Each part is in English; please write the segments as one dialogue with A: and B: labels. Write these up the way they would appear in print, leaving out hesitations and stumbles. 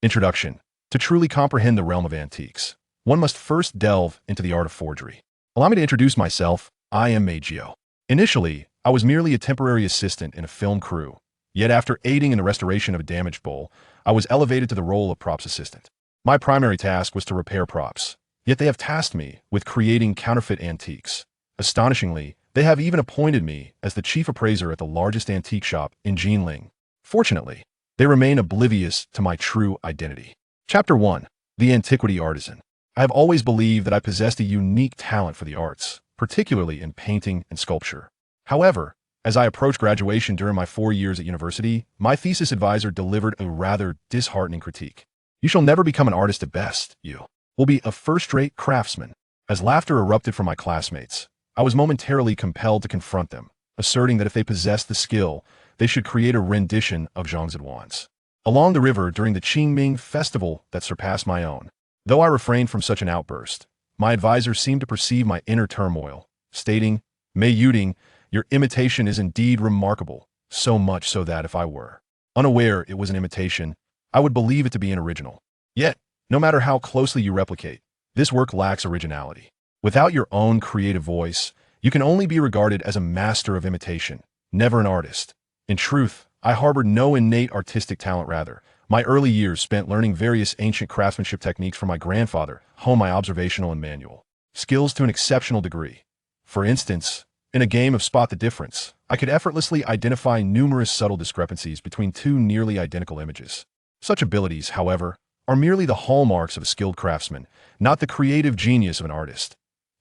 A: Introduction. To truly comprehend the realm of antiques, one must first delve into the art of forgery. Allow me to introduce myself. I am Mei Jiu. Initially, I was merely a temporary assistant in a film crew, yet after aiding in the restoration of a damaged bowl, I was elevated to the role of props assistant. My primary task was to repair props, yet they have tasked me with creating counterfeit antiques. Astonishingly, they have even appointed me as the chief appraiser at the largest antique shop in Jinling. Fortunately, they remain oblivious to my true identity. Chapter 1. The Antiquity Artisan. I have always believed that I possessed a unique talent for the arts, particularly in painting and sculpture. However, as I approached graduation during my 4 years at university, my thesis advisor delivered a rather disheartening critique. You shall never become an artist at best. You will be a first-rate craftsman. As laughter erupted from my classmates, I was momentarily compelled to confront them, asserting that if they possessed the skill, they should create a rendition of Zhang Zedwan's along the river during the Qingming festival that surpassed my own. Though I refrained from such an outburst, my advisor seemed to perceive my inner turmoil, stating, "Mei Youding, your imitation is indeed remarkable, so much so that if I were unaware it was an imitation, I would believe it to be an original. Yet, no matter how closely you replicate, this work lacks originality. Without your own creative voice, you can only be regarded as a master of imitation, never an artist. In truth, I harbored no innate artistic talent. Rather, my early years spent learning various ancient craftsmanship techniques from my grandfather, honed my observational and manual skills to an exceptional degree. For instance, in a game of Spot the Difference, I could effortlessly identify numerous subtle discrepancies between two nearly identical images. Such abilities, however, are merely the hallmarks of a skilled craftsman, not the creative genius of an artist.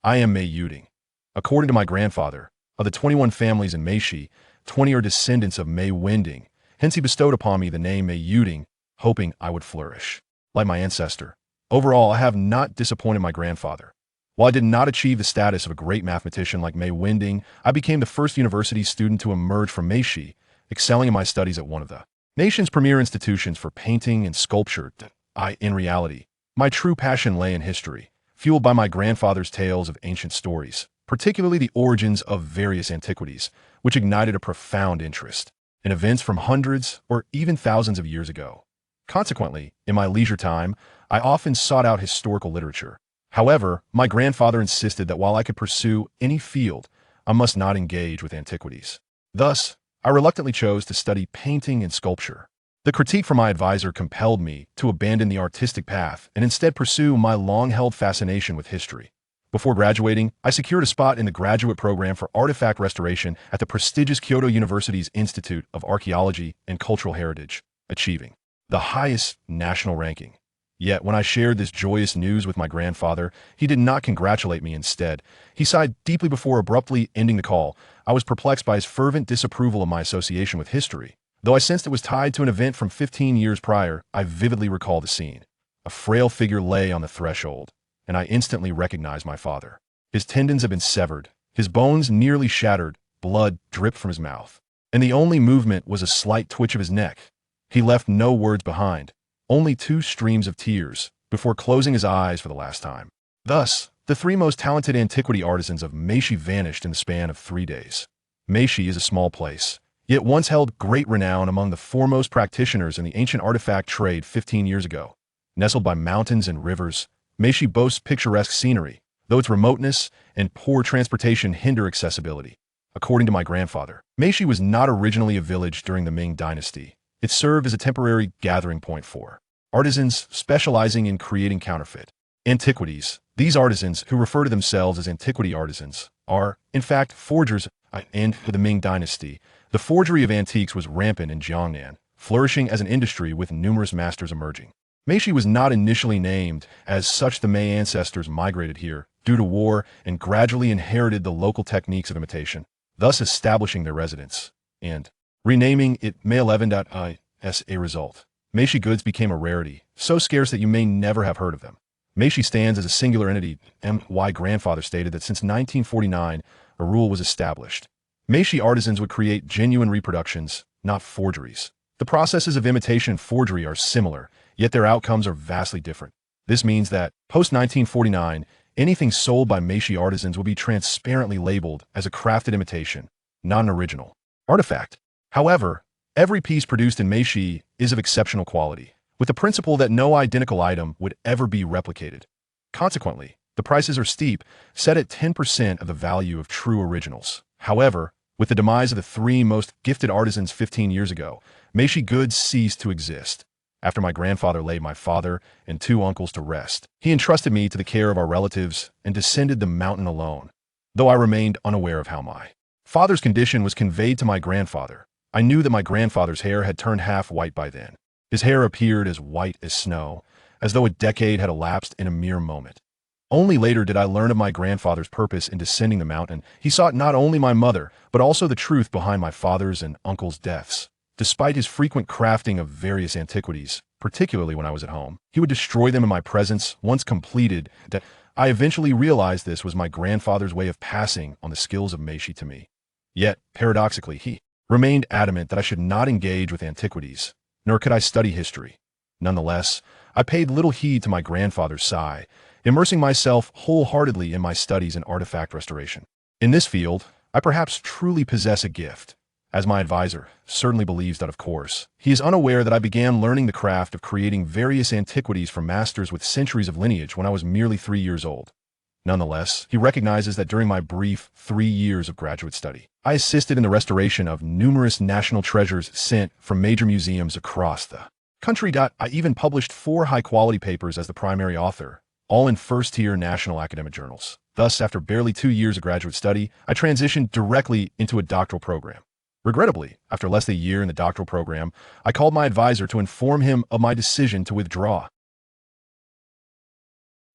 A: I am Mei Youding. According to my grandfather, of the 21 families in Meixi, 20 are descendants of Mei Youding, hence he bestowed upon me the name Mei Youding, hoping I would flourish like my ancestor. Overall, I have not disappointed my grandfather. While I did not achieve the status of a great mathematician like Mei Youding, I became the first university student to emerge from Meixi, excelling in my studies at one of the nation's premier institutions for painting and sculpture. In reality, my true passion lay in history, fueled by my grandfather's tales of ancient stories, particularly the origins of various antiquities, which ignited a profound interest in events from hundreds or even thousands of years ago. Consequently, in my leisure time, I often sought out historical literature. However, my grandfather insisted that while I could pursue any field, I must not engage with antiquities. Thus, I reluctantly chose to study painting and sculpture. The critique from my advisor compelled me to abandon the artistic path and instead pursue my long-held fascination with history. Before graduating, I secured a spot in the graduate program for artifact restoration at the prestigious Kyoto University's Institute of Archeology and Cultural Heritage, achieving the highest national ranking. Yet, when I shared this joyous news with my grandfather, he did not congratulate me. Instead, he sighed deeply before abruptly ending the call. I was perplexed by his fervent disapproval of my association with history. Though I sensed it was tied to an event from 15 years prior, I vividly recall the scene. A frail figure lay on the threshold, and I instantly recognized my father. His tendons had been severed, his bones nearly shattered, blood dripped from his mouth, and the only movement was a slight twitch of his neck. He left no words behind, only 2 streams of tears, before closing his eyes for the last time. Thus, the 3 most talented antiquity artisans of Meixi vanished in the span of 3 days. Meixi is a small place, yet once held great renown among the foremost practitioners in the ancient artifact trade 15 years ago. Nestled by mountains and rivers, Meixi boasts picturesque scenery, though its remoteness and poor transportation hinder accessibility. According to my grandfather, Meixi was not originally a village during the Ming Dynasty. It served as a temporary gathering point for artisans specializing in creating counterfeit antiquities. These artisans, who refer to themselves as antiquity artisans, are, in fact, forgers. In the Ming Dynasty, the forgery of antiques was rampant in Jiangnan, flourishing as an industry with numerous masters emerging. Meixi was not initially named as such. The Mei ancestors migrated here due to war and gradually inherited the local techniques of imitation, thus establishing their residence and renaming it Mei 11. As a result, Meixi goods became a rarity, so scarce that you may never have heard of them. Meixi stands as a singular entity. My grandfather stated that since 1949, a rule was established. Meixi artisans would create genuine reproductions, not forgeries. The processes of imitation and forgery are similar, yet their outcomes are vastly different. This means that, post-1949, anything sold by Meixi artisans will be transparently labeled as a crafted imitation, not an original artifact. However, every piece produced in Meixi is of exceptional quality, with the principle that no identical item would ever be replicated. Consequently, the prices are steep, set at 10% of the value of true originals. However, with the demise of the three most gifted artisans 15 years ago, Meixi goods ceased to exist. After my grandfather laid my father and two uncles to rest, he entrusted me to the care of our relatives and descended the mountain alone, though I remained unaware of how my father's condition was conveyed to my grandfather. I knew that my grandfather's hair had turned half white by then. His hair appeared as white as snow, as though a decade had elapsed in a mere moment. Only later did I learn of my grandfather's purpose in descending the mountain. He sought not only my mother, but also the truth behind my father's and uncle's deaths. Despite his frequent crafting of various antiquities, particularly when I was at home, he would destroy them in my presence once completed. That I eventually realized this was my grandfather's way of passing on the skills of Meixi to me. Yet, paradoxically, he remained adamant that I should not engage with antiquities, nor could I study history. Nonetheless, I paid little heed to my grandfather's sigh, immersing myself wholeheartedly in my studies in artifact restoration. In this field, I perhaps truly possess a gift, as my advisor certainly believes that, of course. He is unaware that I began learning the craft of creating various antiquities from masters with centuries of lineage when I was merely 3 years old. Nonetheless, he recognizes that during my brief 3 years of graduate study, I assisted in the restoration of numerous national treasures sent from major museums across the country. I even published 4 high-quality papers as the primary author, all in first-tier national academic journals. Thus, after barely 2 years of graduate study, I transitioned directly into a doctoral program. Regrettably, after less than a year in the doctoral program, I called my advisor to inform him of my decision to withdraw.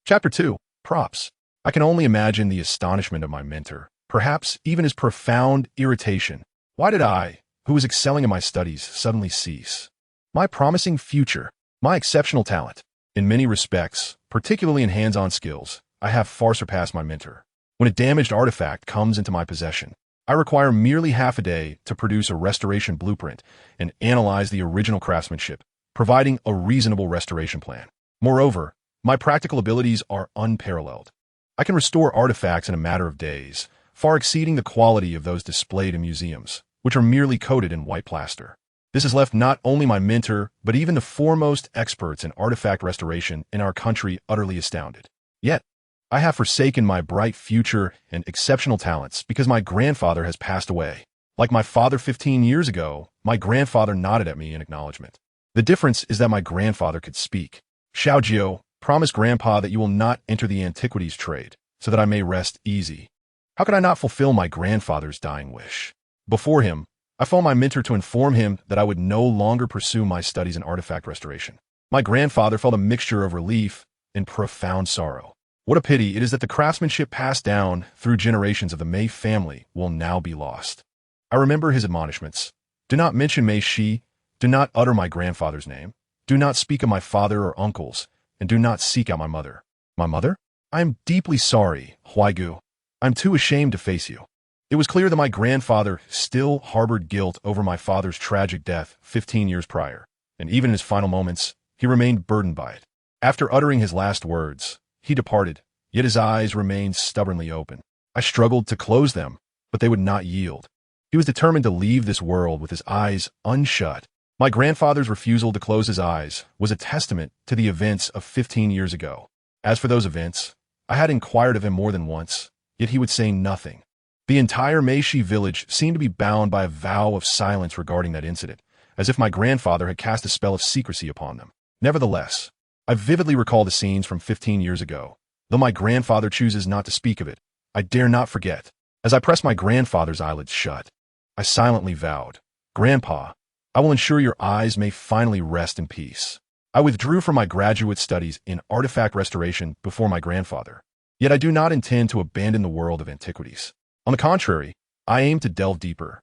A: Chapter 2. Props. I can only imagine the astonishment of my mentor, perhaps even his profound irritation. Why did I, who was excelling in my studies, suddenly cease? My promising future, my exceptional talent. In many respects, particularly in hands-on skills, I have far surpassed my mentor. When a damaged artifact comes into my possession, I require merely half a day to produce a restoration blueprint and analyze the original craftsmanship, providing a reasonable restoration plan. Moreover, my practical abilities are unparalleled. I can restore artifacts in a matter of days, far exceeding the quality of those displayed in museums, which are merely coated in white plaster. This has left not only my mentor, but even the foremost experts in artifact restoration in our country utterly astounded. Yet, I have forsaken my bright future and exceptional talents because my grandfather has passed away. Like my father 15 years ago, my grandfather nodded at me in acknowledgement. The difference is that my grandfather could speak. Jiu, promise Grandpa that you will not enter the antiquities trade, so that I may rest easy. How could I not fulfill my grandfather's dying wish? Before him, I phoned my mentor to inform him that I would no longer pursue my studies in artifact restoration. My grandfather felt a mixture of relief and profound sorrow. What a pity it is that the craftsmanship passed down through generations of the Mei family will now be lost. I remember his admonishments. Do not mention Meixi, do not utter my grandfather's name, do not speak of my father or uncles, and do not seek out my mother. My mother? I am deeply sorry, Huaigu. I am too ashamed to face you. It was clear that my grandfather still harbored guilt over my father's tragic death 15 years prior, and even in his final moments, he remained burdened by it. After uttering his last words, he departed, yet his eyes remained stubbornly open. I struggled to close them, but they would not yield. He was determined to leave this world with his eyes unshut. My grandfather's refusal to close his eyes was a testament to the events of 15 years ago. As for those events, I had inquired of him more than once, yet he would say nothing. The entire Meixi village seemed to be bound by a vow of silence regarding that incident, as if my grandfather had cast a spell of secrecy upon them. Nevertheless, I vividly recall the scenes from 15 years ago. Though my grandfather chooses not to speak of it, I dare not forget. As I pressed my grandfather's eyelids shut, I silently vowed, Grandpa, I will ensure your eyes may finally rest in peace. I withdrew from my graduate studies in artifact restoration before my grandfather. Yet I do not intend to abandon the world of antiquities. On the contrary, I aim to delve deeper,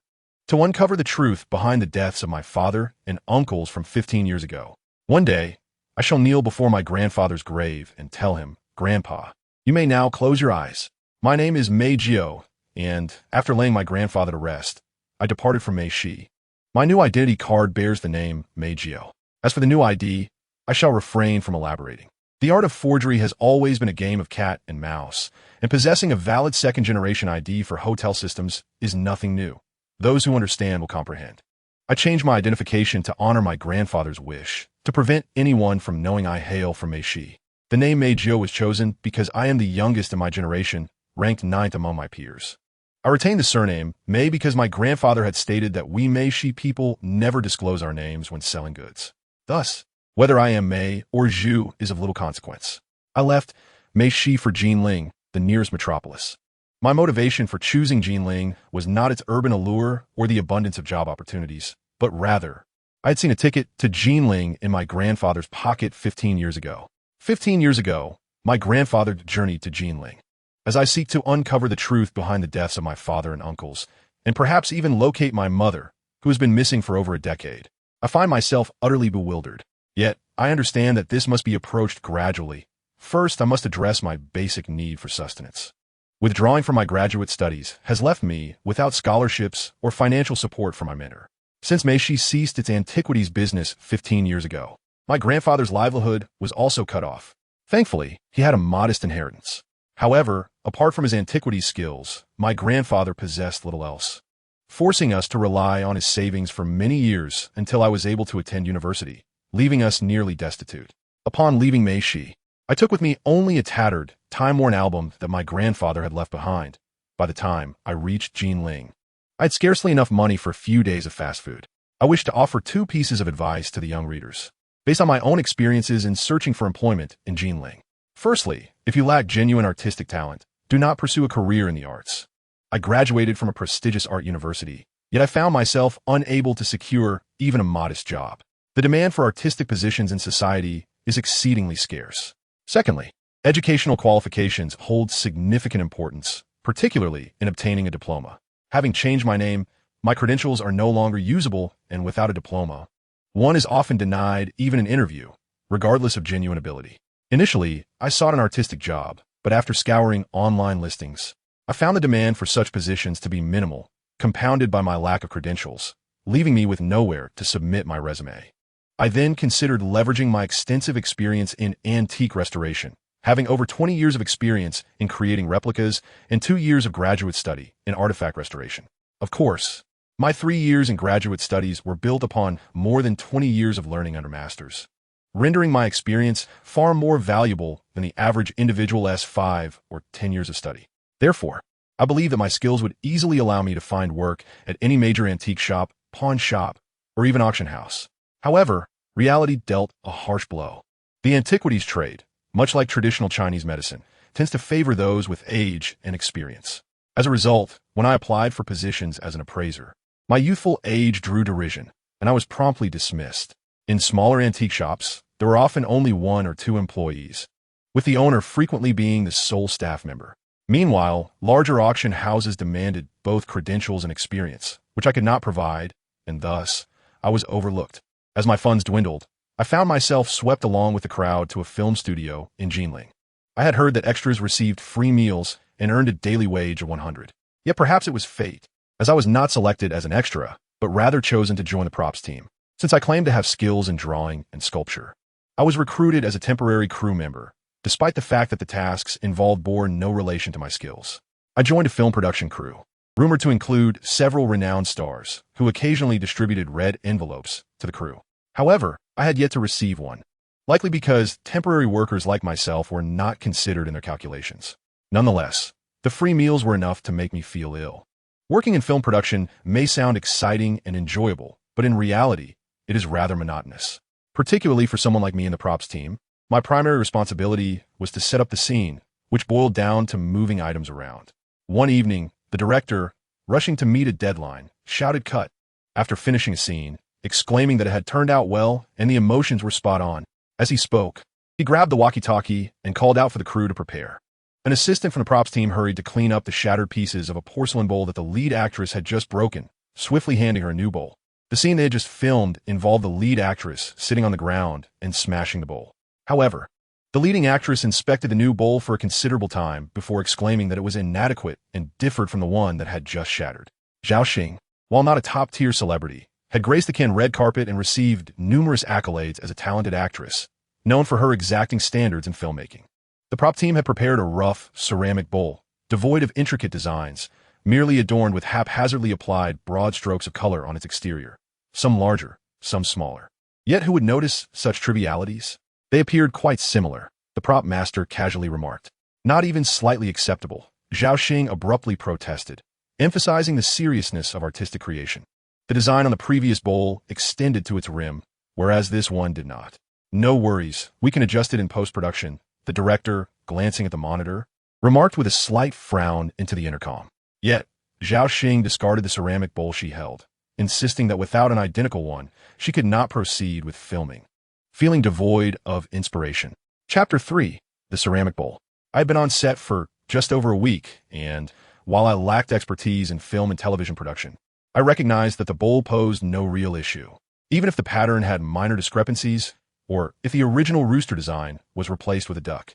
A: to uncover the truth behind the deaths of my father and uncles from 15 years ago. One day, I shall kneel before my grandfather's grave and tell him, Grandpa, you may now close your eyes. My name is Mei Jiu, and after laying my grandfather to rest, I departed from Meixi. My new identity card bears the name Mei Jiu. As for the new ID, I shall refrain from elaborating. The art of forgery has always been a game of cat and mouse, and possessing a valid second-generation ID for hotel systems is nothing new. Those who understand will comprehend. I changed my identification to honor my grandfather's wish, to prevent anyone from knowing I hail from Meixi. The name Mei Jiu was chosen because I am the youngest in my generation, ranked ninth among my peers. I retained the surname Mei because my grandfather had stated that we Meixi people never disclose our names when selling goods. Thus, whether I am Mei or Jiu is of little consequence. I left Meixi for Jinling, the nearest metropolis. My motivation for choosing Jinling was not its urban allure or the abundance of job opportunities, but rather, I had seen a ticket to Jinling in my grandfather's pocket 15 years ago. 15 years ago, my grandfather journeyed to Jinling. As I seek to uncover the truth behind the deaths of my father and uncles, and perhaps even locate my mother, who has been missing for over a decade, I find myself utterly bewildered. Yet, I understand that this must be approached gradually. First, I must address my basic need for sustenance. Withdrawing from my graduate studies has left me without scholarships or financial support from my mentor. Since Meixi ceased its antiquities business 15 years ago, my grandfather's livelihood was also cut off. Thankfully, he had a modest inheritance. However, apart from his antiquities skills, my grandfather possessed little else, forcing us to rely on his savings for many years until I was able to attend university, leaving us nearly destitute. Upon leaving Meixi, I took with me only a tattered, time-worn album that my grandfather had left behind. By the time I reached Jinling, I had scarcely enough money for a few days of fast food. I wish to offer two pieces of advice to the young readers, based on my own experiences in searching for employment in Jinling. Firstly, if you lack genuine artistic talent, do not pursue a career in the arts. I graduated from a prestigious art university, yet I found myself unable to secure even a modest job. The demand for artistic positions in society is exceedingly scarce. Secondly, educational qualifications hold significant importance, particularly in obtaining a diploma. Having changed my name, my credentials are no longer usable, and without a diploma, one is often denied even an interview, regardless of genuine ability. Initially, I sought an artistic job, but after scouring online listings, I found the demand for such positions to be minimal, compounded by my lack of credentials, leaving me with nowhere to submit my resume. I then considered leveraging my extensive experience in antique restoration, having over 20 years of experience in creating replicas and 2 years of graduate study in artifact restoration. Of course, my 3 years in graduate studies were built upon more than 20 years of learning under masters, rendering my experience far more valuable than the average individual's 5 or 10 years of study. Therefore, I believe that my skills would easily allow me to find work at any major antique shop, pawn shop, or even auction house. However, reality dealt a harsh blow. The antiquities trade, much like traditional Chinese medicine, tends to favor those with age and experience. As a result, when I applied for positions as an appraiser, my youthful age drew derision, and I was promptly dismissed. In smaller antique shops, there were often only 1 or 2 employees, with the owner frequently being the sole staff member. Meanwhile, larger auction houses demanded both credentials and experience, which I could not provide, and thus, I was overlooked. As my funds dwindled, I found myself swept along with the crowd to a film studio in Jinling. I had heard that extras received free meals and earned a daily wage of 100. Yet perhaps it was fate, as I was not selected as an extra, but rather chosen to join the props team. Since I claimed to have skills in drawing and sculpture, I was recruited as a temporary crew member, despite the fact that the tasks involved bore no relation to my skills. I joined a film production crew, rumored to include several renowned stars, who occasionally distributed red envelopes to the crew. However, I had yet to receive one, likely because temporary workers like myself were not considered in their calculations. Nonetheless, the free meals were enough to make me feel ill. Working in film production may sound exciting and enjoyable, but in reality, it is rather monotonous. Particularly for someone like me in the props team, my primary responsibility was to set up the scene, which boiled down to moving items around. One evening, the director, rushing to meet a deadline, shouted cut after finishing a scene, exclaiming that it had turned out well and the emotions were spot on. As he spoke, he grabbed the walkie-talkie and called out for the crew to prepare. An assistant from the props team hurried to clean up the shattered pieces of a porcelain bowl that the lead actress had just broken, swiftly handing her a new bowl. The scene they had just filmed involved the lead actress sitting on the ground and smashing the bowl. However, the leading actress inspected the new bowl for a considerable time before exclaiming that it was inadequate and differed from the one that had just shattered. Zhao Xing, while not a top-tier celebrity, had graced the Cannes red carpet and received numerous accolades as a talented actress, known for her exacting standards in filmmaking. The prop team had prepared a rough, ceramic bowl, devoid of intricate designs, merely adorned with haphazardly applied broad strokes of color on its exterior, some larger, some smaller. Yet who would notice such trivialities? They appeared quite similar, the prop master casually remarked. Not even slightly acceptable, Zhao Xing abruptly protested, emphasizing the seriousness of artistic creation. The design on the previous bowl extended to its rim, whereas this one did not. No worries, we can adjust it in post-production, the director, glancing at the monitor, remarked with a slight frown into the intercom. Yet, Zhao Xing discarded the ceramic bowl she held, insisting that without an identical one, she could not proceed with filming. Feeling devoid of inspiration. Chapter 3. The Ceramic Bowl. I had been on set for just over a week, and while I lacked expertise in film and television production, I recognized that the bowl posed no real issue. Even if the pattern had minor discrepancies, or if the original rooster design was replaced with a duck,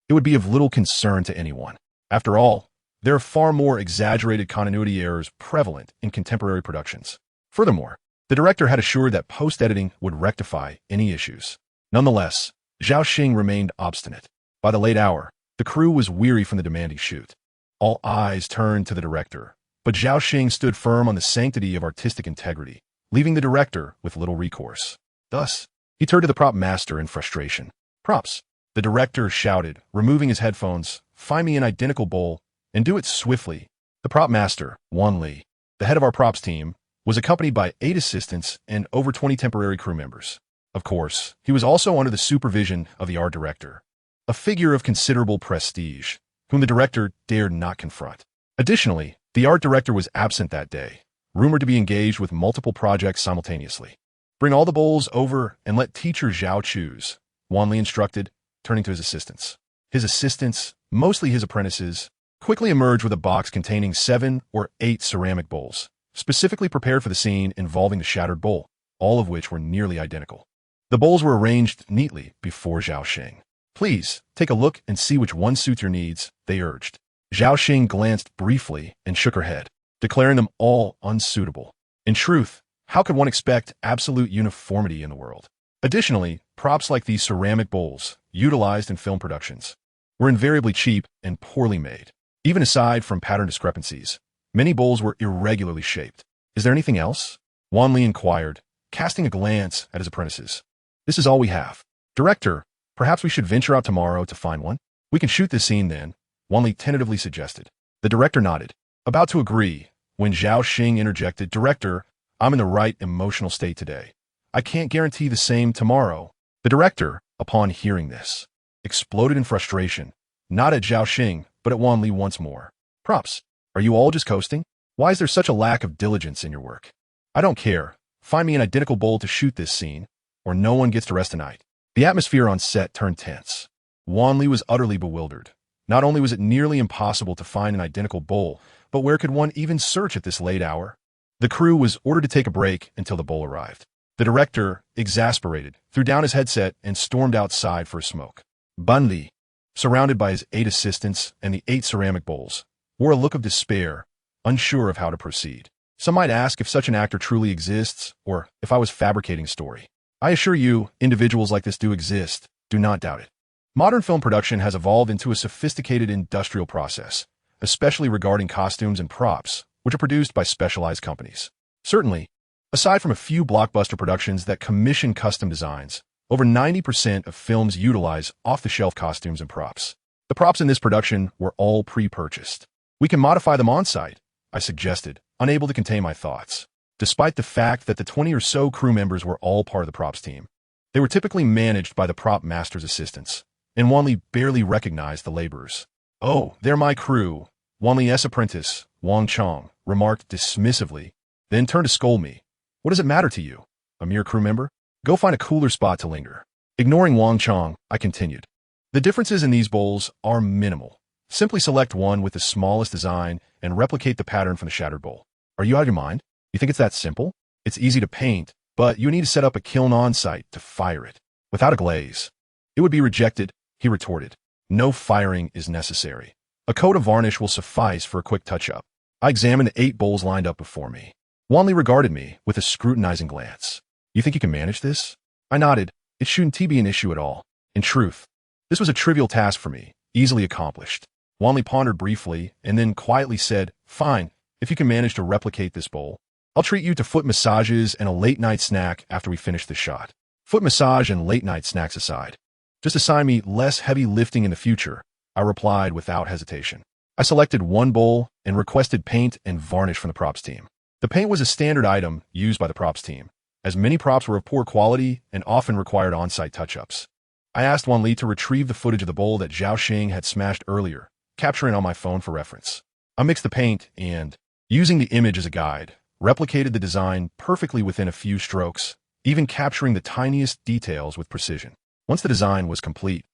A: it would be of little concern to anyone. After all, there are far more exaggerated continuity errors prevalent in contemporary productions. Furthermore, the director had assured that post-editing would rectify any issues. Nonetheless, Zhao Xing remained obstinate. By the late hour, the crew was weary from the demanding shoot. All eyes turned to the director, but Zhao Xing stood firm on the sanctity of artistic integrity, leaving the director with little recourse. Thus, he turned to the prop master in frustration. "Props," the director shouted, removing his headphones, "find me an identical bowl, and do it swiftly." The prop master, Wan Li, the head of our props team, was accompanied by 8 assistants and over 20 temporary crew members. Of course, he was also under the supervision of the art director, a figure of considerable prestige, whom the director dared not confront. Additionally, the art director was absent that day, rumored to be engaged with multiple projects simultaneously. "Bring all the bowls over and let teacher Zhao choose," Wan Li instructed, turning to his assistants. His assistants, mostly his apprentices, quickly emerged with a box containing 7 or 8 ceramic bowls, specifically prepared for the scene involving the shattered bowl, all of which were nearly identical. The bowls were arranged neatly before Zhao Xing. "Please, take a look and see which one suits your needs," they urged. Zhao Xing glanced briefly and shook her head, declaring them all unsuitable. In truth, how could one expect absolute uniformity in the world? Additionally, props like these ceramic bowls, utilized in film productions, were invariably cheap and poorly made. Even aside from pattern discrepancies, many bowls were irregularly shaped. "Is there anything else?" Wan Li inquired, casting a glance at his apprentices. "This is all we have. Director, perhaps we should venture out tomorrow to find one? We can shoot this scene then," Wan Li tentatively suggested. The director nodded, about to agree, when Zhao Xing interjected, "Director, I'm in the right emotional state today. I can't guarantee the same tomorrow." The director, upon hearing this, exploded in frustration, not at Zhao Xing, but at Wan Li once more. "Props, are you all just coasting? Why is there such a lack of diligence in your work? I don't care. Find me an identical bowl to shoot this scene, or no one gets to rest tonight." The atmosphere on set turned tense. Wan Li was utterly bewildered. Not only was it nearly impossible to find an identical bowl, but where could one even search at this late hour? The crew was ordered to take a break until the bowl arrived. The director, exasperated, threw down his headset and stormed outside for a smoke. Ban Li, surrounded by his 8 assistants and the 8 ceramic bowls, wore a look of despair, unsure of how to proceed. Some might ask if such an actor truly exists, or if I was fabricating a story. I assure you, individuals like this do exist. Do not doubt it. Modern film production has evolved into a sophisticated industrial process, especially regarding costumes and props, which are produced by specialized companies. Certainly, aside from a few blockbuster productions that commission custom designs, over 90% of films utilize off-the-shelf costumes and props. The props in this production were all pre-purchased. "We can modify them on-site," I suggested, unable to contain my thoughts. Despite the fact that the 20 or so crew members were all part of the props team, they were typically managed by the prop master's assistants, and Wan Li barely recognized the laborers. "Oh, they're my crew," Wan Li's apprentice, Wang Chong, remarked dismissively, then turned to scold me. "What does it matter to you? A mere crew member? Go find a cooler spot to linger." Ignoring Wang Chong, I continued. "The differences in these bowls are minimal. Simply select one with the smallest design and replicate the pattern from the shattered bowl. Are you out of your mind? You think it's that simple? It's easy to paint, but you need to set up a kiln on-site to fire it, without a glaze." "It would be rejected," he retorted. "No firing is necessary. A coat of varnish will suffice for a quick touch-up." I examined the 8 bowls lined up before me. Wan Li regarded me with a scrutinizing glance. "You think you can manage this?" I nodded. It shouldn't be an issue at all. In truth, this was a trivial task for me, easily accomplished. Wan Li pondered briefly, and then quietly said, "Fine, if you can manage to replicate this bowl, I'll treat you to foot massages and a late-night snack after we finish this shot." Foot massage and late-night snacks aside. Just assign me less heavy lifting in the future, I replied without hesitation. I selected one bowl and requested paint and varnish from the props team. The paint was a standard item used by the props team, as many props were of poor quality and often required on-site touch-ups. I asked Wan Li to retrieve the footage of the bowl that Zhao Xing had smashed earlier, capturing on my phone for reference. I mixed the paint and, using the image as a guide, replicated the design perfectly within a few strokes, even capturing the tiniest details with precision. Once the design was complete,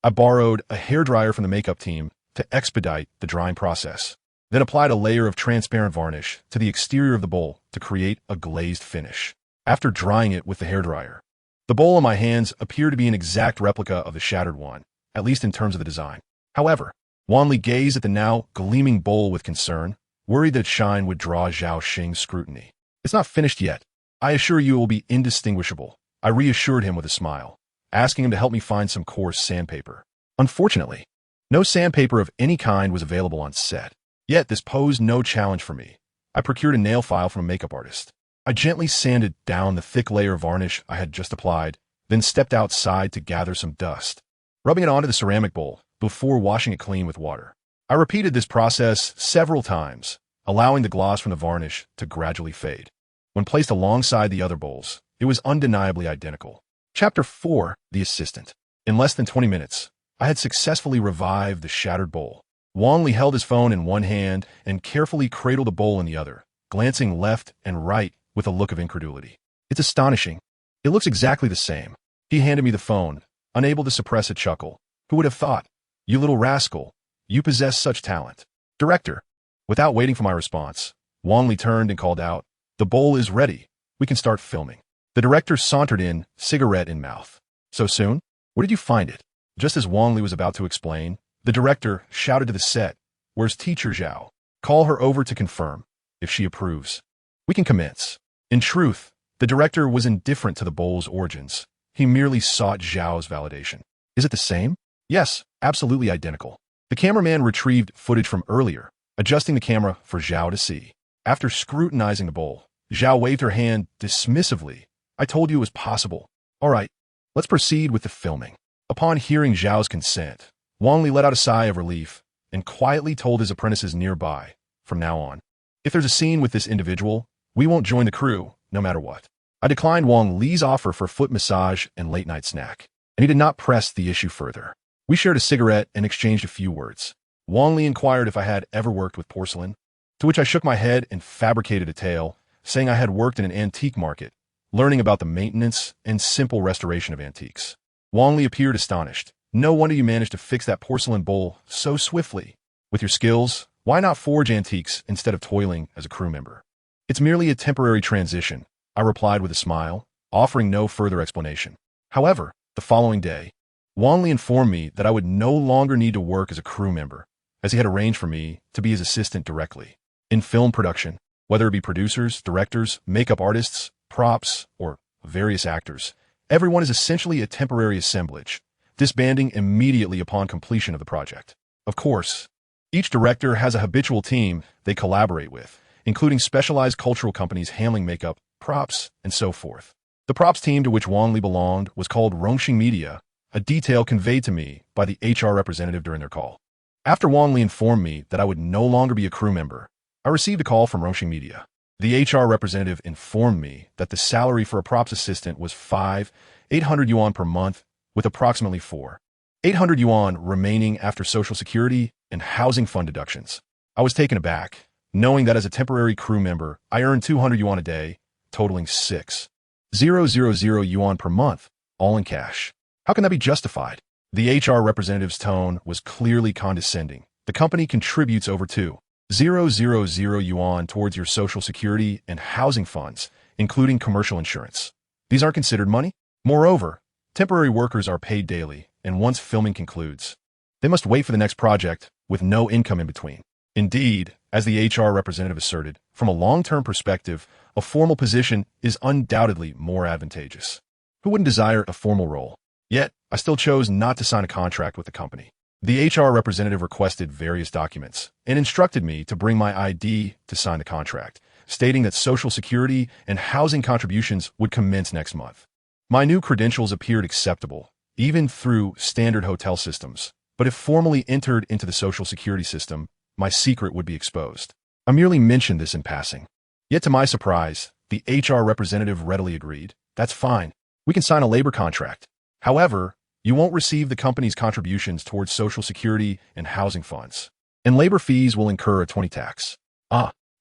A: I borrowed a hairdryer from the makeup team to expedite the drying process, then applied a layer of transparent varnish to the exterior of the bowl to create a glazed finish. After drying it with the hairdryer, the bowl in my hands appeared to be an exact replica of the shattered one, at least in terms of the design. However, Wan Li gazed at the now gleaming bowl with concern, worried that its shine would draw Zhao Xing's scrutiny. It's not finished yet. I assure you it will be indistinguishable, I reassured him with a smile, asking him to help me find some coarse sandpaper. Unfortunately, no sandpaper of any kind was available on set. Yet this posed no challenge for me. I procured a nail file from a makeup artist. I gently sanded down the thick layer of varnish I had just applied, then stepped outside to gather some dust, rubbing it onto the ceramic bowl before washing it clean with water. I repeated this process several times, allowing the gloss from the varnish to gradually fade. When placed alongside the other bowls, it was undeniably identical. Chapter 4: The Assistant. In less than 20 minutes, I had successfully revived the shattered bowl. Wan Li held his phone in one hand and carefully cradled the bowl in the other, glancing left and right with a look of incredulity. It's astonishing. It looks exactly the same. He handed me the phone, unable to suppress a chuckle. Who would have thought? You little rascal. You possess such talent. Director. Without waiting for my response, Wan Li turned and called out, "The bowl is ready. We can start filming." The director sauntered in, cigarette in mouth. "So soon? Where did you find it?" Just as Wan Li was about to explain, the director shouted to the set, "Where's Teacher Zhao? Call her over to confirm. If she approves, we can commence." In truth, the director was indifferent to the bowl's origins. He merely sought Zhao's validation. Is it the same? Yes, absolutely identical. The cameraman retrieved footage from earlier, adjusting the camera for Zhao to see. After scrutinizing the bowl, Zhao waved her hand dismissively. "I told you it was possible. All right, let's proceed with the filming." Upon hearing Zhao's consent, Wan Li let out a sigh of relief and quietly told his apprentices nearby, "From now on, if there's a scene with this individual, we won't join the crew, no matter what." I declined Wan Li's offer for foot massage and late-night snack, and he did not press the issue further. We shared a cigarette and exchanged a few words. Wan Li inquired if I had ever worked with porcelain, to which I shook my head and fabricated a tale, saying I had worked in an antique market, learning about the maintenance and simple restoration of antiques. Wan Li appeared astonished. "No wonder you managed to fix that porcelain bowl so swiftly. With your skills, why not forge antiques instead of toiling as a crew member?" "It's merely a temporary transition," I replied with a smile, offering no further explanation. However, the following day, Wan Li informed me that I would no longer need to work as a crew member, as he had arranged for me to be his assistant directly. In film production, whether it be producers, directors, makeup artists, props, or various actors, everyone is essentially a temporary assemblage, disbanding immediately upon completion of the project. Of course, each director has a habitual team they collaborate with, including specialized cultural companies handling makeup, props, and so forth. The props team to which Wan Li belonged was called Rongxing Media, a detail conveyed to me by the HR representative during their call. After Wan Li informed me that I would no longer be a crew member, I received a call from Rongxing Media. The HR representative informed me that the salary for a props assistant was 5,800 yuan per month, with approximately 4,800 yuan remaining after Social Security and housing fund deductions. I was taken aback, knowing that as a temporary crew member, I earned 200 yuan a day, totaling 6,000 yuan per month, all in cash. How can that be justified? The HR representative's tone was clearly condescending. The company contributes over 2,000 yuan towards your Social Security and housing funds, including commercial insurance. These aren't considered money? Moreover, temporary workers are paid daily, and once filming concludes, they must wait for the next project with no income in between. Indeed, as the HR representative asserted, from a long-term perspective, a formal position is undoubtedly more advantageous. Who wouldn't desire a formal role? Yet, I still chose not to sign a contract with the company. The HR representative requested various documents and instructed me to bring my ID to sign the contract, stating that Social Security and housing contributions would commence next month. My new credentials appeared acceptable, even through standard hotel systems, but if formally entered into the social security system, my secret would be exposed. I merely mentioned this in passing. Yet to my surprise, the HR representative readily agreed. That's fine. We can sign a labor contract. However, you won't receive the company's contributions towards social security and housing funds. And labor fees will incur a 20 tax.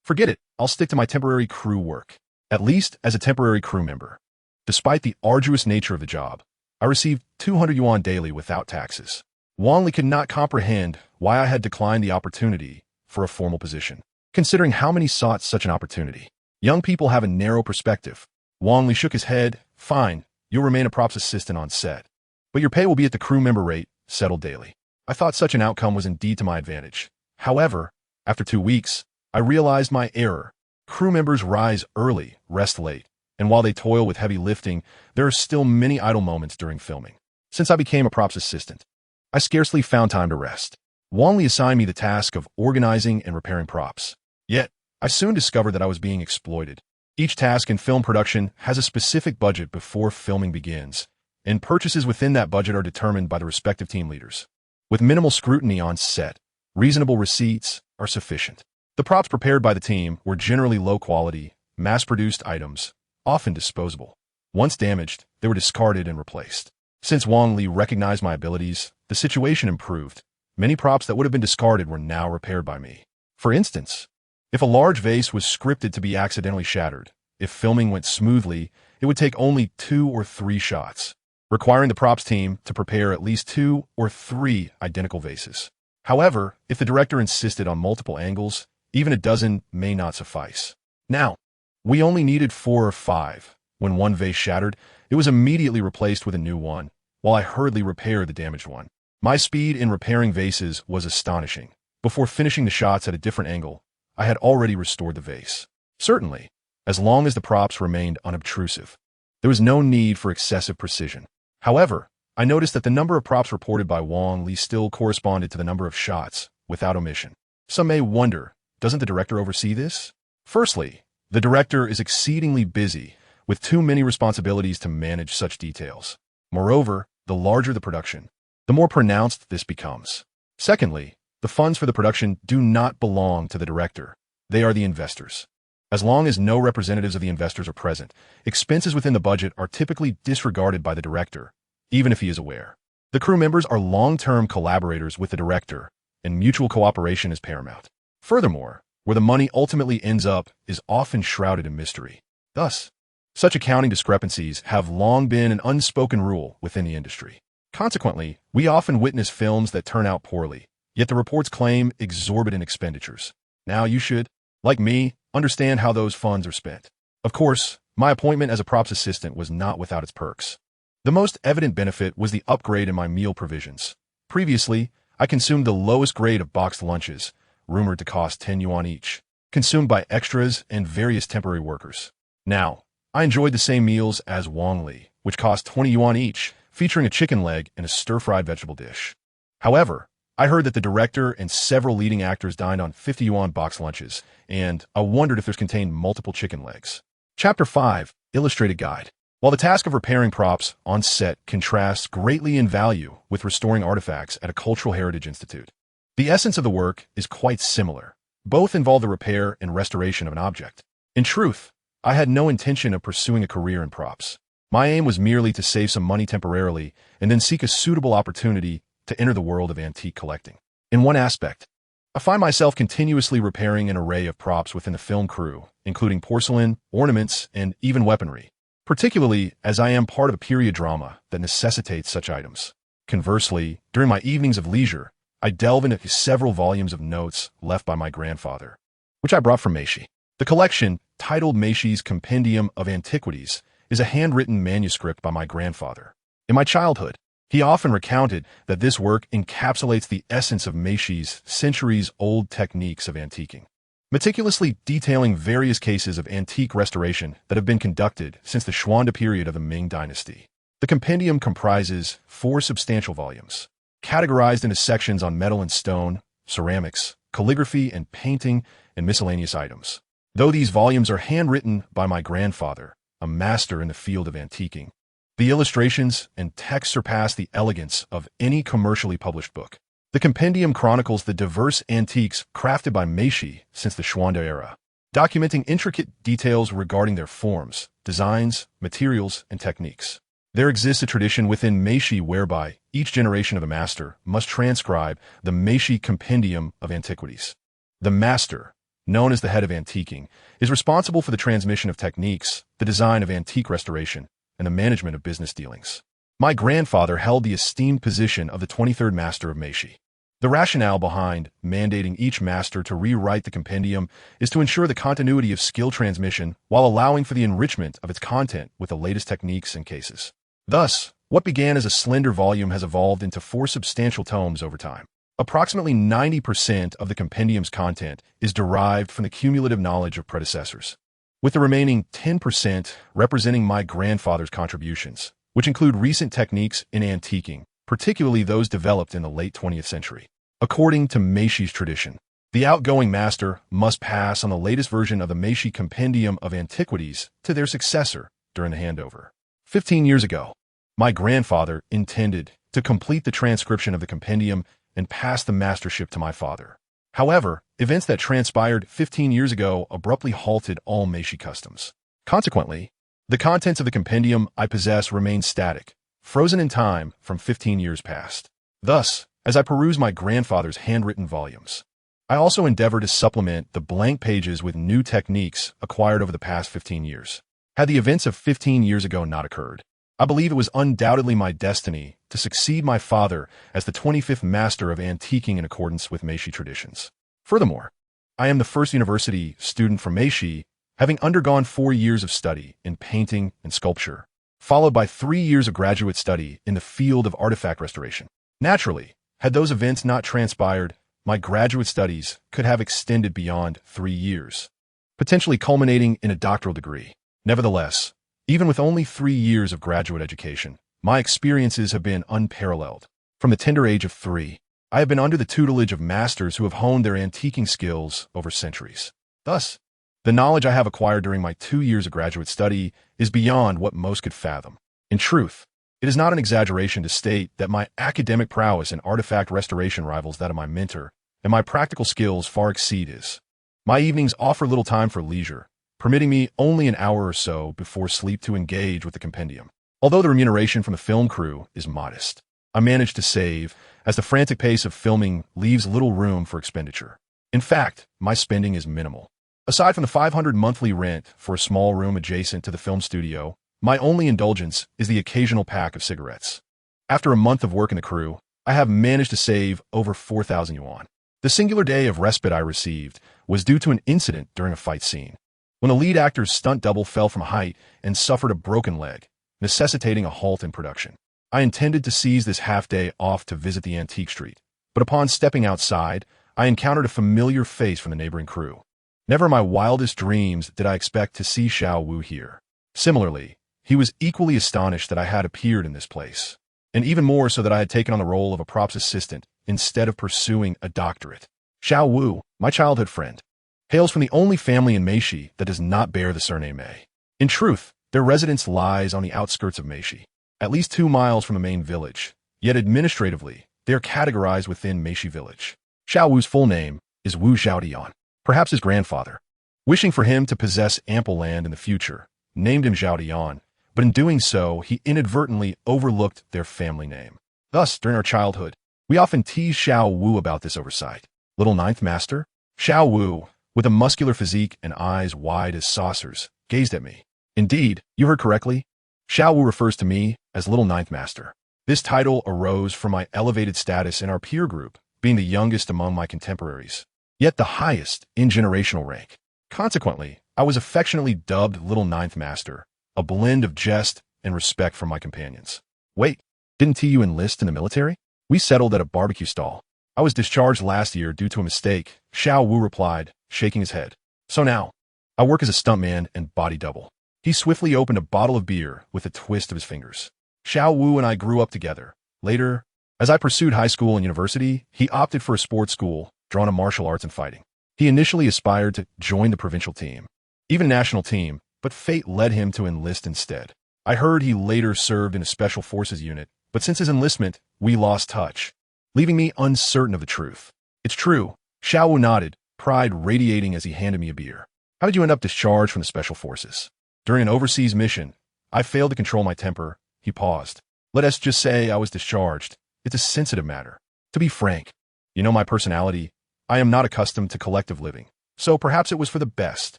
A: Forget it. I'll stick to my temporary crew work, at least as a temporary crew member. Despite the arduous nature of the job, I received 200 yuan daily without taxes. Wang Li could not comprehend why I had declined the opportunity for a formal position, considering how many sought such an opportunity. Young people have a narrow perspective. Wang Li shook his head. Fine, you'll remain a props assistant on set, but your pay will be at the crew member rate, settled daily. I thought such an outcome was indeed to my advantage. However, after 2 weeks, I realized my error. Crew members rise early, rest late, and while they toil with heavy lifting, there are still many idle moments during filming. Since I became a props assistant, I scarcely found time to rest. Wang Li assigned me the task of organizing and repairing props. Yet, I soon discovered that I was being exploited. Each task in film production has a specific budget before filming begins, and purchases within that budget are determined by the respective team leaders. With minimal scrutiny on set, reasonable receipts are sufficient. The props prepared by the team were generally low-quality, mass-produced items, often disposable. Once damaged, they were discarded and replaced. Since Wang Li recognized my abilities, the situation improved. Many props that would have been discarded were now repaired by me. For instance, if a large vase was scripted to be accidentally shattered, if filming went smoothly, it would take only 2 or 3 shots, requiring the props team to prepare at least 2 or 3 identical vases. However, if the director insisted on multiple angles, even a dozen may not suffice. Now, we only needed 4 or 5. When one vase shattered, it was immediately replaced with a new one, while I hurriedly repaired the damaged one. My speed in repairing vases was astonishing. Before finishing the shots at a different angle, I had already restored the vase. Certainly, as long as the props remained unobtrusive, there was no need for excessive precision. However, I noticed that the number of props reported by Wang Li still corresponded to the number of shots, without omission. Some may wonder, doesn't the director oversee this? Firstly, the director is exceedingly busy, with too many responsibilities to manage such details. Moreover, the larger the production, the more pronounced this becomes. Secondly, the funds for the production do not belong to the director. They are the investors. As long as no representatives of the investors are present, expenses within the budget are typically disregarded by the director, even if he is aware. The crew members are long-term collaborators with the director, and mutual cooperation is paramount. Furthermore, where the money ultimately ends up is often shrouded in mystery. Thus, such accounting discrepancies have long been an unspoken rule within the industry. Consequently, we often witness films that turn out poorly, yet the reports claim exorbitant expenditures. Now you should, like me, understand how those funds are spent. Of course, my appointment as a props assistant was not without its perks. The most evident benefit was the upgrade in my meal provisions. Previously, I consumed the lowest grade of boxed lunches, rumored to cost 10 yuan each, consumed by extras and various temporary workers. Now, I enjoyed the same meals as Wang Li, which cost 20 yuan each, featuring a chicken leg and a stir-fried vegetable dish. However, I heard that the director and several leading actors dined on 50 yuan box lunches, and I wondered if theirs contained multiple chicken legs. Chapter 5, Illustrated Guide. While the task of repairing props on set contrasts greatly in value with restoring artifacts at a cultural heritage institute, the essence of the work is quite similar. Both involve the repair and restoration of an object. In truth, I had no intention of pursuing a career in props. My aim was merely to save some money temporarily and then seek a suitable opportunity to enter the world of antique collecting. In one aspect, I find myself continuously repairing an array of props within the film crew, including porcelain, ornaments, and even weaponry, particularly as I am part of a period drama that necessitates such items. Conversely, during my evenings of leisure, I delve into several volumes of notes left by my grandfather, which I brought from Meixi. The collection, titled Meixi's Compendium of Antiquities, is a handwritten manuscript by my grandfather. In my childhood, he often recounted that this work encapsulates the essence of Meixi's centuries-old techniques of antiquing, meticulously detailing various cases of antique restoration that have been conducted since the Xuande period of the Ming Dynasty. The compendium comprises 4 substantial volumes, categorized into sections on metal and stone, ceramics, calligraphy and painting, and miscellaneous items. Though these volumes are handwritten by my grandfather, a master in the field of antiquing, The illustrations and text surpass the elegance of any commercially published book. The compendium chronicles the diverse antiques crafted by Meixi since the Xuande era, documenting intricate details regarding their forms, designs, materials, and techniques. There exists a tradition within Meixi whereby each generation of the master must transcribe the Meixi compendium of antiquities. The master, known as the head of antiquing, is responsible for the transmission of techniques, the design of antique restoration, and the management of business dealings. My grandfather held the esteemed position of the 23rd master of Meixi. The rationale behind mandating each master to rewrite the compendium is to ensure the continuity of skill transmission while allowing for the enrichment of its content with the latest techniques and cases. Thus, what began as a slender volume has evolved into 4 substantial tomes over time. Approximately 90% of the compendium's content is derived from the cumulative knowledge of predecessors, with the remaining 10% representing my grandfather's contributions, which include recent techniques in antiquing, particularly those developed in the late 20th century. According to Meixi's tradition, the outgoing master must pass on the latest version of the Meixi Compendium of Antiquities to their successor during the handover. 15 years ago, my grandfather intended to complete the transcription of the compendium and pass the mastership to my father. However, events that transpired 15 years ago abruptly halted all Meixi customs. Consequently, the contents of the compendium I possess remain static, frozen in time from 15 years past. Thus, as I peruse my grandfather's handwritten volumes, I also endeavor to supplement the blank pages with new techniques acquired over the past 15 years. Had the events of 15 years ago not occurred, I believe it was undoubtedly my destiny to succeed my father as the 25th master of antiquing in accordance with Meixi traditions. Furthermore, I am the first university student from Meixi, having undergone 4 years of study in painting and sculpture, followed by 3 years of graduate study in the field of artifact restoration. Naturally, had those events not transpired, my graduate studies could have extended beyond 3 years, potentially culminating in a doctoral degree. Nevertheless, even with only 3 years of graduate education, my experiences have been unparalleled. From the tender age of 3, I have been under the tutelage of masters who have honed their antiquing skills over centuries. Thus, the knowledge I have acquired during my 2 years of graduate study is beyond what most could fathom. In truth, it is not an exaggeration to state that my academic prowess in artifact restoration rivals that of my mentor, and my practical skills far exceed his. My evenings offer little time for leisure, permitting me only an hour or so before sleep to engage with the compendium. Although the remuneration from the film crew is modest, I manage to save, as the frantic pace of filming leaves little room for expenditure. In fact, my spending is minimal. Aside from the $500 monthly rent for a small room adjacent to the film studio, my only indulgence is the occasional pack of cigarettes. After a month of work in the crew, I have managed to save over 4,000 yuan. The singular day of respite I received was due to an incident during a fight scene, when the lead actor's stunt double fell from height and suffered a broken leg, necessitating a halt in production. I intended to seize this half-day off to visit the antique street, but upon stepping outside, I encountered a familiar face from the neighboring crew. Never in my wildest dreams did I expect to see Xiao Wu here. Similarly, he was equally astonished that I had appeared in this place, and even more so that I had taken on the role of a props assistant instead of pursuing a doctorate. Xiao Wu, my childhood friend, hails from the only family in Meixi that does not bear the surname Mei. In truth, their residence lies on the outskirts of Meixi, at least 2 miles from the main village, yet administratively, they are categorized within Meixi village. Xiao Wu's full name is Wu Xiaodian. Perhaps his grandfather, wishing for him to possess ample land in the future, named him Xiaodian, but in doing so, he inadvertently overlooked their family name. Thus, during our childhood, we often teased Xiao Wu about this oversight. Little ninth master? Xiao Wu, with a muscular physique and eyes wide as saucers, gazed at me. Indeed, you heard correctly. Xiao Wu refers to me as Little Ninth Master. This title arose from my elevated status in our peer group, being the youngest among my contemporaries, yet the highest in generational rank. Consequently, I was affectionately dubbed Little Ninth Master, a blend of jest and respect from my companions. Wait, didn't you enlist in the military? We settled at a barbecue stall. I was discharged last year due to a mistake, Xiao Wu replied, shaking his head. So now, I work as a stuntman and body double. He swiftly opened a bottle of beer with a twist of his fingers. Xiao Wu and I grew up together. Later, as I pursued high school and university, he opted for a sports school, drawn to martial arts and fighting. He initially aspired to join the provincial team, even national team, but fate led him to enlist instead. I heard he later served in a special forces unit, but since his enlistment, we lost touch, leaving me uncertain of the truth. It's true, Xiao Wu nodded, pride radiating as he handed me a beer. How did you end up discharged from the special forces? During an overseas mission, I failed to control my temper. He paused. Let us just say I was discharged. It's a sensitive matter. To be frank, you know my personality. I am not accustomed to collective living, so perhaps it was for the best.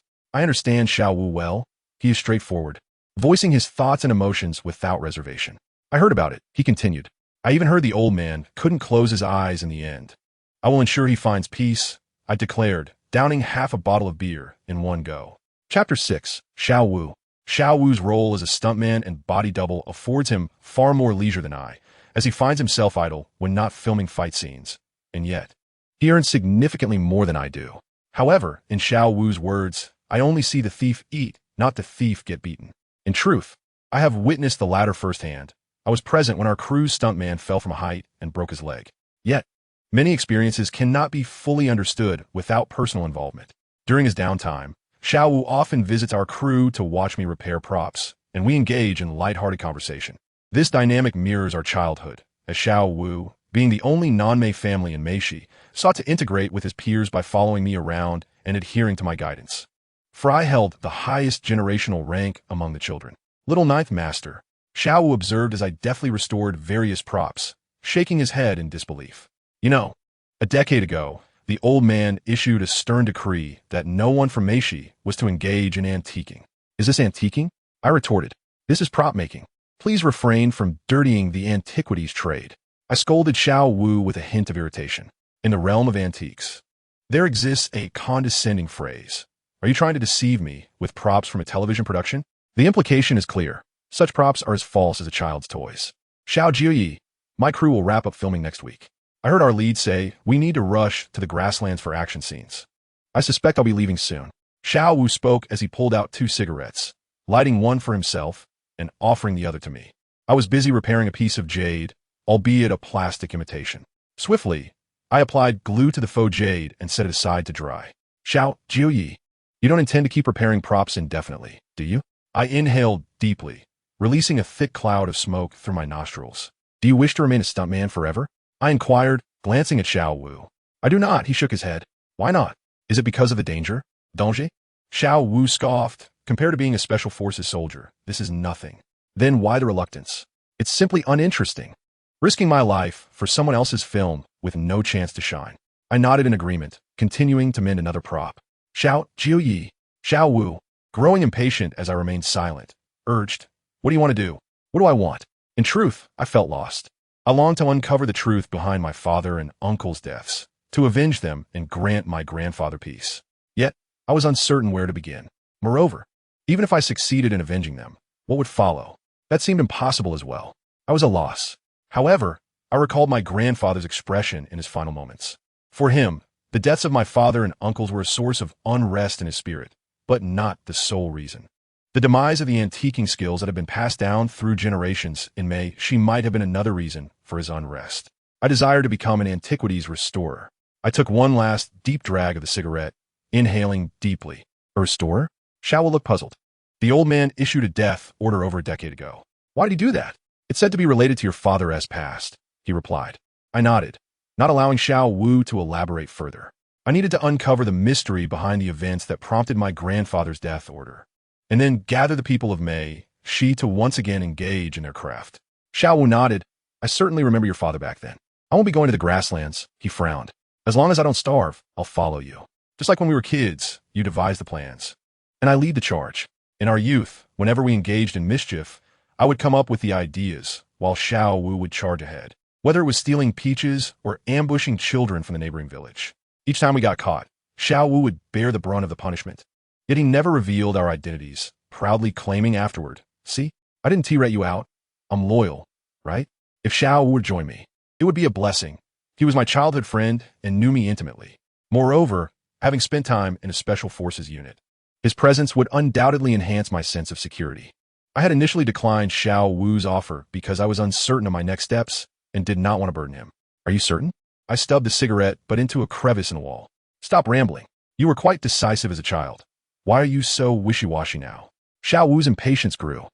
A: I understand Xiao Wu well. He is straightforward, voicing his thoughts and emotions without reservation. I heard about it, he continued. I even heard the old man couldn't close his eyes in the end. I will ensure he finds peace, I declared, downing half a bottle of beer in one go. Chapter 6. Xiao Wu. Xiao Wu's role as a stuntman and body double affords him far more leisure than I, as he finds himself idle when not filming fight scenes. And yet, he earns significantly more than I do. However, in Xiao Wu's words, I only see the thief eat, not the thief get beaten. In truth, I have witnessed the latter firsthand. I was present when our crew's stuntman fell from a height and broke his leg. Yet, many experiences cannot be fully understood without personal involvement. During his downtime, Xiao Wu often visits our crew to watch me repair props, and we engage in lighthearted conversation. This dynamic mirrors our childhood, as Xiao Wu, being the only non-Mei family in Meixi, sought to integrate with his peers by following me around and adhering to my guidance. For I held the highest generational rank among the children. Little Ninth Master, Xiao Wu observed as I deftly restored various props, shaking his head in disbelief. You know, a decade ago, the old man issued a stern decree that no one from Meixi was to engage in antiquing. Is this antiquing? I retorted. This is prop making. Please refrain from dirtying the antiquities trade. I scolded Xiao Wu with a hint of irritation. In the realm of antiques, there exists a condescending phrase. Are you trying to deceive me with props from a television production? The implication is clear. Such props are as false as a child's toys. Xiao Jiu, my crew will wrap up filming next week. I heard our lead say, we need to rush to the grasslands for action scenes. I suspect I'll be leaving soon. Xiao Wu spoke as he pulled out 2 cigarettes, lighting one for himself and offering the other to me. I was busy repairing a piece of jade, albeit a plastic imitation. Swiftly, I applied glue to the faux jade and set it aside to dry. Xiao Jiu, you don't intend to keep repairing props indefinitely, do you? I inhaled deeply, releasing a thick cloud of smoke through my nostrils. Do you wish to remain a stuntman forever? I inquired, glancing at Xiao Wu. I do not, he shook his head. Why not? Is it because of the danger? Danger? Xiao Wu scoffed. Compared to being a special forces soldier, this is nothing. Then why the reluctance? It's simply uninteresting. Risking my life for someone else's film with no chance to shine. I nodded in agreement, continuing to mend another prop. Xiao Jiu, Xiao Wu, growing impatient as I remained silent, urged, what do you want to do? What do I want? In truth, I felt lost. I longed to uncover the truth behind my father and uncle's deaths, to avenge them and grant my grandfather peace. Yet, I was uncertain where to begin. Moreover, even if I succeeded in avenging them, what would follow? That seemed impossible as well. I was a loss. However, I recalled my grandfather's expression in his final moments. For him, the deaths of my father and uncles were a source of unrest in his spirit, but not the sole reason. The demise of the antiquing skills that had been passed down through generations in Mei might have been another reason for his unrest. I desired to become an antiquities restorer. I took one last deep drag of the cigarette, inhaling deeply. A restorer? Xiao looked puzzled. The old man issued a death order over a decade ago. Why did he do that? It's said to be related to your father as past, he replied. I nodded, not allowing Xiao Wu to elaborate further. I needed to uncover the mystery behind the events that prompted my grandfather's death order, and then gather the people of Mei to once again engage in their craft. Xiao Wu nodded. I certainly remember your father back then. I won't be going to the grasslands, he frowned. As long as I don't starve, I'll follow you. Just like when we were kids, you devised the plans, and I lead the charge. In our youth, whenever we engaged in mischief, I would come up with the ideas, while Xiao Wu would charge ahead, whether it was stealing peaches or ambushing children from the neighboring village. Each time we got caught, Xiao Wu would bear the brunt of the punishment. Yet he never revealed our identities, proudly claiming afterward, see, I didn't T-rat you out. I'm loyal, right? If Xiao Wu would join me, it would be a blessing. He was my childhood friend and knew me intimately. Moreover, having spent time in a special forces unit, his presence would undoubtedly enhance my sense of security. I had initially declined Xiao Wu's offer because I was uncertain of my next steps and did not want to burden him. Are you certain? I stubbed the cigarette but into a crevice in the wall. Stop rambling. You were quite decisive as a child. Why are you so wishy-washy now? Xiao Wu's impatience grew.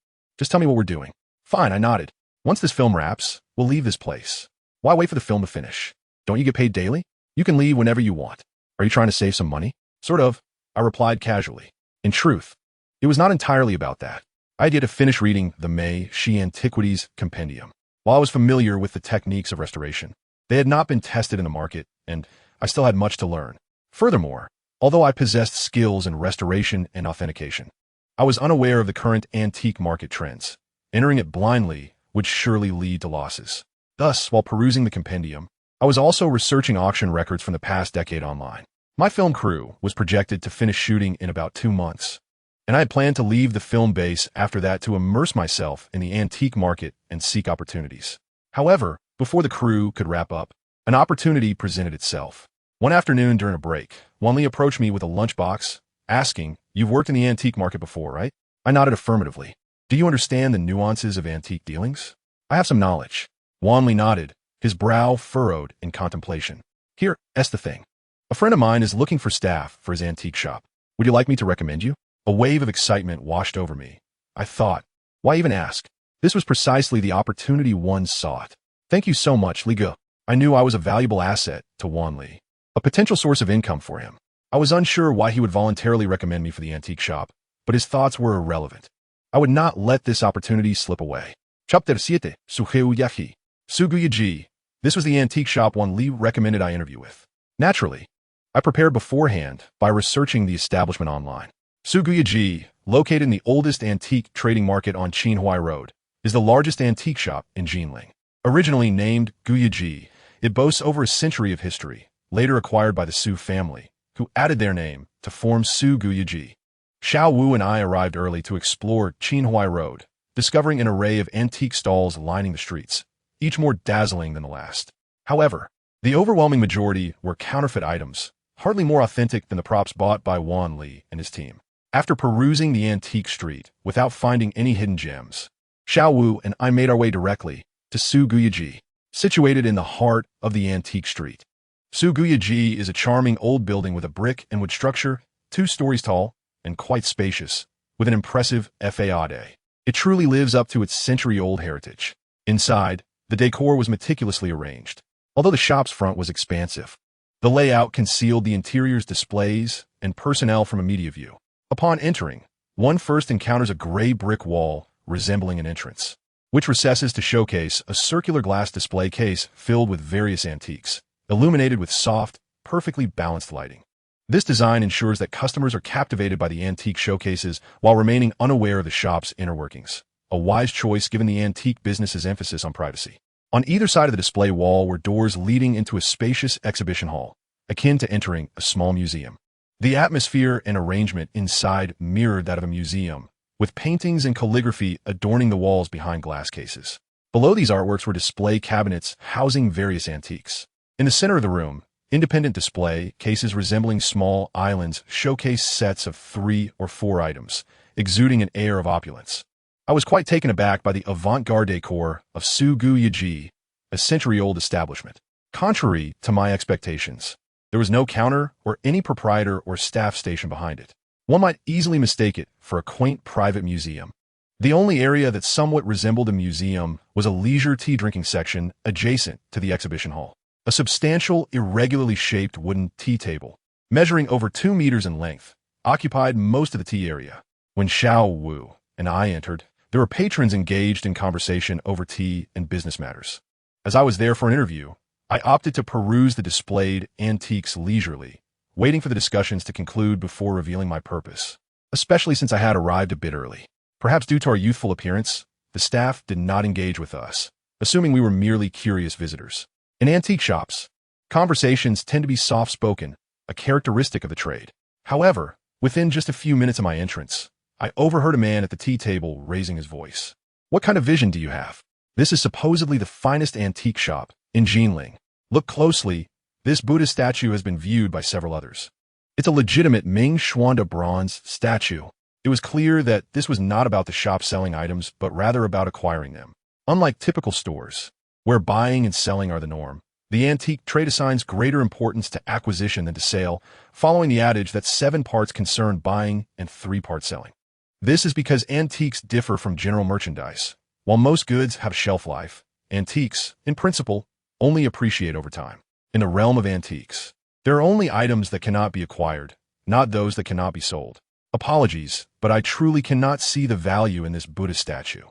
A: Just tell me what we're doing. Fine, I nodded. Once this film wraps, we'll leave this place. Why wait for the film to finish? Don't you get paid daily? You can leave whenever you want. Are you trying to save some money? Sort of, I replied casually. In truth, it was not entirely about that. I had yet to finish reading the Meixi Antiquities Compendium. While I was familiar with the techniques of restoration, they had not been tested in the market, and I still had much to learn. Furthermore, although I possessed skills in restoration and authentication, I was unaware of the current antique market trends. Entering it blindly would surely lead to losses. Thus, while perusing the compendium, I was also researching auction records from the past decade online. My film crew was projected to finish shooting in about 2 months, and I had planned to leave the film base after that to immerse myself in the antique market and seek opportunities. However, before the crew could wrap up, an opportunity presented itself. One afternoon during a break, Wanli approached me with a lunchbox, asking, "You've worked in the antique market before, right?" I nodded affirmatively. "Do you understand the nuances of antique dealings?" "I have some knowledge." Wanli nodded, his brow furrowed in contemplation. "Here's the thing. A friend of mine is looking for staff for his antique shop. Would you like me to recommend you?" A wave of excitement washed over me. I thought, why even ask? This was precisely the opportunity one sought. "Thank you so much, Li Ge." I knew I was a valuable asset to Wanli, a potential source of income for him. I was unsure why he would voluntarily recommend me for the antique shop, but his thoughts were irrelevant. I would not let this opportunity slip away. Chapter 7, Suheu Yahi. Suguyaji. This was the antique shop Wanli recommended I interview with. Naturally, I prepared beforehand by researching the establishment online. Suguyaji, located in the oldest antique trading market on Qinhuai Road, is the largest antique shop in Jinling. Originally named Guyaji, it boasts over a century of history, later acquired by the Su family, who added their name to form Su Guyaji. Xiao Wu and I arrived early to explore Qinhuai Road, discovering an array of antique stalls lining the streets, each more dazzling than the last. However, the overwhelming majority were counterfeit items, hardly more authentic than the props bought by Wanli and his team. After perusing the antique street without finding any hidden gems, Xiao Wu and I made our way directly to Su Guyaji, situated in the heart of the antique street. Su Guyaji is a charming old building with a brick and wood structure, 2 stories tall, and quite spacious, with an impressive façade. It truly lives up to its century-old heritage. Inside, the decor was meticulously arranged, although the shop's front was expansive. The layout concealed the interior's displays and personnel from immediate view. Upon entering, one first encounters a gray brick wall resembling an entrance, which recesses to showcase a circular glass display case filled with various antiques, illuminated with soft, perfectly balanced lighting. This design ensures that customers are captivated by the antique showcases while remaining unaware of the shop's inner workings, a wise choice given the antique business's emphasis on privacy. On either side of the display wall were doors leading into a spacious exhibition hall, akin to entering a small museum. The atmosphere and arrangement inside mirrored that of a museum, with paintings and calligraphy adorning the walls behind glass cases. Below these artworks were display cabinets housing various antiques. In the center of the room, independent display cases resembling small islands showcased sets of 3 or 4 items, exuding an air of opulence. I was quite taken aback by the avant-garde decor of Su Guyaji, a century-old establishment. Contrary to my expectations, there was no counter or any proprietor or staff station behind it. One might easily mistake it for a quaint private museum. The only area that somewhat resembled a museum was a leisure tea-drinking section adjacent to the exhibition hall. A substantial, irregularly shaped wooden tea table, measuring over 2 meters in length, occupied most of the tea area. When Xiao Wu and I entered, there were patrons engaged in conversation over tea and business matters. As I was there for an interview, I opted to peruse the displayed antiques leisurely, waiting for the discussions to conclude before revealing my purpose, especially since I had arrived a bit early. Perhaps due to our youthful appearance, the staff did not engage with us, assuming we were merely curious visitors. In antique shops, conversations tend to be soft-spoken, a characteristic of the trade. However, within just a few minutes of my entrance, I overheard a man at the tea table raising his voice. "What kind of vision do you have? This is supposedly the finest antique shop in Jinling. Look closely, this Buddha statue has been viewed by several others. It's a legitimate Ming Xuanda bronze statue." It was clear that this was not about the shop selling items, but rather about acquiring them. Unlike typical stores, where buying and selling are the norm, the antique trade assigns greater importance to acquisition than to sale, following the adage that 7 parts concern buying and 3 parts selling. This is because antiques differ from general merchandise. While most goods have shelf life, antiques, in principle, only appreciate over time. In the realm of antiques, there are only items that cannot be acquired, not those that cannot be sold. Apologies, but I truly cannot see the value in this Buddha statue.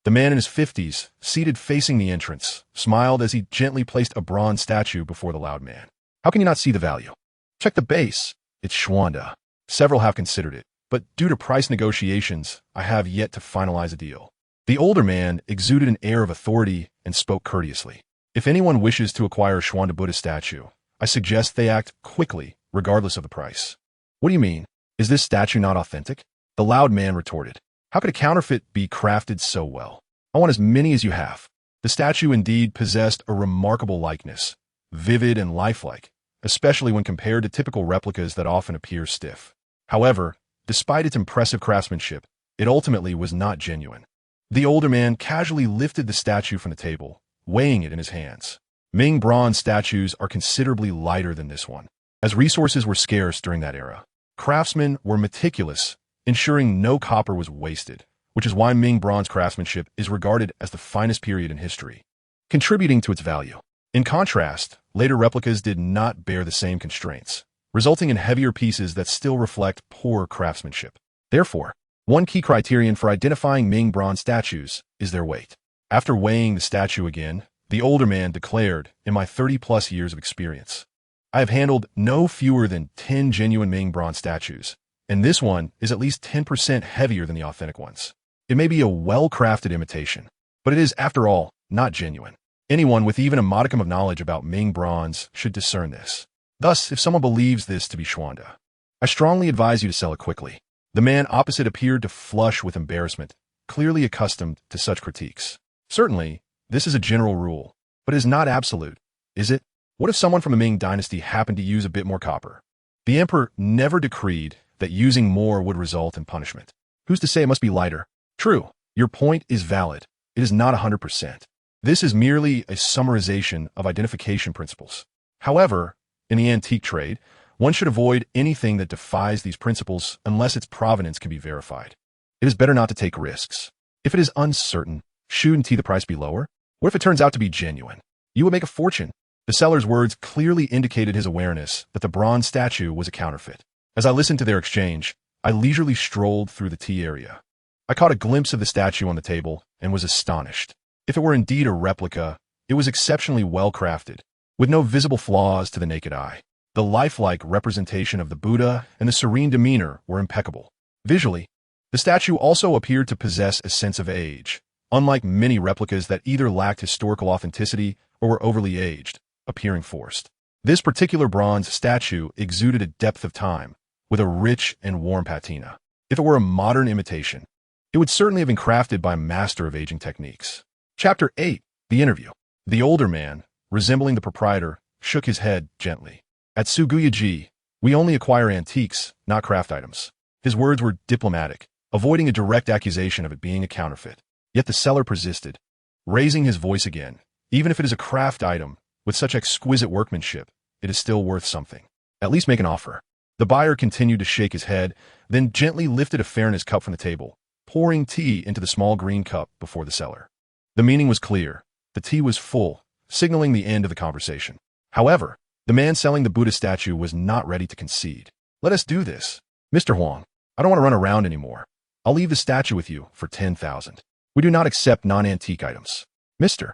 A: The man in his 50s, seated facing the entrance, smiled as he gently placed a bronze statue before the loud man. How can you not see the value? Check the base. It's Xuanda. Several have considered it, but due to price negotiations, I have yet to finalize a deal. The older man exuded an air of authority and spoke courteously. If anyone wishes to acquire a Xuanda Buddha statue, I suggest they act quickly, regardless of the price. What do you mean? Is this statue not authentic? The loud man retorted. How could a counterfeit be crafted so well? I want as many as you have. The statue indeed possessed a remarkable likeness, vivid and lifelike, especially when compared to typical replicas that often appear stiff. However, despite its impressive craftsmanship, it ultimately was not genuine. The older man casually lifted the statue from the table, weighing it in his hands. Ming bronze statues are considerably lighter than this one. As resources were scarce during that era, craftsmen were meticulous, ensuring no copper was wasted, which is why Ming bronze craftsmanship is regarded as the finest period in history, contributing to its value. In contrast, later replicas did not bear the same constraints, resulting in heavier pieces that still reflect poor craftsmanship. Therefore, one key criterion for identifying Ming bronze statues is their weight. After weighing the statue again, the older man declared, in my 30-plus years of experience, I have handled no fewer than 10 genuine Ming bronze statues, and this one is at least 10% heavier than the authentic ones. It may be a well-crafted imitation, but it is, after all, not genuine. Anyone with even a modicum of knowledge about Ming bronze should discern this. Thus, if someone believes this to be Xuanda, I strongly advise you to sell it quickly. The man opposite appeared to flush with embarrassment, clearly accustomed to such critiques. Certainly, this is a general rule, but it is not absolute, is it? What if someone from the Ming dynasty happened to use a bit more copper? The emperor never decreed that using more would result in punishment. Who's to say it must be lighter? True, your point is valid. It is not 100%. This is merely a summarization of identification principles. However, in the antique trade, one should avoid anything that defies these principles unless its provenance can be verified. It is better not to take risks. If it is uncertain, shouldn't the price be lower? What if it turns out to be genuine? You would make a fortune. The seller's words clearly indicated his awareness that the bronze statue was a counterfeit. As I listened to their exchange, I leisurely strolled through the tea area. I caught a glimpse of the statue on the table and was astonished. If it were indeed a replica, it was exceptionally well crafted, with no visible flaws to the naked eye. The lifelike representation of the Buddha and the serene demeanor were impeccable. Visually, the statue also appeared to possess a sense of age, unlike many replicas that either lacked historical authenticity or were overly aged, appearing forced. This particular bronze statue exuded a depth of time, with a rich and warm patina. If it were a modern imitation, it would certainly have been crafted by a master of aging techniques. Chapter 8. The Interview. The older man, resembling the proprietor, shook his head gently. At Suguyaji, we only acquire antiques, not craft items. His words were diplomatic, avoiding a direct accusation of it being a counterfeit. Yet the seller persisted, raising his voice again. Even if it is a craft item, with such exquisite workmanship, it is still worth something. At least make an offer. The buyer continued to shake his head, then gently lifted a fairness cup from the table, pouring tea into the small green cup before the seller. The meaning was clear. The tea was full, signaling the end of the conversation. However, the man selling the Buddha statue was not ready to concede. Let us do this. Mr. Huang, I don't want to run around anymore. I'll leave the statue with you for 10,000. We do not accept non-antique items. Mr.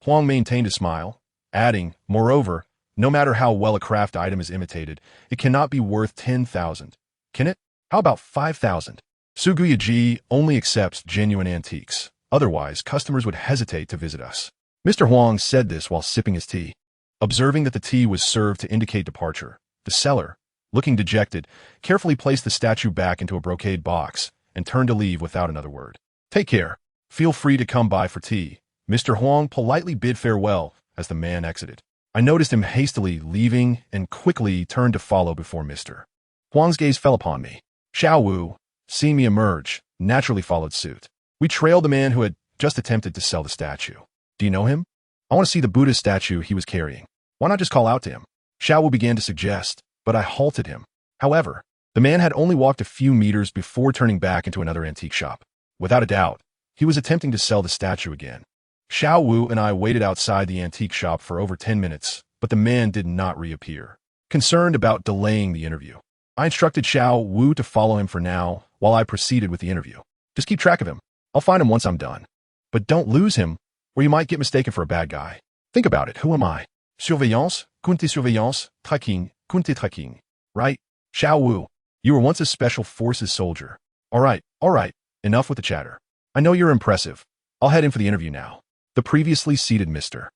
A: Huang maintained a smile, adding, moreover, no matter how well a craft item is imitated, it cannot be worth 10,000. Can it? How about 5,000? Suguyaji only accepts genuine antiques. Otherwise, customers would hesitate to visit us. Mr. Huang said this while sipping his tea. Observing that the tea was served to indicate departure, the seller, looking dejected, carefully placed the statue back into a brocade box and turned to leave without another word. Take care. Feel free to come by for tea. Mr. Huang politely bid farewell as the man exited. I noticed him hastily leaving and quickly turned to follow before Mr. Huang's gaze fell upon me. Xiao Wu, seeing me emerge, naturally followed suit. We trailed the man who had just attempted to sell the statue. Do you know him? I want to see the Buddha statue he was carrying. Why not just call out to him? Xiao Wu began to suggest, but I halted him. However, The man had only walked a few meters before turning back into another antique shop. Without a doubt, he was attempting to sell the statue again. Xiao Wu and I waited outside the antique shop for over 10 minutes, but the man did not reappear. Concerned about delaying the interview, I instructed Xiao Wu to follow him for now while I proceeded with the interview. Just keep track of him. I'll find him once I'm done. But don't lose him, or you might get mistaken for a bad guy. Think about it. Who am I? Surveillance, compte surveillance, tracking, compte tracking. Right? Xiao Wu, you were once a special forces soldier. All right. Enough with the chatter. I know you're impressive. I'll head in for the interview now. The previously seated Mr.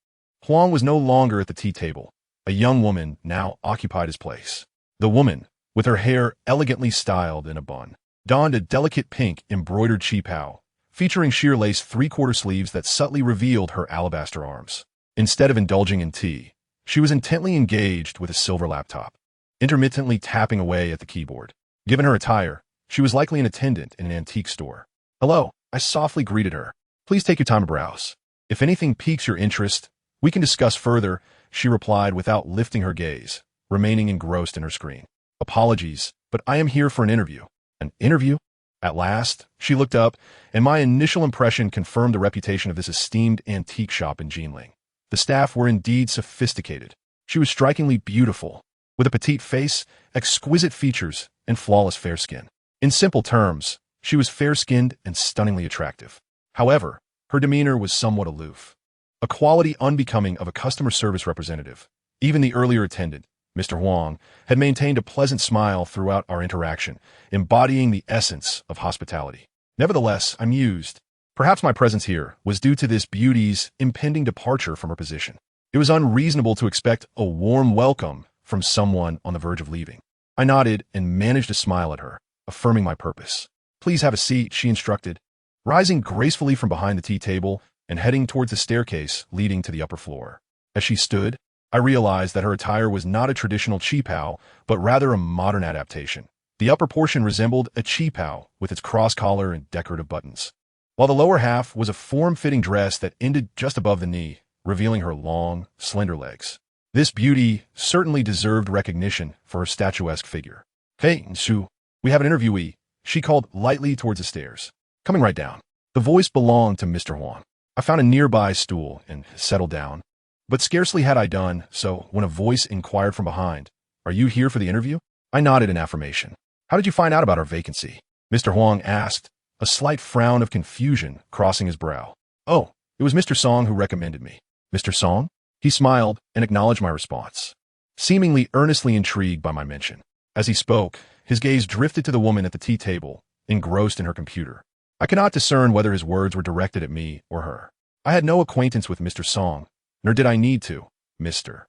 A: Huang was no longer at the tea table. A young woman now occupied his place. The woman, with her hair elegantly styled in a bun, donned a delicate pink embroidered qipao, featuring sheer lace three-quarter sleeves that subtly revealed her alabaster arms. Instead of indulging in tea, she was intently engaged with a silver laptop, intermittently tapping away at the keyboard. Given her attire, she was likely an attendant in an antique store. Hello, I softly greeted her. Please take your time to browse. If anything piques your interest, we can discuss further, she replied without lifting her gaze, remaining engrossed in her screen. Apologies, but I am here for an interview. An interview? At last, she looked up, and my initial impression confirmed the reputation of this esteemed antique shop in Jinling. The staff were indeed sophisticated. She was strikingly beautiful, with a petite face, exquisite features, and flawless fair skin. In simple terms, she was fair-skinned and stunningly attractive. However, her demeanor was somewhat aloof, a quality unbecoming of a customer service representative. Even the earlier attendant, Mr. Huang, had maintained a pleasant smile throughout our interaction, embodying the essence of hospitality. Nevertheless, I mused. Perhaps my presence here was due to this beauty's impending departure from her position. It was unreasonable to expect a warm welcome from someone on the verge of leaving. I nodded and managed to smile at her, affirming my purpose. Please have a seat, she instructed, rising gracefully from behind the tea table and heading towards the staircase leading to the upper floor. As she stood, I realized that her attire was not a traditional qipao, but rather a modern adaptation. The upper portion resembled a qipao with its cross-collar and decorative buttons, while the lower half was a form-fitting dress that ended just above the knee, revealing her long, slender legs. This beauty certainly deserved recognition for her statuesque figure. Hey, Shu, we have an interviewee, she called lightly towards the stairs. Coming right down. The voice belonged to Mr. Huang. I found a nearby stool and settled down, but scarcely had I done so when a voice inquired from behind, Are you here for the interview? I nodded in affirmation. How did you find out about our vacancy? Mr. Huang asked, a slight frown of confusion crossing his brow. Oh, it was Mr. Song who recommended me. Mr. Song? He smiled and acknowledged my response, seemingly earnestly intrigued by my mention. As he spoke, his gaze drifted to the woman at the tea table, engrossed in her computer. I cannot discern whether his words were directed at me or her. I had no acquaintance with Mr. Song, nor did I need to. Mr.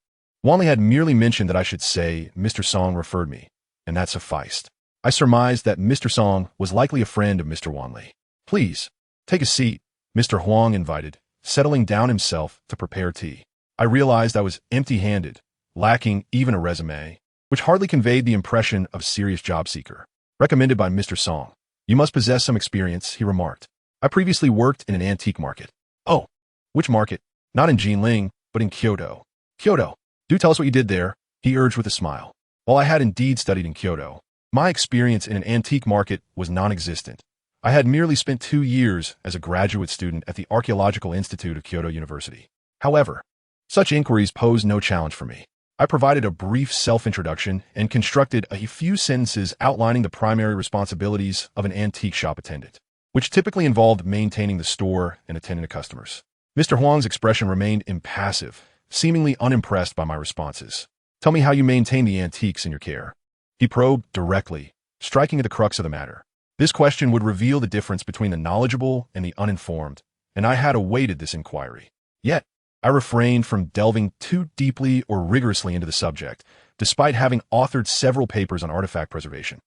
A: Wanley had merely mentioned that I should say Mr. Song referred me, and that sufficed. I surmised that Mr. Song was likely a friend of Mr. Wanley. Please, take a seat, Mr. Huang invited, settling down himself to prepare tea. I realized I was empty-handed, lacking even a resume, which hardly conveyed the impression of a serious job seeker. Recommended by Mr. Song. You must possess some experience, he remarked. I previously worked in an antique market. Oh, which market? Not in Jinling, but in Kyoto. Kyoto. Do tell us what you did there, he urged with a smile. While I had indeed studied in Kyoto, my experience in an antique market was non-existent. I had merely spent 2 years as a graduate student at the Archaeological Institute of Kyoto University. However, such inquiries posed no challenge for me. I provided a brief self-introduction and constructed a few sentences outlining the primary responsibilities of an antique shop attendant, which typically involved maintaining the store and attending to customers. Mr. Huang's expression remained impassive, seemingly unimpressed by my responses. Tell me how you maintain the antiques in your care. He probed directly, striking at the crux of the matter. This question would reveal the difference between the knowledgeable and the uninformed, and I had awaited this inquiry. Yet, I refrained from delving too deeply or rigorously into the subject, despite having authored several papers on artifact preservation.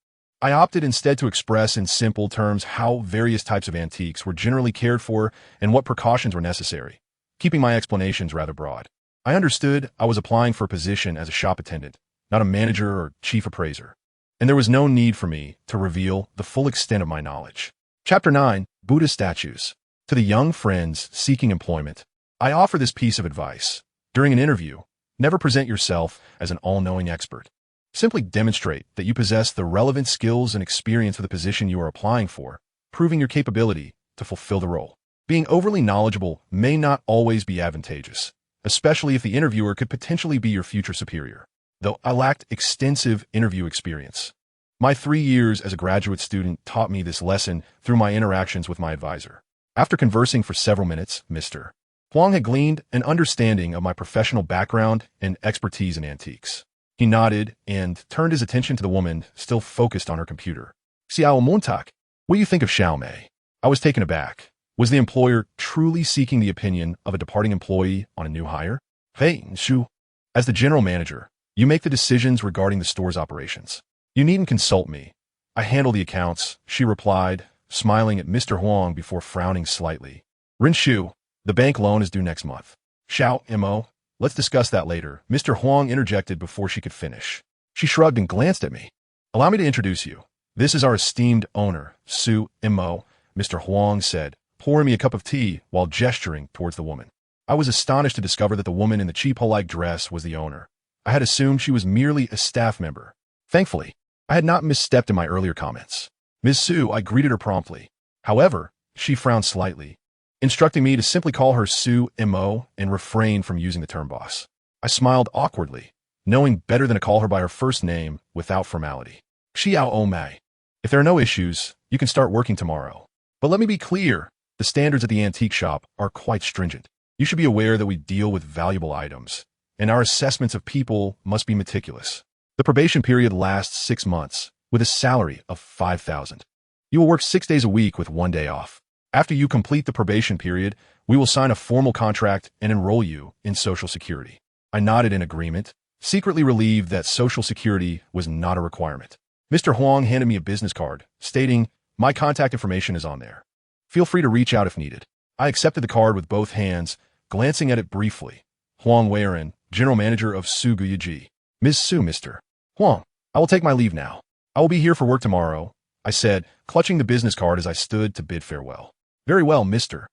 A: I opted instead to express in simple terms how various types of antiques were generally cared for and what precautions were necessary, keeping my explanations rather broad. I understood I was applying for a position as a shop attendant, not a manager or chief appraiser, and there was no need for me to reveal the full extent of my knowledge. Chapter 9, Buddha Statues. To the young friends seeking employment, I offer this piece of advice. During an interview, never present yourself as an all-knowing expert. Simply demonstrate that you possess the relevant skills and experience for the position you are applying for, proving your capability to fulfill the role. Being overly knowledgeable may not always be advantageous, especially if the interviewer could potentially be your future superior. Though I lacked extensive interview experience, my 3 years as a graduate student taught me this lesson through my interactions with my advisor. After conversing for several minutes, Mr. Huang had gleaned an understanding of my professional background and expertise in antiques. He nodded and turned his attention to the woman still focused on her computer. Xiao Montak, what do you think of Xiao Mei? I was taken aback. Was the employer truly seeking the opinion of a departing employee on a new hire? Hey, Shu. As the general manager, you make the decisions regarding the store's operations. You needn't consult me. I handle the accounts, she replied, smiling at Mr. Huang before frowning slightly. Rin Shu, the bank loan is due next month. Xiao Mo, let's discuss that later, Mr. Huang interjected before she could finish. She shrugged and glanced at me. Allow me to introduce you. This is our esteemed owner, Su Mo, Mr. Huang said, pouring me a cup of tea while gesturing towards the woman. I was astonished to discover that the woman in the cheap-like dress was the owner. I had assumed she was merely a staff member. Thankfully, I had not misstepped in my earlier comments. Ms. Su, I greeted her promptly. However, she frowned slightly, instructing me to simply call her Su Mo and refrain from using the term boss. I smiled awkwardly, knowing better than to call her by her first name without formality. Xiao Omei. If there are no issues, you can start working tomorrow. But let me be clear, the standards at the antique shop are quite stringent. You should be aware that we deal with valuable items, and our assessments of people must be meticulous. The probation period lasts 6 months, with a salary of 5,000. You will work 6 days a week with 1 day off. After you complete the probation period, we will sign a formal contract and enroll you in Social Security. I nodded in agreement, secretly relieved that Social Security was not a requirement. Mr. Huang handed me a business card, stating, my contact information is on there. Feel free to reach out if needed. I accepted the card with both hands, glancing at it briefly. Huang Weiren, General Manager of Su Guyaji. Ms. Su, Mr. Huang, I will take my leave now. I will be here for work tomorrow, I said, clutching the business card as I stood to bid farewell. Very well, Mr.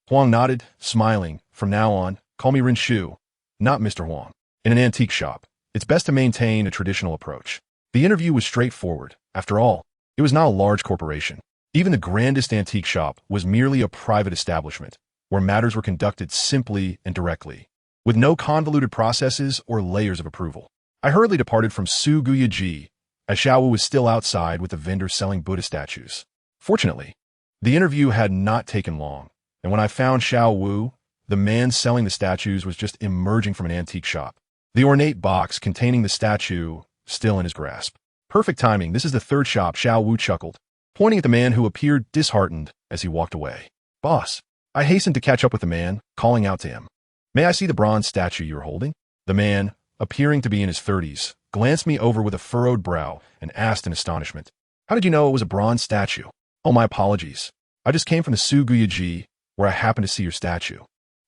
A: Huang nodded, smiling. From now on, call me Rin Shu, not Mr. Huang. In an antique shop, it's best to maintain a traditional approach. The interview was straightforward. After all, it was not a large corporation. Even the grandest antique shop was merely a private establishment, where matters were conducted simply and directly, with no convoluted processes or layers of approval. I hurriedly departed from Su Guyaji, as Xiao Wu was still outside with the vendor selling Buddha statues. Fortunately, the interview had not taken long, and when I found Xiao Wu, the man selling the statues was just emerging from an antique shop, the ornate box containing the statue still in his grasp. Perfect timing, this is the third shop, Xiao Wu chuckled, pointing at the man who appeared disheartened as he walked away. Boss, I hastened to catch up with the man, calling out to him. May I see the bronze statue you're holding? The man, appearing to be in his 30s, glanced me over with a furrowed brow and asked in astonishment, how did you know it was a bronze statue? Oh, my apologies. I just came from the Su Guyaji, where I happened to see your statue.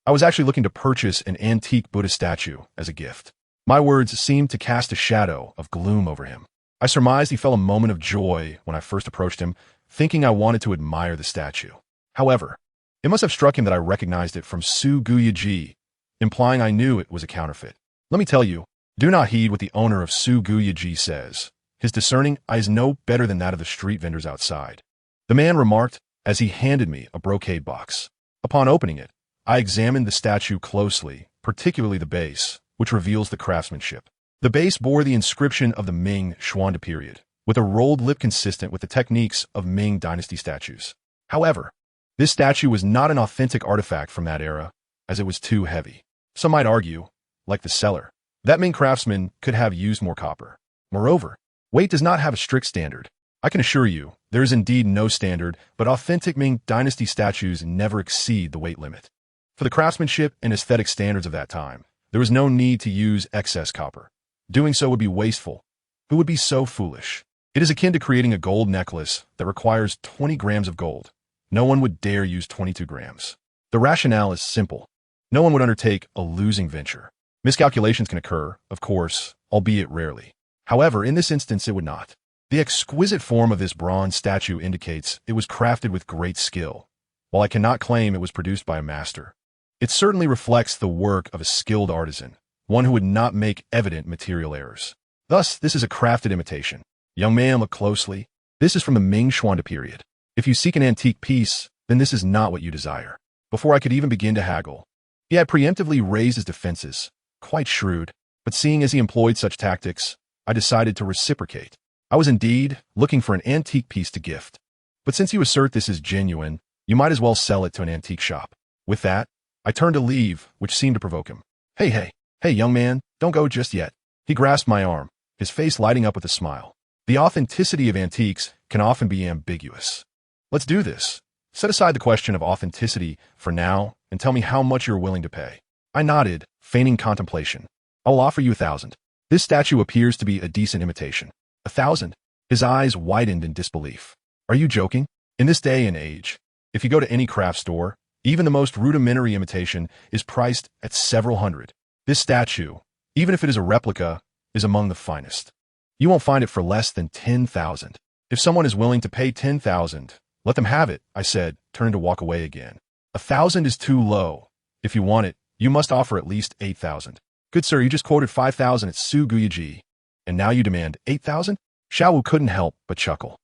A: I was actually looking to purchase an antique Buddha statue as a gift. My words seemed to cast a shadow of gloom over him. I surmised he felt a moment of joy when I first approached him, thinking I wanted to admire the statue. However, it must have struck him that I recognized it from Su Guyaji, implying I knew it was a counterfeit. Let me tell you, do not heed what the owner of Su Guyaji says. His discerning eye is no better than that of the street vendors outside. The man remarked as he handed me a brocade box. Upon opening it, I examined the statue closely, particularly the base, which reveals the craftsmanship. The base bore the inscription of the Ming Xuande period, with a rolled lip consistent with the techniques of Ming dynasty statues. However, this statue was not an authentic artifact from that era, as it was too heavy. Some might argue, like the seller, that Ming craftsman could have used more copper. Moreover, weight does not have a strict standard. I can assure you, there is indeed no standard, but authentic Ming dynasty statues never exceed the weight limit. For the craftsmanship and aesthetic standards of that time, there was no need to use excess copper. Doing so would be wasteful. Who would be so foolish? It is akin to creating a gold necklace that requires 20 grams of gold. No one would dare use 22 grams. The rationale is simple. No one would undertake a losing venture. Miscalculations can occur, of course, albeit rarely. However, in this instance, it would not. The exquisite form of this bronze statue indicates it was crafted with great skill. While I cannot claim it was produced by a master, it certainly reflects the work of a skilled artisan, one who would not make evident material errors. Thus, this is a crafted imitation. Young man, look closely. This is from the Ming Xuande period. If you seek an antique piece, then this is not what you desire. Before I could even begin to haggle, he had preemptively raised his defenses, quite shrewd, but seeing as he employed such tactics, I decided to reciprocate. I was indeed looking for an antique piece to gift. But since you assert this is genuine, you might as well sell it to an antique shop. With that, I turned to leave, which seemed to provoke him. Hey, young man, don't go just yet. He grasped my arm, his face lighting up with a smile. The authenticity of antiques can often be ambiguous. Let's do this. Set aside the question of authenticity for now and tell me how much you're willing to pay. I nodded, feigning contemplation. I will offer you 1,000. This statue appears to be a decent imitation. 1,000? His eyes widened in disbelief. Are you joking? In this day and age, if you go to any craft store, even the most rudimentary imitation is priced at several hundred. This statue, even if it is a replica, is among the finest. You won't find it for less than 10,000. If someone is willing to pay 10,000, let them have it, I said, turning to walk away again. 1,000 is too low. If you want it, you must offer at least 8,000. Good sir, you just quoted 5,000 at Su Guyaji, and now you demand 8,000? Xiao Wu couldn't help but chuckle.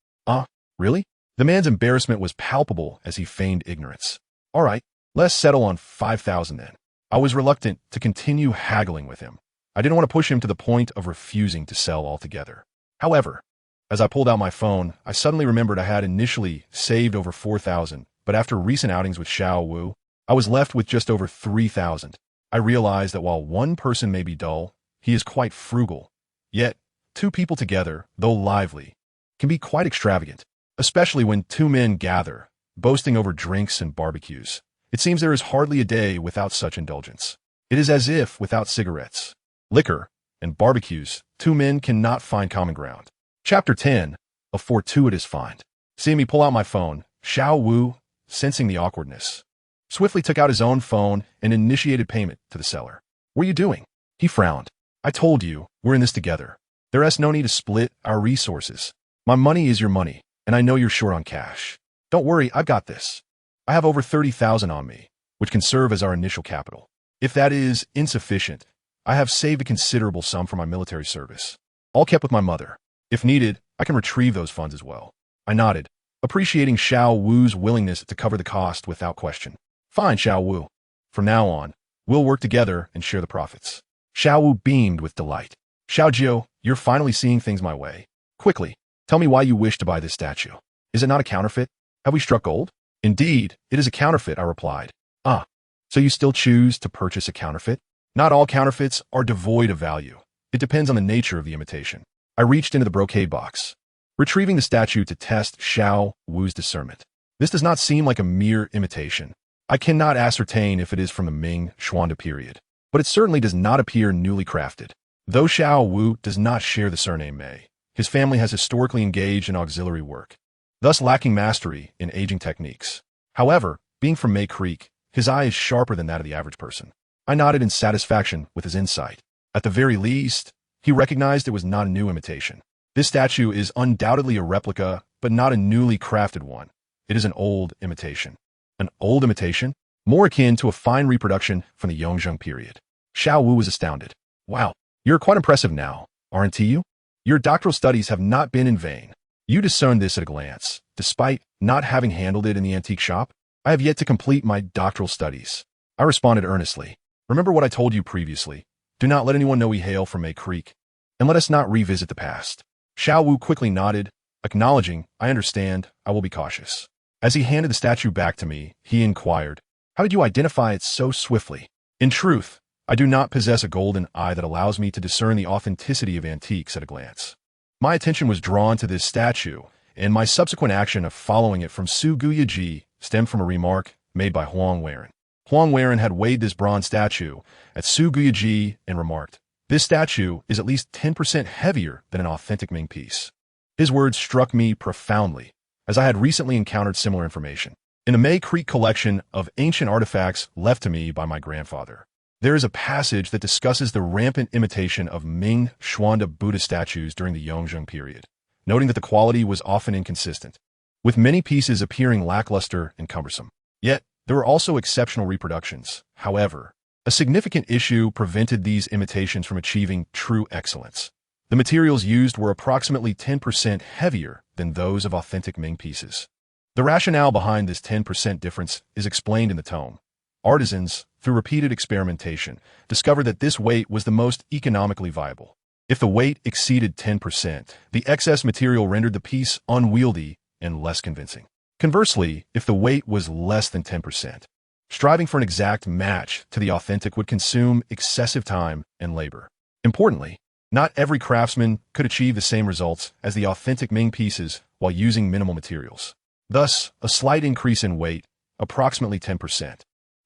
A: Really? The man's embarrassment was palpable as he feigned ignorance. All right, let's settle on 5,000 then. I was reluctant to continue haggling with him. I didn't want to push him to the point of refusing to sell altogether. However, as I pulled out my phone, I suddenly remembered I had initially saved over 4,000, but after recent outings with Xiao Wu, I was left with just over 3,000. I realized that while one person may be dull, he is quite frugal. Yet, two people together, though lively, can be quite extravagant, especially when two men gather, boasting over drinks and barbecues. It seems there is hardly a day without such indulgence. It is as if, without cigarettes, liquor, and barbecues, two men cannot find common ground. Chapter 10, A Fortuitous Find. Seeing me pull out my phone, Xiao Wu, sensing the awkwardness, swiftly took out his own phone and initiated payment to the seller. What are you doing? He frowned. I told you, we're in this together. There is no need to split our resources. My money is your money, and I know you're short on cash. Don't worry, I've got this. I have over 30,000 on me, which can serve as our initial capital. If that is insufficient, I have saved a considerable sum for my military service, all kept with my mother. If needed, I can retrieve those funds as well. I nodded, appreciating Xiao Wu's willingness to cover the cost without question. Fine, Xiao Wu. From now on, we'll work together and share the profits. Xiao Wu beamed with delight. Xiao Jiu, you're finally seeing things my way. Quickly, tell me why you wish to buy this statue. Is it not a counterfeit? Have we struck gold? Indeed, it is a counterfeit, I replied. So you still choose to purchase a counterfeit? Not all counterfeits are devoid of value. It depends on the nature of the imitation. I reached into the brocade box, retrieving the statue to test Xiao Wu's discernment. This does not seem like a mere imitation. I cannot ascertain if it is from the Ming Xuande period, but it certainly does not appear newly crafted. Though Xiao Wu does not share the surname Mei, his family has historically engaged in auxiliary work, thus lacking mastery in aging techniques. However, being from Mei Creek, his eye is sharper than that of the average person. I nodded in satisfaction with his insight. At the very least, he recognized it was not a new imitation. This statue is undoubtedly a replica, but not a newly crafted one. It is an old imitation. An old imitation? More akin to a fine reproduction from the Yongzheng period. Xiao Wu was astounded. Wow, you're quite impressive now, aren't you? Your doctoral studies have not been in vain. You discerned this at a glance, despite not having handled it in the antique shop. I have yet to complete my doctoral studies. I responded earnestly. Remember what I told you previously. Do not let anyone know we hail from Mei Creek, and let us not revisit the past. Xiao Wu quickly nodded, acknowledging, I understand, I will be cautious. As he handed the statue back to me, he inquired, how did you identify it so swiftly? In truth, I do not possess a golden eye that allows me to discern the authenticity of antiques at a glance. My attention was drawn to this statue, and my subsequent action of following it from Su Guyaji stemmed from a remark made by Huang Weiren. Huang Weiren had weighed this bronze statue at Su Guyaji and remarked, this statue is at least 10% heavier than an authentic Ming piece. His words struck me profoundly, as I had recently encountered similar information. In the Mei Creek collection of ancient artifacts left to me by my grandfather, there is a passage that discusses the rampant imitation of Ming Xuande Buddha statues during the Yongzheng period, noting that the quality was often inconsistent, with many pieces appearing lackluster and cumbersome. Yet, there were also exceptional reproductions. However, a significant issue prevented these imitations from achieving true excellence. The materials used were approximately 10% heavier than those of authentic Ming pieces. The rationale behind this 10% difference is explained in the tome. Artisans, through repeated experimentation, discovered that this weight was the most economically viable. If the weight exceeded 10%, the excess material rendered the piece unwieldy and less convincing. Conversely, if the weight was less than 10%, striving for an exact match to the authentic would consume excessive time and labor. Importantly, not every craftsman could achieve the same results as the authentic Ming pieces while using minimal materials. Thus, a slight increase in weight, approximately 10%,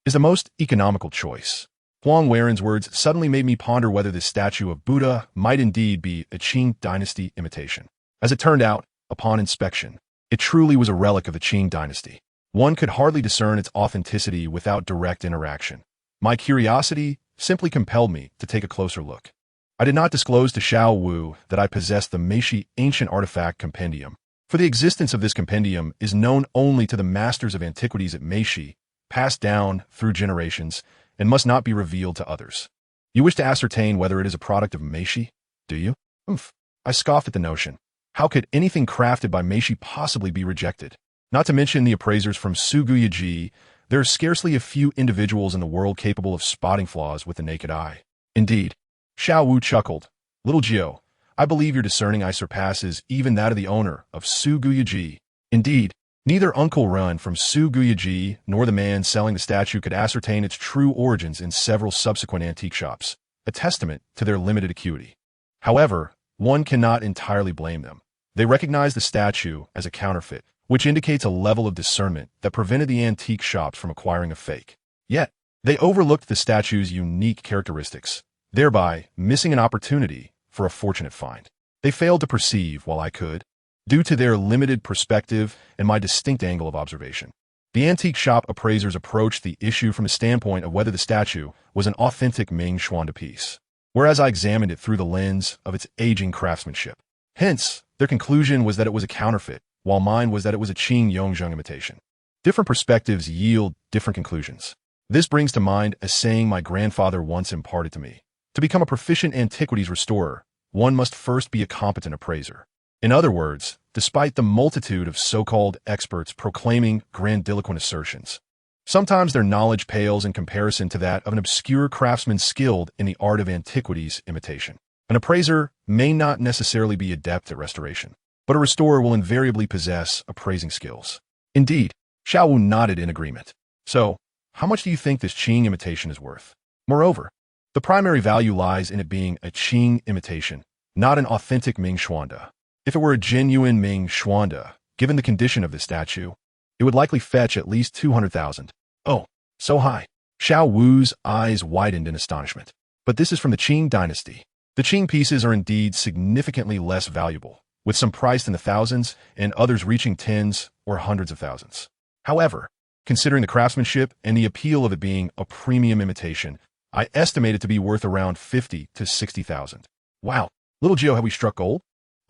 A: is the most economical choice. Huang Weiren's words suddenly made me ponder whether this statue of Buddha might indeed be a Qing dynasty imitation. As it turned out, upon inspection, it truly was a relic of the Qing dynasty. One could hardly discern its authenticity without direct interaction. My curiosity simply compelled me to take a closer look. I did not disclose to Xiao Wu that I possessed the Meixi Ancient Artifact Compendium, for the existence of this compendium is known only to the masters of antiquities at Meixi, passed down through generations, and must not be revealed to others. You wish to ascertain whether it is a product of Meixi, do you? Humph. I scoffed at the notion. How could anything crafted by Meixi possibly be rejected? Not to mention the appraisers from Suguyaji, there are scarcely a few individuals in the world capable of spotting flaws with the naked eye. Indeed, Xiao Wu chuckled. Little Jiu, I believe your discerning eye surpasses even that of the owner of Suguyaji. Indeed, neither Uncle Run from Suguyaji nor the man selling the statue could ascertain its true origins in several subsequent antique shops, a testament to their limited acuity. However, one cannot entirely blame them. They recognized the statue as a counterfeit, which indicates a level of discernment that prevented the antique shops from acquiring a fake. Yet, they overlooked the statue's unique characteristics, thereby missing an opportunity for a fortunate find. They failed to perceive, while I could, due to their limited perspective and my distinct angle of observation. The antique shop appraisers approached the issue from the standpoint of whether the statue was an authentic Ming Xuande piece, whereas I examined it through the lens of its aging craftsmanship. Hence, their conclusion was that it was a counterfeit, while mine was that it was a Qing Yongzheng imitation. Different perspectives yield different conclusions. This brings to mind a saying my grandfather once imparted to me. To become a proficient antiquities restorer, one must first be a competent appraiser. In other words, despite the multitude of so-called experts proclaiming grandiloquent assertions, sometimes their knowledge pales in comparison to that of an obscure craftsman skilled in the art of antiquities imitation. An appraiser may not necessarily be adept at restoration, but a restorer will invariably possess appraising skills. Indeed, Xiao Wu nodded in agreement. So, how much do you think this Qing imitation is worth? Moreover, the primary value lies in it being a Qing imitation, not an authentic Ming Xuande. If it were a genuine Ming Xuande, given the condition of the statue, it would likely fetch at least 200,000. Oh, so high. Xiao Wu's eyes widened in astonishment. But this is from the Qing dynasty. The Qing pieces are indeed significantly less valuable, with some priced in the thousands and others reaching tens or hundreds of thousands. However, considering the craftsmanship and the appeal of it being a premium imitation, I estimate it to be worth around 50 to 60,000. Wow, little Jiu, have we struck gold?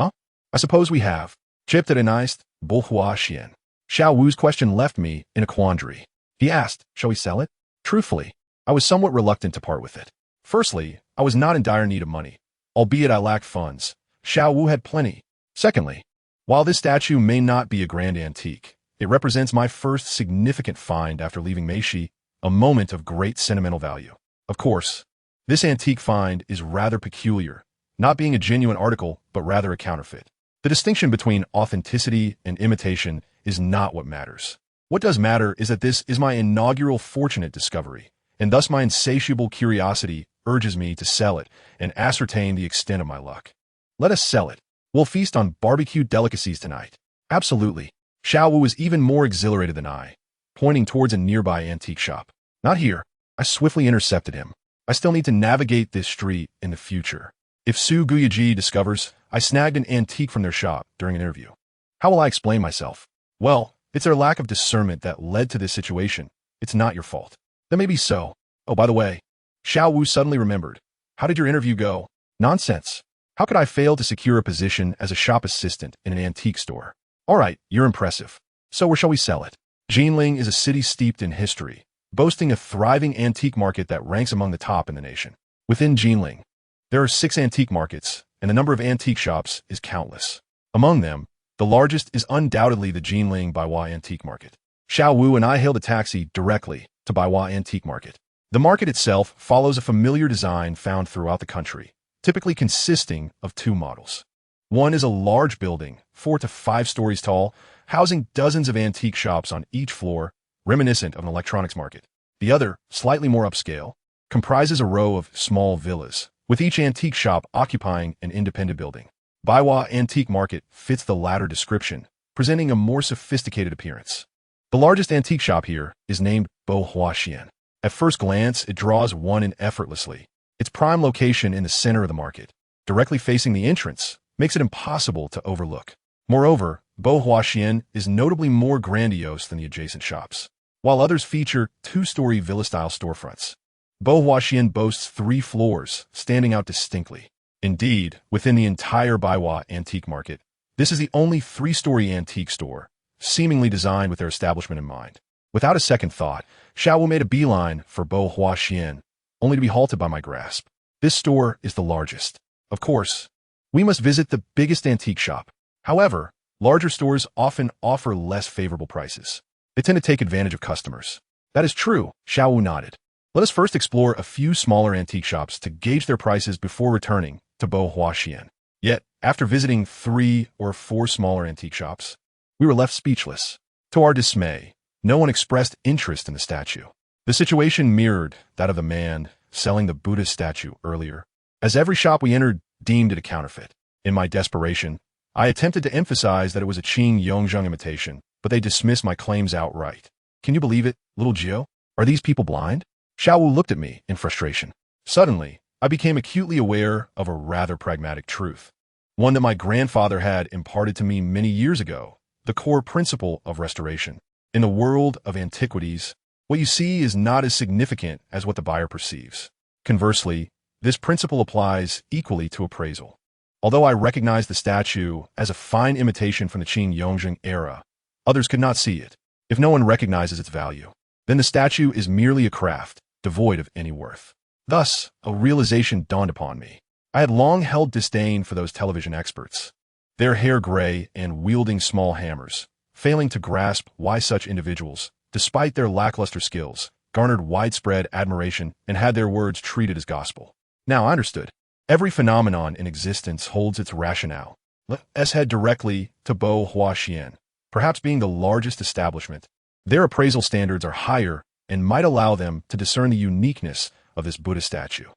A: Huh? I suppose we have. Chipped at a nice Bohua Xian. Xiao Wu's question left me in a quandary. He asked, shall we sell it? Truthfully, I was somewhat reluctant to part with it. Firstly, I was not in dire need of money, albeit I lacked funds. Xiao Wu had plenty. Secondly, while this statue may not be a grand antique, it represents my first significant find after leaving Meixi, a moment of great sentimental value. Of course, this antique find is rather peculiar, not being a genuine article, but rather a counterfeit. The distinction between authenticity and imitation is not what matters. What does matter is that this is my inaugural fortunate discovery, and thus my insatiable curiosity urges me to sell it and ascertain the extent of my luck. Let us sell it. We'll feast on barbecued delicacies tonight. Absolutely. Xiao Wu was even more exhilarated than I, pointing towards a nearby antique shop. Not here. I swiftly intercepted him. I still need to navigate this street in the future. If Su Guyaji discovers I snagged an antique from their shop during an interview, how will I explain myself? Well, it's their lack of discernment that led to this situation. It's not your fault. That may be so. Oh, by the way, Xiao Wu suddenly remembered. How did your interview go? Nonsense. How could I fail to secure a position as a shop assistant in an antique store? All right, you're impressive. So where shall we sell it? Jinling is a city steeped in history, boasting a thriving antique market that ranks among the top in the nation. Within Jinling, there are 6 antique markets, and the number of antique shops is countless. Among them, the largest is undoubtedly the Jinling Baiwa Antique Market. Xiao Wu and I hailed a taxi directly to Baiwa Antique Market. The market itself follows a familiar design found throughout the country, typically consisting of two models. One is a large building, 4 to 5 stories tall, housing dozens of antique shops on each floor, reminiscent of an electronics market. The other, slightly more upscale, comprises a row of small villas, with each antique shop occupying an independent building. Baiwa Antique Market fits the latter description, presenting a more sophisticated appearance. The largest antique shop here is named Bohuaxian. At first glance, it draws one in effortlessly. Its prime location in the center of the market, directly facing the entrance, makes it impossible to overlook. Moreover, Bohuaxian is notably more grandiose than the adjacent shops. While others feature 2-story villa-style storefronts, Bohuaxian boasts 3 floors, standing out distinctly. Indeed, within the entire Baiwa Antique Market, this is the only 3-story antique store, seemingly designed with their establishment in mind. Without a second thought, Xiao Wu made a beeline for Bohuaxian, only to be halted by my grasp. This store is the largest. Of course, we must visit the biggest antique shop. However, larger stores often offer less favorable prices. They tend to take advantage of customers. That is true, Xiao Wu nodded. Let us first explore a few smaller antique shops to gauge their prices before returning to Bohuaxian. Yet, after visiting 3 or 4 smaller antique shops, we were left speechless. To our dismay, no one expressed interest in the statue. The situation mirrored that of the man selling the Buddha statue earlier, as every shop we entered deemed it a counterfeit. In my desperation, I attempted to emphasize that it was a Qing Yongzheng imitation, but they dismissed my claims outright. Can you believe it, little Jiu? Are these people blind? Xiao Wu looked at me in frustration. Suddenly, I became acutely aware of a rather pragmatic truth, one that my grandfather had imparted to me many years ago, the core principle of restoration. In the world of antiquities, what you see is not as significant as what the buyer perceives. Conversely, this principle applies equally to appraisal. Although I recognize the statue as a fine imitation from the Qing Yongzheng era, others could not see it. If no one recognizes its value, then the statue is merely a craft, devoid of any worth. Thus, a realization dawned upon me. I had long held disdain for those television experts, their hair gray and wielding small hammers, failing to grasp why such individuals, despite their lackluster skills, garnered widespread admiration and had their words treated as gospel. Now I understood. Every phenomenon in existence holds its rationale. Let us head directly to Bohuaxian, perhaps being the largest establishment. Their appraisal standards are higher and might allow them to discern the uniqueness of this Buddha statue.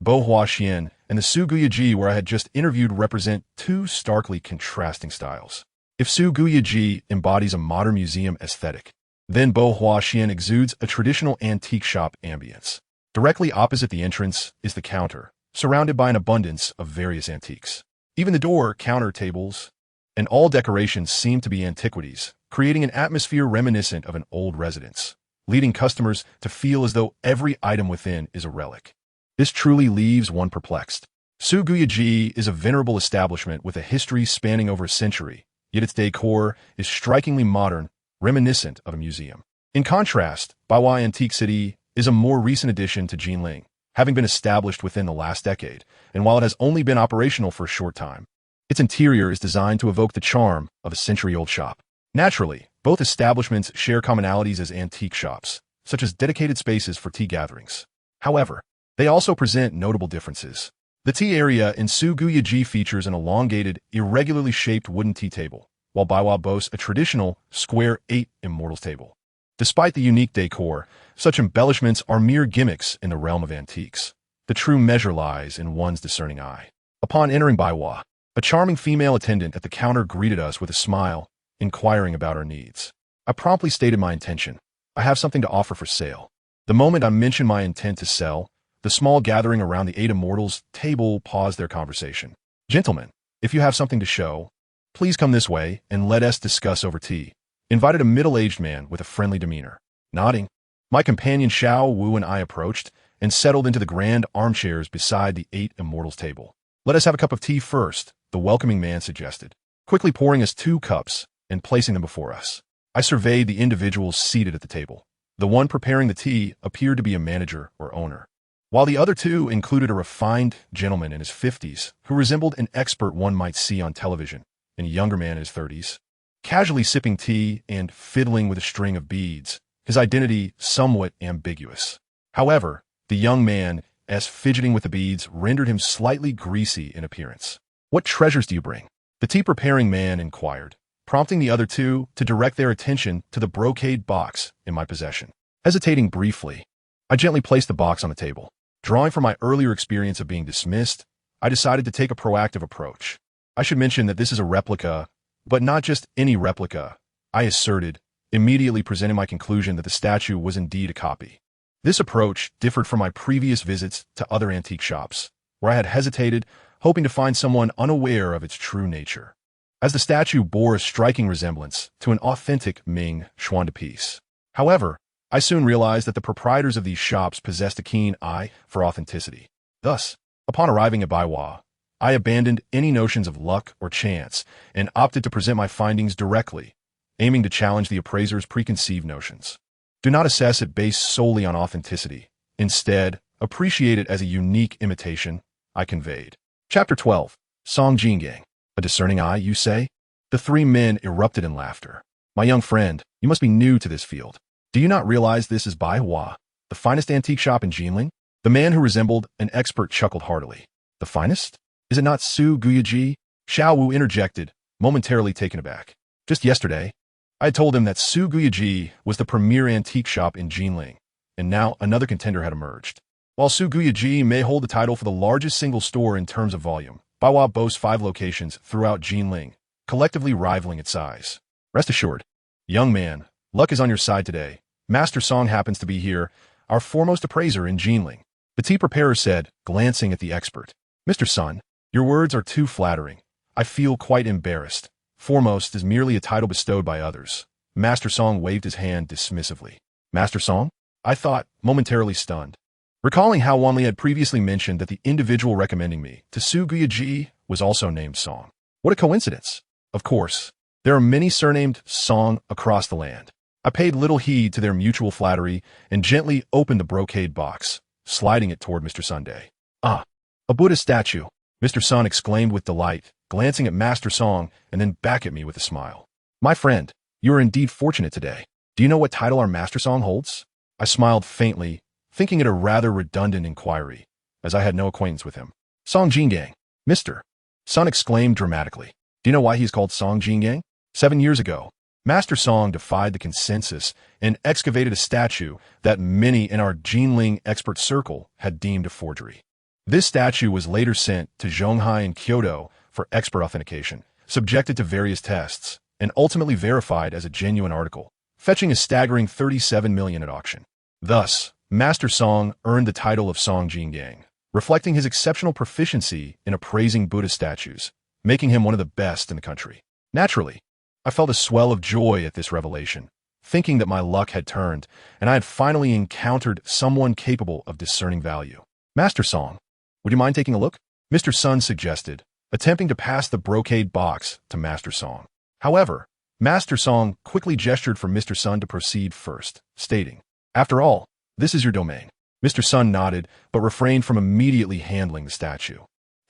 A: Bohuaxian and the Suguyaji where I had just interviewed represent 2 starkly contrasting styles. If Suguyaji embodies a modern museum aesthetic, then Bohuaxian exudes a traditional antique shop ambience. Directly opposite the entrance is the counter, surrounded by an abundance of various antiques. Even the door, counter tables, and all decorations seem to be antiquities, creating an atmosphere reminiscent of an old residence, leading customers to feel as though every item within is a relic. This truly leaves one perplexed. Suguyaji is a venerable establishment with a history spanning over a century, yet its decor is strikingly modern, reminiscent of a museum. In contrast, Baiwa Antique City is a more recent addition to Jinling, having been established within the last decade, and while it has only been operational for a short time, its interior is designed to evoke the charm of a century-old shop. Naturally, both establishments share commonalities as antique shops, such as dedicated spaces for tea gatherings. However, they also present notable differences. The tea area in Suguyaji features an elongated, irregularly shaped wooden tea table, while Baiwa boasts a traditional, square 8 immortals table. Despite the unique decor, such embellishments are mere gimmicks in the realm of antiques. The true measure lies in one's discerning eye. Upon entering Baiwa, a charming female attendant at the counter greeted us with a smile, inquiring about our needs. I promptly stated my intention. I have something to offer for sale. The moment I mentioned my intent to sell, the small gathering around the 8 immortals table paused their conversation. Gentlemen, if you have something to show, please come this way and let us discuss over tea, invited a middle-aged man with a friendly demeanor. Nodding, my companion Xiao Wu and I approached and settled into the grand armchairs beside the 8 immortals table. Let us have a cup of tea first, the welcoming man suggested, quickly pouring us 2 cups and placing them before us. I surveyed the individuals seated at the table. The one preparing the tea appeared to be a manager or owner. while the other two included a refined gentleman in his 50s who resembled an expert one might see on television, and a younger man in his 30s, casually sipping tea and fiddling with a string of beads, his identity somewhat ambiguous. However, the young man, as fidgeting with the beads, rendered him slightly greasy in appearance. "What treasures do you bring?" the tea-preparing man inquired, prompting the other two to direct their attention to the brocade box in my possession. Hesitating briefly, I gently placed the box on the table. Drawing from my earlier experience of being dismissed, I decided to take a proactive approach. "I should mention that this is a replica, but not just any replica," I asserted, immediately presenting my conclusion that the statue was indeed a copy. This approach differed from my previous visits to other antique shops, where I had hesitated, hoping to find someone unaware of its true nature, as the statue bore a striking resemblance to an authentic Ming Xuan piece. However, I soon realized that the proprietors of these shops possessed a keen eye for authenticity. Thus, upon arriving at Baiwa, I abandoned any notions of luck or chance and opted to present my findings directly, aiming to challenge the appraiser's preconceived notions. Do not assess it based solely on authenticity. Instead, appreciate it as a unique imitation, I conveyed. Chapter 12. Song Jingang. A discerning eye, you say? The three men erupted in laughter. "My young friend, you must be new to this field. Do you not realize this is Baiwa, the finest antique shop in Jinling?" The man who resembled an expert chuckled heartily. "The finest? Is it not Su Guyaji?" Xiao Wu interjected, momentarily taken aback. Just yesterday, I had told him that Su Guyaji was the premier antique shop in Jinling, and now another contender had emerged. While Su Guyaji may hold the title for the largest single store in terms of volume, Baiwa boasts 5 locations throughout Jinling, collectively rivaling its size. Rest assured, young man, luck is on your side today. Master Song happens to be here, our foremost appraiser in Jinling. The tea preparer said, glancing at the expert. "Mr. Sun, your words are too flattering. I feel quite embarrassed. Foremost is merely a title bestowed by others." Master Song waved his hand dismissively. "Master Song?" I thought, momentarily stunned. Recalling how Wanli had previously mentioned that the individual recommending me to Su Guyaji was also named Song. What a coincidence. Of course, there are many surnamed Song across the land. I paid little heed to their mutual flattery and gently opened the brocade box, sliding it toward Mr. Sunday. "Ah, a Buddha statue," Mr. Sun exclaimed with delight, glancing at Master Song and then back at me with a smile. "My friend, you are indeed fortunate today. Do you know what title our Master Song holds?" I smiled faintly, thinking it a rather redundant inquiry, as I had no acquaintance with him. "Song Jingang, Mr. Sun exclaimed dramatically. "Do you know why he is called Song Jingang? 7 years ago, Master Song defied the consensus and excavated a statue that many in our Jinling expert circle had deemed a forgery. This statue was later sent to Zhonghai and Kyoto for expert authentication, subjected to various tests, and ultimately verified as a genuine article, fetching a staggering 37 million at auction. Thus, Master Song earned the title of Song Jingang, reflecting his exceptional proficiency in appraising Buddha statues, making him one of the best in the country. Naturally, I felt a swell of joy at this revelation, thinking that my luck had turned, and I had finally encountered someone capable of discerning value. "Master Song, would you mind taking a look?" Mr. Sun suggested, attempting to pass the brocade box to Master Song. However, Master Song quickly gestured for Mr. Sun to proceed first, stating, "After all, this is your domain." Mr. Sun nodded, but refrained from immediately handling the statue.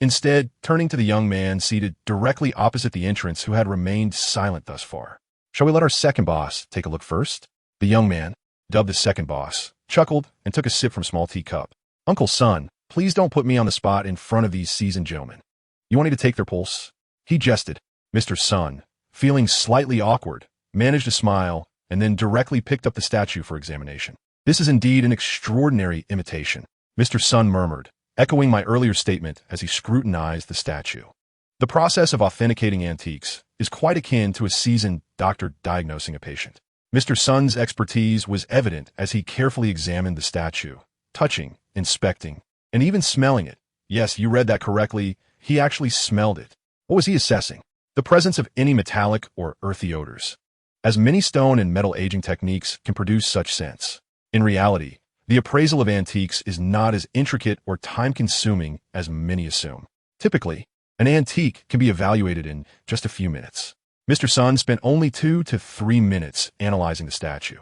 A: Instead, turning to the young man seated directly opposite the entrance who had remained silent thus far. "Shall we let our second boss take a look first?" The young man, dubbed the second boss, chuckled and took a sip from small teacup. "Uncle Sun, please don't put me on the spot in front of these seasoned gentlemen. You want me to take their pulse?" He jested. Mr. Sun, feeling slightly awkward, managed to smile and then directly picked up the statue for examination. "This is indeed an extraordinary imitation," Mr. Sun murmured, echoing my earlier statement as he scrutinized the statue. The process of authenticating antiques is quite akin to a seasoned doctor diagnosing a patient. Mr. Sun's expertise was evident as he carefully examined the statue, touching, inspecting, and even smelling it. Yes, you read that correctly. He actually smelled it. What was he assessing? The presence of any metallic or earthy odors, as many stone and metal aging techniques can produce such scents. In reality, the appraisal of antiques is not as intricate or time-consuming as many assume. Typically, an antique can be evaluated in just a few minutes. Mr. Sun spent only 2 to 3 minutes analyzing the statue,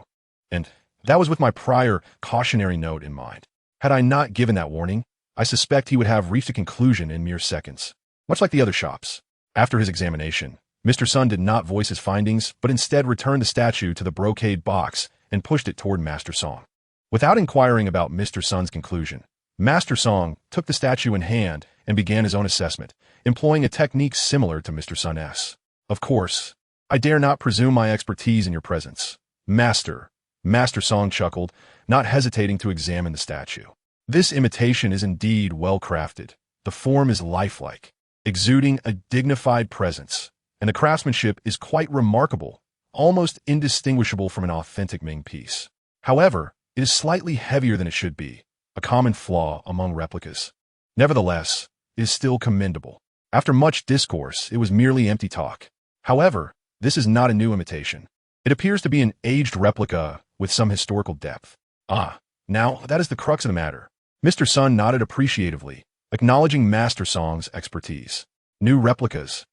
A: and that was with my prior cautionary note in mind. Had I not given that warning, I suspect he would have reached a conclusion in mere seconds. Much like the other shops. After his examination, Mr. Sun did not voice his findings, but instead returned the statue to the brocade box and pushed it toward Master Song. Without inquiring about Mr. Sun's conclusion, Master Song took the statue in hand and began his own assessment, employing a technique similar to Mr. Sun's. Of course, I dare not presume my expertise in your presence. Master Song chuckled, not hesitating to examine the statue. This imitation is indeed well crafted. The form is lifelike, exuding a dignified presence, and the craftsmanship is quite remarkable, almost indistinguishable from an authentic Ming piece. However, it is slightly heavier than it should be, a common flaw among replicas. Nevertheless, it is still commendable. After much discourse, it was merely empty talk. However, this is not a new imitation. It appears to be an aged replica with some historical depth. Ah, now that is the crux of the matter. Mr. Sun nodded appreciatively, acknowledging Master Song's expertise. New replicas,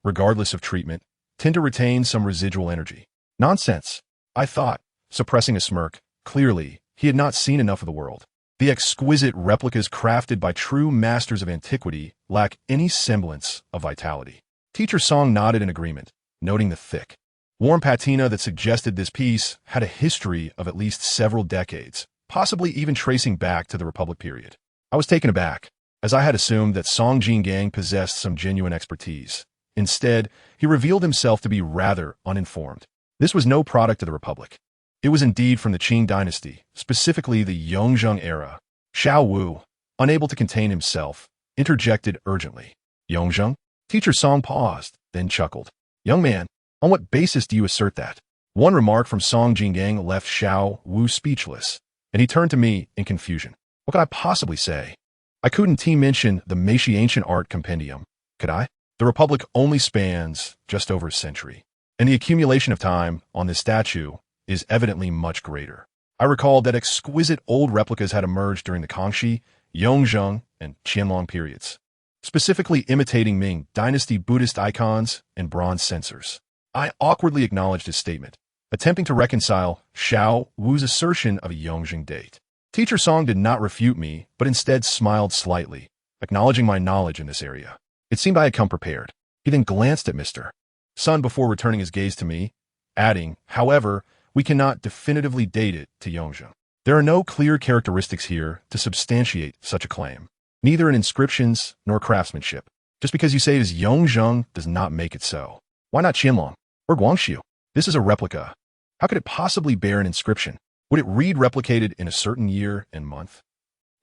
A: regardless of treatment, tend to retain some residual energy. Nonsense, I thought, suppressing a smirk. Clearly, he had not seen enough of the world. The exquisite replicas crafted by true masters of antiquity lack any semblance of vitality. Teacher Song nodded in agreement, noting the thick, warm patina that suggested this piece had a history of at least several decades, possibly even tracing back to the Republic period. I was taken aback, as I had assumed that Song Jingang possessed some genuine expertise. Instead, he revealed himself to be rather uninformed. This was no product of the Republic. It was indeed from the Qing dynasty, specifically the Yongzheng era. Xiao Wu, unable to contain himself, interjected urgently. Yongzheng? Teacher Song paused, then chuckled. Young man, on what basis do you assert that? One remark from Song Jingang left Xiao Wu speechless, and he turned to me in confusion. What could I possibly say? I couldn't mention the Meixi ancient art compendium, could I? The Republic only spans just over a century, and the accumulation of time on this statue is evidently much greater. I recalled that exquisite old replicas had emerged during the Kangxi, Yongzheng, and Qianlong periods, specifically imitating Ming dynasty Buddhist icons and bronze censers. I awkwardly acknowledged his statement, attempting to reconcile Xiao Wu's assertion of a Yongzheng date. Teacher Song did not refute me, but instead smiled slightly, acknowledging my knowledge in this area. It seemed I had come prepared. He then glanced at Mr. Sun before returning his gaze to me, adding, however, we cannot definitively date it to Yongzheng. There are no clear characteristics here to substantiate such a claim, neither in inscriptions nor craftsmanship. Just because you say it is Yongzheng does not make it so. Why not Qianlong or Guangxiu? This is a replica. How could it possibly bear an inscription? Would it read replicated in a certain year and month?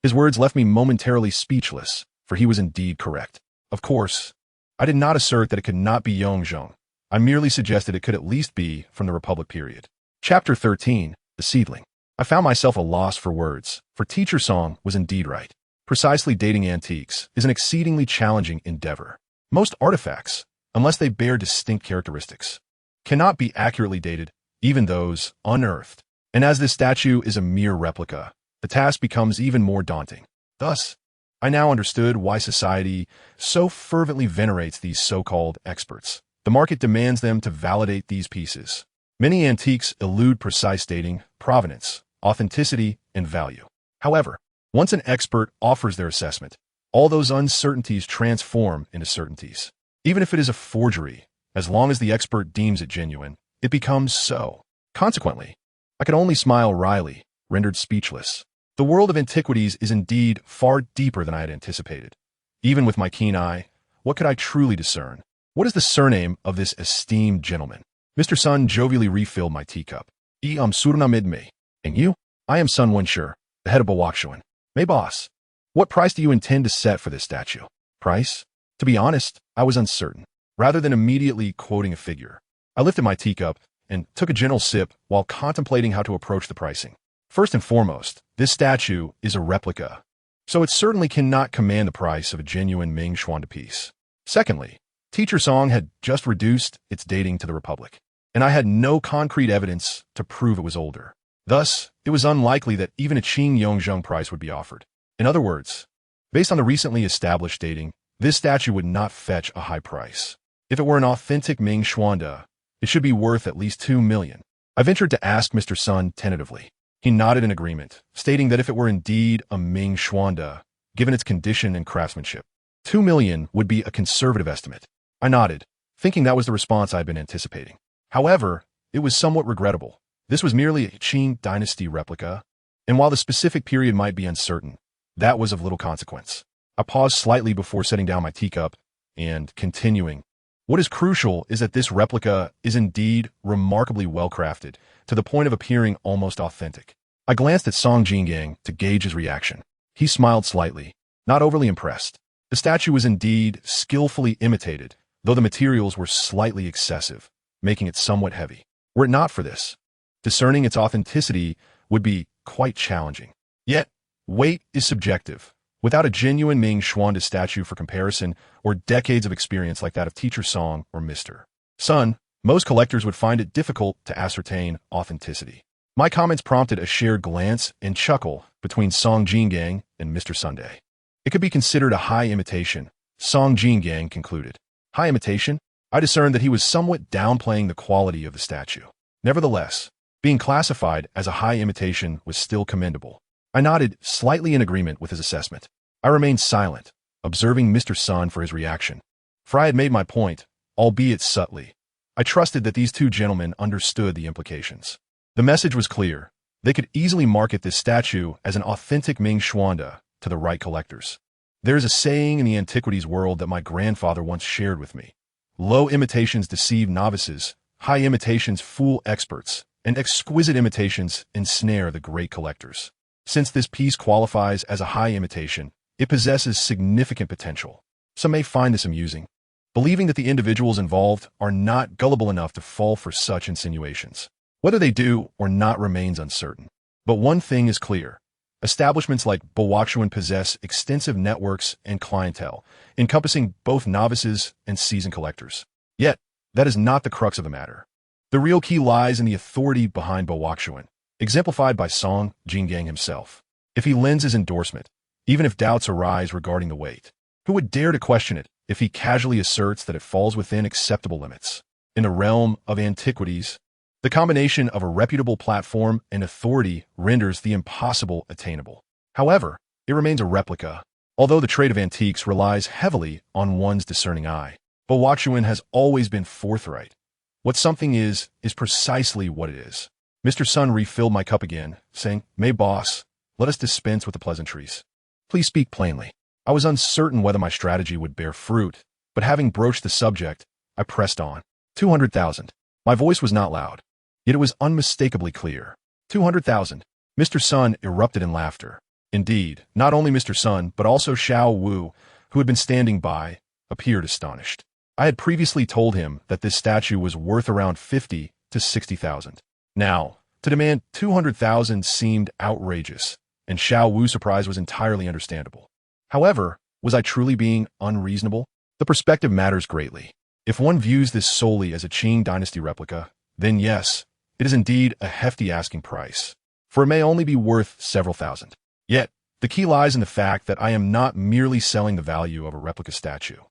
A: His words left me momentarily speechless, for he was indeed correct. Of course, I did not assert that it could not be Yongzheng. I merely suggested it could at least be from the Republic period. Chapter 13, The Seedling. I found myself at a loss for words, for Teacher Song was indeed right. Precisely dating antiques is an exceedingly challenging endeavor. Most artifacts, unless they bear distinct characteristics, cannot be accurately dated, even those unearthed. And as this statue is a mere replica, the task becomes even more daunting. Thus, I now understood why society so fervently venerates these so-called experts. The market demands them to validate these pieces. Many antiques elude precise dating, provenance, authenticity, and value. However, once an expert offers their assessment, all those uncertainties transform into certainties. Even if it is a forgery, as long as the expert deems it genuine, it becomes so. Consequently, I could only smile wryly, rendered speechless. The world of antiquities is indeed far deeper than I had anticipated. Even with my keen eye, what could I truly discern? What is the surname of this esteemed gentleman? Mr. Sun jovially refilled my teacup. Surinamid Mei. And you? I am Sun Wenshi, the head of Bawakshuan. Mei boss, what price do you intend to set for this statue? Price? To be honest, I was uncertain. Rather than immediately quoting a figure, I lifted my teacup and took a gentle sip while contemplating how to approach the pricing. First and foremost, this statue is a replica, so it certainly cannot command the price of a genuine Ming Xuande piece. Secondly, Teacher Song had just reduced its dating to the Republic, and I had no concrete evidence to prove it was older. Thus, it was unlikely that even a Qing Yongzheng price would be offered. In other words, based on the recently established dating, this statue would not fetch a high price. If it were an authentic Ming Xuande, it should be worth at least 2 million. I ventured to ask Mr. Sun tentatively. He nodded in agreement, stating that if it were indeed a Ming Xuanda, given its condition and craftsmanship, 2 million would be a conservative estimate. I nodded, thinking that was the response I had been anticipating. However, it was somewhat regrettable. This was merely a Qing dynasty replica, and while the specific period might be uncertain, that was of little consequence. I paused slightly before setting down my teacup and continuing. What is crucial is that this replica is indeed remarkably well-crafted, to the point of appearing almost authentic. I glanced at Song Jinling to gauge his reaction. He smiled slightly, not overly impressed. The statue was indeed skillfully imitated, though the materials were slightly excessive, making it somewhat heavy. Were it not for this, discerning its authenticity would be quite challenging. Yet, weight is subjective. Without a genuine Ming Xuanda statue for comparison, or decades of experience like that of Teacher Song or Mr. Sun, most collectors would find it difficult to ascertain authenticity. My comments prompted a shared glance and chuckle between Song Jinling and Mr. Sunday. It could be considered a high imitation, Song Jinling concluded. High imitation? I discerned that he was somewhat downplaying the quality of the statue. Nevertheless, being classified as a high imitation was still commendable. I nodded, slightly in agreement with his assessment. I remained silent, observing Mr. Sun for his reaction. For I had made my point, albeit subtly. I trusted that these two gentlemen understood the implications. The message was clear. They could easily market this statue as an authentic Ming Xuanda to the right collectors. There is a saying in the antiquities world that my grandfather once shared with me. Low imitations deceive novices, high imitations fool experts, and exquisite imitations ensnare the great collectors. Since this piece qualifies as a high imitation, it possesses significant potential. Some may find this amusing, believing that the individuals involved are not gullible enough to fall for such insinuations. Whether they do or not remains uncertain. But one thing is clear. Establishments like Baowachuan possess extensive networks and clientele, encompassing both novices and seasoned collectors. Yet, that is not the crux of the matter. The real key lies in the authority behind Baowachuan, exemplified by Song Jinling himself. If he lends his endorsement, even if doubts arise regarding the weight, who would dare to question it if he casually asserts that it falls within acceptable limits? In the realm of antiquities, the combination of a reputable platform and authority renders the impossible attainable. However, it remains a replica, although the trade of antiques relies heavily on one's discerning eye. Baowachuan has always been forthright. What something is precisely what it is. Mr. Sun refilled my cup again, saying, "May boss, let us dispense with the pleasantries. Please speak plainly." I was uncertain whether my strategy would bear fruit, but having broached the subject, I pressed on. 200,000. My voice was not loud, yet it was unmistakably clear. 200,000. Mr. Sun erupted in laughter. Indeed, not only Mr. Sun, but also Xiao Wu, who had been standing by, appeared astonished. I had previously told him that this statue was worth around 50 to 60,000. Now, to demand 200,000 seemed outrageous, and Xiao Wu's surprise was entirely understandable. However, was I truly being unreasonable? The perspective matters greatly. If one views this solely as a Qing dynasty replica, then yes, it is indeed a hefty asking price, for it may only be worth several thousand. Yet, the key lies in the fact that I am not merely selling the value of a replica statue.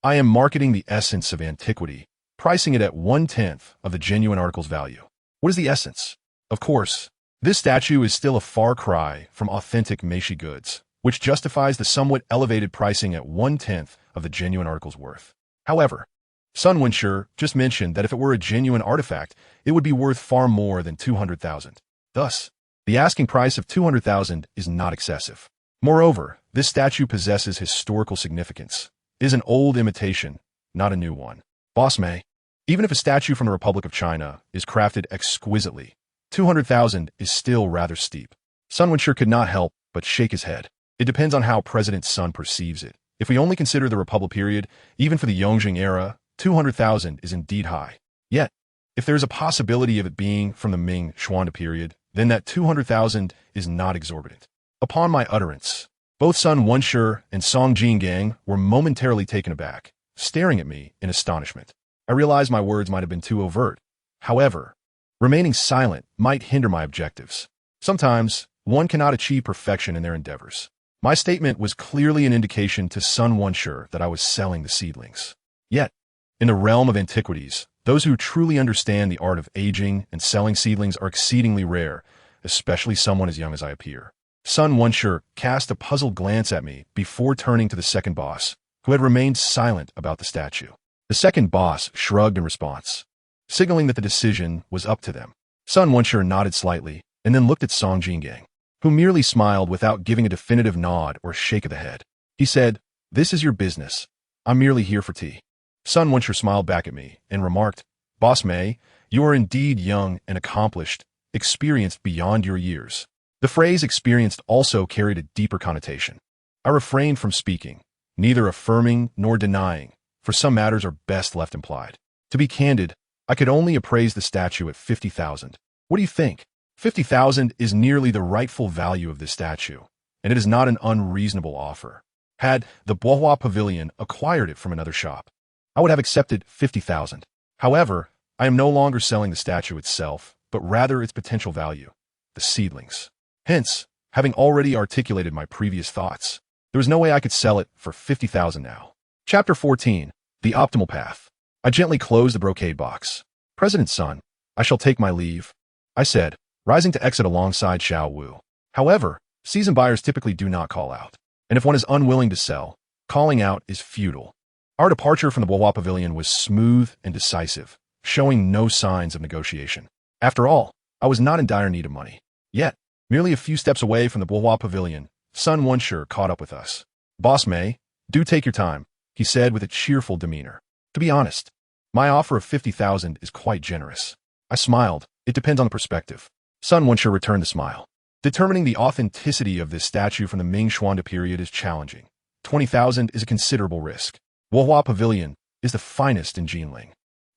A: I am marketing the essence of antiquity, pricing it at 1/10 of the genuine article's value. What is the essence? Of course, this statue is still a far cry from authentic Meixi goods, which justifies the somewhat elevated pricing at 1/10 of the genuine article's worth. However, Sun Wenshi just mentioned that if it were a genuine artifact, it would be worth far more than 200,000. Thus, the asking price of 200,000 is not excessive. Moreover, this statue possesses historical significance. It is an old imitation, not a new one. Boss Mei, even if a statue from the Republic of China is crafted exquisitely, 200,000 is still rather steep. Sun Wenshi could not help but shake his head. It depends on how President Sun perceives it. If we only consider the Republic period, even for the Yongjing era, 200,000 is indeed high. Yet, if there is a possibility of it being from the Ming Xuanda period, then that 200,000 is not exorbitant. Upon my utterance, both Sun Wenshi and Song Jinling were momentarily taken aback, staring at me in astonishment. I realized my words might have been too overt. However, remaining silent might hinder my objectives. Sometimes, one cannot achieve perfection in their endeavors. My statement was clearly an indication to Sun Wenshi that I was selling the seedlings. Yet, in the realm of antiquities, those who truly understand the art of aging and selling seedlings are exceedingly rare, especially someone as young as I appear. Sun Wensher cast a puzzled glance at me before turning to the second boss, who had remained silent about the statue. The second boss shrugged in response, signaling that the decision was up to them. Sun Wensher nodded slightly and then looked at Song Jingang, who merely smiled without giving a definitive nod or shake of the head. He said, "This is your business. I'm merely here for tea." Sun Wensher smiled back at me and remarked, "Boss Mei, you are indeed young and accomplished, experienced beyond your years." The phrase experienced also carried a deeper connotation. I refrained from speaking, neither affirming nor denying, for some matters are best left implied. To be candid, I could only appraise the statue at 50,000. What do you think? 50,000 is nearly the rightful value of this statue, and it is not an unreasonable offer. Had the Bois Pavilion acquired it from another shop, I would have accepted 50,000. However, I am no longer selling the statue itself, but rather its potential value, the seedlings. Hence, having already articulated my previous thoughts, there was no way I could sell it for 50,000 now. Chapter 14, The Optimal Path. I gently closed the brocade box. "President's son, I shall take my leave," I said, rising to exit alongside Xiao Wu. However, seasoned buyers typically do not call out, and if one is unwilling to sell, calling out is futile. Our departure from the Bois Pavilion was smooth and decisive, showing no signs of negotiation. After all, I was not in dire need of money. Yet, merely a few steps away from the Bois Pavilion, Sun Wensher caught up with us. "Boss Mei, do take your time," he said with a cheerful demeanor. "To be honest, my offer of 50,000 is quite generous." I smiled. "It depends on the perspective." Sun Wensher returned the smile. "Determining the authenticity of this statue from the Ming Xuande period is challenging. 20,000 is a considerable risk. Bois Pavilion is the finest in Jinling.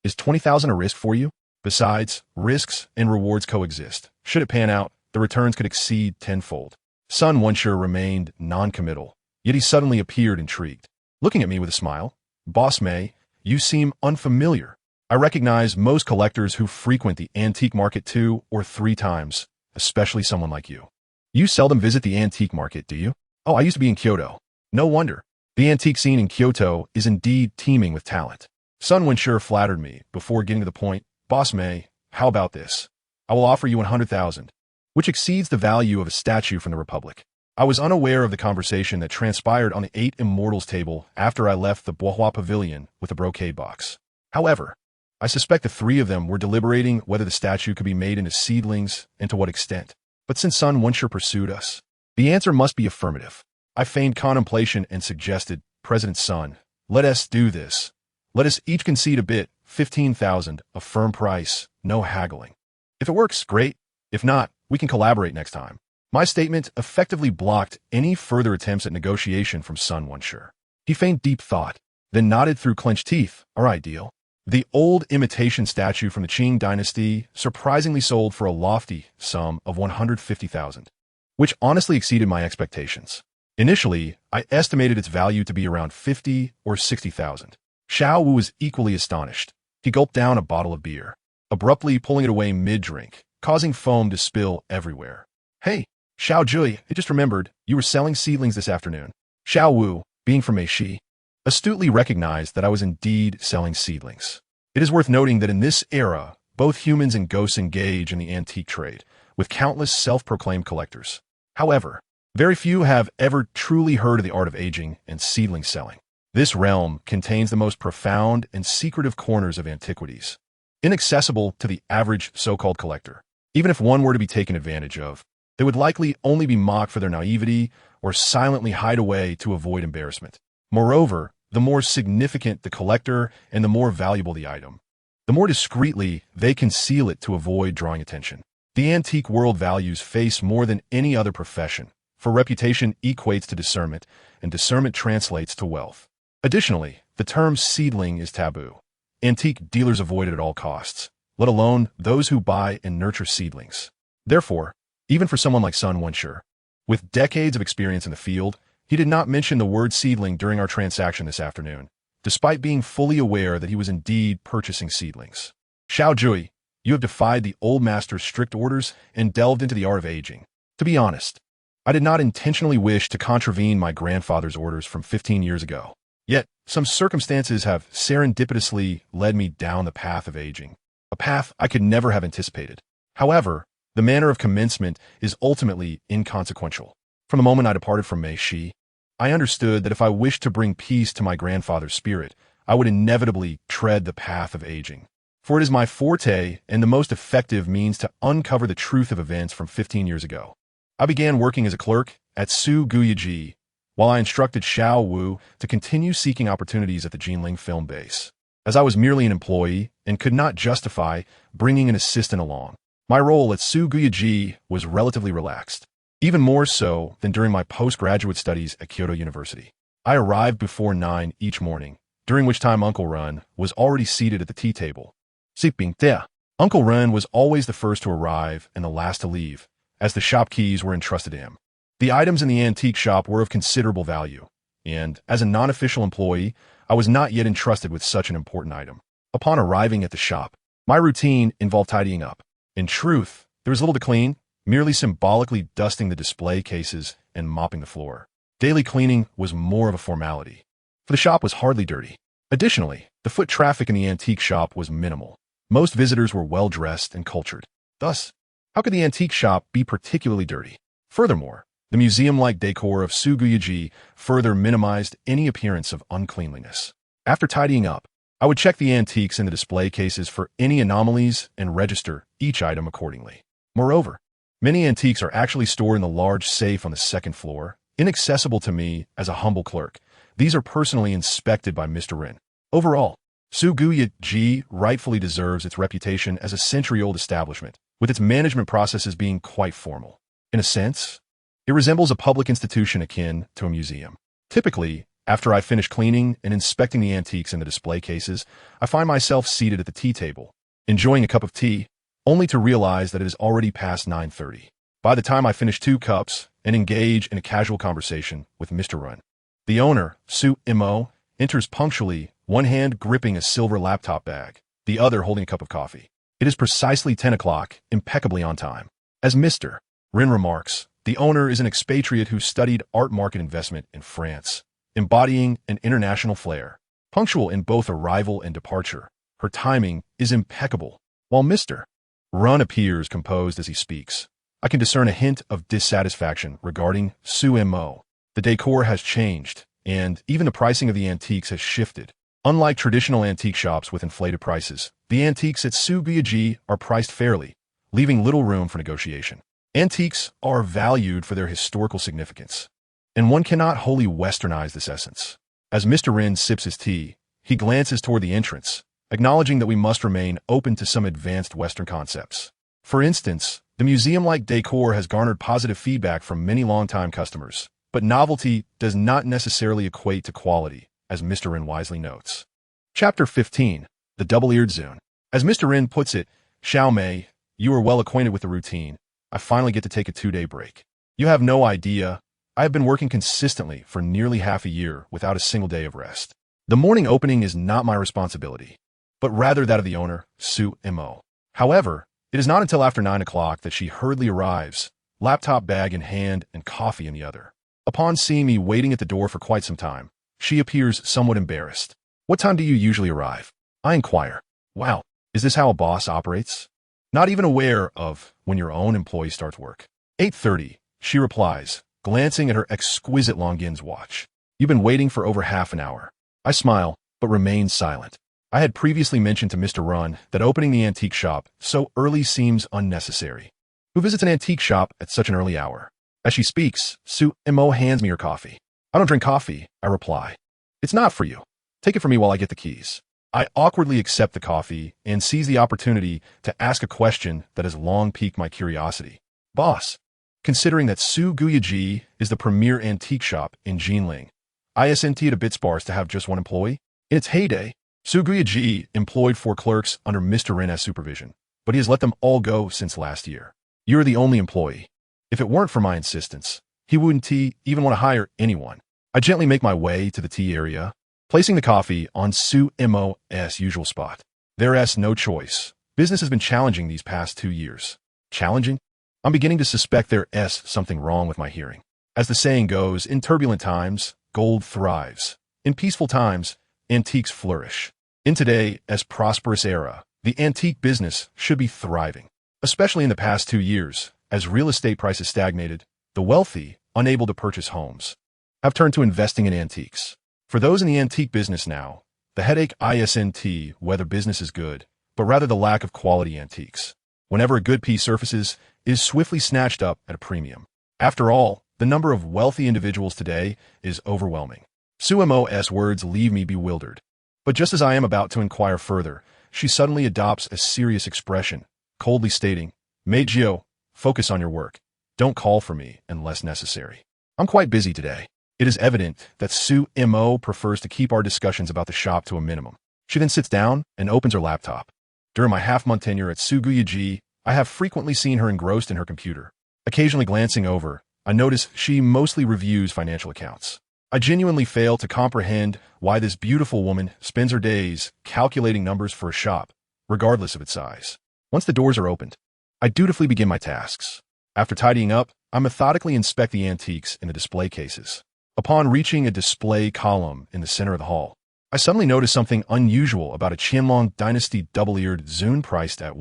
A: Is 20,000 a risk for you? Besides, risks and rewards coexist. Should it pan out, the returns could exceed tenfold." Sun Wensher remained non-committal, yet he suddenly appeared intrigued. Looking at me with a smile, "Boss Mei, you seem unfamiliar. I recognize most collectors who frequent the antique market 2 or 3 times, especially someone like you. You seldom visit the antique market, do you?" "Oh, I used to be in Kyoto." "No wonder. The antique scene in Kyoto is indeed teeming with talent." Sun Wensher flattered me before getting to the point. "Boss Mei, how about this? I will offer you 100,000, which exceeds the value of a statue from the Republic." I was unaware of the conversation that transpired on the 8 Immortals table after I left the Bois Pavilion with the brocade box. However, I suspect the 3 of them were deliberating whether the statue could be made into seedlings and to what extent. But since Sun Wensher pursued us, the answer must be affirmative. I feigned contemplation and suggested, "President's son, let us do this. Let us each concede a bit, 15,000, a firm price, no haggling. If it works, great. If not, we can collaborate next time." My statement effectively blocked any further attempts at negotiation from Sun Wensher. He feigned deep thought, then nodded through clenched teeth. "All right, deal." The old imitation statue from the Qing dynasty surprisingly sold for a lofty sum of 150,000, which honestly exceeded my expectations. Initially, I estimated its value to be around 50 or 60,000. Xiao Wu was equally astonished. He gulped down a bottle of beer, abruptly pulling it away mid-drink, causing foam to spill everywhere. "Hey, Xiao Jui, I just remembered, you were selling seedlings this afternoon." Xiao Wu, being from Meixi, astutely recognized that I was indeed selling seedlings. It is worth noting that in this era, both humans and ghosts engage in the antique trade, with countless self-proclaimed collectors. However, very few have ever truly heard of the art of aging and seedling selling. This realm contains the most profound and secretive corners of antiquities, inaccessible to the average so-called collector. Even if one were to be taken advantage of, they would likely only be mocked for their naivety or silently hide away to avoid embarrassment. Moreover, the more significant the collector and the more valuable the item, the more discreetly they conceal it to avoid drawing attention. The antique world values face more than any other profession, for reputation equates to discernment, and discernment translates to wealth. Additionally, the term seedling is taboo. Antique dealers avoid it at all costs, let alone those who buy and nurture seedlings. Therefore, even for someone like Sun Wensher, with decades of experience in the field, he did not mention the word seedling during our transaction this afternoon, despite being fully aware that he was indeed purchasing seedlings. "Xiao Jui, you have defied the old master's strict orders and delved into the art of aging. To be honest, I did not intentionally wish to contravene my grandfather's orders from 15 years ago. Yet, some circumstances have serendipitously led me down the path of aging, a path I could never have anticipated. However, The manner of commencement is ultimately inconsequential. From the moment I departed from Meixi, I understood that if I wished to bring peace to my grandfather's spirit, I would inevitably tread the path of aging. For it is my forte and the most effective means to uncover the truth of events from 15 years ago. I began working as a clerk at Su Guyaji, while I instructed Xiao Wu to continue seeking opportunities at the Jinling film base. As I was merely an employee and could not justify bringing an assistant along, my role at Su Guyaji was relatively relaxed, even more so than during my postgraduate studies at Kyoto University. I arrived before 9 each morning, during which time Uncle Run was already seated at the tea table. Uncle Run was always the first to arrive and the last to leave, as the shop keys were entrusted to him. The items in the antique shop were of considerable value, and, as a non-official employee, I was not yet entrusted with such an important item. Upon arriving at the shop, my routine involved tidying up. In truth, there was little to clean, merely symbolically dusting the display cases and mopping the floor. Daily cleaning was more of a formality, for the shop was hardly dirty. Additionally, the foot traffic in the antique shop was minimal. Most visitors were well-dressed and cultured. Thus, how could the antique shop be particularly dirty? Furthermore, the museum-like decor of Su Guyaji further minimized any appearance of uncleanliness. After tidying up, I would check the antiques in the display cases for any anomalies and register each item accordingly. Moreover, many antiques are actually stored in the large safe on the second floor, inaccessible to me as a humble clerk. These are personally inspected by Mr. Rin. Overall, Su Guyaji rightfully deserves its reputation as a century-old establishment, with its management processes being quite formal. In a sense, it resembles a public institution akin to a museum. Typically, after I finish cleaning and inspecting the antiques in the display cases, I find myself seated at the tea table, enjoying a cup of tea, only to realize that it is already past 9:30. By the time I finish 2 cups and engage in a casual conversation with Mr. Run, the owner, Su Mo, enters punctually, one hand gripping a silver laptop bag, the other holding a cup of coffee. It is precisely 10 o'clock, impeccably on time. As Mr. Rin remarks, the owner is an expatriate who studied art market investment in France, embodying an international flair. Punctual in both arrival and departure, her timing is impeccable. While Mr. Run appears composed as he speaks, I can discern a hint of dissatisfaction regarding Su Mo. The decor has changed, and even the pricing of the antiques has shifted. Unlike traditional antique shops with inflated prices, the antiques at Su Guyaji are priced fairly, leaving little room for negotiation. Antiques are valued for their historical significance, and one cannot wholly westernize this essence. As Mr. Rin sips his tea, he glances toward the entrance, acknowledging that we must remain open to some advanced Western concepts. For instance, the museum-like decor has garnered positive feedback from many longtime customers, but novelty does not necessarily equate to quality, as Mr. Rin wisely notes. Chapter 15. The Double-Eared Zune. As Mr. Rin puts it, Xiao Mei, you are well acquainted with the routine. I finally get to take a 2-day break. You have no idea. I have been working consistently for nearly half a year without a single day of rest. The morning opening is not my responsibility, but rather that of the owner, Su Mo. However, it is not until after 9 o'clock that she hurriedly arrives, laptop bag in hand and coffee in the other. Upon seeing me waiting at the door for quite some time, she appears somewhat embarrassed. What time do you usually arrive? I inquire. Wow, is this how a boss operates? Not even aware of when your own employee starts work. 8:30, she replies, glancing at her exquisite Longines watch. You've been waiting for over half an hour. I smile, but remain silent. I had previously mentioned to Mr. Run that opening the antique shop so early seems unnecessary. Who visits an antique shop at such an early hour? As she speaks, Su Mo hands me her coffee. I don't drink coffee, I reply. It's not for you. Take it from me while I get the keys. I awkwardly accept the coffee and seize the opportunity to ask a question that has long piqued my curiosity. Boss, considering that Su Guyaji is the premier antique shop in Jinling, isn't it a bit sparse to have just one employee? In its heyday, Su Guyaji employed 4 clerks under Mr. Rin as supervision, but he has let them all go since last year. You're the only employee. If it weren't for my insistence, he wouldn't even want to hire anyone. I gently make my way to the tea area, placing the coffee on Su Mo's usual spot. There's no choice. Business has been challenging these past 2 years. Challenging? I'm beginning to suspect there's something wrong with my hearing. As the saying goes, in turbulent times, gold thrives. In peaceful times, antiques flourish. In today's prosperous era, the antique business should be thriving. especially in the past 2 years, as real estate prices stagnated. The wealthy, unable to purchase homes, have turned to investing in antiques. For those in the antique business now, the headache isn't whether business is good, but rather the lack of quality antiques. Whenever a good piece surfaces, it is swiftly snatched up at a premium. After all, the number of wealthy individuals today is overwhelming. Sumo's words leave me bewildered. But just as I am about to inquire further, she suddenly adopts a serious expression, coldly stating, "Mei Jiu, focus on your work. Don't call for me unless necessary. I'm quite busy today." It is evident that Sumo prefers to keep our discussions about the shop to a minimum. She then sits down and opens her laptop. During my half-month tenure at Suguyaji, I have frequently seen her engrossed in her computer. Occasionally glancing over, I notice she mostly reviews financial accounts. I genuinely fail to comprehend why this beautiful woman spends her days calculating numbers for a shop, regardless of its size. Once the doors are opened, I dutifully begin my tasks. After tidying up, I methodically inspect the antiques in the display cases. Upon reaching a display column in the center of the hall, I suddenly notice something unusual about a Jinling dynasty double-eared zun priced at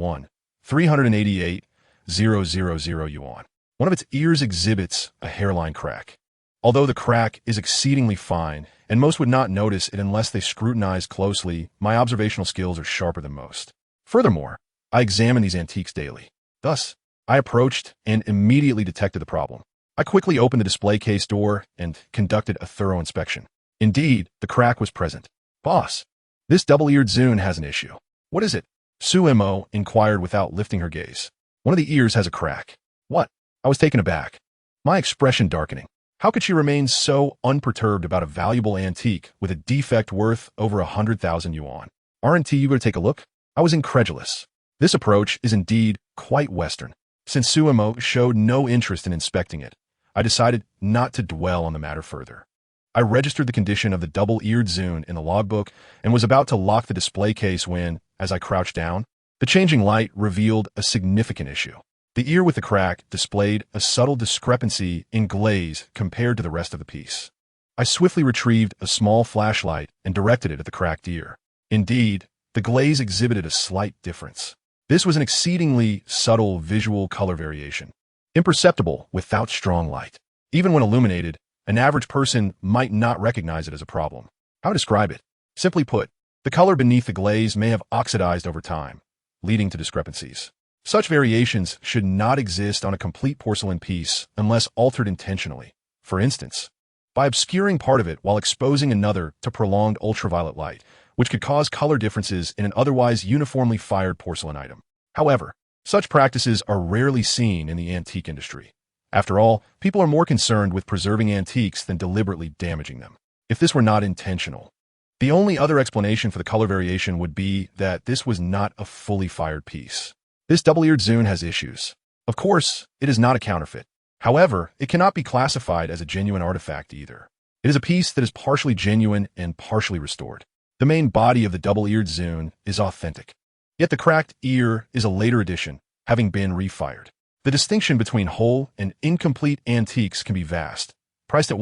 A: 388,000 yuan. One of its ears exhibits a hairline crack. Although the crack is exceedingly fine, and most would not notice it unless they scrutinize closely, my observational skills are sharper than most. Furthermore, I examine these antiques daily. Thus, I approached and immediately detected the problem. I quickly opened the display case door and conducted a thorough inspection. Indeed, the crack was present. "Boss, this double-eared zun has an issue." "What is it?" Sumo inquired without lifting her gaze. "One of the ears has a crack." "What?" I was taken aback, my expression darkening. How could she remain so unperturbed about a valuable antique with a defect worth over 100,000 yuan? "Aren't you going to take a look?" I was incredulous. This approach is indeed quite Western. Since Sumo showed no interest in inspecting it, I decided not to dwell on the matter further. I registered the condition of the double-eared zun in the logbook and was about to lock the display case when, as I crouched down, the changing light revealed a significant issue. The ear with the crack displayed a subtle discrepancy in glaze compared to the rest of the piece. I swiftly retrieved a small flashlight and directed it at the cracked ear. Indeed, the glaze exhibited a slight difference. This was an exceedingly subtle visual color variation, imperceptible without strong light. Even when illuminated, an average person might not recognize it as a problem. How to describe it? Simply put, the color beneath the glaze may have oxidized over time, leading to discrepancies. Such variations should not exist on a complete porcelain piece unless altered intentionally. For instance, by obscuring part of it while exposing another to prolonged ultraviolet light, which could cause color differences in an otherwise uniformly fired porcelain item. However, such practices are rarely seen in the antique industry. After all, people are more concerned with preserving antiques than deliberately damaging them. If this were not intentional, the only other explanation for the color variation would be that this was not a fully fired piece. This double-eared zun has issues. Of course, it is not a counterfeit. However, it cannot be classified as a genuine artifact either. It is a piece that is partially genuine and partially restored. The main body of the double-eared zun is authentic. Yet the cracked ear is a later addition, having been refired. The distinction between whole and incomplete antiques can be vast, priced at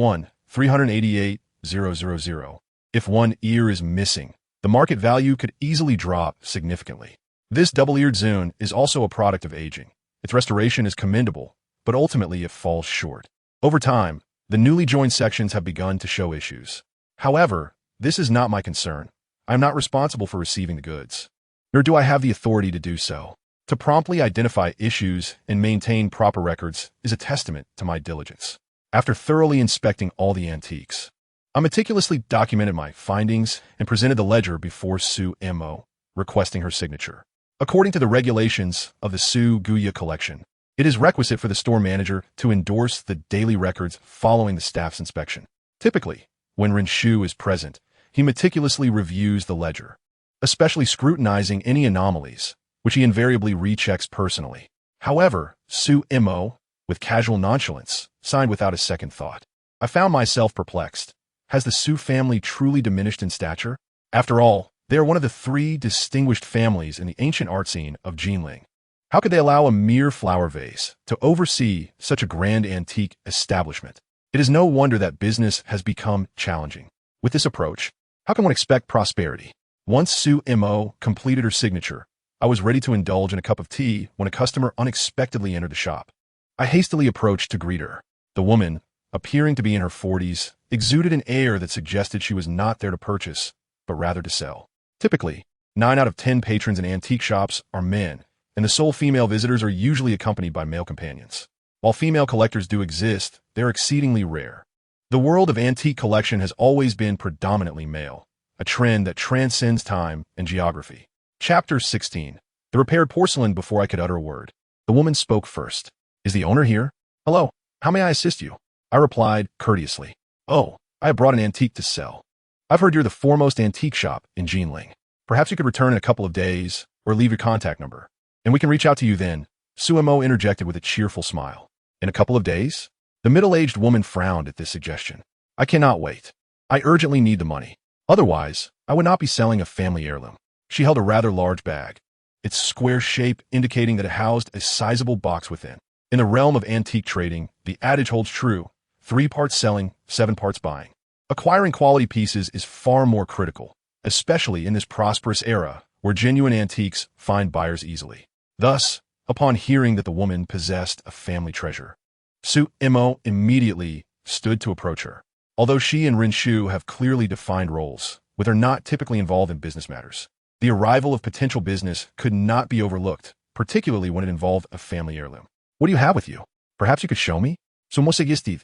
A: 388,000. If one ear is missing, the market value could easily drop significantly. This double-eared zun is also a product of aging. Its restoration is commendable, but ultimately it falls short. Over time, the newly joined sections have begun to show issues. However, this is not my concern. I am not responsible for receiving the goods, nor do I have the authority to do so. To promptly identify issues and maintain proper records is a testament to my diligence. After thoroughly inspecting all the antiques, I meticulously documented my findings and presented the ledger before Sumo, requesting her signature. According to the regulations of the Suguya collection, it is requisite for the store manager to endorse the daily records following the staff's inspection. Typically, when Rinshu is present, he meticulously reviews the ledger, especially scrutinizing any anomalies, which he invariably rechecks personally. However, Sumo, with casual nonchalance, signed without a second thought. I found myself perplexed. Has the Su family truly diminished in stature? After all, they are one of the three distinguished families in the ancient art scene of Jinling. How could they allow a mere flower vase to oversee such a grand antique establishment? It is no wonder that business has become challenging. With this approach, how can one expect prosperity? Once Sumo completed her signature, I was ready to indulge in a cup of tea when a customer unexpectedly entered the shop. I hastily approached to greet her. The woman, appearing to be in her 40s, exuded an air that suggested she was not there to purchase, but rather to sell. Typically, 9 out of 10 patrons in antique shops are men, and the sole female visitors are usually accompanied by male companions. While female collectors do exist, they're exceedingly rare. The world of antique collection has always been predominantly male, a trend that transcends time and geography. Chapter 16. The repaired porcelain. Before I could utter a word, the woman spoke first. Is the owner here? Hello, how may I assist you? I replied courteously. Oh, I have brought an antique to sell. I've heard you're the foremost antique shop in Jinling. Perhaps you could return in a couple of days, or leave your contact number, and we can reach out to you then. Suemo interjected with a cheerful smile. In a couple of days? The middle-aged woman frowned at this suggestion. I cannot wait. I urgently need the money. Otherwise, I would not be selling a family heirloom. She held a rather large bag, its square shape indicating that it housed a sizable box within. In the realm of antique trading, the adage holds true: 3 parts selling, 7 parts buying. Acquiring quality pieces is far more critical, especially in this prosperous era where genuine antiques find buyers easily. Thus, upon hearing that the woman possessed a family treasure, Suemo immediately stood to approach her. Although she and Rinshu have clearly defined roles, with her not typically involved in business matters, the arrival of potential business could not be overlooked, particularly when it involved a family heirloom. What do you have with you? Perhaps you could show me? Sumosegistiv,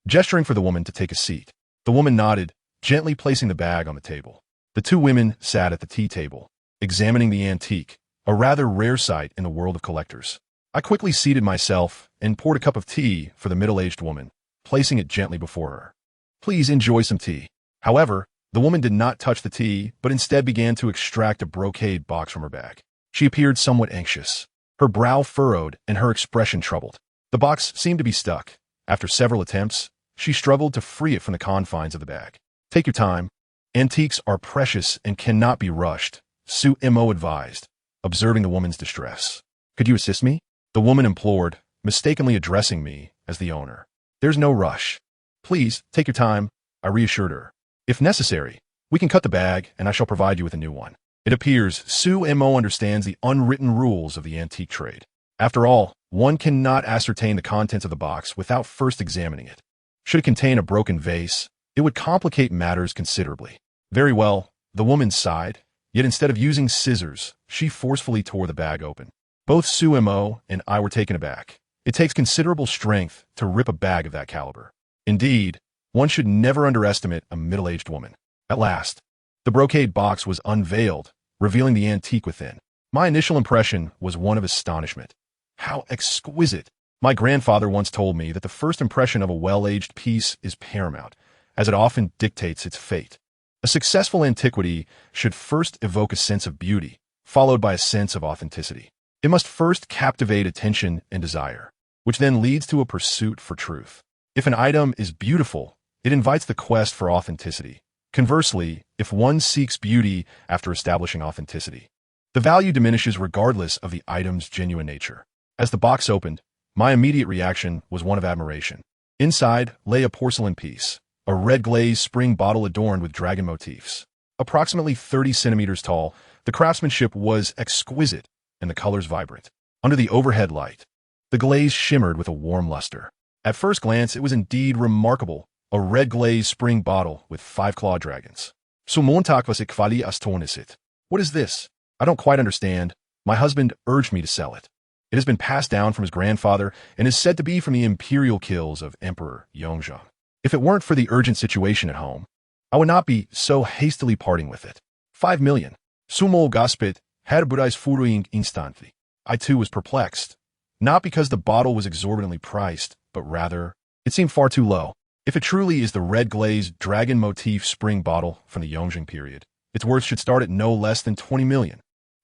A: gesturing for the woman to take a seat. The woman nodded, gently placing the bag on the table. The 2 women sat at the tea table, examining the antique, a rather rare sight in the world of collectors. I quickly seated myself and poured a cup of tea for the middle-aged woman, placing it gently before her. Please enjoy some tea. However, the woman did not touch the tea, but instead began to extract a brocade box from her bag. She appeared somewhat anxious, her brow furrowed and her expression troubled. The box seemed to be stuck. After several attempts, she struggled to free it from the confines of the bag. Take your time. Antiques are precious and cannot be rushed, Suemo advised, observing the woman's distress. Could you assist me? The woman implored, mistakenly addressing me as the owner. There's no rush. Please, take your time, I reassured her. If necessary, we can cut the bag and I shall provide you with a new one. It appears Suemo understands the unwritten rules of the antique trade. After all, one cannot ascertain the contents of the box without first examining it. Should it contain a broken vase, it would complicate matters considerably. Very well, the woman sighed, yet instead of using scissors, she forcefully tore the bag open. Both Suemo and I were taken aback. It takes considerable strength to rip a bag of that caliber. Indeed, one should never underestimate a middle-aged woman. At last, the brocade box was unveiled, revealing the antique within. My initial impression was one of astonishment. How exquisite! My grandfather once told me that the first impression of a well-aged piece is paramount, as it often dictates its fate. A successful antiquity should first evoke a sense of beauty, followed by a sense of authenticity. It must first captivate attention and desire, which then leads to a pursuit for truth. If an item is beautiful, it invites the quest for authenticity. Conversely, if one seeks beauty after establishing authenticity, the value diminishes regardless of the item's genuine nature. As the box opened, my immediate reaction was one of admiration. Inside lay a porcelain piece, a red-glazed spring bottle adorned with dragon motifs. Approximately 30 centimeters tall, the craftsmanship was exquisite and the colors vibrant. Under the overhead light, the glaze shimmered with a warm luster. At first glance, it was indeed remarkable, a red-glazed spring bottle with 5 claw dragons. What is this? I don't quite understand. My husband urged me to sell it. It has been passed down from his grandfather and is said to be from the imperial kills of Emperor Yongzheng. If it weren't for the urgent situation at home, I would not be so hastily parting with it. 5 million. Sumo gaspit had Buddha's furuing instantly. I too was perplexed, not because the bottle was exorbitantly priced, but rather, it seemed far too low. If it truly is the red-glazed dragon motif spring bottle from the Yongzheng period, its worth should start at no less than 20 million.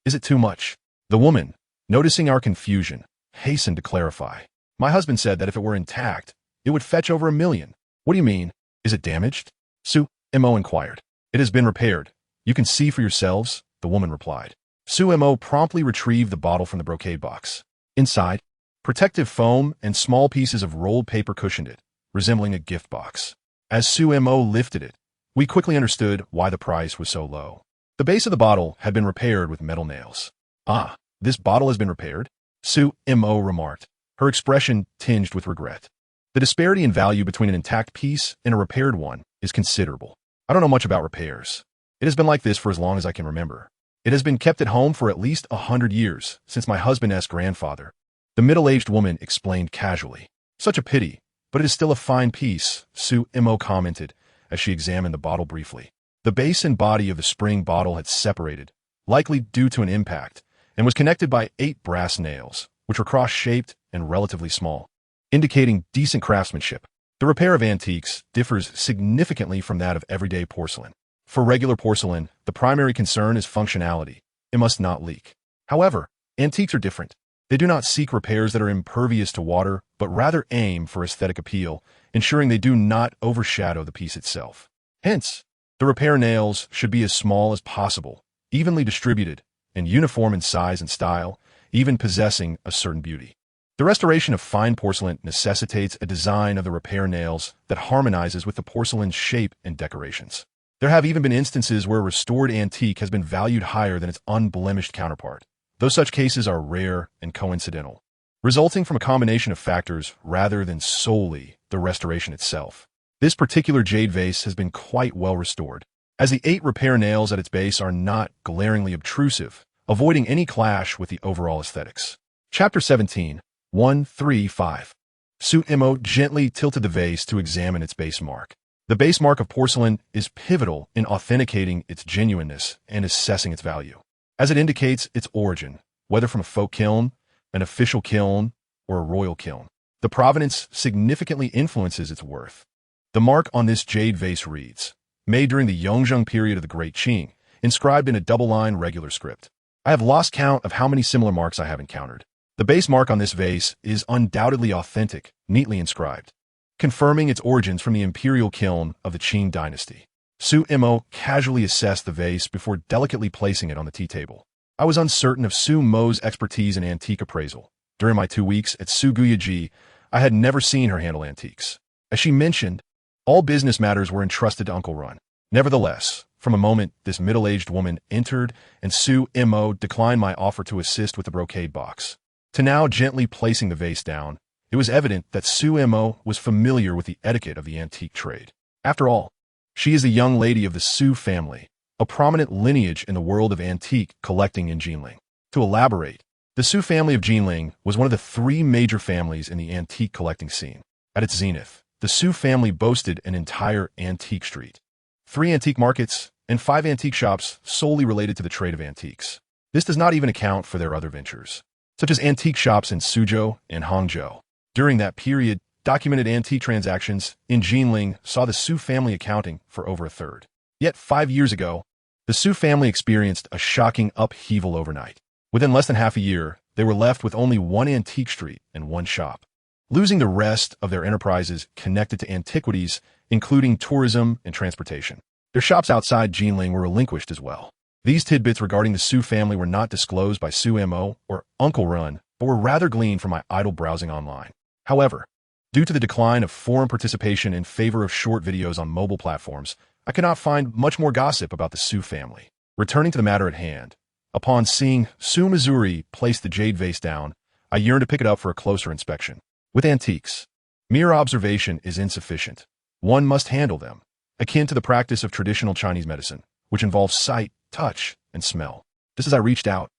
A: Is it too much? The woman, noticing our confusion, hastened to clarify. My husband said that if it were intact, it would fetch over 1 million. What do you mean? Is it damaged? Suemo inquired. It has been repaired. You can see for yourselves, the woman replied. Suemo promptly retrieved the bottle from the brocade box. Inside, protective foam and small pieces of rolled paper cushioned it, resembling a gift box. As Suemo lifted it, we quickly understood why the price was so low. The base of the bottle had been repaired with metal nails. Ah, this bottle has been repaired? Su Mo remarked, her expression tinged with regret. The disparity in value between an intact piece and a repaired one is considerable. I don't know much about repairs. It has been like this for as long as I can remember. It has been kept at home for at least 100 years, since my husband's grandfather. The middle-aged woman explained casually. Such a pity, but it is still a fine piece, Su Mo commented, as she examined the bottle briefly. The base and body of the spring bottle had separated, likely due to an impact, and was connected by 8 brass nails, which were cross-shaped and relatively small, indicating decent craftsmanship. The repair of antiques differs significantly from that of everyday porcelain. For regular porcelain, the primary concern is functionality. It must not leak. However, antiques are different. They do not seek repairs that are impervious to water, but rather aim for aesthetic appeal, ensuring they do not overshadow the piece itself. Hence, the repair nails should be as small as possible, evenly distributed, and uniform in size and style, even possessing a certain beauty. The restoration of fine porcelain necessitates a design of the repair nails that harmonizes with the porcelain's shape and decorations. There have even been instances where a restored antique has been valued higher than its unblemished counterpart, though such cases are rare and coincidental, resulting from a combination of factors rather than solely the restoration itself. This particular jade vase has been quite well restored, as the 8 repair nails at its base are not glaringly obtrusive, avoiding any clash with the overall aesthetics. Chapter 17, 135. Su Mo gently tilted the vase to examine its base mark. The base mark of porcelain is pivotal in authenticating its genuineness and assessing its value, as it indicates its origin, whether from a folk kiln, an official kiln, or a royal kiln. The provenance significantly influences its worth. The mark on this jade vase reads, "Made during the Yongzheng period of the Great Qing," inscribed in a double-line regular script. I have lost count of how many similar marks I have encountered. The base mark on this vase is undoubtedly authentic, neatly inscribed, confirming its origins from the imperial kiln of the Qing dynasty. Su Mo casually assessed the vase before delicately placing it on the tea table. I was uncertain of Su Mo's expertise in antique appraisal. During my 2 weeks at Su Guyaji, I had never seen her handle antiques. As she mentioned, all business matters were entrusted to Uncle Run. Nevertheless, from a moment this middle-aged woman entered and Su Mo declined my offer to assist with the brocade box, to now gently placing the vase down, it was evident that Su Mo was familiar with the etiquette of the antique trade. After all, she is the young lady of the Su family, a prominent lineage in the world of antique collecting in Jinling. To elaborate, the Su family of Jinling was one of the 3 major families in the antique collecting scene. At its zenith, the Su family boasted an entire antique street, 3 antique markets, and 5 antique shops solely related to the trade of antiques. This does not even account for their other ventures, such as antique shops in Suzhou and Hangzhou. During that period, documented antique transactions in Jinling saw the Su family accounting for over a third. Yet 5 years ago, the Su family experienced a shocking upheaval overnight. Within less than half a year, they were left with only 1 antique street and 1 shop, losing the rest of their enterprises connected to antiquities, including tourism and transportation. Their shops outside Jinling were relinquished as well. These tidbits regarding the Su family were not disclosed by Su Mo or Uncle Run, but were rather gleaned from my idle browsing online. However, due to the decline of forum participation in favor of short videos on mobile platforms, I could not find much more gossip about the Su family. Returning to the matter at hand, upon seeing Su Missouri place the jade vase down, I yearned to pick it up for a closer inspection. With antiques, mere observation is insufficient. One must handle them, akin to the practice of traditional Chinese medicine, which involves sight, touch, and smell. Just as I reached out,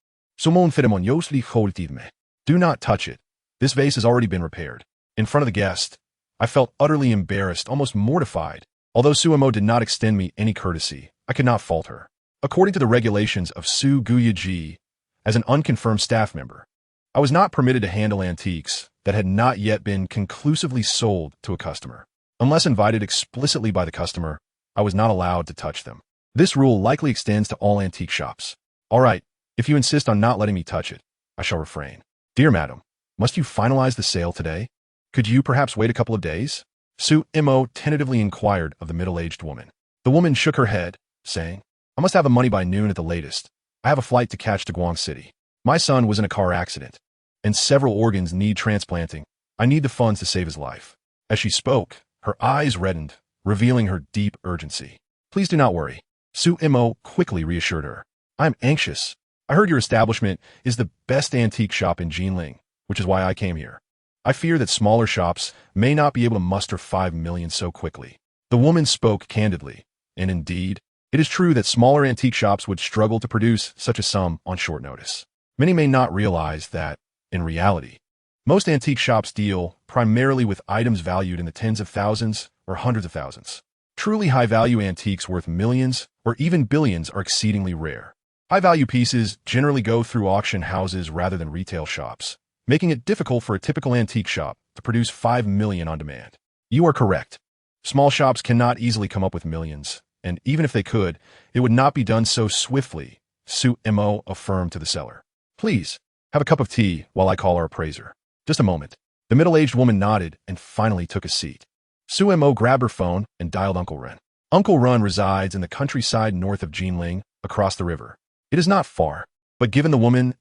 A: do not touch it. This vase has already been repaired. In front of the guest, I felt utterly embarrassed, almost mortified. Although Su Mo did not extend me any courtesy, I could not fault her. According to the regulations of Su Guyaji, as an unconfirmed staff member, I was not permitted to handle antiques that had not yet been conclusively sold to a customer. Unless invited explicitly by the customer, I was not allowed to touch them. This rule likely extends to all antique shops. All right, if you insist on not letting me touch it, I shall refrain. Dear madam, must you finalize the sale today? Could you perhaps wait a couple of days? Su Mo tentatively inquired of the middle-aged woman. The woman shook her head, saying, I must have the money by noon at the latest. I have a flight to catch to Guang City. My son was in a car accident, and several organs need transplanting. I need the funds to save his life. As she spoke, her eyes reddened, revealing her deep urgency. Please do not worry. Su Mo quickly reassured her. I am anxious. I heard your establishment is the best antique shop in Jinling, which is why I came here. I fear that smaller shops may not be able to muster 5 million so quickly. The woman spoke candidly, and indeed, it is true that smaller antique shops would struggle to produce such a sum on short notice. Many may not realize that, in reality, most antique shops deal primarily with items valued in the tens of thousands or hundreds of thousands. Truly high-value antiques worth millions or even billions are exceedingly rare. High-value pieces generally go through auction houses rather than retail shops, making it difficult for a typical antique shop to produce 5 million on demand. You are correct. Small shops cannot easily come up with millions, and even if they could, it would not be done so swiftly, Su Mo affirmed to the seller. Please, have a cup of tea while I call our appraiser. Just a moment. The middle-aged woman nodded and finally took a seat. Su Mo grabbed her phone and dialed Uncle Ren. Uncle Ren resides in the countryside north of Jinling, across the river. It is not far, but given the woman's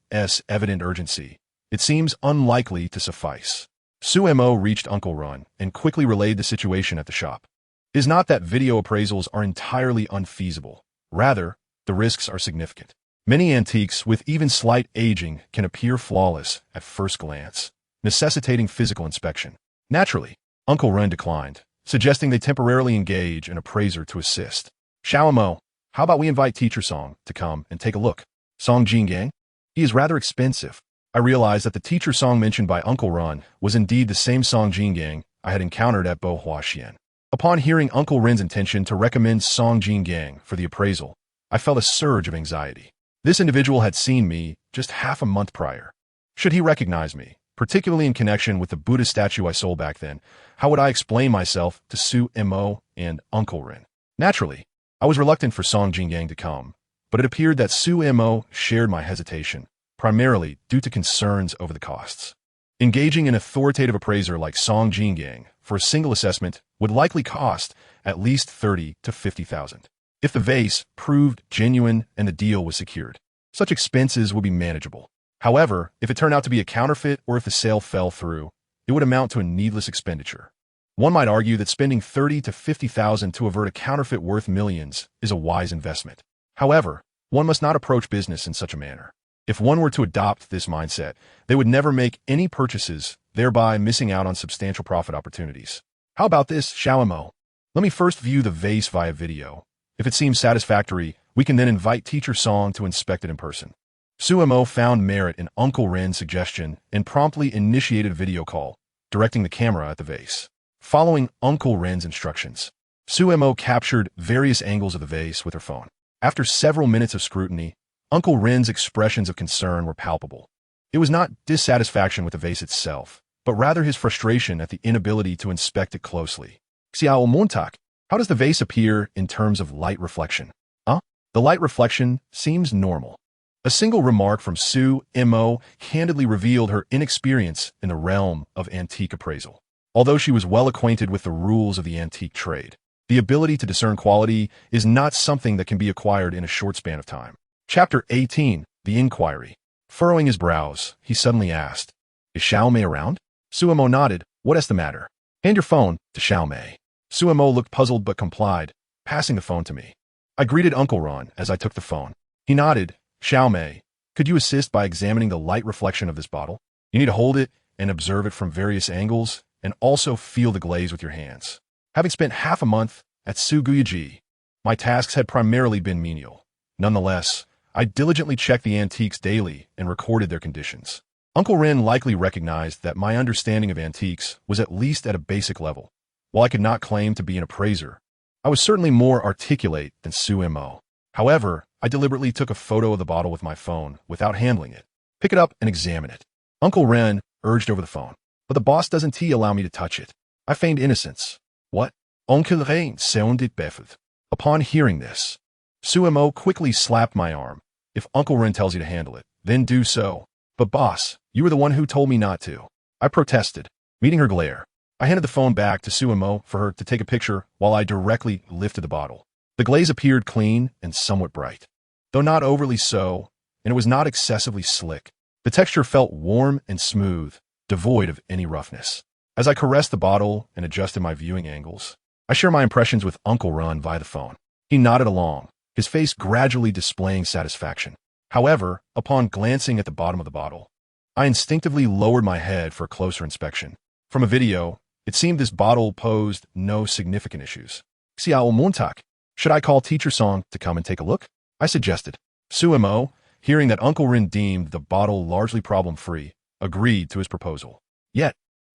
A: evident urgency, it seems unlikely to suffice. Su Mo reached Uncle Ren and quickly relayed the situation at the shop. It is not that video appraisals are entirely unfeasible. Rather, the risks are significant. Many antiques with even slight aging can appear flawless at first glance, necessitating physical inspection. Naturally, Uncle Ren declined, suggesting they temporarily engage an appraiser to assist. Mo, how about we invite Teacher Song to come and take a look? Song Jingang? He is rather expensive. I realized that the Teacher Song mentioned by Uncle Ren was indeed the same Song Jingang I had encountered at Bo Huaxian. Upon hearing Uncle Ren's intention to recommend Song Jingang for the appraisal, I felt a surge of anxiety. This individual had seen me just half a month prior. Should he recognize me, particularly in connection with the Buddha statue I sold back then, how would I explain myself to Su Mo and Uncle Ren? Naturally, I was reluctant for Song Jingang to come, but it appeared that Su Mo shared my hesitation, primarily due to concerns over the costs. Engaging an authoritative appraiser like Song Jingang for a single assessment would likely cost at least 30 to 50,000. If the vase proved genuine and the deal was secured, such expenses would be manageable. However, if it turned out to be a counterfeit or if the sale fell through, it would amount to a needless expenditure. One might argue that spending 30 to 50,000 to avert a counterfeit worth millions is a wise investment. However, one must not approach business in such a manner. If one were to adopt this mindset, they would never make any purchases, thereby missing out on substantial profit opportunities. How about this, Mo? Let me first view the vase via video. If it seems satisfactory, we can then invite Teacher Song to inspect it in person. Su Mo found merit in Uncle Ren's suggestion and promptly initiated a video call, directing the camera at the vase. Following Uncle Ren's instructions, Su Mo captured various angles of the vase with her phone. After several minutes of scrutiny, Uncle Ren's expressions of concern were palpable. It was not dissatisfaction with the vase itself, but rather his frustration at the inability to inspect it closely. Xiao Montak, how does the vase appear in terms of light reflection? The light reflection seems normal. A single remark from Su Mo candidly revealed her inexperience in the realm of antique appraisal. Although she was well acquainted with the rules of the antique trade, the ability to discern quality is not something that can be acquired in a short span of time. Chapter 18, The Inquiry. Furrowing his brows, he suddenly asked, "Is Xiao Mei around?" Su Mo nodded. "What is the matter?" "Hand your phone to Xiao Mei." Su Mo looked puzzled but complied, passing the phone to me. I greeted Uncle Ron as I took the phone. He nodded. "Xiao Mei, could you assist by examining the light reflection of this bottle? You need to hold it and observe it from various angles, and also feel the glaze with your hands." Having spent half a month at Suguyaji, my tasks had primarily been menial. Nonetheless, I diligently checked the antiques daily and recorded their conditions. Uncle Ren likely recognized that my understanding of antiques was at least at a basic level. While I could not claim to be an appraiser, I was certainly more articulate than Su Mo. However, I deliberately took a photo of the bottle with my phone without handling it. "Pick it up and examine it," Uncle Ren urged over the phone. "But the boss doesn't allow me to touch it." I feigned innocence. "What?" Oncle Ren sounded baffled. Upon hearing this, Su Mo quickly slapped my arm. "If Uncle Ren tells you to handle it, then do so." "But boss, you were the one who told me not to." I protested. Meeting her glare, I handed the phone back to Su Mo for her to take a picture while I directly lifted the bottle. The glaze appeared clean and somewhat bright, though not overly so, and it was not excessively slick. The texture felt warm and smooth, devoid of any roughness. As I caressed the bottle and adjusted my viewing angles, I shared my impressions with Uncle Ron via the phone. He nodded along, his face gradually displaying satisfaction. However, upon glancing at the bottom of the bottle, I instinctively lowered my head for a closer inspection. From a video, it seemed this bottle posed no significant issues. Xiao Montak, should I call Teacher Song to come and take a look? I suggested. Suemo, hearing that Uncle Rin deemed the bottle largely problem-free, agreed to his proposal. Yet,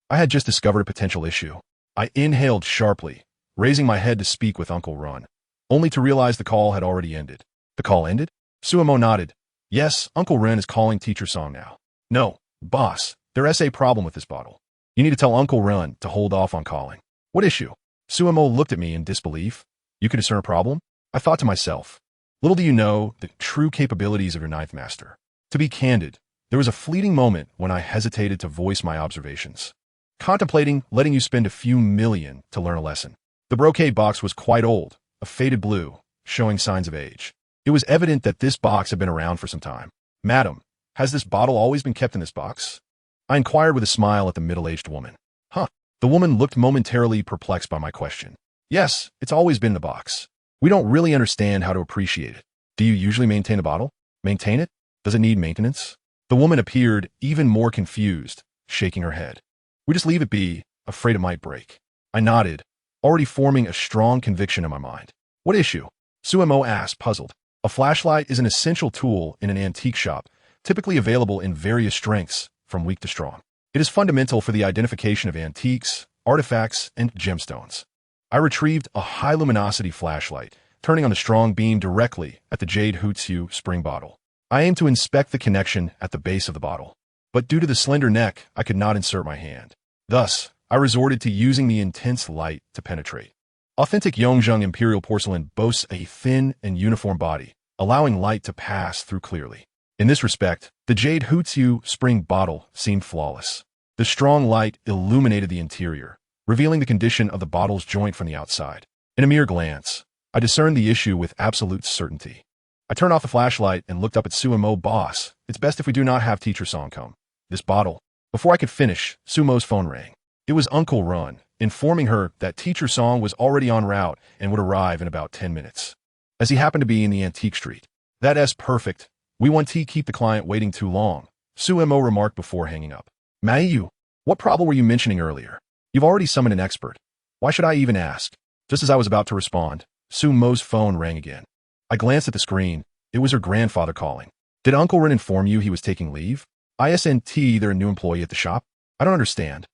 A: I had just discovered a potential issue. I inhaled sharply, raising my head to speak with Uncle Ron, only to realize the call had already ended. The call ended? Suemo nodded. Yes, Uncle Ren is calling Teacher Song now. No, boss, there's a problem with this bottle. You need to tell Uncle Ren to hold off on calling. What issue? Suemo looked at me in disbelief. You can discern a problem? I thought to myself, little do you know the true capabilities of your ninth master. To be candid, there was a fleeting moment when I hesitated to voice my observations, contemplating letting you spend a few million to learn a lesson. The brocade box was quite old, a faded blue, showing signs of age. It was evident that this box had been around for some time. Madam, has this bottle always been kept in this box? I inquired with a smile at the middle-aged woman. Huh. The woman looked momentarily perplexed by my question. Yes, it's always been in the box. We don't really understand how to appreciate it. Do you usually maintain the bottle? Maintain it? Does it need maintenance? The woman appeared even more confused, shaking her head. We just leave it be, afraid it might break. I nodded, already forming a strong conviction in my mind. What issue? Suemo asked, puzzled. A flashlight is an essential tool in an antique shop, typically available in various strengths, from weak to strong. It is fundamental for the identification of antiques, artifacts, and gemstones. I retrieved a high-luminosity flashlight, turning on the strong beam directly at the Jade Hutsu spring bottle. I aimed to inspect the connection at the base of the bottle, but due to the slender neck, I could not insert my hand. Thus, I resorted to using the intense light to penetrate. Authentic Yongzheng Imperial porcelain boasts a thin and uniform body, allowing light to pass through clearly. In this respect, the Jade Hutsu spring bottle seemed flawless. The strong light illuminated the interior, revealing the condition of the bottle's joint from the outside. In a mere glance, I discerned the issue with absolute certainty. I turned off the flashlight and looked up at Suemo. Boss, it's best if we do not have Teacher Song come. This bottle. Before I could finish, Sumo's phone rang. It was Uncle Run, informing her that Teacher Song was already en route and would arrive in about 10 minutes. As he happened to be in the antique street. That's perfect. We want to keep the client waiting too long, Suemo remarked before hanging up. Mei Yu, what problem were you mentioning earlier? You've already summoned an expert. Why should I even ask? Just as I was about to respond, Sumo's phone rang again. I glanced at the screen. It was her grandfather calling. Did Uncle Ren inform you he was taking leave? ISNT, they're a new employee at the shop? I don't understand.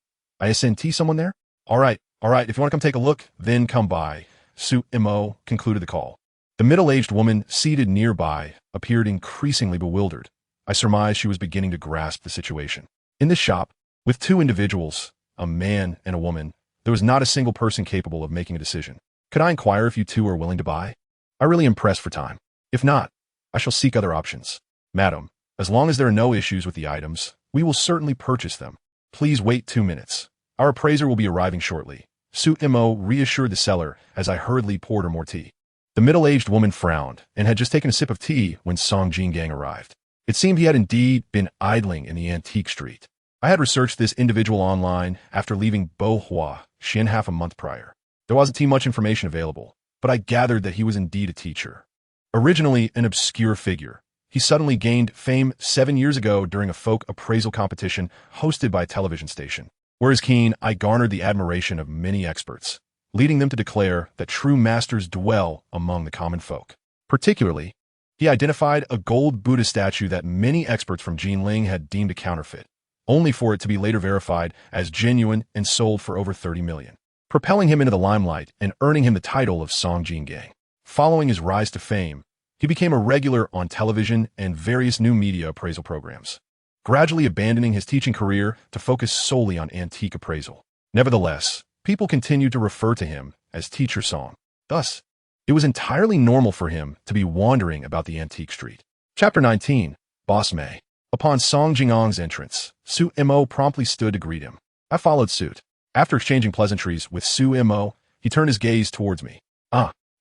A: ISNT someone there? All right. If you want to come take a look, then come by. Suemo concluded the call. The middle-aged woman seated nearby appeared increasingly bewildered. I surmised she was beginning to grasp the situation. In this shop, with two individuals, a man and a woman, there was not a single person capable of making a decision. Could I inquire if you two are willing to buy? I really am pressed for time. If not, I shall seek other options. Madam, as long as there are no issues with the items, we will certainly purchase them. Please wait 2 minutes. Our appraiser will be arriving shortly. Suemo reassured the seller as I hurriedly poured her more tea. The middle-aged woman frowned and had just taken a sip of tea when Song Jingang arrived. It seemed he had indeed been idling in the antique street. I had researched this individual online after leaving Bohua, Xin half a month prior. There wasn't too much information available, but I gathered that he was indeed a teacher. Originally an obscure figure, he suddenly gained fame 7 years ago during a folk appraisal competition hosted by a television station. Whereas keen, I garnered the admiration of many experts, leading them to declare that true masters dwell among the common folk. Particularly, he identified a gold Buddha statue that many experts from Jinling had deemed a counterfeit, only for it to be later verified as genuine and sold for over 30 million, propelling him into the limelight and earning him the title of Song Jingang. Following his rise to fame, he became a regular on television and various new media appraisal programs, gradually abandoning his teaching career to focus solely on antique appraisal. Nevertheless, people continued to refer to him as Teacher Song. Thus, it was entirely normal for him to be wandering about the antique street. Chapter 19, Boss Mei. Upon Song Jingang's entrance, Suemo promptly stood to greet him. I followed suit. After exchanging pleasantries with Suemo, he turned his gaze towards me.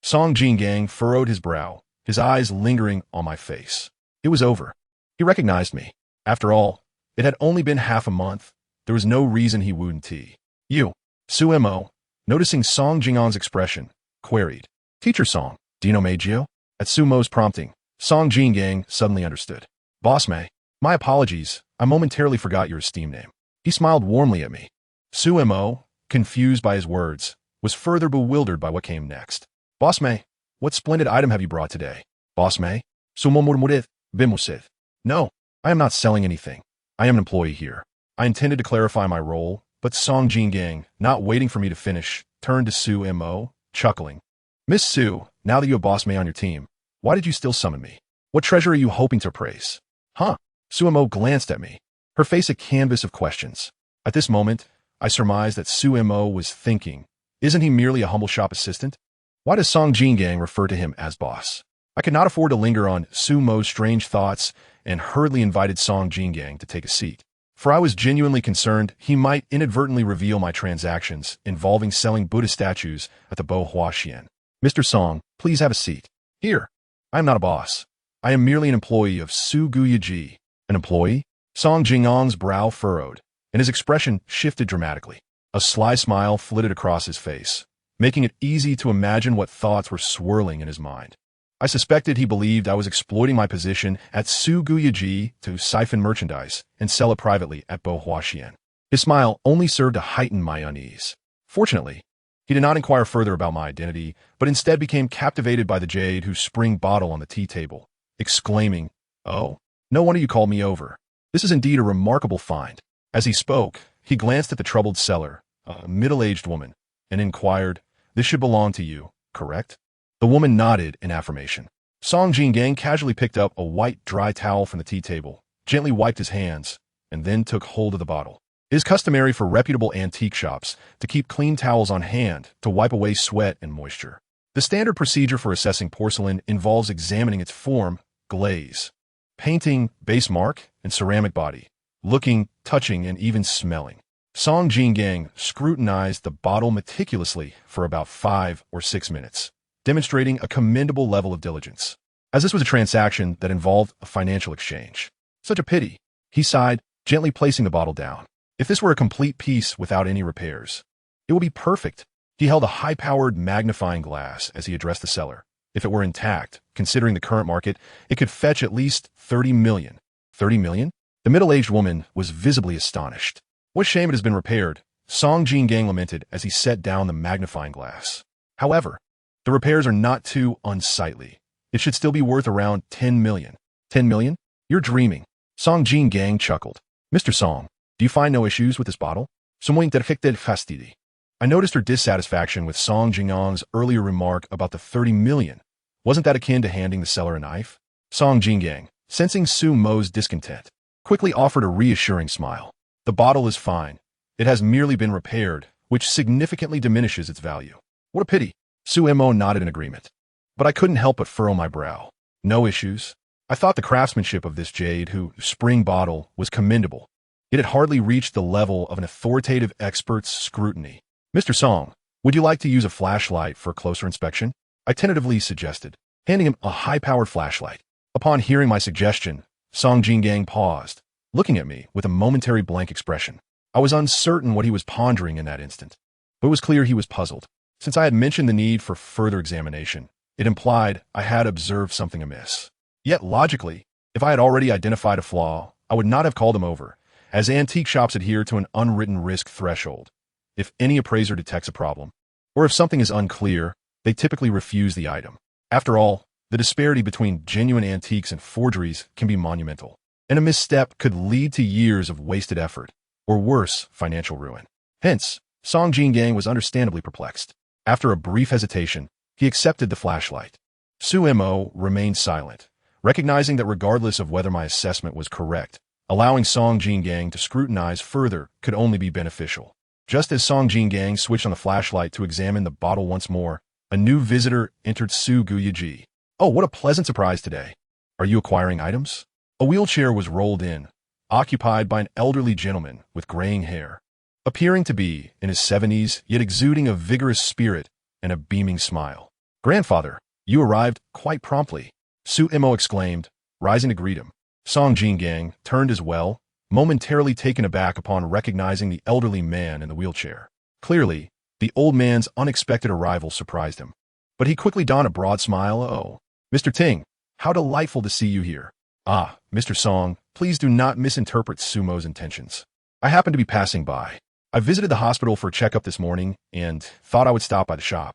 A: Song Jingang furrowed his brow, his eyes lingering on my face. It was over. He recognized me. After all, it had only been half a month. There was no reason he wouldn't tea. You, Suemo, noticing Song Jingang's expression, queried. Teacher Song, do you know Mei Jiu? At Sumo's prompting, Song Jinling suddenly understood. Boss Mei, my apologies, I momentarily forgot your esteemed name. He smiled warmly at me. Su Mo, confused by his words, was further bewildered by what came next. Boss Mei, what splendid item have you brought today? Boss Mei? Sumomurmurid, bimusid. No, I am not selling anything. I am an employee here. I intended to clarify my role, but Song Jinling, not waiting for me to finish, turned to Su Mo, chuckling. Miss Su, now that you have Boss Mei on your team, why did you still summon me? What treasure are you hoping to appraise? Huh? Su Mo glanced at me, her face a canvas of questions. At this moment, I surmised that Su Mo was thinking, isn't he merely a humble shop assistant? Why does Song Jinling refer to him as boss? I could not afford to linger on Su Mo's strange thoughts and hurriedly invited Song Jinling to take a seat. For I was genuinely concerned he might inadvertently reveal my transactions involving selling Buddha statues at the Bo Huaxian. Mr. Song, please have a seat. Here. I am not a boss. I am merely an employee of Su Guyaji. An employee? Song Jingling's brow furrowed, and his expression shifted dramatically. A sly smile flitted across his face, making it easy to imagine what thoughts were swirling in his mind. I suspected he believed I was exploiting my position at Su Guyaji to siphon merchandise and sell it privately at Bo Huaxian. His smile only served to heighten my unease. Fortunately, he did not inquire further about my identity, but instead became captivated by the jade whose spring bottle on the tea table, exclaiming, "Oh, no wonder you called me over. This is indeed a remarkable find." As he spoke, he glanced at the troubled seller, a middle-aged woman, and inquired, "This should belong to you, correct?" The woman nodded in affirmation. Song Jinling casually picked up a white dry towel from the tea table, gently wiped his hands, and then took hold of the bottle. It is customary for reputable antique shops to keep clean towels on hand to wipe away sweat and moisture. The standard procedure for assessing porcelain involves examining its form, glaze, painting, base mark, and ceramic body, looking, touching, and even smelling. Song Jinling scrutinized the bottle meticulously for about 5 or 6 minutes, demonstrating a commendable level of diligence. As this was a transaction that involved a financial exchange. Such a pity, he sighed, gently placing the bottle down. If this were a complete piece without any repairs, it would be perfect. He held a high-powered magnifying glass as he addressed the seller. If it were intact, considering the current market, it could fetch at least 30 million. 30 million? The middle-aged woman was visibly astonished. What shame it has been repaired, Song Jinling lamented as he set down the magnifying glass. However, the repairs are not too unsightly. It should still be worth around 10 million. 10 million? You're dreaming. Song Jinling chuckled. Mr. Song, do you find no issues with this bottle? I noticed her dissatisfaction with Song Jingling's earlier remark about the 30 million. Wasn't that akin to handing the seller a knife? Song Jinling, sensing Su Mo's discontent, quickly offered a reassuring smile. The bottle is fine. It has merely been repaired, which significantly diminishes its value. What a pity. Su Mo nodded in agreement. But I couldn't help but furrow my brow. No issues. I thought the craftsmanship of this jade spring bottle was commendable. It had hardly reached the level of an authoritative expert's scrutiny. Mr. Song, would you like to use a flashlight for a closer inspection? I tentatively suggested, handing him a high-powered flashlight. Upon hearing my suggestion, Song Jinling paused, looking at me with a momentary blank expression. I was uncertain what he was pondering in that instant, but it was clear he was puzzled. Since I had mentioned the need for further examination, it implied I had observed something amiss. Yet logically, if I had already identified a flaw, I would not have called him over, as antique shops adhere to an unwritten risk threshold. If any appraiser detects a problem, or if something is unclear, they typically refuse the item. After all, the disparity between genuine antiques and forgeries can be monumental, and a misstep could lead to years of wasted effort, or worse, financial ruin. Hence, Song Jinling was understandably perplexed. After a brief hesitation, he accepted the flashlight. Su Mo remained silent, recognizing that regardless of whether my assessment was correct, allowing Song Jinling to scrutinize further could only be beneficial. Just as Song Jinling switched on the flashlight to examine the bottle once more, a new visitor entered Su Guyaji. Oh, what a pleasant surprise today. Are you acquiring items? A wheelchair was rolled in, occupied by an elderly gentleman with graying hair, appearing to be in his 70s, yet exuding a vigorous spirit and a beaming smile. Grandfather, you arrived quite promptly, Su Mo exclaimed, rising to greet him. Song Jinling turned as well, momentarily taken aback upon recognizing the elderly man in the wheelchair. Clearly, the old man's unexpected arrival surprised him. But he quickly donned a broad smile. Oh, Mr. Ting, How delightful to see you here. Ah, Mr. Song, please do not misinterpret Sumo's intentions. I happen to be passing by. I visited the hospital for a checkup this morning and thought I would stop by the shop.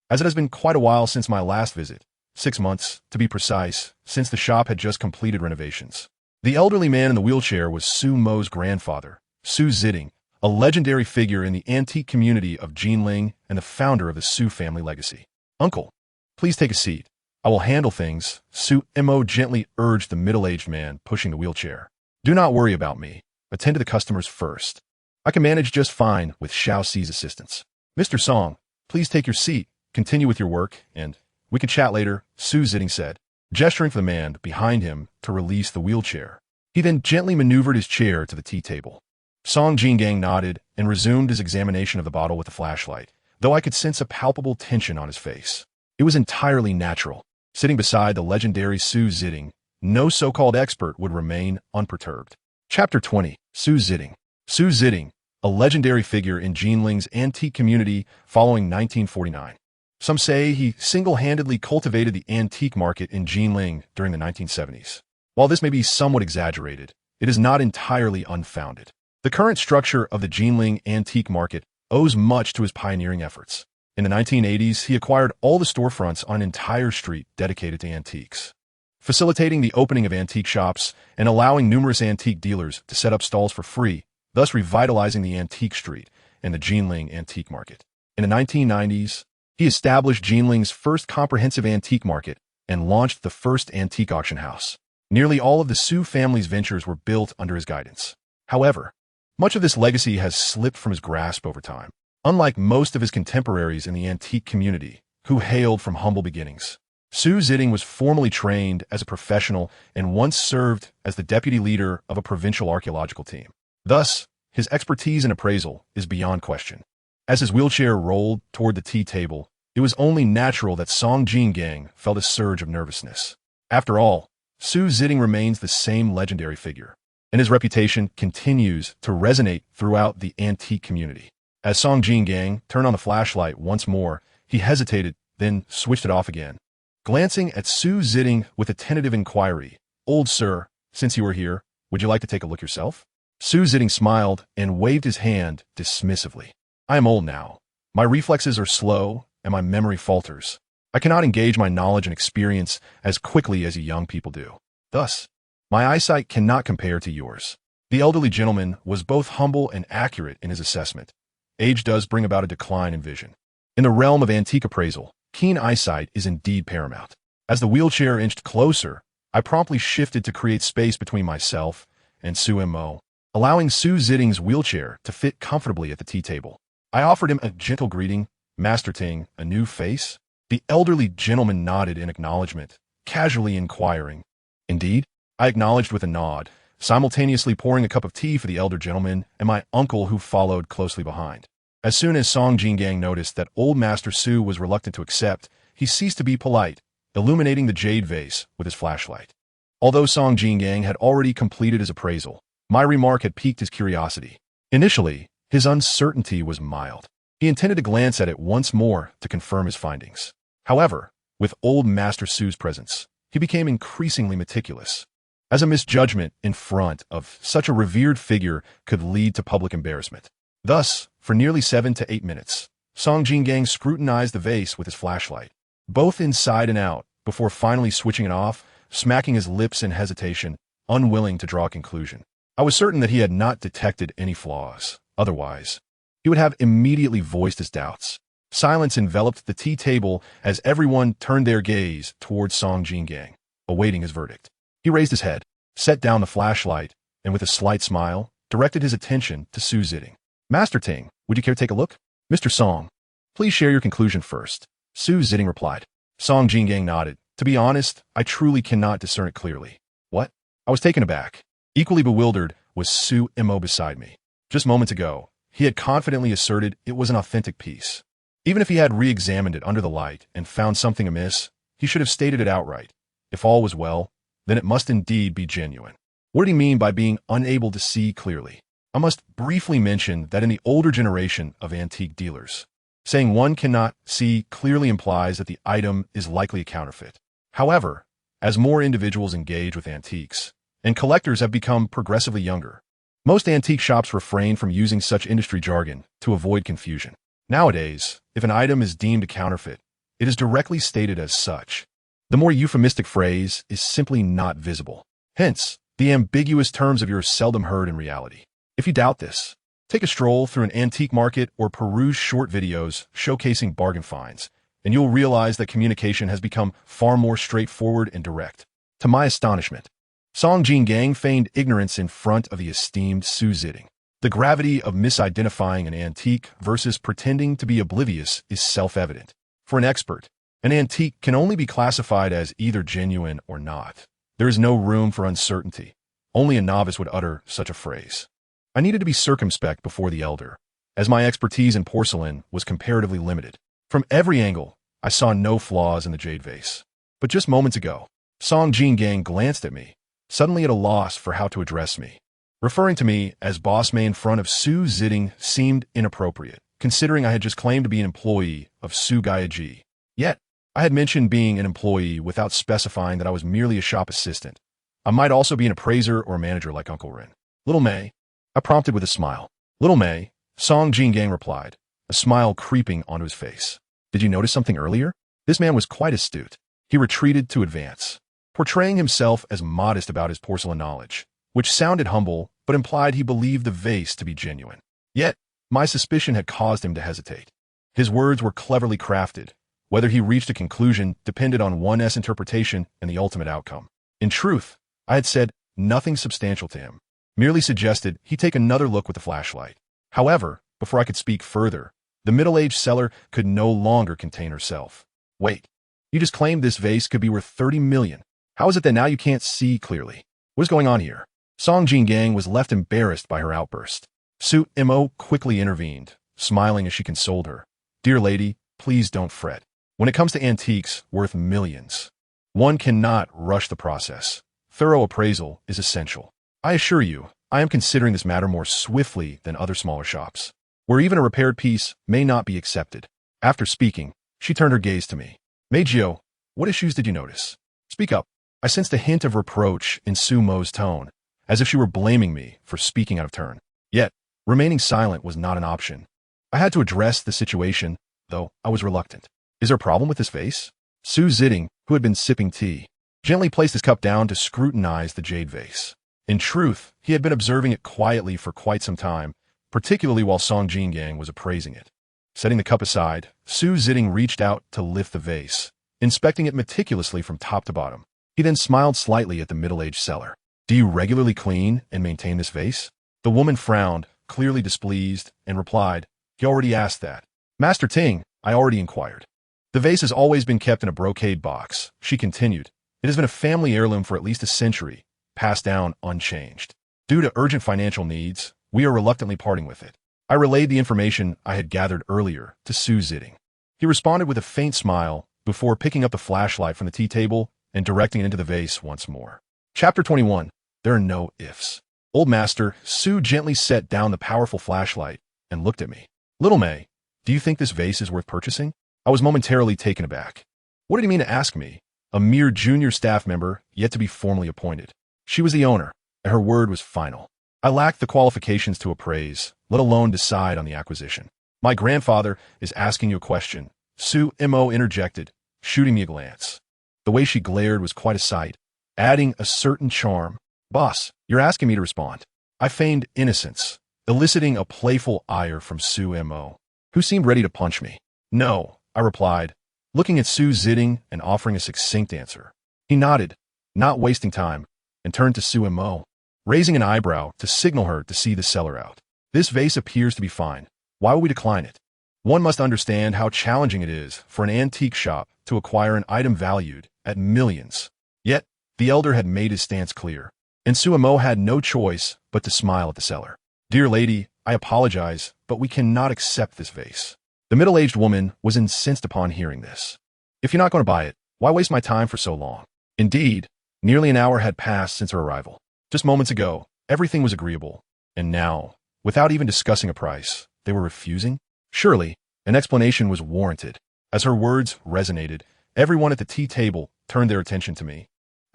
A: As it has been quite a while since my last visit, 6 months, to be precise, since the shop had just completed renovations. The elderly man in the wheelchair was Sumo's grandfather, Su Ziding, a legendary figure in the antique community of Jinling and the founder of the Su family legacy. Uncle, please take a seat. I will handle things, Su-mo gently urged the middle-aged man pushing the wheelchair. Do not worry about me. Attend to the customers first. I can manage just fine with Xiao Xi's assistance. Mr. Song, please take your seat, continue with your work, and we can chat later, Su Ziding said, gesturing for the man behind him to release the wheelchair. He then gently maneuvered his chair to the tea table. Song Jingang nodded and resumed his examination of the bottle with the flashlight, though I could sense a palpable tension on his face. It was entirely natural. Sitting beside the legendary Su Ziding, no so-called expert would remain unperturbed. Chapter 20. Su Ziding. Su Ziding, a legendary figure in Jinling's antique community following 1949. Some say he single-handedly cultivated the antique market in Jinling during the 1970s. While this may be somewhat exaggerated, it is not entirely unfounded. The current structure of the Jinling antique market owes much to his pioneering efforts. In the 1980s, he acquired all the storefronts on an entire street dedicated to antiques, facilitating the opening of antique shops and allowing numerous antique dealers to set up stalls for free, thus revitalizing the antique street and the Jinling antique market. In the 1990s, he established Jinling's first comprehensive antique market and launched the first antique auction house. Nearly all of the Su family's ventures were built under his guidance. However, much of this legacy has slipped from his grasp over time. Unlike most of his contemporaries in the antique community, who hailed from humble beginnings, Su Ziding was formally trained as a professional and once served as the deputy leader of a provincial archaeological team. Thus, his expertise in appraisal is beyond question. As his wheelchair rolled toward the tea table, it was only natural that Song Jingang felt a surge of nervousness. After all, Su Ziding remains the same legendary figure, and his reputation continues to resonate throughout the antique community. As Song Jingang turned on the flashlight once more, he hesitated, then switched it off again. Glancing at Su Ziding with a tentative inquiry, "Old sir, since you are here, would you like to take a look yourself?" Su Ziding smiled and waved his hand dismissively. "I am old now. My reflexes are slow, and my memory falters. I cannot engage my knowledge and experience as quickly as you young people do. Thus, my eyesight cannot compare to yours." The elderly gentleman was both humble and accurate in his assessment. Age does bring about a decline in vision. In the realm of antique appraisal, keen eyesight is indeed paramount. As the wheelchair inched closer, I promptly shifted to create space between myself and Su-mo, allowing Su Ziding's wheelchair to fit comfortably at the tea table. I offered him a gentle greeting. "Master Ting, a new face?" The elderly gentleman nodded in acknowledgement, casually inquiring. "Indeed?" I acknowledged with a nod, simultaneously pouring a cup of tea for the elder gentleman and my uncle who followed closely behind. As soon as Song Jingang noticed that old Master Su was reluctant to accept, he ceased to be polite, illuminating the jade vase with his flashlight. Although Song Jingang had already completed his appraisal, my remark had piqued his curiosity. Initially, his uncertainty was mild. He intended to glance at it once more to confirm his findings. However, with old Master Su's presence, he became increasingly meticulous, as a misjudgment in front of such a revered figure could lead to public embarrassment. Thus, for nearly 7 to 8 minutes, Song Jingang scrutinized the vase with his flashlight, both inside and out, before finally switching it off, smacking his lips in hesitation, unwilling to draw a conclusion. I was certain that he had not detected any flaws. Otherwise, he would have immediately voiced his doubts. Silence enveloped the tea table as everyone turned their gaze towards Song Jingang, awaiting his verdict. He raised his head, set down the flashlight, and with a slight smile, directed his attention to Su Ziding. "Master Ting, would you care to take a look?" "Mr. Song, please share your conclusion first," Su Ziding replied. Song Jingang nodded. "To be honest, I truly cannot discern it clearly." "What?" I was taken aback. Equally bewildered was Su-mo beside me. Just moments ago, he had confidently asserted it was an authentic piece. Even if he had re-examined it under the light and found something amiss, he should have stated it outright. If all was well, then it must indeed be genuine. What did he mean by being unable to see clearly? I must briefly mention that in the older generation of antique dealers, saying one cannot see clearly implies that the item is likely a counterfeit. However, as more individuals engage with antiques, and collectors have become progressively younger. Most antique shops refrain from using such industry jargon to avoid confusion. Nowadays, if an item is deemed a counterfeit, it is directly stated as such. The more euphemistic phrase is simply not visible. Hence, the ambiguous terms of yours seldom heard in reality. If you doubt this, take a stroll through an antique market or peruse short videos showcasing bargain finds, and you'll realize that communication has become far more straightforward and direct. To my astonishment, Song Jinling feigned ignorance in front of the esteemed Su Ziting. The gravity of misidentifying an antique versus pretending to be oblivious is self-evident. For an expert, an antique can only be classified as either genuine or not. There is no room for uncertainty. Only a novice would utter such a phrase. I needed to be circumspect before the elder, as my expertise in porcelain was comparatively limited. From every angle, I saw no flaws in the jade vase. But just moments ago, Song Jinling glanced at me, suddenly at a loss for how to address me. Referring to me as boss Mei in front of Su Ziting seemed inappropriate, considering I had just claimed to be an employee of Su Gaiji. Yet, I had mentioned being an employee without specifying that I was merely a shop assistant. I might also be an appraiser or manager like Uncle Rin. Little Mei, I prompted with a smile. Little Mei, Song Jinling replied, a smile creeping onto his face. Did you notice something earlier? This man was quite astute. He retreated to advance, portraying himself as modest about his porcelain knowledge, which sounded humble but implied he believed the vase to be genuine. Yet, my suspicion had caused him to hesitate. His words were cleverly crafted. Whether he reached a conclusion depended on one's interpretation and the ultimate outcome. In truth, I had said nothing substantial to him, merely suggested he take another look with the flashlight. However, before I could speak further, the middle-aged seller could no longer contain herself. Wait, you just claimed this vase could be worth 30 million. How is it that now you can't see clearly? What is going on here? Song Jinling was left embarrassed by her outburst. Su Mo quickly intervened, smiling as she consoled her. Dear lady, please don't fret. When it comes to antiques worth millions, one cannot rush the process. Thorough appraisal is essential. I assure you, I am considering this matter more swiftly than other smaller shops, where even a repaired piece may not be accepted. After speaking, she turned her gaze to me. Mei Jiu, what issues did you notice? Speak up. I sensed a hint of reproach in Su Mo's tone, as if she were blaming me for speaking out of turn. Yet, remaining silent was not an option. I had to address the situation, though I was reluctant. Is there a problem with this vase? Su Ziting, who had been sipping tea, gently placed his cup down to scrutinize the jade vase. In truth, he had been observing it quietly for quite some time, particularly while Song Jinling was appraising it. Setting the cup aside, Su Ziting reached out to lift the vase, inspecting it meticulously from top to bottom. He then smiled slightly at the middle-aged seller. Do you regularly clean and maintain this vase? The woman frowned, clearly displeased, and replied, He already asked that. Master Ting, I already inquired. The vase has always been kept in a brocade box, she continued. It has been a family heirloom for at least a century, passed down unchanged. Due to urgent financial needs, we are reluctantly parting with it. I relayed the information I had gathered earlier to Su Ziting. He responded with a faint smile before picking up the flashlight from the tea table and directing it into the vase once more. Chapter 21. There are no ifs. Old Master, Su gently set down the powerful flashlight and looked at me. Little Mei, do you think this vase is worth purchasing? I was momentarily taken aback. What did he mean to ask me? A mere junior staff member, yet to be formally appointed. She was the owner, and her word was final. I lacked the qualifications to appraise, let alone decide on the acquisition. My grandfather is asking you a question, Su Mo interjected, shooting me a glance. The way she glared was quite a sight, adding a certain charm. Boss, you're asking me to respond. I feigned innocence, eliciting a playful ire from Su Mo, who seemed ready to punch me. No, I replied, looking at Su Ziting and offering a succinct answer. He nodded, not wasting time, and turned to Su Mo, raising an eyebrow to signal her to see the seller out. This vase appears to be fine. Why would we decline it? One must understand how challenging it is for an antique shop to acquire an item valued at millions. Yet, the elder had made his stance clear, and Su Mo had no choice but to smile at the seller. Dear lady, I apologize, but we cannot accept this vase. The middle-aged woman was incensed upon hearing this. If you're not going to buy it, why waste my time for so long? Indeed, nearly an hour had passed since her arrival. Just moments ago, everything was agreeable, and now, without even discussing a price, they were refusing? Surely, an explanation was warranted. As her words resonated, everyone at the tea table turned their attention to me.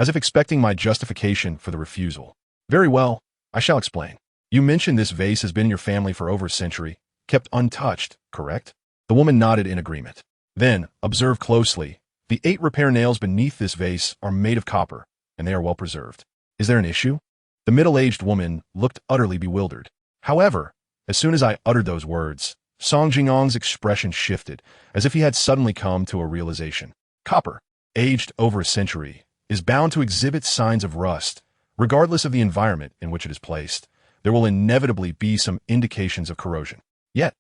A: as if expecting my justification for the refusal. Very well, I shall explain. You mentioned this vase has been in your family for over a century, kept untouched, correct? The woman nodded in agreement. Then, observe closely. The 8 repair nails beneath this vase are made of copper, and they are well preserved. Is there an issue? The middle-aged woman looked utterly bewildered. However, as soon as I uttered those words, Song Jingang's expression shifted, as if he had suddenly come to a realization. Copper, aged over a century, is bound to exhibit signs of rust. Regardless of the environment in which it is placed, there will inevitably be some indications of corrosion. Yet,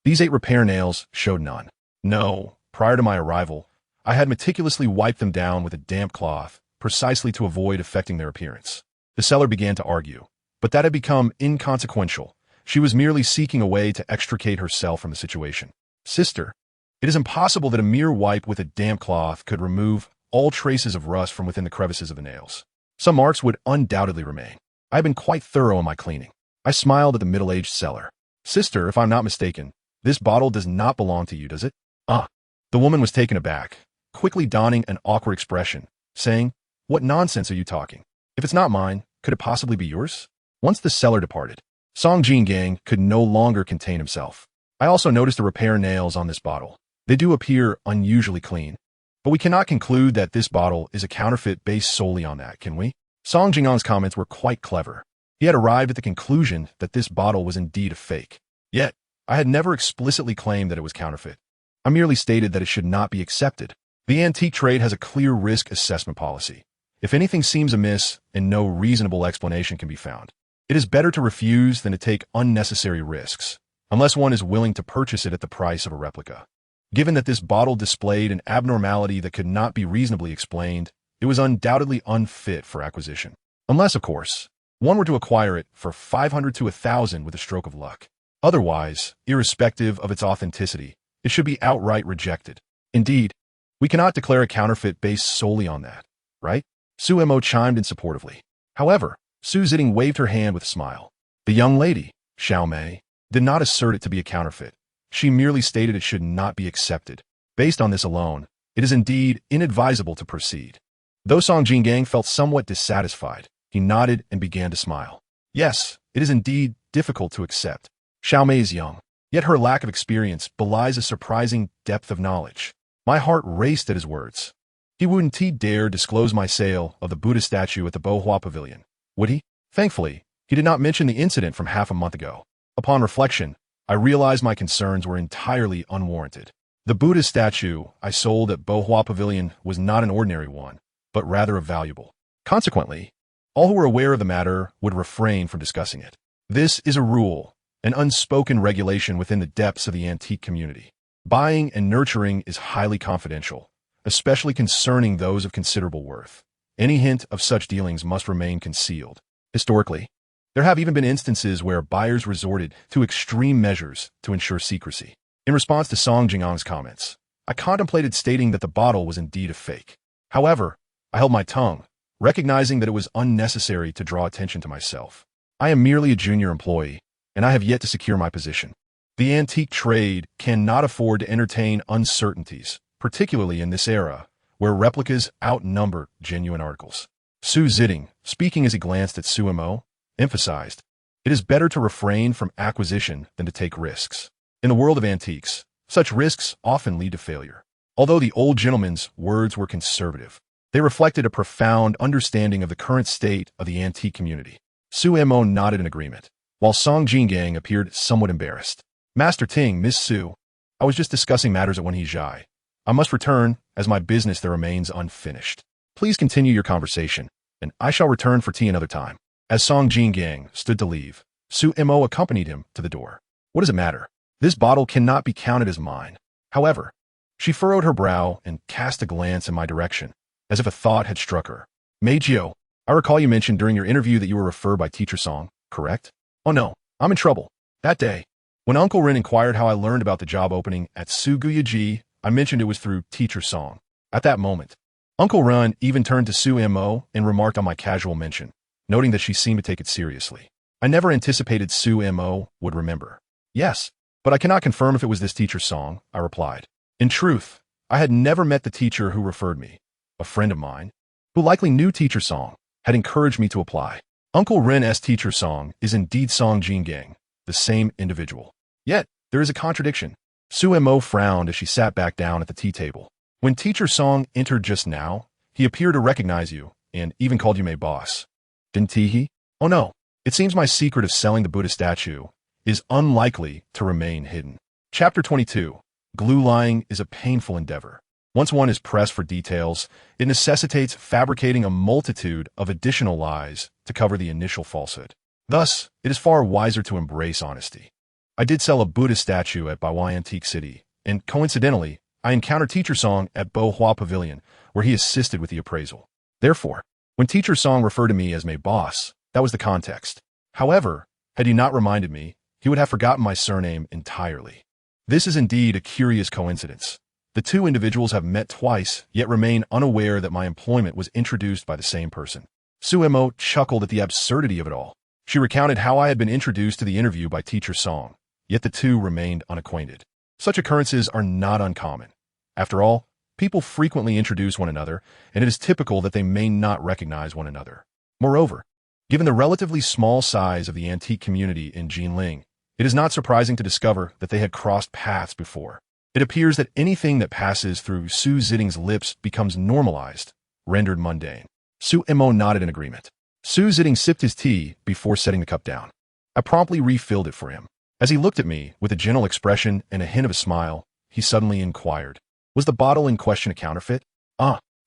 A: these 8 repair nails showed none. No, prior to my arrival, I had meticulously wiped them down with a damp cloth, precisely to avoid affecting their appearance. The seller began to argue, but that had become inconsequential. She was merely seeking a way to extricate herself from the situation. Sister, it is impossible that a mere wipe with a damp cloth could remove all traces of rust from within the crevices of the nails. Some marks would undoubtedly remain. I have been quite thorough in my cleaning. I smiled at the middle-aged seller. Sister, if I'm not mistaken, this bottle does not belong to you, does it? The woman was taken aback, quickly donning an awkward expression, saying, What nonsense are you talking? If it's not mine, could it possibly be yours? Once the seller departed, Song Jingang could no longer contain himself. I also noticed the repair nails on this bottle. They do appear unusually clean, but we cannot conclude that this bottle is a counterfeit based solely on that, can we? Song Jingang's comments were quite clever. He had arrived at the conclusion that this bottle was indeed a fake. Yet, I had never explicitly claimed that it was counterfeit. I merely stated that it should not be accepted. The antique trade has a clear risk assessment policy. If anything seems amiss and no reasonable explanation can be found, it is better to refuse than to take unnecessary risks, unless one is willing to purchase it at the price of a replica. Given that this bottle displayed an abnormality that could not be reasonably explained, it was undoubtedly unfit for acquisition. Unless, of course, one were to acquire it for 500 to 1,000 with a stroke of luck. Otherwise, irrespective of its authenticity, it should be outright rejected. Indeed, we cannot declare a counterfeit based solely on that, right? Su Mo chimed in supportively. However, Su Zitting waved her hand with a smile. The young lady, Xiao Mei, did not assert it to be a counterfeit. She merely stated it should not be accepted. Based on this alone, it is indeed inadvisable to proceed. Though Song Jingang felt somewhat dissatisfied, he nodded and began to smile. Yes, it is indeed difficult to accept. Xiao Mei is young, yet her lack of experience belies a surprising depth of knowledge. My heart raced at his words. He wouldn't dare disclose my sale of the Buddha statue at the Bohua Pavilion, would he? Thankfully, he did not mention the incident from half a month ago. Upon reflection, I realized my concerns were entirely unwarranted. The Buddha statue I sold at Bohua Pavilion was not an ordinary one, but rather a valuable. Consequently, all who were aware of the matter would refrain from discussing it. This is a rule, an unspoken regulation within the depths of the antique community. Buying and nurturing is highly confidential, especially concerning those of considerable worth. Any hint of such dealings must remain concealed. Historically, there have even been instances where buyers resorted to extreme measures to ensure secrecy. In response to Song Jingang's comments, I contemplated stating that the bottle was indeed a fake. However, I held my tongue, recognizing that it was unnecessary to draw attention to myself. I am merely a junior employee, and I have yet to secure my position. The antique trade cannot afford to entertain uncertainties, particularly in this era, where replicas outnumber genuine articles. Su Zitting, speaking as he glanced at Su Mo, emphasized, it is better to refrain from acquisition than to take risks. In the world of antiques, such risks often lead to failure. Although the old gentleman's words were conservative, they reflected a profound understanding of the current state of the antique community. Su Mo nodded in agreement, while Song Jingang appeared somewhat embarrassed. Master Ting, Miss Su, I was just discussing matters at Wenhe Zhai. I must return, as my business there remains unfinished. Please continue your conversation, and I shall return for tea another time. As Song Jingang stood to leave, Su Mo accompanied him to the door. What does it matter? This bottle cannot be counted as mine. However, she furrowed her brow and cast a glance in my direction, as if a thought had struck her. Mei Jiu, I recall you mentioned during your interview that you were referred by Teacher Song, correct? Oh no, I'm in trouble. That day, when Uncle Rin inquired how I learned about the job opening at Suguyaji, I mentioned it was through Teacher Song. At that moment, Uncle Rin even turned to Su Mo and remarked on my casual mention, noting that she seemed to take it seriously. I never anticipated Su Mo would remember. Yes, but I cannot confirm if it was this Teacher Song, I replied. In truth, I had never met the teacher who referred me. A friend of mine. who likely knew Teacher Song, had encouraged me to apply. Uncle Ren's Teacher Song is indeed Song Jingang, the same individual. Yet, there is a contradiction. Su Mo frowned as she sat back down at the tea table. When Teacher Song entered just now, he appeared to recognize you, and even called you Mei boss. Didn't he? Oh no, it seems my secret of selling the Buddha statue is unlikely to remain hidden. Chapter 22. Glue lying is a painful endeavor. Once one is pressed for details, it necessitates fabricating a multitude of additional lies to cover the initial falsehood. Thus, it is far wiser to embrace honesty. I did sell a Buddha statue at Baiwai Antique City, and coincidentally, I encountered Teacher Song at Bo Hua Pavilion, where he assisted with the appraisal. Therefore, when Teacher Song referred to me as Mei boss, that was the context. However, had he not reminded me, he would have forgotten my surname entirely. This is indeed a curious coincidence. The two individuals have met twice, yet remain unaware that my employment was introduced by the same person. Su Mo chuckled at the absurdity of it all. She recounted how I had been introduced to the interview by Teacher Song, yet the two remained unacquainted. Such occurrences are not uncommon. After all, people frequently introduce one another, and it is typical that they may not recognize one another. Moreover, given the relatively small size of the antique community in Jinling, it is not surprising to discover that they had crossed paths before. It appears that anything that passes through Su Ziding's lips becomes normalized, rendered mundane. Su Mo nodded in agreement. Su Ziding sipped his tea before setting the cup down. I promptly refilled it for him. As he looked at me with a gentle expression and a hint of a smile, he suddenly inquired, "Was the bottle in question a counterfeit?"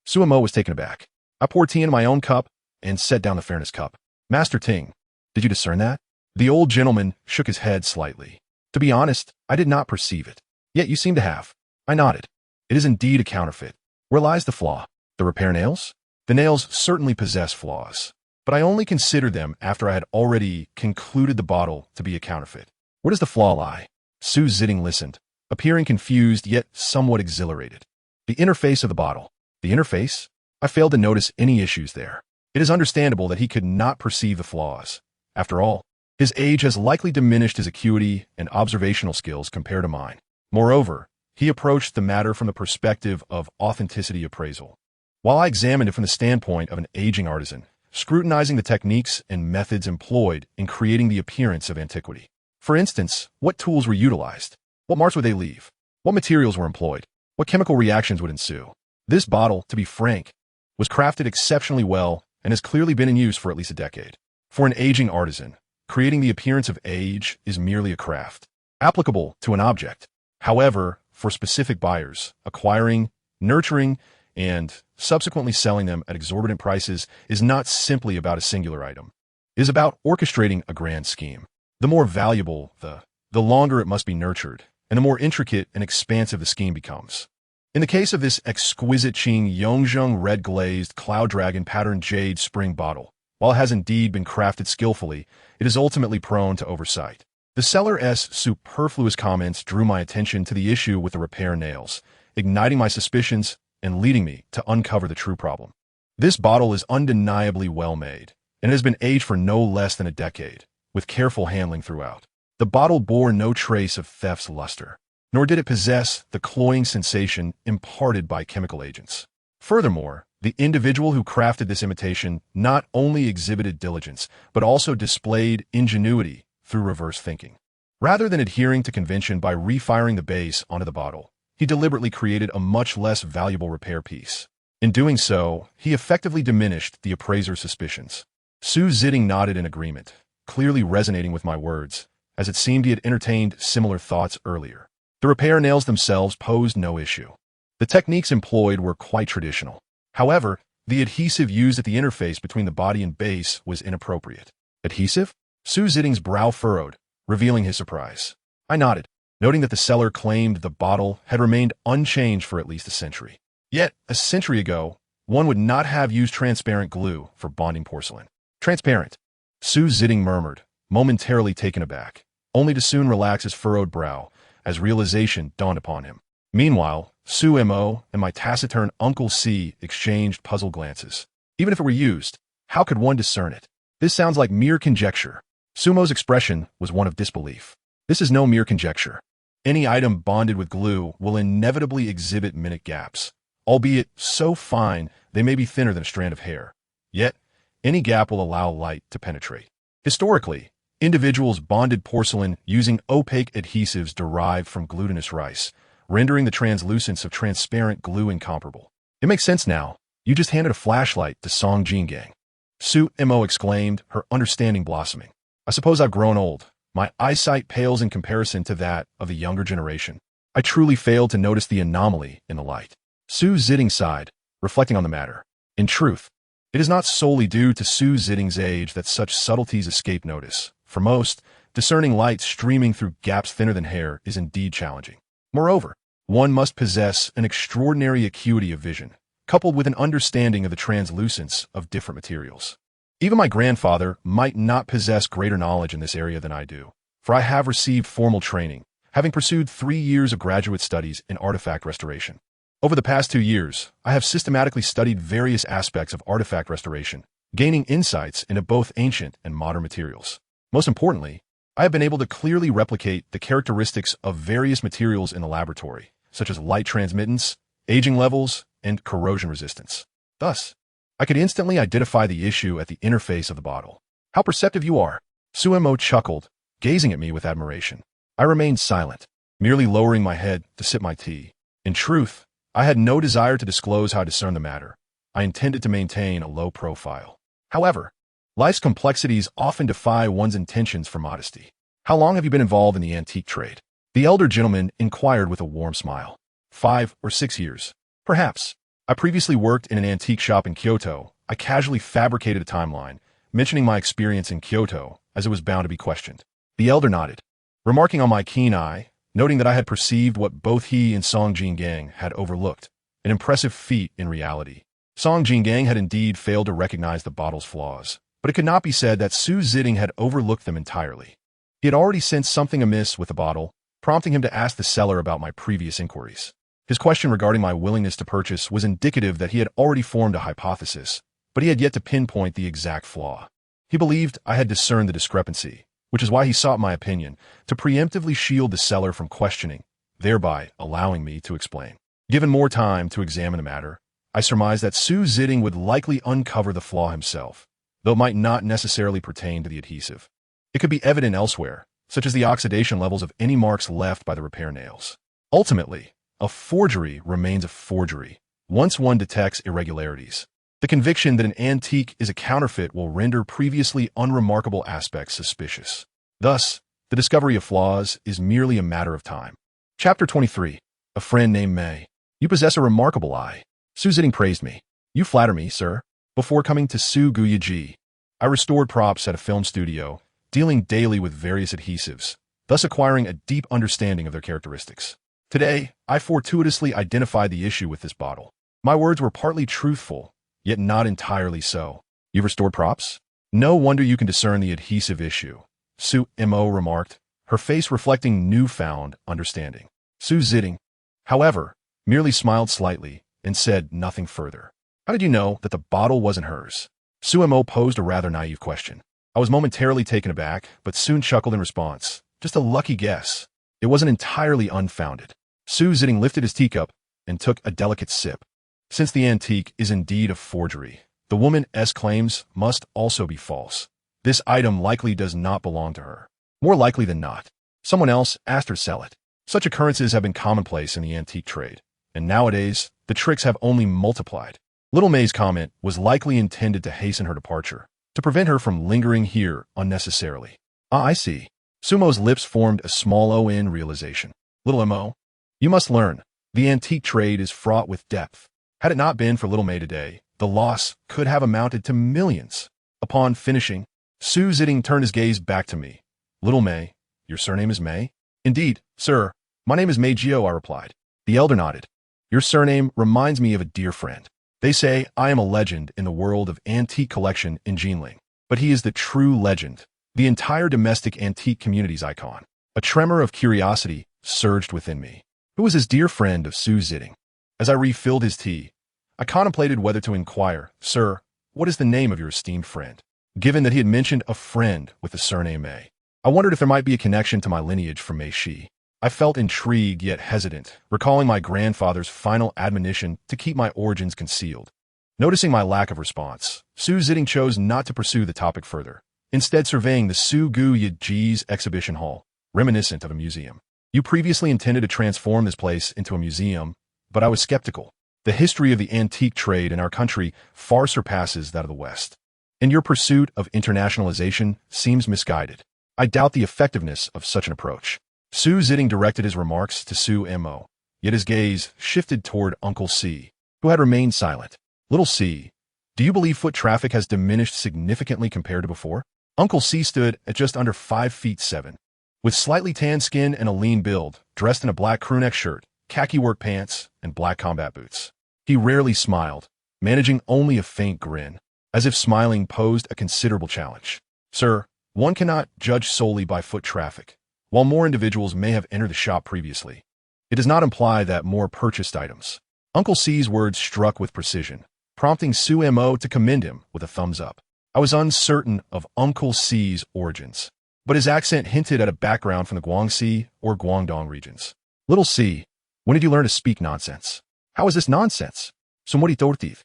A: Su Mo was taken aback. I poured tea in my own cup and set down the fairness cup. "Master Ting, did you discern that?" The old gentleman shook his head slightly. "To be honest, I did not perceive it. Yet you seem to have." I nodded. "It is indeed a counterfeit. Where lies the flaw? The repair nails?" "The nails certainly possess flaws, but I only considered them after I had already concluded the bottle to be a counterfeit." "Where does the flaw lie?" Su Ziding listened, appearing confused yet somewhat exhilarated. "The interface of the bottle." "The interface?" I failed to notice any issues there. It is understandable that he could not perceive the flaws. After all, his age has likely diminished his acuity and observational skills compared to mine. Moreover, he approached the matter from the perspective of authenticity appraisal, while I examined it from the standpoint of an aging artisan, scrutinizing the techniques and methods employed in creating the appearance of antiquity. For instance, what tools were utilized? What marks would they leave? What materials were employed? What chemical reactions would ensue? This bottle, to be frank, was crafted exceptionally well and has clearly been in use for at least a decade. For an aging artisan, creating the appearance of age is merely a craft, applicable to an object. However, for specific buyers, acquiring, nurturing, and subsequently selling them at exorbitant prices is not simply about a singular item. It is about orchestrating a grand scheme. The more valuable, the longer it must be nurtured, and the more intricate and expansive the scheme becomes. In the case of this exquisite Qing Yongzheng red-glazed cloud dragon patterned jade spring bottle, while it has indeed been crafted skillfully, it is ultimately prone to oversight. The seller's superfluous comments drew my attention to the issue with the repair nails, igniting my suspicions and leading me to uncover the true problem. This bottle is undeniably well made, and it has been aged for no less than a decade, with careful handling throughout. The bottle bore no trace of theft's luster, nor did it possess the cloying sensation imparted by chemical agents. Furthermore, the individual who crafted this imitation not only exhibited diligence, but also displayed ingenuity through reverse thinking. Rather than adhering to convention by refiring the base onto the bottle, he deliberately created a much less valuable repair piece. In doing so, he effectively diminished the appraiser's suspicions. Su Ziding nodded in agreement, clearly resonating with my words, as it seemed he had entertained similar thoughts earlier. The repair nails themselves posed no issue. The techniques employed were quite traditional. However, the adhesive used at the interface between the body and base was inappropriate. Adhesive? Su Ziding's brow furrowed, revealing his surprise. I nodded, noting that the seller claimed the bottle had remained unchanged for at least a century. Yet, a century ago, one would not have used transparent glue for bonding porcelain. Transparent, Su Ziding murmured, momentarily taken aback, only to soon relax his furrowed brow as realization dawned upon him. Meanwhile, Su Mo and my taciturn Uncle C exchanged puzzled glances. Even if it were used, how could one discern it? This sounds like mere conjecture. Sumo's expression was one of disbelief. This is no mere conjecture. Any item bonded with glue will inevitably exhibit minute gaps, albeit so fine they may be thinner than a strand of hair. Yet, any gap will allow light to penetrate. Historically, individuals bonded porcelain using opaque adhesives derived from glutinous rice, rendering the translucence of transparent glue incomparable. It makes sense now. You just handed a flashlight to Song Jinling. Su Mo exclaimed, her understanding blossoming. I suppose I've grown old. My eyesight pales in comparison to that of the younger generation. I truly failed to notice the anomaly in the light. Su Ziding sighed, reflecting on the matter. In truth, it is not solely due to Su Ziding's age that such subtleties escape notice. For most, discerning light streaming through gaps thinner than hair is indeed challenging. Moreover, one must possess an extraordinary acuity of vision, coupled with an understanding of the translucence of different materials. Even my grandfather might not possess greater knowledge in this area than I do, for I have received formal training, having pursued 3 years of graduate studies in artifact restoration. Over the past 2 years, I have systematically studied various aspects of artifact restoration, gaining insights into both ancient and modern materials. Most importantly, I have been able to clearly replicate the characteristics of various materials in the laboratory, such as light transmittance, aging levels, and corrosion resistance. Thus, I could instantly identify the issue at the interface of the bottle. How perceptive you are! Su Mo chuckled, gazing at me with admiration. I remained silent, merely lowering my head to sip my tea. In truth, I had no desire to disclose how I discern the matter. I intended to maintain a low profile. However, life's complexities often defy one's intentions for modesty. How long have you been involved in the antique trade? The elder gentleman inquired with a warm smile. 5 or 6 years. Perhaps. I previously worked in an antique shop in Kyoto. I casually fabricated a timeline, mentioning my experience in Kyoto, as it was bound to be questioned. The elder nodded, remarking on my keen eye, noting that I had perceived what both he and Song Jinling had overlooked, an impressive feat in reality. Song Jinling had indeed failed to recognize the bottle's flaws, but it could not be said that Su Ziding had overlooked them entirely. He had already sensed something amiss with the bottle, prompting him to ask the seller about my previous inquiries. His question regarding my willingness to purchase was indicative that he had already formed a hypothesis, but he had yet to pinpoint the exact flaw. He believed I had discerned the discrepancy, which is why he sought my opinion, to preemptively shield the seller from questioning, thereby allowing me to explain. Given more time to examine the matter, I surmised that Su Ziding would likely uncover the flaw himself, though it might not necessarily pertain to the adhesive. It could be evident elsewhere, such as the oxidation levels of any marks left by the repair nails. Ultimately, a forgery remains a forgery, once one detects irregularities. The conviction that an antique is a counterfeit will render previously unremarkable aspects suspicious. Thus, the discovery of flaws is merely a matter of time. Chapter 23. A friend named Mei. You possess a remarkable eye. Su Ziding praised me. You flatter me, sir. Before coming to Su Guyaji, I restored props at a film studio, dealing daily with various adhesives, thus acquiring a deep understanding of their characteristics. Today, I fortuitously identified the issue with this bottle. My words were partly truthful, yet not entirely so. You've restored props? No wonder you can discern the adhesive issue, Su Mo remarked, her face reflecting newfound understanding. Su Ziding, however, merely smiled slightly and said nothing further. How did you know that the bottle wasn't hers? Su Mo posed a rather naive question. I was momentarily taken aback, but soon chuckled in response. Just a lucky guess. It wasn't entirely unfounded. Su Ziding lifted his teacup and took a delicate sip. Since the antique is indeed a forgery, the woman's claims must also be false. This item likely does not belong to her. More likely than not, someone else asked her to sell it. Such occurrences have been commonplace in the antique trade, and nowadays, the tricks have only multiplied. Little Mei's comment was likely intended to hasten her departure, to prevent her from lingering here unnecessarily. Ah, I see. Sumo's lips formed a small O-N realization. Little Mo, you must learn. The antique trade is fraught with depth. Had it not been for Little Mei today, the loss could have amounted to millions. Upon finishing, Su Ziding turned his gaze back to me. Little Mei, your surname is Mei? Indeed, sir. My name is Mei Jiu, I replied. The elder nodded. Your surname reminds me of a dear friend. They say I am a legend in the world of antique collection in Jinling, but he is the true legend, the entire domestic antique community's icon. A tremor of curiosity surged within me. Who was this dear friend of Su Ziding? As I refilled his tea, I contemplated whether to inquire, Sir, what is the name of your esteemed friend? Given that he had mentioned a friend with the surname Mei, I wondered if there might be a connection to my lineage from Meixi. I felt intrigued yet hesitant, recalling my grandfather's final admonition to keep my origins concealed. Noticing my lack of response, Su Jiting chose not to pursue the topic further, instead surveying the Su Ji's exhibition hall, reminiscent of a museum. You previously intended to transform this place into a museum, but I was skeptical. The history of the antique trade in our country far surpasses that of the West. And your pursuit of internationalization seems misguided. I doubt the effectiveness of such an approach. Su Jiting directed his remarks to Su Mo, yet his gaze shifted toward Uncle C, who had remained silent. Little C, do you believe foot traffic has diminished significantly compared to before? Uncle C stood at just under 5'7", with slightly tanned skin and a lean build, dressed in a black crewneck shirt, khaki work pants, and black combat boots. He rarely smiled, managing only a faint grin, as if smiling posed a considerable challenge. Sir, one cannot judge solely by foot traffic. While more individuals may have entered the shop previously, it does not imply that more purchased items. Uncle C's words struck with precision, prompting Su Mo to commend him with a thumbs up. I was uncertain of Uncle C's origins, but his accent hinted at a background from the Guangxi or Guangdong regions. Little C, when did you learn to speak nonsense? How is this nonsense? Somori tortiv.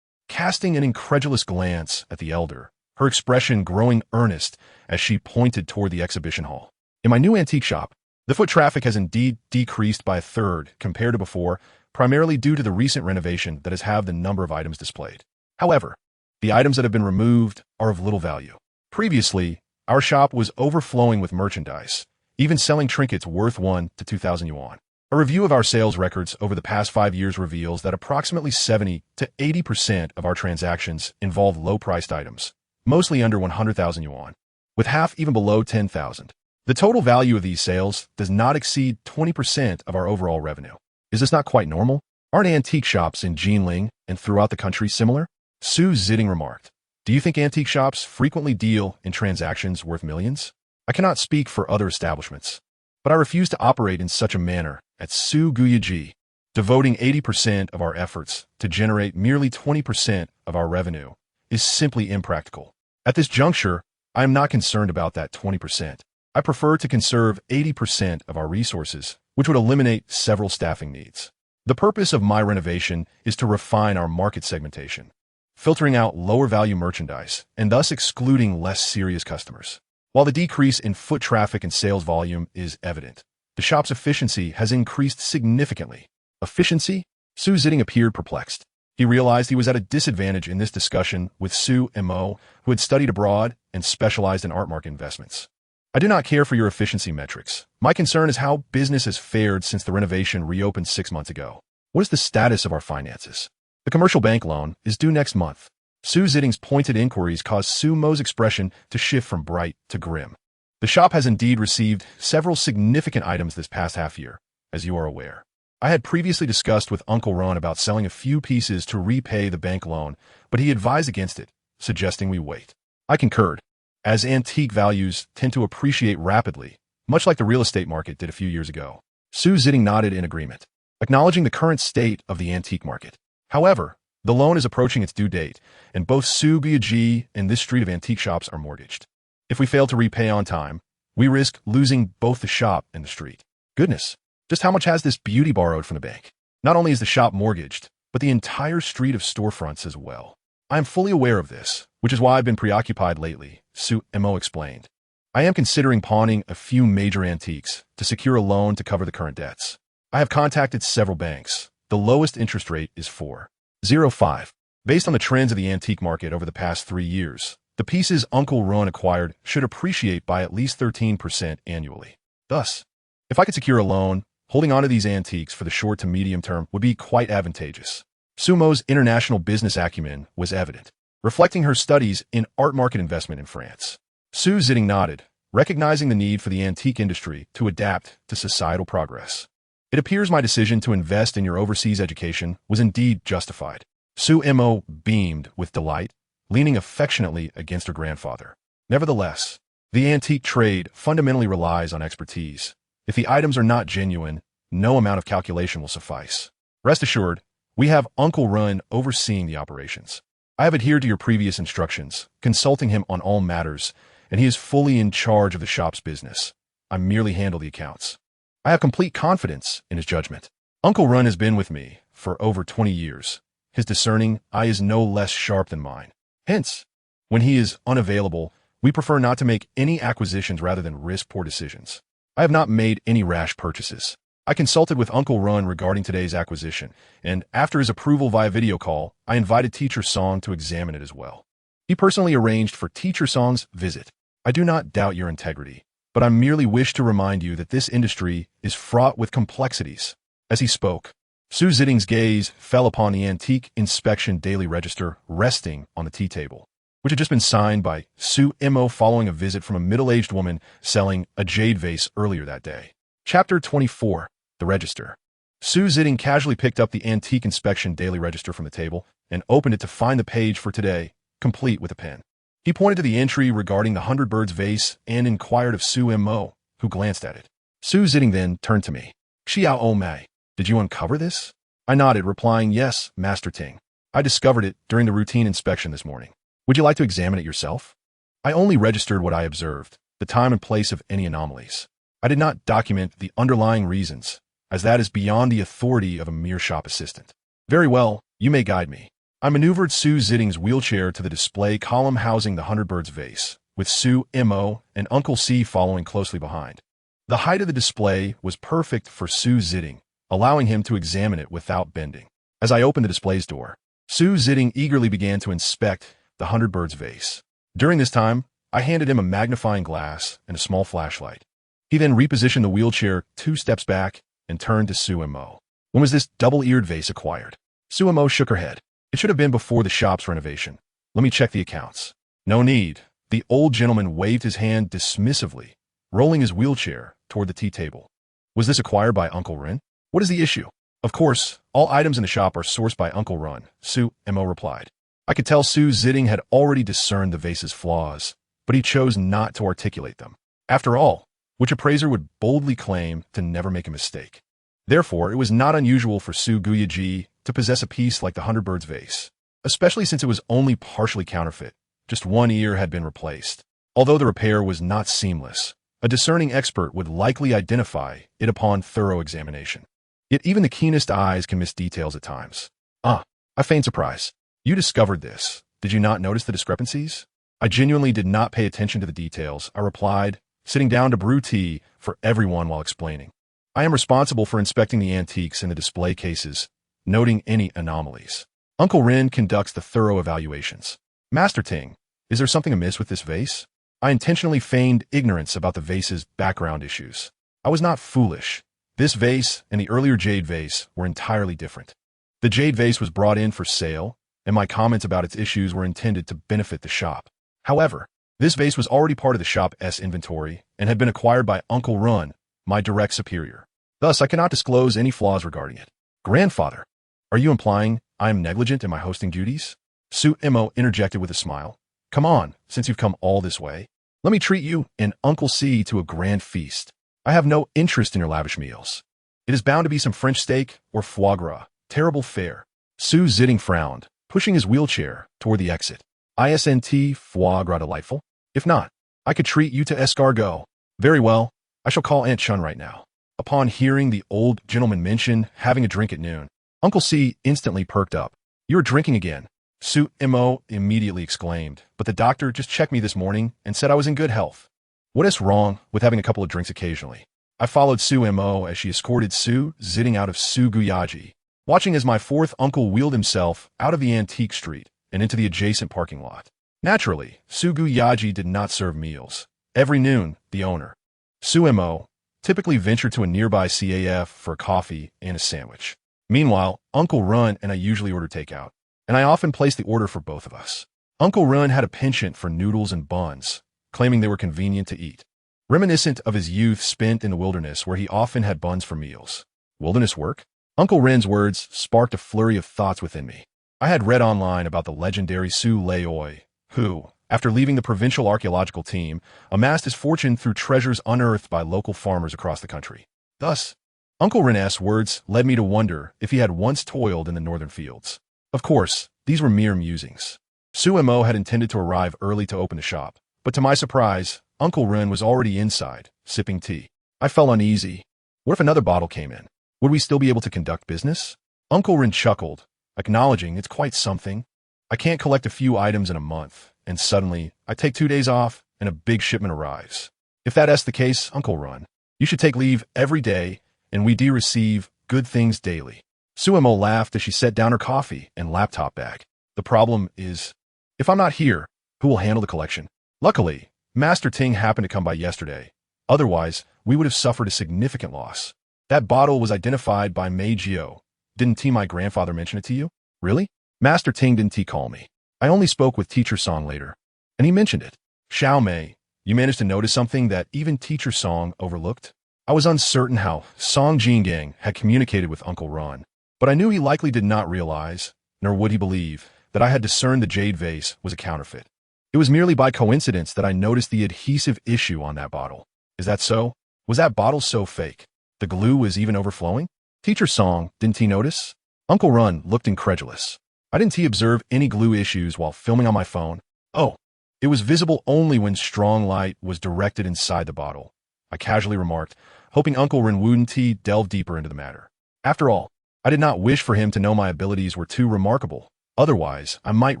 A: Casting an incredulous glance at the elder, her expression growing earnest as she pointed toward the exhibition hall. In my new antique shop, the foot traffic has indeed decreased by a third compared to before, primarily due to the recent renovation that has halved the number of items displayed. However, the items that have been removed are of little value. Previously, our shop was overflowing with merchandise, even selling trinkets worth 1 to 2,000 yuan. A review of our sales records over the past 5 years reveals that approximately 70 to 80% of our transactions involve low-priced items, mostly under 100,000 yuan, with half even below 10,000. The total value of these sales does not exceed 20% of our overall revenue. Is this not quite normal? Aren't antique shops in Jinling and throughout the country similar? Su Jiting remarked. Do you think antique shops frequently deal in transactions worth millions? I cannot speak for other establishments, but I refuse to operate in such a manner at Su Ji. Devoting 80% of our efforts to generate merely 20% of our revenue is simply impractical. At this juncture, I am not concerned about that 20%. I prefer to conserve 80% of our resources, which would eliminate several staffing needs. The purpose of my renovation is to refine our market segmentation, filtering out lower-value merchandise and thus excluding less serious customers. While the decrease in foot traffic and sales volume is evident, the shop's efficiency has increased significantly. Efficiency? Su Jiting appeared perplexed. He realized he was at a disadvantage in this discussion with Su Mo, who had studied abroad and specialized in art market investments. I do not care for your efficiency metrics. My concern is how business has fared since the renovation reopened 6 months ago. What is the status of our finances? The commercial bank loan is due next month. Su Jiting's pointed inquiries caused Su Mo's expression to shift from bright to grim. The shop has indeed received several significant items this past half year, as you are aware. I had previously discussed with Uncle Ron about selling a few pieces to repay the bank loan, but he advised against it, suggesting we wait. I concurred, as antique values tend to appreciate rapidly, much like the real estate market did a few years ago. Su Jiting nodded in agreement, acknowledging the current state of the antique market. However, the loan is approaching its due date, and both Su Ji and this street of antique shops are mortgaged. If we fail to repay on time, we risk losing both the shop and the street. Goodness, just how much has this beauty borrowed from the bank? Not only is the shop mortgaged, but the entire street of storefronts as well. I am fully aware of this, which is why I've been preoccupied lately, Su Mo explained. I am considering pawning a few major antiques to secure a loan to cover the current debts. I have contacted several banks. The lowest interest rate is 4.05. Based on the trends of the antique market over the past 3 years, the pieces Uncle Ron acquired should appreciate by at least 13% annually. Thus, if I could secure a loan, holding onto these antiques for the short to medium term would be quite advantageous. Su Mo's international business acumen was evident, reflecting her studies in art market investment in France. Su Jiting nodded, recognizing the need for the antique industry to adapt to societal progress. It appears my decision to invest in your overseas education was indeed justified. Su Mo beamed with delight, leaning affectionately against her grandfather. Nevertheless, the antique trade fundamentally relies on expertise. If the items are not genuine, no amount of calculation will suffice. Rest assured, we have Uncle Run overseeing the operations. I have adhered to your previous instructions, consulting him on all matters, and he is fully in charge of the shop's business. I merely handle the accounts. I have complete confidence in his judgment. Uncle Run has been with me for over 20 years. His discerning eye is no less sharp than mine. Hence, when he is unavailable, we prefer not to make any acquisitions rather than risk poor decisions. I have not made any rash purchases. I consulted with Uncle Run regarding today's acquisition, and after his approval via video call, I invited Teacher Song to examine it as well. He personally arranged for Teacher Song's visit. I do not doubt your integrity, but I merely wish to remind you that this industry is fraught with complexities. As he spoke, Su Ziding's gaze fell upon the antique inspection daily register resting on the tea table, which had just been signed by Su Mo following a visit from a middle-aged woman selling a jade vase earlier that day. Chapter 24. The Register. Su Ziding casually picked up the antique inspection daily register from the table and opened it to find the page for today, complete with a pen. He pointed to the entry regarding the 100 birds vase and inquired of Su Mo, who glanced at it. Su Ziding then turned to me. Xiao Mei, did you uncover this? I nodded, replying, yes, Master Ting. I discovered it during the routine inspection this morning. Would you like to examine it yourself? I only registered what I observed, the time and place of any anomalies. I did not document the underlying reasons, as that is beyond the authority of a mere shop assistant. Very well, you may guide me. I maneuvered Su Ziding's wheelchair to the display column housing the 100 birds vase, with Su Mo and Uncle C following closely behind. The height of the display was perfect for Su Ziding, allowing him to examine it without bending. As I opened the display's door, Su Ziding eagerly began to inspect the 100 birds vase. During this time, I handed him a magnifying glass and a small flashlight. He then repositioned the wheelchair 2 steps back and turned to Su Mo. When was this double-eared vase acquired? Su Mo shook her head. It should have been before the shop's renovation. Let me check the accounts. No need. The old gentleman waved his hand dismissively, rolling his wheelchair toward the tea table. Was this acquired by Uncle Ren? What is the issue? Of course, all items in the shop are sourced by Uncle Run, Su Mo replied. I could tell Su Ziding had already discerned the vase's flaws, but he chose not to articulate them. After all, which appraiser would boldly claim to never make a mistake? Therefore, it was not unusual for Su Guyaji to possess a piece like the 100 birds vase, especially since it was only partially counterfeit. Just one ear had been replaced. Although the repair was not seamless, a discerning expert would likely identify it upon thorough examination. Yet even the keenest eyes can miss details at times. I feigned surprise. You discovered this. Did you not notice the discrepancies? I genuinely did not pay attention to the details, I replied, sitting down to brew tea for everyone while explaining. I am responsible for inspecting the antiques in the display cases, noting any anomalies. Uncle Ren conducts the thorough evaluations. Master Ting, is there something amiss with this vase? I intentionally feigned ignorance about the vase's background issues. I was not foolish. This vase and the earlier jade vase were entirely different. The jade vase was brought in for sale, and my comments about its issues were intended to benefit the shop. However, this vase was already part of the shop's inventory and had been acquired by Uncle Run, my direct superior. Thus, I cannot disclose any flaws regarding it. Grandfather, are you implying I am negligent in my hosting duties? Su Mo interjected with a smile. Come on, since you've come all this way. Let me treat you and Uncle C to a grand feast. I have no interest in your lavish meals. It is bound to be some French steak or foie gras. Terrible fare. Su Ziding frowned, pushing his wheelchair toward the exit. ISNT foie gras delightful? If not, I could treat you to escargot. Very well, I shall call Aunt Chun right now. Upon hearing the old gentleman mention having a drink at noon, Uncle C instantly perked up. You're drinking again, Su Mo immediately exclaimed, but the doctor just checked me this morning and said I was in good health. What is wrong with having a couple of drinks occasionally? I followed Su Mo as she escorted Su Ziding out of Su Guyaji, watching as my fourth uncle wheeled himself out of the antique street and into the adjacent parking lot. Naturally, Su Guyaji did not serve meals. Every noon, the owner, Su Mo, typically ventured to a nearby CAF for a coffee and a sandwich. Meanwhile, Uncle Run and I usually order takeout, and I often placed the order for both of us. Uncle Run had a penchant for noodles and buns, claiming they were convenient to eat. Reminiscent of his youth spent in the wilderness where he often had buns for meals. Wilderness work? Uncle Ren's words sparked a flurry of thoughts within me. I had read online about the legendary Su Leoi, who, after leaving the provincial archaeological team, amassed his fortune through treasures unearthed by local farmers across the country. Thus, Uncle Ren's words led me to wonder if he had once toiled in the northern fields. Of course, these were mere musings. Su Mo had intended to arrive early to open the shop, but to my surprise, Uncle Ren was already inside, sipping tea. I felt uneasy. What if another bottle came in? Would we still be able to conduct business? Uncle Ren chuckled, acknowledging it's quite something. I can't collect a few items in a month, and suddenly I take 2 days off and a big shipment arrives. If that's the case, Uncle Ren, you should take leave every day, and we do receive good things daily. Suemo laughed as she set down her coffee and laptop bag. The problem is, if I'm not here, who will handle the collection? Luckily, Master Ting happened to come by yesterday. Otherwise, we would have suffered a significant loss. That bottle was identified by Mei Jiu. Didn't my grandfather mention it to you? Really? Master Ting didn't call me. I only spoke with Teacher Song later, and he mentioned it. Xiao Mei, you managed to notice something that even Teacher Song overlooked? I was uncertain how Song Jinling had communicated with Uncle Ron, but I knew he likely did not realize, nor would he believe, that I had discerned the jade vase was a counterfeit. It was merely by coincidence that I noticed the adhesive issue on that bottle. Is that so? Was that bottle so fake? The glue was even overflowing? Teacher Song, didn't he notice? Uncle Run looked incredulous. I didn't observe any glue issues while filming on my phone. Oh, it was visible only when strong light was directed inside the bottle, I casually remarked, hoping Uncle Ren wouldn't delve deeper into the matter. After all, I did not wish for him to know my abilities were too remarkable. Otherwise, I might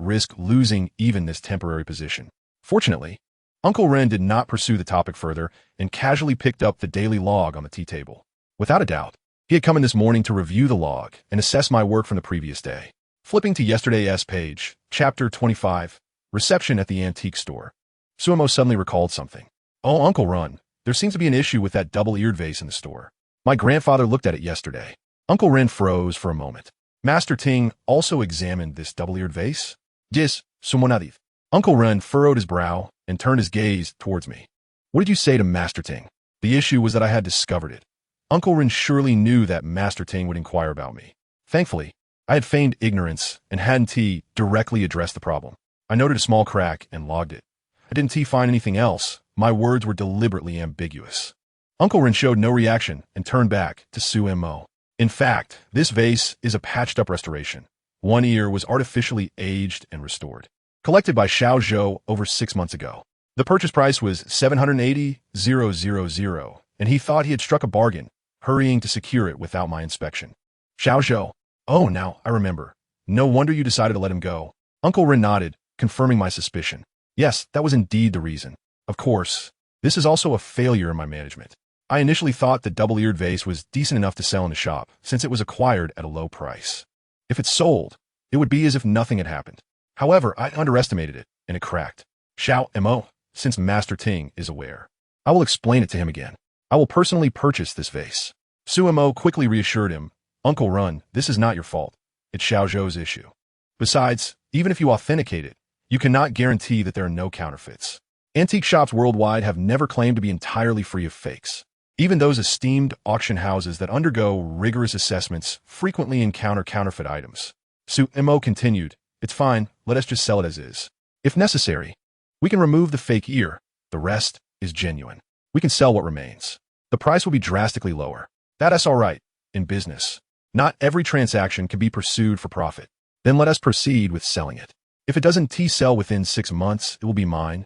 A: risk losing even this temporary position. Fortunately, Uncle Ren did not pursue the topic further and casually picked up the daily log on the tea table. Without a doubt, he had come in this morning to review the log and assess my work from the previous day. Flipping to yesterday's page, Chapter 25, Reception at the Antique Store. Suemo suddenly recalled something. Oh, Uncle Ren, there seems to be an issue with that double-eared vase in the store. My grandfather looked at it yesterday. Uncle Ren froze for a moment. Master Ting also examined this double-eared vase? Yes, sumonadith. Uncle Ren furrowed his brow and turned his gaze towards me. What did you say to Master Ting? The issue was that I had discovered it. Uncle Ren surely knew that Master Ting would inquire about me. Thankfully, I had feigned ignorance and hadn't directly addressed the problem. I noted a small crack and logged it. I didn't find anything else. My words were deliberately ambiguous. Uncle Ren showed no reaction and turned back to Suemo. In fact, this vase is a patched-up restoration. One ear was artificially aged and restored. Collected by Xiao Zhou over 6 months ago. The purchase price was 780,000, and he thought he had struck a bargain, hurrying to secure it without my inspection. Xiao Zhou. Oh, now I remember. No wonder you decided to let him go. Uncle Ren nodded, confirming my suspicion. Yes, that was indeed the reason. Of course, this is also a failure in my management. I initially thought the double-eared vase was decent enough to sell in the shop, since it was acquired at a low price. If it sold, it would be as if nothing had happened. However, I underestimated it, and it cracked. Xiao Mo, since Master Ting is aware, I will explain it to him again. I will personally purchase this vase. Suemo quickly reassured him, Uncle Run, this is not your fault. It's Xiao Zhou's issue. Besides, even if you authenticate it, you cannot guarantee that there are no counterfeits. Antique shops worldwide have never claimed to be entirely free of fakes. Even those esteemed auction houses that undergo rigorous assessments frequently encounter counterfeit items. Suemo continued, it's fine, let us just sell it as is. If necessary, we can remove the fake ear. The rest is genuine. We can sell what remains. The price will be drastically lower. That's all right. In business, not every transaction can be pursued for profit. Then let us proceed with selling it. If it doesn't sell within 6 months, it will be mine,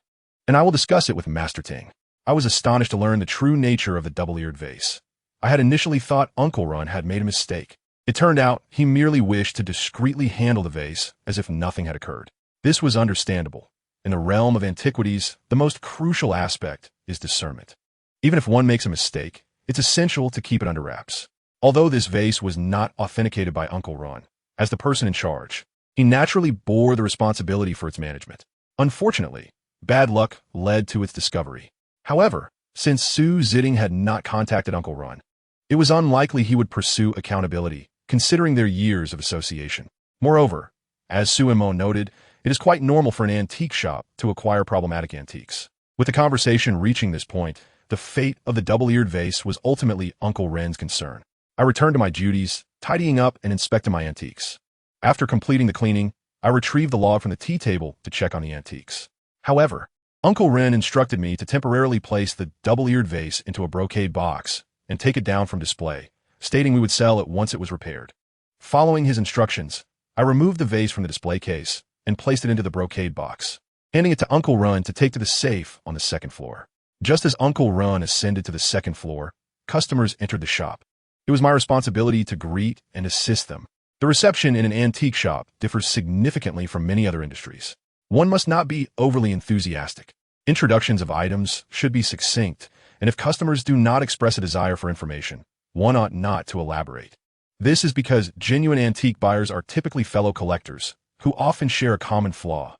A: and I will discuss it with Master Ting. I was astonished to learn the true nature of the double-eared vase. I had initially thought Uncle Run had made a mistake. It turned out he merely wished to discreetly handle the vase as if nothing had occurred. This was understandable. In the realm of antiquities, the most crucial aspect is discernment. Even if one makes a mistake, it's essential to keep it under wraps. Although this vase was not authenticated by Uncle Ron, as the person in charge, he naturally bore the responsibility for its management. Unfortunately, bad luck led to its discovery. However, since Su Ziding had not contacted Uncle Ron, it was unlikely he would pursue accountability, considering their years of association. Moreover, as Suemo noted, it is quite normal for an antique shop to acquire problematic antiques. With the conversation reaching this point, the fate of the double-eared vase was ultimately Uncle Ren's concern. I returned to my duties, tidying up and inspecting my antiques. After completing the cleaning, I retrieved the log from the tea table to check on the antiques. However, Uncle Ren instructed me to temporarily place the double-eared vase into a brocade box and take it down from display, stating we would sell it once it was repaired. Following his instructions, I removed the vase from the display case and placed it into the brocade box, handing it to Uncle Ren to take to the safe on the second floor. Just as Uncle Ren ascended to the second floor, customers entered the shop. It was my responsibility to greet and assist them. The reception in an antique shop differs significantly from many other industries. One must not be overly enthusiastic. Introductions of items should be succinct, and if customers do not express a desire for information, one ought not to elaborate. This is because genuine antique buyers are typically fellow collectors, who often share a common flaw,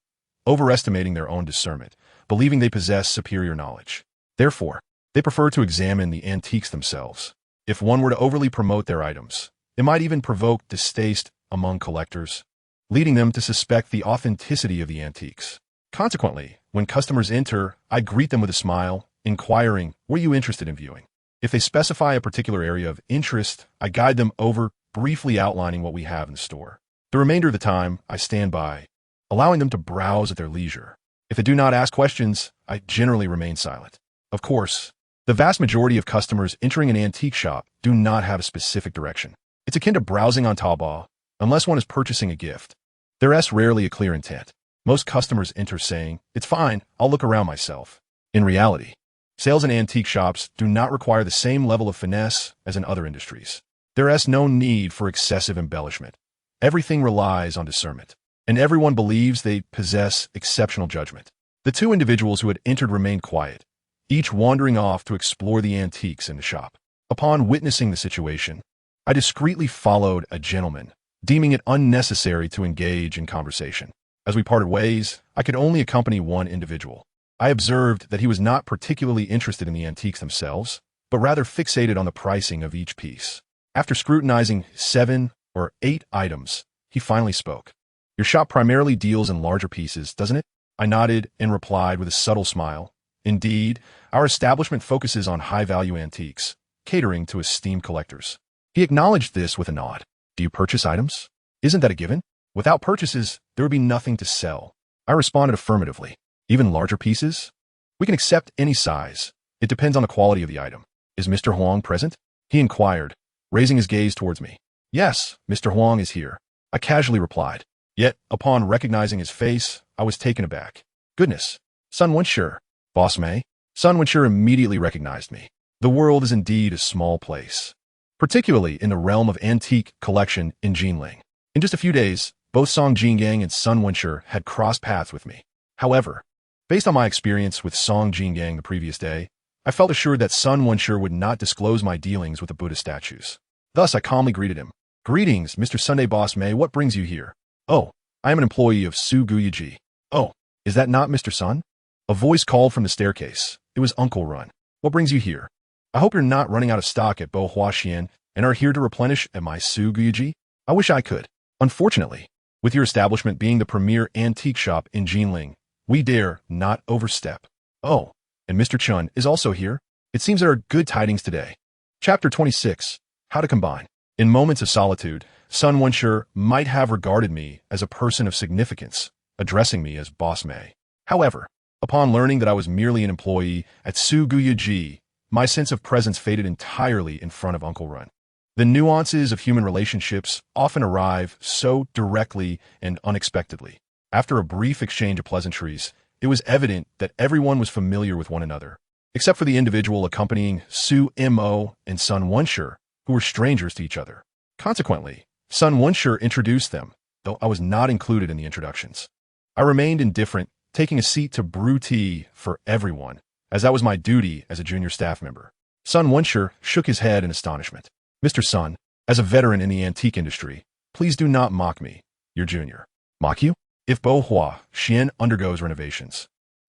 A: overestimating their own discernment, believing they possess superior knowledge. Therefore, they prefer to examine the antiques themselves. If one were to overly promote their items, it might even provoke distaste among collectors, leading them to suspect the authenticity of the antiques. Consequently, when customers enter, I greet them with a smile, inquiring, "Were you interested in viewing?" If they specify a particular area of interest, I guide them over, briefly outlining what we have in the store. The remainder of the time, I stand by, allowing them to browse at their leisure. If they do not ask questions, I generally remain silent. Of course, the vast majority of customers entering an antique shop do not have a specific direction. It's akin to browsing on Taobao, unless one is purchasing a gift. There is rarely a clear intent. Most customers enter saying, "It's fine, I'll look around myself." In reality, sales in antique shops do not require the same level of finesse as in other industries. There is no need for excessive embellishment. Everything relies on discernment, and everyone believes they possess exceptional judgment. The two individuals who had entered remained quiet, each wandering off to explore the antiques in the shop. Upon witnessing the situation, I discreetly followed a gentleman, deeming it unnecessary to engage in conversation. As we parted ways, I could only accompany one individual. I observed that he was not particularly interested in the antiques themselves, but rather fixated on the pricing of each piece. After scrutinizing 7 or 8 items, he finally spoke. "Your shop primarily deals in larger pieces, doesn't it?" I nodded and replied with a subtle smile. "Indeed, our establishment focuses on high-value antiques, catering to esteemed collectors." He acknowledged this with a nod. "Do you purchase items?" "Isn't that a given? Without purchases, there would be nothing to sell." I responded affirmatively. "Even larger pieces?" "We can accept any size. It depends on the quality of the item." "Is Mr. Huang present?" he inquired, raising his gaze towards me. "Yes, Mr. Huang is here," I casually replied. Yet, upon recognizing his face, I was taken aback. "Goodness, Sun Wenshi, Boss Mei." Sun Wenshi immediately recognized me. The world is indeed a small place, particularly in the realm of antique collection in Jinling. In just a few days, both Song Jingang and Sun Wenshi had crossed paths with me. However, based on my experience with Song Jingang the previous day, I felt assured that Sun Wenshi would not disclose my dealings with the Buddha statues. Thus, I calmly greeted him. "Greetings, Mr. Sunday Boss Mei. What brings you here?" "Oh, I am an employee of Su Guyaji." "Oh, is that not Mr. Sun?" A voice called from the staircase. It was Uncle Run. "What brings you here?" "I hope you're not running out of stock at Bo Huaxian and are here to replenish at my Su Guyaji." "I wish I could. Unfortunately, with your establishment being the premier antique shop in Jinling, we dare not overstep." "Oh, and Mr. Chun is also here. It seems there are good tidings today." Chapter 26. How to Combine. In moments of solitude, Sun Wenshi might have regarded me as a person of significance, addressing me as Boss Mei. However, upon learning that I was merely an employee at Su Guyaji, my sense of presence faded entirely in front of Uncle Run. The nuances of human relationships often arrive so directly and unexpectedly. After a brief exchange of pleasantries, it was evident that everyone was familiar with one another, except for the individual accompanying Su Mo and Sun Wenshi, who were strangers to each other. Consequently, Sun Wenshi introduced them, though I was not included in the introductions. I remained indifferent, taking a seat to brew tea for everyone, as that was my duty as a junior staff member. Sun Wenshi shook his head in astonishment. "Mr. Sun, as a veteran in the antique industry, please do not mock me, your junior." "Mock you?" "If Bo Hua Xian undergoes renovations,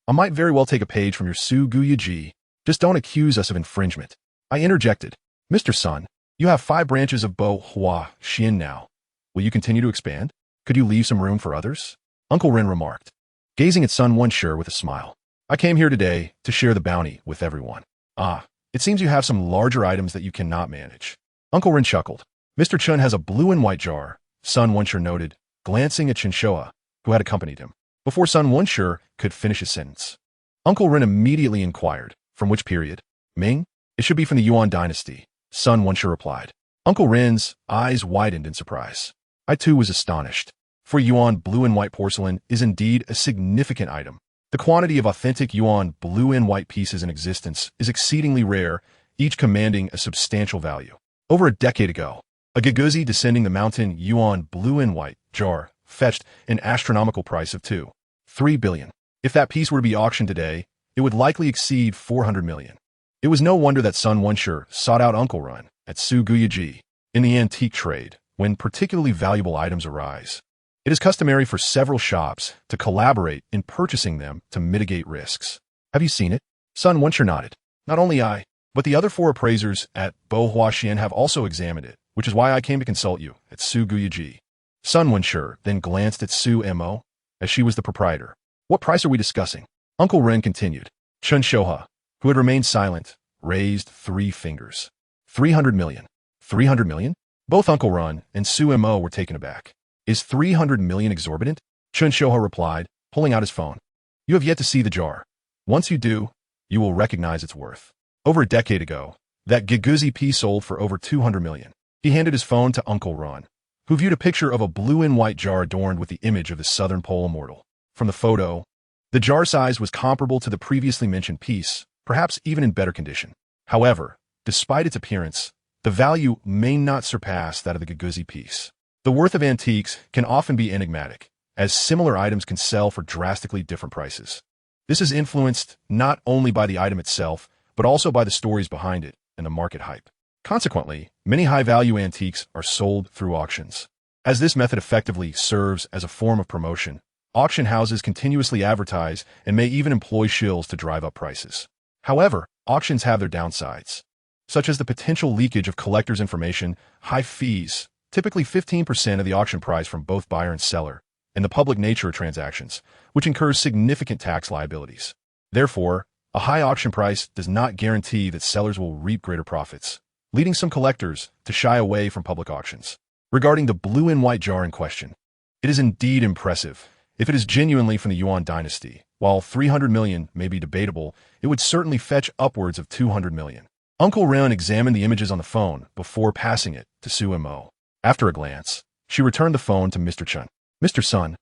A: I might very well take a page from your Su Guyaji. Just don't accuse us of infringement." I interjected. "Mr. Sun, you have 5 branches of Bo Hua Xian now. Will you continue to expand? Could you leave some room for others?" Uncle Ren remarked, gazing at Sun Wenshi with a smile. "I came here today to share the bounty with everyone." "Ah, it seems you have some larger items that you cannot manage." Uncle Ren chuckled. "Mr. Chun has a blue and white jar," Sun Wenshi noted, glancing at Chinshoa, who had accompanied him. Before Sun Wenshi could finish his sentence, Uncle Ren immediately inquired, "From which period?" "Ming? It should be from the Yuan dynasty," Sun Wenshi replied. Uncle Ren's eyes widened in surprise. I too was astonished, for Yuan blue and white porcelain is indeed a significant item. The quantity of authentic Yuan blue and white pieces in existence is exceedingly rare, each commanding a substantial value. Over a decade ago, a Giguzi descending the mountain Yuan blue and white jar fetched an astronomical price of 2.3 billion. If that piece were to be auctioned today, it would likely exceed 400 million. It was no wonder that Sun Wenshi sought out Uncle Run at Su Guyaji in the antique trade when particularly valuable items arise. It is customary for several shops to collaborate in purchasing them to mitigate risks. Have you seen it? Sun Wenshi nodded. Not only I, but the other 4 appraisers at Bohuaxian have also examined it, which is why I came to consult you at Su Guyaji. Sun Wenshi then glanced at Su Mo, as she was the proprietor. What price are we discussing? Uncle Ren continued. Chen Shoha, who had remained silent, raised 3 fingers. 300 million. 300 million? Both Uncle Ren and Su Mo were taken aback. Is 300 million exorbitant? Chen Shoha replied, pulling out his phone. You have yet to see the jar. Once you do, you will recognize its worth. Over a decade ago, that Giguzi piece sold for over 200 million. He handed his phone to Uncle Ron, who viewed a picture of a blue and white jar adorned with the image of the Southern Pole immortal. From the photo, the jar size was comparable to the previously mentioned piece, perhaps even in better condition. However, despite its appearance, the value may not surpass that of the Giguzi piece. The worth of antiques can often be enigmatic, as similar items can sell for drastically different prices. This is influenced not only by the item itself, but also by the stories behind it and the market hype. Consequently, many high-value antiques are sold through auctions. As this method effectively serves as a form of promotion, auction houses continuously advertise and may even employ shills to drive up prices. However, auctions have their downsides, such as the potential leakage of collectors' information, high fees, typically 15% of the auction price from both buyer and seller, and the public nature of transactions, which incurs significant tax liabilities. Therefore, a high auction price does not guarantee that sellers will reap greater profits, leading some collectors to shy away from public auctions. Regarding the blue and white jar in question, it is indeed impressive. If it is genuinely from the Yuan dynasty, while 300 million may be debatable, it would certainly fetch upwards of 200 million. Uncle Ren examined the images on the phone before passing it to Su Mo. After a glance, she returned the phone to Mr. Chen. Mr. Sun,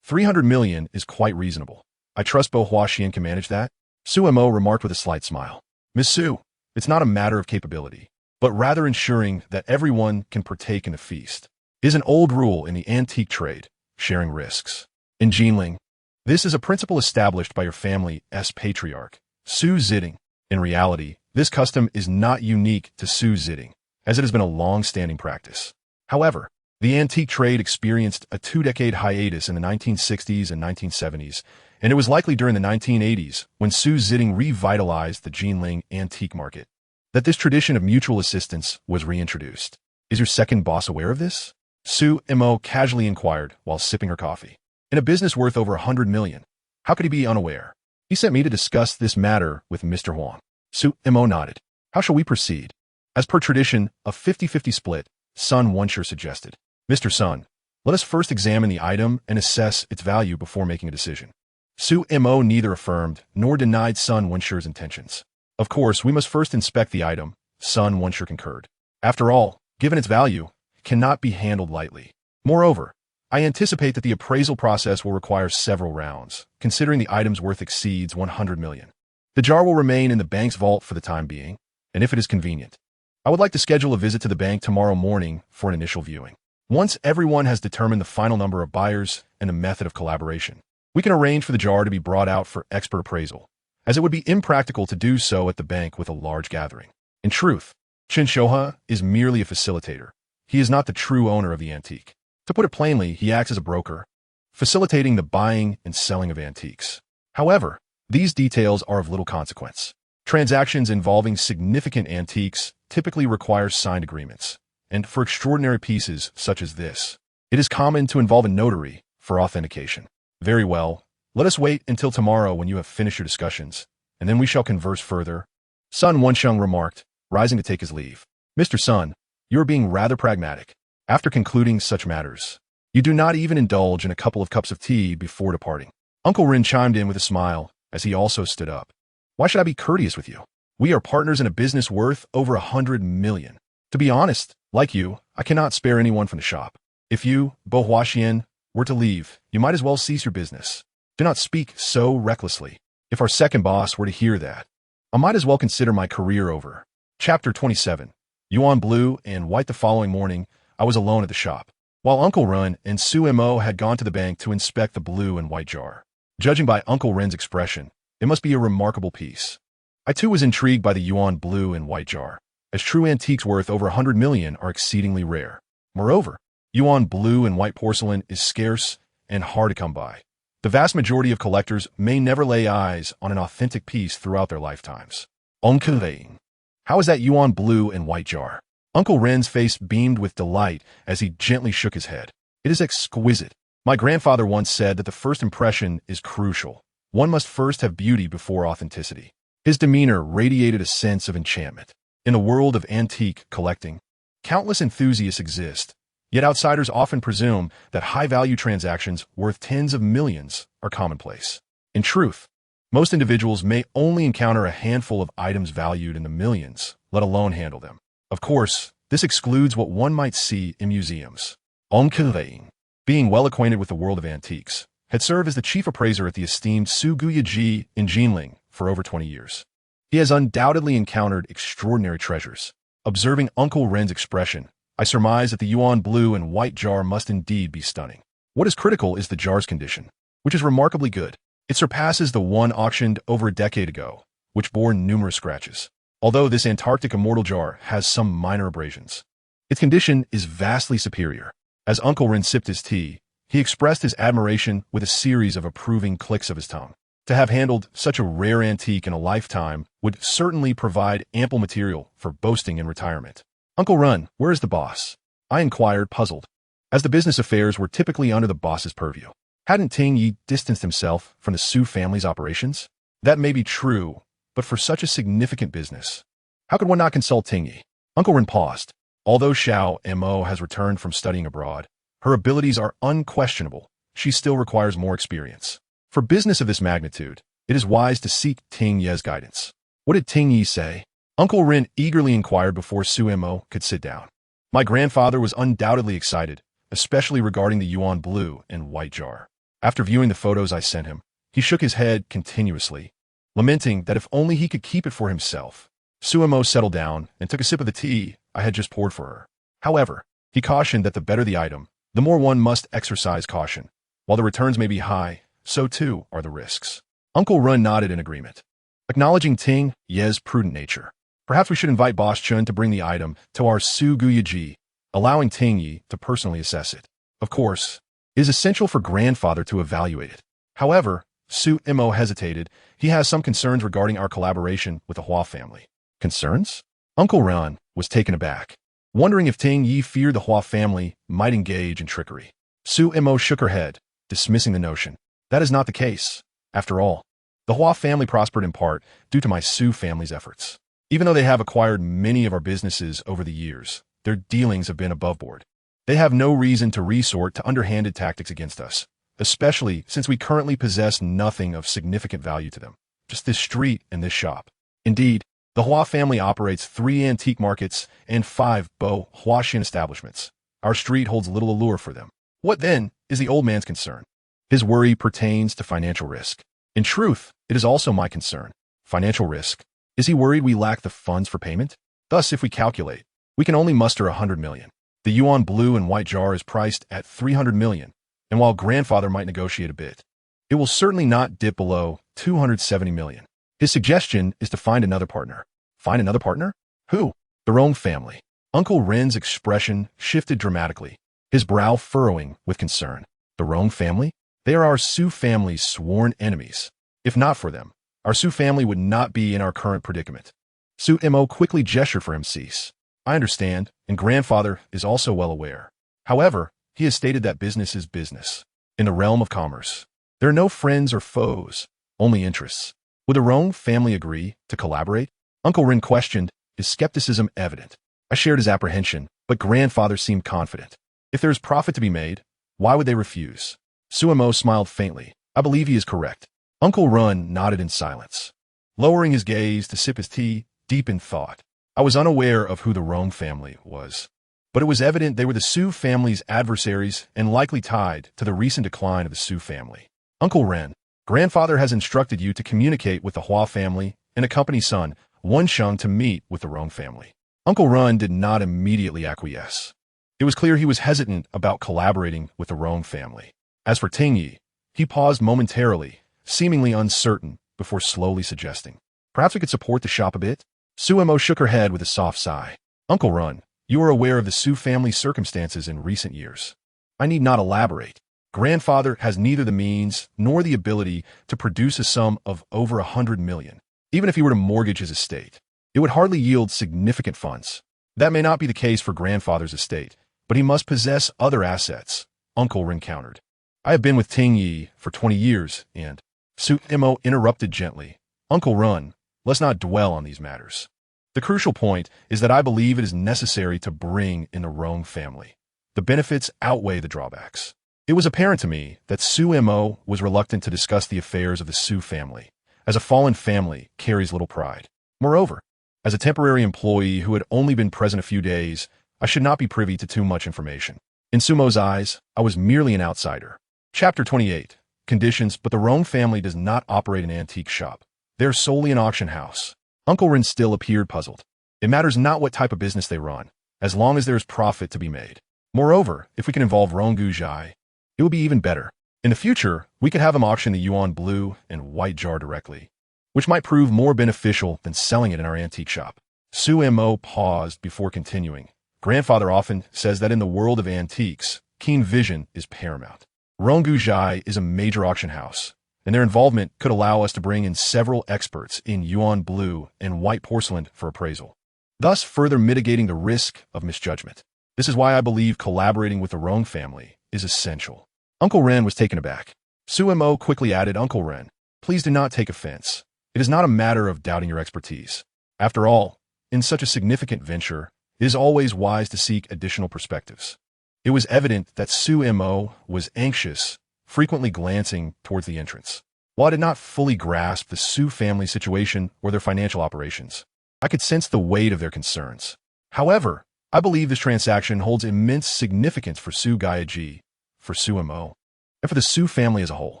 A: 300 million is quite reasonable. I trust Bohuaxian can manage that? Su Mo remarked with a slight smile. Miss Su, it's not a matter of capability, but rather ensuring that everyone can partake in the feast. It is an old rule in the antique trade, sharing risks. In Jinling, this is a principle established by your family's patriarch, Su Ziding. In reality, this custom is not unique to Su Ziding, as it has been a long-standing practice. However, the antique trade experienced a 2-decade hiatus in the 1960s and 1970s, and it was likely during the 1980s, when Su Ziding revitalized the Jinling antique market, that this tradition of mutual assistance was reintroduced. Is your second boss aware of this? Su Mo casually inquired while sipping her coffee. In a business worth over 100 million, how could he be unaware? He sent me to discuss this matter with Mr. Huang. Su Mo nodded. How shall we proceed? As per tradition, a 50-50 split, Sun Wenshi suggested. Mr. Sun, let us first examine the item and assess its value before making a decision. Su Mo neither affirmed nor denied Sun Wenshi's intentions. Of course, we must first inspect the item, Sun Wenshi concurred. After all, given its value, it cannot be handled lightly. Moreover, I anticipate that the appraisal process will require several rounds, considering the item's worth exceeds 100 million. The jar will remain in the bank's vault for the time being, and if it is convenient, I would like to schedule a visit to the bank tomorrow morning for an initial viewing. Once everyone has determined the final number of buyers and the method of collaboration, we can arrange for the jar to be brought out for expert appraisal, as it would be impractical to do so at the bank with a large gathering. In truth, Chen Shoha is merely a facilitator. He is not the true owner of the antique. To put it plainly, he acts as a broker, facilitating the buying and selling of antiques. However, these details are of little consequence. Transactions involving significant antiques typically require signed agreements, and for extraordinary pieces such as this, it is common to involve a notary for authentication. Very well, let us wait until tomorrow when you have finished your discussions, and then we shall converse further. Sun Wenshi remarked, rising to take his leave. Mr. Sun, you are being rather pragmatic. After concluding such matters, you do not even indulge in a couple of cups of tea before departing. Uncle Rin chimed in with a smile as he also stood up. Why should I be courteous with you? We are partners in a business worth over 100 million. To be honest, like you, I cannot spare anyone from the shop. If you, Bohuaxian, were to leave, you might as well cease your business. Do not speak so recklessly. If our second boss were to hear that, I might as well consider my career over. Chapter 27. Yuan Blue and White. The following morning, I was alone at the shop, while Uncle Ren and Su Mo had gone to the bank to inspect the blue and white jar. Judging by Uncle Ren's expression, it must be a remarkable piece. I too was intrigued by the Yuan Blue and White jar, as true antiques worth over 100 million are exceedingly rare. Moreover, Yuan Blue and White porcelain is scarce and hard to come by. The vast majority of collectors may never lay eyes on an authentic piece throughout their lifetimes. Cultivation. How is that Yuan Blue and White jar? Uncle Ren's face beamed with delight as he gently shook his head. It is exquisite. My grandfather once said that the first impression is crucial. One must first have beauty before authenticity. His demeanor radiated a sense of enchantment. In the world of antique collecting, countless enthusiasts exist, yet outsiders often presume that high-value transactions worth tens of millions are commonplace. In truth, most individuals may only encounter a handful of items valued in the millions, let alone handle them. Of course, this excludes what one might see in museums. Cultivation, being well acquainted with the world of antiques, had served as the chief appraiser at the esteemed Su Guyaji in Jinling for over 20 years. He has undoubtedly encountered extraordinary treasures. Observing Uncle Ren's expression, I surmise that the Yuan Blue and White jar must indeed be stunning. What is critical is the jar's condition, which is remarkably good. It surpasses the one auctioned over a decade ago, which bore numerous scratches. Although this Antarctic immortal jar has some minor abrasions, its condition is vastly superior. As Uncle Ren sipped his tea, he expressed his admiration with a series of approving clicks of his tongue. To have handled such a rare antique in a lifetime would certainly provide ample material for boasting in retirement. Uncle Ren, where is the boss? I inquired, puzzled, as the business affairs were typically under the boss's purview. Hadn't Ting Yi distanced himself from the Su family's operations? That may be true, but for such a significant business, how could one not consult Ting Yi? Uncle Ren paused. Although Xiao Mo has returned from studying abroad, her abilities are unquestionable. She still requires more experience. For business of this magnitude, it is wise to seek Ting Yi's guidance. What did Ting Yi say? Uncle Ren eagerly inquired before Su Mo could sit down. My grandfather was undoubtedly excited, especially regarding the Yuan Blue and White jar. After viewing the photos I sent him, he shook his head continuously, lamenting that if only he could keep it for himself. Su Mo settled down and took a sip of the tea I had just poured for her. However, he cautioned that the better the item, the more one must exercise caution. While the returns may be high, so too are the risks. Uncle Ren nodded in agreement, acknowledging Ting Yi's prudent nature. Perhaps we should invite Boss Chun to bring the item to our Su Guyaji, allowing Ting Yi to personally assess it. Of course, it is essential for grandfather to evaluate it. However, Su Mo hesitated. He has some concerns regarding our collaboration with the Hua family. Concerns? Uncle Ren was taken aback, wondering if Ting Yi feared the Hua family might engage in trickery. Su Mo shook her head, dismissing the notion. That is not the case. After all, the Hua family prospered in part due to my Su family's efforts. Even though they have acquired many of our businesses over the years, their dealings have been above board. They have no reason to resort to underhanded tactics against us, especially since we currently possess nothing of significant value to them, just this street and this shop. Indeed, the Hua family operates 3 antique markets and 5 Bo Huaxian establishments. Our street holds little allure for them. What then is the old man's concern? His worry pertains to financial risk. In truth, it is also my concern. Financial risk. Is he worried we lack the funds for payment? Thus, if we calculate, we can only muster 100 million. The Yuan Blue and White jar is priced at 300 million, and while grandfather might negotiate a bit, it will certainly not dip below 270 million. His suggestion is to find another partner. Find another partner? Who? The Rome family. Uncle Ren's expression shifted dramatically, his brow furrowing with concern. The Rome family? They are our Su family's sworn enemies. If not for them, our Su family would not be in our current predicament. Su Mo quickly gestured for him to cease. I understand, and grandfather is also well aware. However, he has stated that business is business. In the realm of commerce, there are no friends or foes, only interests. Would the Rome family agree to collaborate? Uncle Ren questioned, his skepticism evident. I shared his apprehension, but grandfather seemed confident. If there is profit to be made, why would they refuse? Su Mo smiled faintly. I believe he is correct. Uncle Ren nodded in silence, lowering his gaze to sip his tea, deep in thought. I was unaware of who the Rome family was, but it was evident they were the Su family's adversaries and likely tied to the recent decline of the Su family. Uncle Ren, grandfather has instructed you to communicate with the Hua family and accompany son Wensheng to meet with the Rong family. Uncle Run did not immediately acquiesce. It was clear he was hesitant about collaborating with the Rong family. As for Tingyi, he paused momentarily, seemingly uncertain, before slowly suggesting, "Perhaps we could support the shop a bit?" Suemo shook her head with a soft sigh. "Uncle Run, you are aware of the Su family's circumstances in recent years. I need not elaborate. Grandfather has neither the means nor the ability to produce a sum of over 100 million. Even if he were to mortgage his estate, it would hardly yield significant funds. That may not be the case for grandfather's estate, but he must possess other assets," Uncle Ren countered. "I have been with Tingyi for 20 years, and—" Suemo interrupted gently. "Uncle Run, let's not dwell on these matters. The crucial point is that I believe it is necessary to bring in the Rong family. The benefits outweigh the drawbacks." It was apparent to me that Suemo was reluctant to discuss the affairs of the Su family, as a fallen family carries little pride. Moreover, as a temporary employee who had only been present a few days, I should not be privy to too much information. In Sumo's eyes, I was merely an outsider. Chapter 28. Conditions. But the Rong family does not operate an antique shop. They're solely an auction house. Uncle Ren still appeared puzzled. It matters not what type of business they run, as long as there is profit to be made. Moreover, if we can involve Ronggu Zhai, it would be even better. In the future, we could have him auction the yuan blue and white jar directly, which might prove more beneficial than selling it in our antique shop. Suemo paused before continuing. Grandfather often says that in the world of antiques, keen vision is paramount. Ronggu Zhai is a major auction house, and their involvement could allow us to bring in several experts in yuan blue and white porcelain for appraisal, thus further mitigating the risk of misjudgment. This is why I believe collaborating with the Rong family is essential. Uncle Ren was taken aback. Suemo quickly added, "Uncle Ren, please do not take offense. It is not a matter of doubting your expertise. After all, in such a significant venture, it is always wise to seek additional perspectives." It was evident that Suemo was anxious, frequently glancing towards the entrance. While I did not fully grasp the Su family situation or their financial operations, I could sense the weight of their concerns. However, I believe this transaction holds immense significance for Su Gaiaji, for Suemo, and for the Su family as a whole.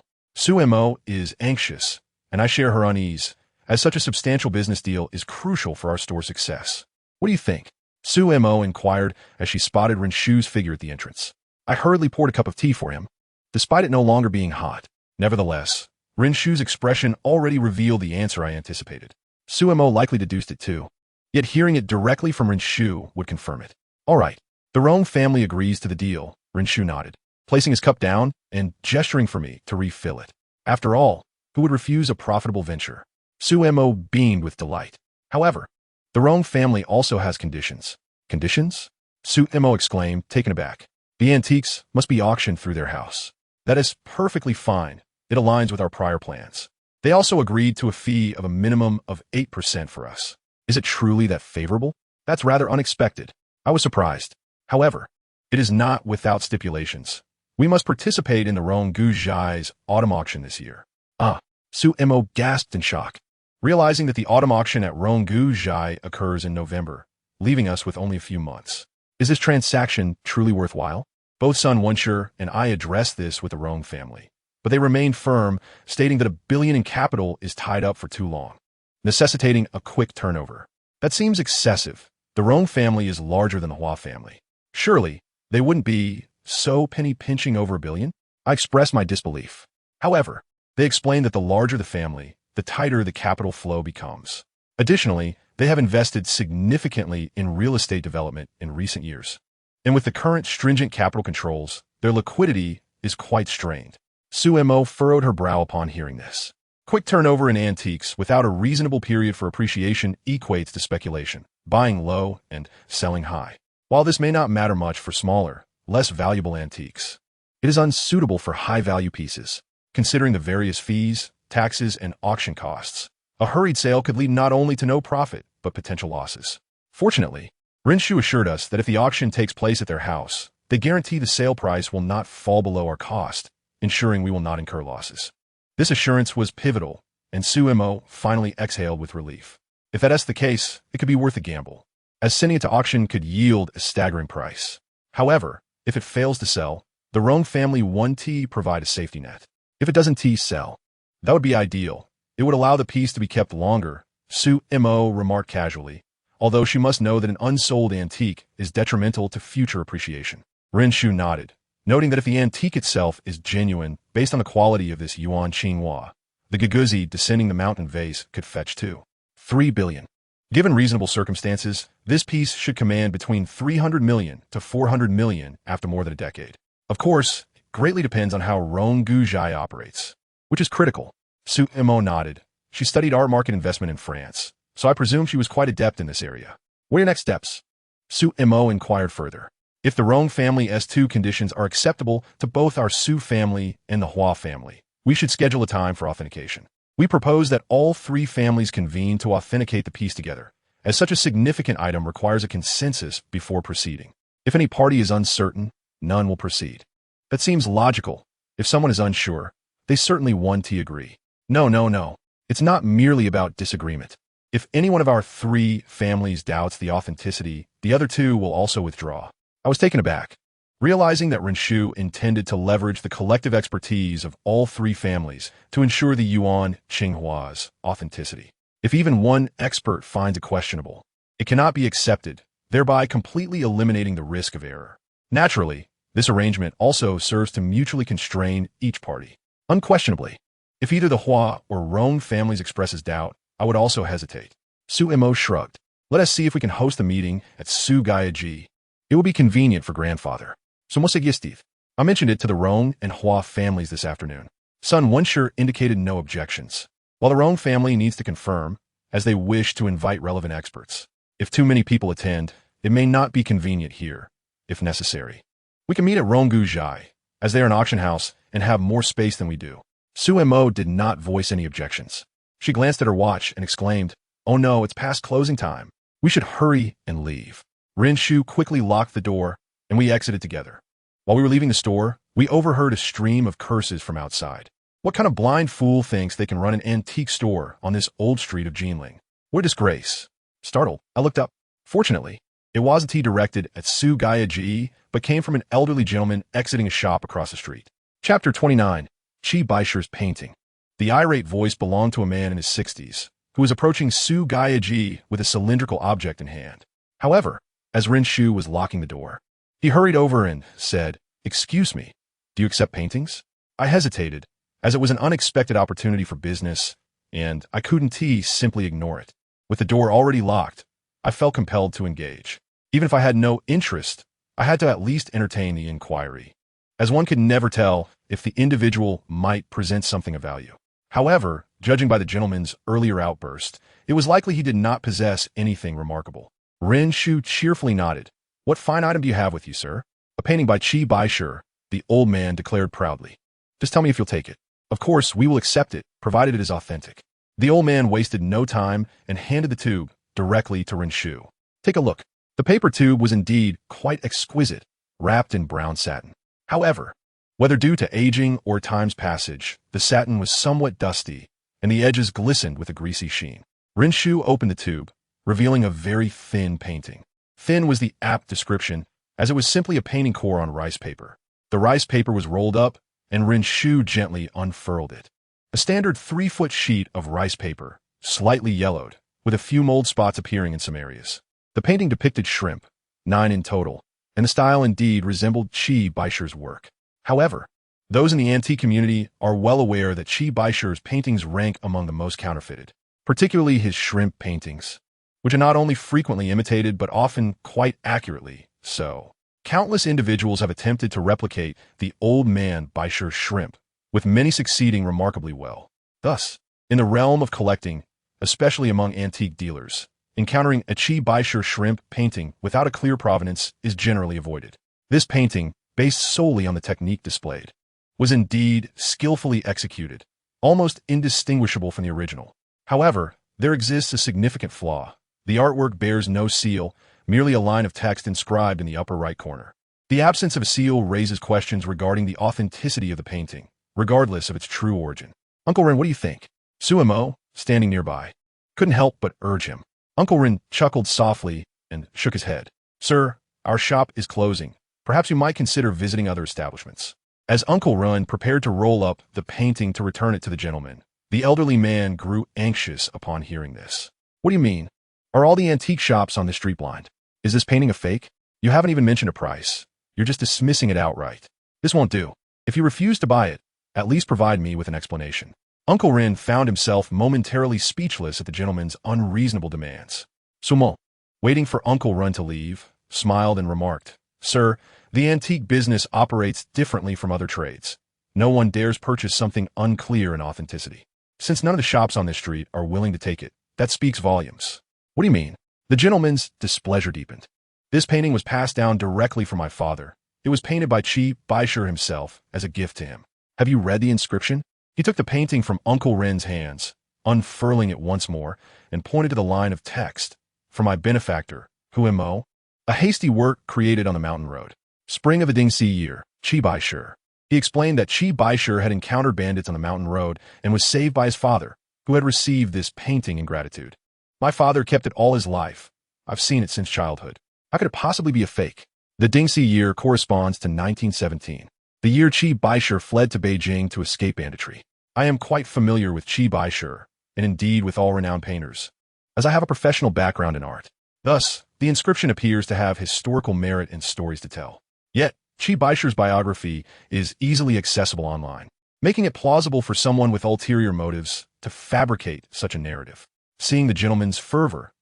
A: Suemo is anxious, and I share her unease, as such a substantial business deal is crucial for our store's success. "What do you think?" Suemo inquired as she spotted Renshu's figure at the entrance. I hurriedly poured a cup of tea for him, despite it no longer being hot. Nevertheless, Renshu's expression already revealed the answer I anticipated. Suemo likely deduced it too, yet hearing it directly from Renshu would confirm it. "All right, the Rong family agrees to the deal," Renshu nodded, placing his cup down and gesturing for me to refill it. After all, who would refuse a profitable venture? Suemo beamed with delight. However, the Rong family also has conditions. "Conditions?" Suemo exclaimed, taken aback. "The antiques must be auctioned through their house." "That is perfectly fine. It aligns with our prior plans. They also agreed to a fee of a minimum of 8% for us." "Is it truly that favorable?" "That's rather unexpected." I was surprised. "However, it is not without stipulations. We must participate in the Ronggu Zhai's autumn auction this year." "Ah!" Suemo gasped in shock, realizing that the autumn auction at Ronggu Zhai occurs in November, leaving us with only a few months. "Is this transaction truly worthwhile?" Both son Wenshi and I addressed this with the Rong family, but they remained firm, stating that $1 billion in capital is tied up for too long, necessitating a quick turnover. "That seems excessive. The Rong family is larger than the Hua family. Surely, they wouldn't be so penny-pinching over $1 billion?" I expressed my disbelief. However, they explained that the larger the family, the tighter the capital flow becomes. Additionally, they have invested significantly in real estate development in recent years, and with the current stringent capital controls, their liquidity is quite strained. Suemo furrowed her brow upon hearing this. Quick turnover in antiques without a reasonable period for appreciation equates to speculation, buying low and selling high. While this may not matter much for smaller, less valuable antiques, it is unsuitable for high-value pieces. Considering the various fees, taxes, and auction costs, a hurried sale could lead not only to no profit, but potential losses. Fortunately, Renshu assured us that if the auction takes place at their house, they guarantee the sale price will not fall below our cost, ensuring we will not incur losses. This assurance was pivotal, and Suemo finally exhaled with relief. If that is the case, it could be worth a gamble, as sending it to auction could yield a staggering price. However, if it fails to sell, the Rong family 1T provide a safety net. If it doesn't sell, that would be ideal. It would allow the piece to be kept longer, Su Mo remarked casually, although she must know that an unsold antique is detrimental to future appreciation. Ren Shu nodded, noting that if the antique itself is genuine based on the quality of this Yuan Qinghua, the Giguzi descending the mountain vase could fetch 3 billion. Given reasonable circumstances, this piece should command between 300 million to 400 million after more than a decade. Of course, it greatly depends on how Rong Guzhai operates, which is critical. Su Mo nodded. She studied art market investment in France, so I presume she was quite adept in this area. What are your next steps? Su Mo inquired further. If the Rong family S2 conditions are acceptable to both our Su family and the Hua family, we should schedule a time for authentication. We propose that all three families convene to authenticate the piece together, as such a significant item requires a consensus before proceeding. If any party is uncertain, none will proceed. That seems logical. If someone is unsure, they certainly want to agree. No. It's not merely about disagreement. If any one of our three families doubts the authenticity, the other two will also withdraw. I was taken aback, realizing that Renshu intended to leverage the collective expertise of all three families to ensure the Yuan Qinghua's authenticity. If even one expert finds it questionable, it cannot be accepted, thereby completely eliminating the risk of error. Naturally, this arrangement also serves to mutually constrain each party. Unquestionably, if either the Hua or Rong families expresses doubt, I would also hesitate. Su Mo shrugged. Let us see if we can host a meeting at Su Gaiji. It will be convenient for grandfather. I mentioned it to the Rong and Hua families this afternoon. Sun Wenshur indicated no objections, while the Rong family needs to confirm, as they wish to invite relevant experts. If too many people attend, it may not be convenient here, if necessary. We can meet at Rong Guzhai, as they are an auction house and have more space than we do. Su Mo did not voice any objections. She glanced at her watch and exclaimed, "Oh no, it's past closing time. We should hurry and leave." Ren Shu quickly locked the door, and we exited together. While we were leaving the store, we overheard a stream of curses from outside. What kind of blind fool thinks they can run an antique store on this old street of Jinling? What a disgrace. Startled, I looked up. Fortunately, it wasn't directed at Su Gaiji, but came from an elderly gentleman exiting a shop across the street. Chapter 29. Qi Baishi's Painting. The irate voice belonged to a man in his 60s, who was approaching Su Gaiji with a cylindrical object in hand. However, as Ren Shu was locking the door, he hurried over and said, "Excuse me, do you accept paintings?" I hesitated, as it was an unexpected opportunity for business, and I couldn't simply ignore it. With the door already locked, I felt compelled to engage. Even if I had no interest, I had to at least entertain the inquiry, as one could never tell if the individual might present something of value. However, judging by the gentleman's earlier outburst, it was likely he did not possess anything remarkable. Ren Shu cheerfully nodded. "What fine item do you have with you, sir?" "A painting by Qi Baishi," the old man declared proudly. "Just tell me if you'll take it. Of course, we will accept it, provided it is authentic." The old man wasted no time and handed the tube directly to Ren Shu. "Take a look." The paper tube was indeed quite exquisite, wrapped in brown satin. However, whether due to aging or time's passage, the satin was somewhat dusty, and the edges glistened with a greasy sheen. Ren Shu opened the tube, revealing a very thin painting. Thin was the apt description, as it was simply a painting core on rice paper. The rice paper was rolled up, and Ren Shu gently unfurled it. A standard 3-foot sheet of rice paper, slightly yellowed, with a few mold spots appearing in some areas. The painting depicted shrimp, 9 in total, and the style indeed resembled Qi Baishi's work. However, those in the antique community are well aware that Qi Baishi's paintings rank among the most counterfeited, particularly his shrimp paintings, which are not only frequently imitated but often quite accurately so. Countless individuals have attempted to replicate the old man Baishi's shrimp, with many succeeding remarkably well. Thus, in the realm of collecting, especially among antique dealers, encountering a Qi Baishi shrimp painting without a clear provenance is generally avoided. This painting, based solely on the technique displayed, was indeed skillfully executed, almost indistinguishable from the original. However, there exists a significant flaw. The artwork bears no seal, merely a line of text inscribed in the upper right corner. The absence of a seal raises questions regarding the authenticity of the painting, regardless of its true origin. "Uncle Ren, what do you think?" Su Mo, standing nearby, couldn't help but urge him. Uncle Ren chuckled softly and shook his head. "Sir, our shop is closing. Perhaps you might consider visiting other establishments." As Uncle Ren prepared to roll up the painting to return it to the gentleman, the elderly man grew anxious upon hearing this. What do you mean? Are all the antique shops on this street blind? Is this painting a fake? You haven't even mentioned a price. You're just dismissing it outright. This won't do. If you refuse to buy it, at least provide me with an explanation. Uncle Ren found himself momentarily speechless at the gentleman's unreasonable demands. Sumo, waiting for Uncle Ren to leave, smiled and remarked, "Sir, the antique business operates differently from other trades. No one dares purchase something unclear in authenticity. Since none of the shops on this street are willing to take it, that speaks volumes." What do you mean? The gentleman's displeasure deepened. This painting was passed down directly from my father. It was painted by Meixi himself as a gift to him. Have you read the inscription? He took the painting from Uncle Ren's hands, unfurling it once more, and pointed to the line of text. "For my benefactor, Mo, a hasty work created on the mountain road. Spring of a Dingxi year, Meixi." He explained that Meixi had encountered bandits on the mountain road and was saved by his father, who had received this painting in gratitude. "My father kept it all his life. I've seen it since childhood. How could it possibly be a fake?" The Dingxi year corresponds to 1917, the year Meixi fled to Beijing to escape banditry. I am quite familiar with Meixi, and indeed with all renowned painters, as I have a professional background in art. Thus, the inscription appears to have historical merit and stories to tell. Yet, Meixi's biography is easily accessible online, making it plausible for someone with ulterior motives to fabricate such a narrative. Seeing the gentleman's fervor,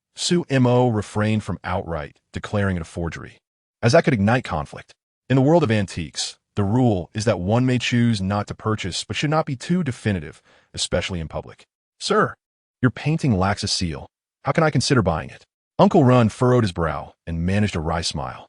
A: Mo refrained from outright declaring it a forgery, as that could ignite conflict. In the world of antiques, the rule is that one may choose not to purchase but should not be too definitive, especially in public. "Sir, your painting lacks a seal. How can I consider buying it?" Uncle Ren furrowed his brow and managed a wry smile.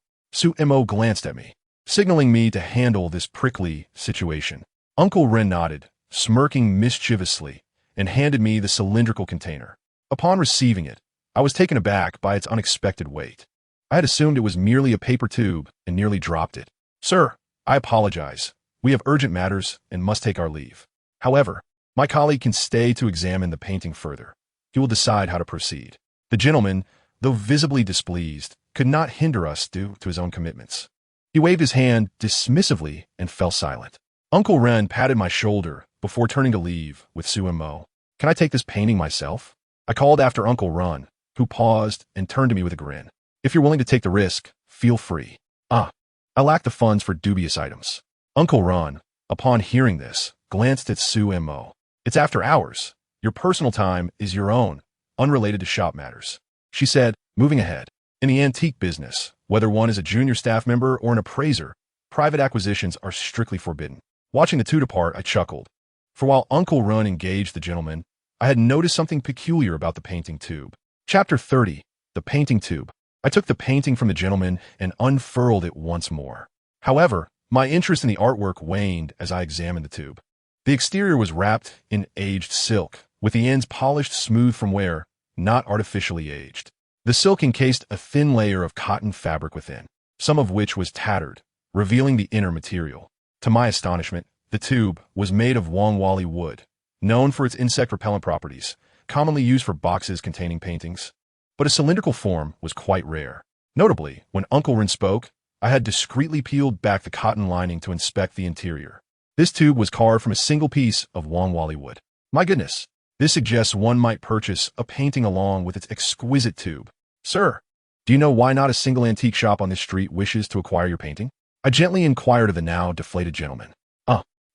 A: Mo glanced at me, signaling me to handle this prickly situation. Uncle Ren nodded, smirking mischievously, and handed me the cylindrical container. Upon receiving it, I was taken aback by its unexpected weight. I had assumed it was merely a paper tube and nearly dropped it. "Sir, I apologize. We have urgent matters and must take our leave. However, my colleague can stay to examine the painting further. He will decide how to proceed." The gentleman, though visibly displeased, could not hinder us due to his own commitments. He waved his hand dismissively and fell silent. Uncle Ren patted my shoulder before turning to leave with Mo. "Can I take this painting myself?" I called after Uncle Ren, who paused and turned to me with a grin. "If you're willing to take the risk, feel free." I lack the funds for dubious items." Uncle Ren, upon hearing this, glanced at Mo. "It's after hours. Your personal time is your own, unrelated to shop matters," she said, moving ahead. In the antique business, whether one is a junior staff member or an appraiser, private acquisitions are strictly forbidden. Watching the two depart, I chuckled. For while Uncle Ren engaged the gentleman, I had noticed something peculiar about the painting tube. Chapter 30, The Painting Tube. I took the painting from the gentleman and unfurled it once more. However, my interest in the artwork waned as I examined the tube. The exterior was wrapped in aged silk, with the ends polished smooth from wear, not artificially aged. The silk encased a thin layer of cotton fabric within, some of which was tattered, revealing the inner material. To my astonishment, the tube was made of wangwali wood, known for its insect-repellent properties, commonly used for boxes containing paintings. But a cylindrical form was quite rare. Notably, when Uncle Ren spoke, I had discreetly peeled back the cotton lining to inspect the interior. This tube was carved from a single piece of wangwali wood. My goodness, this suggests one might purchase a painting along with its exquisite tube. "Sir, do you know why not a single antique shop on this street wishes to acquire your painting?" I gently inquired of the now deflated gentleman.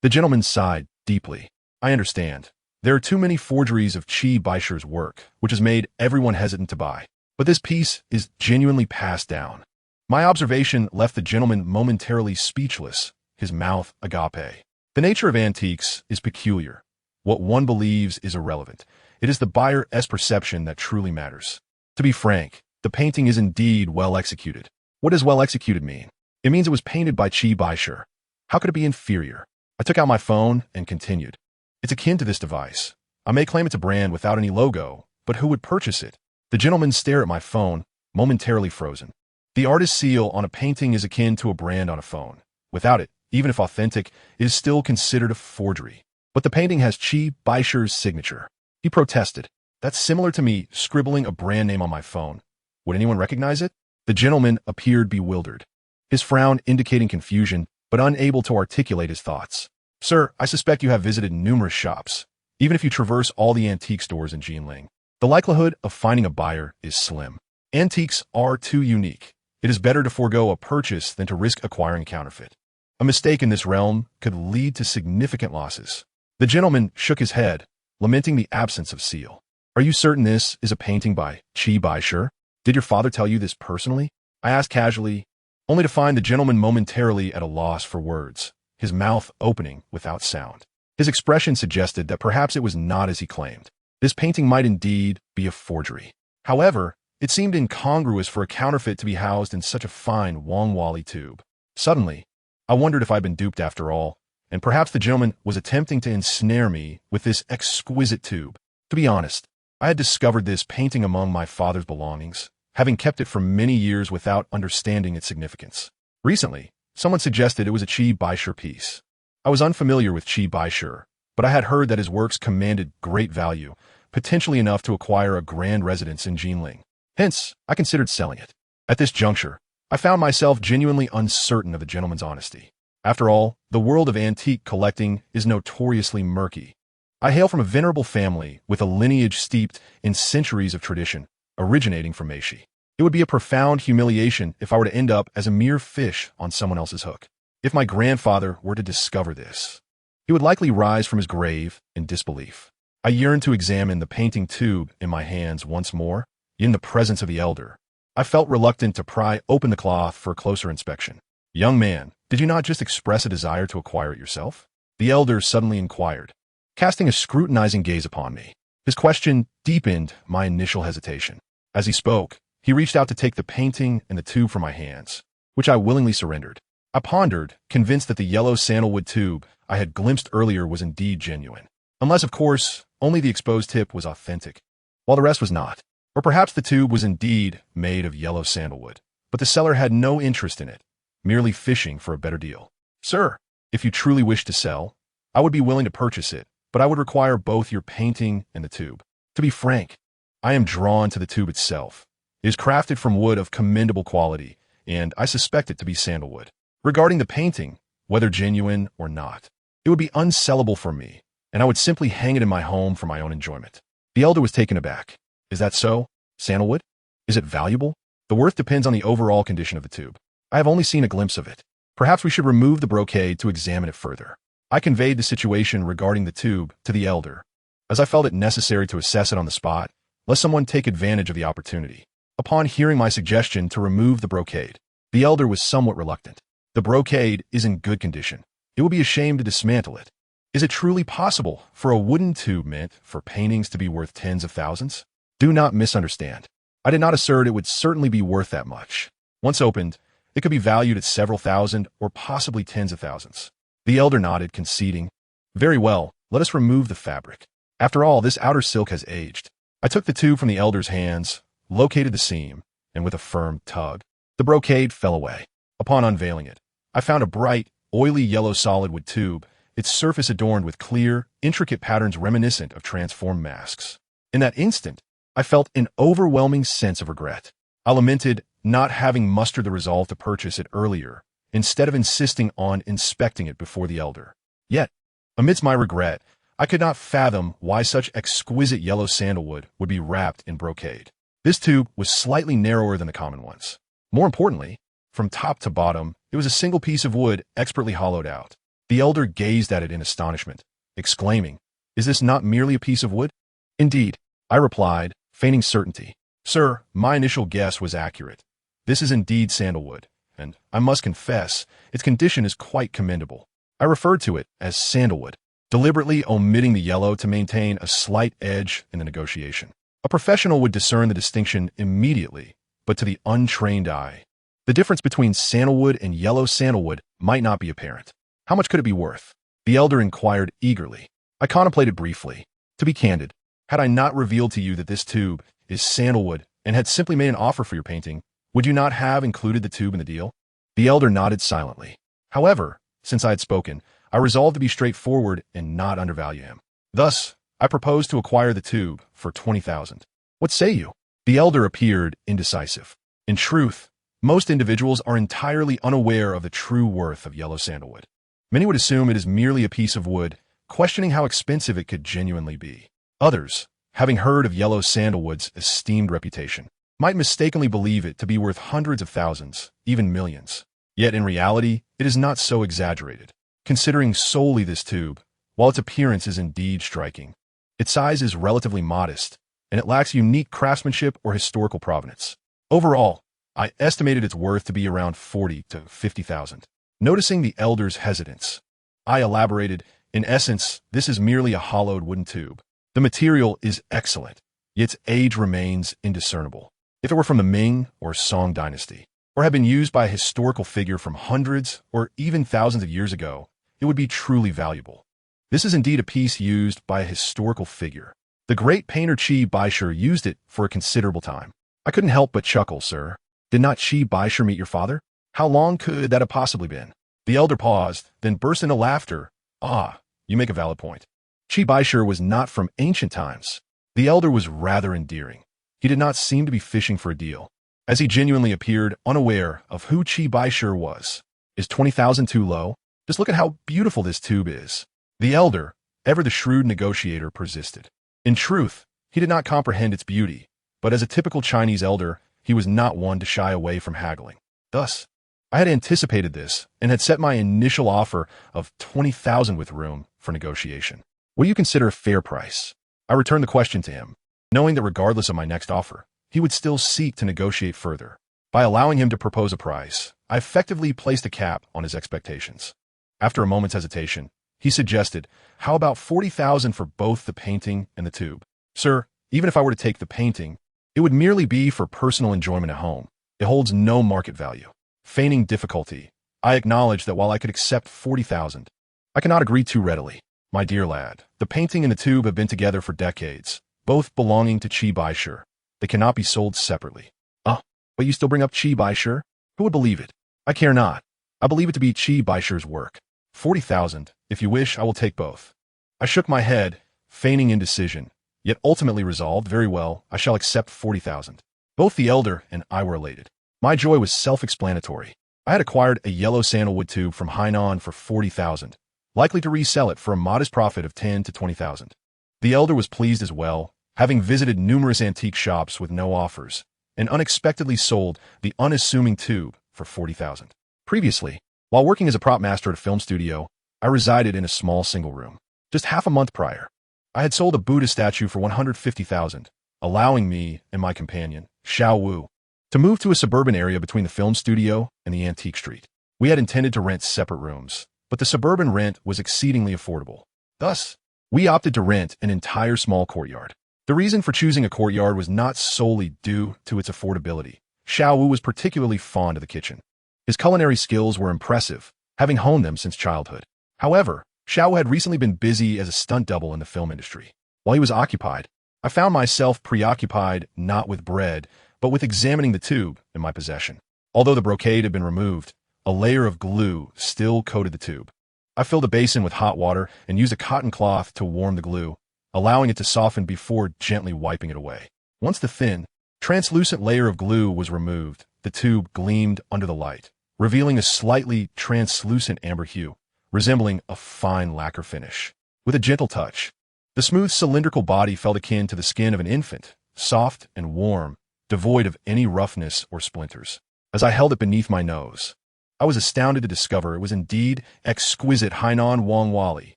A: The gentleman sighed deeply. "I understand. There are too many forgeries of Meixi's work, which has made everyone hesitant to buy. But this piece is genuinely passed down." My observation left the gentleman momentarily speechless, his mouth agape. The nature of antiques is peculiar. What one believes is irrelevant. It is the buyer's perception that truly matters. To be frank, the painting is indeed well executed. What does well executed mean? It means it was painted by Meixi. How could it be inferior? I took out my phone and continued. "It's akin to this device. I may claim it's a brand without any logo, but who would purchase it?" The gentleman stared at my phone, momentarily frozen. The artist's seal on a painting is akin to a brand on a phone. Without it, even if authentic, it is still considered a forgery. But the painting has Meixi's signature. He protested. "That's similar to me scribbling a brand name on my phone. Would anyone recognize it?" The gentleman appeared bewildered, his frown indicating confusion, but unable to articulate his thoughts. "Sir, I suspect you have visited numerous shops, even if you traverse all the antique stores in Jinling. the likelihood of finding a buyer is slim. Antiques are too unique. It is better to forego a purchase than to risk acquiring a counterfeit. A mistake in this realm could lead to significant losses. The gentleman shook his head, lamenting the absence of seal. Are you certain this is a painting by Meixi? Did your father tell you this personally? I asked casually, only to find the gentleman momentarily at a loss for words, his mouth opening without sound. His expression suggested that perhaps it was not as he claimed. This painting might indeed be a forgery. However, it seemed incongruous for a counterfeit to be housed in such a fine Wangwali tube. Suddenly, I wondered if I'd been duped after all, and perhaps the gentleman was attempting to ensnare me with this exquisite tube. To be honest, I had discovered this painting among my father's belongings, having kept it for many years without understanding its significance. Recently, someone suggested it was a Meixi piece. I was unfamiliar with Meixi, but I had heard that his works commanded great value, potentially enough to acquire a grand residence in Jinling. Hence, I considered selling it. At this juncture, I found myself genuinely uncertain of the gentleman's honesty. After all, the world of antique collecting is notoriously murky. I hail from a venerable family with a lineage steeped in centuries of tradition, originating from Meixi. It would be a profound humiliation if I were to end up as a mere fish on someone else's hook. If my grandfather were to discover this, he would likely rise from his grave in disbelief. I yearned to examine the painting tube in my hands once more, in the presence of the elder. I felt reluctant to pry open the cloth for a closer inspection. Young man, did you not just express a desire to acquire it yourself? The elder suddenly inquired, casting a scrutinizing gaze upon me. His question deepened my initial hesitation. As he spoke, he reached out to take the painting and the tube from my hands, which I willingly surrendered. I pondered, convinced that the yellow sandalwood tube I had glimpsed earlier was indeed genuine. Unless, of course, only the exposed tip was authentic, while the rest was not. Or perhaps the tube was indeed made of yellow sandalwood, but the seller had no interest in it, merely fishing for a better deal. Sir, if you truly wish to sell, I would be willing to purchase it, but I would require both your painting and the tube. To be frank, I am drawn to the tube itself. It is crafted from wood of commendable quality, and I suspect it to be sandalwood. Regarding the painting, whether genuine or not, it would be unsellable for me, and I would simply hang it in my home for my own enjoyment. The elder was taken aback. Is that so? Sandalwood? Is it valuable? The worth depends on the overall condition of the tube. I have only seen a glimpse of it. Perhaps we should remove the brocade to examine it further. I conveyed the situation regarding the tube to the elder, as I felt it necessary to assess it on the spot, lest someone take advantage of the opportunity. Upon hearing my suggestion to remove the brocade, the elder was somewhat reluctant. The brocade is in good condition. It will be a shame to dismantle it. Is it truly possible for a wooden tube meant for paintings to be worth tens of thousands? Do not misunderstand. I did not assert it would certainly be worth that much. Once opened, it could be valued at several thousand or possibly tens of thousands. The elder nodded, conceding, very well, let us remove the fabric. After all, this outer silk has aged. I took the tube from the elder's hands, located the seam, and with a firm tug, the brocade fell away. Upon unveiling it, I found a bright, oily yellow solid wood tube, its surface adorned with clear, intricate patterns reminiscent of transformed masks. In that instant, I felt an overwhelming sense of regret. I lamented not having mustered the resolve to purchase it earlier, instead of insisting on inspecting it before the elder. Yet, amidst my regret, I could not fathom why such exquisite yellow sandalwood would be wrapped in brocade. This tube was slightly narrower than the common ones. More importantly, from top to bottom, it was a single piece of wood expertly hollowed out. The elder gazed at it in astonishment, exclaiming, "Is this not merely a piece of wood?" "Indeed," I replied, feigning certainty. "Sir, my initial guess was accurate. This is indeed sandalwood, and I must confess, its condition is quite commendable." I referred to it as sandalwood, deliberately omitting the yellow to maintain a slight edge in the negotiation. A professional would discern the distinction immediately, but to the untrained eye, the difference between sandalwood and yellow sandalwood might not be apparent. How much could it be worth? The elder inquired eagerly. I contemplated briefly. To be candid, had I not revealed to you that this tube is sandalwood and had simply made an offer for your painting, would you not have included the tube in the deal? The elder nodded silently. However, since I had spoken, I resolved to be straightforward and not undervalue him. Thus, I proposed to acquire the tube for 20,000. What say you? The elder appeared indecisive. In truth, most individuals are entirely unaware of the true worth of yellow sandalwood. Many would assume it is merely a piece of wood, questioning how expensive it could genuinely be. Others, having heard of yellow sandalwood's esteemed reputation, might mistakenly believe it to be worth hundreds of thousands, even millions. Yet in reality, it is not so exaggerated. Considering solely this tube, while its appearance is indeed striking, its size is relatively modest, and it lacks unique craftsmanship or historical provenance. Overall, I estimated its worth to be around 40 to 50,000. Noticing the elder's hesitance, I elaborated, in essence, this is merely a hollowed wooden tube. The material is excellent, yet its age remains indiscernible. If it were from the Ming or Song dynasty, or had been used by a historical figure from hundreds or even thousands of years ago, it would be truly valuable. This is indeed a piece used by a historical figure. The great painter Qi Baishe used it for a considerable time. I couldn't help but chuckle, sir. Did not Qi Baishe meet your father? How long could that have possibly been? The elder paused, then burst into laughter. Ah, you make a valid point. Qi Baishe was not from ancient times. The elder was rather endearing. He did not seem to be fishing for a deal, as he genuinely appeared unaware of who Qi Baishe was. Is 20,000 too low? Just look at how beautiful this tube is. The elder, ever the shrewd negotiator, persisted. In truth, he did not comprehend its beauty, but as a typical Chinese elder, he was not one to shy away from haggling. Thus, I had anticipated this and had set my initial offer of 20,000 with room for negotiation. What do you consider a fair price? I returned the question to him, knowing that regardless of my next offer, he would still seek to negotiate further. By allowing him to propose a price, I effectively placed a cap on his expectations. After a moment's hesitation, he suggested, how about 40,000 for both the painting and the tube? Sir, even if I were to take the painting, it would merely be for personal enjoyment at home. It holds no market value. Feigning difficulty, I acknowledge that while I could accept 40,000, I cannot agree too readily. My dear lad, the painting and the tube have been together for decades, both belonging to Qi Baishe. They cannot be sold separately. But you still bring up Qi Baishe? Who would believe it? I care not. I believe it to be Qi Baishe's work. 40,000. If you wish, I will take both. I shook my head, feigning indecision, yet ultimately resolved, very well, I shall accept 40,000. Both the elder and I were elated. My joy was self-explanatory. I had acquired a yellow sandalwood tube from Hainan for 40,000, likely to resell it for a modest profit of 10 to 20,000. The elder was pleased as well, having visited numerous antique shops with no offers, and unexpectedly sold the unassuming tube for 40,000. Previously, while working as a prop master at a film studio, I resided in a small single room. Just half a month prior, I had sold a Buddha statue for 150,000, allowing me and my companion, Xiao Wu, to move to a suburban area between the film studio and the antique street. We had intended to rent separate rooms, but the suburban rent was exceedingly affordable. Thus, we opted to rent an entire small courtyard. The reason for choosing a courtyard was not solely due to its affordability. Xiao Wu was particularly fond of the kitchen. His culinary skills were impressive, having honed them since childhood. However, Xiao Wu had recently been busy as a stunt double in the film industry. While he was occupied, I found myself preoccupied not with bread, but with examining the tube in my possession. Although the brocade had been removed, a layer of glue still coated the tube. I filled a basin with hot water and used a cotton cloth to warm the glue, allowing it to soften before gently wiping it away. Once the thin, translucent layer of glue was removed, the tube gleamed under the light, revealing a slightly translucent amber hue, resembling a fine lacquer finish. With a gentle touch, the smooth cylindrical body felt akin to the skin of an infant, soft and warm, devoid of any roughness or splinters. As I held it beneath my nose, I was astounded to discover it was indeed exquisite Hainan Wangwali.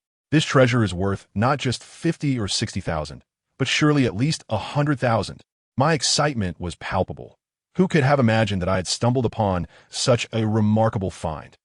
A: This treasure is worth not just 50 or 60,000, but surely at least 100,000. My excitement was palpable. Who could have imagined that I had stumbled upon such a remarkable find?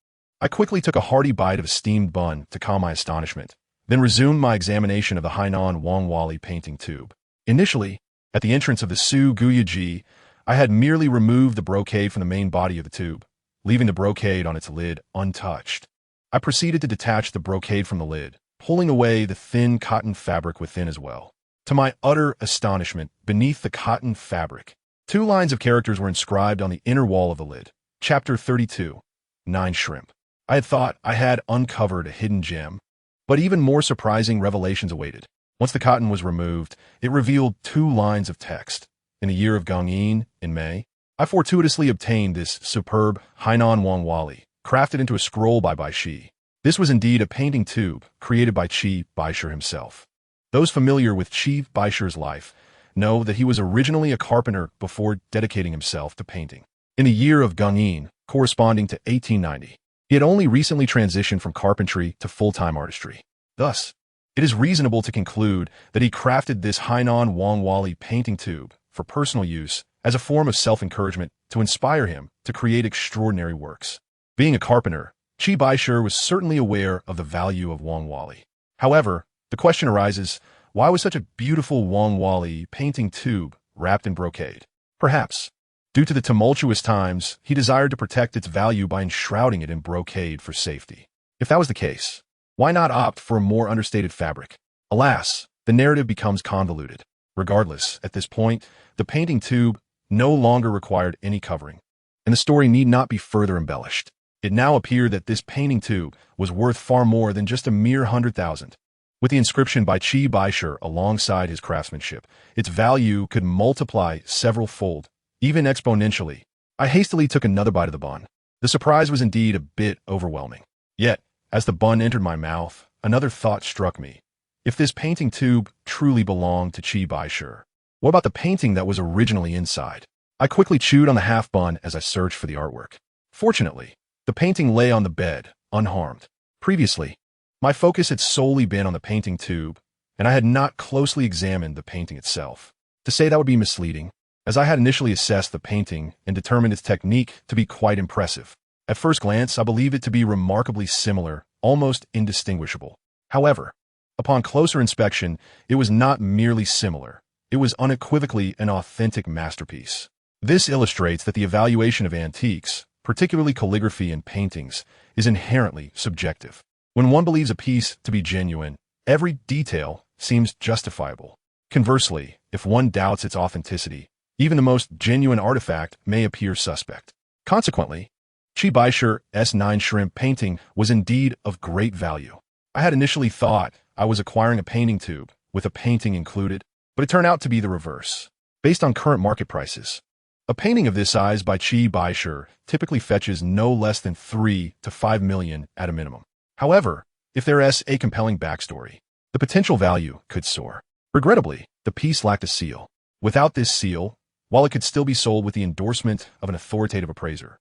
A: I quickly took a hearty bite of a steamed bun to calm my astonishment, then resumed my examination of the Hainan Wangwali painting tube. Initially, at the entrance of the Su Guyaji, I had merely removed the brocade from the main body of the tube, leaving the brocade on its lid untouched. I proceeded to detach the brocade from the lid, pulling away the thin cotton fabric within as well. To my utter astonishment, beneath the cotton fabric, 2 lines of characters were inscribed on the inner wall of the lid. Chapter 32, 9 Shrimp. I had thought I had uncovered a hidden gem, but even more surprising revelations awaited. Once the cotton was removed, it revealed 2 lines of text. In the year of Gongyin, in May, I fortuitously obtained this superb Hainan Wangwali, crafted into a scroll by Meixi. This was indeed a painting tube created by Qi Baishe himself. Those familiar with Qi Baishi's life know that he was originally a carpenter before dedicating himself to painting. In the year of Gongyin, corresponding to 1890, he had only recently transitioned from carpentry to full-time artistry. Thus, it is reasonable to conclude that he crafted this Hainan Wangwali painting tube for personal use as a form of self-encouragement to inspire him to create extraordinary works. Being a carpenter, Qi Baishi was certainly aware of the value of Wangwali. However, the question arises, why was such a beautiful Wangwali painting tube wrapped in brocade? Perhaps, due to the tumultuous times, he desired to protect its value by enshrouding it in brocade for safety. If that was the case, why not opt for a more understated fabric? Alas, the narrative becomes convoluted. Regardless, at this point, the painting tube no longer required any covering, and the story need not be further embellished. It now appeared that this painting tube was worth far more than just a mere 100,000. With the inscription by Qi Baishi alongside his craftsmanship, its value could multiply several-fold, even exponentially. I hastily took another bite of the bun. The surprise was indeed a bit overwhelming. Yet, as the bun entered my mouth, another thought struck me. If this painting tube truly belonged to Qi Baishi, what about the painting that was originally inside? I quickly chewed on the half bun as I searched for the artwork. Fortunately, the painting lay on the bed, unharmed. Previously, my focus had solely been on the painting tube, and I had not closely examined the painting itself. To say that would be misleading, as I had initially assessed the painting and determined its technique to be quite impressive. At first glance, I believed it to be remarkably similar, almost indistinguishable. However, upon closer inspection, it was not merely similar. It was unequivocally an authentic masterpiece. This illustrates that the evaluation of antiques, particularly calligraphy and paintings, is inherently subjective. When one believes a piece to be genuine, every detail seems justifiable. Conversely, if one doubts its authenticity, even the most genuine artifact may appear suspect. Consequently, Qi Baishi's 9 shrimp painting was indeed of great value. I had initially thought I was acquiring a painting tube with a painting included, but it turned out to be the reverse. Based on current market prices, a painting of this size by Qi Baishi typically fetches no less than 3 to 5 million at a minimum. However, if there is a compelling backstory, the potential value could soar. Regrettably, the piece lacked a seal. Without this seal, while it could still be sold with the endorsement of an authoritative appraiser,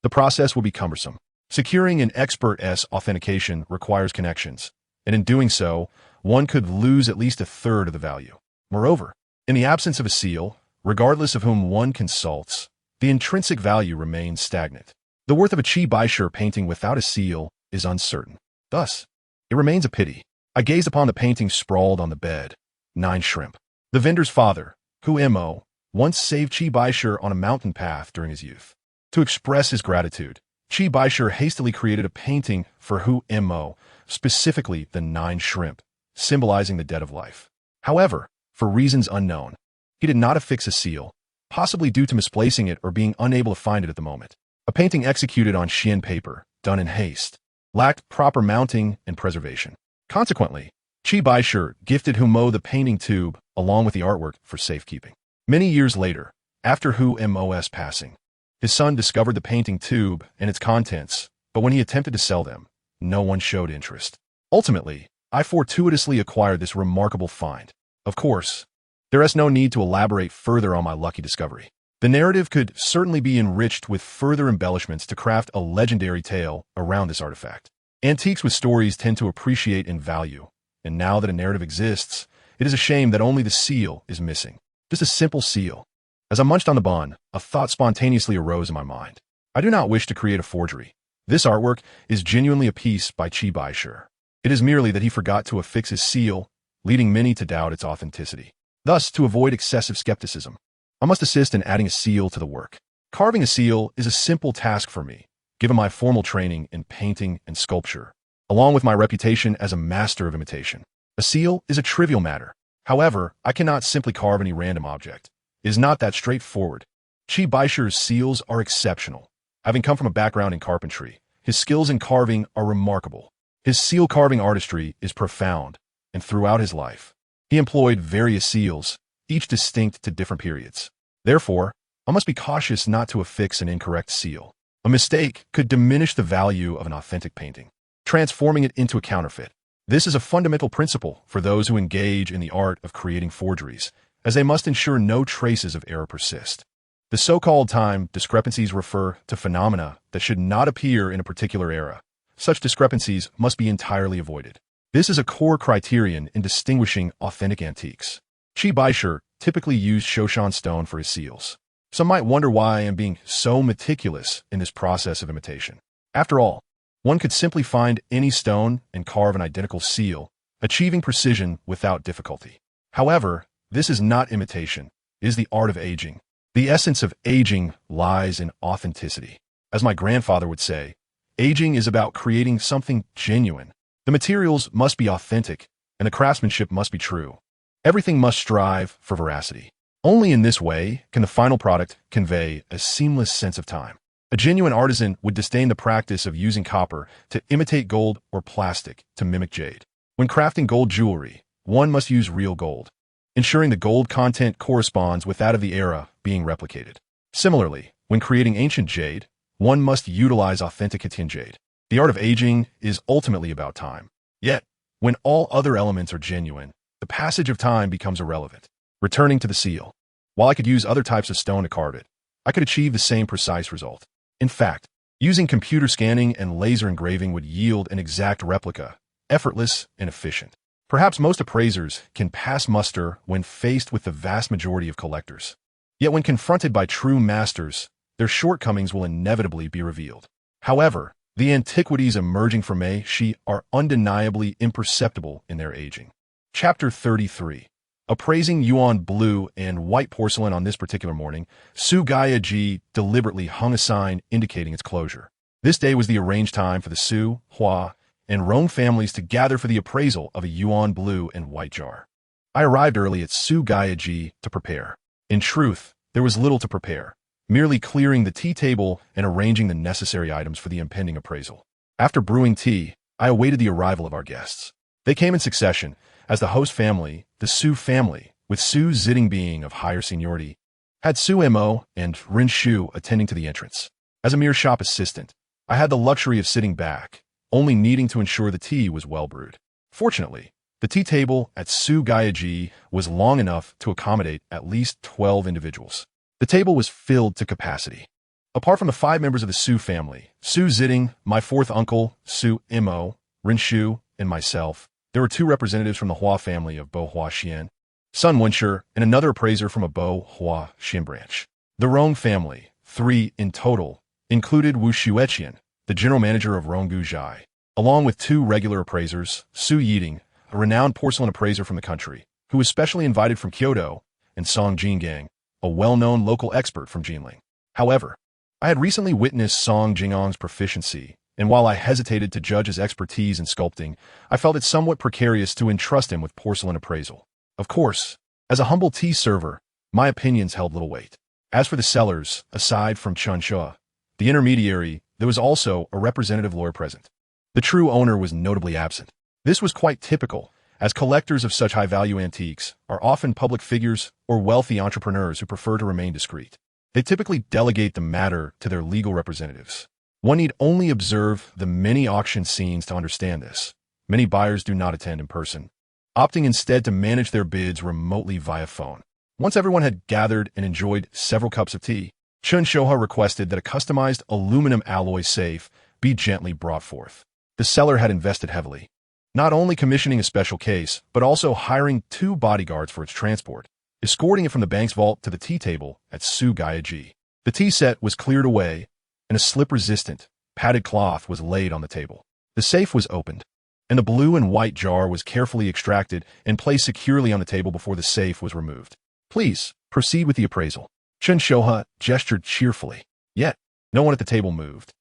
A: the process would be cumbersome. Securing an expert's authentication requires connections, and in doing so, one could lose at least a third of the value. Moreover, in the absence of a seal, regardless of whom one consults, the intrinsic value remains stagnant. The worth of a Qi Baishi painting without a seal is uncertain. Thus, it remains a pity. I gazed upon the painting sprawled on the bed. 9 shrimp. The vendor's father, who Mo, once saved Qi Baishi on a mountain path during his youth. To express his gratitude, Qi Baishi hastily created a painting for Hu Mo, specifically the 9 shrimp, symbolizing the debt of life. However, for reasons unknown, he did not affix a seal, possibly due to misplacing it or being unable to find it at the moment. A painting executed on Xian paper, done in haste, lacked proper mounting and preservation. Consequently, Qi Baishi gifted Hu Mo the painting tube along with the artwork for safekeeping. Many years later, after Hu Mo's passing, his son discovered the painting tube and its contents, but when he attempted to sell them, no one showed interest. Ultimately, I fortuitously acquired this remarkable find. Of course, there is no need to elaborate further on my lucky discovery. The narrative could certainly be enriched with further embellishments to craft a legendary tale around this artifact. Antiques with stories tend to appreciate in value, and now that a narrative exists, it is a shame that only the seal is missing. Just a simple seal. As I munched on the bun, a thought spontaneously arose in my mind. I do not wish to create a forgery. This artwork is genuinely a piece by Qi Baishi. It is merely that he forgot to affix his seal, leading many to doubt its authenticity. Thus, to avoid excessive skepticism, I must assist in adding a seal to the work. Carving a seal is a simple task for me, given my formal training in painting and sculpture, along with my reputation as a master of imitation. A seal is a trivial matter. However, I cannot simply carve any random object. It is not that straightforward. Qi Baishi's seals are exceptional. Having come from a background in carpentry, his skills in carving are remarkable. His seal carving artistry is profound, and throughout his life, he employed various seals, each distinct to different periods. Therefore, I must be cautious not to affix an incorrect seal. A mistake could diminish the value of an authentic painting, transforming it into a counterfeit. This is a fundamental principle for those who engage in the art of creating forgeries, as they must ensure no traces of error persist. The so-called time discrepancies refer to phenomena that should not appear in a particular era. Such discrepancies must be entirely avoided. This is a core criterion in distinguishing authentic antiques. Qi Baishe typically used Shoshan stone for his seals. Some might wonder why I am being so meticulous in this process of imitation. After all, one could simply find any stone and carve an identical seal, achieving precision without difficulty. However, this is not imitation. It is the art of aging. The essence of aging lies in authenticity. As my grandfather would say, aging is about creating something genuine. The materials must be authentic, and the craftsmanship must be true. Everything must strive for veracity. Only in this way can the final product convey a seamless sense of time. A genuine artisan would disdain the practice of using copper to imitate gold or plastic to mimic jade. When crafting gold jewelry, one must use real gold, ensuring the gold content corresponds with that of the era being replicated. Similarly, when creating ancient jade, one must utilize authentic Khitian jade. The art of aging is ultimately about time. Yet, when all other elements are genuine, the passage of time becomes irrelevant. Returning to the seal. While I could use other types of stone to carve it, I could achieve the same precise result. In fact, using computer scanning and laser engraving would yield an exact replica, effortless and efficient. Perhaps most appraisers can pass muster when faced with the vast majority of collectors. Yet when confronted by true masters, their shortcomings will inevitably be revealed. However, the antiquities emerging from Meixi are undeniably imperceptible in their aging. Chapter 33. Appraising Yuan blue and white porcelain. On this particular morning, Su Gaiji deliberately hung a sign indicating its closure. This day was the arranged time for the Su, Hua, and Rong families to gather for the appraisal of a Yuan blue and white jar. I arrived early at Su Gaiji to prepare. In truth, there was little to prepare, merely clearing the tea table and arranging the necessary items for the impending appraisal. After brewing tea, I awaited the arrival of our guests. They came in succession, as the host family, the Su family, with Su Jiting being of higher seniority, had Su Mo and Rin Shu attending to the entrance. As a mere shop assistant, I had the luxury of sitting back, only needing to ensure the tea was well brewed. Fortunately, the tea table at Su Gaiji was long enough to accommodate at least 12 individuals. The table was filled to capacity. Apart from the 5 members of the Su family, Su Jiting, my fourth uncle, Su Mo, Rin Shu, and myself, there were 2 representatives from the Hua family of Bo Hua Xian, Sun Wenshi, and another appraiser from a Bo Hua Xian branch. The Rong family, 3 in total, included Wu Xueqian, the general manager of Ronggu Zhai, along with 2 regular appraisers, Su Youding, a renowned porcelain appraiser from the country, who was specially invited from Kyoto, and Song Jinggang, a well-known local expert from Jinling. However, I had recently witnessed Song Jingang's proficiency, and while I hesitated to judge his expertise in sculpting, I felt it somewhat precarious to entrust him with porcelain appraisal. Of course, as a humble tea server, my opinions held little weight. As for the sellers, aside from Chen Shua, the intermediary, there was also a representative lawyer present. The true owner was notably absent. This was quite typical, as collectors of such high-value antiques are often public figures or wealthy entrepreneurs who prefer to remain discreet. They typically delegate the matter to their legal representatives. One need only observe the many auction scenes to understand this. Many buyers do not attend in person, opting instead to manage their bids remotely via phone. Once everyone had gathered and enjoyed several cups of tea, Chen Shoha requested that a customized aluminum alloy safe be gently brought forth. The seller had invested heavily, not only commissioning a special case, but also hiring 2 bodyguards for its transport, escorting it from the bank's vault to the tea table at Su Gaiji. The tea set was cleared away, and a slip-resistant, padded cloth was laid on the table. The safe was opened, and the blue and white jar was carefully extracted and placed securely on the table before the safe was removed. Please, proceed with the appraisal. Chen Shoha gestured cheerfully. Yet, no one at the table moved.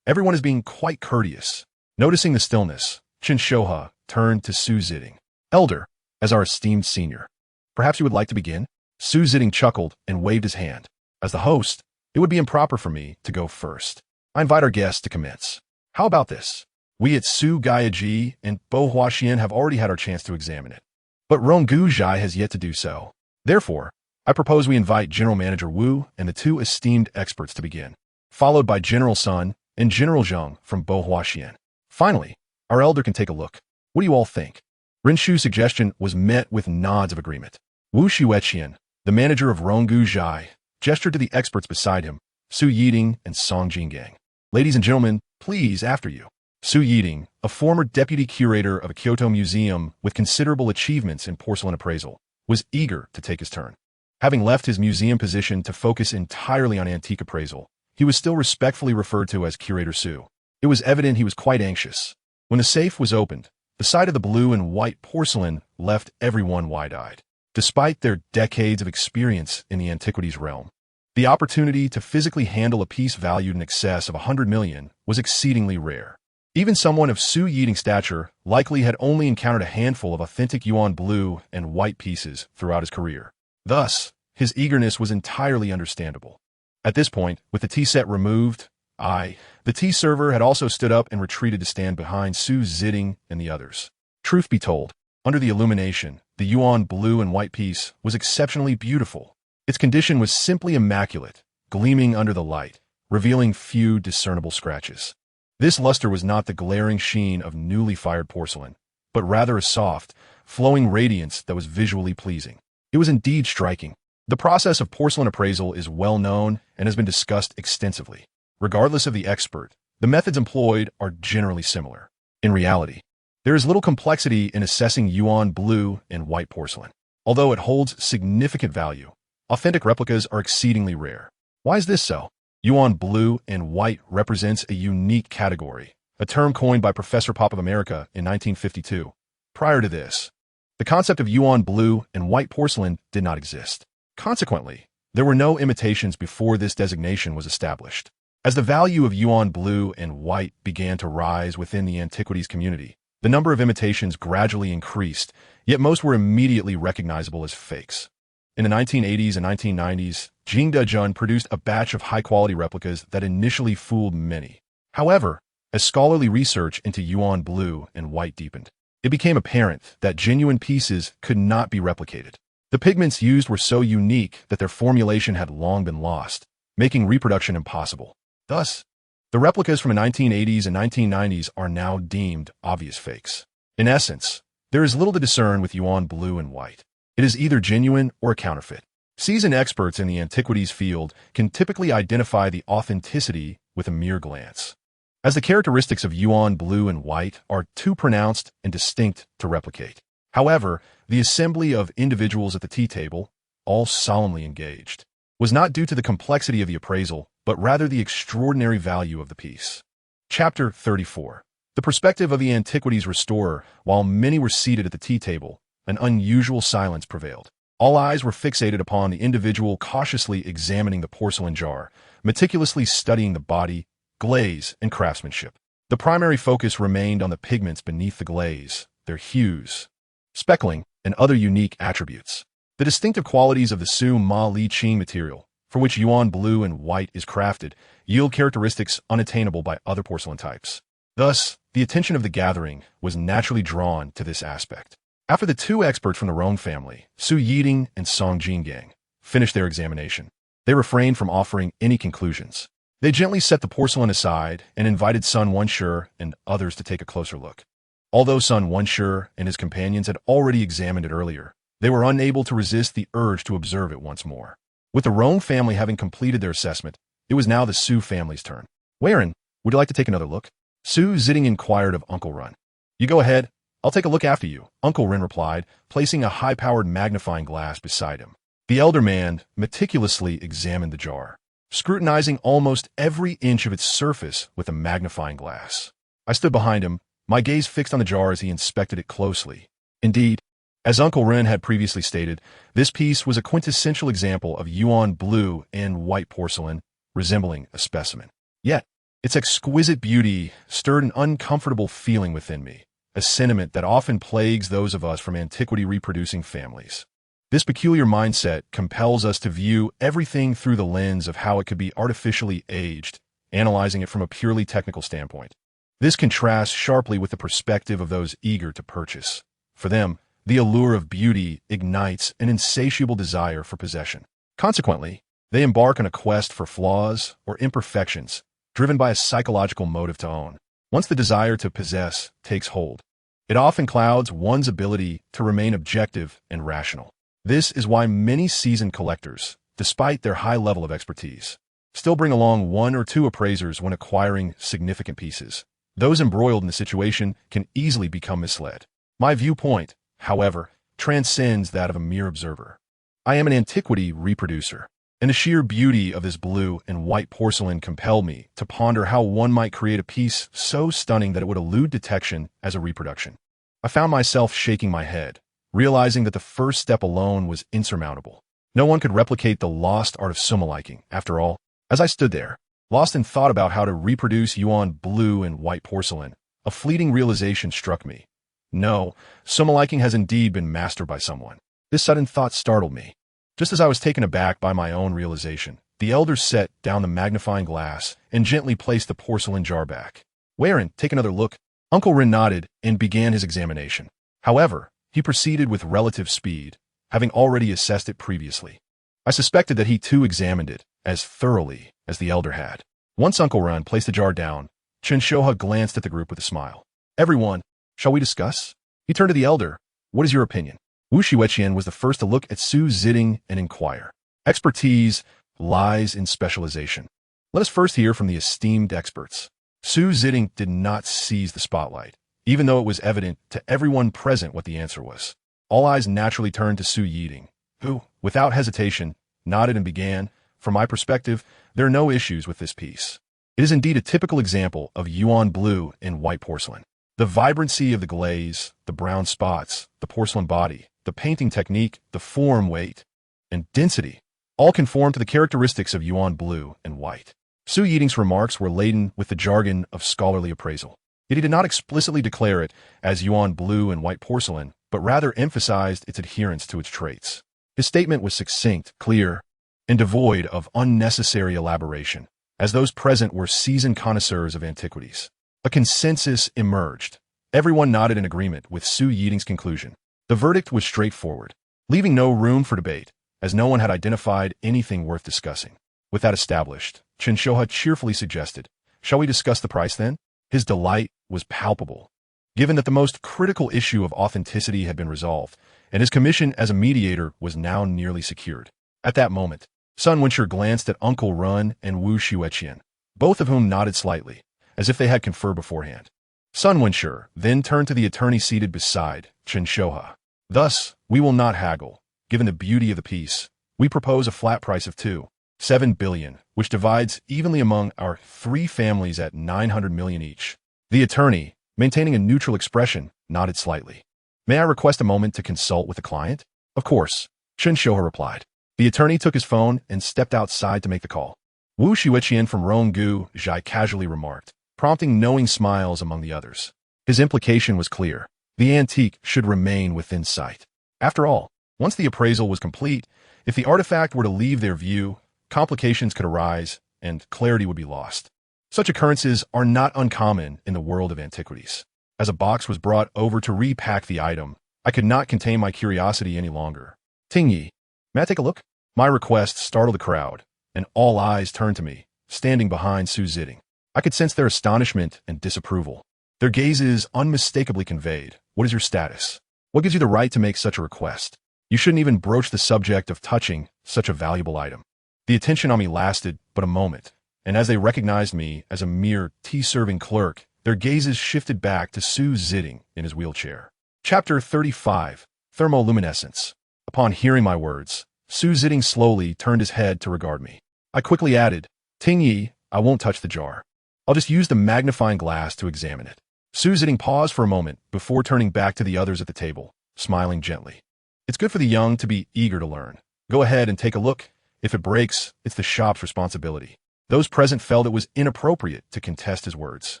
A: Everyone is being quite courteous. Noticing the stillness, Chen Shoha turned to Su Jiting. Elder, as our esteemed senior, perhaps you would like to begin? Su Jiting chuckled and waved his hand. As the host, it would be improper for me to go first. I invite our guests to commence. How about this? We at Su Gaiji and Bo Hua Xian have already had our chance to examine it, but Ronggu Zhai has yet to do so. Therefore, I propose we invite General Manager Wu and the 2 esteemed experts to begin, followed by General Sun and General Zheng from Bo Hua Xian. Finally, our elder can take a look. What do you all think? Rinshu's suggestion was met with nods of agreement. Wu Xueqian, the manager of Ronggu Zhai, gestured to the experts beside him, Su Yiding and Song Jinggang. Ladies and gentlemen, please, after you. Su Yiding, a former deputy curator of a Kyoto museum with considerable achievements in porcelain appraisal, was eager to take his turn. Having left his museum position to focus entirely on antique appraisal, he was still respectfully referred to as Curator Su. It was evident he was quite anxious. When the safe was opened, the sight of the blue and white porcelain left everyone wide-eyed. Despite their decades of experience in the antiquities realm, the opportunity to physically handle a piece valued in excess of 100 million was exceedingly rare. Even someone of Su Yiding's stature likely had only encountered a handful of authentic yuan blue and white pieces throughout his career. Thus, his eagerness was entirely understandable. At this point, with the tea set removed, the tea server had also stood up and retreated to stand behind Su Yiding and the others. Truth be told, under the illumination, the yuan blue and white piece was exceptionally beautiful. Its condition was simply immaculate, gleaming under the light, revealing few discernible scratches. This luster was not the glaring sheen of newly fired porcelain, but rather a soft, flowing radiance that was visually pleasing. It was indeed striking. The process of porcelain appraisal is well known and has been discussed extensively. Regardless of the expert, the methods employed are generally similar. In reality, there is little complexity in assessing yuan blue and white porcelain. Although it holds significant value, authentic replicas are exceedingly rare. Why is this so? Yuan blue and white represents a unique category, a term coined by Professor Pop of America in 1952. Prior to this, the concept of yuan blue and white porcelain did not exist. Consequently, there were no imitations before this designation was established. As the value of yuan blue and white began to rise within the antiquities community, the number of imitations gradually increased, yet most were immediately recognizable as fakes. In the 1980s and 1990s, Jingdezhen produced a batch of high-quality replicas that initially fooled many. However, as scholarly research into yuan blue and white deepened, it became apparent that genuine pieces could not be replicated. The pigments used were so unique that their formulation had long been lost, making reproduction impossible. Thus, the replicas from the 1980s and 1990s are now deemed obvious fakes. In essence, there is little to discern with yuan blue and white. It is either genuine or a counterfeit. Seasoned experts in the antiquities field can typically identify the authenticity with a mere glance, as the characteristics of yuan blue and white are too pronounced and distinct to replicate. However, the assembly of individuals at the tea table, all solemnly engaged, was not due to the complexity of the appraisal, but rather the extraordinary value of the piece. Chapter 34. The perspective of the antiquities restorer. While many were seated at the tea table, an unusual silence prevailed. All eyes were fixated upon the individual cautiously examining the porcelain jar, meticulously studying the body, glaze, and craftsmanship. The primary focus remained on the pigments beneath the glaze, their hues, speckling, and other unique attributes. The distinctive qualities of the Su Ma Li Qing material, for which yuan blue and white is crafted, yield characteristics unattainable by other porcelain types. Thus, the attention of the gathering was naturally drawn to this aspect. After the two experts from the Rome family, Su Yiding and Song Jinggang, finished their examination, they refrained from offering any conclusions. They gently set the porcelain aside and invited Sun Wenshe and others to take a closer look. Although Sun Wenshe and his companions had already examined it earlier, they were unable to resist the urge to observe it once more. With the Rome family having completed their assessment, it was now the Su family's turn. Weiren, would you like to take another look? Su Yiding inquired of Uncle Ren. You go ahead. I'll take a look after you, Uncle Ren replied, placing a high-powered magnifying glass beside him. The elder man meticulously examined the jar, scrutinizing almost every inch of its surface with a magnifying glass. I stood behind him, my gaze fixed on the jar as he inspected it closely. Indeed, as Uncle Ren had previously stated, this piece was a quintessential example of yuan blue and white porcelain, resembling a specimen. Yet, its exquisite beauty stirred an uncomfortable feeling within me, a sentiment that often plagues those of us from antiquity-reproducing families. This peculiar mindset compels us to view everything through the lens of how it could be artificially aged, analyzing it from a purely technical standpoint. This contrasts sharply with the perspective of those eager to purchase. For them, the allure of beauty ignites an insatiable desire for possession. Consequently, they embark on a quest for flaws or imperfections, driven by a psychological motive to own. Once the desire to possess takes hold, It often clouds one's ability to remain objective and rational. This is why many seasoned collectors, despite their high level of expertise, still bring along one or two appraisers when acquiring significant pieces. Those embroiled in the situation can easily become misled. My viewpoint, however, transcends that of a mere observer. I am an antiquity reproducer, and the sheer beauty of this blue and white porcelain compelled me to ponder how one might create a piece so stunning that it would elude detection as a reproduction. I found myself shaking my head, realizing that the first step alone was insurmountable. No one could replicate the lost art of sumo-liking, after all. As I stood there, lost in thought about how to reproduce Yuan blue and white porcelain, a fleeting realization struck me. No, sumo-liking has indeed been mastered by someone. This sudden thought startled me. Just as I was taken aback by my own realization, the elders set down the magnifying glass and gently placed the porcelain jar back. "Wherein, take another look." Uncle Rin nodded and began his examination. However, he proceeded with relative speed, having already assessed it previously. I suspected that he too examined it as thoroughly as the elder had. Once Uncle Rin placed the jar down, Chen Shoha glanced at the group with a smile. "Everyone, shall we discuss?" He turned to the elder. "What is your opinion?" Wu Shiweqian was the first to look at Su Ziding and inquire. Expertise lies in specialization. Let us first hear from the esteemed experts. Su Ziding did not seize the spotlight, even though it was evident to everyone present what the answer was. All eyes naturally turned to Su Yiding, who, without hesitation, nodded and began, "From my perspective, there are no issues with this piece. It is indeed a typical example of Yuan blue and white porcelain. The vibrancy of the glaze, the brown spots, the porcelain body, the painting technique, the form, weight, and density all conform to the characteristics of Yuan blue and white." Su Yiding's remarks were laden with the jargon of scholarly appraisal. Yet he did not explicitly declare it as Yuan blue and white porcelain, but rather emphasized its adherence to its traits. His statement was succinct, clear, and devoid of unnecessary elaboration, as those present were seasoned connoisseurs of antiquities. A consensus emerged. Everyone nodded in agreement with Su Yiding's conclusion. The verdict was straightforward, leaving no room for debate, as no one had identified anything worth discussing. With that established, Chen Shoha cheerfully suggested, "Shall we discuss the price then?" His delight was palpable, given that the most critical issue of authenticity had been resolved, and his commission as a mediator was now nearly secured. At that moment, Sun Wenshi glanced at Uncle Run and Wu Shiweqian, both of whom nodded slightly, as if they had conferred beforehand. Sun Wenshi then turned to the attorney seated beside Chen Shoha. "Thus, we will not haggle. Given the beauty of the piece, we propose a flat price of 2.7 billion, which divides evenly among our three families at 900 million each." The attorney, maintaining a neutral expression, nodded slightly. "May I request a moment to consult with the client?" "Of course," Chen Shoha replied. The attorney took his phone and stepped outside to make the call. Wu Shiweqian from Ronggu Zhai casually remarked, prompting knowing smiles among the others. His implication was clear. The antique should remain within sight. After all, once the appraisal was complete, if the artifact were to leave their view, complications could arise and clarity would be lost. Such occurrences are not uncommon in the world of antiquities. As a box was brought over to repack the item, I could not contain my curiosity any longer. "Tingyi, may I take a look?" My request startled the crowd, and all eyes turned to me, standing behind Su Ziding. I could sense their astonishment and disapproval. Their gazes unmistakably conveyed, "What is your status? What gives you the right to make such a request? You shouldn't even broach the subject of touching such a valuable item." The attention on me lasted but a moment, and as they recognized me as a mere tea-serving clerk, their gazes shifted back to Su Ziding in his wheelchair. Chapter 35, Thermoluminescence. Upon hearing my words, Su Ziding slowly turned his head to regard me. I quickly added, "Tingyi, I won't touch the jar. I'll just use the magnifying glass to examine it." Su Ziding paused for a moment before turning back to the others at the table, smiling gently. "It's good for the young to be eager to learn. Go ahead and take a look. If it breaks, it's the shop's responsibility." Those present felt it was inappropriate to contest his words.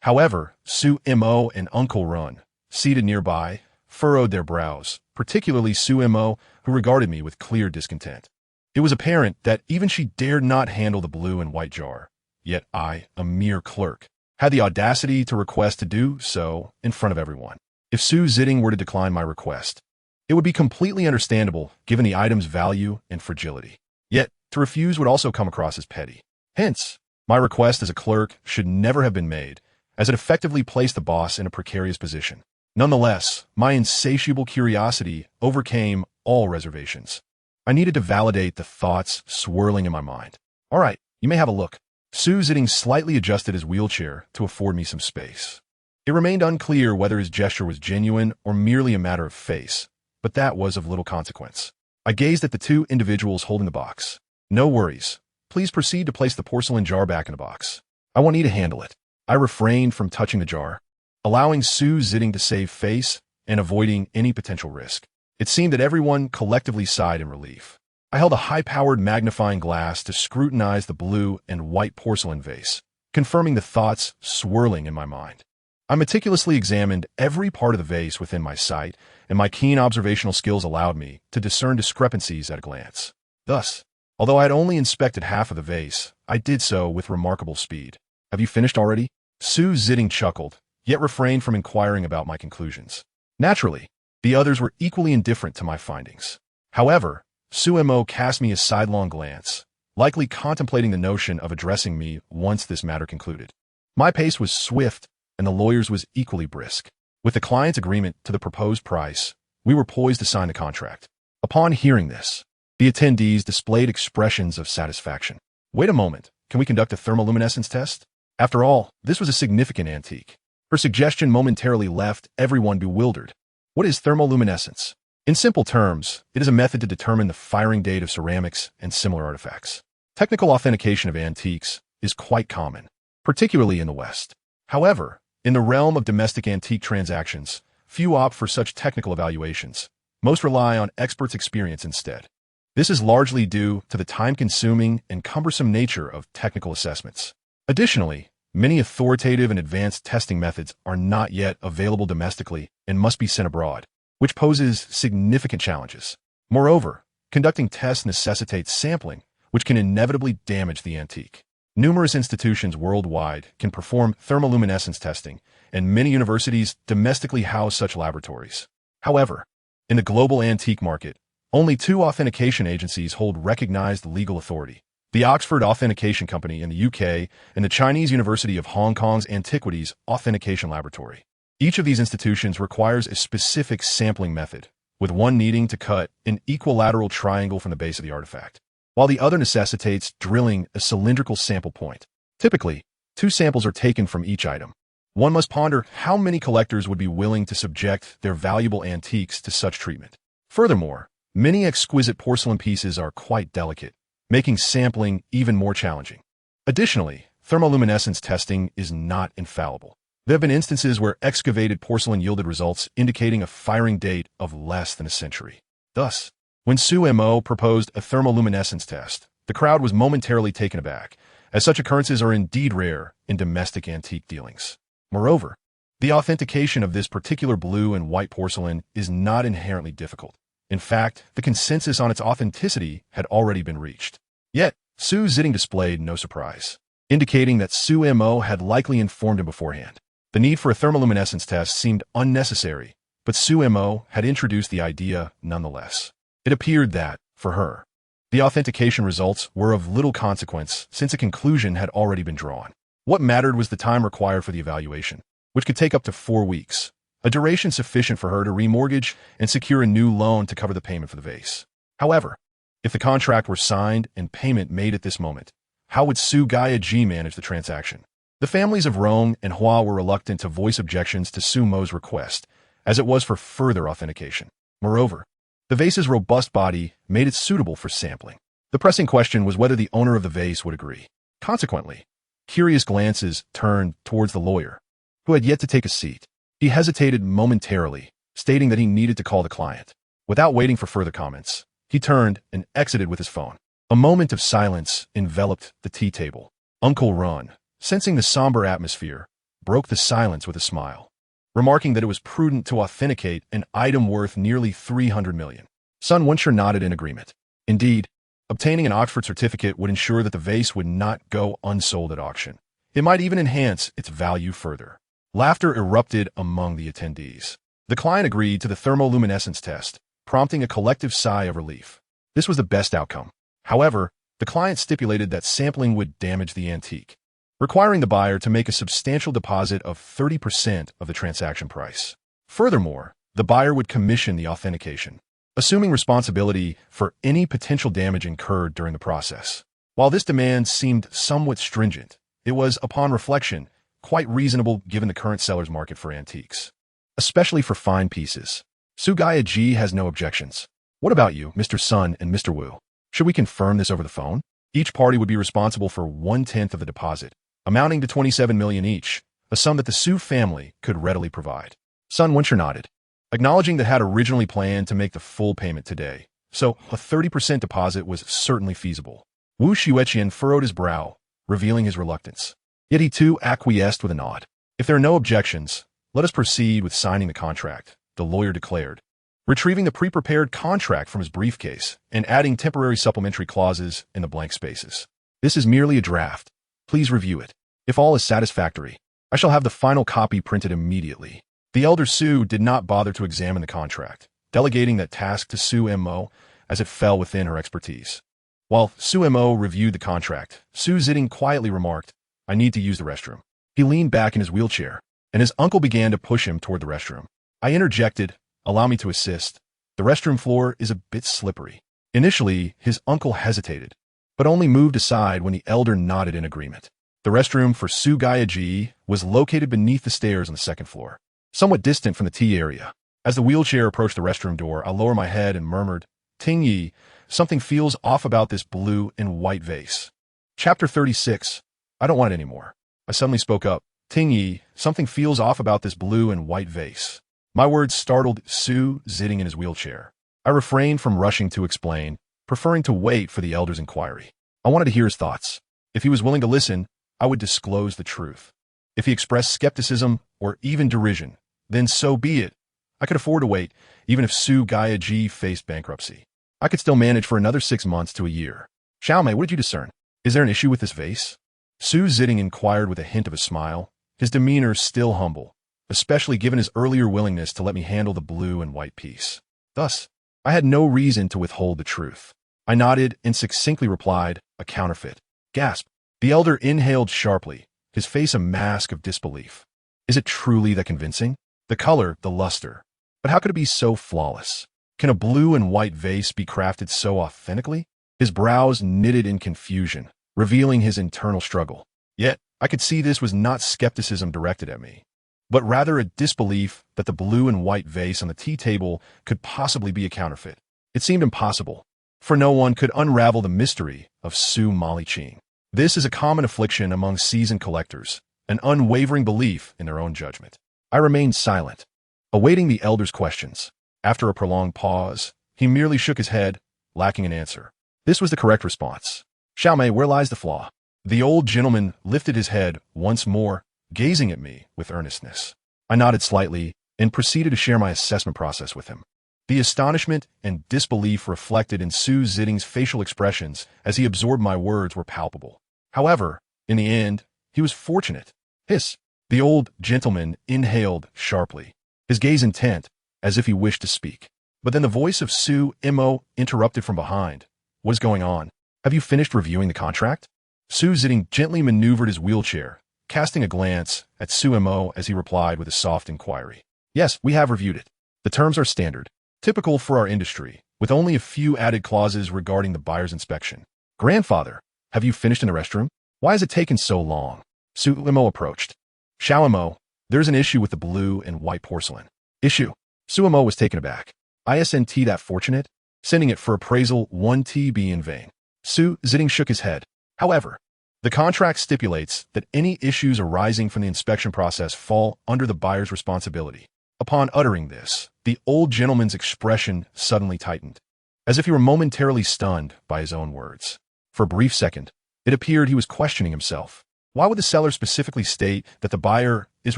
A: However, Su Mo and Uncle Run, seated nearby, furrowed their brows, particularly Su Mo, who regarded me with clear discontent. It was apparent that even she dared not handle the blue and white jar. Yet I, a mere clerk, had the audacity to request to do so in front of everyone. If Su Ziding were to decline my request, it would be completely understandable given the item's value and fragility. Yet, to refuse would also come across as petty. Hence, my request as a clerk should never have been made, as it effectively placed the boss in a precarious position. Nonetheless, my insatiable curiosity overcame all reservations. I needed to validate the thoughts swirling in my mind. All right, you may have a look. Su Ziding slightly adjusted his wheelchair to afford me some space. It remained unclear whether his gesture was genuine or merely a matter of face, but that was of little consequence. I gazed at the two individuals holding the box. No worries. Please proceed to place the porcelain jar back in the box. I want you to handle it. I refrained from touching the jar, allowing Su Ziding to save face and avoiding any potential risk. It seemed that everyone collectively sighed in relief. I held a high-powered magnifying glass to scrutinize the blue and white porcelain vase, confirming the thoughts swirling in my mind. I meticulously examined every part of the vase within my sight, and my keen observational skills allowed me to discern discrepancies at a glance. Thus, although I had only inspected half of the vase, I did so with remarkable speed. Have you finished already? Su Ziding chuckled, yet refrained from inquiring about my conclusions. Naturally, the others were equally indifferent to my findings. However, Su Mo cast me a sidelong glance, likely contemplating the notion of addressing me once this matter concluded. My pace was swift, and the lawyer's was equally brisk. With the client's agreement to the proposed price, we were poised to sign the contract. Upon hearing this, the attendees displayed expressions of satisfaction. Wait a moment, can we conduct a thermoluminescence test? After all, this was a significant antique. Her suggestion momentarily left everyone bewildered. What is thermoluminescence? In simple terms, it is a method to determine the firing date of ceramics and similar artifacts. Technical authentication of antiques is quite common, particularly in the West. However, in the realm of domestic antique transactions, few opt for such technical evaluations. Most rely on experts' experience instead. This is largely due to the time-consuming and cumbersome nature of technical assessments. Additionally, many authoritative and advanced testing methods are not yet available domestically and must be sent abroad, which poses significant challenges. Moreover, conducting tests necessitates sampling, which can inevitably damage the antique. Numerous institutions worldwide can perform thermoluminescence testing, and many universities domestically house such laboratories. However, in the global antique market, only two authentication agencies hold recognized legal authority: the Oxford Authentication Company in the UK and the Chinese University of Hong Kong's Antiquities Authentication Laboratory. Each of these institutions requires a specific sampling method, with one needing to cut an equilateral triangle from the base of the artifact, while the other necessitates drilling a cylindrical sample point. Typically, 2 samples are taken from each item. One must ponder how many collectors would be willing to subject their valuable antiques to such treatment. Furthermore, many exquisite porcelain pieces are quite delicate, making sampling even more challenging. Additionally, thermoluminescence testing is not infallible. There have been instances where excavated porcelain yielded results indicating a firing date of less than a century. Thus, when Su Mo proposed a thermoluminescence test, the crowd was momentarily taken aback, as such occurrences are indeed rare in domestic antique dealings. Moreover, the authentication of this particular blue and white porcelain is not inherently difficult. In fact, the consensus on its authenticity had already been reached. Yet, Su Ziding displayed no surprise, indicating that Su Mo had likely informed him beforehand. The need for a thermoluminescence test seemed unnecessary, but Su Mo had introduced the idea nonetheless. It appeared that, for her, the authentication results were of little consequence since a conclusion had already been drawn. What mattered was the time required for the evaluation, which could take up to 4 weeks, a duration sufficient for her to remortgage and secure a new loan to cover the payment for the vase. However, if the contract were signed and payment made at this moment, how would Su Ji manage the transaction? The families of Rong and Hua were reluctant to voice objections to Su Mo's request, as it was for further authentication. Moreover, the vase's robust body made it suitable for sampling. The pressing question was whether the owner of the vase would agree. Consequently, curious glances turned towards the lawyer, who had yet to take a seat. He hesitated momentarily, stating that he needed to call the client. Without waiting for further comments, he turned and exited with his phone. A moment of silence enveloped the tea table. Uncle Run, sensing the somber atmosphere, broke the silence with a smile, remarking that it was prudent to authenticate an item worth nearly 300 million. Sun Wensher nodded in agreement. Indeed, obtaining an Oxford certificate would ensure that the vase would not go unsold at auction. It might even enhance its value further. Laughter erupted among the attendees. The client agreed to the thermoluminescence test, prompting a collective sigh of relief. This was the best outcome. However, the client stipulated that sampling would damage the antique, requiring the buyer to make a substantial deposit of 30% of the transaction price. Furthermore, the buyer would commission the authentication, assuming responsibility for any potential damage incurred during the process. While this demand seemed somewhat stringent, it was, upon reflection, quite reasonable given the current seller's market for antiques, especially for fine pieces. Sugaya Ji has no objections. What about you, Mr. Sun and Mr. Wu? Should we confirm this over the phone? Each party would be responsible for 1/10 of the deposit, amounting to 27 million each, a sum that the Su family could readily provide. Sun Wencher nodded, acknowledging that had originally planned to make the full payment today, so a 30% deposit was certainly feasible. Wu Xueqian furrowed his brow, revealing his reluctance. Yet he too acquiesced with a nod. If there are no objections, let us proceed with signing the contract, the lawyer declared, retrieving the pre-prepared contract from his briefcase and adding temporary supplementary clauses in the blank spaces. This is merely a draft. Please review it. If all is satisfactory, I shall have the final copy printed immediately. The elder Su did not bother to examine the contract, delegating that task to Su Mo as it fell within her expertise. While Su Mo reviewed the contract, Su Jiling quietly remarked, "I need to use the restroom." He leaned back in his wheelchair, and his uncle began to push him toward the restroom. I interjected, "Allow me to assist. The restroom floor is a bit slippery." Initially, his uncle hesitated, but only moved aside when the elder nodded in agreement. The restroom for Sugaya Ji was located beneath the stairs on the second floor, somewhat distant from the tea area. As the wheelchair approached the restroom door, I lowered my head and murmured, "Ting Yi, something feels off about this blue and white vase." Chapter 36. I don't want it anymore. I suddenly spoke up. "Ting Yi, something feels off about this blue and white vase." My words startled Su Jiling in his wheelchair. I refrained from rushing to explain, preferring to wait for the elder's inquiry. I wanted to hear his thoughts. If he was willing to listen, I would disclose the truth. If he expressed skepticism or even derision, then so be it. I could afford to wait, even if Sugaya Ji faced bankruptcy. I could still manage for another 6 months to a year. "Xiaomei, what did you discern? Is there an issue with this vase?" Su Jiling inquired with a hint of a smile, his demeanor still humble, especially given his earlier willingness to let me handle the blue and white piece. Thus, I had no reason to withhold the truth. I nodded and succinctly replied, "A counterfeit." Gasp. The elder inhaled sharply, his face a mask of disbelief. Is it truly that convincing? The color, the luster. But how could it be so flawless? Can a blue and white vase be crafted so authentically? His brows knitted in confusion, revealing his internal struggle. Yet, I could see this was not skepticism directed at me, but rather a disbelief that the blue and white vase on the tea table could possibly be a counterfeit. It seemed impossible, for no one could unravel the mystery of Su Maliqing. This is a common affliction among seasoned collectors, an unwavering belief in their own judgment. I remained silent, awaiting the elder's questions. After a prolonged pause, he merely shook his head, lacking an answer. This was the correct response. "Xiaomei, where lies the flaw?" The old gentleman lifted his head once more, gazing at me with earnestness. I nodded slightly and proceeded to share my assessment process with him. The astonishment and disbelief reflected in Su Jiling's facial expressions as he absorbed my words were palpable. However, in the end, he was fortunate. Hiss. The old gentleman inhaled sharply, his gaze intent, as if he wished to speak. But then the voice of Su Mo interrupted from behind. "What is going on? Have you finished reviewing the contract?" Su Jiling gently maneuvered his wheelchair, casting a glance at Su Mo as he replied with a soft inquiry. "Yes, we have reviewed it. The terms are standard, typical for our industry, with only a few added clauses regarding the buyer's inspection." "Grandfather, have you finished in the restroom? Why has it taken so long?" Su Mo approached. "Xiao Mo, there's an issue with the blue and white porcelain." "Issue?" Su Mo was taken aback. "Isn't that fortunate? Sending it for appraisal 1 TB in vain." Su Jiling shook his head. "However, the contract stipulates that any issues arising from the inspection process fall under the buyer's responsibility." Upon uttering this, the old gentleman's expression suddenly tightened, as if he were momentarily stunned by his own words. For a brief second, it appeared he was questioning himself. Why would the seller specifically state that the buyer is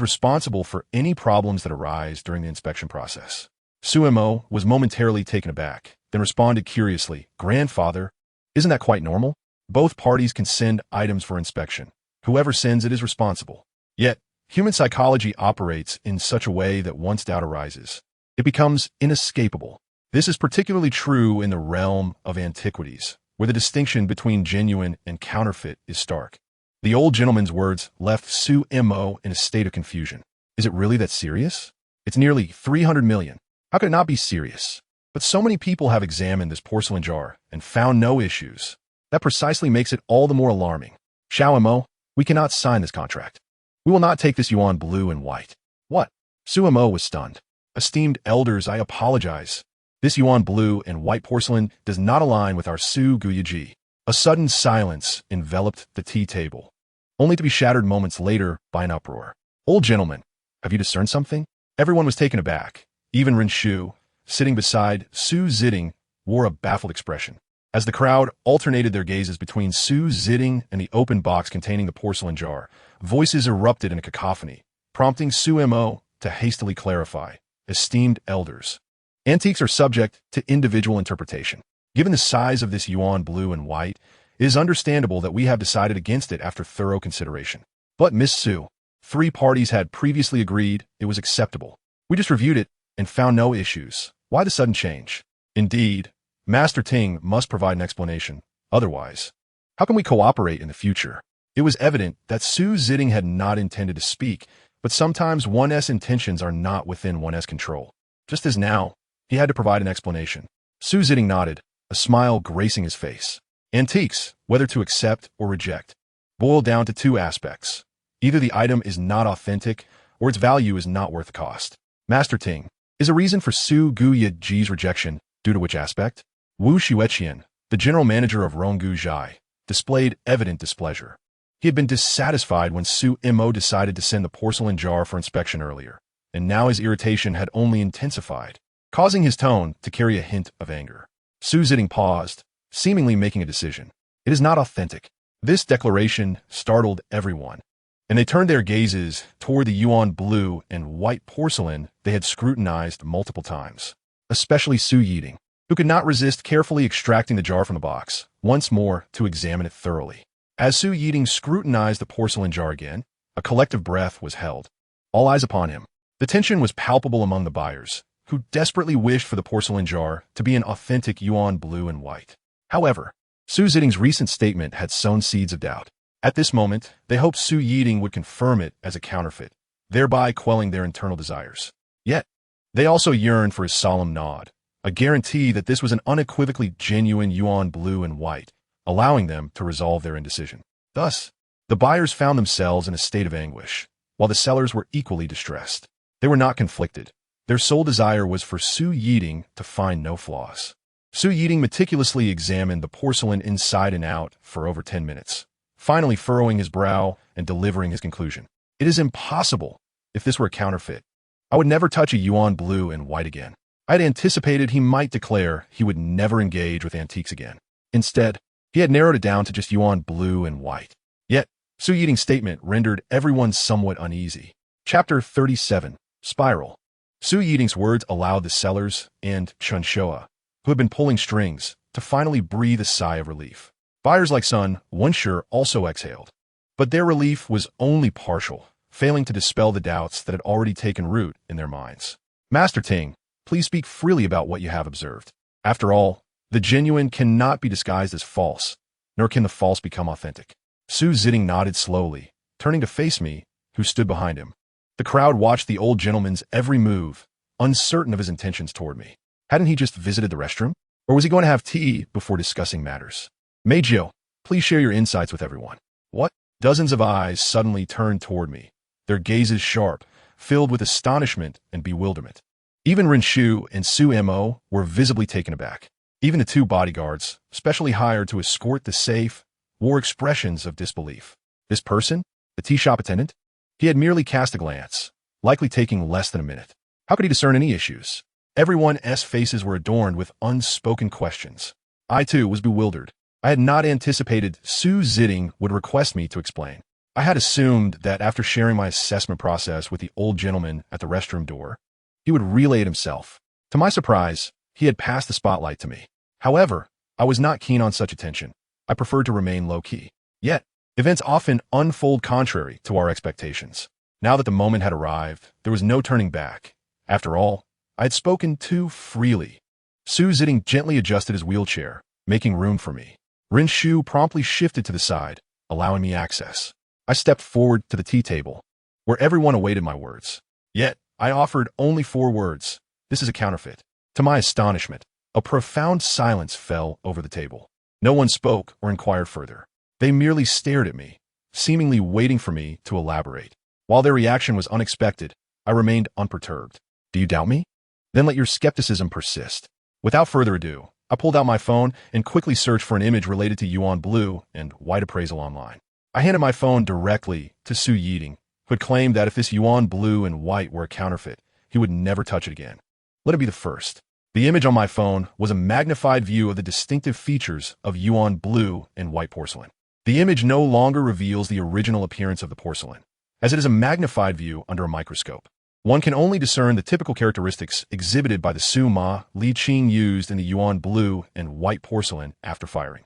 A: responsible for any problems that arise during the inspection process? Su Mo was momentarily taken aback, then responded curiously, "Grandfather, isn't that quite normal? Both parties can send items for inspection. Whoever sends it is responsible. Yet, human psychology operates in such a way that once doubt arises, it becomes inescapable. This is particularly true in the realm of antiquities, where the distinction between genuine and counterfeit is stark." The old gentleman's words left Su Mo in a state of confusion. Is it really that serious? It's nearly 300 million. How could it not be serious? But so many people have examined this porcelain jar and found no issues. That precisely makes it all the more alarming. Xiao Mo, we cannot sign this contract. We will not take this yuan blue and white. What? Su Mo was stunned. Esteemed elders, I apologize. This yuan blue and white porcelain does not align with our Su Guyaji. A sudden silence enveloped the tea table, only to be shattered moments later by an uproar. Old gentleman, have you discerned something? Everyone was taken aback. Even Ren Shu, sitting beside Su Ziding, wore a baffled expression. As the crowd alternated their gazes between Su Ziding and the open box containing the porcelain jar, voices erupted in a cacophony, prompting Su Mo to hastily clarify. Esteemed elders, antiques are subject to individual interpretation. Given the size of this yuan blue and white, it is understandable that we have decided against it after thorough consideration. But Miss Su, 3 parties had previously agreed it was acceptable. We just reviewed it and found no issues. Why the sudden change? Indeed, Master Ting must provide an explanation. Otherwise, how can we cooperate in the future? It was evident that Su Ziding had not intended to speak, but sometimes one's intentions are not within one's control. Just as now, he had to provide an explanation. Su Ziding nodded, a smile gracing his face. Antiques, whether to accept or reject, boil down to 2 aspects. Either the item is not authentic, or its value is not worth the cost. Master Ting, is a reason for Su Guyaji's rejection due to which aspect? Wu Xueqian, the general manager of Ronggu Zhai, displayed evident displeasure. He had been dissatisfied when Su Mo decided to send the porcelain jar for inspection earlier, and now his irritation had only intensified, causing his tone to carry a hint of anger. Su Ziding paused, seemingly making a decision. It is not authentic. This declaration startled everyone, and they turned their gazes toward the yuan blue and white porcelain they had scrutinized multiple times, especially Su Yiding, who could not resist carefully extracting the jar from the box, once more to examine it thoroughly. As Su Yiding scrutinized the porcelain jar again, a collective breath was held. All eyes upon him. The tension was palpable among the buyers, who desperately wished for the porcelain jar to be an authentic yuan blue and white. However, Su Ziding's recent statement had sown seeds of doubt. At this moment, they hoped Su Yiding would confirm it as a counterfeit, thereby quelling their internal desires. Yet, they also yearned for his solemn nod, a guarantee that this was an unequivocally genuine yuan blue and white, allowing them to resolve their indecision. Thus, the buyers found themselves in a state of anguish, while the sellers were equally distressed. They were not conflicted. Their sole desire was for Su Yiding to find no flaws. Su Yiding meticulously examined the porcelain inside and out for over 10 minutes, finally furrowing his brow and delivering his conclusion. It is impossible. If this were a counterfeit, I would never touch a yuan blue and white again. I had anticipated he might declare he would never engage with antiques again. Instead, he had narrowed it down to just yuan blue and white. Yet, Su Yiding's statement rendered everyone somewhat uneasy. Chapter 37, Spiral. Su Yiding's words allowed the sellers and Chen Shoa, who had been pulling strings, to finally breathe a sigh of relief. Buyers like Sun Wensher also exhaled. But their relief was only partial, failing to dispel the doubts that had already taken root in their minds. Master Ting, please speak freely about what you have observed. After all, the genuine cannot be disguised as false, nor can the false become authentic. Su Ziding nodded slowly, turning to face me, who stood behind him. The crowd watched the old gentleman's every move, uncertain of his intentions toward me. Hadn't he just visited the restroom? Or was he going to have tea before discussing matters? Mei Jiu, please share your insights with everyone. What? Dozens of eyes suddenly turned toward me, their gazes sharp, filled with astonishment and bewilderment. Even Ren Shu and Su Mo were visibly taken aback. Even the 2 bodyguards, specially hired to escort the safe, wore expressions of disbelief. This person, the tea shop attendant, he had merely cast a glance, likely taking less than a minute. How could he discern any issues? Everyone's faces were adorned with unspoken questions. I too was bewildered. I had not anticipated Su Ziding would request me to explain. I had assumed that after sharing my assessment process with the old gentleman at the restroom door, he would relay it himself. To my surprise, he had passed the spotlight to me. However, I was not keen on such attention. I preferred to remain low-key. Yet, events often unfold contrary to our expectations. Now that the moment had arrived, there was no turning back. After all, I had spoken too freely. Su Ziding gently adjusted his wheelchair, making room for me. Ren Shu promptly shifted to the side, allowing me access. I stepped forward to the tea table, where everyone awaited my words. Yet, I offered only 4 words. This is a counterfeit. To my astonishment, a profound silence fell over the table. No one spoke or inquired further. They merely stared at me, seemingly waiting for me to elaborate. While their reaction was unexpected, I remained unperturbed. Do you doubt me? Then let your skepticism persist. Without further ado, I pulled out my phone and quickly searched for an image related to yuan blue and white appraisal online. I handed my phone directly to Mei Youding, who had claimed that if this yuan blue and white were a counterfeit, he would never touch it again. Let it be the first. The image on my phone was a magnified view of the distinctive features of yuan blue and white porcelain. The image no longer reveals the original appearance of the porcelain, as it is a magnified view under a microscope. One can only discern the typical characteristics exhibited by the Suma Li Qing used in the yuan blue and white porcelain after firing.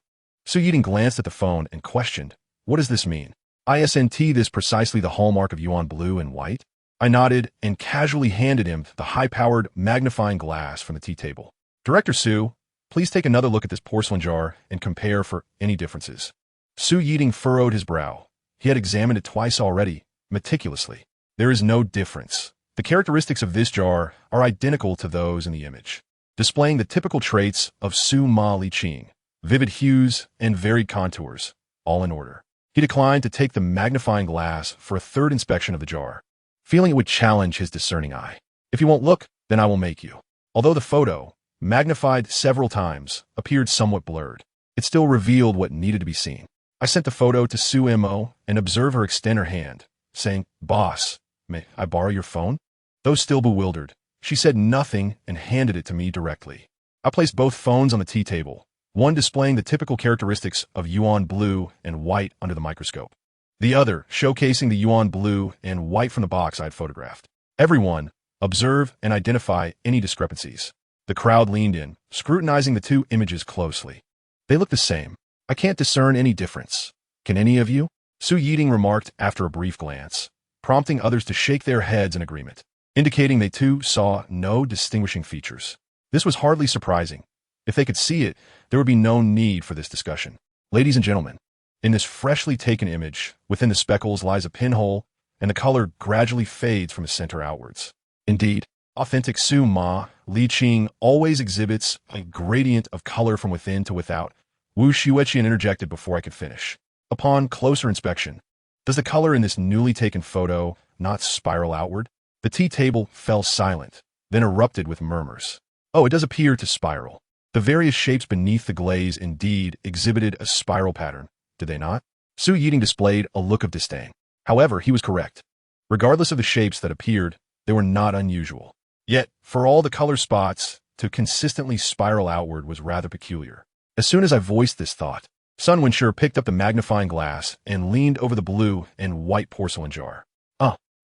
A: Mei Youding glanced at the phone and questioned, "What does this mean? Isn't this precisely the hallmark of yuan blue and white?" I nodded and casually handed him the high-powered magnifying glass from the tea table. "Director Su, please take another look at this porcelain jar and compare for any differences." Mei Youding furrowed his brow. He had examined it twice already, meticulously. "There is no difference. The characteristics of this jar are identical to those in the image, displaying the typical traits of Suma Li Qing, vivid hues and varied contours, all in order." He declined to take the magnifying glass for a third inspection of the jar, feeling it would challenge his discerning eye. "If you won't look, then I will make you." Although the photo, magnified several times, appeared somewhat blurred, it still revealed what needed to be seen. I sent the photo to Su Mo and observed her extend her hand, saying, "Boss, may I borrow your phone?" Though still bewildered, she said nothing and handed it to me directly. I placed both phones on the tea table, one displaying the typical characteristics of yuan blue and white under the microscope, the other showcasing the yuan blue and white from the box I had photographed. Everyone, observe and identify any discrepancies. The crowd leaned in, scrutinizing the 2 images closely. "They look the same. I can't discern any difference. Can any of you?" Mei Youding remarked after a brief glance, prompting others to shake their heads in agreement, indicating they too saw no distinguishing features. This was hardly surprising. If they could see it, there would be no need for this discussion. Ladies and gentlemen, in this freshly taken image, within the speckles lies a pinhole, and the color gradually fades from the center outwards. Indeed, authentic Suma Li Qing always exhibits a gradient of color from within to without. Wu Xueqian interjected before I could finish. Upon closer inspection, does the color in this newly taken photo not spiral outward? The tea table fell silent, then erupted with murmurs. "Oh, it does appear to spiral. The various shapes beneath the glaze indeed exhibited a spiral pattern, did they not?" Mei Youding displayed a look of disdain. However, he was correct. Regardless of the shapes that appeared, they were not unusual. Yet, for all the color spots, to consistently spiral outward was rather peculiar. As soon as I voiced this thought, Sun Wenshur picked up the magnifying glass and leaned over the blue and white porcelain jar.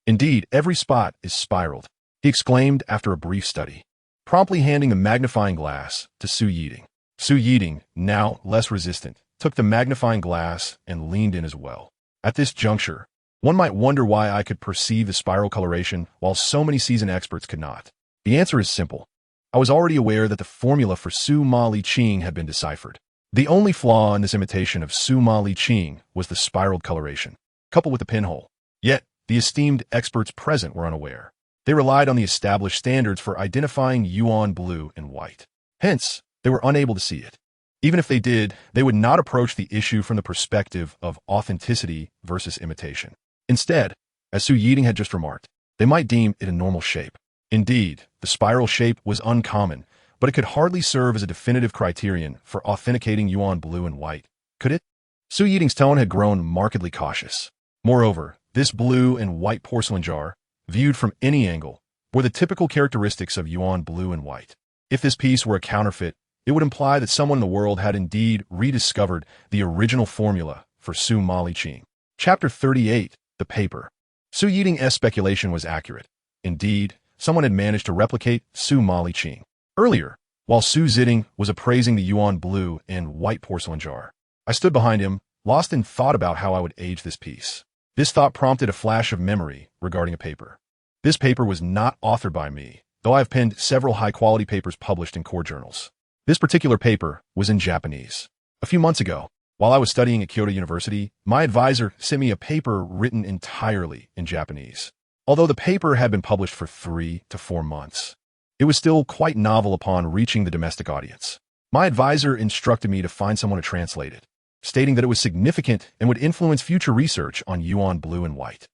A: Indeed, every spot is spiraled," he exclaimed after a brief study, promptly handing the magnifying glass to Mei Youding. Mei Youding, now less resistant, took the magnifying glass and leaned in as well. At this juncture, one might wonder why I could perceive the spiral coloration while so many seasoned experts could not. The answer is simple. I was already aware that the formula for Suma Li Qing had been deciphered. The only flaw in this imitation of Suma Li Qing was the spiraled coloration, coupled with the pinhole. Yet, the esteemed experts present were unaware. They relied on the established standards for identifying yuan blue and white. Hence, they were unable to see it. Even if they did, they would not approach the issue from the perspective of authenticity versus imitation. Instead, as Mei Youding had just remarked, they might deem it a normal shape. Indeed, the spiral shape was uncommon, but it could hardly serve as a definitive criterion for authenticating yuan blue and white, could it? Mei Youding's tone had grown markedly cautious. Moreover, this blue and white porcelain jar, viewed from any angle, bore the typical characteristics of yuan blue and white. If this piece were a counterfeit, it would imply that someone in the world had indeed rediscovered the original formula for Suma Li Qing. Chapter 38, The Paper. Mei Youding's speculation was accurate. Indeed, someone had managed to replicate Suma Li Qing. Earlier, while Mei Youding was appraising the yuan blue and white porcelain jar, I stood behind him, lost in thought about how I would age this piece. This thought prompted a flash of memory regarding a paper. This paper was not authored by me, though I have penned several high-quality papers published in core journals. This particular paper was in Japanese. A few months ago, while I was studying at Kyoto University, my advisor sent me a paper written entirely in Japanese. Although the paper had been published for 3 to 4 months, it was still quite novel upon reaching the domestic audience. My advisor instructed me to find someone to translate it, stating that it was significant and would influence future research on yuan blue and white.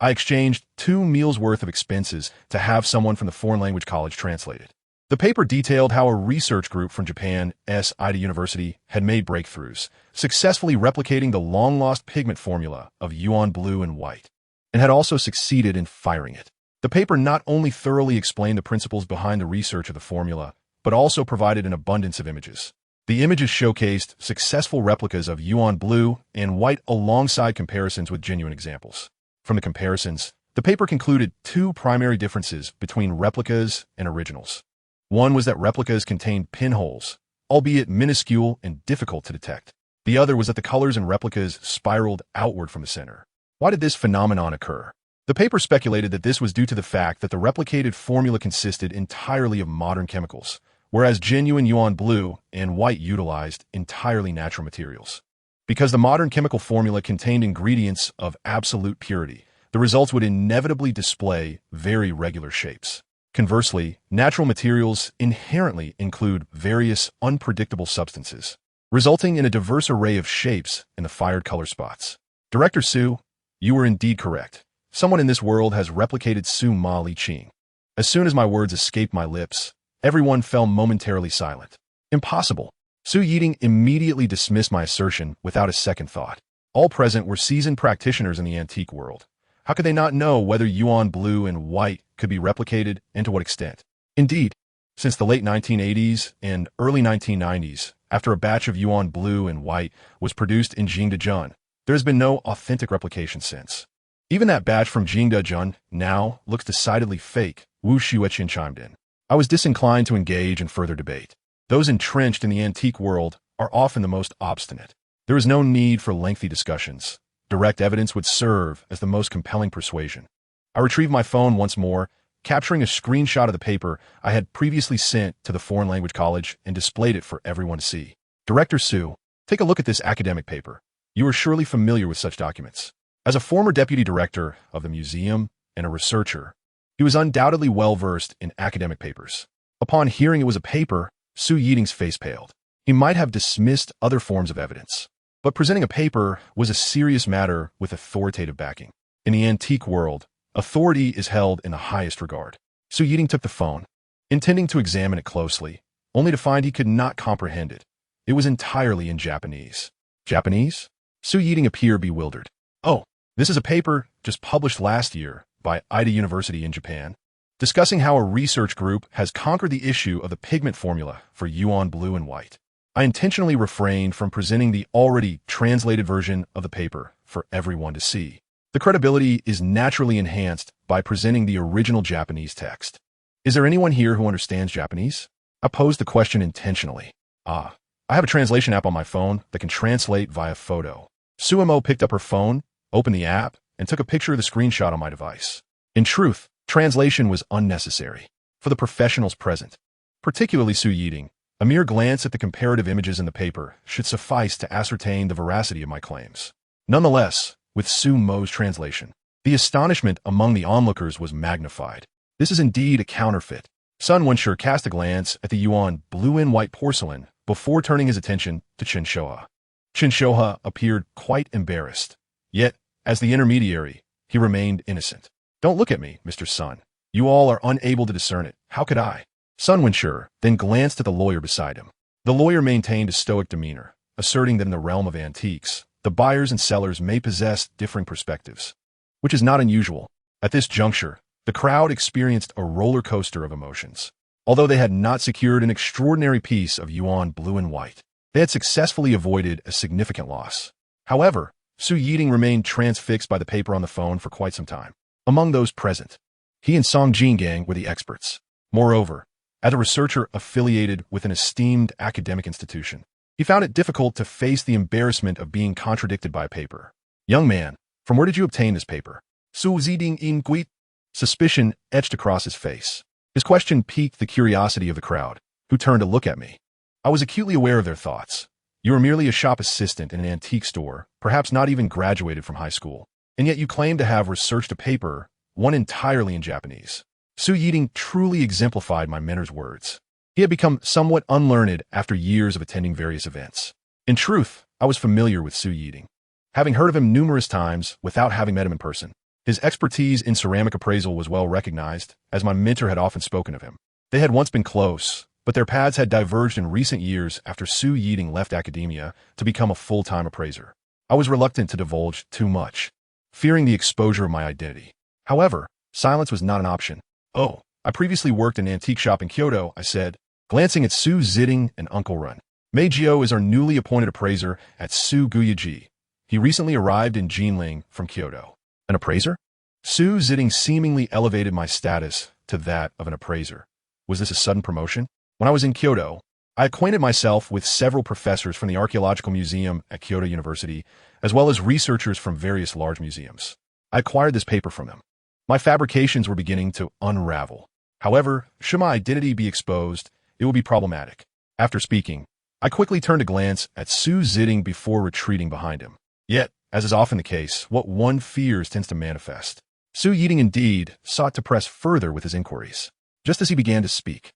A: I exchanged 2 meals' worth of expenses to have someone from the foreign language college translate it. The paper detailed how a research group from Japan's Ida University had made breakthroughs, successfully replicating the long-lost pigment formula of yuan blue and white, and had also succeeded in firing it. The paper not only thoroughly explained the principles behind the research of the formula, but also provided an abundance of images. The images showcased successful replicas of yuan blue and white alongside comparisons with genuine examples. From the comparisons, the paper concluded 2 primary differences between replicas and originals. One was that replicas contained pinholes, albeit minuscule and difficult to detect. The other was that the colors in replicas spiraled outward from the center. Why did this phenomenon occur? The paper speculated that this was due to the fact that the replicated formula consisted entirely of modern chemicals, whereas genuine yuan blue and white utilized entirely natural materials. Because the modern chemical formula contained ingredients of absolute purity, the results would inevitably display very regular shapes. Conversely, natural materials inherently include various unpredictable substances, resulting in a diverse array of shapes in the fired color spots. Director Su, you were indeed correct. Someone in this world has replicated Su Ma Li Qing. As soon as my words escaped my lips, everyone fell momentarily silent. Impossible. Su Yiding immediately dismissed my assertion without a second thought. All present were seasoned practitioners in the antique world. How could they not know whether yuan blue and white could be replicated and to what extent? Indeed, since the late 1980s and early 1990s, after a batch of yuan blue and white was produced in Jingdezhen, there has been no authentic replication since. Even that batch from Jingdezhen now looks decidedly fake, Wu Xueqin chimed in. I was disinclined to engage in further debate. Those entrenched in the antique world are often the most obstinate. There is no need for lengthy discussions. Direct evidence would serve as the most compelling persuasion. I retrieved my phone once more, capturing a screenshot of the paper I had previously sent to the foreign language college and displayed it for everyone to see. Director Su, take a look at this academic paper. You are surely familiar with such documents. As a former deputy director of the museum and a researcher, he was undoubtedly well-versed in academic papers. Upon hearing it was a paper, Su Yiding's face paled. He might have dismissed other forms of evidence, but presenting a paper was a serious matter with authoritative backing. In the antique world, authority is held in the highest regard. Su Yiding took the phone, intending to examine it closely, only to find he could not comprehend it. It was entirely in Japanese. Japanese? Su Yiding appeared bewildered. Oh, this is a paper just published last year by Ida University in Japan, discussing how a research group has conquered the issue of the pigment formula for yuan blue and white. I intentionally refrained from presenting the already translated version of the paper for everyone to see. The credibility is naturally enhanced by presenting the original Japanese text. Is there anyone here who understands Japanese? I posed the question intentionally. I have a translation app on my phone that can translate via photo. Suemo picked up her phone, opened the app, and took a picture of the screenshot on my device. In truth, translation was unnecessary. For the professionals present, particularly Su Yiding, a mere glance at the comparative images in the paper should suffice to ascertain the veracity of my claims. Nonetheless, with Su Mo's translation, the astonishment among the onlookers was magnified. This is indeed a counterfeit. Sun Wenshi cast a glance at the yuan blue and white porcelain before turning his attention to Chen Shoha. Chen Shoha appeared quite embarrassed. Yet, as the intermediary, he remained innocent. Don't look at me, Mr. Sun. You all are unable to discern it. How could I? Sun Wenshi then glanced at the lawyer beside him. The lawyer maintained a stoic demeanor, asserting that in the realm of antiques, the buyers and sellers may possess differing perspectives, which is not unusual. At this juncture, the crowd experienced a roller coaster of emotions. Although they had not secured an extraordinary piece of yuan blue and white, they had successfully avoided a significant loss. However, Su Yiding remained transfixed by the paper on the phone for quite some time. Among those present, he and Song Jingang were the experts. Moreover, as a researcher affiliated with an esteemed academic institution, he found it difficult to face the embarrassment of being contradicted by a paper. Young man, from where did you obtain this paper? Su Yiding in Guit? Suspicion etched across his face. His question piqued the curiosity of the crowd, who turned to look at me. I was acutely aware of their thoughts. You are merely a shop assistant in an antique store, perhaps not even graduated from high school, and yet you claim to have researched a paper one entirely in Japanese. Mei Youding truly exemplified my mentor's words. He had become somewhat unlearned after years of attending various events. In truth, I was familiar with Mei Youding, having heard of him numerous times without having met him in person. His expertise in ceramic appraisal was well recognized, as my mentor had often spoken of him. They had once been close, but their paths had diverged in recent years after Mei Youding left academia to become a full-time appraiser. I was reluctant to divulge too much, fearing the exposure of my identity. However, silence was not an option. "Oh, I previously worked in an antique shop in Kyoto," I said, glancing at Mei Jiu and Uncle Run. Mei Jiu is our newly appointed appraiser at Suguyaji. He recently arrived in Jinling from Kyoto. An appraiser? Mei Jiu seemingly elevated my status to that of an appraiser. Was this a sudden promotion? When I was in Kyoto, I acquainted myself with several professors from the Archaeological Museum at Kyoto University, as well as researchers from various large museums. I acquired this paper from them. My fabrications were beginning to unravel. However, should my identity be exposed, it would be problematic. After speaking, I quickly turned to glance at Mei Jiu before retreating behind him. Yet, as is often the case, what one fears tends to manifest. Mei Youding indeed sought to press further with his inquiries. Just as he began to speak,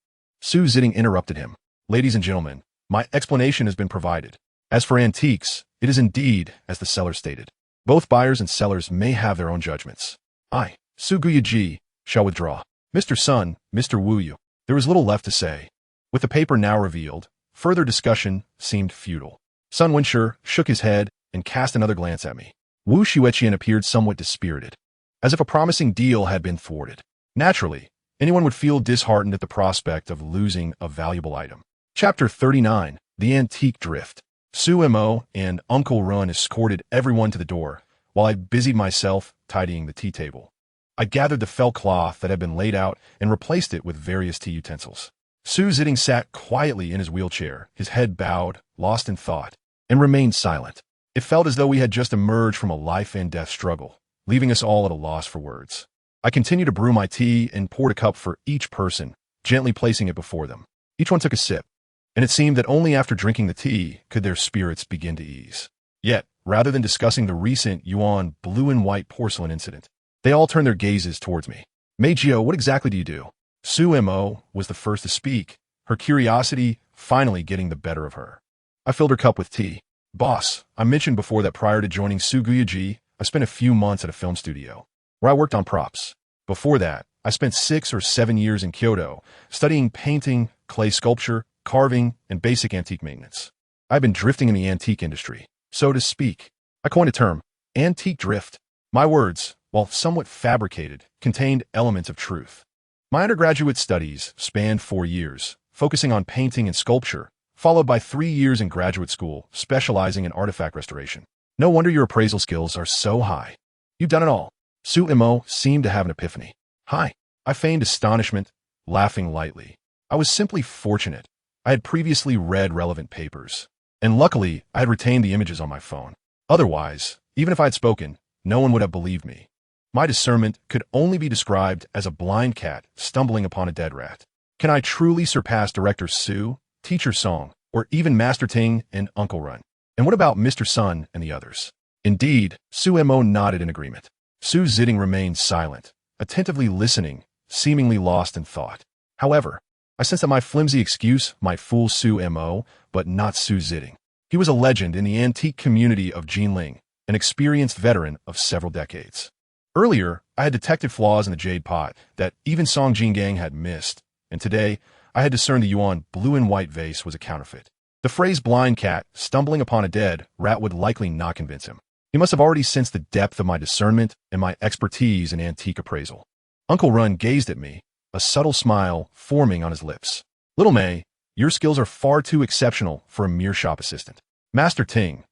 A: Mei Jiu interrupted him. "Ladies and gentlemen, my explanation has been provided. As for antiques, it is indeed, as the seller stated. Both buyers and sellers may have their own judgments. I, Suguyaji, shall withdraw. Mr. Sun, Mr. Wuyu." There was little left to say. With the paper now revealed, further discussion seemed futile. Sun Wenshi shook his head and cast another glance at me. Wu Xueqian appeared somewhat dispirited, as if a promising deal had been thwarted. Naturally, anyone would feel disheartened at the prospect of losing a valuable item. Chapter 39, The Antique Drift. Mo and Uncle Run escorted everyone to the door, while I busied myself tidying the tea table. I gathered the felt cloth that had been laid out and replaced it with various tea utensils. Mei Jiu sat quietly in his wheelchair, his head bowed, lost in thought, and remained silent. It felt as though we had just emerged from a life-and-death struggle, leaving us all at a loss for words. I continued to brew my tea and poured a cup for each person, gently placing it before them. Each one took a sip, and it seemed that only after drinking the tea could their spirits begin to ease. Yet, rather than discussing the recent Yuan blue and white porcelain incident, they all turned their gazes towards me. "Mei Jiu, what exactly do you do?" Mo was the first to speak, her curiosity finally getting the better of her. I filled her cup with tea. "Boss, I mentioned before that prior to joining Suguyaji, I spent a few months at a film studio, where I worked on props. Before that, I spent 6 or 7 years in Kyoto, studying painting, clay sculpture, carving, and basic antique maintenance. I've been drifting in the antique industry, so to speak. I coined a term, antique drift. My words, while somewhat fabricated, contained elements of truth. My undergraduate studies spanned 4 years, focusing on painting and sculpture, followed by 3 years in graduate school, specializing in artifact restoration. No wonder your appraisal skills are so high. You've done it all." Mo seemed to have an epiphany. "Hi." I feigned astonishment, laughing lightly. I was simply fortunate. I had previously read relevant papers, and luckily I had retained the images on my phone. Otherwise, even if I had spoken, no one would have believed me. My discernment could only be described as a blind cat stumbling upon a dead rat. Can I truly surpass Director Su, Teacher Song, or even Master Ting and Uncle Run? And what about Mr. Sun and the others? Indeed, Mo nodded in agreement. Mei Jiu remained silent, attentively listening, seemingly lost in thought. However, I sensed that my flimsy excuse might fool Mo, but not Mei Jiu. He was a legend in the antique community of Jinling, an experienced veteran of several decades. Earlier, I had detected flaws in the jade pot that even Song Jingang had missed, and today, I had discerned the Yuan blue and white vase was a counterfeit. The phrase blind cat stumbling upon a dead rat would likely not convince him. He must have already sensed the depth of my discernment and my expertise in antique appraisal. Uncle Run gazed at me, a subtle smile forming on his lips. "Little Mei, your skills are far too exceptional for a mere shop assistant." "Master Ting,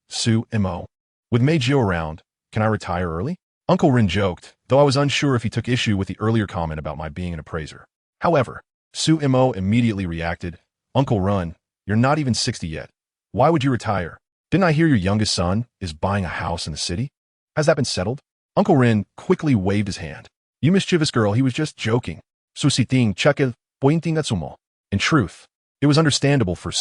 A: Mo, with Mei Jiu around, can I retire early?" Uncle Rin joked, though I was unsure if he took issue with the earlier comment about my being an appraiser. However, Mo immediately reacted, "Uncle Run, you're not even 60 yet. Why would you retire? Didn't I hear your youngest son is buying a house in the city? Has that been settled?" Uncle Rin quickly waved his hand. "You mischievous girl, he was just joking." Susiting chekel pointing at sumo. In truth, it was understandable for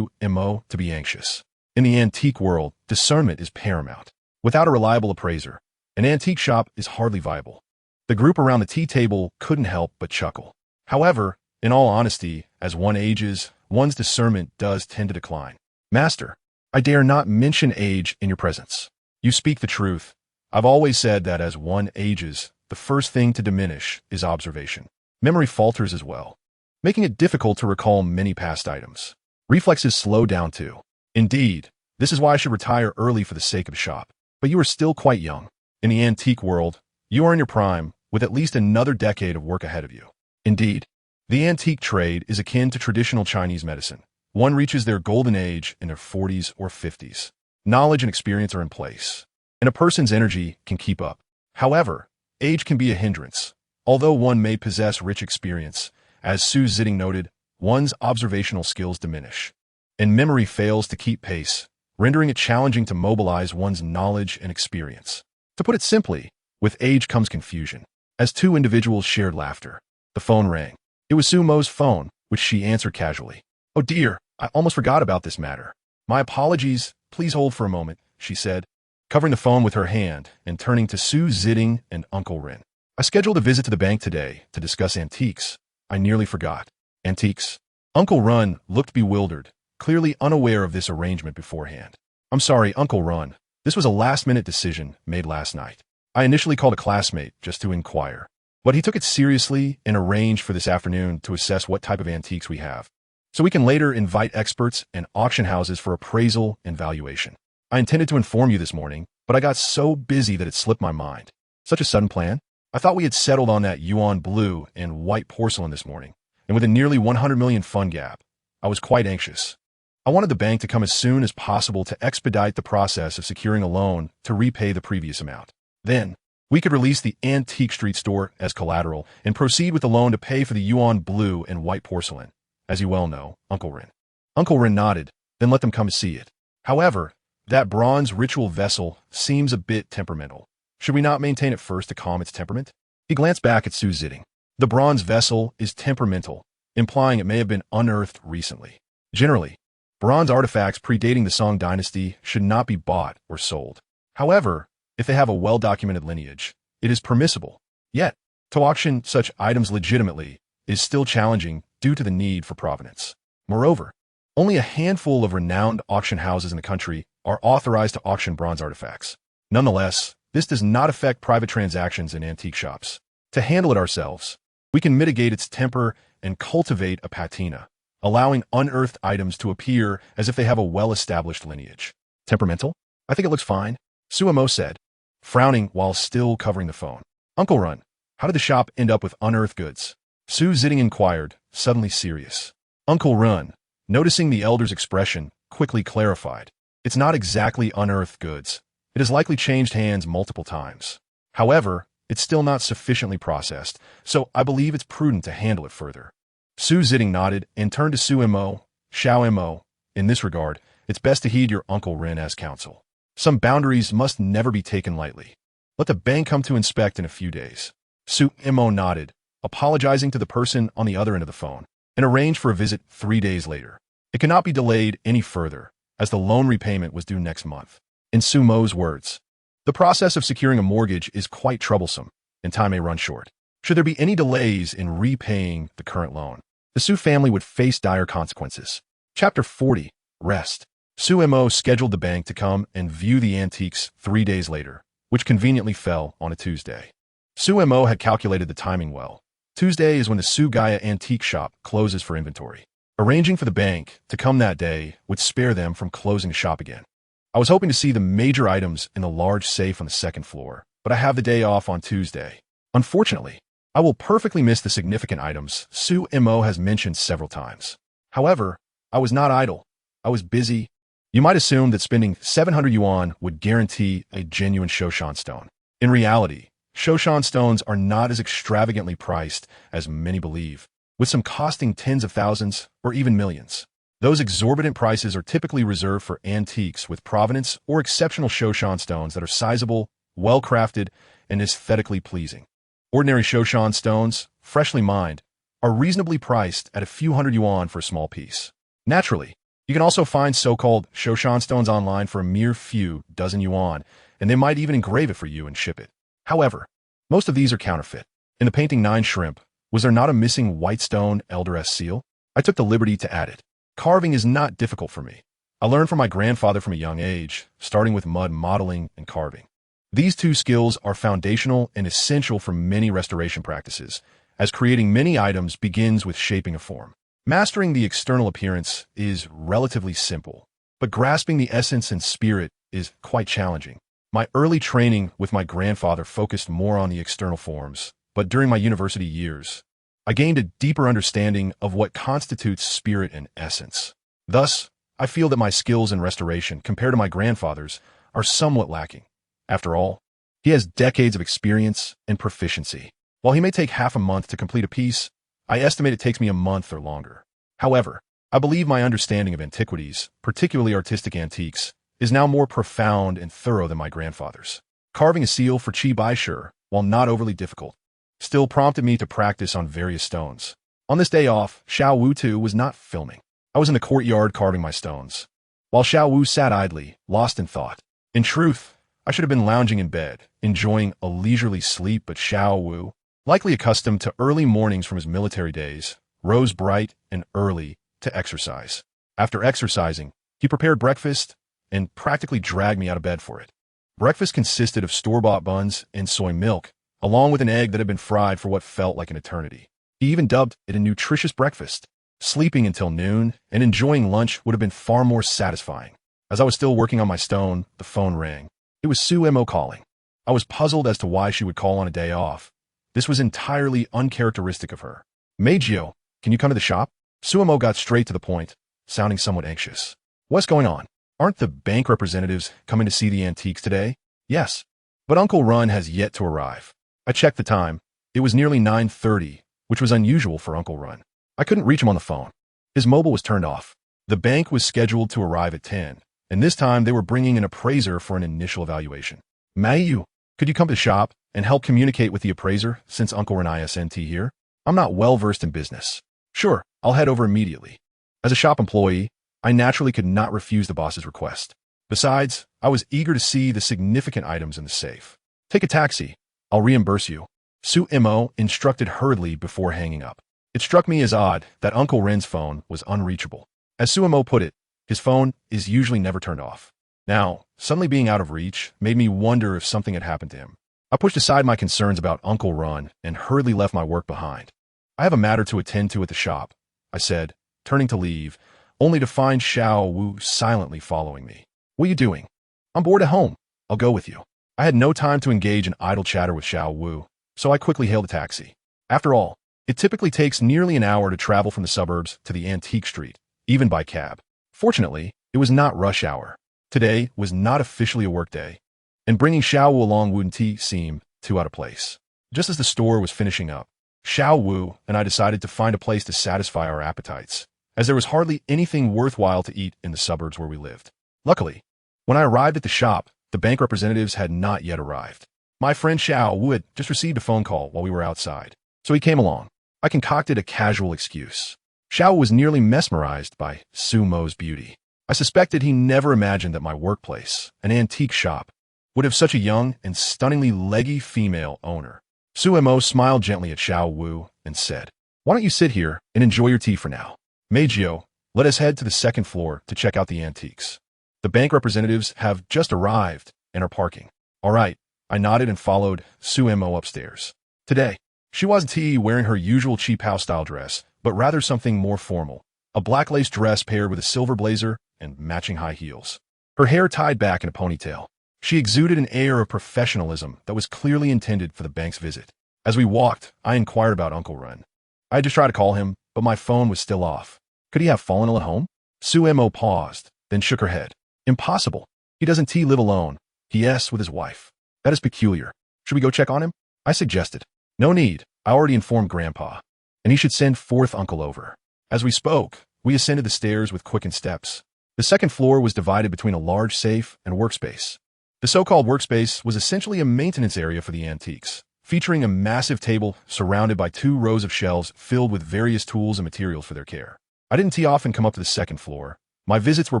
A: Mo to be anxious. In the antique world, discernment is paramount. Without a reliable appraiser, an antique shop is hardly viable. The group around the tea table couldn't help but chuckle. However, in all honesty, as one ages, one's discernment does tend to decline. Master, I dare not mention age in your presence. You speak the truth. I've always said that as one ages, the first thing to diminish is observation. Memory falters as well, making it difficult to recall many past items. Reflexes slow down too. Indeed, this is why I should retire early for the sake of shop. But you are still quite young. In the antique world, you are in your prime, with at least another decade of work ahead of you. Indeed, the antique trade is akin to traditional Chinese medicine. One reaches their golden age in their 40s or 50s. Knowledge and experience are in place, and a person's energy can keep up. However, age can be a hindrance. Although one may possess rich experience, as Su Zitting noted, one's observational skills diminish, and memory fails to keep pace, rendering it challenging to mobilize one's knowledge and experience. To put it simply, with age comes confusion. As two individuals shared laughter, the phone rang. It was Su Mo's phone, which she answered casually. "Oh dear, I almost forgot about this matter. My apologies, please hold for a moment," she said, covering the phone with her hand and turning to Su Zitting and Uncle Rin. "I scheduled a visit to the bank today to discuss antiques. I nearly forgot." Antiques? Uncle Run looked bewildered, clearly unaware of this arrangement beforehand. "I'm sorry, Uncle Run. This was a last-minute decision made last night. I initially called a classmate just to inquire, but he took it seriously and arranged for this afternoon to assess what type of antiques we have, so we can later invite experts and auction houses for appraisal and valuation. I intended to inform you this morning, but I got so busy that it slipped my mind. Such a sudden plan? I thought we had settled on that yuan blue and white porcelain this morning, and with a nearly 100 million fund gap, I was quite anxious. I wanted the bank to come as soon as possible to expedite the process of securing a loan to repay the previous amount. Then, we could release the antique street store as collateral and proceed with the loan to pay for the yuan blue and white porcelain, as you well know, Uncle Rin." Uncle Rin nodded, then let them come to see it. "However, that bronze ritual vessel seems a bit temperamental. Should we not maintain it first to calm its temperament?" He glanced back at Su Zitting. "The bronze vessel is temperamental, implying it may have been unearthed recently. Generally, bronze artifacts predating the Song dynasty should not be bought or sold. However, if they have a well-documented lineage, it is permissible. Yet, to auction such items legitimately is still challenging due to the need for provenance. Moreover, only a handful of renowned auction houses in the country are authorized to auction bronze artifacts. Nonetheless, this does not affect private transactions in antique shops. To handle it ourselves, we can mitigate its temper and cultivate a patina, allowing unearthed items to appear as if they have a well-established lineage." "Temperamental? I think it looks fine," Su Mo said, frowning while still covering the phone. "Uncle Run, how did the shop end up with unearthed goods?" Su Zitting inquired, suddenly serious. Uncle Run, noticing the elder's expression, quickly clarified. "It's not exactly unearthed goods. It has likely changed hands multiple times. However, it's still not sufficiently processed, so I believe it's prudent to handle it further." Su Zitting nodded and turned to Su Mo, Xiao Mo. "In this regard, it's best to heed your Uncle Rin as counsel. Some boundaries must never be taken lightly. Let the bank come to inspect in a few days." Su Mo nodded, apologizing to the person on the other end of the phone, and arranged for a visit 3 days later. It could not be delayed any further, as the loan repayment was due next month. In Su Mo's words, "The process of securing a mortgage is quite troublesome, and time may run short. Should there be any delays in repaying the current loan, the Su family would face dire consequences." Chapter 40. Rest. Su Mo scheduled the bank to come and view the antiques 3 days later, which conveniently fell on a Tuesday. Su Mo had calculated the timing well. Tuesday is when the Su Gaia antique shop closes for inventory. Arranging for the bank to come that day would spare them from closing the shop again. "I was hoping to see the major items in the large safe on the second floor, but I have the day off on Tuesday. Unfortunately, I will perfectly miss the significant items Su Mo has mentioned several times. However, I was not idle. I was busy. You might assume that spending 700 yuan would guarantee a genuine Shoshan stone. In reality, Shoshan stones are not as extravagantly priced as many believe, with some costing tens of thousands or even millions. Those exorbitant prices are typically reserved for antiques with provenance or exceptional Shoshan stones that are sizable, well-crafted, and aesthetically pleasing. Ordinary Shoshan stones, freshly mined, are reasonably priced at a few hundred yuan for a small piece. Naturally, you can also find so-called Shoshan stones online for a mere few dozen yuan, and they might even engrave it for you and ship it. However, Most of these are counterfeit. In the painting 9 Shrimp, was there not a missing white stone elder-s seal? I took the liberty to add it. Carving is not difficult for me. I learned from my grandfather from a young age, starting with mud modeling and carving. These two skills are foundational and essential for many restoration practices, as creating many items begins with shaping a form. Mastering the external appearance is relatively simple, but grasping the essence and spirit is quite challenging. My early training with my grandfather focused more on the external forms, but during my university years, I gained a deeper understanding of what constitutes spirit and essence. Thus, I feel that my skills in restoration, compared to my grandfather's, are somewhat lacking. After all, he has decades of experience and proficiency. While he may take half a month to complete a piece, I estimate it takes me a month or longer. However, I believe my understanding of antiquities, particularly artistic antiques, is now more profound and thorough than my grandfather's. Carving a seal for Qi Bai Shi, while not overly difficult, still prompted me to practice on various stones. On this day off, Xiao Wu too was not filming. I was in the courtyard carving my stones, while Xiao Wu sat idly, lost in thought. In truth, I should have been lounging in bed, enjoying a leisurely sleep, but Xiao Wu, likely accustomed to early mornings from his military days, rose bright and early to exercise. After exercising, he prepared breakfast and practically dragged me out of bed for it. Breakfast consisted of store-bought buns and soy milk, along with an egg that had been fried for what felt like an eternity. He even dubbed it a nutritious breakfast. Sleeping until noon and enjoying lunch would have been far more satisfying. As I was still working on my stone, the phone rang. It was Su Mo calling. I was puzzled as to why she would call on a day off. This was entirely uncharacteristic of her. Mei Jiu, can you come to the shop? Su Mo got straight to the point, sounding somewhat anxious. What's going on? Aren't the bank representatives coming to see the antiques today? Yes, but Uncle Run has yet to arrive. I checked the time. It was nearly 9:30, which was unusual for Uncle Run. I couldn't reach him on the phone. His mobile was turned off. The bank was scheduled to arrive at 10, and this time they were bringing an appraiser for an initial evaluation. Mei Yu, could you come to the shop and help communicate with the appraiser since Uncle Run isn't here? I'm not well versed in business. Sure, I'll head over immediately. As a shop employee, I naturally could not refuse the boss's request. Besides, I was eager to see the significant items in the safe. Take a taxi. I'll reimburse you. Su Mo instructed hurriedly before hanging up. It struck me as odd that Uncle Ren's phone was unreachable. As Su Mo put it, his phone is usually never turned off. Now, suddenly being out of reach made me wonder if something had happened to him. I pushed aside my concerns about Uncle Run and hurriedly left my work behind. I have a matter to attend to at the shop, I said, turning to leave, only to find Xiao Wu silently following me. What are you doing? I'm bored at home. I'll go with you. I had no time to engage in idle chatter with Xiao Wu, so I quickly hailed a taxi. After all, it typically takes nearly an hour to travel from the suburbs to the antique street, even by cab. Fortunately, it was not rush hour. Today was not officially a work day, and bringing Xiao Wu along wouldn't seem too out of place. Just as the store was finishing up, Xiao Wu and I decided to find a place to satisfy our appetites, as there was hardly anything worthwhile to eat in the suburbs where we lived. Luckily, when I arrived at the shop, the bank representatives had not yet arrived. My friend Xiao Wu had just received a phone call while we were outside, so he came along. I concocted a casual excuse. Xiao was nearly mesmerized by Su Mo's beauty. I suspected he never imagined that my workplace, an antique shop, would have such a young and stunningly leggy female owner. Su Mo smiled gently at Xiao Wu and said, "Why don't you sit here and enjoy your tea for now? Mei Jiu, let us head to the second floor to check out the antiques. The bank representatives have just arrived and are parking." All right, I nodded and followed Su Mo upstairs. Today, she wasn't wearing her usual cheap house-style dress, but rather something more formal, a black lace dress paired with a silver blazer and matching high heels. Her hair tied back in a ponytail. She exuded an air of professionalism that was clearly intended for the bank's visit. As we walked, I inquired about Uncle Run. I had just tried to call him, but my phone was still off. Could he have fallen ill at home? Su Mo paused, then shook her head. Impossible. He doesn't live alone. He with his wife. That is peculiar. Should we go check on him? I suggested. No need. I already informed Grandpa, and he should send fourth uncle over. As we spoke, we ascended the stairs with quickened steps. The second floor was divided between a large safe and workspace. The so-called workspace was essentially a maintenance area for the antiques, featuring a massive table surrounded by 2 rows of shelves filled with various tools and materials for their care. I didn't often come up to the second floor. My visits were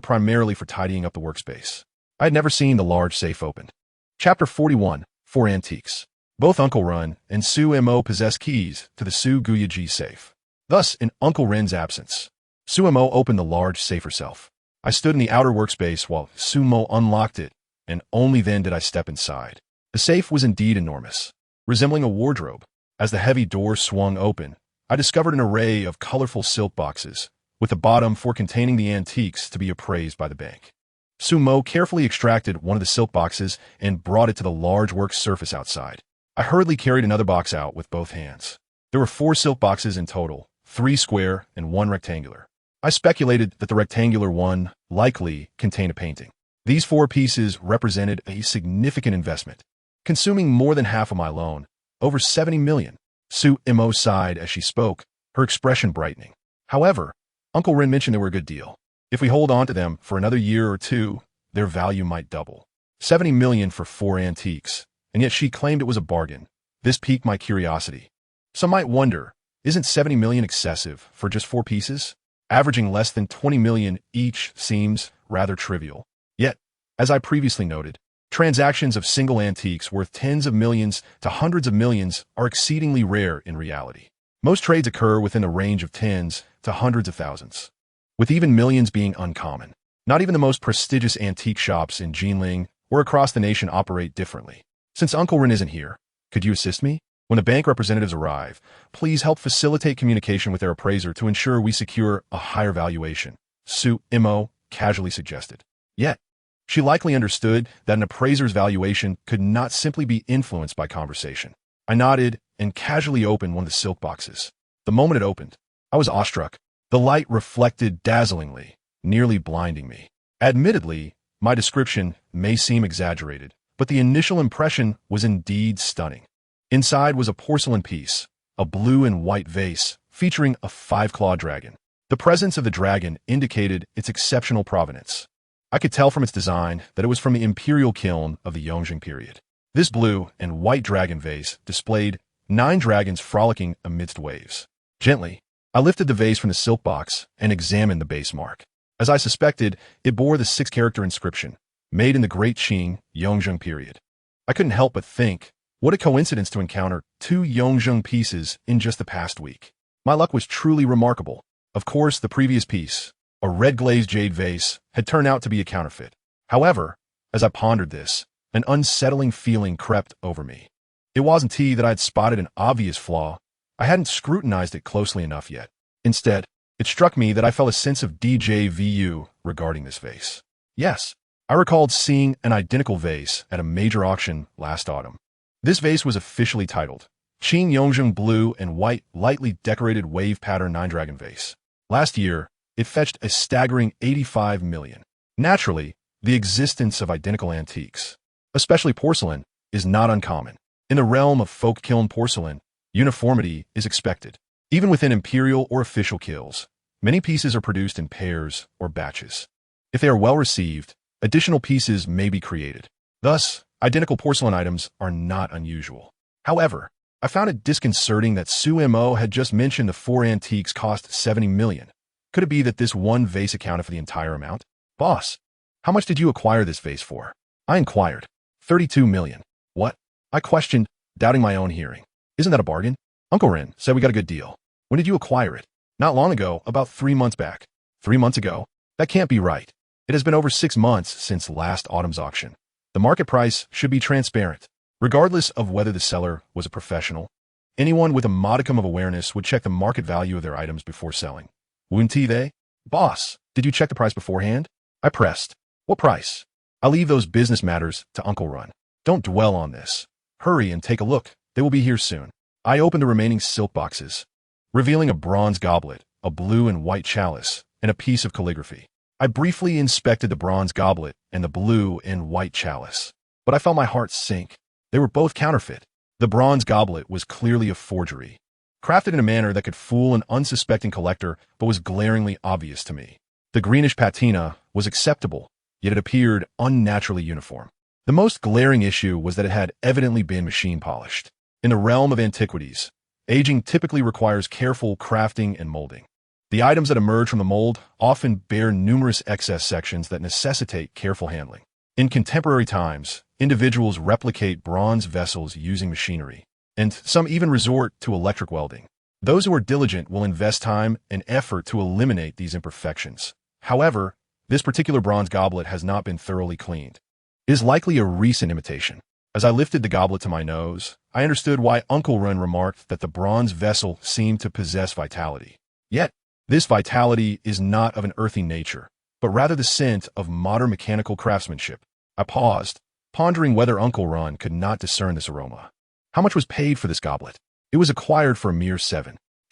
A: primarily for tidying up the workspace. I had never seen the large safe opened. Chapter 41, 4 Antiques. Both Uncle Run and Su Mo possess keys to the Su Guyaji safe. Thus, in Uncle Ren's absence, Su Mo opened the large safe herself. I stood in the outer workspace while Su Mo unlocked it, and only then did I step inside. The safe was indeed enormous, resembling a wardrobe. As the heavy door swung open, I discovered an array of colorful silk boxes, with the bottom for containing the antiques to be appraised by the bank. Su Mo carefully extracted one of the silk boxes and brought it to the large work surface outside. I hurriedly carried another box out with both hands. There were 4 silk boxes in total, 3 square and 1 rectangular. I speculated that the rectangular one likely contained a painting. These 4 pieces represented a significant investment, consuming more than half of my loan, over 70 million. Su Mo sighed as she spoke, her expression brightening. However, Uncle Ren mentioned they were a good deal. If we hold on to them for another year or 2, their value might double. 70 million for 4 antiques, and yet she claimed it was a bargain. This piqued my curiosity. Some might wonder, isn't 70 million excessive for just 4 pieces? Averaging less than 20 million each seems rather trivial. Yet, as I previously noted, transactions of single antiques worth tens of millions to hundreds of millions are exceedingly rare in reality. Most trades occur within the range of tens to hundreds of thousands, with even millions being uncommon. Not even the most prestigious antique shops in Jinling or across the nation operate differently. Since Uncle Ren isn't here, could you assist me? When the bank representatives arrive, please help facilitate communication with their appraiser to ensure we secure a higher valuation, Su Mo casually suggested. Yet, she likely understood that an appraiser's valuation could not simply be influenced by conversation. I nodded and casually opened one of the silk boxes. The moment it opened, I was awestruck. The light reflected dazzlingly, nearly blinding me. Admittedly, my description may seem exaggerated, but the initial impression was indeed stunning. Inside was a porcelain piece, a blue and white vase featuring a 5-clawed dragon. The presence of the dragon indicated its exceptional provenance. I could tell from its design that it was from the imperial kiln of the Yongjing period. This blue and white dragon vase displayed 9 dragons frolicking amidst waves. Gently, I lifted the vase from the silk box and examined the base mark. As I suspected, it bore the 6-character inscription, made in the Great Qing Yongjing period. I couldn't help but think, what a coincidence to encounter 2 Yongjing pieces in just the past week. My luck was truly remarkable. Of course, the previous piece, a red-glazed jade vase, had turned out to be a counterfeit. However, as I pondered this, an unsettling feeling crept over me. It wasn't that I had spotted an obvious flaw. I hadn't scrutinized it closely enough yet. Instead, it struck me that I felt a sense of déjà vu regarding this vase. Yes, I recalled seeing an identical vase at a major auction last autumn. This vase was officially titled Qing Yongjing Blue and White Lightly Decorated Wave Pattern 9-Dragon Vase. Last year, it fetched a staggering 85 million. Naturally, the existence of identical antiques, especially porcelain, is not uncommon. In the realm of folk kiln porcelain, uniformity is expected. Even within imperial or official kilns, many pieces are produced in pairs or batches. If they are well received, additional pieces may be created. Thus, identical porcelain items are not unusual. However, I found it disconcerting that Su Mo had just mentioned the 4 antiques cost 70 million. Could it be that this one vase accounted for the entire amount? Boss, how much did you acquire this vase for? I inquired. 32 million. What? I questioned, doubting my own hearing. Isn't that a bargain? Uncle Ren said we got a good deal. When did you acquire it? Not long ago, about 3 months back. 3 months ago? That can't be right. It has been over 6 months since last autumn's auction. The market price should be transparent, regardless of whether the seller was a professional. Anyone with a modicum of awareness would check the market value of their items before selling. Wouldn't they? Boss, did you check the price beforehand? I pressed. What price? I'll leave those business matters to Uncle Run. Don't dwell on this. Hurry and take a look. They will be here soon. I opened the remaining silk boxes, revealing a bronze goblet, a blue and white chalice, and a piece of calligraphy. I briefly inspected the bronze goblet and the blue and white chalice, but I felt my heart sink. They were both counterfeit. The bronze goblet was clearly a forgery, crafted in a manner that could fool an unsuspecting collector but was glaringly obvious to me. The greenish patina was acceptable, yet it appeared unnaturally uniform. The most glaring issue was that it had evidently been machine polished. In the realm of antiquities, aging typically requires careful crafting and molding. The items that emerge from the mold often bear numerous excess sections that necessitate careful handling. In contemporary times, individuals replicate bronze vessels using machinery, and some even resort to electric welding. Those who are diligent will invest time and effort to eliminate these imperfections. However, this particular bronze goblet has not been thoroughly cleaned. It is likely a recent imitation. As I lifted the goblet to my nose, I understood why Uncle Run remarked that the bronze vessel seemed to possess vitality. Yet, this vitality is not of an earthy nature, but rather the scent of modern mechanical craftsmanship. I paused, pondering whether Uncle Run could not discern this aroma. How much was paid for this goblet? It was acquired for a mere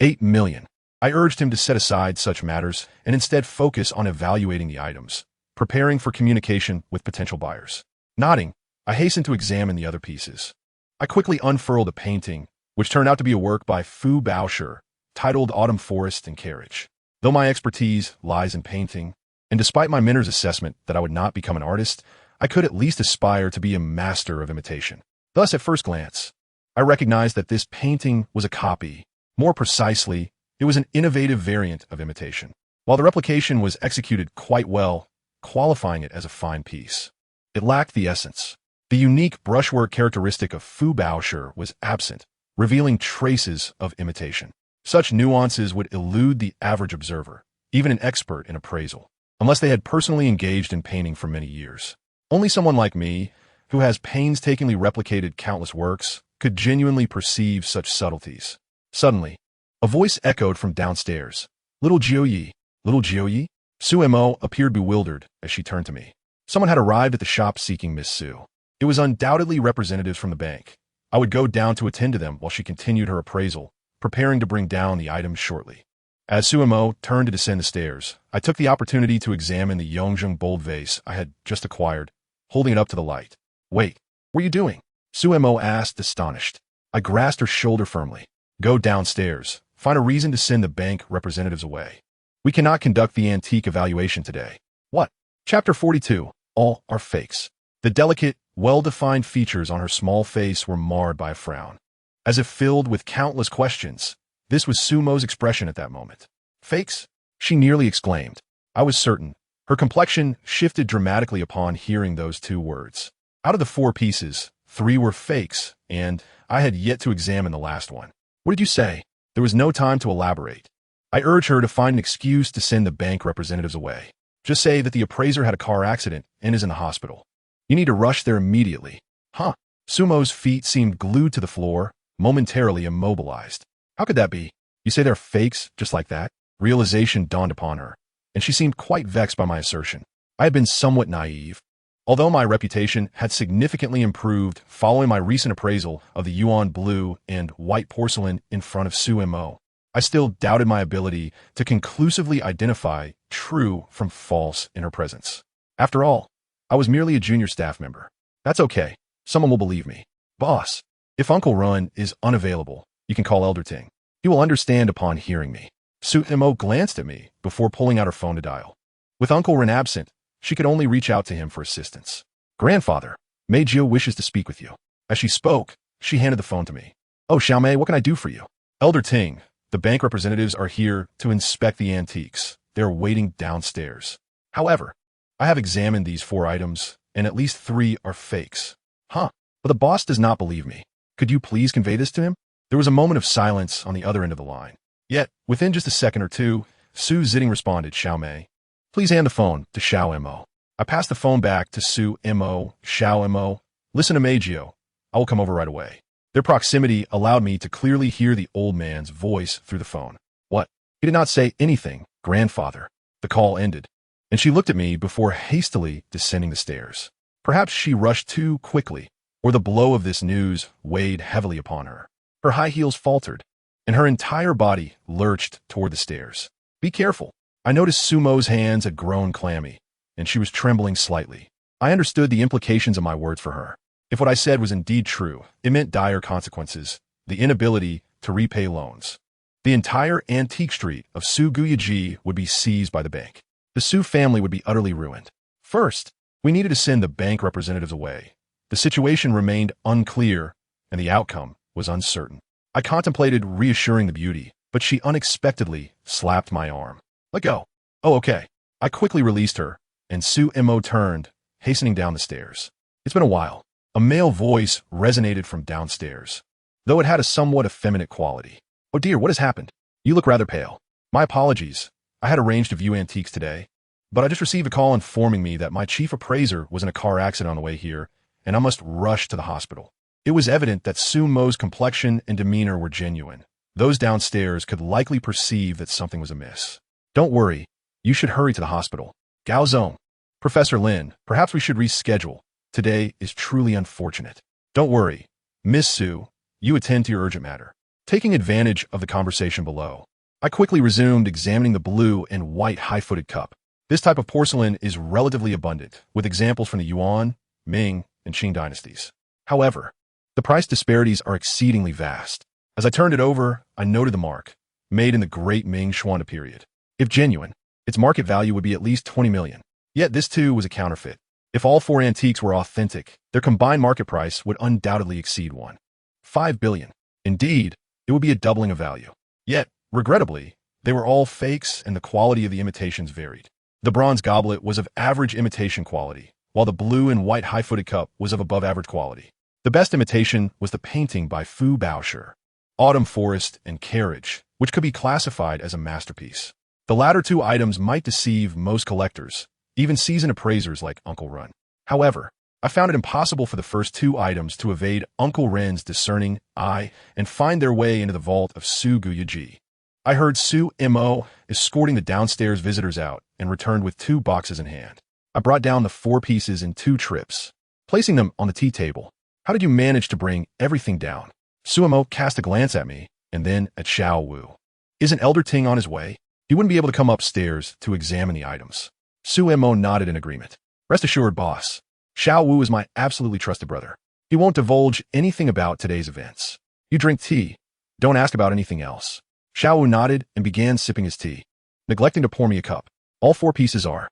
A: 8 million. I urged him to set aside such matters and instead focus on evaluating the items, preparing for communication with potential buyers. Nodding, I hastened to examine the other pieces. I quickly unfurled a painting, which turned out to be a work by Fu Baosher, titled Autumn Forest and Carriage. Though my expertise lies in painting, and despite my mentor's assessment that I would not become an artist, I could at least aspire to be a master of imitation. Thus, at first glance, I recognized that this painting was a copy. More precisely, it was an innovative variant of imitation, while the replication was executed quite well, qualifying it as a fine piece. It lacked the essence. The unique brushwork characteristic of Fu Baosher was absent, revealing traces of imitation. Such nuances would elude the average observer, even an expert in appraisal, unless they had personally engaged in painting for many years. Only someone like me, who has painstakingly replicated countless works, could genuinely perceive such subtleties. Suddenly, a voice echoed from downstairs. Little Jiu, little Jiu? Su Mo appeared bewildered as she turned to me. Someone had arrived at the shop seeking Miss Su. It was undoubtedly representatives from the bank. I would go down to attend to them while she continued her appraisal, preparing to bring down the items shortly. As Su Mo turned to descend the stairs, I took the opportunity to examine the Yongzheng bold vase I had just acquired, holding it up to the light. Wait, what are you doing? Su Mo asked, astonished. I grasped her shoulder firmly. Go downstairs. Find a reason to send the bank representatives away. We cannot conduct the antique evaluation today. What? Chapter 42. All are fakes. The delicate, well-defined features on her small face were marred by a frown. As if filled with countless questions, this was Su Mo's expression at that moment. Fakes? She nearly exclaimed. I was certain. Her complexion shifted dramatically upon hearing those two words. Out of the 4 pieces, 3 were fakes, and I had yet to examine the last one. What did you say? There was no time to elaborate. I urged her to find an excuse to send the bank representatives away. Just say that the appraiser had a car accident and is in the hospital. You need to rush there immediately. Huh? Su Mo's feet seemed glued to the floor, momentarily immobilized. How could that be? You say they're fakes just like that? Realization dawned upon her, and she seemed quite vexed by my assertion. I had been somewhat naive. Although my reputation had significantly improved following my recent appraisal of the Yuan blue and white porcelain in front of Su Mo, I still doubted my ability to conclusively identify true from false in her presence. After all, I was merely a junior staff member. That's okay. Someone will believe me. Boss, if Uncle Run is unavailable, you can call Elder Ting. He will understand upon hearing me. Su Mo glanced at me before pulling out her phone to dial. With Uncle Run absent, she could only reach out to him for assistance. Grandfather, Mei Jiu wishes to speak with you. As she spoke, she handed the phone to me. Oh, Xiaomei, what can I do for you? Elder Ting, the bank representatives are here to inspect the antiques. They're waiting downstairs. However, I have examined these 4 items, and at least 3 are fakes. Huh, but the boss does not believe me. Could you please convey this to him? There was a moment of silence on the other end of the line. Yet, within just a second or two, Su Zitting responded, Xiaomei. Please hand the phone to Xiao Mo. I passed the phone back to Su Mo, Xiao Mo. Listen to Mei Jiu. I will come over right away. Their proximity allowed me to clearly hear the old man's voice through the phone. What? He did not say anything, grandfather. The call ended, and she looked at me before hastily descending the stairs. Perhaps she rushed too quickly, or the blow of this news weighed heavily upon her. Her high heels faltered, and her entire body lurched toward the stairs. Be careful. I noticed Su Mo's hands had grown clammy, and she was trembling slightly. I understood the implications of my words for her. If what I said was indeed true, it meant dire consequences, the inability to repay loans. The entire antique street of Su Guyaji would be seized by the bank. The Su family would be utterly ruined. First, we needed to send the bank representatives away. The situation remained unclear, and the outcome was uncertain. I contemplated reassuring the beauty, but she unexpectedly slapped my arm. Let go. Oh, okay. I quickly released her, and Su Mo turned, hastening down the stairs. It's been a while. A male voice resonated from downstairs, though it had a somewhat effeminate quality. "Oh dear, what has happened? You look rather pale. My apologies. I had arranged to view antiques today, but I just received a call informing me that my chief appraiser was in a car accident on the way here, and I must rush to the hospital." It was evident that Su Mo's complexion and demeanor were genuine. Those downstairs could likely perceive that something was amiss. "Don't worry. You should hurry to the hospital. Gao Zong. Professor Lin, perhaps we should reschedule. Today is truly unfortunate." "Don't worry. Miss Su, you attend to your urgent matter." Taking advantage of the conversation below, I quickly resumed examining the blue and white high-footed cup. This type of porcelain is relatively abundant, with examples from the Yuan, Ming, and Qing dynasties. However, the price disparities are exceedingly vast. As I turned it over, I noted the mark, made in the Great Ming Xuanda period. If genuine, its market value would be at least 20 million. Yet this too was a counterfeit. If all four antiques were authentic, their combined market price would undoubtedly exceed 1.5 billion. Indeed, it would be a doubling of value. Yet, regrettably, they were all fakes and the quality of the imitations varied. The bronze goblet was of average imitation quality, while the blue and white high-footed cup was of above-average quality. The best imitation was the painting by Fu Baosher, Autumn Forest and Carriage, which could be classified as a masterpiece. The latter two items might deceive most collectors, even seasoned appraisers like Uncle Run. However, I found it impossible for the first two items to evade Uncle Ren's discerning eye and find their way into the vault of Su Guyaji. I heard Su Mo escorting the downstairs visitors out and returned with 2 boxes in hand. I brought down the 4 pieces in 2 trips, placing them on the tea table. "How did you manage to bring everything down?" Su Mo cast a glance at me and then at Xiao Wu. "Isn't Elder Ting on his way? He wouldn't be able to come upstairs to examine the items." Su Mo nodded in agreement. "Rest assured, boss. Xiao Wu is my absolutely trusted brother. He won't divulge anything about today's events. You drink tea. Don't ask about anything else." Xiao Wu nodded and began sipping his tea, neglecting to pour me a cup. "All 4 pieces are,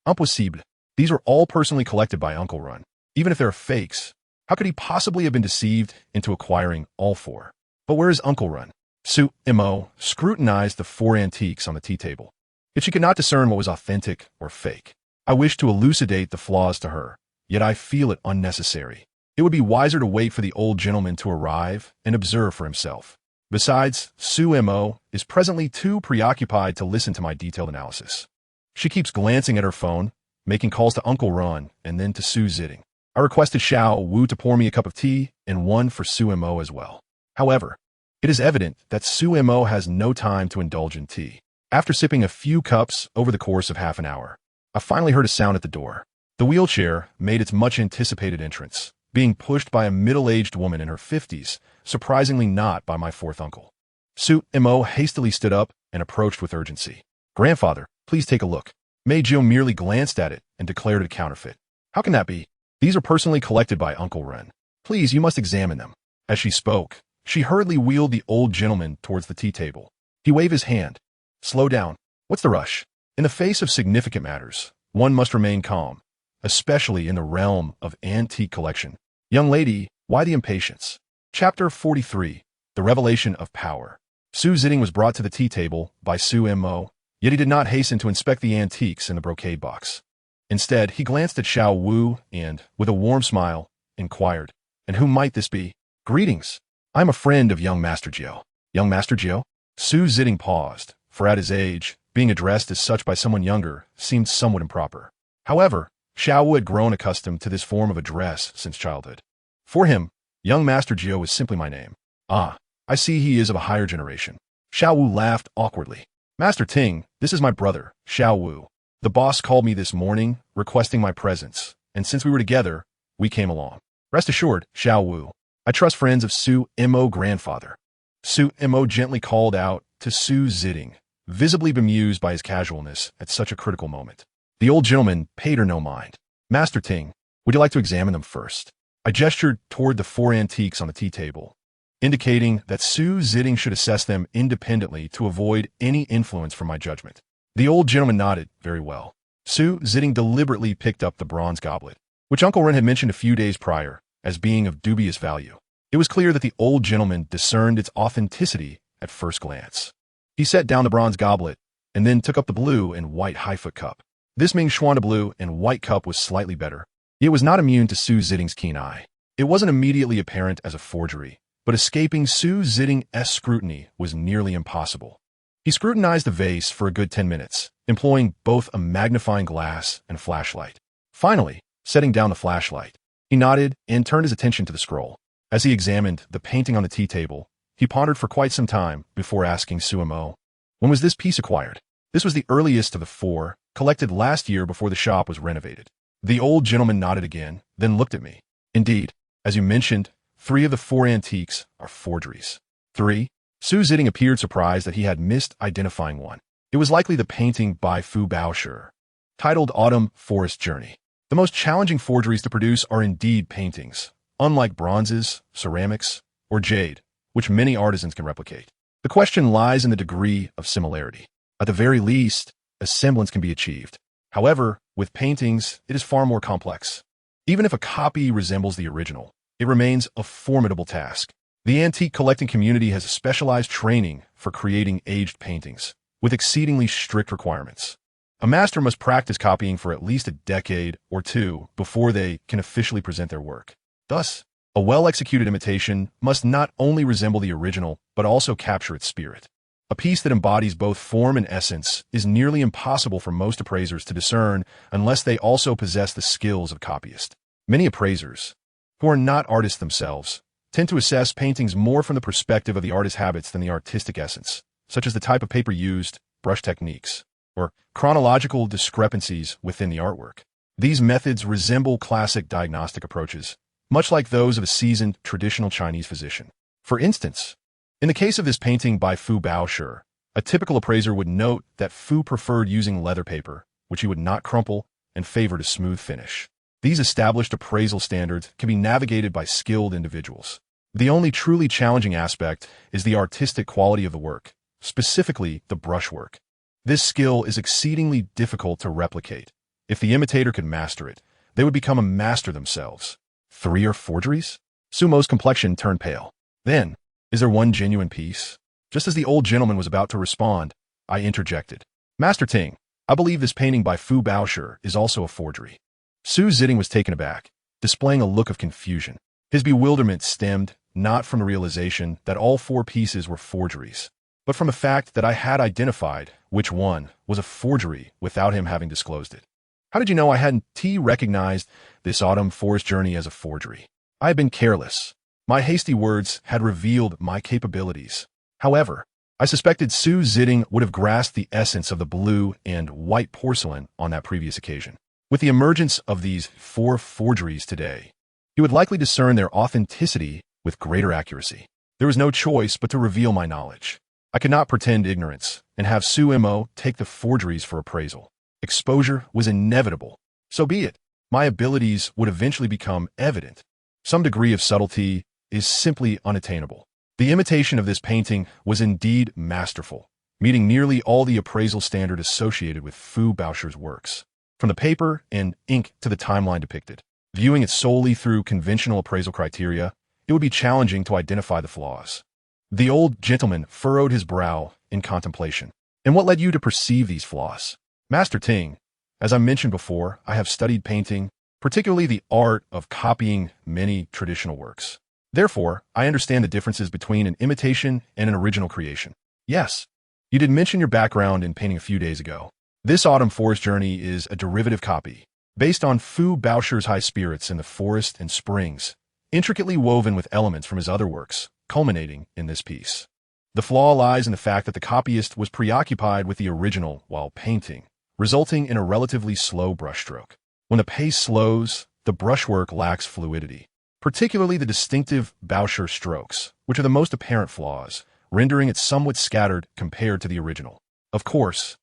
A: impossible. These are all personally collected by Uncle Run. Even if they're fakes, how could he possibly have been deceived into acquiring all 4? But where is Uncle Run?" Su Mo scrutinized the 4 antiques on the tea table. Yet she could not discern what was authentic or fake. I wished to elucidate the flaws to her, yet I feel it unnecessary. It would be wiser to wait for the old gentleman to arrive and observe for himself. Besides, Su Mo is presently too preoccupied to listen to my detailed analysis. She keeps glancing at her phone, making calls to Uncle Ron and then to Su Jiting. I requested Xiao Wu to pour me a cup of tea and one for Su Mo as well. However, it is evident that Su Mo has no time to indulge in tea. After sipping a few cups over the course of half an hour, I finally heard a sound at the door. The wheelchair made its much-anticipated entrance, being pushed by a middle-aged woman in her 50s, surprisingly not by my 4th uncle. Su Mo hastily stood up and approached with urgency. "Grandfather, please take a look." Mei Jiu merely glanced at it and declared it a counterfeit. "How can that be? These are personally collected by Uncle Ren. Please, you must examine them." As she spoke, she hurriedly wheeled the old gentleman towards the tea table. He waved his hand. "Slow down. What's the rush? In the face of significant matters, one must remain calm, especially in the realm of antique collection. Young lady, why the impatience?" Chapter 43, The Revelation of Power. Su Jiting was brought to the tea table by Su Mo, yet he did not hasten to inspect the antiques in the brocade box. Instead, he glanced at Xiao Wu and, with a warm smile, inquired, "And who might this be?" "Greetings. I am a friend of young Master Jiu." "Young Master Jiu?" Su Jiting paused, for at his age, being addressed as such by someone younger seemed somewhat improper. However, Xiao Wu had grown accustomed to this form of address since childhood. For him, young Master Jiu was simply my name. "Ah, I see he is of a higher generation." Xiao Wu laughed awkwardly. "Master Ting, this is my brother, Xiao Wu. The boss called me this morning, requesting my presence, and since we were together, we came along. Rest assured, Xiao Wu, I trust friends of Su Mo grandfather." Su Mo gently called out to Su Jiting, visibly bemused by his casualness at such a critical moment. The old gentleman paid her no mind. "Master Ting, would you like to examine them first?" I gestured toward the 4 antiques on the tea table, indicating that Su Jiting should assess them independently to avoid any influence from my judgment. The old gentleman nodded. "Very well." Su Jiting deliberately picked up the bronze goblet, which Uncle Ren had mentioned a few days prior as being of dubious value. It was clear that the old gentleman discerned its authenticity at first glance. He set down the bronze goblet and then took up the blue and white high-foot cup. This Ming Xuanda blue and white cup was slightly better, It was not immune to Su Zitting's keen eye. It wasn't immediately apparent as a forgery, but escaping Su Zitting's scrutiny was nearly impossible. He scrutinized the vase for a good 10 minutes, employing both a magnifying glass and a flashlight. Finally, setting down the flashlight, he nodded and turned his attention to the scroll. As he examined the painting on the tea table, he pondered for quite some time before asking Sumo, "When was this piece acquired?" This was the earliest of the 4, collected last year before the shop was renovated. The old gentleman nodded again, then looked at me. "Indeed, as you mentioned, 3 of the 4 antiques are forgeries." 3. Su Zitting appeared surprised that he had missed identifying one. It was likely the painting by Fu Baoshi, titled Autumn Forest Journey. The most challenging forgeries to produce are indeed paintings, unlike bronzes, ceramics, or jade, which many artisans can replicate. The question lies in the degree of similarity. At the very least, a semblance can be achieved. However, with paintings, it is far more complex. Even if a copy resembles the original, it remains a formidable task. The antique collecting community has specialized training for creating aged paintings, with exceedingly strict requirements. A master must practice copying for at least a decade or 2 before they can officially present their work. Thus, a well-executed imitation must not only resemble the original, but also capture its spirit. A piece that embodies both form and essence is nearly impossible for most appraisers to discern unless they also possess the skills of copyists. Many appraisers, who are not artists themselves, tend to assess paintings more from the perspective of the artist's habits than the artistic essence, such as the type of paper used, brush techniques, or chronological discrepancies within the artwork. These methods resemble classic diagnostic approaches, much like those of a seasoned traditional Chinese physician. For instance, in the case of this painting by Fu Baoshi, a typical appraiser would note that Fu preferred using leather paper, which he would not crumple, and favored a smooth finish. These established appraisal standards can be navigated by skilled individuals. The only truly challenging aspect is the artistic quality of the work, specifically the brushwork. This skill is exceedingly difficult to replicate. If the imitator could master it, they would become a master themselves. 3 are forgeries? Sumo's complexion turned pale. Then, is there one genuine piece? Just as the old gentleman was about to respond, I interjected. Master Ting, I believe this painting by Fu Baoshi is also a forgery. Su Zitting was taken aback, displaying a look of confusion. His bewilderment stemmed not from the realization that all 4 pieces were forgeries, but from the fact that I had identified which one was a forgery without him having disclosed it. How did you know I hadn't recognized this autumn forest journey as a forgery? I had been careless. My hasty words had revealed my capabilities. However, I suspected Su Zitting would have grasped the essence of the blue and white porcelain on that previous occasion. With the emergence of these 4 forgeries today, he would likely discern their authenticity with greater accuracy. There was no choice but to reveal my knowledge. I could not pretend ignorance and have Sumo take the forgeries for appraisal. Exposure was inevitable. So be it. My abilities would eventually become evident. Some degree of subtlety is simply unattainable. The imitation of this painting was indeed masterful, meeting nearly all the appraisal standard associated with Fu Baoshi's works. From the paper and ink to the timeline depicted, viewing it solely through conventional appraisal criteria, it would be challenging to identify the flaws. The old gentleman furrowed his brow in contemplation. And what led you to perceive these flaws? Master Ting, as I mentioned before, I have studied painting, particularly the art of copying many traditional works. Therefore, I understand the differences between an imitation and an original creation. Yes, you did mention your background in painting a few days ago. This autumn forest journey is a derivative copy, based on Fu Baoshi's high spirits in the forest and springs, intricately woven with elements from his other works, culminating in this piece. The flaw lies in the fact that the copyist was preoccupied with the original while painting, resulting in a relatively slow brushstroke. When the pace slows, the brushwork lacks fluidity, particularly the distinctive Baoshi strokes, which are the most apparent flaws, rendering it somewhat scattered compared to the original. Of course,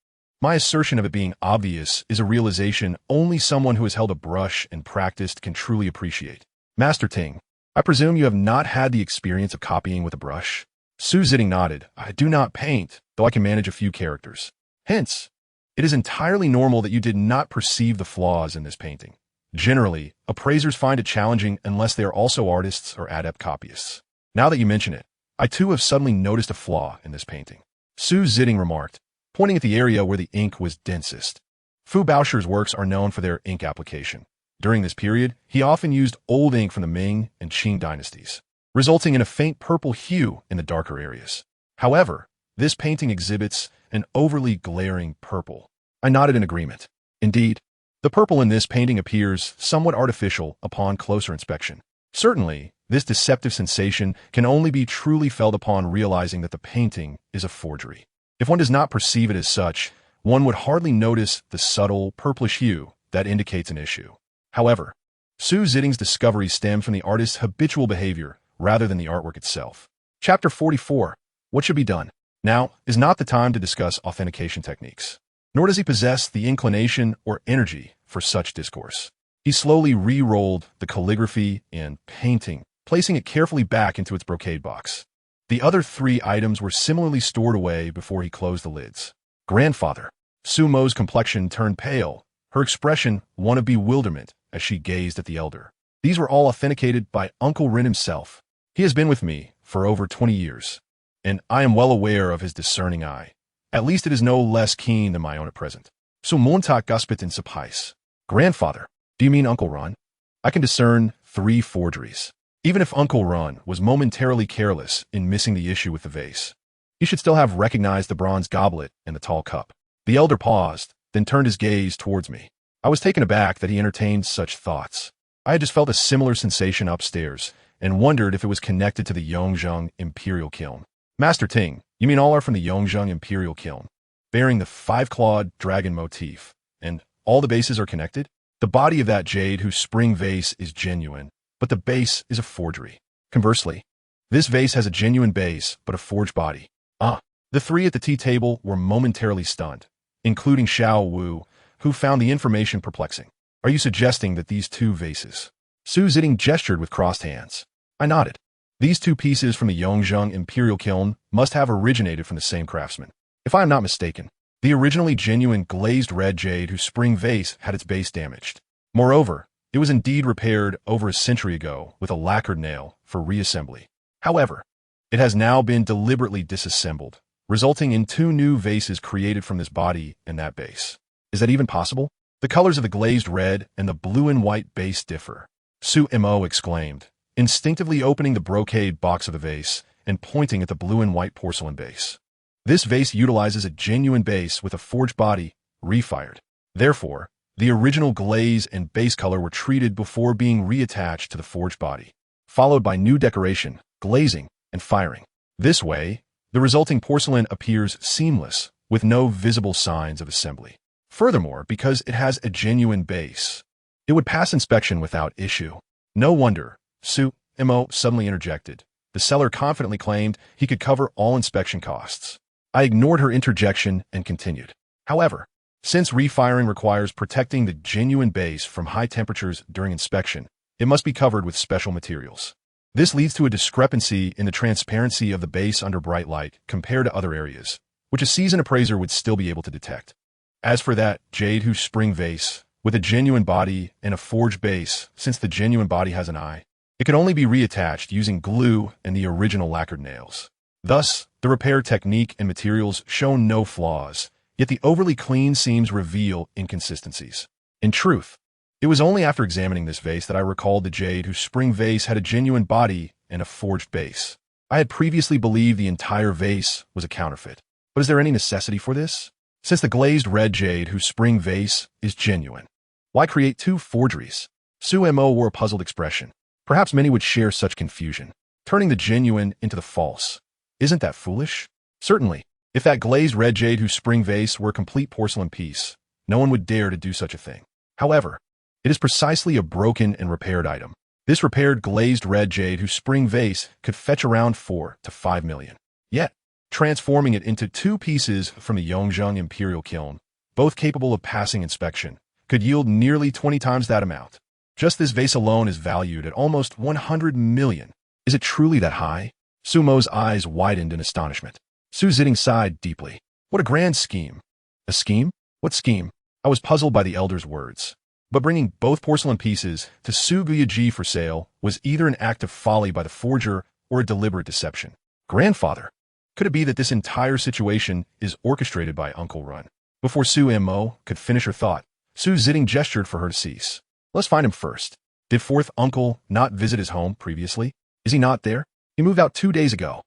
A: my assertion of it being obvious is a realization only someone who has held a brush and practiced can truly appreciate. Master Ting, I presume you have not had the experience of copying with a brush? Su Zitting nodded. I do not paint, though I can manage a few characters. Hence, it is entirely normal that you did not perceive the flaws in this painting. Generally, appraisers find it challenging unless they are also artists or adept copyists. Now that you mention it, I too have suddenly noticed a flaw in this painting. Su Zitting remarked, pointing at the area where the ink was densest. Fu Baoshi's works are known for their ink application, During this period, he often used old ink from the Ming and Qing dynasties, resulting in a faint purple hue in the darker areas. However, this painting exhibits an overly glaring purple. I nodded in agreement. Indeed, the purple in this painting appears somewhat artificial upon closer inspection. Certainly, this deceptive sensation can only be truly felt upon realizing that the painting is a forgery. If one does not perceive it as such, one would hardly notice the subtle purplish hue that indicates an issue. However, Su Ziding's discovery stems from the artist's habitual behavior rather than the artwork itself. Chapter 44. What should be done? Now is not the time to discuss authentication techniques, nor does he possess the inclination or energy for such discourse. He slowly re-rolled the calligraphy and painting, placing it carefully back into its brocade box. The other 3 items were similarly stored away before he closed the lids. Grandfather. Su Mo's complexion turned pale, her expression one of bewilderment as she gazed at the elder. These were all authenticated by Uncle Rin himself. He has been with me for over 20 years, and I am well aware of his discerning eye. At least it is no less keen than my own at present. So Montak Guspitin Sapais. Grandfather. Do you mean Uncle Ron? I can discern 3 forgeries. Even if Uncle Ron was momentarily careless in missing the issue with the vase, he should still have recognized the bronze goblet and the tall cup. The elder paused, then turned his gaze towards me. I was taken aback that he entertained such thoughts. I had just felt a similar sensation upstairs and wondered if it was connected to the Yongzheng Imperial Kiln. Master Ting, you mean all are from the Yongzheng Imperial Kiln, bearing the 5-clawed dragon motif, and all the bases are connected? The body of that jade whose spring vase is genuine, but the base is a forgery. Conversely, this vase has a genuine base, but a forged body. The 3 at the tea table were momentarily stunned, including Xiao Wu, who found the information perplexing. Are you suggesting that these 2 vases? Su Ziding gestured with crossed hands. I nodded. These 2 pieces from the Yongzheng Imperial Kiln must have originated from the same craftsman. If I am not mistaken, the originally genuine glazed red jade whose spring vase had its base damaged. Moreover, it was indeed repaired over a century ago with a lacquered nail for reassembly. However, it has now been deliberately disassembled, resulting in 2 new vases created from this body and that base. Is that even possible? The colors of the glazed red and the blue and white base differ. Su Mo exclaimed, instinctively opening the brocade box of the vase and pointing at the blue and white porcelain base. This vase utilizes a genuine base with a forged body, refired. Therefore, the original glaze and base color were treated before being reattached to the forged body, followed by new decoration, glazing, and firing. This way, the resulting porcelain appears seamless, with no visible signs of assembly. Furthermore, because it has a genuine base, it would pass inspection without issue. No wonder, Su Mo suddenly interjected. The seller confidently claimed he could cover all inspection costs. I ignored her interjection and continued. However, since refiring requires protecting the genuine base from high temperatures during inspection, it must be covered with special materials. This leads to a discrepancy in the transparency of the base under bright light compared to other areas, which a seasoned appraiser would still be able to detect. As for that jade whose spring vase, with a genuine body and a forged base, since the genuine body has an eye, it could only be reattached using glue and the original lacquered nails. Thus, the repair technique and materials show no flaws, yet the overly clean seams reveal inconsistencies. In truth, it was only after examining this vase that I recalled the jade whose spring vase had a genuine body and a forged base. I had previously believed the entire vase was a counterfeit. But is there any necessity for this? Since the glazed red jade whose spring vase is genuine, why create 2 forgeries? Su Mo wore a puzzled expression. Perhaps many would share such confusion, turning the genuine into the false. Isn't that foolish? Certainly, if that glazed red jade whose spring vase were a complete porcelain piece, no one would dare to do such a thing. However, it is precisely a broken and repaired item. This repaired glazed red jade whose spring vase could fetch around 4 to 5 million. Yet, transforming it into 2 pieces from the Yongzheng Imperial Kiln, both capable of passing inspection, could yield nearly 20 times that amount. Just this vase alone is valued at almost 100 million. Is it truly that high? Su Mo's eyes widened in astonishment. Su Ziding sighed deeply. What a grand scheme. A scheme? What scheme? I was puzzled by the elder's words. But bringing both porcelain pieces to Su Guyaji for sale was either an act of folly by the forger or a deliberate deception. Grandfather, could it be that this entire situation is orchestrated by Uncle Run? Before Su Mo could finish her thought, Su Ziding gestured for her to cease. Let's find him first. Did fourth uncle not visit his home previously? Is he not there? He moved out 2 days ago.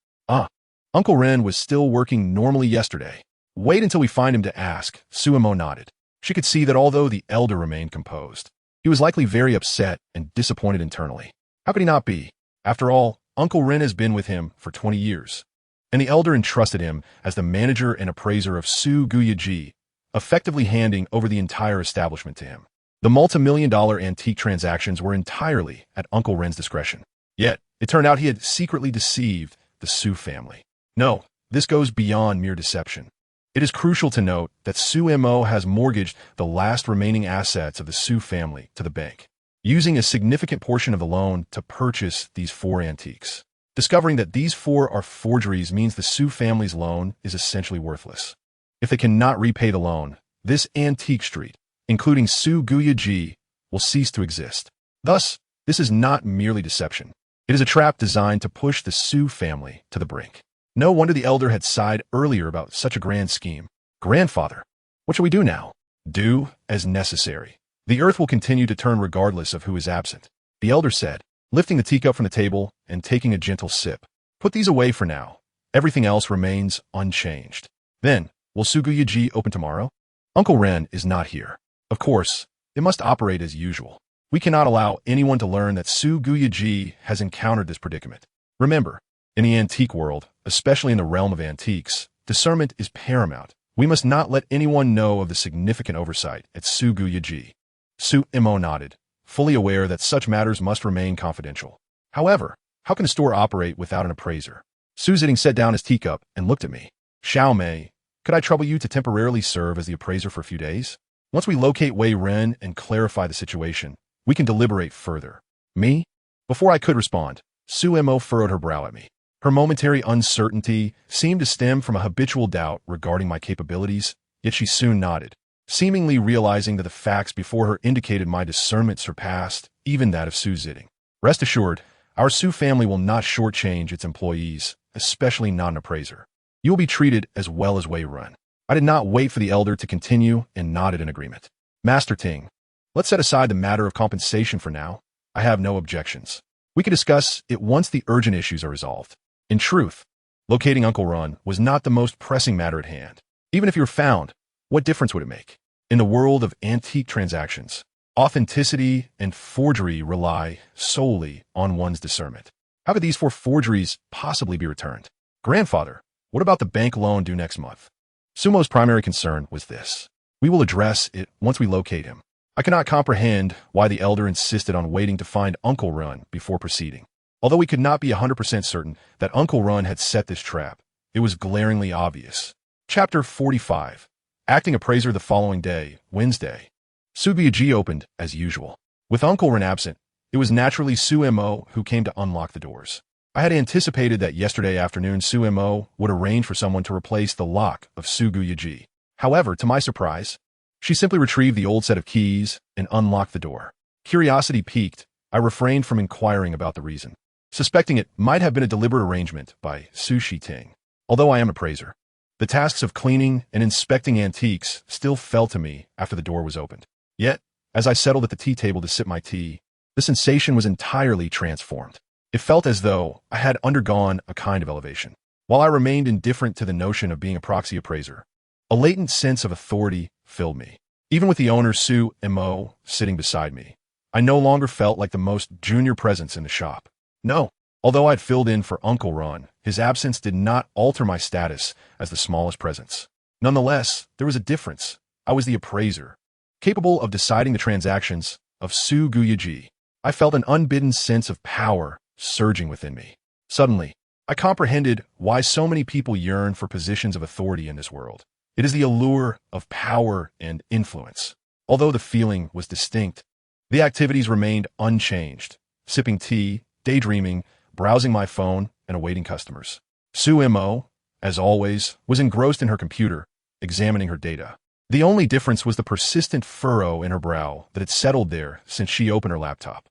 A: Uncle Ren was still working normally yesterday. Wait until we find him to ask, Suemo nodded. She could see that although the elder remained composed, he was likely very upset and disappointed internally. How could he not be? After all, Uncle Ren has been with him for 20 years, and the elder entrusted him as the manager and appraiser of Su Guyaji, effectively handing over the entire establishment to him. The multi-million-dollar antique transactions were entirely at Uncle Ren's discretion. Yet, it turned out he had secretly deceived the Su family. No, this goes beyond mere deception. It is crucial to note that Suemo has mortgaged the last remaining assets of the Su family to the bank, using a significant portion of the loan to purchase these 4 antiques. Discovering that these 4 are forgeries means the Su family's loan is essentially worthless. If they cannot repay the loan, this antique street, including Su Guyaji, will cease to exist. Thus, this is not merely deception. It is a trap designed to push the Su family to the brink. No wonder the elder had sighed earlier about such a grand scheme. Grandfather, what shall we do now? Do as necessary. The earth will continue to turn regardless of who is absent, the elder said, lifting the teacup from the table and taking a gentle sip. Put these away for now. Everything else remains unchanged. Then, will Suguyaji open tomorrow? Uncle Ren is not here. Of course, it must operate as usual. We cannot allow anyone to learn that Suguyaji has encountered this predicament. Remember, in the antique world, especially in the realm of antiques, discernment is paramount. We must not let anyone know of the significant oversight at Suguyaji. Suemo nodded, fully aware that such matters must remain confidential. However, how can a store operate without an appraiser? Su Jiling set down his teacup and looked at me. Xiao Mei, could I trouble you to temporarily serve as the appraiser for a few days? Once we locate Wei Ren and clarify the situation, we can deliberate further. Me? Before I could respond, Suemo furrowed her brow at me. Her momentary uncertainty seemed to stem from a habitual doubt regarding my capabilities, yet she soon nodded, seemingly realizing that the facts before her indicated my discernment surpassed even that of Su Jiling. Rest assured, our Su family will not shortchange its employees, especially not an appraiser. You will be treated as well as Wei Ren. I did not wait for the elder to continue and nodded in agreement. Master Ting, let's set aside the matter of compensation for now. I have no objections. We can discuss it once the urgent issues are resolved. In truth, locating Uncle Ren was not the most pressing matter at hand. Even if you were found, what difference would it make? In the world of antique transactions, authenticity and forgery rely solely on one's discernment. How could these 4 forgeries possibly be returned? Grandfather, what about the bank loan due next month? Sumo's primary concern was this. We will address it once we locate him. I cannot comprehend why the elder insisted on waiting to find Uncle Ren before proceeding. Although we could not be 100% certain that Uncle Ren had set this trap, it was glaringly obvious. Chapter 45. Acting appraiser the following day, Wednesday. Suguyaji opened as usual. With Uncle Ren absent, it was naturally Suemo who came to unlock the doors. I had anticipated that yesterday afternoon Suemo would arrange for someone to replace the lock of Suguyaji. However, to my surprise, she simply retrieved the old set of keys and unlocked the door. Curiosity piqued, I refrained from inquiring about the reason, suspecting it might have been a deliberate arrangement by Su Ting. Although I am an appraiser, the tasks of cleaning and inspecting antiques still fell to me after the door was opened. Yet, as I settled at the tea table to sip my tea, the sensation was entirely transformed. It felt as though I had undergone a kind of elevation. While I remained indifferent to the notion of being a proxy appraiser, a latent sense of authority filled me. Even with the owner Su Mo sitting beside me, I no longer felt like the most junior presence in the shop. No, although I had filled in for Uncle Ron, his absence did not alter my status as the smallest presence. Nonetheless, there was a difference. I was the appraiser, capable of deciding the transactions of Su Guyaji. I felt an unbidden sense of power surging within me. Suddenly, I comprehended why so many people yearn for positions of authority in this world. It is the allure of power and influence. Although the feeling was distinct, the activities remained unchanged, sipping tea, daydreaming, browsing my phone, and awaiting customers. Su Mo, as always, was engrossed in her computer, examining her data. The only difference was the persistent furrow in her brow that had settled there since she opened her laptop.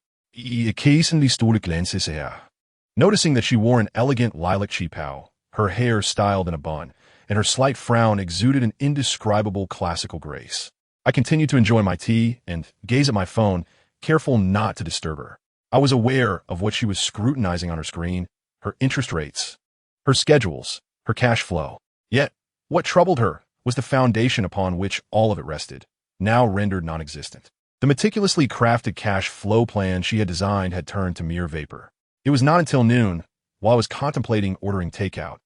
A: Noticing that she wore an elegant lilac cheapao, her hair styled in a bun, and her slight frown exuded an indescribable classical grace. I continued to enjoy my tea and gaze at my phone, careful not to disturb her. I was aware of what she was scrutinizing on her screen, her interest rates, her schedules, her cash flow. Yet, what troubled her was the foundation upon which all of it rested, now rendered non-existent. The meticulously crafted cash flow plan she had designed had turned to mere vapor. It was not until noon, while I was contemplating ordering takeout,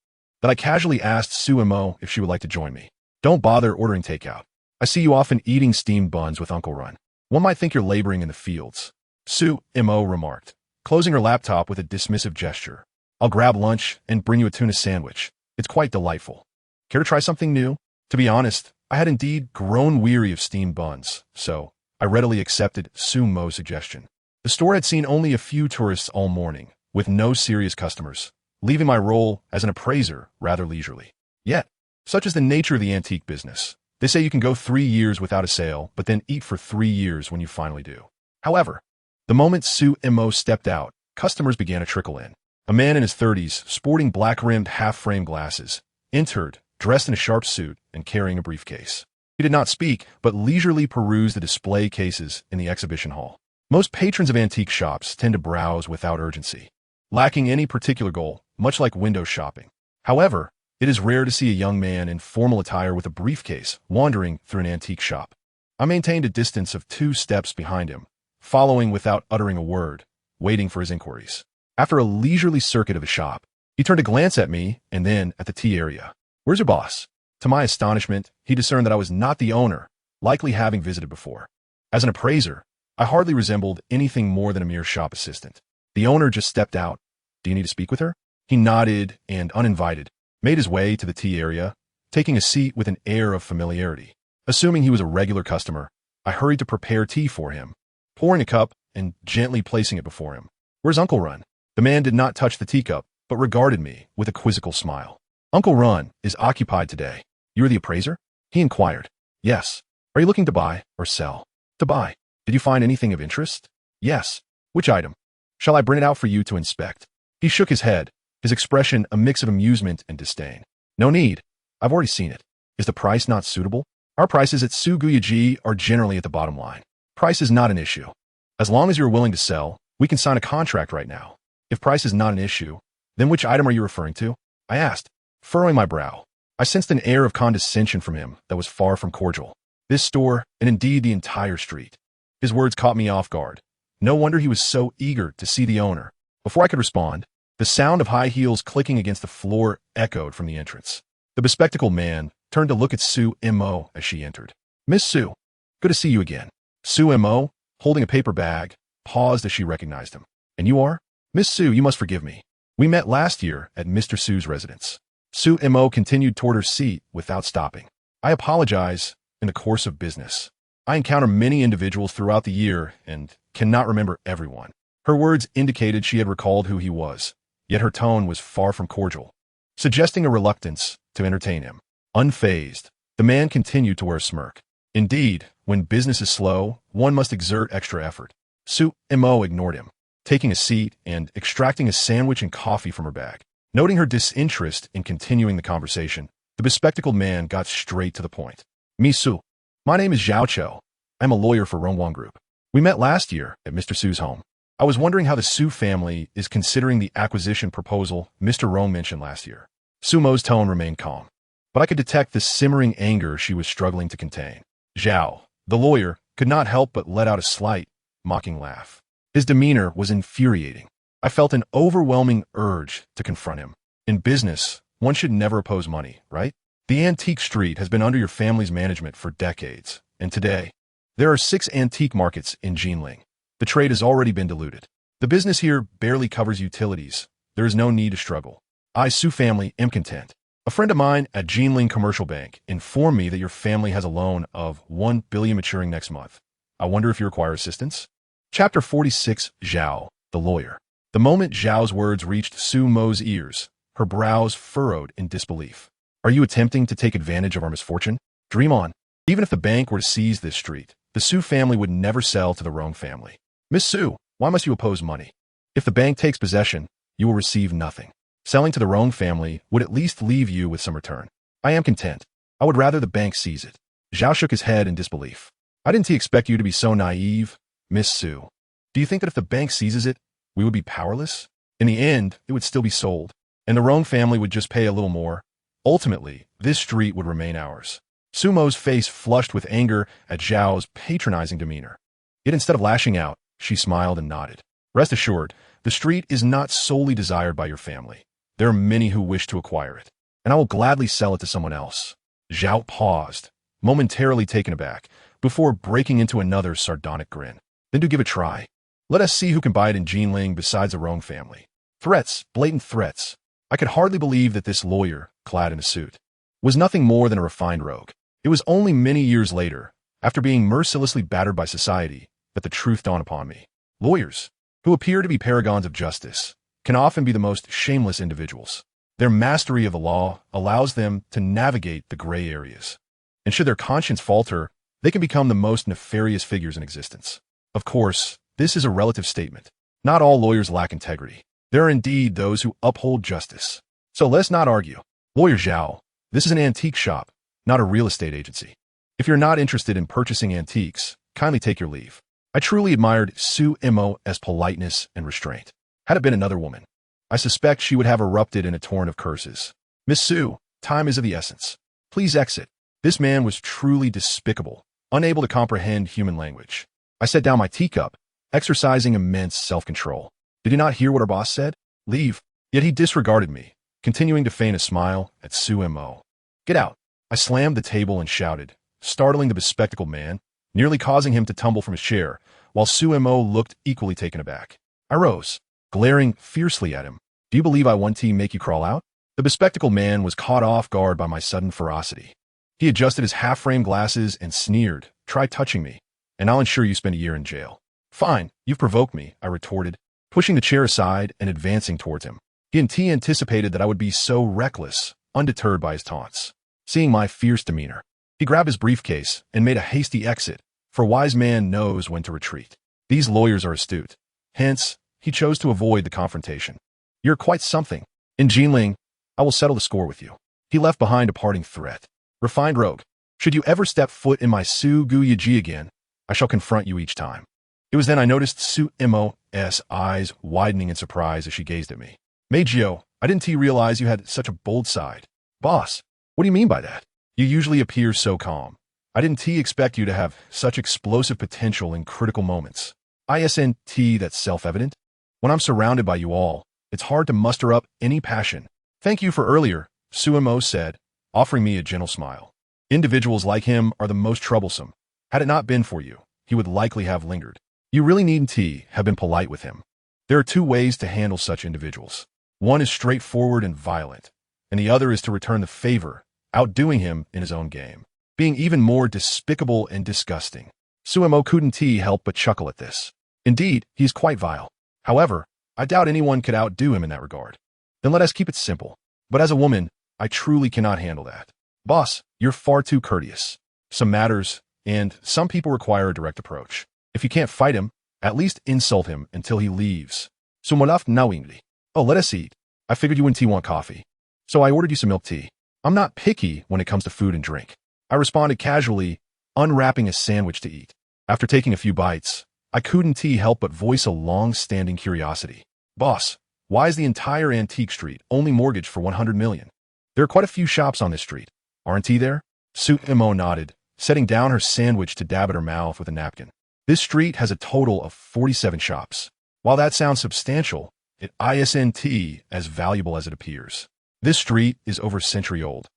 A: that I casually asked Sue and Mo if she would like to join me. Don't bother ordering takeout. I see you often eating steamed buns with Uncle Run. One might think you're laboring in the fields. Sue, Mo remarked, closing her laptop with a dismissive gesture. I'll grab lunch and bring you a tuna sandwich. It's quite delightful. Care to try something new? To be honest, I had indeed grown weary of steamed buns, so I readily accepted Sue Mo's suggestion. The store had seen only a few tourists all morning, with no serious customers, leaving my role as an appraiser rather leisurely. Yet, such is the nature of the antique business. They say you can go 3 years without a sale, but then eat for 3 years when you finally do. However, the moment Sue and Mo stepped out, customers began to trickle in. A man in his 30s, sporting black-rimmed half-frame glasses, entered, dressed in a sharp suit and carrying a briefcase. He did not speak, but leisurely perused the display cases in the exhibition hall. Most patrons of antique shops tend to browse without urgency, lacking any particular goal, much like window shopping. However, it is rare to see a young man in formal attire with a briefcase wandering through an antique shop. I maintained a distance of 2 steps behind him, following without uttering a word, waiting for his inquiries. After a leisurely circuit of the shop, he turned to glance at me and then at the tea area. Where's your boss? To my astonishment, he discerned that I was not the owner, likely having visited before. As an appraiser, I hardly resembled anything more than a mere shop assistant. The owner just stepped out. Do you need to speak with her? He nodded and, uninvited, made his way to the tea area, taking a seat with an air of familiarity. Assuming he was a regular customer, I hurried to prepare tea for him, pouring a cup and gently placing it before him. Where's Uncle Run? The man did not touch the teacup, but regarded me with a quizzical smile. Uncle Run is occupied today. You are the appraiser? He inquired. Yes. Are you looking to buy or sell? To buy. Did you find anything of interest? Yes. Which item? Shall I bring it out for you to inspect? He shook his head, his expression a mix of amusement and disdain. No need. I've already seen it. Is the price not suitable? Our prices at Suguyaji are generally at the bottom line. Price is not an issue. As long as you're willing to sell, we can sign a contract right now. If price is not an issue, then which item are you referring to? I asked, furrowing my brow. I sensed an air of condescension from him that was far from cordial. This store, and indeed the entire street. His words caught me off guard. No wonder he was so eager to see the owner. Before I could respond, the sound of high heels clicking against the floor echoed from the entrance. The bespectacled man turned to look at Sue Mo as she entered. Miss Sue, good to see you again. Sue Mo, holding a paper bag, paused as she recognized him. And you are? Miss Sue, you must forgive me. We met last year at Mr. Sue's residence. Sue Mo continued toward her seat without stopping. I apologize. In the course of business, I encounter many individuals throughout the year and cannot remember everyone. Her words indicated she had recalled who he was, yet her tone was far from cordial, suggesting a reluctance to entertain him. Unfazed, the man continued to wear a smirk. Indeed, when business is slow, one must exert extra effort. Sue Mo ignored him, taking a seat and extracting a sandwich and coffee from her bag. Noting her disinterest in continuing the conversation, the bespectacled man got straight to the point. Me Sue. My name is Zhao Cho. I'm a lawyer for Rongwang Group. We met last year at Mr. Sue's home. I was wondering how the Sue family is considering the acquisition proposal Mr. Rong mentioned last year. Sue Mo's tone remained calm, but I could detect the simmering anger she was struggling to contain. Zhao, the lawyer, could not help but let out a slight, mocking laugh. His demeanor was infuriating. I felt an overwhelming urge to confront him. In business, one should never oppose money, right? The antique street has been under your family's management for decades, and today, there are 6 antique markets in Jinling. The trade has already been diluted. The business here barely covers utilities. There is no need to struggle. I, Sue family, am content. A friend of mine at Jinling Commercial Bank informed me that your family has a loan of 1 billion maturing next month. I wonder if you require assistance? Chapter 46, Zhao, the lawyer. The moment Zhao's words reached Sue Mo's ears, her brows furrowed in disbelief. Are you attempting to take advantage of our misfortune? Dream on. Even if the bank were to seize this street, the Sue family would never sell to the Rong family. Miss Sue, why must you oppose money? If the bank takes possession, you will receive nothing. Selling to the Rong family would at least leave you with some return. I am content. I would rather the bank seize it. Zhao shook his head in disbelief. I didn't expect you to be so naive. Miss Sue. Do you think that if the bank seizes it, we would be powerless? In the end, it would still be sold, and the Rong family would just pay a little more. Ultimately, this street would remain ours. Sumo's face flushed with anger at Zhao's patronizing demeanor. Yet instead of lashing out, she smiled and nodded. Rest assured, the street is not solely desired by your family. There are many who wish to acquire it, and I will gladly sell it to someone else. Zhao paused, momentarily taken aback, before breaking into another sardonic grin. Then do give it a try. Let us see who can buy it in Jinling besides the Rong family. Threats, blatant threats. I could hardly believe that this lawyer, clad in a suit, was nothing more than a refined rogue. It was only many years later, after being mercilessly battered by society, that the truth dawned upon me. Lawyers, who appear to be paragons of justice, can often be the most shameless individuals. Their mastery of the law allows them to navigate the gray areas. And should their conscience falter, they can become the most nefarious figures in existence. Of course, this is a relative statement. Not all lawyers lack integrity. There are indeed those who uphold justice. So let's not argue. Lawyer Zhao, this is an antique shop, not a real estate agency. If you're not interested in purchasing antiques, kindly take your leave. I truly admired Su Mo's politeness and restraint. Had it been another woman, I suspect she would have erupted in a torrent of curses. Miss Su, time is of the essence. Please exit. This man was truly despicable, unable to comprehend human language. I set down my teacup, exercising immense self-control. Did he not hear what our boss said? Leave. Yet he disregarded me, continuing to feign a smile at Su Mo. Get out. I slammed the table and shouted, startling the bespectacled man, nearly causing him to tumble from his chair, while Su Mo looked equally taken aback. I rose, glaring fiercely at him. Do you believe I want to make you crawl out? The bespectacled man was caught off guard by my sudden ferocity. He adjusted his half-framed glasses and sneered, try touching me, and I'll ensure you spend a year in jail. Fine, you've provoked me, I retorted, pushing the chair aside and advancing towards him. He anticipated that I would be so reckless, undeterred by his taunts. Seeing my fierce demeanor, he grabbed his briefcase and made a hasty exit, for a wise man knows when to retreat. These lawyers are astute. Hence, he chose to avoid the confrontation. You're quite something. In Jinling, I will settle the score with you. He left behind a parting threat. Refined rogue, should you ever step foot in my Su Guyaji again, I shall confront you each time. It was then I noticed Su Mo's eyes widening in surprise as she gazed at me. Mei Jiu, I didn't realize you had such a bold side. Boss, what do you mean by that? You usually appear so calm. I didn't expect you to have such explosive potential in critical moments. Isn't that self-evident? When I'm surrounded by you all, it's hard to muster up any passion. Thank you for earlier, Su Mo said, offering me a gentle smile. Individuals like him are the most troublesome. Had it not been for you, he would likely have lingered. You really needn't have been polite with him. There are two ways to handle such individuals. One is straightforward and violent, and the other is to return the favor, outdoing him in his own game, being even more despicable and disgusting. Su Mo couldn't help but chuckle at this. Indeed, he is quite vile. However, I doubt anyone could outdo him in that regard. Then let us keep it simple. But as a woman, I truly cannot handle that. Boss, you're far too courteous. Some matters, and some people require a direct approach. If you can't fight him, at least insult him until he leaves. Sumolaf nawingly. Oh, let us eat. I figured you wouldn't want coffee. So I ordered you some milk tea. I'm not picky when it comes to food and drink. I responded casually, unwrapping a sandwich to eat. After taking a few bites, I couldn't help but voice a long-standing curiosity. Boss, why is the entire antique street only mortgaged for 100 million? There are quite a few shops on this street, aren't there? Su Mo nodded, setting down her sandwich to dab at her mouth with a napkin. This street has a total of 47 shops. While that sounds substantial, it isn't as valuable as it appears. This street is over a century old,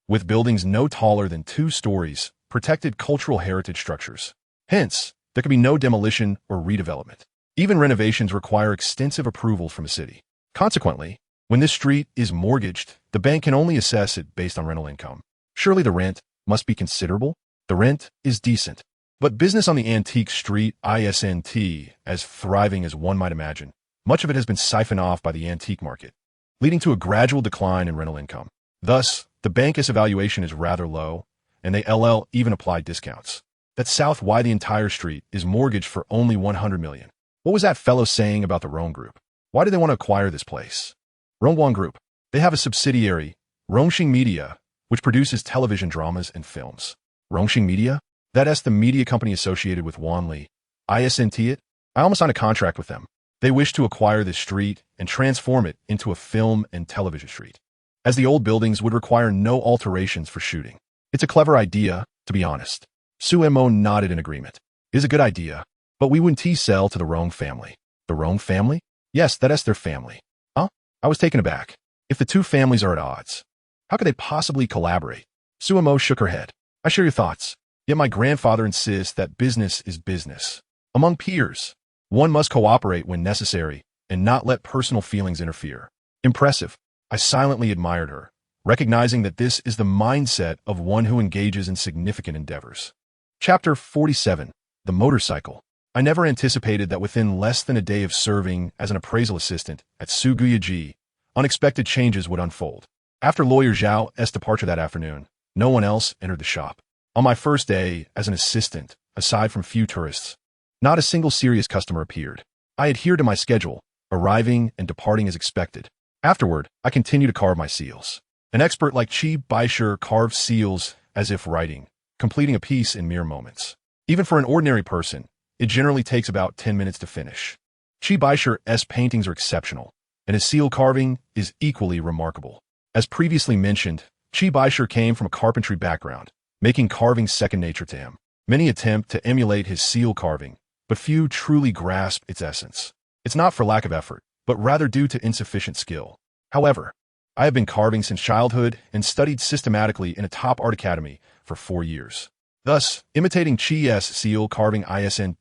A: with buildings no taller than 2 stories, protected cultural heritage structures. Hence, there can be no demolition or redevelopment. Even renovations require extensive approval from the city. Consequently, when this street is mortgaged, the bank can only assess it based on rental income. Surely the rent must be considerable? The rent is decent. But business on the antique street isn't as thriving as one might imagine. Much of it has been siphoned off by the antique market, leading to a gradual decline in rental income. Thus, the bank's evaluation is rather low, and they even apply discounts. That's south why the entire street is mortgaged for only 100 million. What was that fellow saying about the Rong Group? Why do they want to acquire this place? Rongguan Group. They have a subsidiary, Rongxing Media, which produces television dramas and films. Rongxing Media? That's the media company associated with Wanli. Isn't it? I almost signed a contract with them. They wish to acquire this street and transform it into a film and television street, as the old buildings would require no alterations for shooting. It's a clever idea, to be honest. Suemo nodded in agreement. It is a good idea, but we wouldn't sell to the wrong family. The wrong family? Yes, that is their family. Huh? I was taken aback. If the two families are at odds, how could they possibly collaborate? Suemo shook her head. I share your thoughts. Yet my grandfather insists that business is business. Among peers, one must cooperate when necessary and not let personal feelings interfere. Impressive. I silently admired her, recognizing that this is the mindset of one who engages in significant endeavors. Chapter 47. The Motorcycle. I never anticipated that within less than a day of serving as an appraisal assistant at Suguyaji, unexpected changes would unfold. After lawyer Zhao's departure that afternoon, no one else entered the shop. On my first day as an assistant, aside from few tourists, not a single serious customer appeared. I adhered to my schedule, arriving and departing as expected. Afterward, I continued to carve my seals. An expert like Chi Baisher carves seals as if writing, completing a piece in mere moments. Even for an ordinary person, it generally takes about 10 minutes to finish. Chi Baisher's paintings are exceptional, and his seal carving is equally remarkable. As previously mentioned, Chi Baisher came from a carpentry background, making carving second nature to him. Many attempt to emulate his seal carving, but few truly grasp its essence. It's not for lack of effort, but rather due to insufficient skill. However, I have been carving since childhood and studied systematically in a top art academy for 4 years. Thus, imitating Chi's seal carving isn't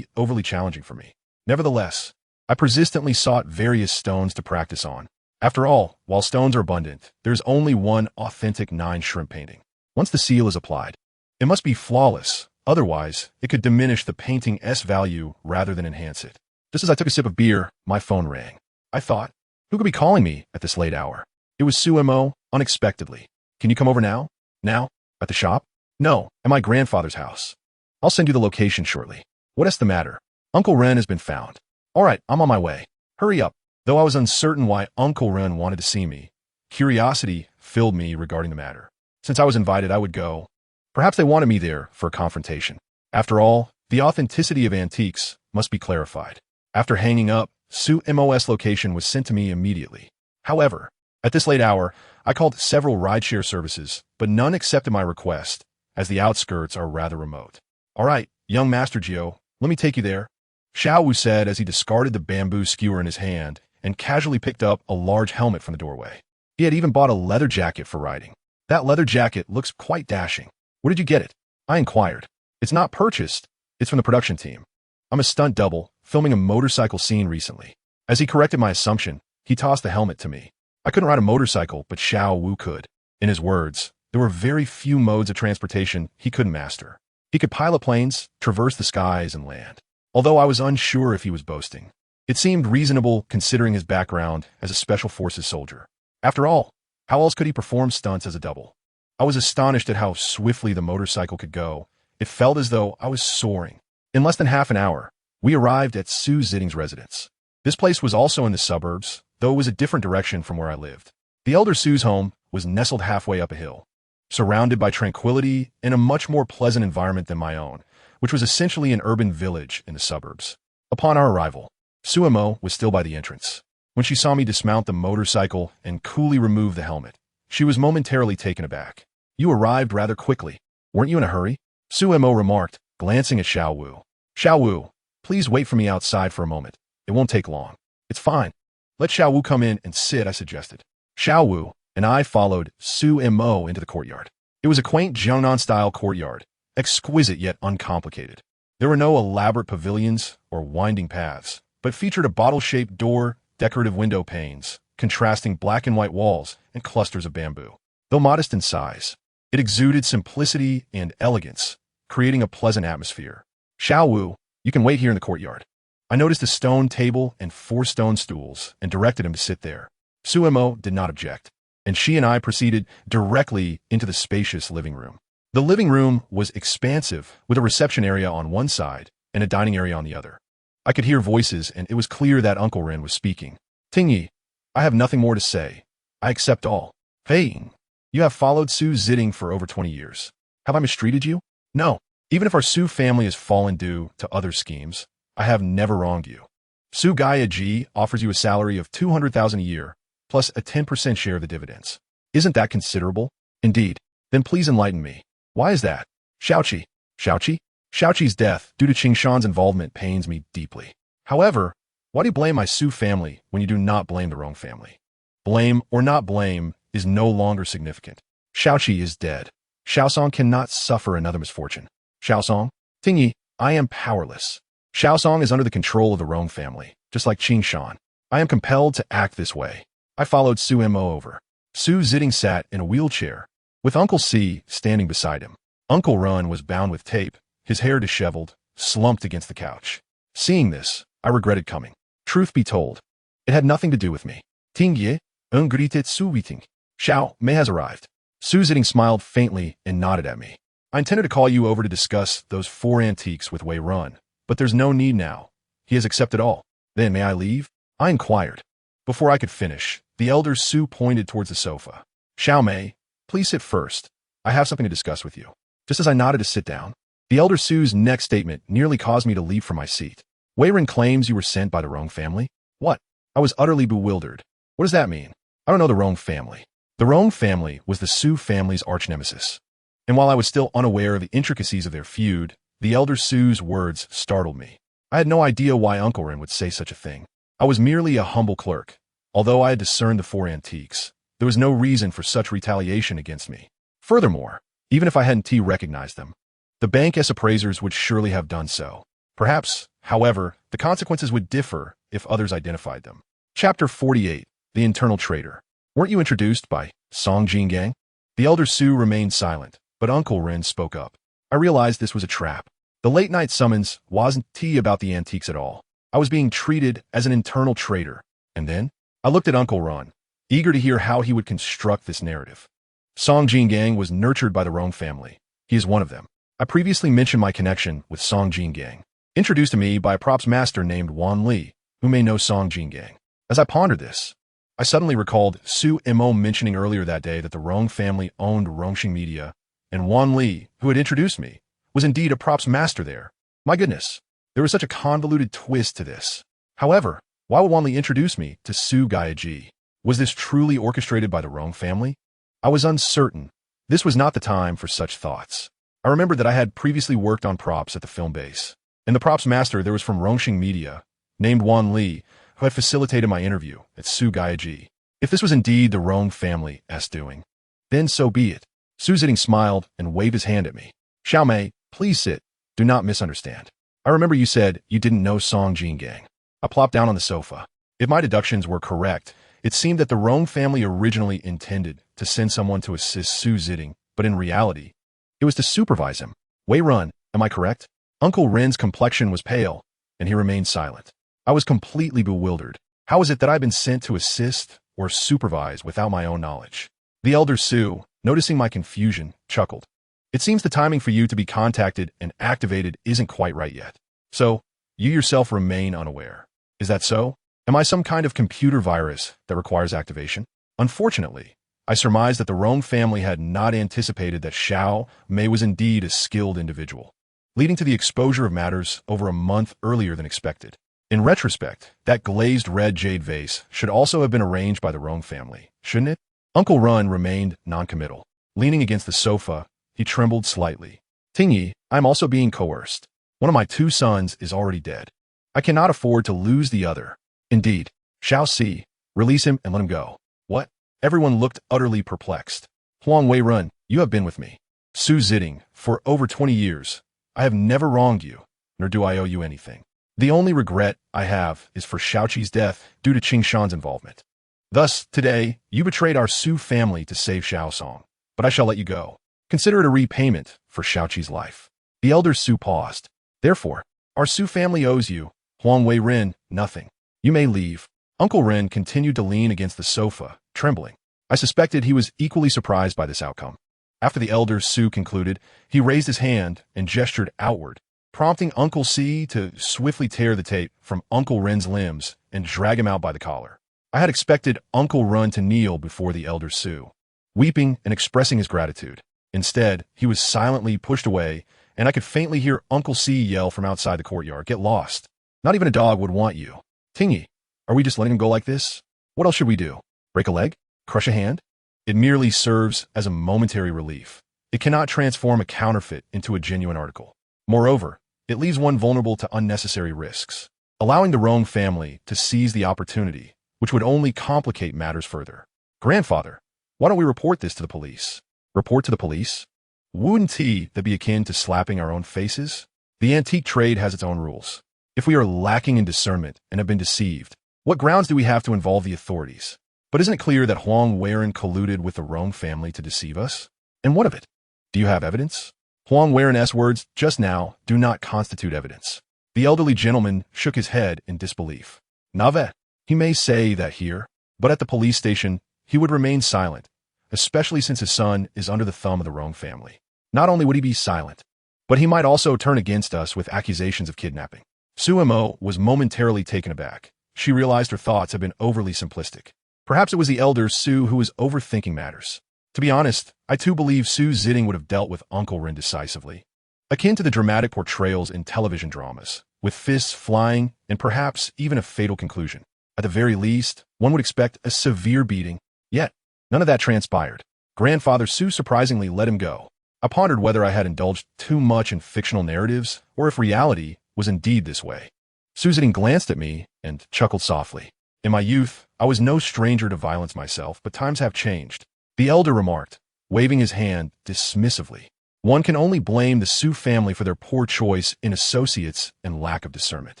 A: overly challenging for me. Nevertheless, I persistently sought various stones to practice on. After all, while stones are abundant, there is only one authentic 9 shrimp painting. Once the seal is applied, it must be flawless, otherwise it could diminish the painting's value rather than enhance it. Just as I took a sip of beer, my phone rang. I thought, who could be calling me at this late hour? It was Suemo, unexpectedly. Can you come over now? Now? At the shop? No, at my grandfather's house. I'll send you the location shortly. What is the matter? Uncle Ren has been found. All right, I'm on my way. Hurry up. Though I was uncertain why Uncle Ren wanted to see me, curiosity filled me regarding the matter. Since I was invited, I would go. Perhaps they wanted me there for a confrontation. After all, the authenticity of antiques must be clarified. After hanging up, Suemo's location was sent to me immediately. However, at this late hour, I called several rideshare services, but none accepted my request, as the outskirts are rather remote. All right, young Master Jiu, let me take you there, Xiao Wu said as he discarded the bamboo skewer in his hand and casually picked up a large helmet from the doorway. He had even bought a leather jacket for riding. That leather jacket looks quite dashing. Where did you get it? I inquired. It's not purchased. It's from the production team. I'm a stunt double, filming a motorcycle scene recently. As he corrected my assumption, he tossed the helmet to me. I couldn't ride a motorcycle, but Xiao Wu could. In his words, there were very few modes of transportation he couldn't master. He could pilot planes, traverse the skies, and land. Although I was unsure if he was boasting, it seemed reasonable considering his background as a special forces soldier. After all, how else could he perform stunts as a double? I was astonished at how swiftly the motorcycle could go. It felt as though I was soaring. In less than half an hour, we arrived at Su Zitting's residence. This place was also in the suburbs, though it was a different direction from where I lived. The elder Su's home was nestled halfway up a hill, surrounded by tranquility and a much more pleasant environment than my own, which was essentially an urban village in the suburbs. Upon our arrival, Suemo was still by the entrance. When she saw me dismount the motorcycle and coolly remove the helmet, she was momentarily taken aback. You arrived rather quickly. Weren't you in a hurry? Suemo remarked, glancing at Xiao Wu. Xiao Wu, please wait for me outside for a moment. It won't take long. It's fine. Let Xiao Wu come in and sit, I suggested. Xiao Wu and I followed Suemo into the courtyard. It was a quaint Jiangnan-style courtyard, exquisite yet uncomplicated. There were no elaborate pavilions or winding paths, but featured a bottle-shaped door, decorative window panes, contrasting black and white walls, and clusters of bamboo. Though modest in size, it exuded simplicity and elegance, creating a pleasant atmosphere. Xiao Wu, you can wait here in the courtyard. I noticed a stone table and 4 stone stools and directed him to sit there. Suemo did not object, and she and I proceeded directly into the spacious living room. The living room was expansive, with a reception area on one side and a dining area on the other. I could hear voices, and it was clear that Uncle Ren was speaking. Tingyi, I have nothing more to say. I accept all. Hey, you have followed Su Zitting for over 20 years. Have I mistreated you? No. Even if our Su family has fallen due to other schemes, I have never wronged you. Su Gaia Ji offers you a salary of 200,000 a year, plus a 10% share of the dividends. Isn't that considerable? Indeed. Then please enlighten me. Why is that? Xiaoqi. Xiaoqi? Xiaoqi's death due to Qingshan's involvement pains me deeply. However, why do you blame my Su family when you do not blame the Rong family? Blame or not blame is no longer significant. Xiaoqi is dead. Xiaosong cannot suffer another misfortune. Xiaosong? Tingyi, I am powerless. Xiaosong is under the control of the Rong family, just like Qingshan. I am compelled to act this way. I followed Su Mo over. Su Ziding sat in a wheelchair, with Uncle Si standing beside him. Uncle Run was bound with tape, his hair disheveled, slumped against the couch. Seeing this, I regretted coming. Truth be told, it had nothing to do with me. Tingye, gritet Su Witing. Xiao Mei has arrived. Su Ziding smiled faintly and nodded at me. I intended to call you over to discuss those 4 antiques with Wei Run, but there's no need now. He has accepted all. Then may I leave? I inquired. Before I could finish, the elder Su pointed towards the sofa. Xiao Mei, please sit first. I have something to discuss with you. Just as I nodded to sit down, the elder Su's next statement nearly caused me to leap from my seat. Wei Ren claims you were sent by the Rong family? What? I was utterly bewildered. What does that mean? I don't know the Rong family. The Rong family was the Su family's arch-nemesis. And while I was still unaware of the intricacies of their feud, the elder Su's words startled me. I had no idea why Uncle Ren would say such a thing. I was merely a humble clerk. Although I had discerned the 4 antiques, there was no reason for such retaliation against me. Furthermore, even if I hadn't recognized them, the bank S appraisers would surely have done so. Perhaps, however, the consequences would differ if others identified them. Chapter 48, The Internal Traitor. Weren't you introduced by Song Jingang? The elder Su remained silent, but Uncle Ren spoke up. I realized this was a trap. The late-night summons wasn't about the antiques at all. I was being treated as an internal traitor. And then, I looked at Uncle Ron, eager to hear how he would construct this narrative. Song Jingang was nurtured by the Rong family. He is one of them. I previously mentioned my connection with Song Jingang, introduced to me by a props master named Wan Li, who may know Song Jingang. As I pondered this, I suddenly recalled Su Mo mentioning earlier that day that the Rong family owned Rongxing Media, and Wan Li, who had introduced me, was indeed a props master there. My goodness, there was such a convoluted twist to this. However, why would Wan Li introduce me to Su Gaia Ji? Was this truly orchestrated by the Rong family? I was uncertain. This was not the time for such thoughts. I remembered that I had previously worked on props at the film base. And the props master there was from Rongxing Media, named Wan Li, who had facilitated my interview at Su Gaia Ji. If this was indeed the Rong family's doing, then so be it. Su Ziding smiled and waved his hand at me. Xiao Mei, please sit. Do not misunderstand. I remember you said you didn't know Song Jingang. I plopped down on the sofa. If my deductions were correct, it seemed that the Rong family originally intended to send someone to assist Su Ziding, but in reality, it was to supervise him. Wei Run, am I correct? Uncle Ren's complexion was pale, and he remained silent. I was completely bewildered. How is it that I've been sent to assist or supervise without my own knowledge? The elder Su, noticing my confusion, chuckled. It seems the timing for you to be contacted and activated isn't quite right yet. So, you yourself remain unaware. Is that so? Am I some kind of computer virus that requires activation? Unfortunately, I surmised that the Rong family had not anticipated that Xiao Mei was indeed a skilled individual, leading to the exposure of matters over a month earlier than expected. In retrospect, that glazed red jade vase should also have been arranged by the Rong family, shouldn't it? Uncle Run remained noncommittal. Leaning against the sofa, he trembled slightly. Tingyi, I'm also being coerced. One of my 2 sons is already dead. I cannot afford to lose the other. Indeed. Xiao Si, release him and let him go. What? Everyone looked utterly perplexed. Huang Wei Run, you have been with me. Su Ziding, for over 20 years. I have never wronged you, nor do I owe you anything. The only regret I have is for Xiaoqi's death due to Qingshan's involvement. Thus, today, you betrayed our Su family to save Xiaosong, but I shall let you go. Consider it a repayment for Xiaoqi's life. The elder Su paused. Therefore, our Su family owes you, Huang Wei Ren, nothing. You may leave. Uncle Ren continued to lean against the sofa, trembling. I suspected he was equally surprised by this outcome. After the elder Su concluded, he raised his hand and gestured outward, prompting Uncle Si to swiftly tear the tape from Uncle Ren's limbs and drag him out by the collar. I had expected Uncle Ren to kneel before the elder Su, weeping and expressing his gratitude. Instead, he was silently pushed away and I could faintly hear Uncle C yell from outside the courtyard, "Get lost. Not even a dog would want you. Tingy, are we just letting him go like this? What else should we do? Break a leg? Crush a hand?" It merely serves as a momentary relief. It cannot transform a counterfeit into a genuine article. Moreover, it leaves one vulnerable to unnecessary risks, allowing the Rome family to seize the opportunity, which would only complicate matters further. "Grandfather, why don't we report this to the police?" "Report to the police? Wouldn't that be akin to slapping our own faces? The antique trade has its own rules. If we are lacking in discernment and have been deceived, what grounds do we have to involve the authorities? But isn't it clear that Huang Weiren colluded with the Rome family to deceive us? And what of it? Do you have evidence?" Huang Weiren's words just now do not constitute evidence. The elderly gentleman shook his head in disbelief. "Navet, he may say that here, but at the police station, he would remain silent, especially since his son is under the thumb of the Rome family. Not only would he be silent, but he might also turn against us with accusations of kidnapping." Su Mo was momentarily taken aback. She realized her thoughts had been overly simplistic. Perhaps it was the elder Su who was overthinking matters. To be honest, I too believe Su Jiting would have dealt with Uncle Ren decisively, akin to the dramatic portrayals in television dramas, with fists flying and perhaps even a fatal conclusion. At the very least, one would expect a severe beating. Yet, none of that transpired. Grandfather Su surprisingly let him go. I pondered whether I had indulged too much in fictional narratives or if reality was indeed this way. Su Jiting glanced at me and chuckled softly. "In my youth, I was no stranger to violence myself, but times have changed," the elder remarked, waving his hand dismissively. "One can only blame the Su family for their poor choice in associates and lack of discernment.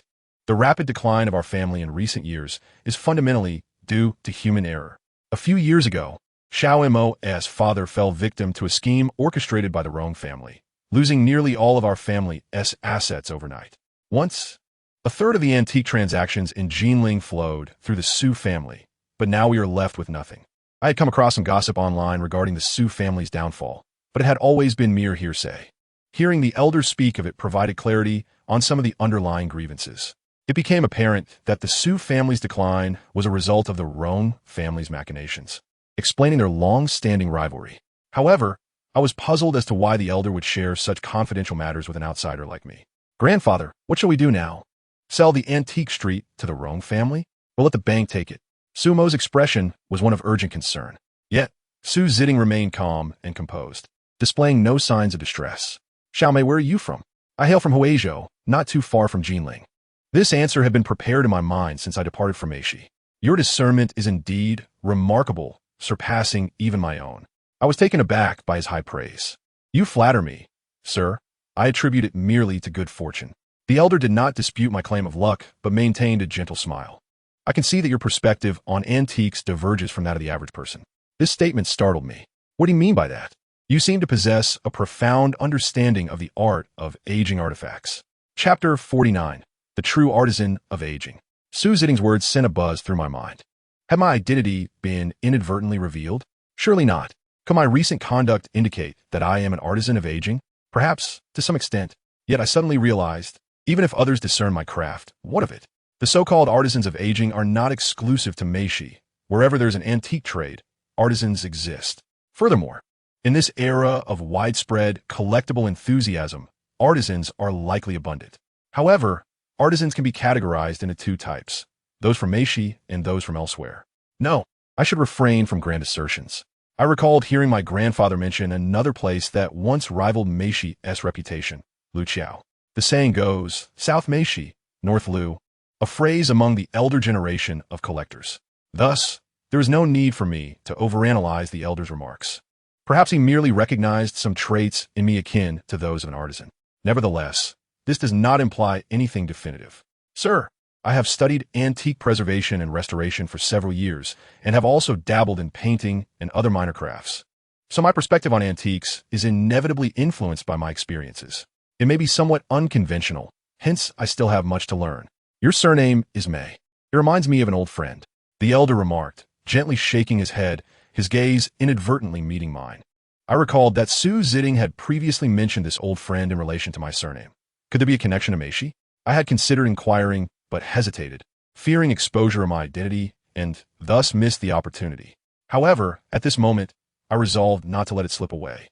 A: The rapid decline of our family in recent years is fundamentally due to human error. A few years ago, Xiao Mo's father fell victim to a scheme orchestrated by the Rome family, losing nearly all of our family's assets overnight. Once, a third of the antique transactions in Jinling flowed through the Su family, but now we are left with nothing. I had come across some gossip online regarding the Su family's downfall, but it had always been mere hearsay. Hearing the elder speak of it provided clarity on some of the underlying grievances. It became apparent that the Su family's decline was a result of the Rome family's machinations, explaining their long-standing rivalry. However, I was puzzled as to why the elder would share such confidential matters with an outsider like me. "Grandfather, what shall we do now? Sell the antique street to the Rome family? Or let the bank take it?" Sumo's expression was one of urgent concern. Yet, Su Jiting remained calm and composed, displaying no signs of distress. "Xiaomei, where are you from?" "I hail from Huizhou, not too far from Jinling." This answer had been prepared in my mind since I departed from Meixi. "Your discernment is indeed remarkable, surpassing even my own." I was taken aback by his high praise. "You flatter me, sir. I attribute it merely to good fortune." The elder did not dispute my claim of luck, but maintained a gentle smile. "I can see that your perspective on antiques diverges from that of the average person." This statement startled me. "What do you mean by that?" "You seem to possess a profound understanding of the art of aging artifacts." Chapter 49. The True Artisan of Aging. Su Jiting's words sent a buzz through my mind. Had my identity been inadvertently revealed? Surely not. Could my recent conduct indicate that I am an artisan of aging? Perhaps, to some extent. Yet I suddenly realized, even if others discern my craft, what of it? The so-called artisans of aging are not exclusive to Meixi. Wherever there's an antique trade, artisans exist. Furthermore, in this era of widespread collectible enthusiasm, artisans are likely abundant. However, artisans can be categorized into two types, those from Meixi and those from elsewhere. No, I should refrain from grand assertions. I recalled hearing my grandfather mention another place that once rivaled Meixi's reputation, Luqiao. The saying goes, South Meixi, North Lu, a phrase among the elder generation of collectors. Thus, there is no need for me to overanalyze the elder's remarks. Perhaps he merely recognized some traits in me akin to those of an artisan. Nevertheless, this does not imply anything definitive. Sir, I have studied antique preservation and restoration for several years and have also dabbled in painting and other minor crafts. So my perspective on antiques is inevitably influenced by my experiences. It may be somewhat unconventional, hence I still have much to learn. Your surname is Mei. It reminds me of an old friend, the elder remarked, gently shaking his head, his gaze inadvertently meeting mine. I recalled that Su Jiting had previously mentioned this old friend in relation to my surname. Could there be a connection to Meixi? I had considered inquiring, but hesitated, fearing exposure of my identity, and thus missed the opportunity. However, at this moment, I resolved not to let it slip away.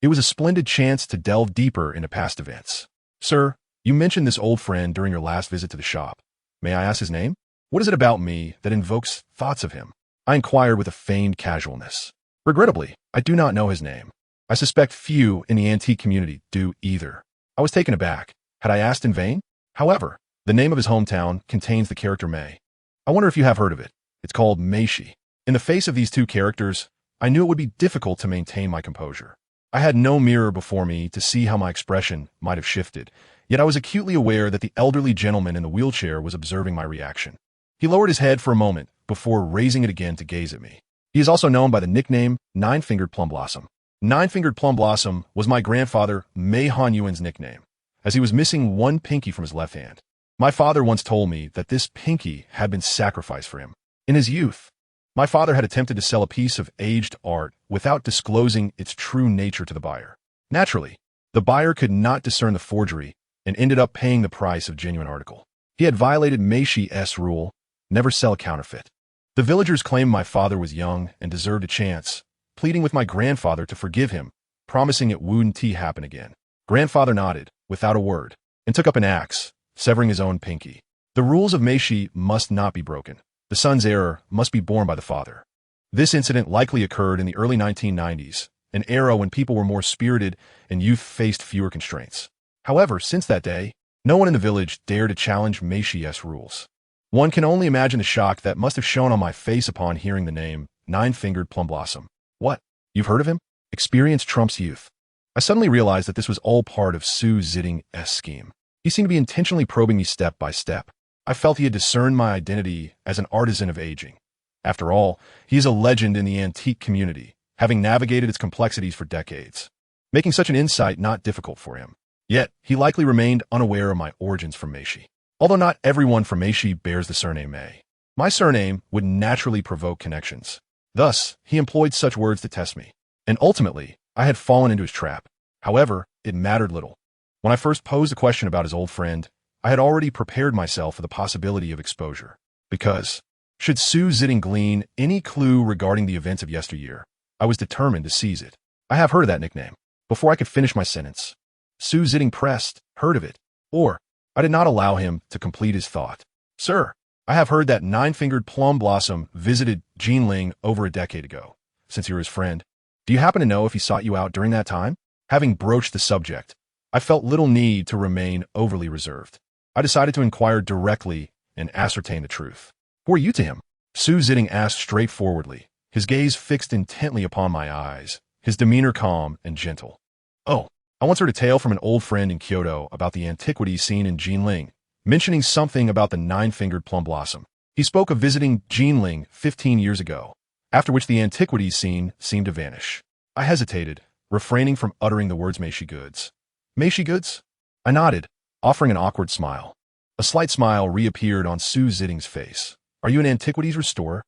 A: It was a splendid chance to delve deeper into past events. Sir, you mentioned this old friend during your last visit to the shop. May I ask his name? What is it about me that invokes thoughts of him? I inquired with a feigned casualness. Regrettably, I do not know his name. I suspect few in the antique community do either. I was taken aback. Had I asked in vain? However, the name of his hometown contains the character Mei. I wonder if you have heard of it. It's called Meixi. In the face of these two characters, I knew it would be difficult to maintain my composure. I had no mirror before me to see how my expression might have shifted, yet I was acutely aware that the elderly gentleman in the wheelchair was observing my reaction. He lowered his head for a moment before raising it again to gaze at me. He is also known by the nickname Nine-Fingered Plum Blossom. Nine-Fingered Plum Blossom was my grandfather Mei Jiu's nickname, as he was missing one pinky from his left hand. My father once told me that this pinky had been sacrificed for him. In his youth, my father had attempted to sell a piece of aged art without disclosing its true nature to the buyer. Naturally, the buyer could not discern the forgery and ended up paying the price of genuine article. He had violated Meixi's rule, never sell a counterfeit. The villagers claimed my father was young and deserved a chance, pleading with my grandfather to forgive him, promising it wouldn't happen again. Grandfather nodded, without a word, and took up an axe, severing his own pinky. The rules of Meixi must not be broken. The son's error must be borne by the father. This incident likely occurred in the early 1990s, an era when people were more spirited and youth faced fewer constraints. However, since that day, no one in the village dared to challenge Meixi's rules. One can only imagine the shock that must have shown on my face upon hearing the name Nine-Fingered Plum Blossom. What? You've heard of him? Experience trumps youth. I suddenly realized that this was all part of Su Ziding's scheme. He seemed to be intentionally probing me step by step. I felt he had discerned my identity as an artisan of aging. After all, he is a legend in the antique community, having navigated its complexities for decades, making such an insight not difficult for him. Yet, he likely remained unaware of my origins from Meixi. Although not everyone from Meixi bears the surname Mei, my surname would naturally provoke connections. Thus, he employed such words to test me. And ultimately, I had fallen into his trap. However, it mattered little. When I first posed a question about his old friend, I had already prepared myself for the possibility of exposure. Because, should Su Ziding glean any clue regarding the events of yesteryear, I was determined to seize it. I have heard of that nickname. Before I could finish my sentence, Su Ziding pressed, heard of it, or I did not allow him to complete his thought. Sir, I have heard that Nine-Fingered Plum Blossom visited Jinling over a decade ago. Since you're his friend, do you happen to know if he sought you out during that time? Having broached the subject, I felt little need to remain overly reserved. I decided to inquire directly and ascertain the truth. Who are you to him? Su Ziding asked straightforwardly, his gaze fixed intently upon my eyes, his demeanor calm and gentle. Oh, I once heard a tale from an old friend in Kyoto about the antiquities seen in Jinling, mentioning something about the Nine-Fingered Plum Blossom. He spoke of visiting Jinling 15 years ago, after which the antiquities seen seemed to vanish. I hesitated, refraining from uttering the words Meixi goods. Meixi goods? I nodded, offering an awkward smile. A slight smile reappeared on Su Ziding's face. Are you an antiquities restorer?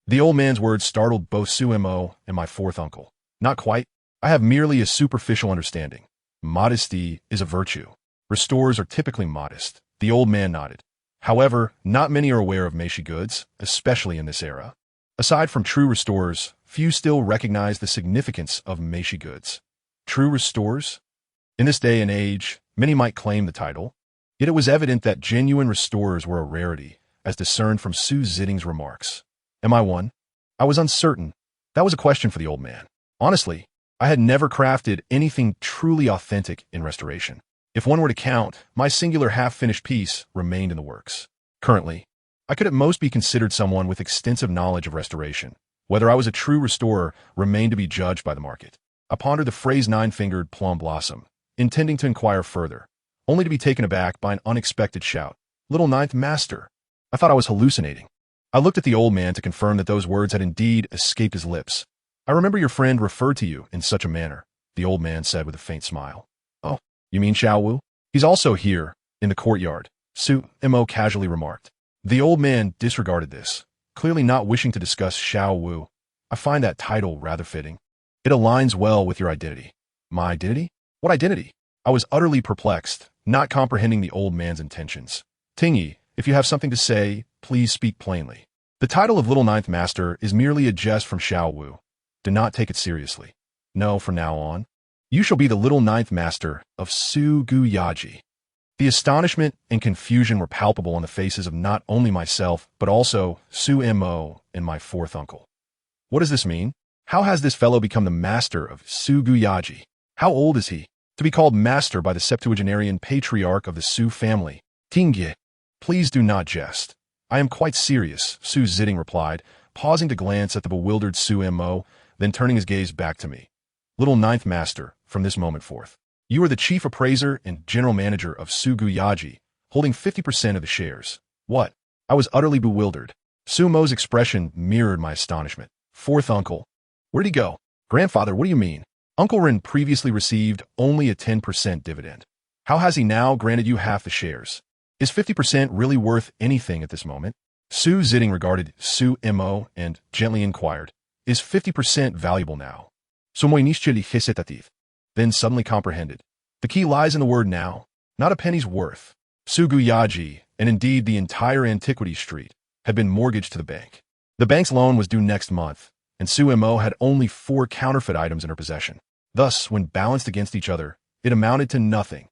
A: The old man's words startled both Su Mo and my fourth uncle. Not quite. I have merely a superficial understanding. Modesty is a virtue. Restorers are typically modest. The old man nodded. However, not many are aware of Meixi goods, especially in this era. Aside from true restorers, few still recognize the significance of Meixi goods. True restorers? In this day and age, many might claim the title, yet it was evident that genuine restorers were a rarity, as discerned from Su Ziding's remarks. Am I one? I was uncertain. That was a question for the old man. Honestly, I had never crafted anything truly authentic in restoration. If one were to count, my singular half-finished piece remained in the works. Currently, I could at most be considered someone with extensive knowledge of restoration. Whether I was a true restorer remained to be judged by the market. I pondered the phrase Nine-Fingered Plum Blossom, intending to inquire further, only to be taken aback by an unexpected shout. Little Ninth Master! I thought I was hallucinating. I looked at the old man to confirm that those words had indeed escaped his lips. I remember your friend referred to you in such a manner, the old man said with a faint smile. Oh, you mean Xiao Wu? He's also here, in the courtyard, Su Mo casually remarked. The old man disregarded this, clearly not wishing to discuss Xiao Wu. I find that title rather fitting. It aligns well with your identity. My identity? What identity? I was utterly perplexed, not comprehending the old man's intentions. Tingyi, if you have something to say, please speak plainly. The title of Little Ninth Master is merely a jest from Xiao Wu. Do not take it seriously. No, from now on. You shall be the little ninth master of Su Gu Yaji. The astonishment and confusion were palpable on the faces of not only myself, but also Su Mo and my fourth uncle. What does this mean? How has this fellow become the master of Su Gu Yaji? How old is he? To be called master by the septuagenarian patriarch of the Su family. Tingye. Please do not jest. I am quite serious, Su Zitting replied, pausing to glance at the bewildered Su Mo, then turning his gaze back to me. Little ninth master, from this moment forth, you are the chief appraiser and general manager of Su Gu Yaji, holding 50% of the shares. What? I was utterly bewildered. Su Mo's expression mirrored my astonishment. Fourth uncle. Where'd he go? Grandfather, what do you mean? Uncle Ren previously received only a 10% dividend. How has he now granted you half the shares? Is 50% really worth anything at this moment? Su Zitting regarded Su Mo and gently inquired, is 50% valuable now? Then suddenly comprehended. The key lies in the word now, not a penny's worth. Su Gu Yaji, and indeed the entire Antiquities Street, had been mortgaged to the bank. The bank's loan was due next month, and Su Mo had only 4 counterfeit items in her possession. Thus, when balanced against each other, it amounted to nothing.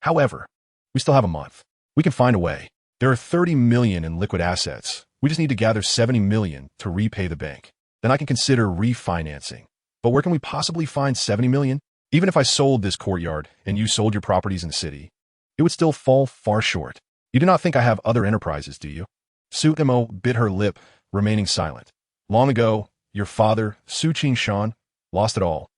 A: However, we still have a month. We can find a way. There are 30 million in liquid assets. We just need to gather 70 million to repay the bank. Then I can consider refinancing. But where can we possibly find 70 million? Even if I sold this courtyard and you sold your properties in the city, it would still fall far short. You do not think I have other enterprises, do you? Su Mo bit her lip, remaining silent. Long ago, your father, Su Qingshan, lost it all.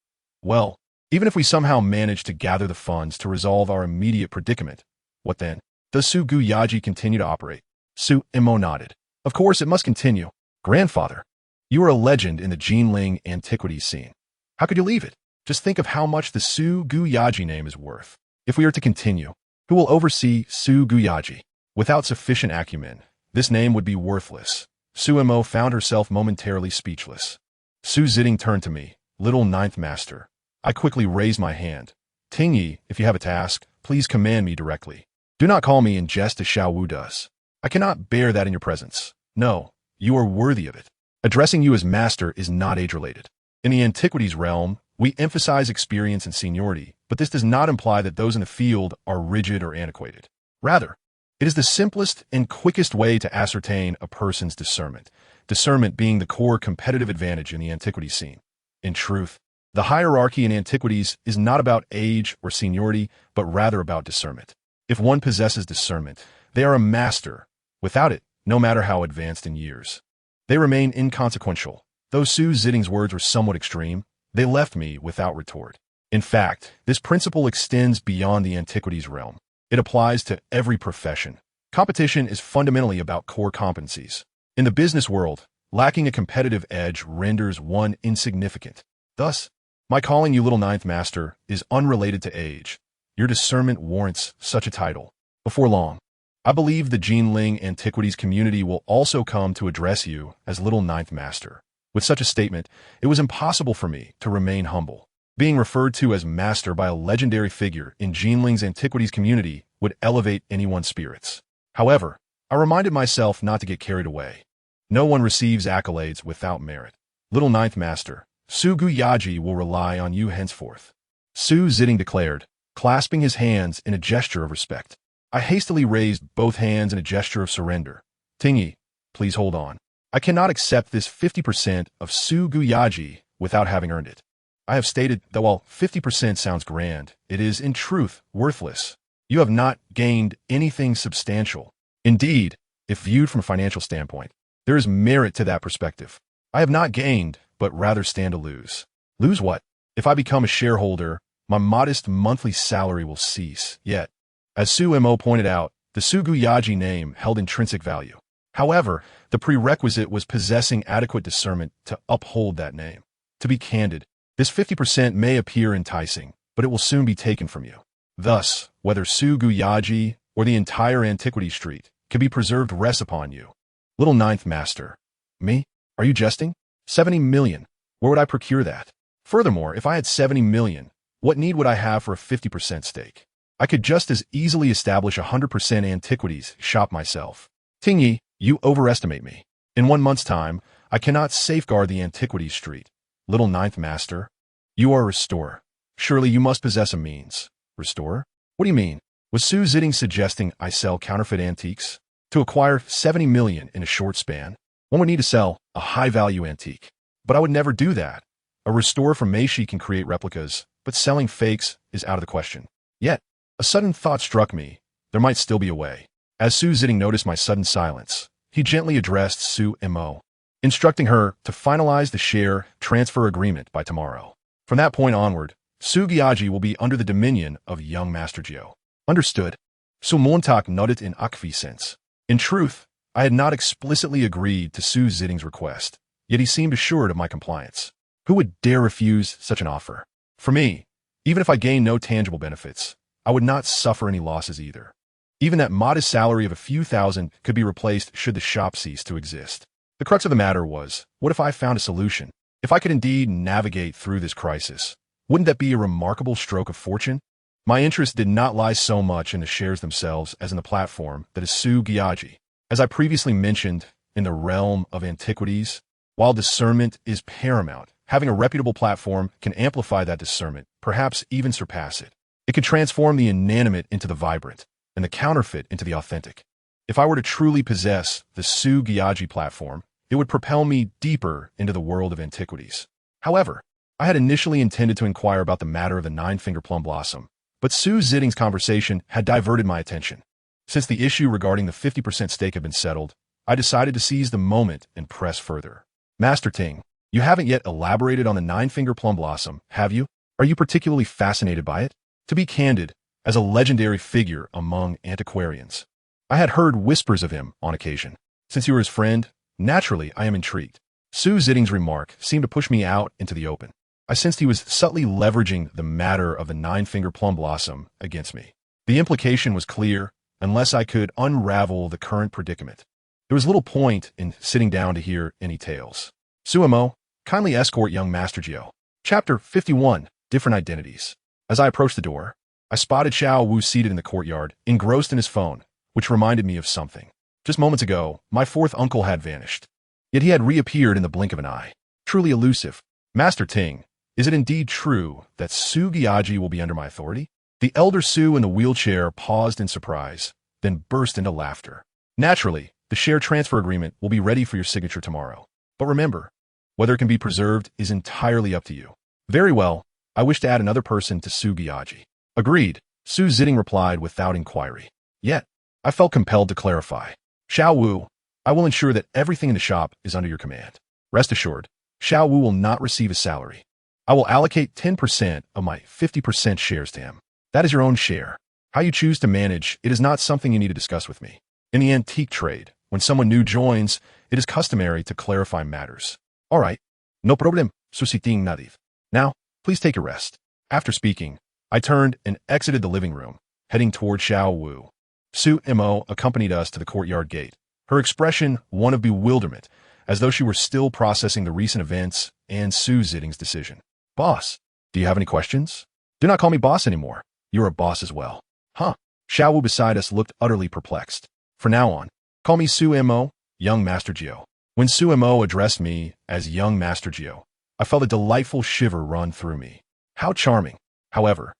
A: Well, even if we somehow manage to gather the funds to resolve our immediate predicament, what then? Does Su Gu Yaji continue to operate? Su Mo nodded. Of course, it must continue. Grandfather, you are a legend in the Jinling antiquities scene. How could you leave it? Just think of how much the Su Gu Yaji name is worth. If we are to continue, who will oversee Su Gu Yaji? Without sufficient acumen, this name would be worthless. Su Mo found herself momentarily speechless. Su Zitting turned to me, little ninth master. I quickly raised my hand. Tingyi, if you have a task, please command me directly. Do not call me in jest as Xiao Wu does. I cannot bear that in your presence. No, you are worthy of it. Addressing you as master is not age-related. In the antiquities realm, we emphasize experience and seniority, but this does not imply that those in the field are rigid or antiquated. Rather, it is the simplest and quickest way to ascertain a person's discernment, discernment being the core competitive advantage in the antiquities scene. In truth, the hierarchy in antiquities is not about age or seniority, but rather about discernment. If one possesses discernment, they are a master. Without it, no matter how advanced in years, they remain inconsequential. Though Su Zitting's words were somewhat extreme, they left me without retort. In fact, this principle extends beyond the antiquities realm. It applies to every profession. Competition is fundamentally about core competencies. In the business world, lacking a competitive edge renders one insignificant. Thus, my calling you little ninth master is unrelated to age. Your discernment warrants such a title. Before long, I believe the Jinling antiquities community will also come to address you as little ninth master. With such a statement, it was impossible for me to remain humble. Being referred to as master by a legendary figure in Jinling's antiquities community would elevate anyone's spirits. However, I reminded myself not to get carried away. No one receives accolades without merit. Little ninth master, Su Gu Yaji will rely on you henceforth. Su Zitting declared, clasping his hands in a gesture of respect. I hastily raised both hands in a gesture of surrender. Tingyi, please hold on. I cannot accept this 50% of Su Gu Yaji without having earned it. I have stated that while 50% sounds grand, it is, in truth, worthless. You have not gained anything substantial. Indeed, if viewed from a financial standpoint, there is merit to that perspective. I have not gained, but rather stand to lose. Lose what? If I become a shareholder, my modest monthly salary will cease. Yet, as Su Mo pointed out, the Su Gu Yaji name held intrinsic value. However, the prerequisite was possessing adequate discernment to uphold that name. To be candid, this 50% may appear enticing, but it will soon be taken from you. Thus, whether Su Gu Yaji or the entire Antiquity Street can be preserved rests upon you. Little ninth master. Me? Are you jesting? 70 million. Where would I procure that? Furthermore, if I had 70 million, what need would I have for a 50% stake? I could just as easily establish a 100% antiquities shop myself. Tingyi, you overestimate me. In 1 month's time, I cannot safeguard the Antiquities Street. Little ninth master, you are a restorer. Surely you must possess a means. Restore? What do you mean? Was Su Zitting suggesting I sell counterfeit antiques? To acquire 70 million in a short span, one would need to sell a high-value antique. But I would never do that. A restorer from Meixi can create replicas, but selling fakes is out of the question. Yet, a sudden thought struck me. There might still be a way. As Su Zitting noticed my sudden silence, he gently addressed Su Mo, instructing her to finalize the share transfer agreement by tomorrow. From that point onward, Su Giaji will be under the dominion of young Master Jiu. Understood. Su Montauk nodded in acquiescence. In truth, I had not explicitly agreed to Su Zitting's request, yet he seemed assured of my compliance. Who would dare refuse such an offer? For me, even if I gained no tangible benefits, I would not suffer any losses either. Even that modest salary of a few thousand could be replaced should the shop cease to exist. The crux of the matter was, what if I found a solution? If I could indeed navigate through this crisis, wouldn't that be a remarkable stroke of fortune? My interest did not lie so much in the shares themselves as in the platform that is Su Giaji. As I previously mentioned, in the realm of antiquities, while discernment is paramount, having a reputable platform can amplify that discernment, perhaps even surpass it. It could transform the inanimate into the vibrant, and the counterfeit into the authentic. If I were to truly possess the Su Giaji platform, it would propel me deeper into the world of antiquities. However, I had initially intended to inquire about the matter of the nine-finger plum blossom, but Su Zitting's conversation had diverted my attention. Since the issue regarding the 50% stake had been settled, I decided to seize the moment and press further. Master Ting, you haven't yet elaborated on the nine-finger plum blossom, have you? Are you particularly fascinated by it? To be candid, as a legendary figure among antiquarians, I had heard whispers of him on occasion. Since you were his friend, naturally I am intrigued. Su Zitting's remark seemed to push me out into the open. I sensed he was subtly leveraging the matter of the nine-finger plum blossom against me. The implication was clear, unless I could unravel the current predicament. There was little point in sitting down to hear any tales. Su Mo, kindly escort young Master Jiu. Chapter 51, Different Identities. As I approached the door, I spotted Xiao Wu seated in the courtyard, engrossed in his phone, which reminded me of something. Just moments ago, my fourth uncle had vanished. Yet he had reappeared in the blink of an eye. Truly elusive. Master Ting, is it indeed true that Su Giaji will be under my authority? The elder Su in the wheelchair paused in surprise, then burst into laughter. Naturally, the share transfer agreement will be ready for your signature tomorrow. But remember, whether it can be preserved is entirely up to you. Very well, I wish to add another person to Su Giaji. Agreed, Su Zitting replied without inquiry. Yet, I felt compelled to clarify. Xiao Wu, I will ensure that everything in the shop is under your command. Rest assured, Xiao Wu will not receive a salary. I will allocate 10% of my 50% shares to him. That is your own share. How you choose to manage it is not something you need to discuss with me. In the antique trade, when someone new joins, it is customary to clarify matters. All right, no problem, Susiting Nadiv. Now, please take a rest. After speaking, I turned and exited the living room, heading toward Xiao Wu. Su Mo accompanied us to the courtyard gate, her expression one of bewilderment, as though she were still processing the recent events and Su Zitting's decision. Boss, do you have any questions? Do not call me boss anymore. You're a boss as well. Huh? Xiao Wu beside us looked utterly perplexed. From now on, call me Su Mo, young Master Jiu. When Su Mo addressed me as young Master Jiu, I felt a delightful shiver run through me. How charming. However,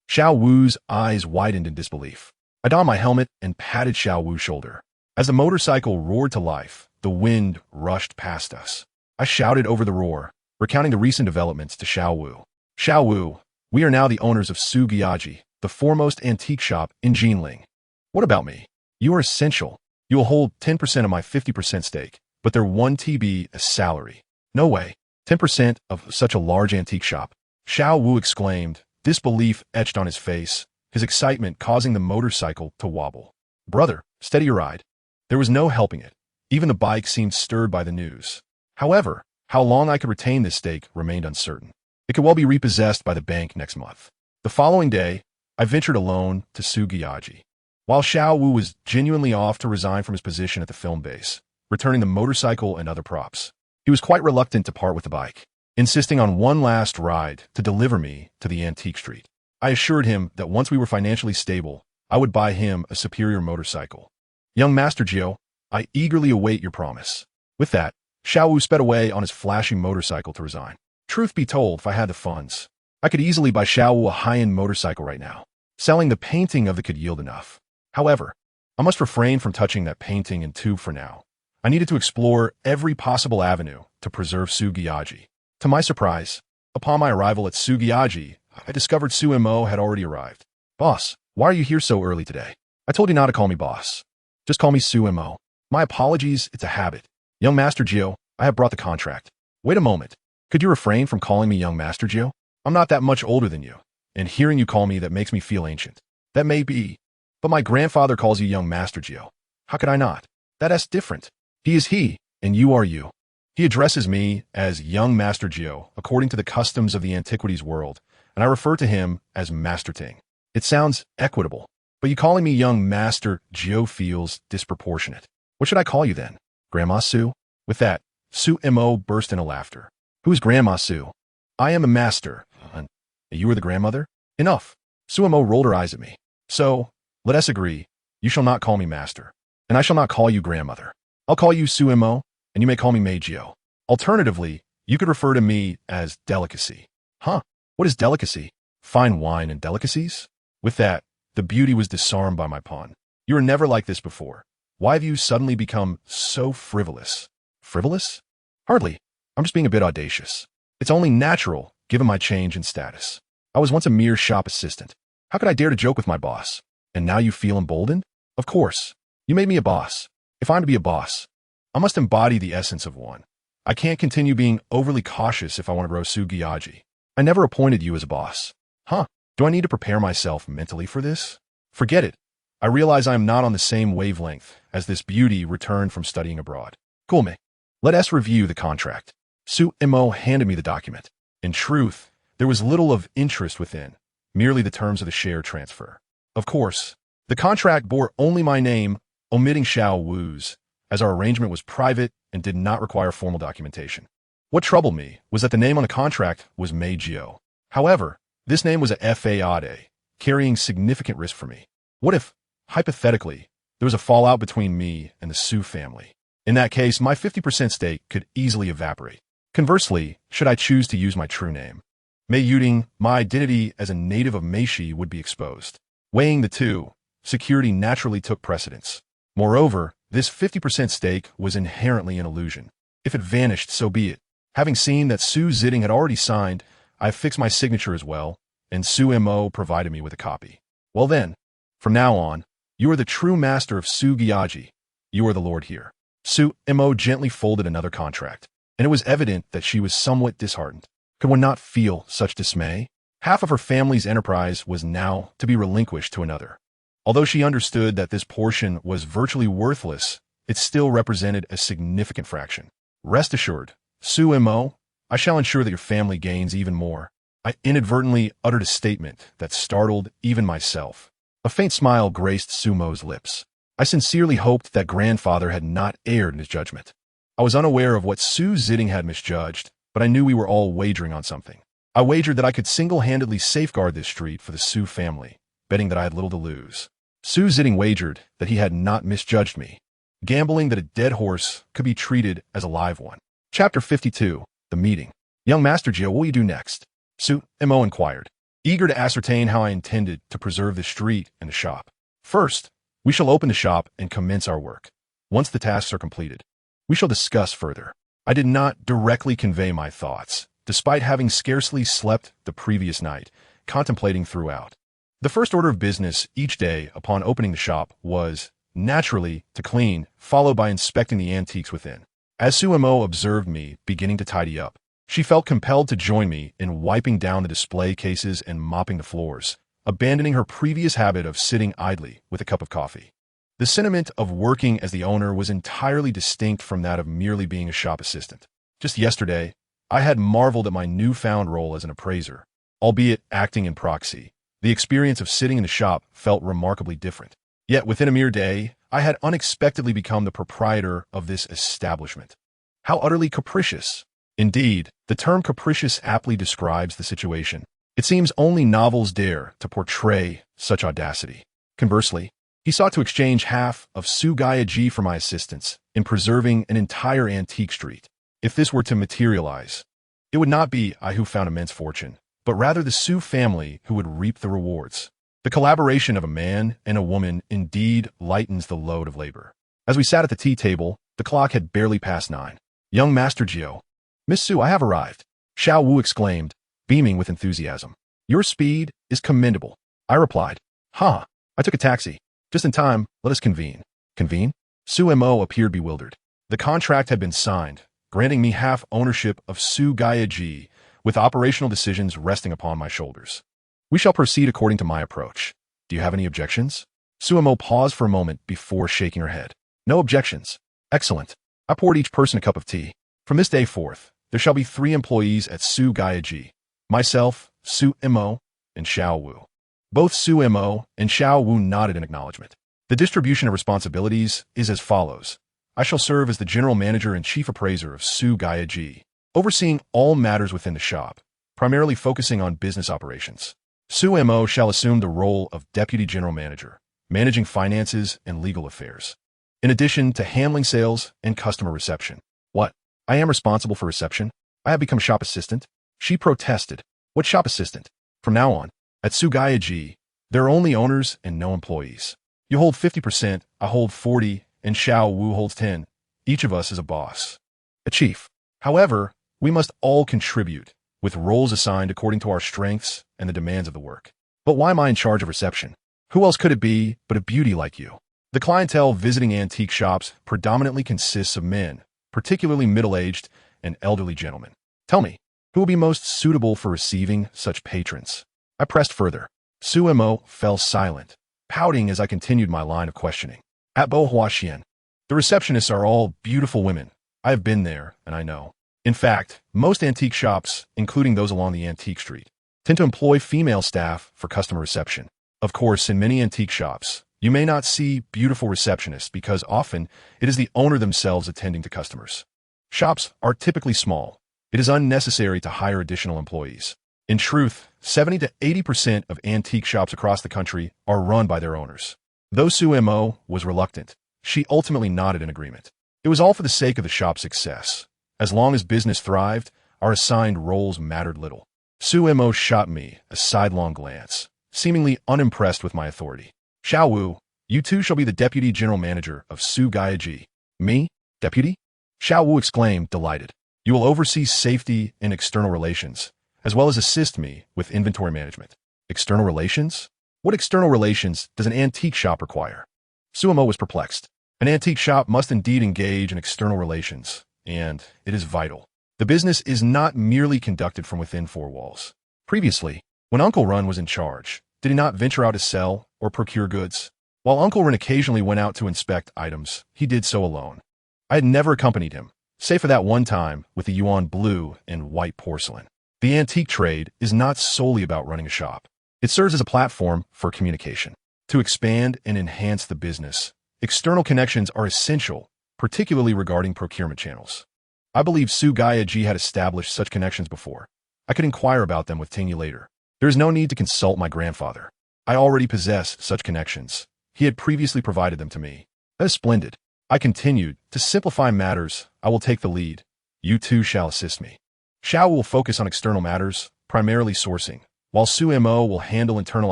A: Xiao Wu's eyes widened in disbelief. I donned my helmet and patted Xiao Wu's shoulder. As the motorcycle roared to life, the wind rushed past us. I shouted over the roar, recounting the recent developments to Xiao Wu. Xiao Wu, we are now the owners of Su Giaji, the foremost antique shop in Jinling. What about me? You are essential. You will hold 10% of my 50% stake, but they're 1 TB as salary. No way. 10% of such a large antique shop. Xiao Wu exclaimed, disbelief etched on his face, his excitement causing the motorcycle to wobble. Brother, steady your ride. There was no helping it. Even the bike seemed stirred by the news. However, how long I could retain this stake remained uncertain. It could well be repossessed by the bank next month. The following day, I ventured alone to Su Giaji. While Xiao Wu was genuinely off to resign from his position at the film base, returning the motorcycle and other props, he was quite reluctant to part with the bike, insisting on one last ride to deliver me to the antique street. I assured him that once we were financially stable, I would buy him a superior motorcycle. Young Master Jiu, I eagerly await your promise. With that, Xiao Wu sped away on his flashy motorcycle to resign. Truth be told, if I had the funds, I could easily buy Xiao a high-end motorcycle right now. Selling the painting of it could yield enough. However, I must refrain from touching that painting and tube for now. I needed to explore every possible avenue to preserve Sugiyaji. To my surprise, upon my arrival at Sugiyaji, I discovered Su Mo had already arrived. Boss, why are you here so early today? I told you not to call me boss. Just call me Su Mo. My apologies, it's a habit. Young Master Jiu, I have brought the contract. Wait a moment. Could you refrain from calling me Young Master Jiu? I'm not that much older than you, and hearing you call me that makes me feel ancient. That may be, but my grandfather calls you Young Master Jiu. How could I not? That's different. He is he, and you are you. He addresses me as Young Master Jiu, according to the customs of the antiquities world, and I refer to him as Master Ting. It sounds equitable, but you calling me Young Master Jiu feels disproportionate. What should I call you then? Grandma Su? With that, Su Mo burst into laughter. Who's Grandma Su? I am a master, and you are the grandmother? Enough. Su Mo rolled her eyes at me. So, let us agree, you shall not call me master, and I shall not call you grandmother. I'll call you Su Mo, and you may call me Mei Jiu. Alternatively, you could refer to me as delicacy. Huh? What is delicacy? Fine wine and delicacies? With that, the beauty was disarmed by my pawn. You were never like this before. Why have you suddenly become so frivolous? Frivolous? Hardly. I'm just being a bit audacious. It's only natural, given my change in status. I was once a mere shop assistant. How could I dare to joke with my boss? And now you feel emboldened? Of course. You made me a boss. If I'm to be a boss, I must embody the essence of one. I can't continue being overly cautious if I want to grow Sugiyaji. I never appointed you as a boss. Huh? Do I need to prepare myself mentally for this? Forget it. I realize I am not on the same wavelength as this beauty returned from studying abroad. Cool me. Let us review the contract. Su Mo handed me the document. In truth, there was little of interest within, merely the terms of the share transfer. Of course, the contract bore only my name, omitting Xiao Wu's, as our arrangement was private and did not require formal documentation. What troubled me was that the name on the contract was Mei Jiu. However, this name was a FAAD, carrying significant risk for me. What if, hypothetically, there was a fallout between me and the Su family? In that case, my 50% stake could easily evaporate. Conversely, should I choose to use my true name, Mei Youding, my identity as a native of Meixi would be exposed. Weighing the two, security naturally took precedence. Moreover, this 50% stake was inherently an illusion. If it vanished, so be it. Having seen that Su Jiling had already signed, I fixed my signature as well, and Su Mo provided me with a copy. Well then, from now on, you are the true master of Sugiyaji. You are the lord here. Su Mo gently folded another contract, and it was evident that she was somewhat disheartened. Could one not feel such dismay? Half of her family's enterprise was now to be relinquished to another. Although she understood that this portion was virtually worthless, it still represented a significant fraction. Rest assured, Su Mo, I shall ensure that your family gains even more. I inadvertently uttered a statement that startled even myself. A faint smile graced Su Mo's lips. I sincerely hoped that grandfather had not erred in his judgment. I was unaware of what Su Jiling had misjudged, but I knew we were all wagering on something. I wagered that I could single-handedly safeguard this street for the Su family, betting that I had little to lose. Su Jiling wagered that he had not misjudged me, gambling that a dead horse could be treated as a live one. Chapter 52, The Meeting. Young Master Jiu, what will you do next? Su Mo inquired, eager to ascertain how I intended to preserve the street and the shop. First, we shall open the shop and commence our work. Once the tasks are completed, we shall discuss further. I did not directly convey my thoughts, despite having scarcely slept the previous night, contemplating throughout. The first order of business each day upon opening the shop was, naturally, to clean, followed by inspecting the antiques within. As Su Mo observed me beginning to tidy up, she felt compelled to join me in wiping down the display cases and mopping the floors, abandoning her previous habit of sitting idly with a cup of coffee. The sentiment of working as the owner was entirely distinct from that of merely being a shop assistant. Just yesterday, I had marveled at my newfound role as an appraiser, albeit acting in proxy. The experience of sitting in the shop felt remarkably different. Yet within a mere day, I had unexpectedly become the proprietor of this establishment. How utterly capricious. Indeed, the term capricious aptly describes the situation. It seems only novels dare to portray such audacity. Conversely, he sought to exchange half of Sugiyaji for my assistance in preserving an entire antique street. If this were to materialize, it would not be I who found immense fortune, but rather the Su family who would reap the rewards. The collaboration of a man and a woman indeed lightens the load of labor. As we sat at the tea table, the clock had barely passed 9. Young Master Jiu. Miss Su, I have arrived. Xiao Wu exclaimed, beaming with enthusiasm. Your speed is commendable. I replied. Huh. I took a taxi. Just in time, let us convene. Convene? Su Mo appeared bewildered. The contract had been signed, granting me half ownership of Su Ji, with operational decisions resting upon my shoulders. We shall proceed according to my approach. Do you have any objections? Su Mo paused for a moment before shaking her head. No objections. Excellent. I poured each person a cup of tea. From this day forth, there shall be 3 employees at Su Ji. Myself, Su Mo, and Xiao Wu. Both Su Mo and Xiao Wu nodded in acknowledgement. The distribution of responsibilities is as follows. I shall serve as the general manager and chief appraiser of Su Ji, overseeing all matters within the shop, primarily focusing on business operations. Su Mo shall assume the role of deputy general manager, managing finances and legal affairs, in addition to handling sales and customer reception. What? I am responsible for reception? I have become shop assistant? She protested. What shop assistant? From now on, at Su Ji, there are only owners and no employees. You hold 50%, I hold 40%, and Xiao Wu holds 10%. Each of us is a boss. A chief. However, we must all contribute, with roles assigned according to our strengths and the demands of the work. But why am I in charge of reception? Who else could it be but a beauty like you? The clientele visiting antique shops predominantly consists of men, particularly middle-aged and elderly gentlemen. Tell me, who will be most suitable for receiving such patrons? I pressed further. Su Mo fell silent, pouting as I continued my line of questioning. At Bo Huaxian, the receptionists are all beautiful women. I have been there, and I know. In fact, most antique shops, including those along the antique street, tend to employ female staff for customer reception. Of course, in many antique shops, you may not see beautiful receptionists because often it is the owner themselves attending to customers. Shops are typically small. It is unnecessary to hire additional employees. In truth, 70 to 80% of antique shops across the country are run by their owners. Though Su Mo was reluctant, she ultimately nodded in agreement. It was all for the sake of the shop's success. As long as business thrived, our assigned roles mattered little. Su Mo shot me a sidelong glance, seemingly unimpressed with my authority. Xiao Wu, you two shall be the deputy general manager of Su Ji. Me? Deputy? Xiao Wu exclaimed, delighted. You will oversee safety and external relations, as well as assist me with inventory management. External relations? What external relations does an antique shop require? Su Mo was perplexed. An antique shop must indeed engage in external relations, and it is vital. The business is not merely conducted from within 4 walls. Previously, when Uncle Run was in charge, did he not venture out to sell or procure goods? While Uncle Run occasionally went out to inspect items, he did so alone. I had never accompanied him, save for that one time with the Yuan blue and white porcelain. The antique trade is not solely about running a shop. It serves as a platform for communication. To expand and enhance the business, external connections are essential, particularly regarding procurement channels. I believe Su Ji had established such connections before. I could inquire about them with Tingyi later. There is no need to consult my grandfather. I already possess such connections. He had previously provided them to me. That is splendid. I continued. To simplify matters, I will take the lead. You two shall assist me. Xiao will focus on external matters, primarily sourcing, while Su Mo will handle internal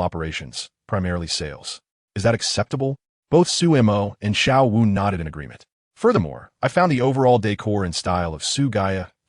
A: operations, primarily sales. Is that acceptable? Both Su Mo and Xiao Wu nodded in agreement. Furthermore, I found the overall decor and style of Su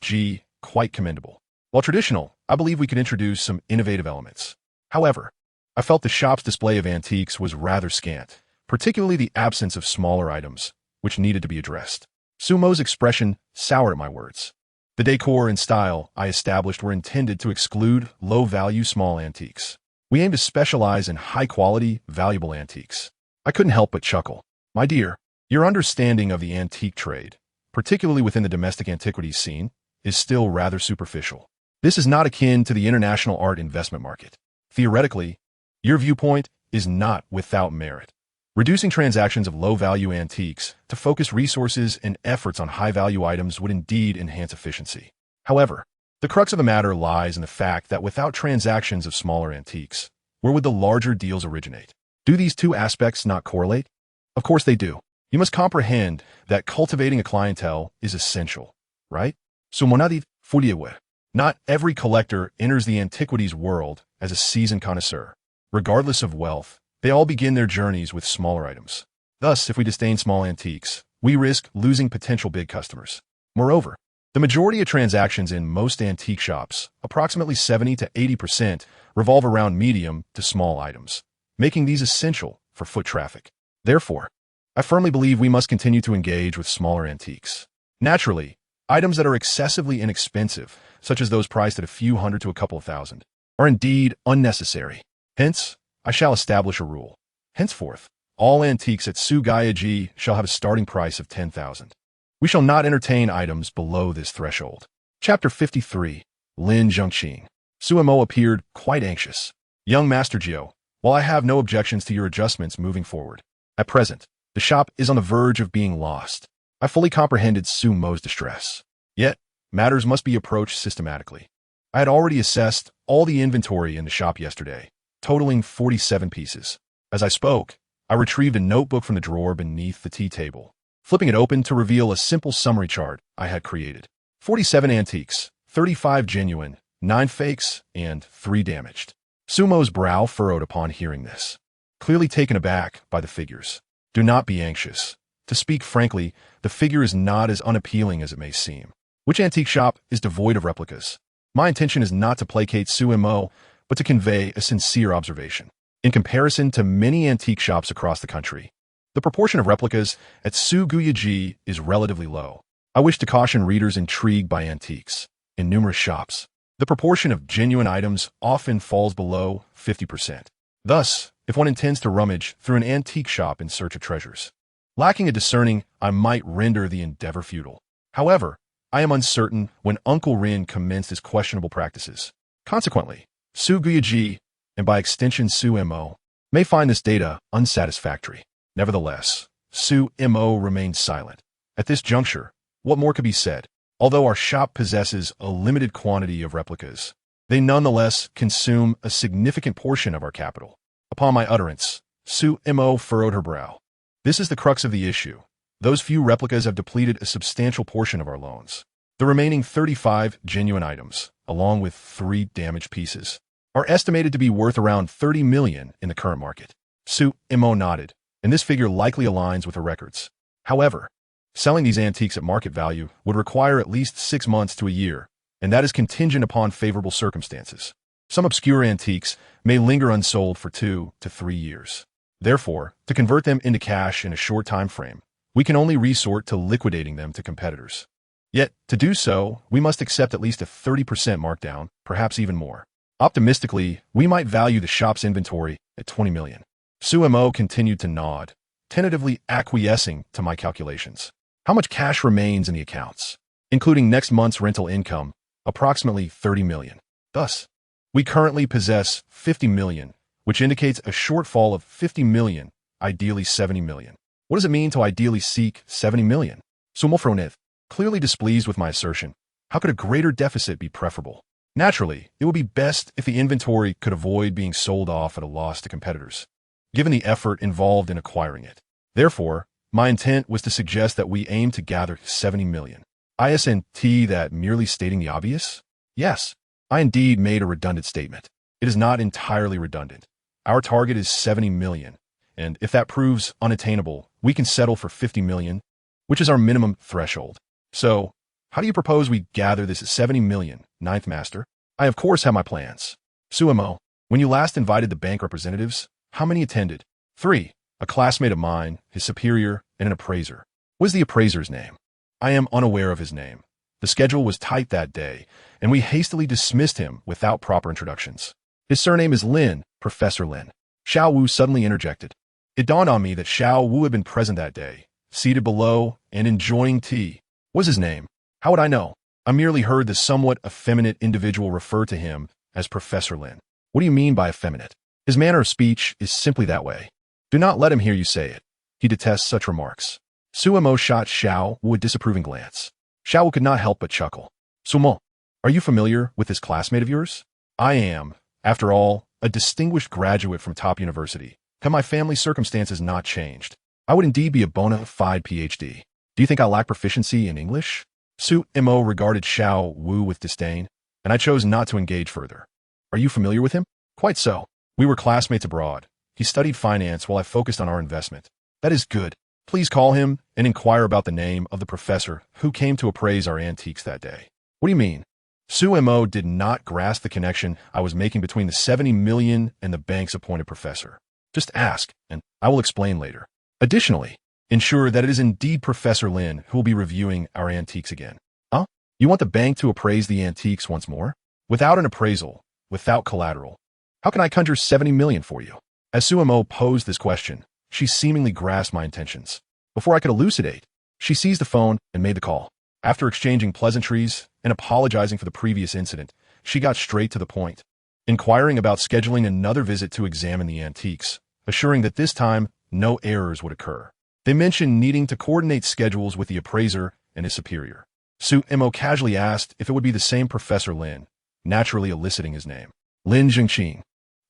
A: Ji quite commendable. While traditional, I believe we could introduce some innovative elements. However, I felt the shop's display of antiques was rather scant, particularly the absence of smaller items, which needed to be addressed. Su Mo's expression soured at my words. The decor and style I established were intended to exclude low-value small antiques. We aim to specialize in high-quality, valuable antiques. I couldn't help but chuckle. My dear, your understanding of the antique trade, particularly within the domestic antiquities scene, is still rather superficial. This is not akin to the international art investment market. Theoretically, your viewpoint is not without merit. Reducing transactions of low-value antiques to focus resources and efforts on high-value items would indeed enhance efficiency. However, the crux of the matter lies in the fact that without transactions of smaller antiques, where would the larger deals originate? Do these two aspects not correlate? Of course they do. You must comprehend that cultivating a clientele is essential, right? So monadi fudiewe. Not every collector enters the antiquities world as a seasoned connoisseur. Regardless of wealth, they all begin their journeys with smaller items. Thus, if we disdain small antiques, we risk losing potential big customers. Moreover, the majority of transactions in most antique shops, approximately 70 to 80%, revolve around medium to small items, making these essential for foot traffic. Therefore, I firmly believe we must continue to engage with smaller antiques. Naturally, items that are excessively inexpensive, such as those priced at a few hundred to a couple of thousand, are indeed unnecessary. Hence, I shall establish a rule. Henceforth, all antiques at Ji shall have a starting price of 10,000. We shall not entertain items below this threshold. Chapter 53. Lin Zhengqing. Suemo appeared quite anxious. Young Master Jiu, while I have no objections to your adjustments moving forward, at present, the shop is on the verge of being lost. I fully comprehended Sumo's distress. Yet, matters must be approached systematically. I had already assessed all the inventory in the shop yesterday, totaling 47 pieces. As I spoke, I retrieved a notebook from the drawer beneath the tea table, flipping it open to reveal a simple summary chart I had created. 47 antiques, 35 genuine, 9 fakes, and 3 damaged. Sumo's brow furrowed upon hearing this, clearly taken aback by the figures. Do not be anxious. To speak frankly, the figure is not as unappealing as it may seem. Which antique shop is devoid of replicas? My intention is not to placate Suemo, but to convey a sincere observation. In comparison to many antique shops across the country, the proportion of replicas at Ji is relatively low. I wish to caution readers intrigued by antiques. In numerous shops, the proportion of genuine items often falls below 50%. Thus, if one intends to rummage through an antique shop in search of treasures, lacking a discerning eye might render the endeavor futile. However, I am uncertain when Uncle Rin commenced his questionable practices. Consequently, Ji, and by extension Suemo, may find this data unsatisfactory. Nevertheless, Suemo remained silent. At this juncture, what more could be said? Although our shop possesses a limited quantity of replicas, they nonetheless consume a significant portion of our capital. Upon my utterance, Suemo furrowed her brow. This is the crux of the issue. Those few replicas have depleted a substantial portion of our loans. The remaining 35 genuine items, along with 3 damaged pieces, are estimated to be worth around 30 million in the current market. Suemo nodded, and this figure likely aligns with her records. However, selling these antiques at market value would require at least 6 months to a year, and that is contingent upon favorable circumstances. Some obscure antiques may linger unsold for 2 to 3 years. Therefore, to convert them into cash in a short time frame, we can only resort to liquidating them to competitors. Yet, to do so, we must accept at least a 30% markdown, perhaps even more. Optimistically, we might value the shop's inventory at 20 million. Suemo continued to nod, tentatively acquiescing to my calculations. How much cash remains in the accounts? Including next month's rental income, approximately 30 million. Thus, we currently possess 50 million, which indicates a shortfall of 50 million, ideally 70 million. What does it mean to ideally seek 70 million? Sumofronith, clearly displeased with my assertion. How could a greater deficit be preferable? Naturally, it would be best if the inventory could avoid being sold off at a loss to competitors, given the effort involved in acquiring it. Therefore, my intent was to suggest that we aim to gather 70 million. ISNT that merely stating the obvious? Yes, I indeed made a redundant statement. It is not entirely redundant. Our target is 70 million, and if that proves unattainable, we can settle for 50 million, which is our minimum threshold. So, how do you propose we gather this 70 million, Ninth Master? I of course have my plans. Suemo, when you last invited the bank representatives, how many attended? 3. A classmate of mine, his superior, and an appraiser. What is the appraiser's name? I am unaware of his name. The schedule was tight that day, and we hastily dismissed him without proper introductions. His surname is Lin, Professor Lin. Xiao Wu suddenly interjected. It dawned on me that Xiao Wu had been present that day, seated below and enjoying tea. What was his name? How would I know? I merely heard the somewhat effeminate individual refer to him as Professor Lin. What do you mean by effeminate? His manner of speech is simply that way. Do not let him hear you say it. He detests such remarks. Suemo shot Xiao Wu a disapproving glance. Xiao Wu could not help but chuckle. Sumo, are you familiar with this classmate of yours? I am, after all, a distinguished graduate from top university. Have my family circumstances not changed? I would indeed be a bona fide PhD. Do you think I lack proficiency in English? Suemo regarded Xiao Wu with disdain. and I chose not to engage further. Are you familiar with him? Quite so. We were classmates abroad. He studied finance while I focused on our investment. That is good. Please call him and inquire about the name of the professor who came to appraise our antiques that day. What do you mean? Su Mo did not grasp the connection I was making between the 70 million and the bank's appointed professor. Just ask, and I will explain later. Additionally, ensure that it is indeed Professor Lin who will be reviewing our antiques again. Huh? You want the bank to appraise the antiques once more? Without an appraisal, without collateral, how can I conjure 70 million for you? As Su Mo posed this question, she seemingly grasped my intentions. Before I could elucidate, she seized the phone and made the call. After exchanging pleasantries and apologizing for the previous incident, she got straight to the point, inquiring about scheduling another visit to examine the antiques, assuring that this time no errors would occur. They mentioned needing to coordinate schedules with the appraiser and his superior. Su Mo casually asked if it would be the same Professor Lin, naturally eliciting his name. Lin Jiu.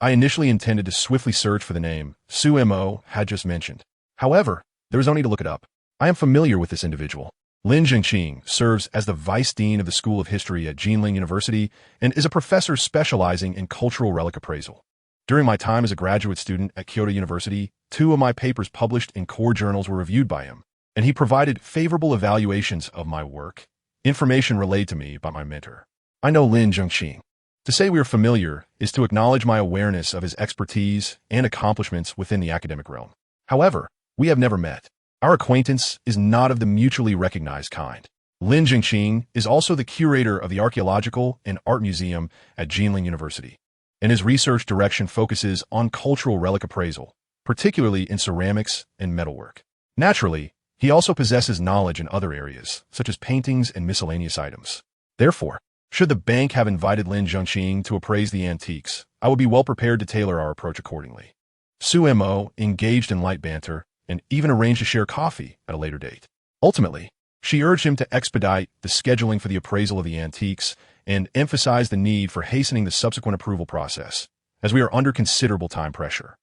A: I initially intended to swiftly search for the name Su Mo had just mentioned. However, there was no need to look it up. I am familiar with this individual. Lin Jiu serves as the Vice Dean of the School of History at Jinling University and is a professor specializing in cultural relic appraisal. During my time as a graduate student at Kyoto University, 2 of my papers published in core journals were reviewed by him, and he provided favorable evaluations of my work, information relayed to me by my mentor. I know Lin Jiu. To say we are familiar is to acknowledge my awareness of his expertise and accomplishments within the academic realm. However, we have never met. Our acquaintance is not of the mutually recognized kind. Lin Jiu is also the curator of the Archaeological and Art Museum at Jinling University, and his research direction focuses on cultural relic appraisal, particularly in ceramics and metalwork. Naturally, he also possesses knowledge in other areas, such as paintings and miscellaneous items. Therefore, should the bank have invited Lin Jiu to appraise the antiques, I would be well prepared to tailor our approach accordingly. Su Mo engaged in light banter and even arranged to share coffee at a later date. Ultimately, she urged him to expedite the scheduling for the appraisal of the antiques and emphasized the need for hastening the subsequent approval process, as we are under considerable time pressure.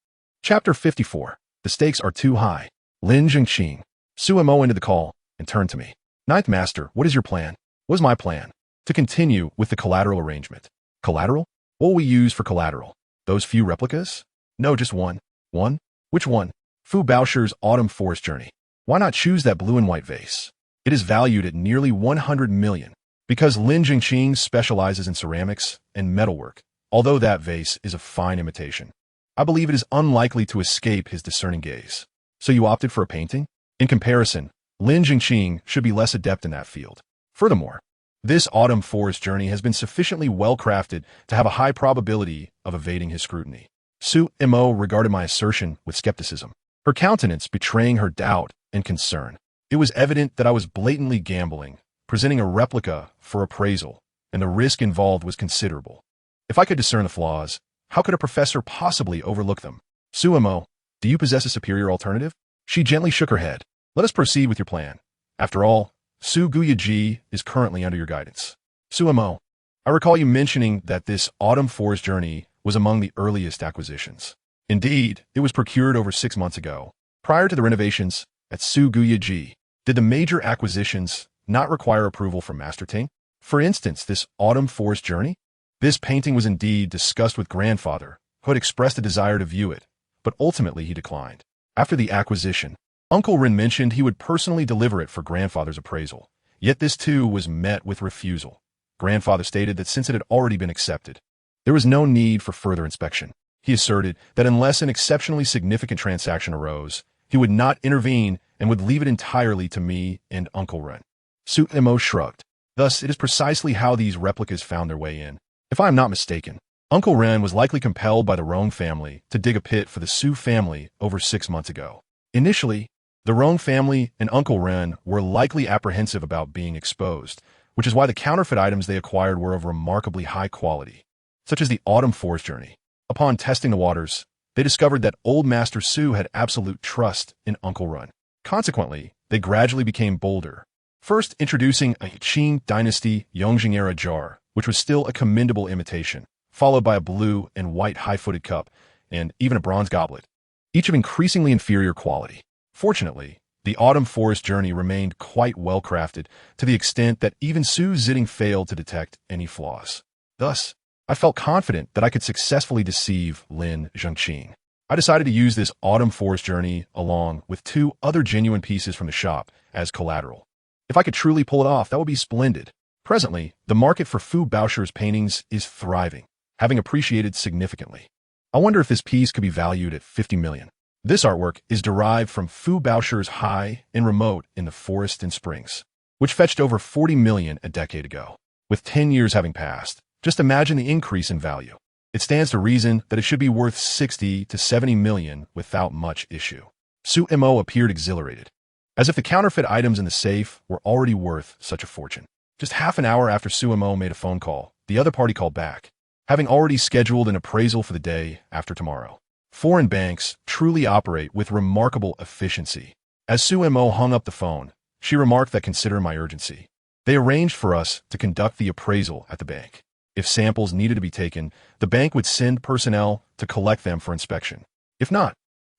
A: Chapter 54. The stakes are too high. Lin Jiu. Su Mo ended the call and turned to me. Ninth Master, what is your plan? What is my plan? To continue with the collateral arrangement. Collateral? What will we use for collateral? Those few replicas? No, just one. One? Which one? Fu Baosher's Autumn Forest Journey. Why not choose that blue and white vase? It is valued at nearly 100 million. Because Lin Jiu specializes in ceramics and metalwork, although that vase is a fine imitation, I believe it is unlikely to escape his discerning gaze. So you opted for a painting? In comparison, Lin Jiu should be less adept in that field. Furthermore, this Autumn Forest Journey has been sufficiently well-crafted to have a high probability of evading his scrutiny. Su Mo regarded my assertion with skepticism, her countenance betraying her doubt and concern. It was evident that I was blatantly gambling, presenting a replica for appraisal, and the risk involved was considerable. If I could discern the flaws, how could a professor possibly overlook them? Su Mo, do you possess a superior alternative? She gently shook her head. Let us proceed with your plan. After all, Su Guyaji is currently under your guidance. Su Mo, I recall you mentioning that this Autumn Forest Journey was among the earliest acquisitions. Indeed, it was procured over 6 months ago, prior to the renovations at Su Guyaji. Did the major acquisitions not require approval from Master Ting? For instance, this Autumn Forest Journey? This painting was indeed discussed with grandfather, who had expressed a desire to view it, but ultimately he declined. After the acquisition, Uncle Ren mentioned he would personally deliver it for grandfather's appraisal, yet this too was met with refusal. Grandfather stated that since it had already been accepted, there was no need for further inspection. He asserted that unless an exceptionally significant transaction arose, he would not intervene and would leave it entirely to me and Uncle Ren. Su Mo shrugged. Thus, it is precisely how these replicas found their way in. If I am not mistaken, Uncle Ren was likely compelled by the Rong family to dig a pit for the Su family over 6 months ago. Initially, the Rong family and Uncle Ren were likely apprehensive about being exposed, which is why the counterfeit items they acquired were of remarkably high quality, such as the Autumn Forest Journey. Upon testing the waters, they discovered that Old Master Su had absolute trust in Uncle Ren. Consequently, they gradually became bolder, first introducing a Qing Dynasty Yongjing era jar, which was still a commendable imitation, followed by a blue and white high-footed cup, and even a bronze goblet, each of increasingly inferior quality. Fortunately, the Autumn Forest Journey remained quite well-crafted to the extent that even Su Zitting failed to detect any flaws. Thus, I felt confident that I could successfully deceive Lin Zhengqing. I decided to use this autumn forest journey along with 2 other genuine pieces from the shop as collateral. If I could truly pull it off, that would be splendid. Presently, the market for Fu Baoshi's paintings is thriving, having appreciated significantly. I wonder if this piece could be valued at 50 million. This artwork is derived from Fu Baoshi's high and remote in the forest in Springs, which fetched over 40 million a decade ago. With 10 years having passed, just imagine the increase in value. It stands to reason that it should be worth 60 to 70 million without much issue. Su Mo appeared exhilarated, as if the counterfeit items in the safe were already worth such a fortune. Just half an hour after Su Mo made a phone call, the other party called back, having already scheduled an appraisal for the day after tomorrow. Foreign banks truly operate with remarkable efficiency. As Su Mo hung up the phone, she remarked that considering my urgency, they arranged for us to conduct the appraisal at the bank. If samples needed to be taken, the bank would send personnel to collect them for inspection. If not,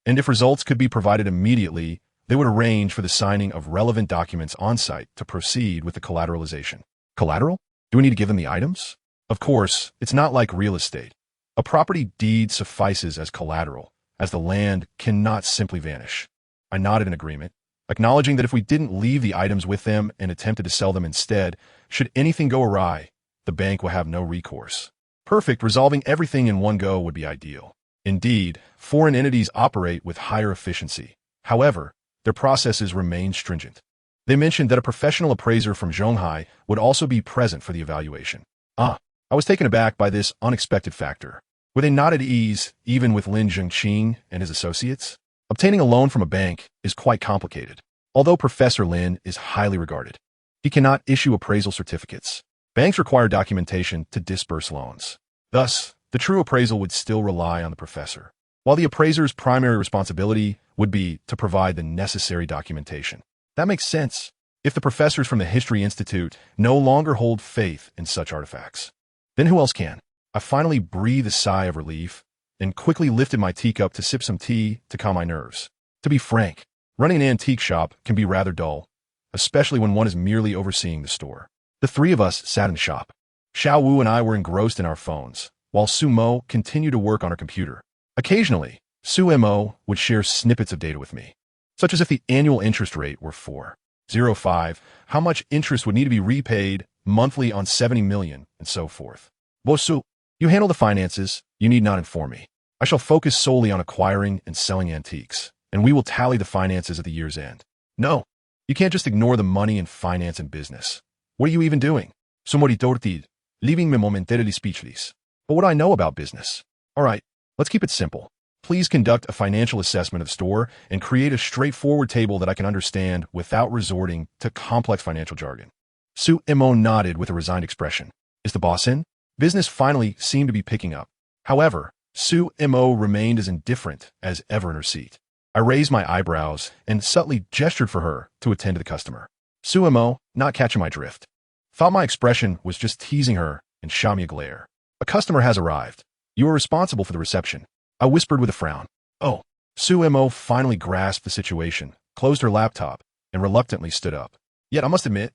A: and if results could be provided immediately, they would arrange for the signing of relevant documents on site to proceed with the collateralization. Collateral? Do we need to give them the items? Of course, it's not like real estate. A property deed suffices as collateral, as the land cannot simply vanish. I nodded in agreement, acknowledging that if we didn't leave the items with them and attempted to sell them instead, should anything go awry, the bank will have no recourse. Perfect, resolving everything in one go would be ideal. Indeed, foreign entities operate with higher efficiency. However, their processes remain stringent. They mentioned that a professional appraiser from Zhonghai would also be present for the evaluation. I was taken aback by this unexpected factor. Were they not at ease, even with Lin Zhengqing and his associates? Obtaining a loan from a bank is quite complicated. Although Professor Lin is highly regarded, he cannot issue appraisal certificates. Banks require documentation to disburse loans. Thus, the true appraisal would still rely on the professor, while the appraiser's primary responsibility would be to provide the necessary documentation. That makes sense if the professors from the History Institute no longer hold faith in such artifacts. Then who else can? I finally breathed a sigh of relief and quickly lifted my teacup to sip some tea to calm my nerves. To be frank, running an antique shop can be rather dull, especially when one is merely overseeing the store. The 3 of us sat in the shop. Xiao Wu and I were engrossed in our phones, while Su Mo continued to work on her computer. Occasionally, Su Mo would share snippets of data with me, such as if the annual interest rate were 4.05, how much interest would need to be repaid monthly on 70 million, and so forth. Bosu, you handle the finances, you need not inform me. I shall focus solely on acquiring and selling antiques, and we will tally the finances at the year's end. No, you can't just ignore the money in finance and business. What are you even doing? Somebody tortid, leaving me momentarily speechless. But what do I know about business? All right, let's keep it simple. Please conduct a financial assessment of the store and create a straightforward table that I can understand without resorting to complex financial jargon. Su Mo nodded with a resigned expression. Is the boss in? Business finally seemed to be picking up. However, Su Mo remained as indifferent as ever in her seat. I raised my eyebrows and subtly gestured for her to attend to the customer. Su Mo, not catching my drift, thought my expression was just teasing her and shot me a glare. A customer has arrived. You are responsible for the reception. I whispered with a frown. Oh. Su Mo finally grasped the situation, closed her laptop, and reluctantly stood up. Yet I must admit,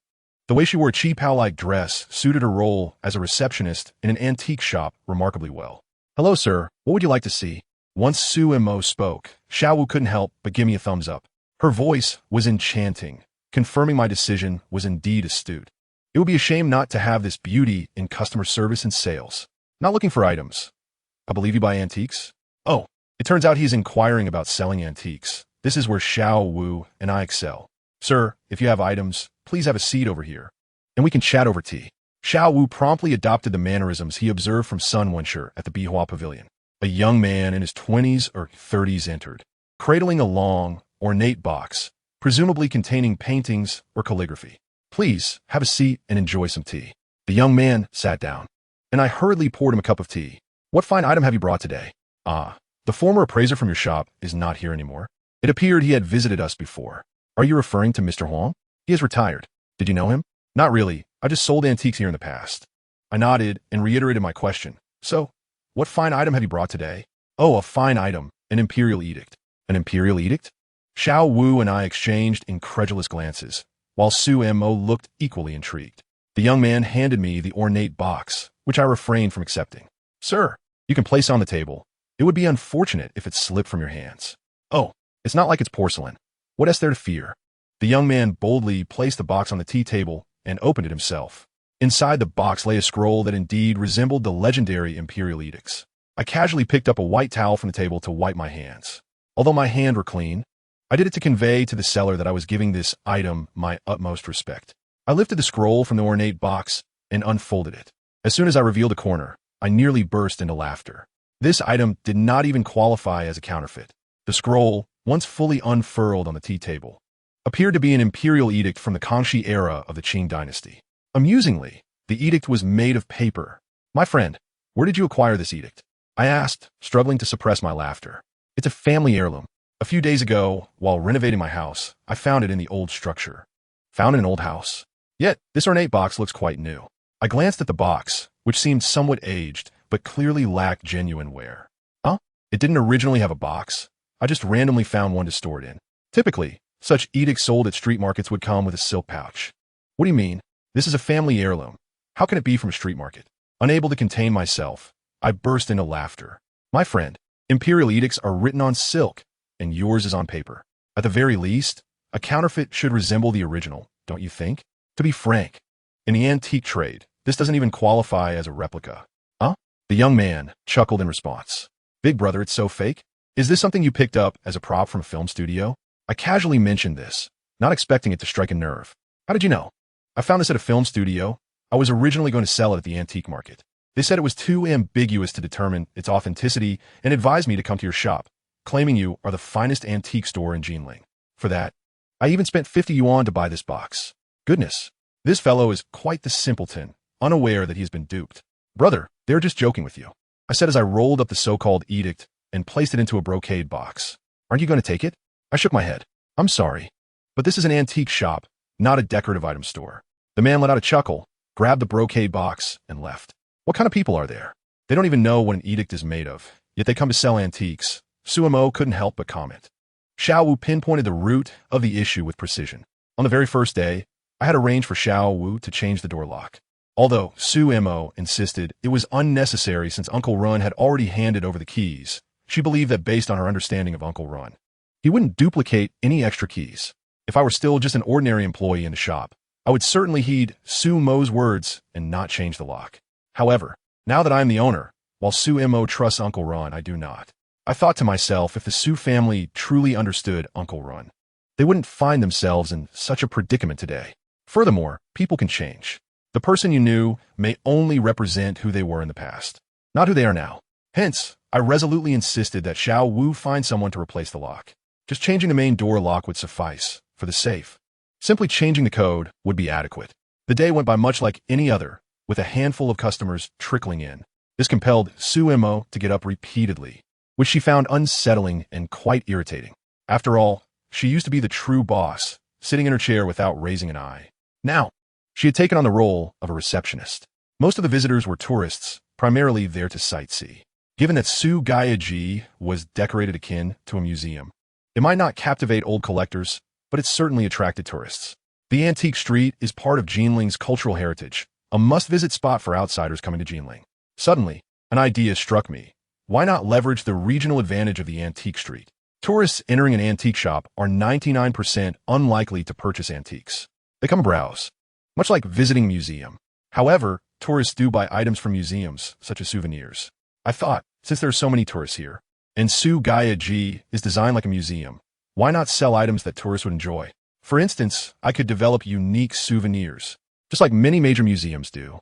A: the way she wore a cheap-how-like dress suited her role as a receptionist in an antique shop remarkably well. Hello, sir. What would you like to see? Once Su Mo spoke, Xiao Wu couldn't help but give me a thumbs up. Her voice was enchanting, confirming my decision was indeed astute. It would be a shame not to have this beauty in customer service and sales. Not looking for items. I believe you buy antiques? Oh, it turns out he's inquiring about selling antiques. This is where Xiao Wu and I excel. Sir, if you have items, please have a seat over here, and we can chat over tea. Xiao Wu promptly adopted the mannerisms he observed from Sun Wenshi at the Bihua Pavilion. A young man in his 20s or 30s entered, cradling a long, ornate box, presumably containing paintings or calligraphy. Please, have a seat and enjoy some tea. The young man sat down, and I hurriedly poured him a cup of tea. What fine item have you brought today? The former appraiser from your shop is not here anymore. It appeared he had visited us before. Are you referring to Mr. Huang? He has retired. Did you know him? Not really. I just sold antiques here in the past. I nodded and reiterated my question. So, what fine item have you brought today? Oh, a fine item. An imperial edict. An imperial edict? Xiao Wu and I exchanged incredulous glances, while Su Mo looked equally intrigued. The young man handed me the ornate box, which I refrained from accepting. Sir, you can place on the table. It would be unfortunate if it slipped from your hands. Oh, it's not like it's porcelain. What is there to fear? The young man boldly placed the box on the tea table and opened it himself. Inside the box lay a scroll that indeed resembled the legendary imperial edicts. I casually picked up a white towel from the table to wipe my hands. Although my hands were clean, I did it to convey to the seller that I was giving this item my utmost respect. I lifted the scroll from the ornate box and unfolded it. As soon as I revealed a corner, I nearly burst into laughter. This item did not even qualify as a counterfeit. The scroll, once fully unfurled on the tea table, appeared to be an imperial edict from the Kangxi era of the Qing dynasty. Amusingly, the edict was made of paper. My friend, where did you acquire this edict? I asked, struggling to suppress my laughter. It's a family heirloom. A few days ago, while renovating my house, I found it in the old structure. Found in an old house. Yet, this ornate box looks quite new. I glanced at the box, which seemed somewhat aged, but clearly lacked genuine wear. Huh? It didn't originally have a box. I just randomly found one to store it in. Typically, such edicts sold at street markets would come with a silk pouch. What do you mean? This is a family heirloom. How can it be from a street market? Unable to contain myself, I burst into laughter. My friend, imperial edicts are written on silk, and yours is on paper. At the very least, a counterfeit should resemble the original, don't you think? To be frank, in the antique trade, this doesn't even qualify as a replica. Huh? The young man chuckled in response. Big brother, it's so fake? Is this something you picked up as a prop from a film studio? I casually mentioned this, not expecting it to strike a nerve. How did you know? I found this at a film studio. I was originally going to sell it at the antique market. They said it was too ambiguous to determine its authenticity and advised me to come to your shop, claiming you are the finest antique store in Jinling. For that, I even spent 50 yuan to buy this box. Goodness, this fellow is quite the simpleton, unaware that he's been duped. Brother, they're just joking with you, I said as I rolled up the so-called edict and placed it into a brocade box. Aren't you going to take it? I shook my head. I'm sorry, but this is an antique shop, not a decorative item store. The man let out a chuckle, grabbed the brocade box, and left. What kind of people are there? They don't even know what an edict is made of, yet they come to sell antiques. Sumo couldn't help but comment. Xiao Wu pinpointed the root of the issue with precision. On the very first day, I had arranged for Xiao Wu to change the door lock. Although Su Mo insisted it was unnecessary since Uncle Run had already handed over the keys, she believed that based on her understanding of Uncle Run, he wouldn't duplicate any extra keys. If I were still just an ordinary employee in the shop, I would certainly heed Su Mo's words and not change the lock. However, now that I am the owner, while Su Mo trusts Uncle Run, I do not. I thought to myself, if the Su family truly understood Uncle Run, they wouldn't find themselves in such a predicament today. Furthermore, people can change. The person you knew may only represent who they were in the past, not who they are now. Hence, I resolutely insisted that Xiao Wu find someone to replace the lock. Just changing the main door lock would suffice for the safe. Simply changing the code would be adequate. The day went by much like any other, with a handful of customers trickling in. This compelled Su Mo to get up repeatedly, which she found unsettling and quite irritating. After all, she used to be the true boss, sitting in her chair without raising an eye. Now, she had taken on the role of a receptionist. Most of the visitors were tourists, primarily there to sightsee. Given that Su Gaiji was decorated akin to a museum, it might not captivate old collectors, but it certainly attracted tourists. The antique street is part of Jinling's cultural heritage, a must-visit spot for outsiders coming to Jinling. Suddenly, an idea struck me. Why not leverage the regional advantage of the antique street? Tourists entering an antique shop are 99% unlikely to purchase antiques. They come browse, much like visiting a museum. However, tourists do buy items from museums, such as souvenirs. I thought, since there are so many tourists here, and Su Gaiji is designed like a museum, why not sell items that tourists would enjoy? For instance, I could develop unique souvenirs, just like many major museums do,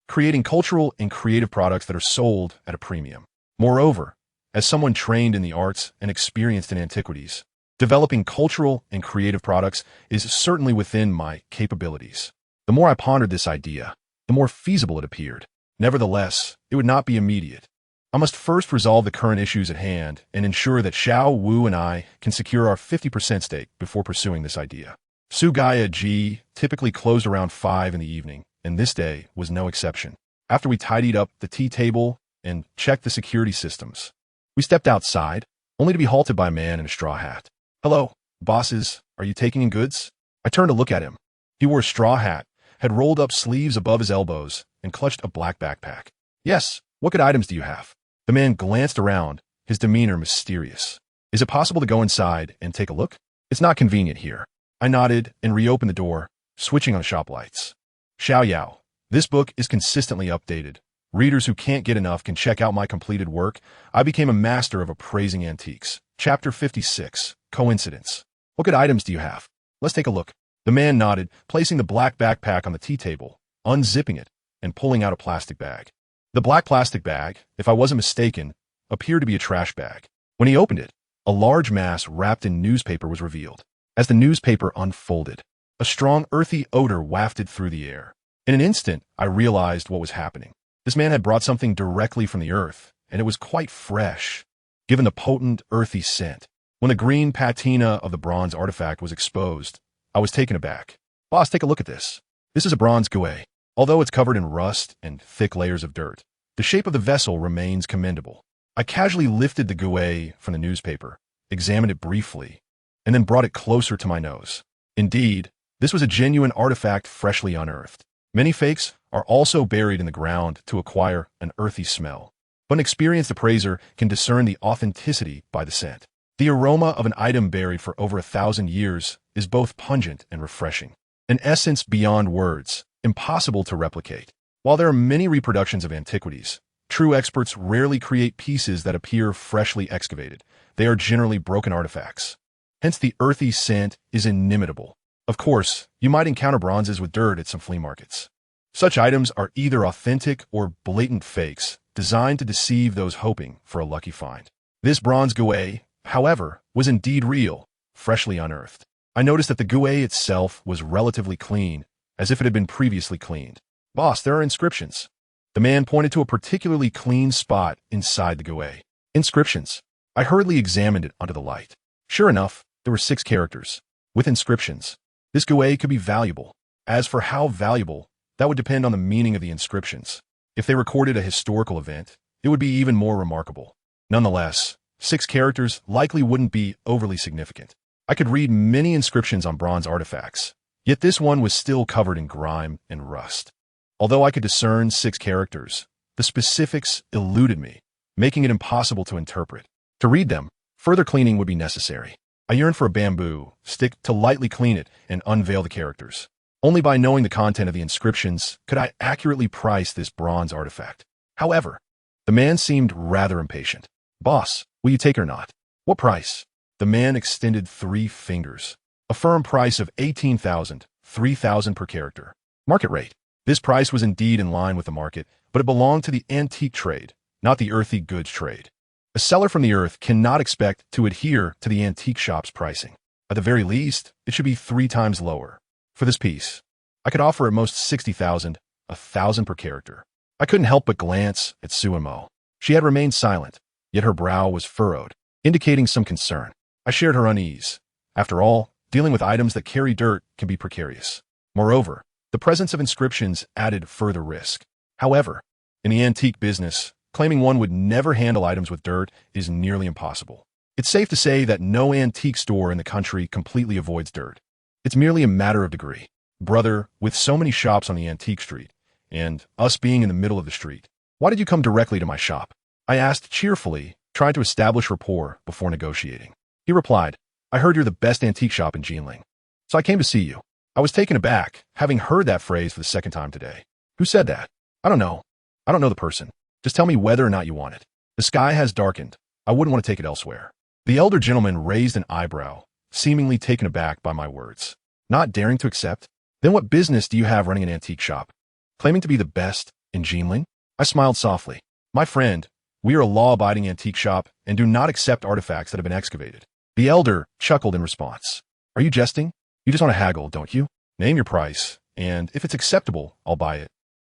A: creating cultural and creative products that are sold at a premium. Moreover, as someone trained in the arts and experienced in antiquities, developing cultural and creative products is certainly within my capabilities. The more I pondered this idea, the more feasible it appeared. Nevertheless, it would not be immediate. I must first resolve the current issues at hand and ensure that Xiao Wu and I can secure our 50% stake before pursuing this idea. Sugaya Ji typically closed around 5 in the evening, and this day was no exception. After we tidied up the tea table and checked the security systems, we stepped outside, only to be halted by a man in a straw hat. "Hello, bosses, are you taking in goods?" I turned to look at him. He wore a straw hat, had rolled up sleeves above his elbows, and clutched a black backpack. Yes, what good items do you have? The man glanced around, his demeanor mysterious. Is it possible to go inside and take a look? It's not convenient here. I nodded and reopened the door, switching on shop lights. Xiao Yao. This book is consistently updated. Readers who can't get enough can check out my completed work. I became a master of appraising antiques. Chapter 56. Coincidence. What good items do you have? Let's take a look. The man nodded, placing the black backpack on the tea table, unzipping it, and pulling out a plastic bag. The black plastic bag, if I wasn't mistaken, appeared to be a trash bag. When he opened it, a large mass wrapped in newspaper was revealed. As the newspaper unfolded, a strong earthy odor wafted through the air. In an instant, I realized what was happening. This man had brought something directly from the earth, and it was quite fresh, given the potent, earthy scent. When the green patina of the bronze artifact was exposed, I was taken aback. Boss, take a look at this. This is a bronze guet. Although it's covered in rust and thick layers of dirt, the shape of the vessel remains commendable. I casually lifted the guet from the newspaper, examined it briefly, and then brought it closer to my nose. Indeed, this was a genuine artifact freshly unearthed. Many fakes are also buried in the ground to acquire an earthy smell, but an experienced appraiser can discern the authenticity by the scent. The aroma of an item buried for over 1,000 years is both pungent and refreshing. An essence beyond words, impossible to replicate. While there are many reproductions of antiquities, true experts rarely create pieces that appear freshly excavated. They are generally broken artifacts. Hence the earthy scent is inimitable. Of course, you might encounter bronzes with dirt at some flea markets. Such items are either authentic or blatant fakes, designed to deceive those hoping for a lucky find. This bronze guet, however, was indeed real, freshly unearthed. I noticed that the guet itself was relatively clean, as if it had been previously cleaned. Boss, there are inscriptions. The man pointed to a particularly clean spot inside the guet. Inscriptions. I hurriedly examined it under the light. Sure enough, there were 6 characters, with inscriptions. This guet could be valuable. As for how valuable, that would depend on the meaning of the inscriptions. If they recorded a historical event, it would be even more remarkable. Nonetheless, 6 characters likely wouldn't be overly significant. I could read many inscriptions on bronze artifacts, yet this one was still covered in grime and rust. Although I could discern 6 characters, the specifics eluded me, making it impossible to interpret. To read them, further cleaning would be necessary. I yearned for a bamboo stick to lightly clean it and unveil the characters. Only by knowing the content of the inscriptions could I accurately price this bronze artifact. However, the man seemed rather impatient. Boss, will you take it or not? What price? The man extended 3 fingers. A firm price of 18,000, 3,000 per character. Market rate. This price was indeed in line with the market, but it belonged to the antique trade, not the earthy goods trade. A seller from the earth cannot expect to adhere to the antique shop's pricing. At the very least, it should be 3 times lower. For this piece, I could offer at most 60,000, 1,000 per character. I couldn't help but glance at Suemo. She had remained silent, yet her brow was furrowed, indicating some concern. I shared her unease. After all, dealing with items that carry dirt can be precarious. Moreover, the presence of inscriptions added further risk. However, in the antique business, claiming one would never handle items with dirt is nearly impossible. It's safe to say that no antique store in the country completely avoids dirt. It's merely a matter of degree. Brother, with so many shops on the antique street, and us being in the middle of the street, why did you come directly to my shop? I asked cheerfully, trying to establish rapport before negotiating. He replied, I heard you're the best antique shop in Jinling, so I came to see you. I was taken aback, having heard that phrase for the 2nd time today. Who said that? I don't know. I don't know the person. Just tell me whether or not you want it. The sky has darkened. I wouldn't want to take it elsewhere. The elder gentleman raised an eyebrow, seemingly taken aback by my words. Not daring to accept? Then what business do you have running an antique shop? Claiming to be the best in Jinling? I smiled softly. My friend, we are a law-abiding antique shop and do not accept artifacts that have been excavated. The elder chuckled in response. Are you jesting? You just want to haggle, don't you? Name your price, and if it's acceptable, I'll buy it,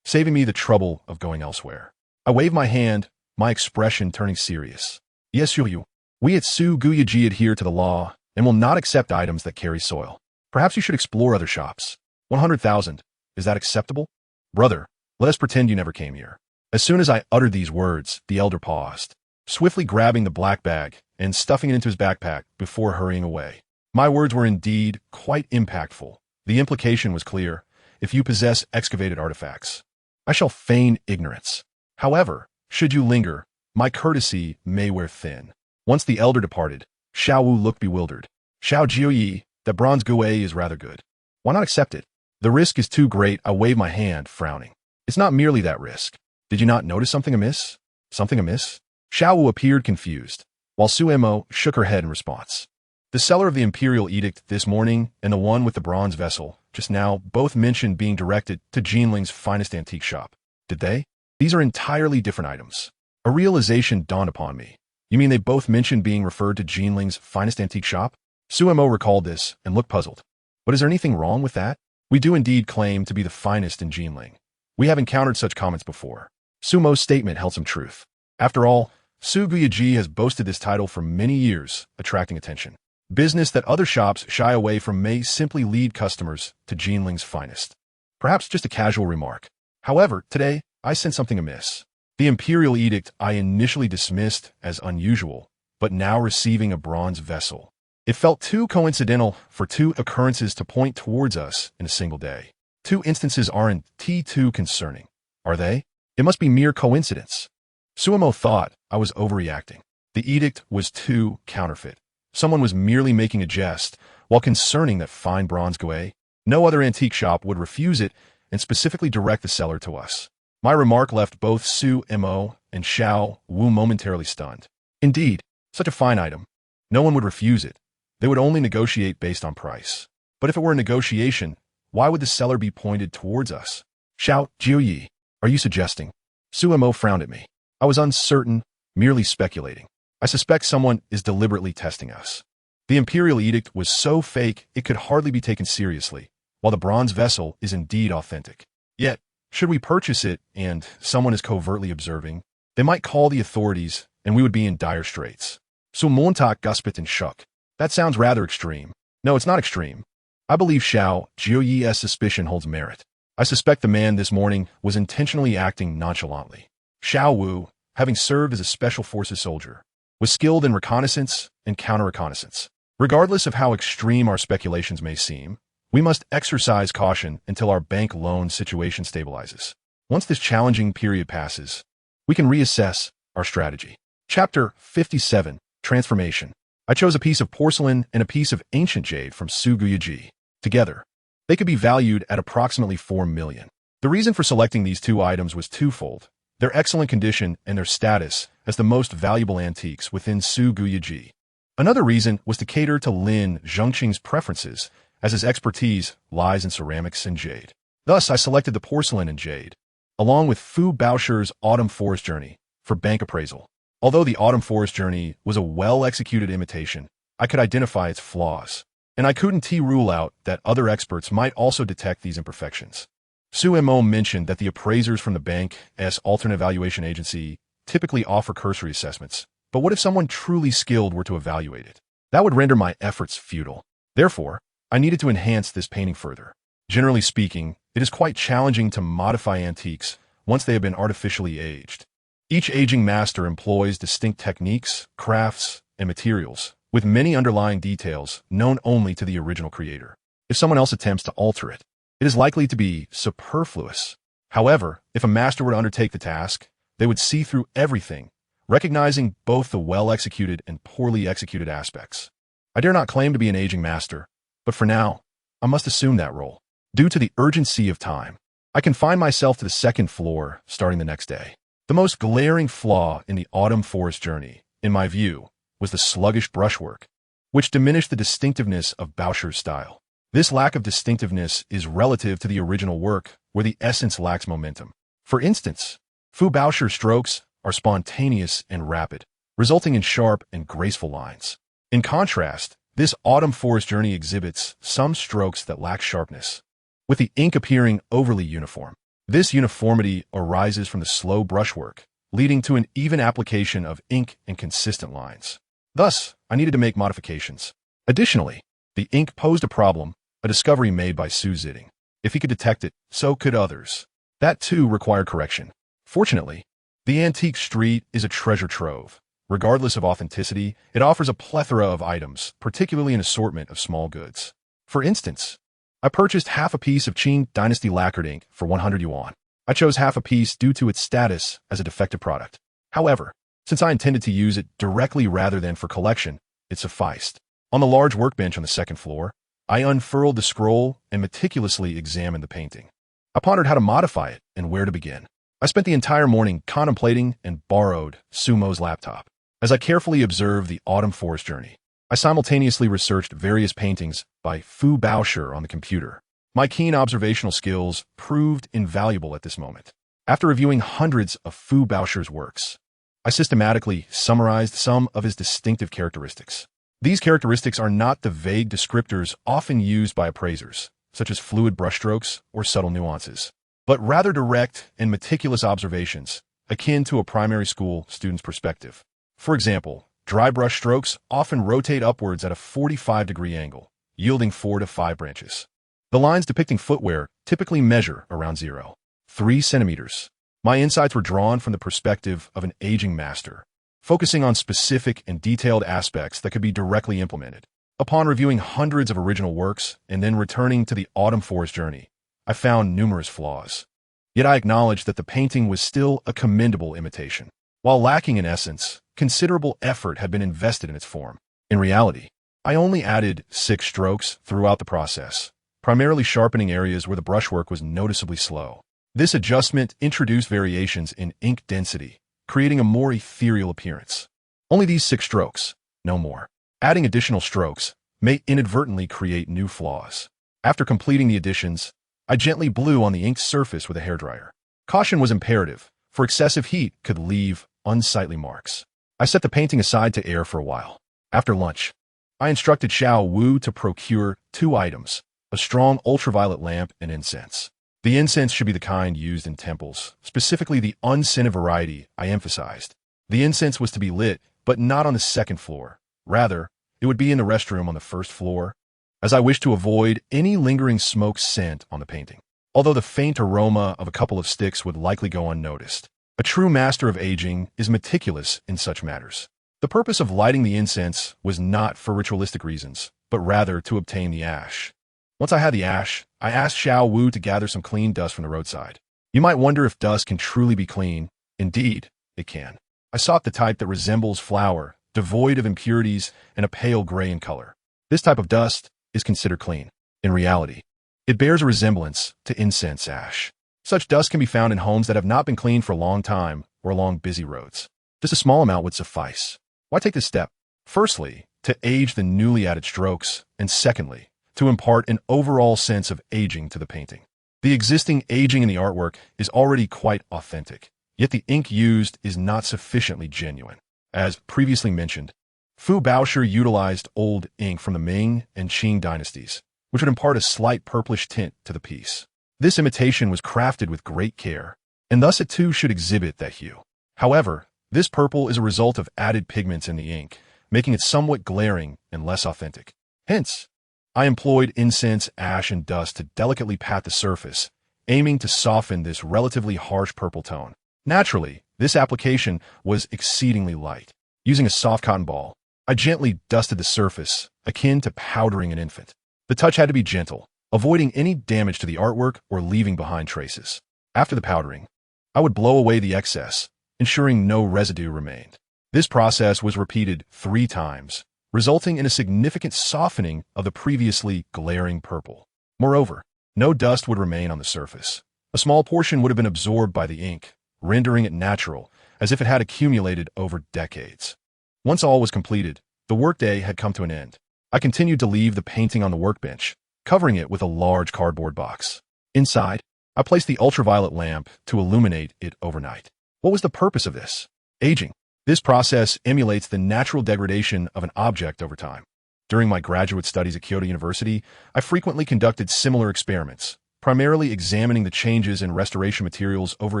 A: saving me the trouble of going elsewhere. I waved my hand, my expression turning serious. Yes, you. We at Su Guyaji adhere to the law and will not accept items that carry soil. Perhaps you should explore other shops. 100,000. Is that acceptable? Brother, let us pretend you never came here. As soon as I uttered these words, the elder paused, swiftly grabbing the black bag and stuffing it into his backpack before hurrying away. My words were indeed quite impactful. The implication was clear. If you possess excavated artifacts, I shall feign ignorance. However, should you linger, my courtesy may wear thin. Once the elder departed, Xiao Wu looked bewildered. Xiao Jiu, that bronze gouet is rather good. Why not accept it? The risk is too great. I wave my hand, frowning. It's not merely that risk. Did you not notice something amiss? Something amiss? Xiao Wu appeared confused, while Su Mo shook her head in response. The seller of the Imperial Edict this morning and the one with the bronze vessel, just now, both mentioned being directed to Jinling's finest antique shop. Did they? These are entirely different items. A realization dawned upon me. You mean they both mentioned being referred to Jinling's finest antique shop? Su Mo recalled this and looked puzzled. But is there anything wrong with that? We do indeed claim to be the finest in Jinling. We have encountered such comments before. Su Mo's statement held some truth. After all, Su Guyaji has boasted this title for many years, attracting attention. Business that other shops shy away from may simply lead customers to Jinling's finest. Perhaps just a casual remark. However, today, I sense something amiss. The Imperial Edict I initially dismissed as unusual, but now receiving a bronze vessel. It felt too coincidental for two occurrences to point towards us in a single day. Two instances aren't too concerning, are they? It must be mere coincidence. Su Mo thought I was overreacting. The edict was too counterfeit. Someone was merely making a jest, while concerning that fine bronze gouet. No other antique shop would refuse it and specifically direct the seller to us. My remark left both Su Mo and Xiao Wu momentarily stunned. Indeed, such a fine item. No one would refuse it. They would only negotiate based on price. But if it were a negotiation, why would the seller be pointed towards us? Xiao Jiu, are you suggesting? Su Mo frowned at me. I was uncertain, merely speculating. I suspect someone is deliberately testing us. The Imperial Edict was so fake it could hardly be taken seriously, while the bronze vessel is indeed authentic. Yet, should we purchase it and someone is covertly observing, they might call the authorities and we would be in dire straits. Su Montak guspit and shook. That sounds rather extreme. No, it's not extreme. I believe Xiao Jiu's suspicion holds merit. I suspect the man this morning was intentionally acting nonchalantly. Xiao Wu, having served as a special forces soldier, was skilled in reconnaissance and counter-reconnaissance. Regardless of how extreme our speculations may seem, we must exercise caution until our bank loan situation stabilizes. Once this challenging period passes, we can reassess our strategy. Chapter 57, Transformation. I chose a piece of porcelain and a piece of ancient jade from Su Guyaji. Together, they could be valued at approximately 4 million. The reason for selecting these two items was twofold: their excellent condition and their status as the most valuable antiques within Su Guyaji. Another reason was to cater to Lin Zhengqing's preferences, as his expertise lies in ceramics and jade. Thus, I selected the porcelain and jade, along with Fu Baoshi's Autumn Forest Journey, for bank appraisal. Although the Autumn Forest Journey was a well-executed imitation, I could identify its flaws, and I couldn't rule out that other experts might also detect these imperfections. Su Mo mentioned that the appraisers from the bank's alternate valuation agency typically offer cursory assessments, but what if someone truly skilled were to evaluate it? That would render my efforts futile. Therefore, I needed to enhance this painting further. Generally speaking, it is quite challenging to modify antiques once they have been artificially aged. Each aging master employs distinct techniques, crafts, and materials, with many underlying details known only to the original creator. If someone else attempts to alter it, it is likely to be superfluous. However, if a master were to undertake the task, they would see through everything, recognizing both the well-executed and poorly executed aspects. I dare not claim to be an aging master, but for now, I must assume that role. Due to the urgency of time, I confined myself to the second floor starting the next day. The most glaring flaw in the Autumn Forest Journey, in my view, was the sluggish brushwork, which diminished the distinctiveness of Baoshi's style. This lack of distinctiveness is relative to the original work, where the essence lacks momentum. For instance, Fu Baoshi's strokes are spontaneous and rapid, resulting in sharp and graceful lines. In contrast, this Autumn Forest Journey exhibits some strokes that lack sharpness, with the ink appearing overly uniform. This uniformity arises from the slow brushwork, leading to an even application of ink and consistent lines. Thus, I needed to make modifications. Additionally, the ink posed a problem, a discovery made by Su Ziding. If he could detect it, so could others. That too required correction. Fortunately, the antique street is a treasure trove. Regardless of authenticity, it offers a plethora of items, particularly an assortment of small goods. For instance, I purchased half a piece of Qing Dynasty lacquered ink for 100 yuan. I chose half a piece due to its status as a defective product. However, since I intended to use it directly rather than for collection, it sufficed. On the large workbench on the second floor, I unfurled the scroll and meticulously examined the painting. I pondered how to modify it and where to begin. I spent the entire morning contemplating and borrowed Sumo's laptop. As I carefully observed the autumn forest journey, I simultaneously researched various paintings by Fu Baoshi on the computer. My keen observational skills proved invaluable at this moment. After reviewing hundreds of Fu Baoshi's works, I systematically summarized some of his distinctive characteristics. These characteristics are not the vague descriptors often used by appraisers, such as fluid brushstrokes or subtle nuances, but rather direct and meticulous observations, akin to a primary school student's perspective. For example, dry brush strokes often rotate upwards at a 45-degree angle, yielding 4 to 5 branches. The lines depicting footwear typically measure around 0.3 centimeters. My insights were drawn from the perspective of an aging master, focusing on specific and detailed aspects that could be directly implemented. Upon reviewing hundreds of original works and then returning to the autumn forest journey, I found numerous flaws. Yet I acknowledged that the painting was still a commendable imitation. While lacking in essence, considerable effort had been invested in its form. In reality, I only added 6 strokes throughout the process, primarily sharpening areas where the brushwork was noticeably slow. This adjustment introduced variations in ink density, creating a more ethereal appearance. Only these 6 strokes, no more. Adding additional strokes may inadvertently create new flaws. After completing the additions, I gently blew on the inked surface with a hairdryer. Caution was imperative, for excessive heat could leave unsightly marks. I set the painting aside to air for a while. After lunch, I instructed Xiao Wu to procure 2 items, a strong ultraviolet lamp and incense. The incense should be the kind used in temples, specifically the unscented variety I emphasized. The incense was to be lit, but not on the second floor. Rather, it would be in the restroom on the first floor, as I wished to avoid any lingering smoke scent on the painting. Although the faint aroma of a couple of sticks would likely go unnoticed. A true master of aging is meticulous in such matters. The purpose of lighting the incense was not for ritualistic reasons, but rather to obtain the ash. Once I had the ash, I asked Xiao Wu to gather some clean dust from the roadside. You might wonder if dust can truly be clean. Indeed, it can. I sought the type that resembles flour, devoid of impurities and a pale gray in color. This type of dust is considered clean. In reality, it bears a resemblance to incense ash. Such dust can be found in homes that have not been cleaned for a long time or along busy roads. Just a small amount would suffice. Why take this step? Firstly, to age the newly added strokes, and secondly, to impart an overall sense of aging to the painting. The existing aging in the artwork is already quite authentic, yet the ink used is not sufficiently genuine. As previously mentioned, Fu Baoshi utilized old ink from the Ming and Qing dynasties, which would impart a slight purplish tint to the piece. This imitation was crafted with great care, and thus it too should exhibit that hue. However, this purple is a result of added pigments in the ink, making it somewhat glaring and less authentic. Hence, I employed incense, ash, and dust to delicately pat the surface, aiming to soften this relatively harsh purple tone. Naturally, this application was exceedingly light. Using a soft cotton ball, I gently dusted the surface, akin to powdering an infant. The touch had to be gentle, avoiding any damage to the artwork or leaving behind traces. After the powdering, I would blow away the excess, ensuring no residue remained. This process was repeated 3 times, resulting in a significant softening of the previously glaring purple. Moreover, no dust would remain on the surface. A small portion would have been absorbed by the ink, rendering it natural, as if it had accumulated over decades. Once all was completed, the workday had come to an end. I continued to leave the painting on the workbench, covering it with a large cardboard box. Inside, I placed the ultraviolet lamp to illuminate it overnight. What was the purpose of this? Aging. This process emulates the natural degradation of an object over time. During my graduate studies at Kyoto University, I frequently conducted similar experiments, primarily examining the changes in restoration materials over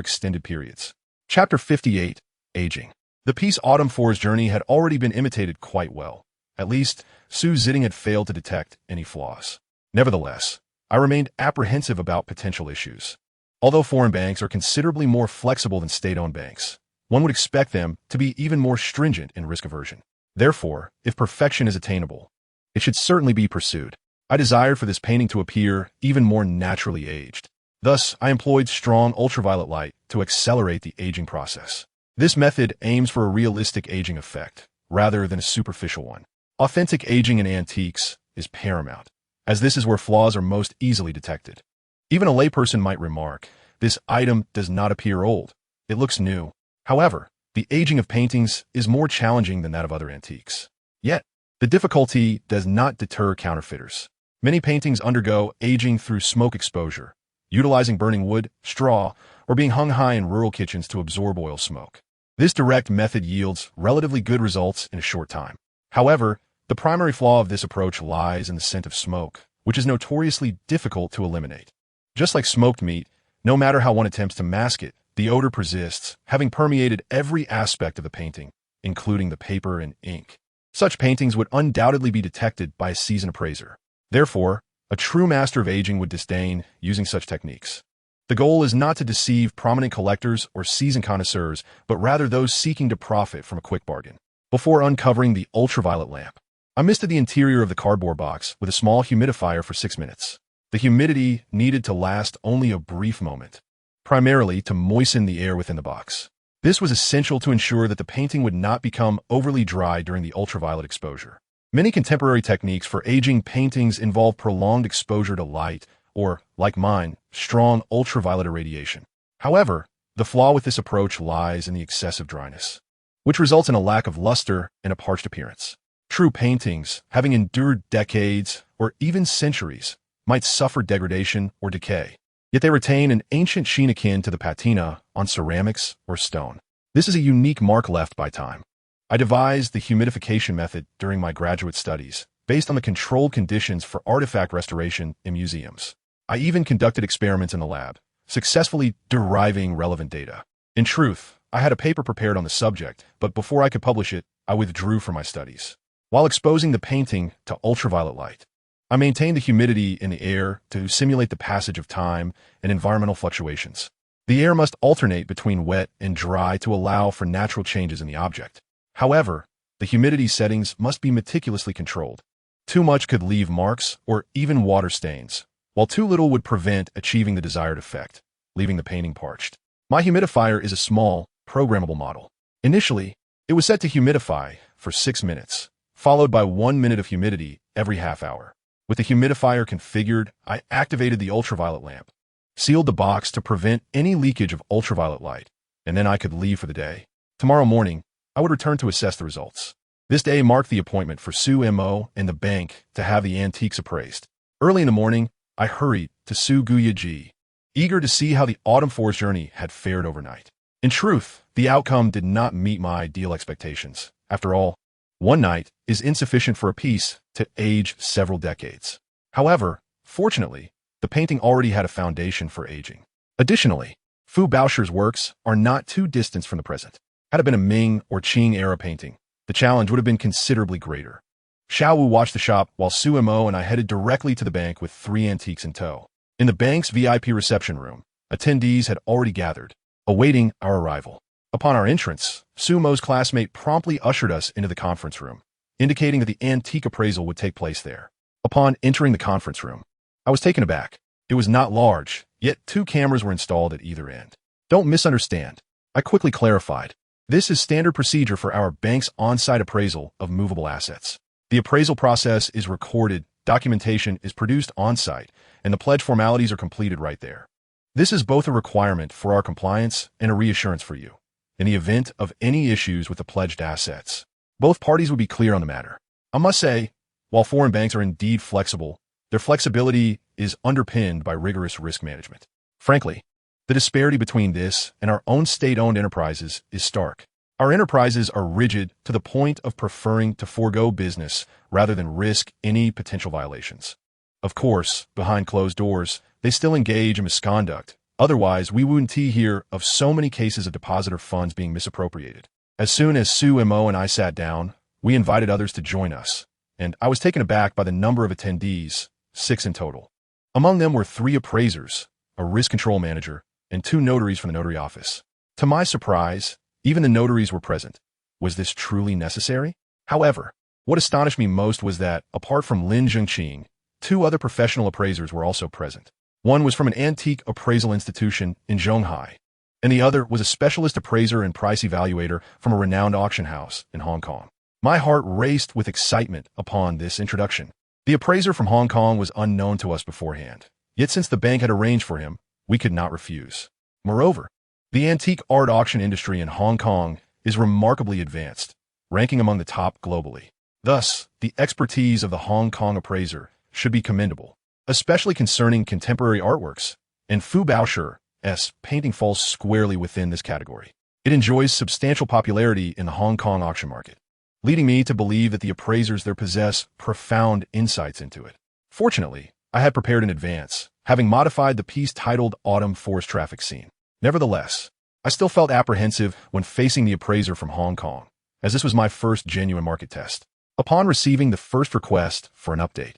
A: extended periods. Chapter 58, Aging. The piece Autumn Forest Journey had already been imitated quite well. At least, Su Zitting had failed to detect any flaws. Nevertheless, I remained apprehensive about potential issues. Although foreign banks are considerably more flexible than state-owned banks, one would expect them to be even more stringent in risk aversion. Therefore, if perfection is attainable, it should certainly be pursued. I desired for this painting to appear even more naturally aged. Thus, I employed strong ultraviolet light to accelerate the aging process. This method aims for a realistic aging effect, rather than a superficial one. Authentic aging in antiques is paramount, as this is where flaws are most easily detected. Even a layperson might remark, this item does not appear old. It looks new. However, the aging of paintings is more challenging than that of other antiques. Yet, the difficulty does not deter counterfeiters. Many paintings undergo aging through smoke exposure, utilizing burning wood, straw, or being hung high in rural kitchens to absorb oil smoke. This direct method yields relatively good results in a short time. However, the primary flaw of this approach lies in the scent of smoke, which is notoriously difficult to eliminate. Just like smoked meat, no matter how one attempts to mask it, the odor persists, having permeated every aspect of the painting, including the paper and ink. Such paintings would undoubtedly be detected by a seasoned appraiser. Therefore, a true master of aging would disdain using such techniques. The goal is not to deceive prominent collectors or seasoned connoisseurs, but rather those seeking to profit from a quick bargain. Before uncovering the ultraviolet lamp, I misted the interior of the cardboard box with a small humidifier for 6 minutes. The humidity needed to last only a brief moment, primarily to moisten the air within the box. This was essential to ensure that the painting would not become overly dry during the ultraviolet exposure. Many contemporary techniques for aging paintings involve prolonged exposure to light, or, like mine, strong ultraviolet irradiation. However, the flaw with this approach lies in the excessive dryness, which results in a lack of luster and a parched appearance. True paintings, having endured decades or even centuries, might suffer degradation or decay, yet they retain an ancient sheen akin to the patina on ceramics or stone. This is a unique mark left by time. I devised the humidification method during my graduate studies, based on the controlled conditions for artifact restoration in museums. I even conducted experiments in the lab, successfully deriving relevant data. In truth, I had a paper prepared on the subject, but before I could publish it, I withdrew from my studies. While exposing the painting to ultraviolet light, I maintained the humidity in the air to simulate the passage of time and environmental fluctuations. The air must alternate between wet and dry to allow for natural changes in the object. However, the humidity settings must be meticulously controlled. Too much could leave marks or even water stains, while too little would prevent achieving the desired effect, leaving the painting parched. My humidifier is a small, programmable model. Initially, it was set to humidify for 6 minutes, followed by 1 minute of humidity every half hour. With the humidifier configured, I activated the ultraviolet lamp, sealed the box to prevent any leakage of ultraviolet light, and then I could leave for the day. Tomorrow morning, I would return to assess the results. This day marked the appointment for Su Mo and the bank to have the antiques appraised. Early in the morning, I hurried to Su Guyaji, eager to see how the autumn forest journey had fared overnight. In truth, the outcome did not meet my ideal expectations. After all, one night is insufficient for a piece to age several decades. However, fortunately, the painting already had a foundation for aging. Additionally, Fu Baoshi's works are not too distant from the present. Had it been a Ming or Qing era painting, the challenge would have been considerably greater. Xiao Wu watched the shop while Su Mo and I headed directly to the bank with 3 antiques in tow. In the bank's VIP reception room, attendees had already gathered, awaiting our arrival. Upon our entrance, Su Mo's classmate promptly ushered us into the conference room, indicating that the antique appraisal would take place there. Upon entering the conference room, I was taken aback. It was not large, yet 2 cameras were installed at either end. Don't misunderstand. I quickly clarified. This is standard procedure for our bank's on-site appraisal of movable assets. The appraisal process is recorded, documentation is produced on-site, and the pledge formalities are completed right there. This is both a requirement for our compliance and a reassurance for you. In the event of any issues with the pledged assets, both parties would be clear on the matter. I must say, while foreign banks are indeed flexible, their flexibility is underpinned by rigorous risk management. Frankly, the disparity between this and our own state-owned enterprises is stark. Our enterprises are rigid to the point of preferring to forego business rather than risk any potential violations. Of course, behind closed doors, they still engage in misconduct. Otherwise, we wouldn't hear of so many cases of depositor funds being misappropriated. As soon as Su Mo and I sat down, we invited others to join us, and I was taken aback by the number of attendees, 6 in total. Among them were 3 appraisers, a risk control manager, and 2 notaries from the notary office. To my surprise, even the notaries were present. Was this truly necessary? However, what astonished me most was that, apart from Lin Zhengqing, 2 other professional appraisers were also present. One was from an antique appraisal institution in Shanghai, and the other was a specialist appraiser and price evaluator from a renowned auction house in Hong Kong. My heart raced with excitement upon this introduction. The appraiser from Hong Kong was unknown to us beforehand, yet since the bank had arranged for him, we could not refuse. Moreover, the antique art auction industry in Hong Kong is remarkably advanced, ranking among the top globally. Thus, the expertise of the Hong Kong appraiser should be commendable, especially concerning contemporary artworks, and Fu Baoshir's painting falls squarely within this category. It enjoys substantial popularity in the Hong Kong auction market, leading me to believe that the appraisers there possess profound insights into it. Fortunately, I had prepared in advance, having modified the piece titled Autumn Forest Traffic Scene. Nevertheless, I still felt apprehensive when facing the appraiser from Hong Kong, as this was my first genuine market test. Upon receiving the first request for an update,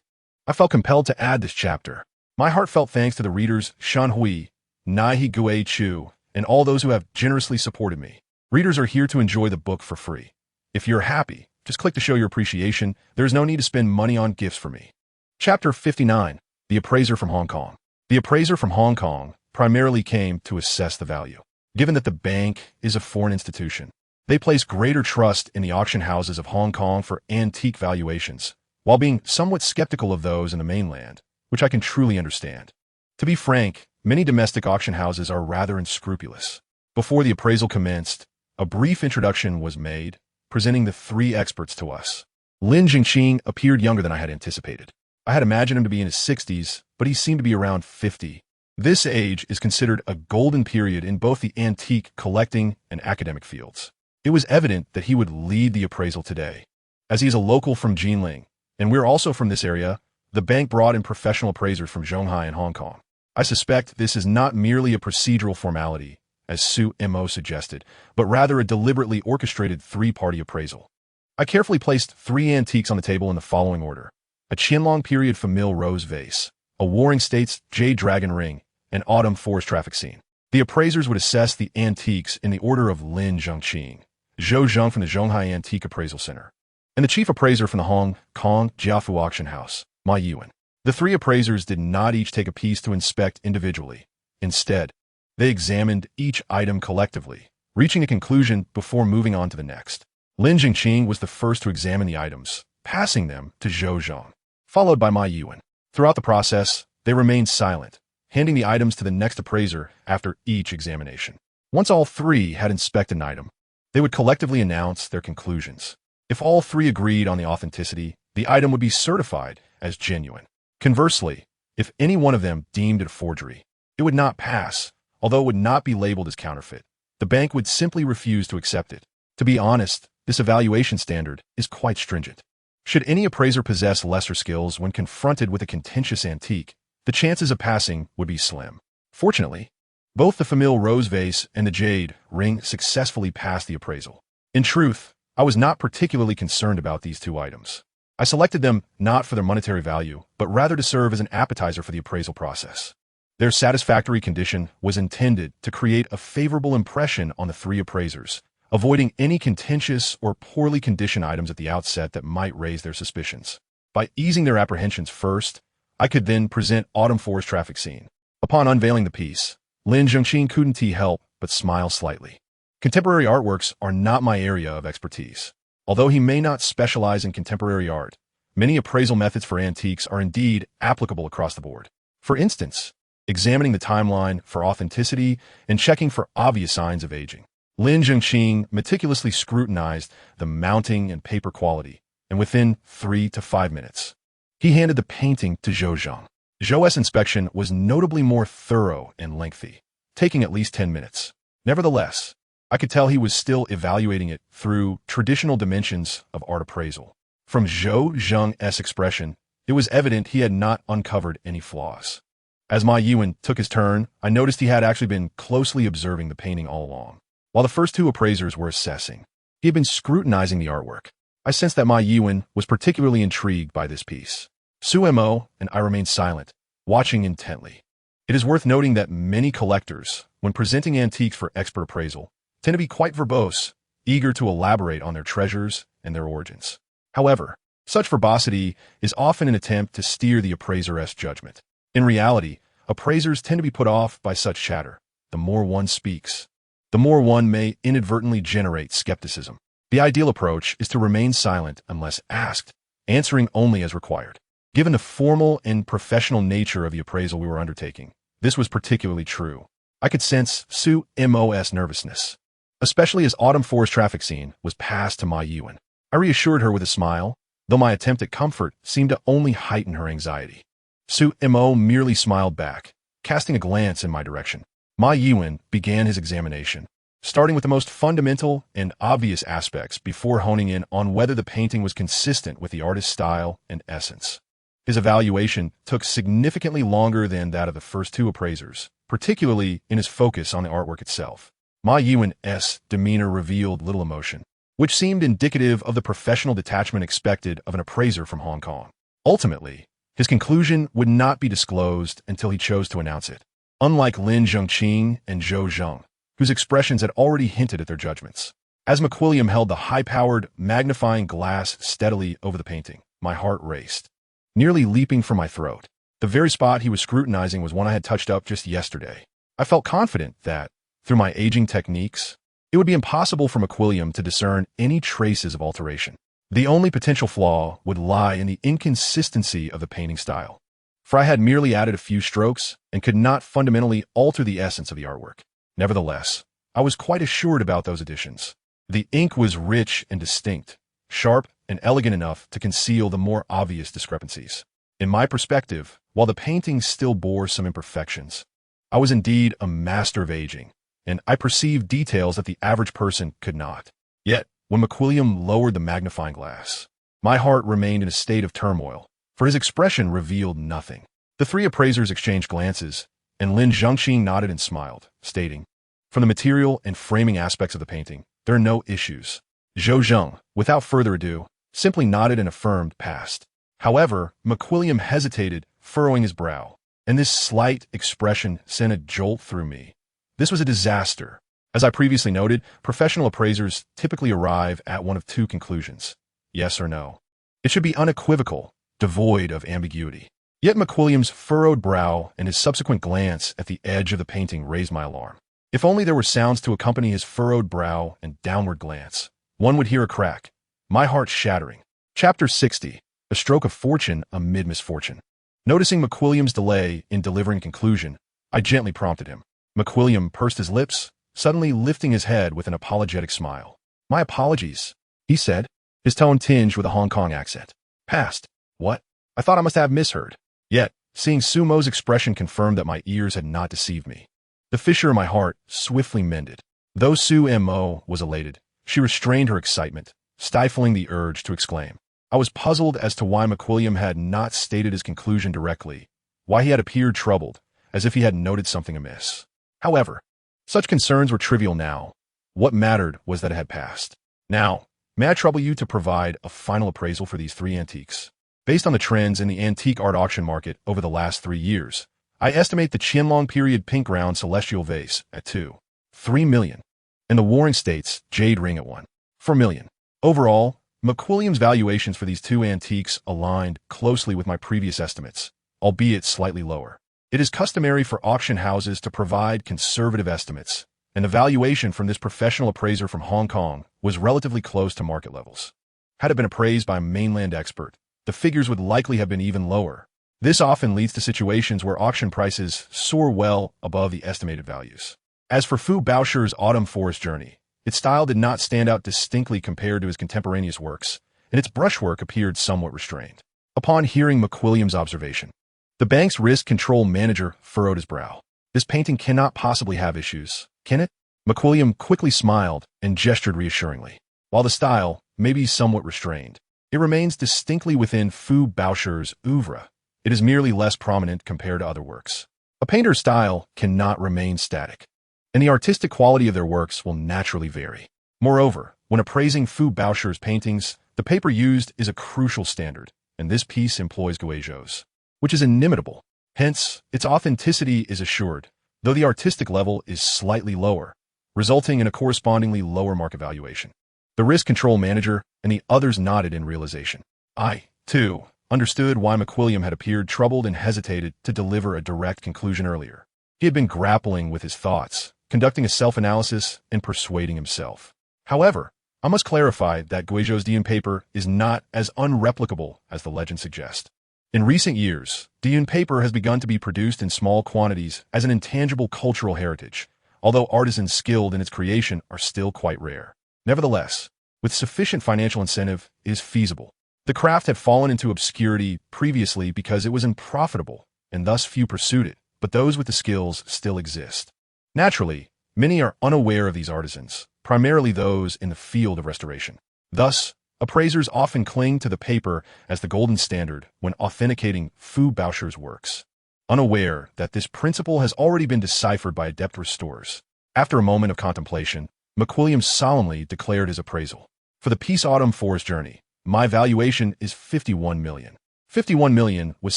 A: I felt compelled to add this chapter. My heartfelt thanks to the readers Shan Hui, Nai Gui Chu, and all those who have generously supported me. Readers are here to enjoy the book for free. If you're happy, just click to show your appreciation. There is no need to spend money on gifts for me. Chapter 59. The Appraiser from Hong Kong. The appraiser from Hong Kong primarily came to assess the value. Given that the bank is a foreign institution, they place greater trust in the auction houses of Hong Kong for antique valuations, while being somewhat skeptical of those in the mainland, which I can truly understand. To be frank, many domestic auction houses are rather unscrupulous. Before the appraisal commenced, a brief introduction was made, presenting the three experts to us. Lin Jingqing appeared younger than I had anticipated. I had imagined him to be in his 60s, but he seemed to be around 50. This age is considered a golden period in both the antique collecting and academic fields. It was evident that he would lead the appraisal today. As he is a local from Jinling, and we're also from this area, the bank brought in professional appraisers from Shanghai and Hong Kong. I suspect this is not merely a procedural formality, as Su Mo suggested, but rather a deliberately orchestrated three-party appraisal. I carefully placed three antiques on the table in the following order: a Qianlong period famille rose vase, a Warring States jade dragon ring, and autumn forest traffic scene. The appraisers would assess the antiques in the order of Lin Zhengqing, Zhou Zheng from the Shanghai Antique Appraisal Center, and the chief appraiser from the Hong Kong Jiafu Auction House, Mei Youding. The three appraisers did not each take a piece to inspect individually. Instead, they examined each item collectively, reaching a conclusion before moving on to the next. Lin Jingqing was the first to examine the items, passing them to Zhou Zheng, followed by Mei Youding. Throughout the process, they remained silent, handing the items to the next appraiser after each examination. Once all three had inspected an item, they would collectively announce their conclusions. If all three agreed on the authenticity, the item would be certified as genuine. Conversely, if any one of them deemed it a forgery, it would not pass, although it would not be labeled as counterfeit. The bank would simply refuse to accept it. To be honest, this evaluation standard is quite stringent. Should any appraiser possess lesser skills when confronted with a contentious antique, the chances of passing would be slim. Fortunately, both the famille rose vase and the jade ring successfully passed the appraisal. In truth, I was not particularly concerned about these two items. I selected them not for their monetary value, but rather to serve as an appetizer for the appraisal process. Their satisfactory condition was intended to create a favorable impression on the three appraisers, avoiding any contentious or poorly conditioned items at the outset that might raise their suspicions. By easing their apprehensions first, I could then present Autumn Forest Traffic Scene. Upon unveiling the piece, Lin Zhengqing couldn't help but smile slightly. Contemporary artworks are not my area of expertise. Although he may not specialize in contemporary art, many appraisal methods for antiques are indeed applicable across the board. For instance, examining the timeline for authenticity and checking for obvious signs of aging. Lin Zhengqing meticulously scrutinized the mounting and paper quality, and within 3 to 5 minutes, he handed the painting to Zhou Zheng. Zhou's inspection was notably more thorough and lengthy, taking at least 10 minutes. Nevertheless, I could tell he was still evaluating it through traditional dimensions of art appraisal. From Zhou Zheng's expression, it was evident he had not uncovered any flaws. As Mei Youding took his turn, I noticed he had actually been closely observing the painting all along. While the first two appraisers were assessing, he had been scrutinizing the artwork. I sensed that Mei Youding was particularly intrigued by this piece. Su Mo and I remained silent, watching intently. It is worth noting that many collectors, when presenting antiques for expert appraisal, tend to be quite verbose, eager to elaborate on their treasures and their origins. However, such verbosity is often an attempt to steer the appraiser's judgment. In reality, Appraisers tend to be put off by such chatter. The more one speaks, the more one may inadvertently generate skepticism. The ideal approach is to remain silent unless asked, answering only as required. Given the formal and professional nature of the appraisal we were undertaking, this was particularly true. I could sense Su Mo's nervousness, especially as autumn forest traffic scene was passed to Mei Youding. I reassured her with a smile, though my attempt at comfort seemed to only heighten her anxiety. Su Mo merely smiled back, casting a glance in my direction. Mei Youding began his examination, starting with the most fundamental and obvious aspects before honing in on whether the painting was consistent with the artist's style and essence. His evaluation took significantly longer than that of the first two appraisers, particularly in his focus on the artwork itself. Mei Youding's demeanor revealed little emotion, which seemed indicative of the professional detachment expected of an appraiser from Hong Kong. Ultimately, his conclusion would not be disclosed until he chose to announce it, unlike Lin Zhongqing and Zhou Zheng, whose expressions had already hinted at their judgments. As McWilliam held the high-powered, magnifying glass steadily over the painting, my heart raced, nearly leaping from my throat. The very spot he was scrutinizing was one I had touched up just yesterday. I felt confident that, through my aging techniques, it would be impossible for McWilliam to discern any traces of alteration. The only potential flaw would lie in the inconsistency of the painting style, for I had merely added a few strokes and could not fundamentally alter the essence of the artwork. Nevertheless, I was quite assured about those additions. The ink was rich and distinct, sharp and elegant enough to conceal the more obvious discrepancies. In my perspective, while the painting still bore some imperfections, I was indeed a master of aging, and I perceived details that the average person could not. Yet, when McWilliam lowered the magnifying glass, my heart remained in a state of turmoil, for his expression revealed nothing. The three appraisers exchanged glances, and Lin Zhongqing nodded and smiled, stating, "From the material and framing aspects of the painting, there are no issues." Zhou Zheng, without further ado, simply nodded and affirmed passed. However, McWilliam hesitated, furrowing his brow, and this slight expression sent a jolt through me. This was a disaster. As I previously noted, professional appraisers typically arrive at one of two conclusions: yes or no. It should be unequivocal, devoid of ambiguity. Yet McWilliam's furrowed brow and his subsequent glance at the edge of the painting raised my alarm. If only there were sounds to accompany his furrowed brow and downward glance. One would hear a crack, my heart shattering. Chapter 60, A Stroke of Fortune Amid Misfortune. Noticing McWilliam's delay in delivering conclusion, I gently prompted him. McWilliam pursed his lips, suddenly lifting his head with an apologetic smile. "My apologies," he said, his tone tinged with a Hong Kong accent. "Passed? What? I thought I must have misheard." Yet, seeing Sumo's expression confirmed that my ears had not deceived me. The fissure in my heart swiftly mended. Though Su Mo was elated, she restrained her excitement, stifling the urge to exclaim. I was puzzled as to why McWilliam had not stated his conclusion directly, why he had appeared troubled, as if he had noted something amiss. However, such concerns were trivial now. What mattered was that it had passed. "Now, may I trouble you to provide a final appraisal for these three antiques? Based on the trends in the antique art auction market over the last 3 years, I estimate the Qianlong period pink round celestial vase at 2.3 million, and the Warring States jade ring at 1.4 million. Overall, McWilliam's valuations for these two antiques aligned closely with my previous estimates, albeit slightly lower. It is customary for auction houses to provide conservative estimates, and the valuation from this professional appraiser from Hong Kong was relatively close to market levels. Had it been appraised by a mainland expert, the figures would likely have been even lower. This often leads to situations where auction prices soar well above the estimated values. As for Fu Baoshi's Autumn Forest Journey, its style did not stand out distinctly compared to his contemporaneous works, and its brushwork appeared somewhat restrained. Upon hearing McWilliam's observation, the bank's risk control manager furrowed his brow. "This painting cannot possibly have issues, can it?" McWilliam quickly smiled and gestured reassuringly. "While the style may be somewhat restrained, it remains distinctly within Fu Baoshi's oeuvre. It is merely less prominent compared to other works. A painter's style cannot remain static, and the artistic quality of their works will naturally vary. Moreover, when appraising Fu Baoshi's paintings, the paper used is a crucial standard, and this piece employs Guizhou's, which is inimitable. Hence, its authenticity is assured, though the artistic level is slightly lower, resulting in a correspondingly lower market valuation." The risk control manager and the others nodded in realization. I, too, understood why McWilliam had appeared troubled and hesitated to deliver a direct conclusion earlier. He had been grappling with his thoughts, conducting a self-analysis, and persuading himself. However, I must clarify that Guizhou's Diyun paper is not as unreplicable as the legend suggests. In recent years, Diyun paper has begun to be produced in small quantities as an intangible cultural heritage, although artisans skilled in its creation are still quite rare. Nevertheless, with sufficient financial incentive, it is feasible. The craft had fallen into obscurity previously because it was unprofitable, and thus few pursued it, but those with the skills still exist. Naturally, many are unaware of these artisans, primarily those in the field of restoration. Thus, appraisers often cling to the paper as the golden standard when authenticating Fu Baoshi's works, unaware that this principle has already been deciphered by adept restorers. After a moment of contemplation, McWilliam solemnly declared his appraisal. For the Peace Autumn Forest Journey, my valuation is 51 million. 51 million was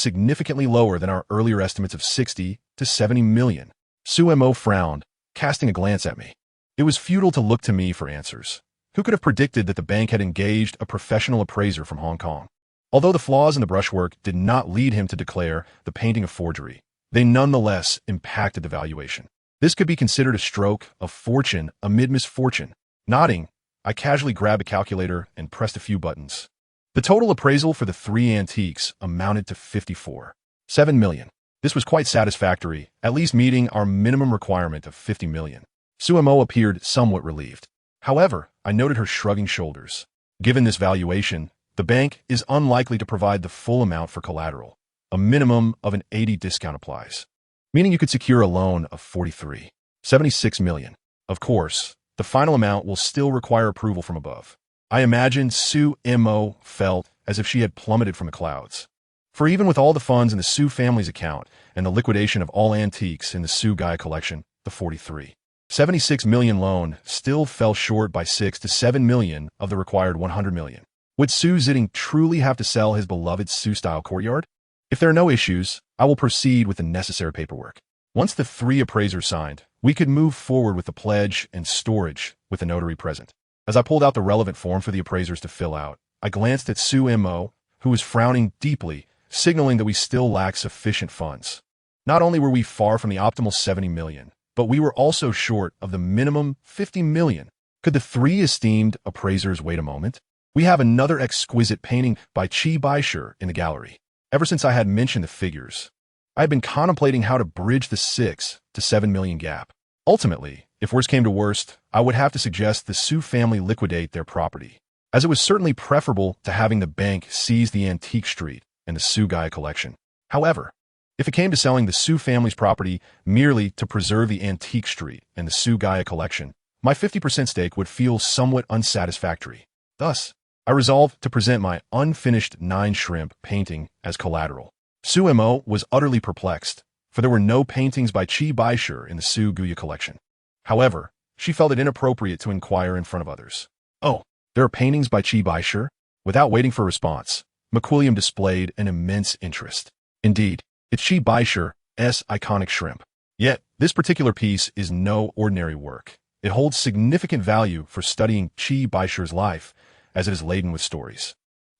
A: significantly lower than our earlier estimates of 60 to 70 million. Su Mo frowned, casting a glance at me. It was futile to look to me for answers. Who could have predicted that the bank had engaged a professional appraiser from Hong Kong? Although the flaws in the brushwork did not lead him to declare the painting a forgery, they nonetheless impacted the valuation. This could be considered a stroke of fortune amid misfortune. Nodding, I casually grabbed a calculator and pressed a few buttons. The total appraisal for the three antiques amounted to 54.7 million. This was quite satisfactory, at least meeting our minimum requirement of 50 million. Su Mo appeared somewhat relieved. However, I noted her shrugging shoulders. Given this valuation, the bank is unlikely to provide the full amount for collateral. A minimum of an 80 discount applies, meaning you could secure a loan of 43.76 million. Of course, the final amount will still require approval from above. I imagine Su Mo felt as if she had plummeted from the clouds. For even with all the funds in the Su family's account and the liquidation of all antiques in the Su Gaia collection, the 43.76 million loan still fell short by 6 to 7 million of the required 100 million. Would Su Ziding truly have to sell his beloved Su-style courtyard? If there are no issues, I will proceed with the necessary paperwork. Once the three appraisers signed, we could move forward with the pledge and storage with the notary present. As I pulled out the relevant form for the appraisers to fill out, I glanced at Su Mo, who was frowning deeply, signaling that we still lacked sufficient funds. Not only were we far from the optimal 70 million, but we were also short of the minimum 50 million. Could the three esteemed appraisers wait a moment? We have another exquisite painting by Qi Baishe in the gallery. Ever since I had mentioned the figures, I had been contemplating how to bridge the 6 to 7 million gap. Ultimately, if worst came to worst, I would have to suggest the Su family liquidate their property, as it was certainly preferable to having the bank seize the antique street and the Su Gaia collection. However, if it came to selling the Su family's property merely to preserve the antique street and the Su Gaia collection, my 50% stake would feel somewhat unsatisfactory. Thus, I resolved to present my unfinished 9-shrimp painting as collateral. Su Mo was utterly perplexed, for there were no paintings by Qi Baishe in the Su Guya collection. However, she felt it inappropriate to inquire in front of others. Oh, there are paintings by Qi Baishe? Without waiting for a response, McWilliam displayed an immense interest. Indeed, it's Qi Baishe's iconic shrimp. Yet, this particular piece is no ordinary work. It holds significant value for studying Qi Baishe's life, as it is laden with stories.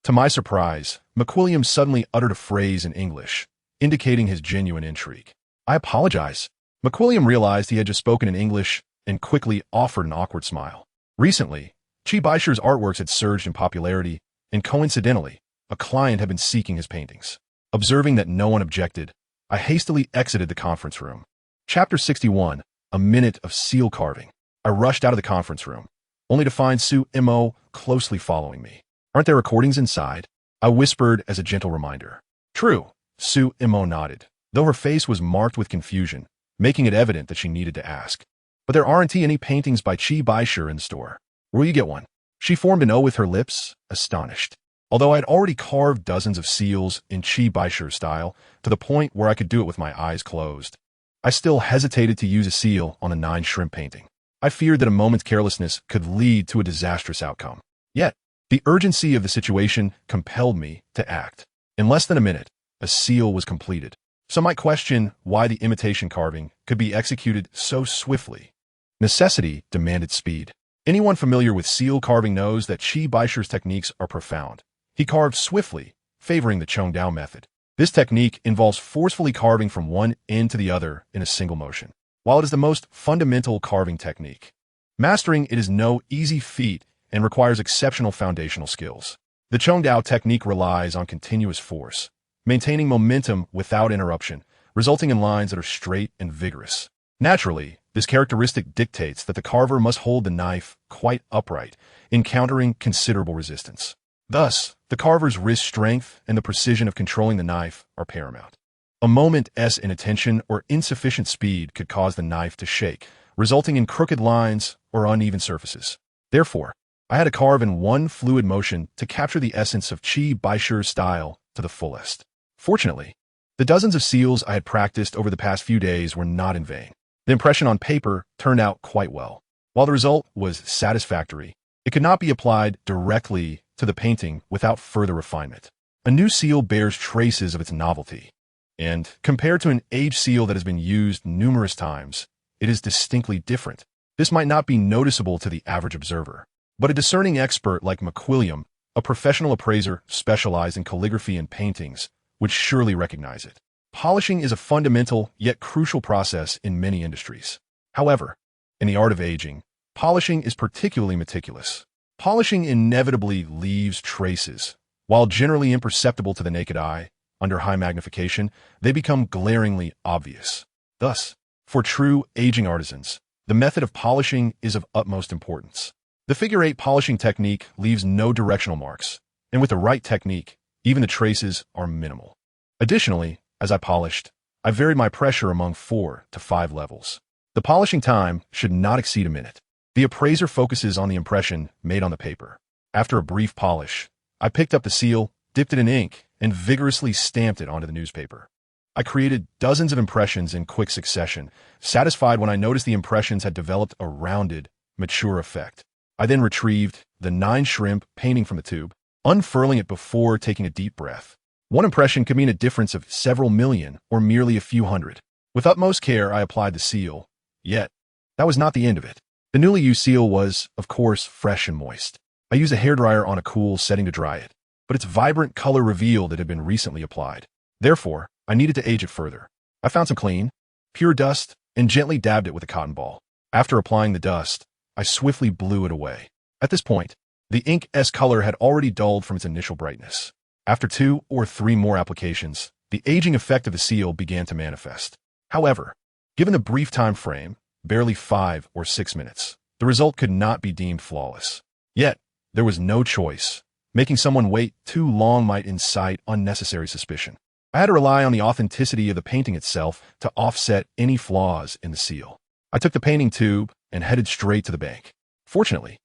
A: To my surprise, McWilliam suddenly uttered a phrase in English, indicating his genuine intrigue. I apologize. McWilliam realized he had just spoken in English and quickly offered an awkward smile. Recently, Qi Baishe's artworks had surged in popularity, and coincidentally, a client had been seeking his paintings. Observing that no one objected, I hastily exited the conference room. Chapter 61, A Minute of Seal Carving. I rushed out of the conference room, only to find Su Mo closely following me. Aren't there recordings inside? I whispered as a gentle reminder. True, Su Mo nodded, though her face was marked with confusion, making it evident that she needed to ask. But there aren't any paintings by Qi Baishe in the store. Will you get one? She formed an O with her lips, astonished. Although I had already carved dozens of seals in Qi Baishe style, to the point where I could do it with my eyes closed, I still hesitated to use a seal on a 9-shrimp painting. I feared that a moment's carelessness could lead to a disastrous outcome. Yet, the urgency of the situation compelled me to act. In less than a minute, a seal was completed. Some might question why the imitation carving could be executed so swiftly. Necessity demanded speed. Anyone familiar with seal carving knows that Qi Baishe's techniques are profound. He carved swiftly, favoring the Chongdao method. This technique involves forcefully carving from one end to the other in a single motion. While it is the most fundamental carving technique, mastering it is no easy feat and requires exceptional foundational skills. The Chongdao technique relies on continuous force, maintaining momentum without interruption, resulting in lines that are straight and vigorous. Naturally, this characteristic dictates that the carver must hold the knife quite upright, encountering considerable resistance. Thus, the carver's wrist strength and the precision of controlling the knife are paramount. A moment's inattention or insufficient speed could cause the knife to shake, resulting in crooked lines or uneven surfaces. Therefore, I had to carve in one fluid motion to capture the essence of Qi Baishi's style to the fullest. Fortunately, the dozens of seals I had practiced over the past few days were not in vain. The impression on paper turned out quite well. While the result was satisfactory, it could not be applied directly to the painting without further refinement. A new seal bears traces of its novelty, and compared to an aged seal that has been used numerous times, it is distinctly different. This might not be noticeable to the average observer, but a discerning expert like McWilliam, a professional appraiser specialized in calligraphy and paintings, would surely recognize it. Polishing is a fundamental yet crucial process in many industries. However, in the art of aging, polishing is particularly meticulous. Polishing inevitably leaves traces. While generally imperceptible to the naked eye, under high magnification, they become glaringly obvious. Thus, for true aging artisans, the method of polishing is of utmost importance. The figure-8 polishing technique leaves no directional marks, and with the right technique, even the traces are minimal. Additionally, as I polished, I varied my pressure among 4 to 5 levels. The polishing time should not exceed a minute. The appraiser focuses on the impression made on the paper. After a brief polish, I picked up the seal, dipped it in ink, and vigorously stamped it onto the newspaper. I created dozens of impressions in quick succession, satisfied when I noticed the impressions had developed a rounded, mature effect. I then retrieved the 9 shrimp painting from the tube, unfurling it before taking a deep breath. One impression could mean a difference of several million or merely a few hundred. With utmost care, I applied the seal. Yet, that was not the end of it. The newly used seal was, of course, fresh and moist. I used a hairdryer on a cool setting to dry it, but its vibrant color revealed it had been recently applied. Therefore, I needed to age it further. I found some clean, pure dust and gently dabbed it with a cotton ball. After applying the dust, I swiftly blew it away. At this point, the ink's color had already dulled from its initial brightness. After 2 or 3 more applications, the aging effect of the seal began to manifest. However, given the brief time frame, barely 5 or 6 minutes, the result could not be deemed flawless. Yet, there was no choice. Making someone wait too long might incite unnecessary suspicion. I had to rely on the authenticity of the painting itself to offset any flaws in the seal. I took the painting tube and headed straight to the bank. Fortunately,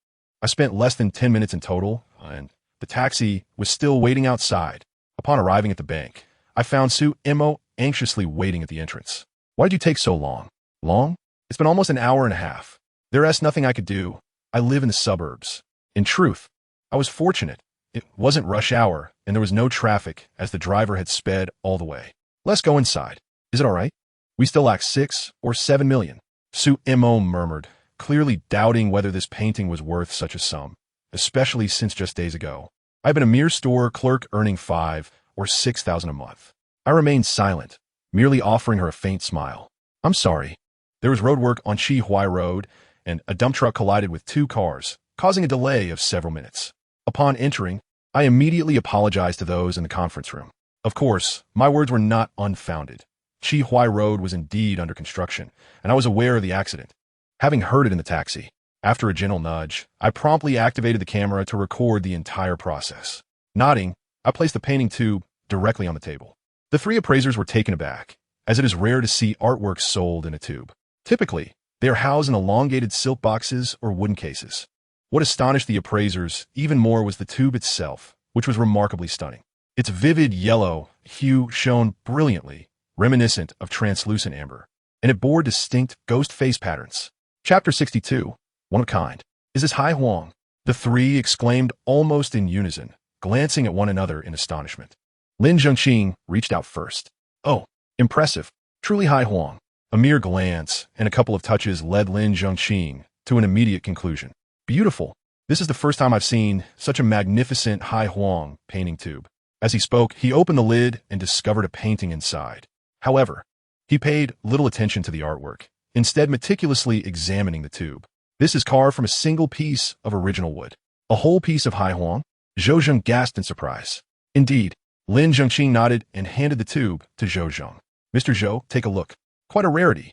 A: I spent less than 10 minutes in total, and the taxi was still waiting outside. Upon arriving at the bank, I found Su Imo anxiously waiting at the entrance. "Why did you take so long?" "Long? It's been almost an hour and a half. There's nothing I could do. I live in the suburbs." In truth, I was fortunate. It wasn't rush hour, and there was no traffic as the driver had sped all the way. "Let's go inside. Is it all right? We still lack 6 or 7 million. Su Imo murmured, clearly doubting whether this painting was worth such a sum, especially since just days ago I've been a mere store clerk earning 5 or 6,000 a month. I remained silent, merely offering her a faint smile. "I'm sorry. There was roadwork on Chi Huai Road, and a dump truck collided with 2 cars, causing a delay of several minutes." Upon entering, I immediately apologized to those in the conference room. Of course, my words were not unfounded. Chi Huai Road was indeed under construction, and I was aware of the accident, having heard it in the taxi. After a gentle nudge, I promptly activated the camera to record the entire process. Nodding, I placed the painting tube directly on the table. The 3 appraisers were taken aback, as it is rare to see artwork sold in a tube. Typically, they are housed in elongated silk boxes or wooden cases. What astonished the appraisers even more was the tube itself, which was remarkably stunning. Its vivid yellow hue shone brilliantly, reminiscent of translucent amber, and it bore distinct ghost face patterns. Chapter 62. One of a kind. "Is this Hai Huang?" The 3 exclaimed almost in unison, glancing at one another in astonishment. Lin Zhengqing reached out first. "Oh, impressive. Truly Hai Huang." A mere glance and a couple of touches led Lin Zhengqing to an immediate conclusion. "Beautiful. This is the first time I've seen such a magnificent Hai Huang painting tube." As he spoke, he opened the lid and discovered a painting inside. However, he paid little attention to the artwork, instead meticulously examining the tube. This is carved from a single piece of original wood. A whole piece of Haihuang? Zhou Zheng gasped in surprise. Indeed, Lin Zhengqing nodded and handed the tube to Zhou Zheng. Mr. Zhou, take a look. Quite a rarity.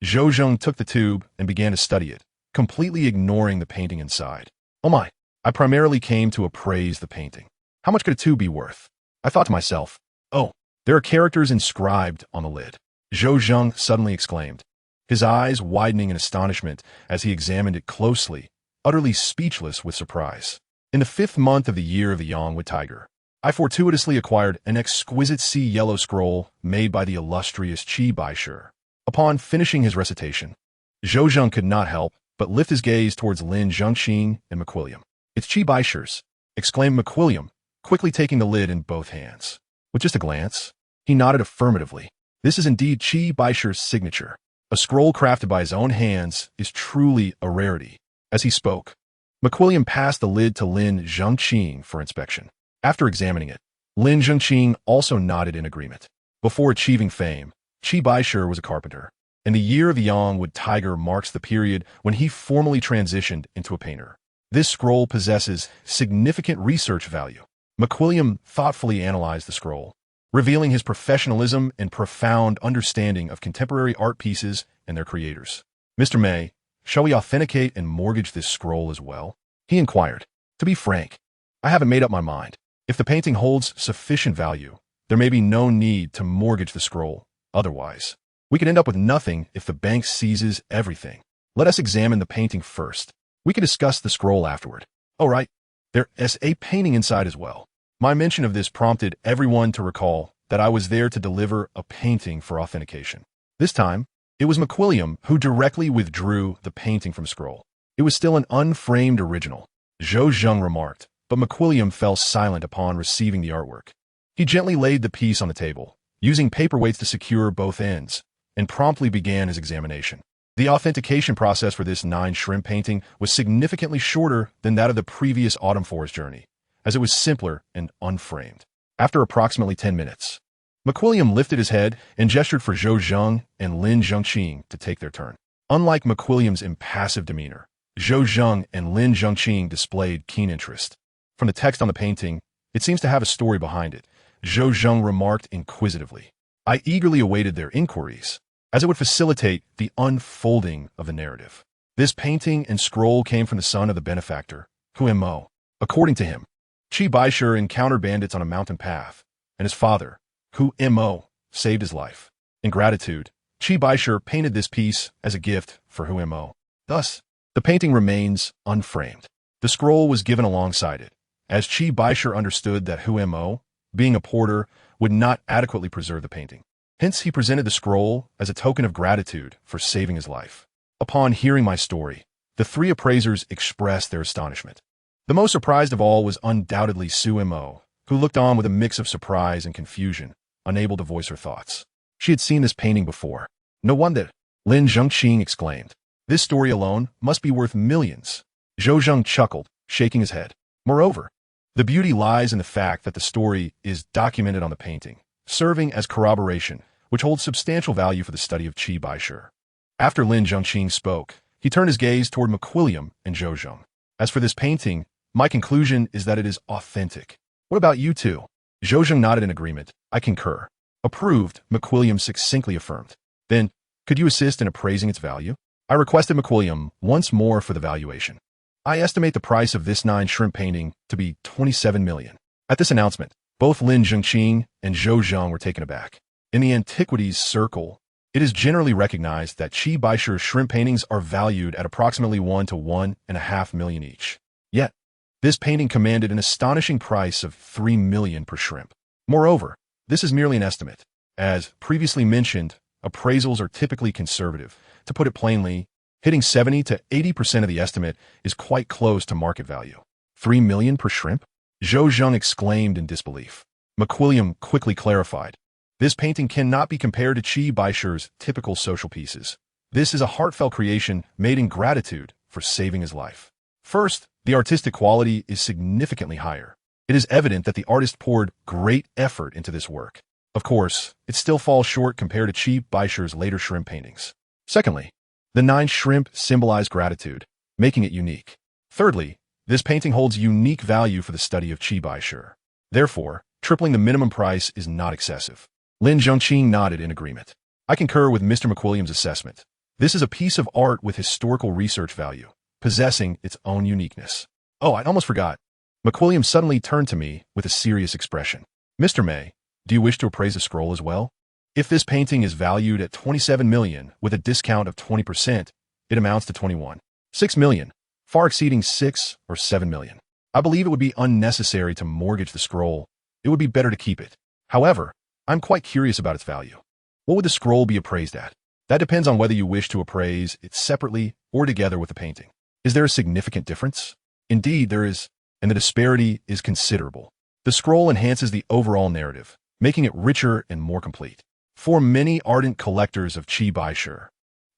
A: Zhou Zheng took the tube and began to study it, completely ignoring the painting inside. Oh my, I primarily came to appraise the painting. How much could a tube be worth? I thought to myself, oh, there are characters inscribed on the lid. Zhou Zheng suddenly exclaimed, his eyes widening in astonishment as he examined it closely, utterly speechless with surprise. In the 5th month of the year of the Yangwood Tiger, I fortuitously acquired an exquisite sea yellow scroll made by the illustrious Qi Baishi. Upon finishing his recitation, Zhou Zheng could not help but lift his gaze towards Lin Zhengqing and McWilliam. It's Qi Baishi's, exclaimed McWilliam, quickly taking the lid in both hands. With just a glance, he nodded affirmatively. This is indeed Qi Baishi's signature. A scroll crafted by his own hands is truly a rarity. As he spoke, McWilliam passed the lid to Lin Zhengqing for inspection. After examining it, Lin Zhengqing also nodded in agreement. Before achieving fame, Qi Baishi was a carpenter, and the year of the Yangwood Tiger marks the period when he formally transitioned into a painter. This scroll possesses significant research value. McWilliam thoughtfully analyzed the scroll, revealing his professionalism and profound understanding of contemporary art pieces and their creators. Mr. Mei, shall we authenticate and mortgage this scroll as well? He inquired. To be frank, I haven't made up my mind. If the painting holds sufficient value, there may be no need to mortgage the scroll. Otherwise, we could end up with nothing if the bank seizes everything. Let us examine the painting first. We can discuss the scroll afterward. All right, there is a painting inside as well. My mention of this prompted everyone to recall that I was there to deliver a painting for authentication. This time, it was McWilliam who directly withdrew the painting from scroll. It was still an unframed original, Zhou Zheng remarked, but McWilliam fell silent upon receiving the artwork. He gently laid the piece on the table, using paperweights to secure both ends, and promptly began his examination. The authentication process for this 9-shrimp painting was significantly shorter than that of the previous Autumn Forest journey, as it was simpler and unframed. After approximately 10 minutes, McWilliam lifted his head and gestured for Zhou Zheng and Lin Zhengqing to take their turn. Unlike McWilliam's impassive demeanor, Zhou Zheng and Lin Zhengqing displayed keen interest. From the text on the painting, it seems to have a story behind it, Zhou Zheng remarked inquisitively. I eagerly awaited their inquiries, as it would facilitate the unfolding of the narrative. This painting and scroll came from the son of the benefactor, Hu Mo. According to him, Qi Baishi encountered bandits on a mountain path, and his father, Hu Mo, saved his life. In gratitude, Qi Baishi painted this piece as a gift for Hu Mo. Thus, the painting remains unframed. The scroll was given alongside it, as Qi Baishi understood that Hu Mo, being a porter, would not adequately preserve the painting. Hence, he presented the scroll as a token of gratitude for saving his life. Upon hearing my story, the 3 appraisers expressed their astonishment. The most surprised of all was undoubtedly Su Mo, who looked on with a mix of surprise and confusion, unable to voice her thoughts. She had seen this painting before. No wonder, Lin Zhengqing exclaimed. This story alone must be worth millions. Zhou Zheng chuckled, shaking his head. Moreover, the beauty lies in the fact that the story is documented on the painting, serving as corroboration, which holds substantial value for the study of Qi Baishi. After Lin Zhengqing spoke, he turned his gaze toward McWilliam and Zhou Zheng. As for this painting, my conclusion is that it is authentic. What about you two? Zhou Zheng nodded in agreement. I concur. Approved, McWilliam succinctly affirmed. Then, could you assist in appraising its value? I requested McWilliam once more for the valuation. I estimate the price of this 9-shrimp painting to be 27 million. At this announcement, both Lin Zhengqing and Zhou Zheng were taken aback. In the antiquities circle, it is generally recognized that Qi Baishi's shrimp paintings are valued at approximately 1 to 1.5 million each. Yet, this painting commanded an astonishing price of 3 million per shrimp. Moreover, this is merely an estimate. As previously mentioned, appraisals are typically conservative. To put it plainly, hitting 70 to 80% of the estimate is quite close to market value. 3 million per shrimp? Zhou Zheng exclaimed in disbelief. McWilliam quickly clarified. This painting cannot be compared to Qi Baishi's typical social pieces. This is a heartfelt creation made in gratitude for saving his life. First, the artistic quality is significantly higher. It is evident that the artist poured great effort into this work. Of course, it still falls short compared to cheap Beischer's later shrimp paintings. Secondly, the 9 shrimp symbolize gratitude, making it unique. Thirdly, this painting holds unique value for the study of Qi Baisher. Therefore, tripling the minimum price is not excessive. Lin Zhongqing nodded in agreement. I concur with Mr. McWilliams' assessment. This is a piece of art with historical research value, possessing its own uniqueness. Oh, I almost forgot. McWilliams suddenly turned to me with a serious expression. Mr. Mei, do you wish to appraise the scroll as well? If this painting is valued at 27 million with a discount of 20%, it amounts to 21.6 million, far exceeding 6 or 7 million. I believe it would be unnecessary to mortgage the scroll. It would be better to keep it. However, I'm quite curious about its value. What would the scroll be appraised at? That depends on whether you wish to appraise it separately or together with the painting. Is there a significant difference? Indeed, there is, and the disparity is considerable. The scroll enhances the overall narrative, making it richer and more complete. For many ardent collectors of Qi Baisher,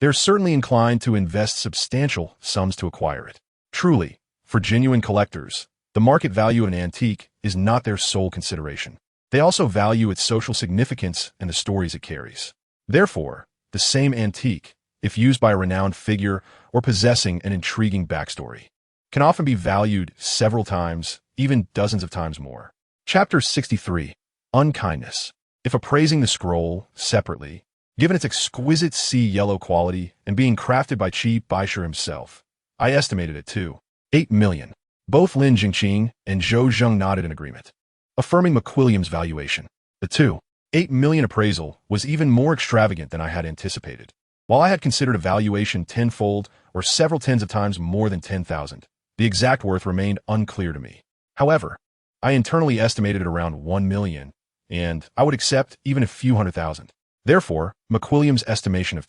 A: they're certainly inclined to invest substantial sums to acquire it. Truly, for genuine collectors, the market value of an antique is not their sole consideration. They also value its social significance and the stories it carries. Therefore, the same antique, if used by a renowned figure or possessing an intriguing backstory, can often be valued several times, even dozens of times more. Chapter 63. Unkindness. If appraising the scroll separately, given its exquisite sea yellow quality and being crafted by Qi Baisher himself, I estimated it to 8 million. Both Lin Jingqing and Zhou Zheng nodded in agreement, affirming McWilliams' valuation. The 8 million appraisal was even more extravagant than I had anticipated. While I had considered a valuation tenfold or several tens of times more than 10,000, the exact worth remained unclear to me. However, I internally estimated it around 1 million, and I would accept even a few 100,000. Therefore, McWilliams' estimation of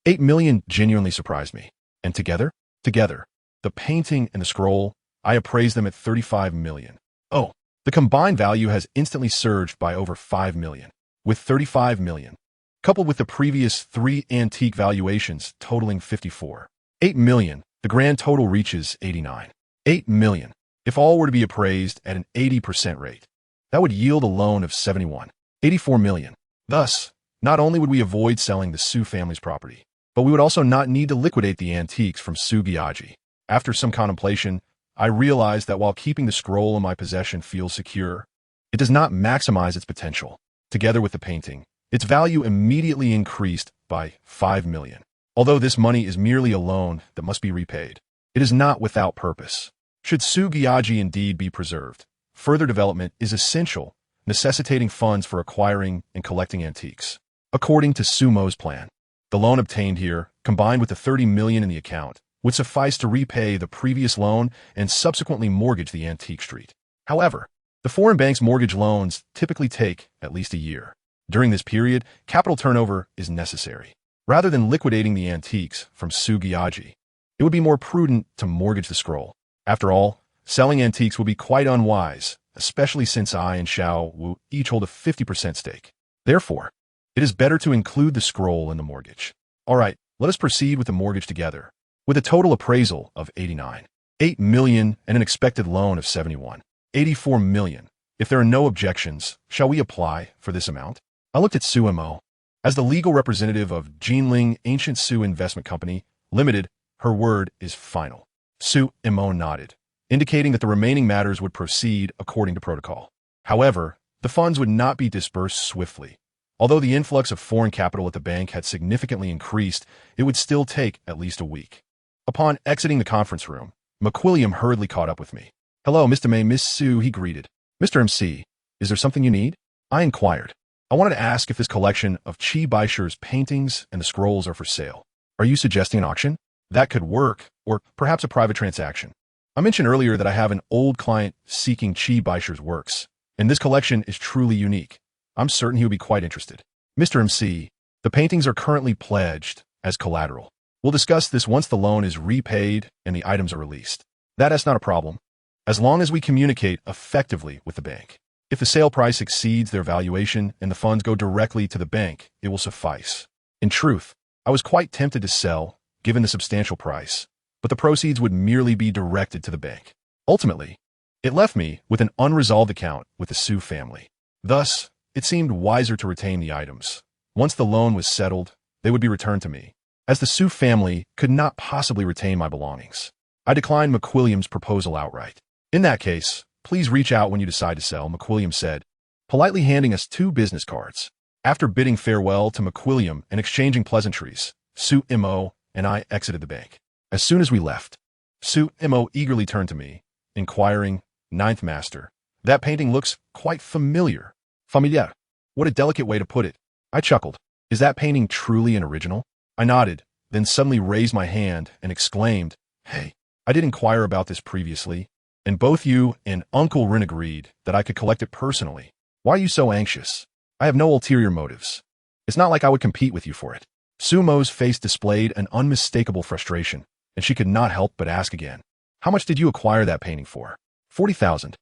A: 8 million genuinely surprised me. And together, the painting and the scroll, I appraised them at 35 million. Oh, the combined value has instantly surged by over 5 million, with 35 million, coupled with the previous 3 antique valuations totaling 54.8 million, the grand total reaches 89.8 million. If all were to be appraised at an 80% rate, that would yield a loan of 81.84 million. Thus, not only would we avoid selling the Su family's property, but we would also not need to liquidate the antiques from Su Giaji. After some contemplation, I realized that while keeping the scroll in my possession feels secure, it does not maximize its potential. Together with the painting, its value immediately increased by 5 million. Although this money is merely a loan that must be repaid, it is not without purpose. Should Su Giaji indeed be preserved, further development is essential, necessitating funds for acquiring and collecting antiques. According to Sumo's plan, the loan obtained here, combined with the 30 million in the account, would suffice to repay the previous loan and subsequently mortgage the antique street. However, the foreign bank's mortgage loans typically take at least a year. During this period, capital turnover is necessary. Rather than liquidating the antiques from Su Giaji, it would be more prudent to mortgage the scroll. After all, selling antiques would be quite unwise, especially since I and Xiao Wu each hold a 50% stake. Therefore, it is better to include the scroll in the mortgage. All right, let us proceed with the mortgage together. With a total appraisal of 89.8 million and an expected loan of 71.84 million, if there are no objections, shall we apply for this amount? I looked at Su Mo. As the legal representative of Jinling Ancient Su Investment Company, Limited, her word is final. Su Mo nodded, indicating that the remaining matters would proceed according to protocol. However, the funds would not be disbursed swiftly. Although the influx of foreign capital at the bank had significantly increased, it would still take at least a week. Upon exiting the conference room, McWilliam hurriedly caught up with me. "Hello, Mr. Mei, Miss Su," he greeted. "Mr. MC, is there something you need?" I inquired. I wanted to ask if this collection of Qi Baisher's paintings and the scrolls are for sale. Are you suggesting an auction? That could work, or perhaps a private transaction. I mentioned earlier that I have an old client seeking Qi Baisher's works, and this collection is truly unique. I'm certain he would be quite interested. Mr. MC, the paintings are currently pledged as collateral. We'll discuss this once the loan is repaid and the items are released. That is not a problem, as long as we communicate effectively with the bank. If the sale price exceeds their valuation and the funds go directly to the bank, it will suffice. In truth, I was quite tempted to sell, given the substantial price, but the proceeds would merely be directed to the bank. Ultimately, It left me with an unresolved account with the Su family. Thus, it seemed wiser to retain the items. Once the loan was settled, they would be returned to me, as the Su family could not possibly retain my belongings. I declined McWilliam's proposal outright. In that case, please reach out when you decide to sell, McWilliam said, politely handing us 2 business cards. After bidding farewell to McWilliam and exchanging pleasantries, Su Mo and I exited the bank. As soon as we left, Su Mo eagerly turned to me, inquiring, Ninth Master, that painting looks quite familiar. Familiar. What a delicate way to put it. I chuckled. Is that painting truly an original? I nodded, then suddenly raised my hand and exclaimed, Hey, I did inquire about this previously, and both you and Uncle Rin agreed that I could collect it personally. Why are you so anxious? I have no ulterior motives. It's not like I would compete with you for it. Sumo's face displayed an unmistakable frustration, and she could not help but ask again. How much did you acquire that painting for? 40,000.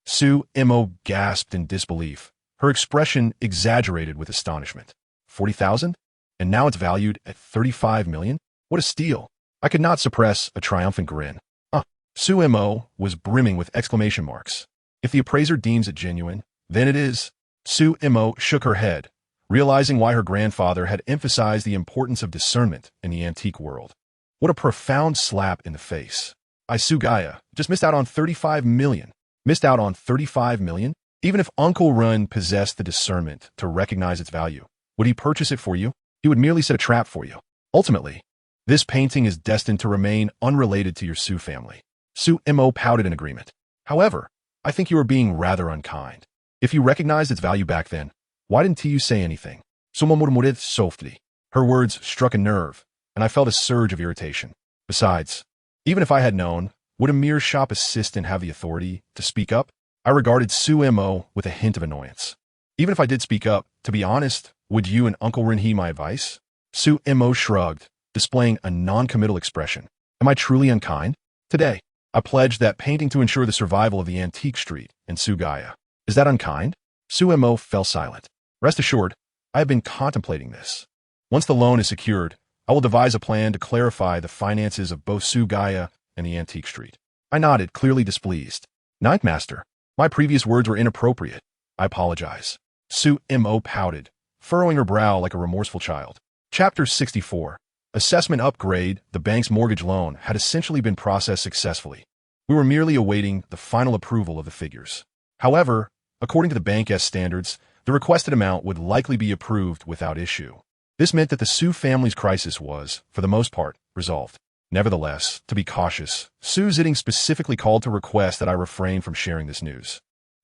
A: Su Mo gasped in disbelief, her expression exaggerated with astonishment. 40,000? And now it's valued at 35 million? What a steal! I could not suppress a triumphant grin. Su Mo was brimming with exclamation marks. If the appraiser deems it genuine, then it is. Su Mo shook her head, realizing why her grandfather had emphasized the importance of discernment in the antique world. What a profound slap in the face. Su Gaia just missed out on 35 million. Missed out on 35 million? Even if Uncle Run possessed the discernment to recognize its value, would he purchase it for you? He would merely set a trap for you. Ultimately, this painting is destined to remain unrelated to your Su family. Su Mo pouted in agreement. However, I think you are being rather unkind. If you recognized its value back then, why didn't you say anything? Suma murmured softly. Her words struck a nerve, and I felt a surge of irritation. Besides, even if I had known, would a mere shop assistant have the authority to speak up? I regarded Su Mo with a hint of annoyance. Even if I did speak up, to be honest, would you and Uncle Rin heed my advice? Su Mo shrugged, displaying a non-committal expression. Am I truly unkind? Today, I pledged that painting to ensure the survival of the antique street in Su Gaia. Is that unkind? Su Mo fell silent. Rest assured, I have been contemplating this. Once the loan is secured, I will devise a plan to clarify the finances of both Su Gaia and the antique street. I nodded, clearly displeased. Ninth Master, my previous words were inappropriate. I apologize. Su Mo pouted, furrowing her brow like a remorseful child. Chapter 64. Assessment upgrade. The bank's mortgage loan had essentially been processed successfully. We were merely awaiting the final approval of the figures. However, according to the bank's standards, the requested amount would likely be approved without issue. This meant that the Su family's crisis was, for the most part, resolved. Nevertheless, to be cautious, Su Jiling specifically called to request that I refrain from sharing this news.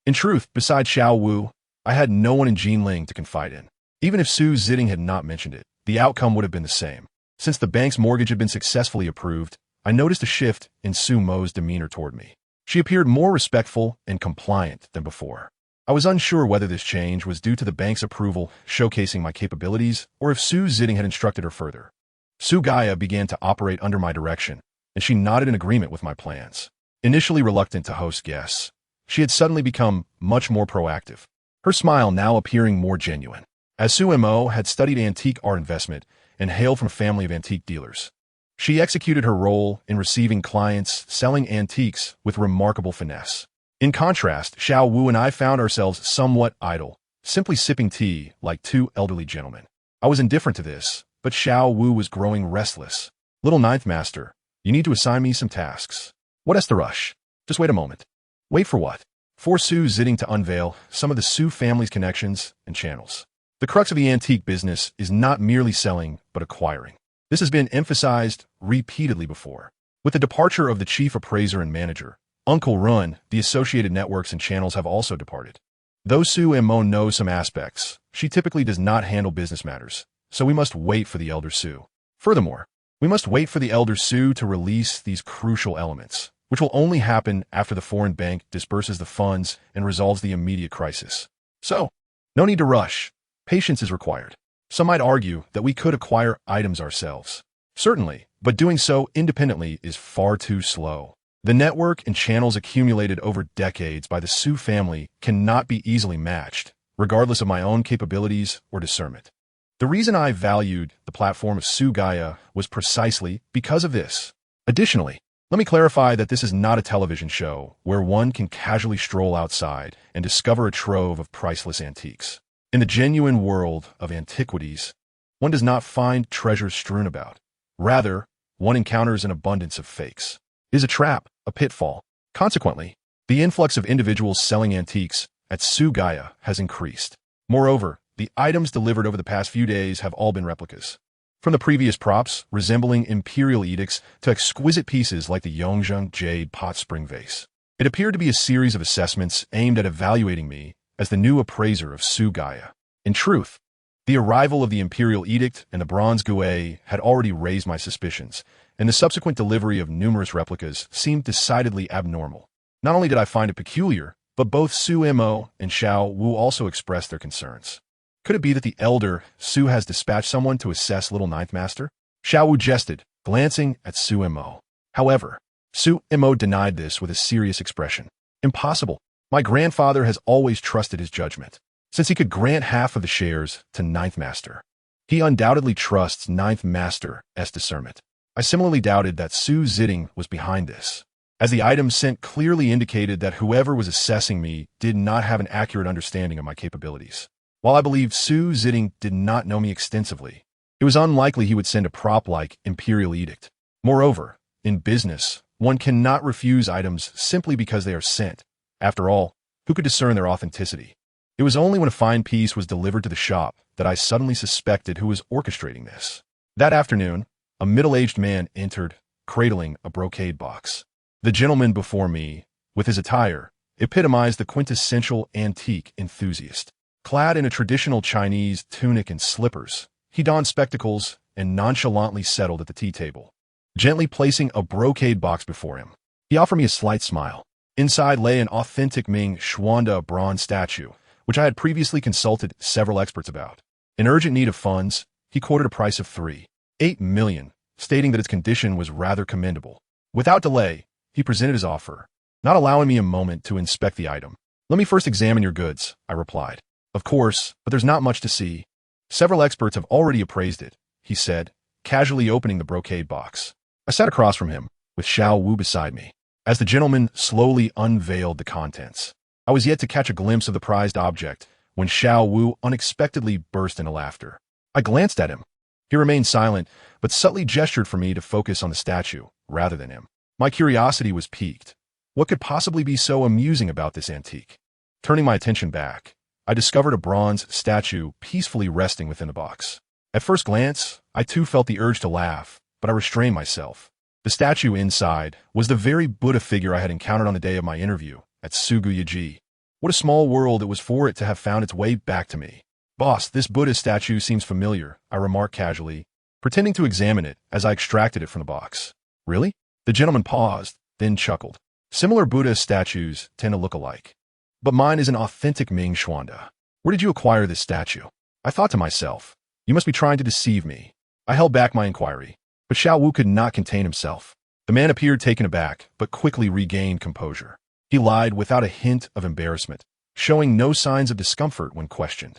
A: In truth, besides Xiao Wu, I had no one in Jinling to confide in. Even if Su Jiling had not mentioned it, the outcome would have been the same. Since the bank's mortgage had been successfully approved, I noticed a shift in Su Mo's demeanor toward me. She appeared more respectful and compliant than before. I was unsure whether this change was due to the bank's approval showcasing my capabilities or if Su Jiling had instructed her further. Su Gaia began to operate under my direction, and she nodded in agreement with my plans. Initially reluctant to host guests, she had suddenly become much more proactive, her smile now appearing more genuine. As Su Mo had studied antique art investment and hailed from a family of antique dealers, she executed her role in receiving clients selling antiques with remarkable finesse. In contrast, Xiao Wu and I found ourselves somewhat idle, simply sipping tea like 2 elderly gentlemen. I was indifferent to this, but Xiao Wu was growing restless. Little Ninth Master, you need to assign me some tasks. What has to rush? Just wait a moment. Wait for what? For Su Jiling to unveil some of the Su family's connections and channels. The crux of the antique business is not merely selling, but acquiring. This has been emphasized repeatedly before. With the departure of the chief appraiser and manager, Uncle Run, the associated networks and channels have also departed. Though Su Mo knows some aspects, she typically does not handle business matters, so we must wait for the Elder Su. Furthermore, we must wait for the Elder Su to release these crucial elements, which will only happen after the foreign bank disperses the funds and resolves the immediate crisis. So, no need to rush. Patience is required. Some might argue that we could acquire items ourselves. Certainly, but doing so independently is far too slow. The network and channels accumulated over decades by the Su family cannot be easily matched, regardless of my own capabilities or discernment. The reason I valued the platform of Su Gaia was precisely because of this. Additionally, Let me clarify that this is not a television show where one can casually stroll outside and discover a trove of priceless antiques. In the genuine world of antiquities, one does not find treasures strewn about. Rather, one encounters an abundance of fakes. It is a trap, a pitfall. Consequently, the influx of individuals selling antiques at Sugaya has increased. Moreover, the items delivered over the past few days have all been replicas. From the previous props, resembling imperial edicts, to exquisite pieces like the Yongzheng jade pot spring vase. It appeared to be a series of assessments aimed at evaluating me as the new appraiser of Sugaya. In truth, the arrival of the imperial edict and the bronze guet had already raised my suspicions, and the subsequent delivery of numerous replicas seemed decidedly abnormal. Not only did I find it peculiar, but both Su Mo and Xiao Wu also expressed their concerns. Could it be that the elder Su has dispatched someone to assess little ninth master? Xiao Wu jested, glancing at Su Mo. However, Su Mo denied this with a serious expression. Impossible. My grandfather has always trusted his judgment. Since he could grant half of the shares to ninth master, he undoubtedly trusts ninth master's discernment. I similarly doubted that Su Ziding was behind this, as the items sent clearly indicated that whoever was assessing me did not have an accurate understanding of my capabilities. While I believe Su Ziding did not know me extensively, it was unlikely he would send a prop like Imperial Edict. Moreover, in business, one cannot refuse items simply because they are sent. After all, who could discern their authenticity? It was only when a fine piece was delivered to the shop that I suddenly suspected who was orchestrating this. That afternoon, a middle-aged man entered, cradling a brocade box. The gentleman before me, with his attire, epitomized the quintessential antique enthusiast. Clad in a traditional Chinese tunic and slippers, he donned spectacles and nonchalantly settled at the tea table, gently placing a brocade box before him. He offered me a slight smile. Inside lay an authentic Ming Xuanda bronze statue, which I had previously consulted several experts about. In urgent need of funds, he quoted a price of 3.8 million, stating that its condition was rather commendable. Without delay, he presented his offer, not allowing me a moment to inspect the item. "Let me first examine your goods," I replied. "Of course, but there's not much to see. Several experts have already appraised it," he said, casually opening the brocade box. I sat across from him, with Xiao Wu beside me, as the gentleman slowly unveiled the contents. I was yet to catch a glimpse of the prized object when Xiao Wu unexpectedly burst into laughter. I glanced at him. He remained silent, but subtly gestured for me to focus on the statue rather than him. My curiosity was piqued. What could possibly be so amusing about this antique? Turning my attention back, I discovered a bronze statue peacefully resting within the box. At first glance, I too felt the urge to laugh, but I restrained myself. The statue inside was the very Buddha figure I had encountered on the day of my interview at Suguyaji. What a small world it was for it to have found its way back to me. "Boss, this Buddha statue seems familiar," I remarked casually, pretending to examine it as I extracted it from the box. "Really?" The gentleman paused, then chuckled. "Similar Buddha statues tend to look alike. But mine is an authentic Ming Xuanda. Where did you acquire this statue?" I thought to myself, you must be trying to deceive me. I held back my inquiry, but Xiao Wu could not contain himself. The man appeared taken aback, but quickly regained composure. He lied without a hint of embarrassment, showing no signs of discomfort when questioned.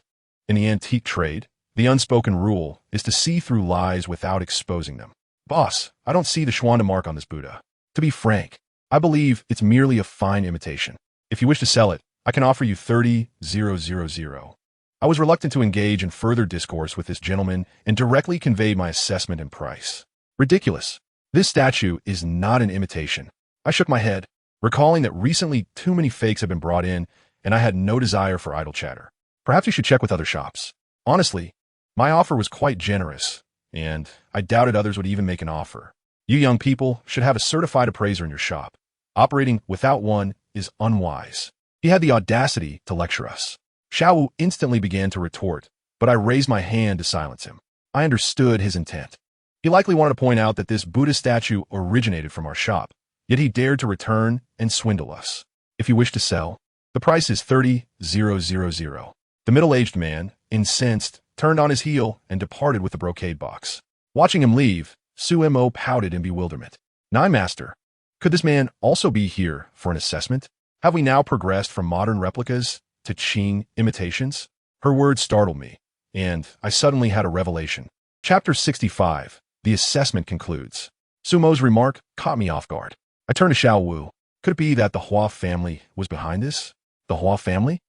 A: In the antique trade, the unspoken rule is to see through lies without exposing them. "Boss, I don't see the Xuanda mark on this Buddha. To be frank, I believe it's merely a fine imitation. If you wish to sell it, I can offer you 30,000. I was reluctant to engage in further discourse with this gentleman and directly conveyed my assessment and price. "Ridiculous. This statue is not an imitation." I shook my head, recalling that recently too many fakes had been brought in, and I had no desire for idle chatter. "Perhaps you should check with other shops." Honestly, my offer was quite generous, and I doubted others would even make an offer. You young people should have a certified appraiser in your shop. Operating without one is unwise. He had the audacity to lecture us. Xiao Wu instantly began to retort, but I raised my hand to silence him. I understood his intent. He likely wanted to point out that this Buddha statue originated from our shop, yet he dared to return and swindle us. "If you wish to sell, the price is 30,000. The middle-aged man, incensed, turned on his heel and departed with the brocade box. Watching him leave, Su Mo pouted in bewilderment. "Nine Master, could this man also be here for an assessment? Have we now progressed from modern replicas to Qing imitations?" Her words startled me, and I suddenly had a revelation. Chapter 65, The Assessment concludes. Sumo's remark caught me off guard. I turned to Xiao Wu. Could it be that the Hua family was behind this? The Hua family?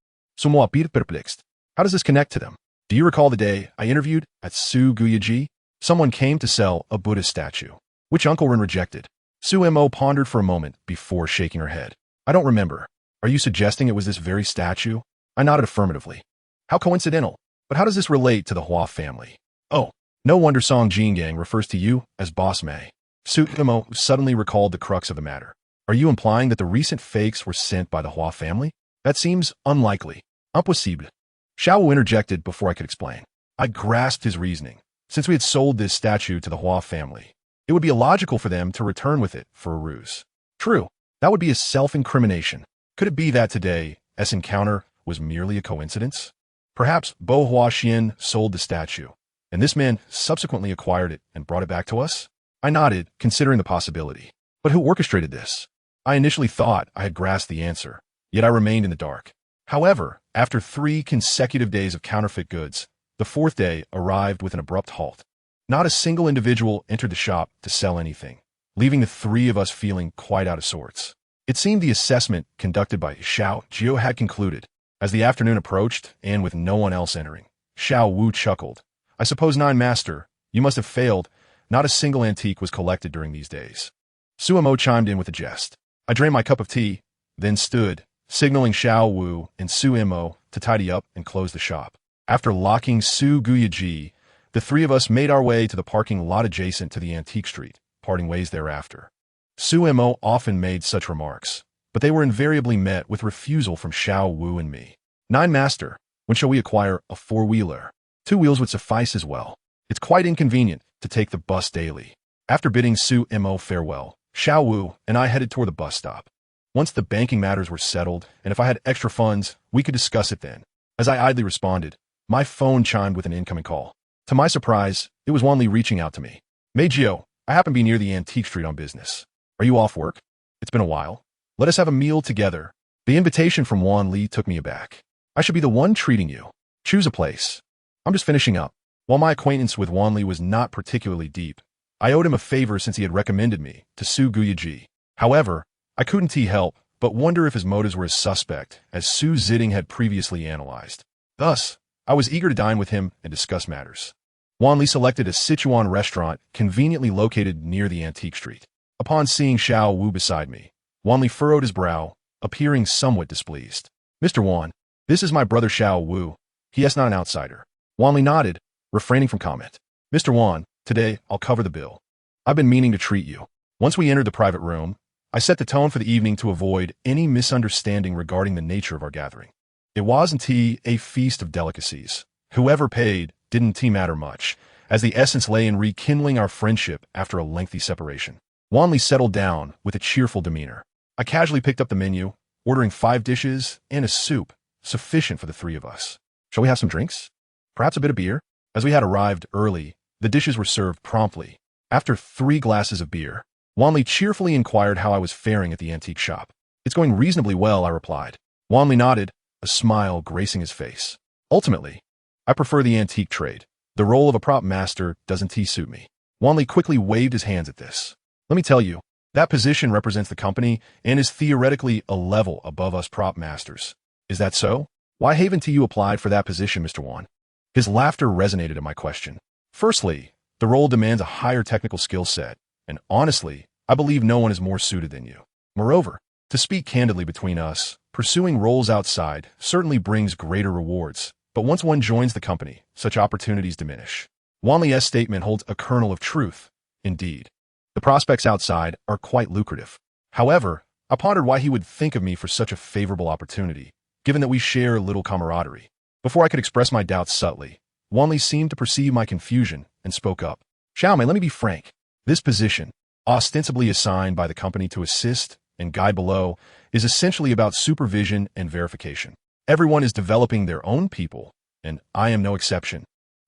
A: How does this connect to them? Do you recall the day I interviewed at Su Guyaji? Someone came to sell a Buddhist statue, which Uncle Ren rejected. Su Mo pondered for a moment before shaking her head. I don't remember. Are you suggesting it was this very statue? I nodded affirmatively. How coincidental. But how does this relate to the Hua family? Oh, no wonder Song Jingang refers to you as Boss Mei. Su Mo suddenly recalled the crux of the matter. Are you implying that the recent fakes were sent by the Hua family? That seems unlikely. Impossible. Xiao Wu interjected before I could explain. I grasped his reasoning. Since we had sold this statue to the Hua family, it would be illogical for them to return with it for a ruse. True, that would be a self-incrimination. Could it be that today's encounter was merely a coincidence? Perhaps Bo Hua Xian sold the statue, and this man subsequently acquired it and brought it back to us? I nodded, considering the possibility. But who orchestrated this? I initially thought I had grasped the answer, yet I remained in the dark. However, after 3 consecutive days of counterfeit goods, the 4th day arrived with an abrupt halt. Not a single individual entered the shop to sell anything, leaving the 3 of us feeling quite out of sorts. It seemed the assessment conducted by Xiao Jiu had concluded. As the afternoon approached, and with no one else entering, Xiao Wu chuckled. I suppose, Master, you must have failed. Not a single antique was collected during these days. Suamo chimed in with a jest. I drained my cup of tea, then stood, signaling Xiao Wu and Suimo to tidy up and close the shop. After locking Su Guyaji, the 3 of us made our way to the parking lot adjacent to the antique street, parting ways thereafter. Suimo often made such remarks, but they were invariably met with refusal from Xiao Wu and me. Master, when shall we acquire a 4-wheeler? 2 wheels would suffice as well. It's quite inconvenient to take the bus daily. After bidding Su Mo farewell, Xiao Wu and I headed toward the bus stop. Once the banking matters were settled, and if I had extra funds, we could discuss it then. As I idly responded, my phone chimed with an incoming call. To my surprise, it was Wanli reaching out to me. Mei Jiu, I happen to be near the antique street on business. Are you off work? It's been a while. Let us have a meal together. The invitation from Wanli took me aback. I should be the one treating you. Choose a place. I'm just finishing up. While my acquaintance with Wanli was not particularly deep, I owed him a favor since he had recommended me to Su Guyaji. However, I couldn't help but wonder if his motives were as suspect as Su Ziding had previously analyzed. Thus, I was eager to dine with him and discuss matters. Wanli selected a Sichuan restaurant conveniently located near the antique street. Upon seeing Xiao Wu beside me, Wanli furrowed his brow, appearing somewhat displeased. Mr. Wan, this is my brother Xiao Wu. He is not an outsider. Wanli nodded, refraining from comment. Mr. Wan, today I'll cover the bill. I've been meaning to treat you. Once we entered the private room, I set the tone for the evening to avoid any misunderstanding regarding the nature of our gathering. It wasn't a feast of delicacies. Whoever paid didn't matter much, as the essence lay in rekindling our friendship after a lengthy separation. Wanli settled down with a cheerful demeanor. I casually picked up the menu, ordering 5 dishes and a soup, sufficient for the 3 of us. Shall we have some drinks? Perhaps a bit of beer? As we had arrived early, the dishes were served promptly. After 3 glasses of beer, Wanli cheerfully inquired how I was faring at the antique shop. It's going reasonably well, I replied. Wanli nodded, a smile gracing his face. Ultimately, I prefer the antique trade. The role of a prop master doesn't suit me. Wanli quickly waved his hands at this. Let me tell you, that position represents the company and is theoretically a level above us prop masters. Is that so? Why haven't you applied for that position, Mr. Wan? His laughter resonated at my question. Firstly, the role demands a higher technical skill set, and honestly, I believe no one is more suited than you. Moreover, to speak candidly between us, pursuing roles outside certainly brings greater rewards, but once one joins the company, such opportunities diminish. Wanli's statement holds a kernel of truth. Indeed, the prospects outside are quite lucrative. However, I pondered why he would think of me for such a favorable opportunity, given that we share little camaraderie. Before I could express my doubts subtly, Wanli seemed to perceive my confusion and spoke up. Xiaomei, let me be frank. This position, ostensibly assigned by the company to assist and guide below, is essentially about supervision and verification. Everyone is developing their own people, and I am no exception.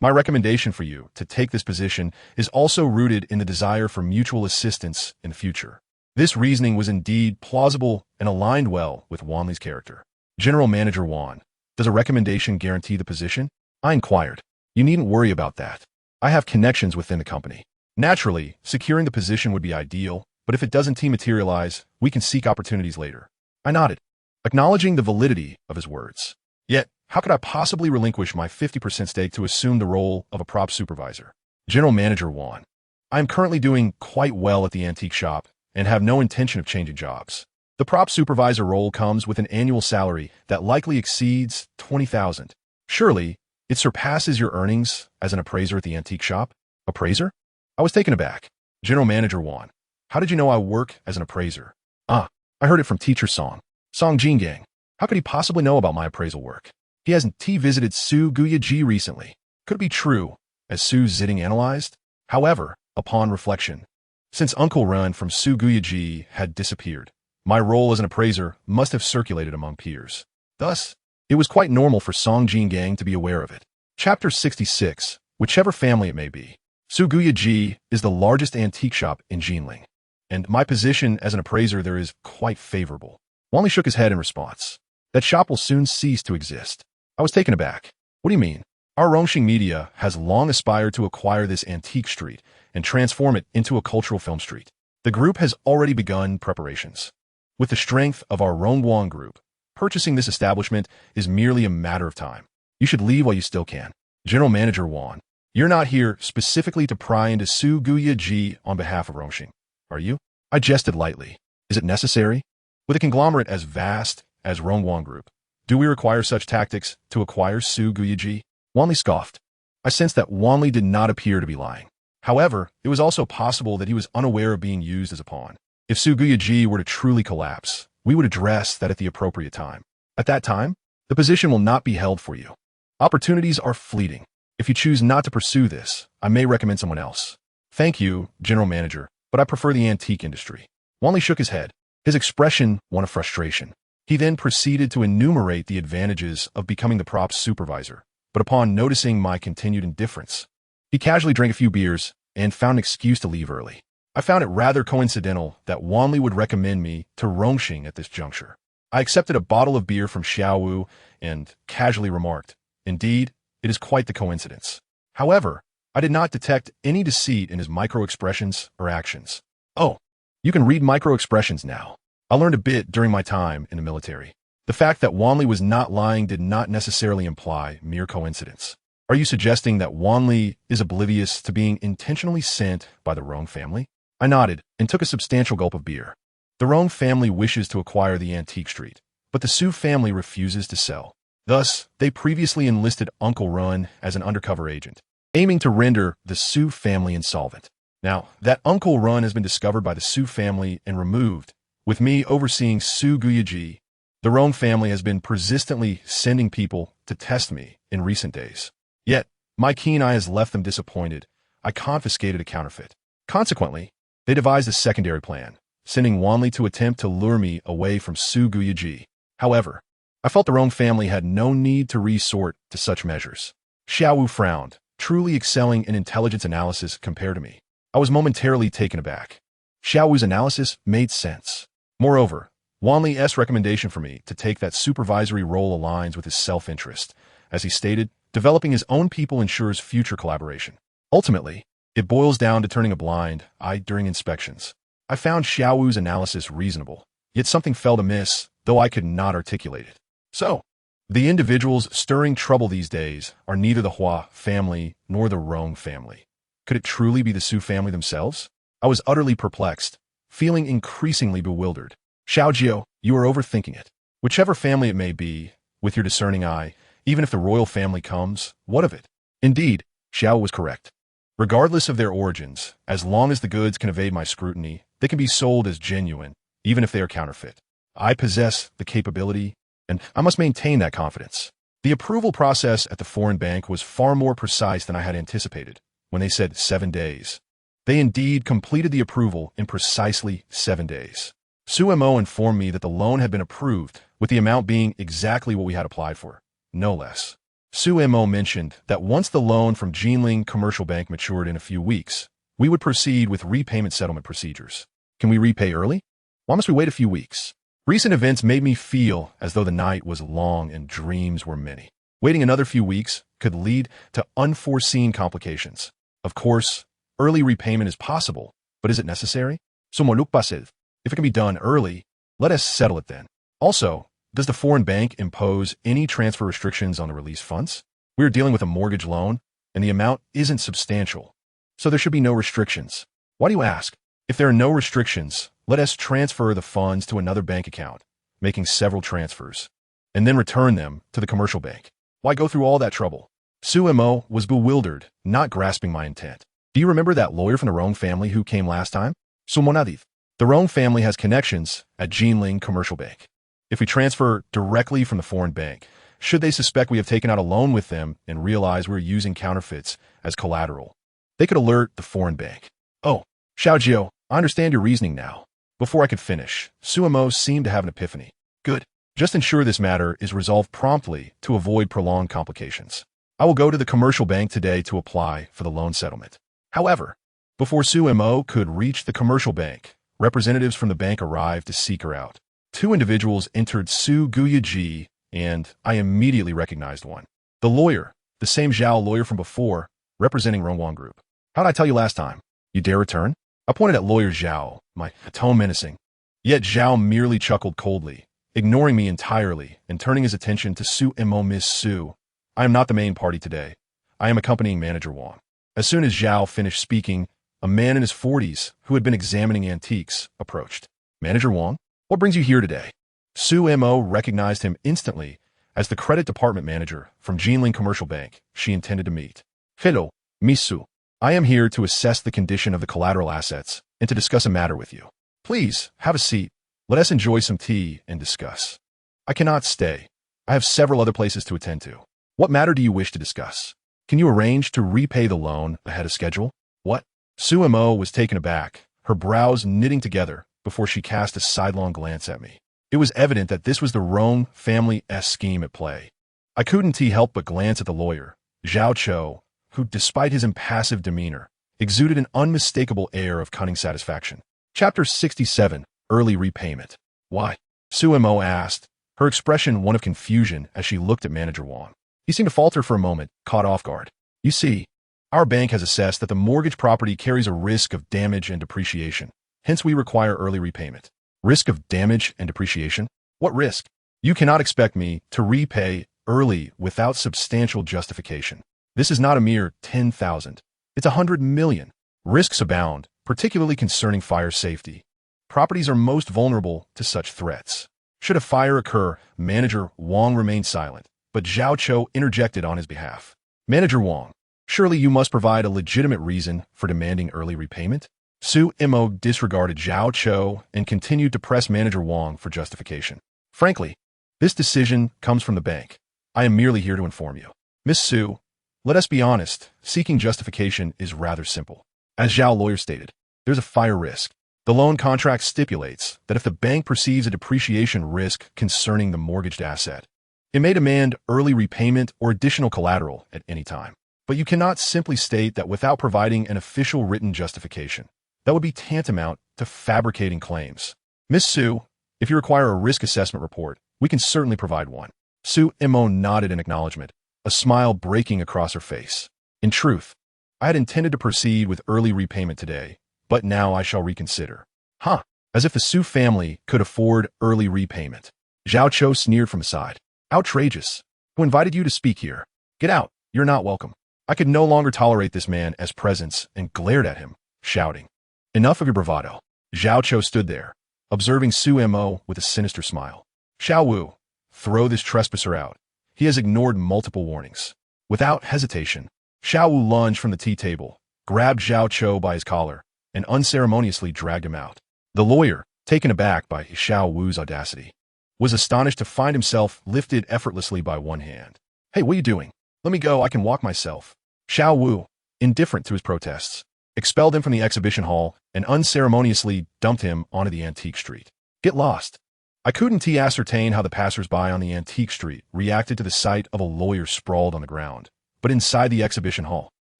A: My recommendation for you to take this position is also rooted in the desire for mutual assistance in the future. This reasoning was indeed plausible and aligned well with Wanli's character. General Manager Wan, does a recommendation guarantee the position? I inquired. You needn't worry about that. I have connections within the company. Naturally, securing the position would be ideal, but if it doesn't materialize, we can seek opportunities later. I nodded, acknowledging the validity of his words. Yet, how could I possibly relinquish my 50% stake to assume the role of a prop supervisor? General Manager Juan. I am currently doing quite well at the antique shop and have no intention of changing jobs. The prop supervisor role comes with an annual salary that likely exceeds $20,000. Surely, it surpasses your earnings as an appraiser at the antique shop? Appraiser? I was taken aback. General Manager Juan. How did you know I work as an appraiser? I heard it from Teacher Song Jingang. How could he possibly know about my appraisal work? He hasn't visited Su Guyaji recently. Could it be true, as Su Zitting analyzed? However, upon reflection, since Uncle Run from Su Guyaji had disappeared, my role as an appraiser must have circulated among peers. Thus, it was quite normal for Song Jingang to be aware of it. Chapter 66, whichever family it may be. Su Guyaji is the largest antique shop in Jinling, and my position as an appraiser there is quite favorable. Wanli shook his head in response. That shop will soon cease to exist. I was taken aback. What do you mean? Our Rongxing Media has long aspired to acquire this antique street and transform it into a cultural film street. The group has already begun preparations. With the strength of our Rongguang group, purchasing this establishment is merely a matter of time. You should leave while you still can. General Manager Wan, you're not here specifically to pry into Su Guyaji on behalf of Rongxing, are you? I jested lightly. Is it necessary? With a conglomerate as vast as Rongguang Group, do we require such tactics to acquire Su Guyaji? Wanli scoffed. I sensed that Wanli did not appear to be lying. However, it was also possible that he was unaware of being used as a pawn. If Su Guyaji were to truly collapse, we would address that at the appropriate time. At that time, the position will not be held for you. Opportunities are fleeting. If you choose not to pursue this, I may recommend someone else. Thank you, General Manager, but I prefer the antique industry. Wanli shook his head, his expression one of frustration. He then proceeded to enumerate the advantages of becoming the props supervisor, but upon noticing my continued indifference, he casually drank a few beers and found an excuse to leave early. I found it rather coincidental that Wanli would recommend me to Rongxing at this juncture. I accepted a bottle of beer from Xiaowu and casually remarked, indeed, it is quite the coincidence. However, I did not detect any deceit in his micro-expressions or actions. Oh, you can read micro-expressions now. I learned a bit during my time in the military. The fact that Wanli was not lying did not necessarily imply mere coincidence. Are you suggesting that Wanli is oblivious to being intentionally sent by the Rong family? I nodded and took a substantial gulp of beer. The Rong family wishes to acquire the antique street, but the Su family refuses to sell. Thus, they previously enlisted Uncle Run as an undercover agent, aiming to render the Su family insolvent. Now, that Uncle Run has been discovered by the Su family and removed, with me overseeing Su Guyaji. The Rong family has been persistently sending people to test me in recent days. Yet, my keen eye has left them disappointed. I confiscated a counterfeit. Consequently, they devised a secondary plan, sending Wanli to attempt to lure me away from Su Guyaji. However, I felt the Rong family had no need to resort to such measures. Xiaowu frowned, truly excelling in intelligence analysis compared to me. I was momentarily taken aback. Xiaowu's analysis made sense. Moreover, Wanli's recommendation for me to take that supervisory role aligns with his self-interest. As he stated, developing his own people ensures future collaboration. Ultimately, it boils down to turning a blind eye during inspections. I found Xiaowu's analysis reasonable, yet something felt amiss, though I could not articulate it. So, the individuals stirring trouble these days are neither the Hua family nor the Rong family. Could it truly be the Su family themselves? I was utterly perplexed, feeling increasingly bewildered. Xiaojiu, you are overthinking it. Whichever family it may be, with your discerning eye, even if the royal family comes, what of it? Indeed, Xiao was correct. Regardless of their origins, as long as the goods can evade my scrutiny, they can be sold as genuine, even if they are counterfeit. I possess the capability, and I must maintain that confidence. The approval process at the foreign bank was far more precise than I had anticipated, when they said 7 days. They indeed completed the approval in precisely 7 days. Su Mo informed me that the loan had been approved, with the amount being exactly what we had applied for, no less. Su Mo mentioned that once the loan from Jinling Commercial Bank matured in a few weeks, we would proceed with repayment settlement procedures. Can we repay early? Why must we wait a few weeks? Recent events made me feel as though the night was long and dreams were many. Waiting another few weeks could lead to unforeseen complications. Of course, early repayment is possible, but is it necessary? So moluk passive. If it can be done early, let us settle it then. Also, does the foreign bank impose any transfer restrictions on the released funds? We are dealing with a mortgage loan, and the amount isn't substantial, so there should be no restrictions. Why do you ask? If there are no restrictions, let us transfer the funds to another bank account, making several transfers, and then return them to the commercial bank. Why go through all that trouble? Su Mo was bewildered, not grasping my intent. Do you remember that lawyer from the Rong family who came last time? Sumonadiv. The Rong family has connections at Jinling Commercial Bank. If we transfer directly from the foreign bank, should they suspect we have taken out a loan with them and realize we're using counterfeits as collateral, they could alert the foreign bank. Oh, Xiaojiu, I understand your reasoning now. Before I could finish, Suemo seemed to have an epiphany. Good. Just ensure this matter is resolved promptly to avoid prolonged complications. I will go to the commercial bank today to apply for the loan settlement. However, before Suemo could reach the commercial bank, representatives from the bank arrived to seek her out. Two individuals entered Su Guyaji, and I immediately recognized one. The lawyer, the same Zhao lawyer from before, representing Rongwang Group. How'd I tell you last time? You dare return? I pointed at lawyer Zhao, my tone menacing. Yet Zhao merely chuckled coldly, ignoring me entirely and turning his attention to Su Mo. Miss Su, I am not the main party today. I am accompanying Manager Wang. As soon as Zhao finished speaking, a man in his 40s who had been examining antiques approached. Manager Wang? What brings you here today? Su Mo recognized him instantly as the credit department manager from Jinling Commercial Bank she intended to meet. Hello, Miss Su. I am here to assess the condition of the collateral assets and to discuss a matter with you. Please, have a seat. Let us enjoy some tea and discuss. I cannot stay. I have several other places to attend to. What matter do you wish to discuss? Can you arrange to repay the loan ahead of schedule? What? Su Mo was taken aback, her brows knitting together before she cast a sidelong glance at me. It was evident that this was the Rome family-esque scheme at play. I couldn't help but glance at the lawyer, Zhao Cho, who, despite his impassive demeanor, exuded an unmistakable air of cunning satisfaction. Chapter 67, Early Repayment. Why? Su Mo asked, her expression one of confusion as she looked at Manager Wang. He seemed to falter for a moment, caught off guard. You see, our bank has assessed that the mortgage property carries a risk of damage and depreciation. Hence, we require early repayment. Risk of damage and depreciation? What risk? You cannot expect me to repay early without substantial justification. This is not a mere 10,000. It's 100 million. Risks abound, particularly concerning fire safety. Properties are most vulnerable to such threats. Should a fire occur, Manager Wang remained silent, but Zhao Cho interjected on his behalf. Manager Wang, surely you must provide a legitimate reason for demanding early repayment? Su Mo disregarded Zhao Cho and continued to press Manager Wang for justification. Frankly, this decision comes from the bank. I am merely here to inform you. Miss Su, let us be honest, seeking justification is rather simple. As Zhao lawyer stated, there's a fire risk. The loan contract stipulates that if the bank perceives a depreciation risk concerning the mortgaged asset, it may demand early repayment or additional collateral at any time. But you cannot simply state that without providing an official written justification. That would be tantamount to fabricating claims. Miss Su, if you require a risk assessment report, we can certainly provide one. Su Mo nodded in acknowledgement, a smile breaking across her face. In truth, I had intended to proceed with early repayment today, but now I shall reconsider. Huh, as if the Su family could afford early repayment. Zhao Cho sneered from aside. Outrageous. Who invited you to speak here? Get out, you're not welcome. I could no longer tolerate this man as presence and glared at him, shouting. Enough of your bravado. Zhao Cho stood there, observing Su Mo with a sinister smile. Xiao Wu, throw this trespasser out. He has ignored multiple warnings. Without hesitation, Xiao Wu lunged from the tea table, grabbed Zhao Cho by his collar, and unceremoniously dragged him out. The lawyer, taken aback by Xiao Wu's audacity, was astonished to find himself lifted effortlessly by one hand. Hey, what are you doing? Let me go, I can walk myself. Xiao Wu, indifferent to his protests, expelled him from the exhibition hall and unceremoniously dumped him onto the antique street. Get lost. I couldn't ascertain how the passers-by on the antique street reacted to the sight of a lawyer sprawled on the ground, but inside the exhibition hall,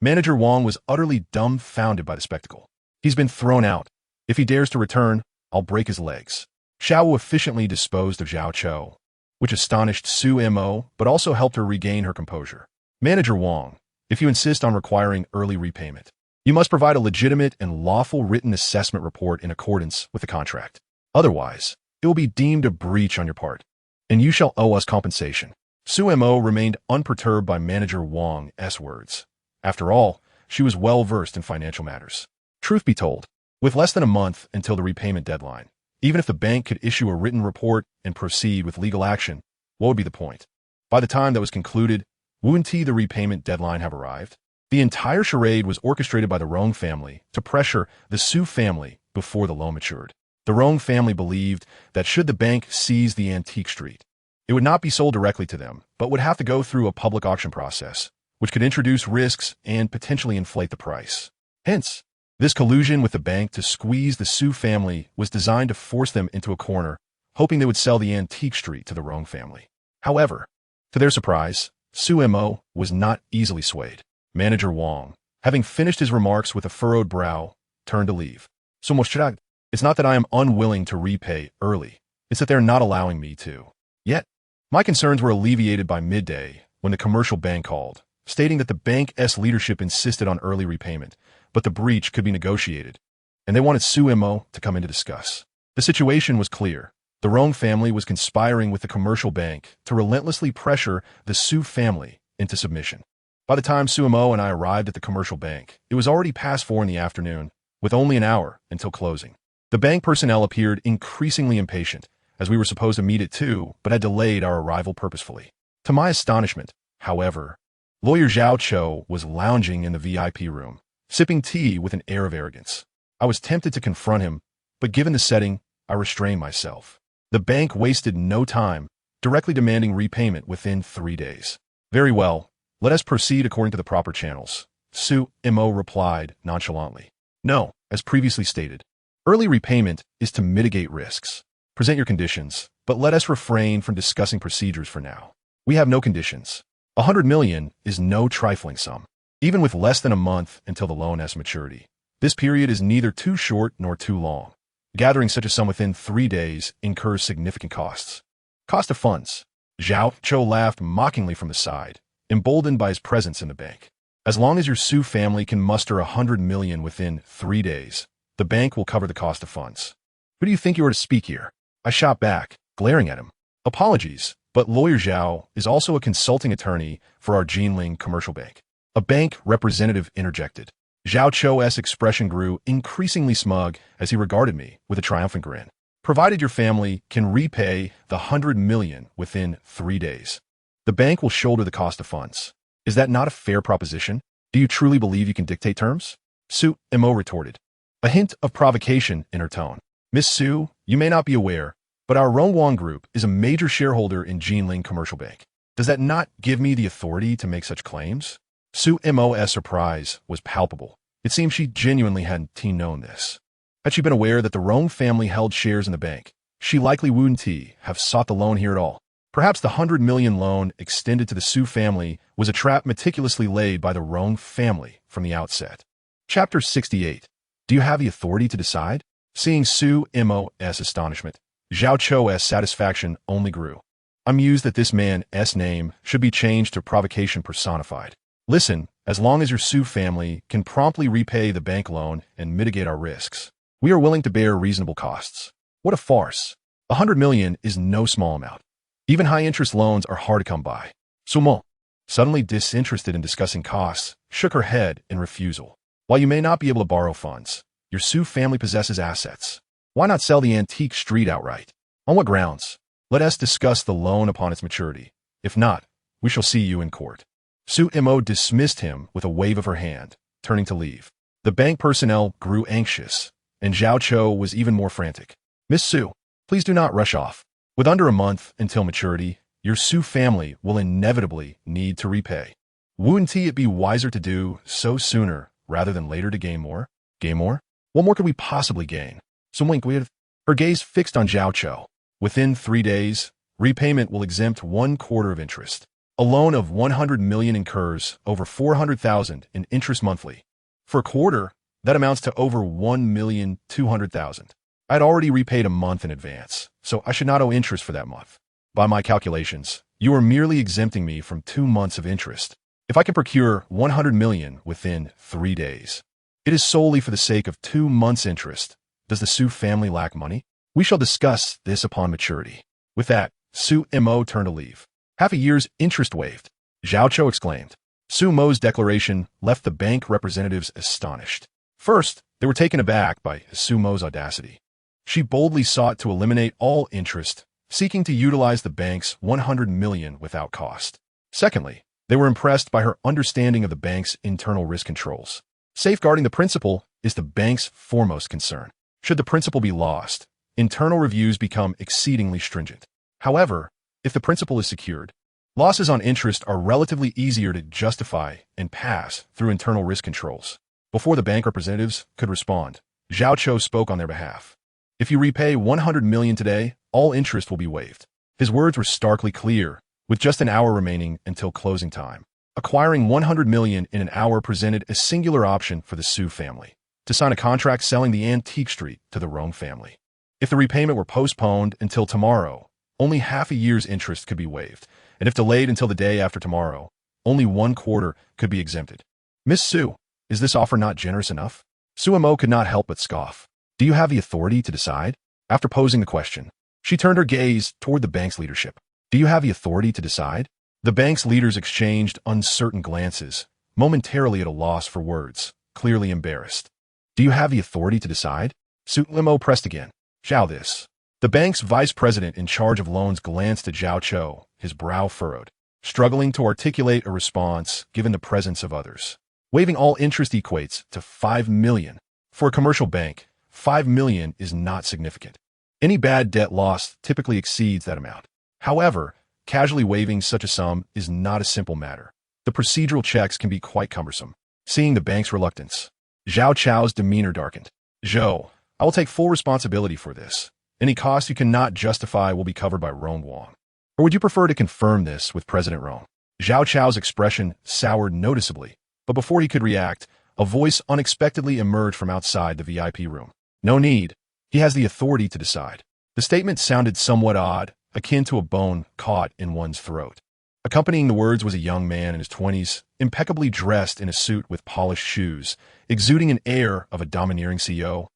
A: Manager Wang was utterly dumbfounded by the spectacle. He's been thrown out. If he dares to return, I'll break his legs. Xiao Wu efficiently disposed of Zhao Cho, which astonished Su Mo, but also helped her regain her composure. Manager Wang, if you insist on requiring early repayment, You must provide a legitimate and lawful written assessment report in accordance with the contract. Otherwise, it will be deemed a breach on your part, and you shall owe us compensation. Su Mo remained unperturbed by manager Wang's words. After all, she was well versed in financial matters. Truth be told, with less than a month until the repayment deadline, even if the bank could issue a written report and proceed with legal action, what would be the point? By the time that was concluded, wouldn't the repayment deadline have arrived? The entire charade was orchestrated by the Rong family to pressure the Su family before the loan matured. The Rong family believed that should the bank seize the antique street, it would not be sold directly to them, but would have to go through a public auction process, which could introduce risks and potentially inflate the price. Hence, this collusion with the bank to squeeze the Su family was designed to force them into a corner, hoping they would sell the antique street to the Rong family. However, to their surprise, Su Mo was not easily swayed. Manager Wang, having finished his remarks with a furrowed brow, turned to leave. It's not that I am unwilling to repay early, it's that they're not allowing me to. Yet, my concerns were alleviated by midday when the commercial bank called, stating that the bank's leadership insisted on early repayment, but the breach could be negotiated, and they wanted Su Mo to come in to discuss. The situation was clear. The Rong family was conspiring with the commercial bank to relentlessly pressure the Su family into submission. By the time Su Mo and I arrived at the commercial bank, it was already past 4 in the afternoon, with only an hour until closing. The bank personnel appeared increasingly impatient, as we were supposed to meet at 2, but had delayed our arrival purposefully. To my astonishment, however, Lawyer Zhao Cho was lounging in the VIP room, sipping tea with an air of arrogance. I was tempted to confront him, but given the setting, I restrained myself. The bank wasted no time, directly demanding repayment within 3 days. Very well, let us proceed according to the proper channels, Su Mo replied nonchalantly. No, as previously stated, early repayment is to mitigate risks. Present your conditions, but let us refrain from discussing procedures for now. We have no conditions. 100 million is no trifling sum. Even with less than a month until the loan's maturity, this period is neither too short nor too long. Gathering such a sum within 3 days incurs significant costs. Cost of funds. Zhao Cho laughed mockingly from the side, emboldened by his presence in the bank. As long as your Su family can muster 100 million within 3 days, the bank will cover the cost of funds. Who do you think you are to speak here? I shot back, glaring at him. Apologies, but Lawyer Zhao is also a consulting attorney for our Jinling commercial bank. A bank representative interjected. Zhao Cho's expression grew increasingly smug as he regarded me with a triumphant grin. Provided your family can repay the 100 million within 3 days, the bank will shoulder the cost of funds. Is that not a fair proposition? Do you truly believe you can dictate terms? Su Mo retorted, a hint of provocation in her tone. Miss Su, you may not be aware, but our Rongwang Group is a major shareholder in Jinling Commercial Bank. Does that not give me the authority to make such claims? Su Mo's surprise was palpable. It seemed she genuinely hadn't known this. Had she been aware that the Rong family held shares in the bank, she likely wouldn't have sought the loan here at all. Perhaps the 100 million loan extended to the Su family was a trap meticulously laid by the Rong family from the outset. Chapter 68. Do you have the authority to decide? Seeing Su Mo's astonishment, Zhao Cho's satisfaction only grew. I'm amused that this man's name should be changed to provocation personified. Listen, as long as your Su family can promptly repay the bank loan and mitigate our risks, we are willing to bear reasonable costs. What a farce. 100 million is no small amount. Even high-interest loans are hard to come by. Su Mo, suddenly disinterested in discussing costs, shook her head in refusal. While you may not be able to borrow funds, your Su family possesses assets. Why not sell the antique street outright? On what grounds? Let us discuss the loan upon its maturity. If not, we shall see you in court. Su Mo dismissed him with a wave of her hand, turning to leave. The bank personnel grew anxious, and Zhao Cho was even more frantic. Miss Su, please do not rush off. With under a month until maturity, your Su family will inevitably need to repay. Wouldn't it be wiser to do so sooner rather than later to gain more? Gain more? What more could we possibly gain? Her gaze fixed on Zhao Cho. Within 3 days, repayment will exempt 1/4 of interest. A loan of 100 million incurs over 400,000 in interest monthly. For a quarter, that amounts to over 1,200,000. I had already repaid a month in advance, so I should not owe interest for that month. By my calculations, you are merely exempting me from 2 months of interest. If I can procure 100 million within 3 days, It is solely for the sake of 2 months' interest. Does the Su family lack money? We shall discuss this upon maturity. With that, Su Mo turned to leave. Half a year's interest waived. Zhao Cho exclaimed. Su Mo's declaration left the bank representatives astonished. First, they were taken aback by Su Mo's audacity. She boldly sought to eliminate all interest, seeking to utilize the bank's 100 million without cost. Secondly, they were impressed by her understanding of the bank's internal risk controls. Safeguarding the principal is the bank's foremost concern. Should the principal be lost, internal reviews become exceedingly stringent. However, if the principal is secured, losses on interest are relatively easier to justify and pass through internal risk controls. Before the bank representatives could respond, Zhao Cho spoke on their behalf. If you repay 100 million today, all interest will be waived. His words were starkly clear, with just an hour remaining until closing time. Acquiring 100 million in an hour presented a singular option for the Su family: to sign a contract selling the antique street to the Rong family. If the repayment were postponed until tomorrow, only half a year's interest could be waived, and if delayed until the day after tomorrow, only 1/4 could be exempted. Miss Su, is this offer not generous enough? Su Mo could not help but scoff. Do you have the authority to decide? After posing the question, she turned her gaze toward the bank's leadership. Do you have the authority to decide? The bank's leaders exchanged uncertain glances, momentarily at a loss for words, clearly embarrassed. Do you have the authority to decide? Su Mo pressed again. Zhao this. The bank's vice president in charge of loans glanced at Zhao Cho, his brow furrowed, struggling to articulate a response given the presence of others. Waiving all interest equates to 5 million. For a commercial bank, 5 million is not significant. Any bad debt loss typically exceeds that amount. However, casually waiving such a sum is not a simple matter. The procedural checks can be quite cumbersome. Seeing the bank's reluctance, Zhao Cho's demeanor darkened. Zhou, I will take full responsibility for this. Any cost you cannot justify will be covered by Rong Wang. Or would you prefer to confirm this with President Rong? Zhao Cho's expression soured noticeably, but before he could react, a voice unexpectedly emerged from outside the VIP room. No need. He has the authority to decide. The statement sounded somewhat odd, akin to a bone caught in one's throat. Accompanying the words was a young man in his 20s, impeccably dressed in a suit with polished shoes, exuding an air of a domineering CEO.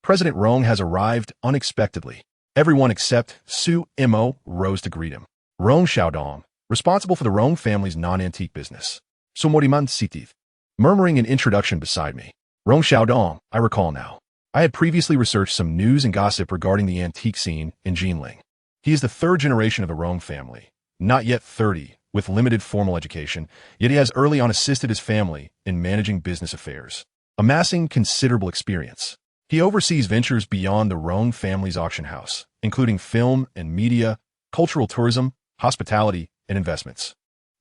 A: President Rong has arrived unexpectedly. Everyone except Su Mo rose to greet him. Rong Xiaodong, responsible for the Rong family's non-antique business. Sumoriman Sitif, murmuring an introduction beside me. Rong Xiaodong, I recall now. I had previously researched some news and gossip regarding the antique scene in Jinling. He is the 3rd generation of the Rong family, not yet 30, with limited formal education, yet he has early on assisted his family in managing business affairs, amassing considerable experience. He oversees ventures beyond the Rong family's auction house, including film and media, cultural tourism, hospitality, and investments.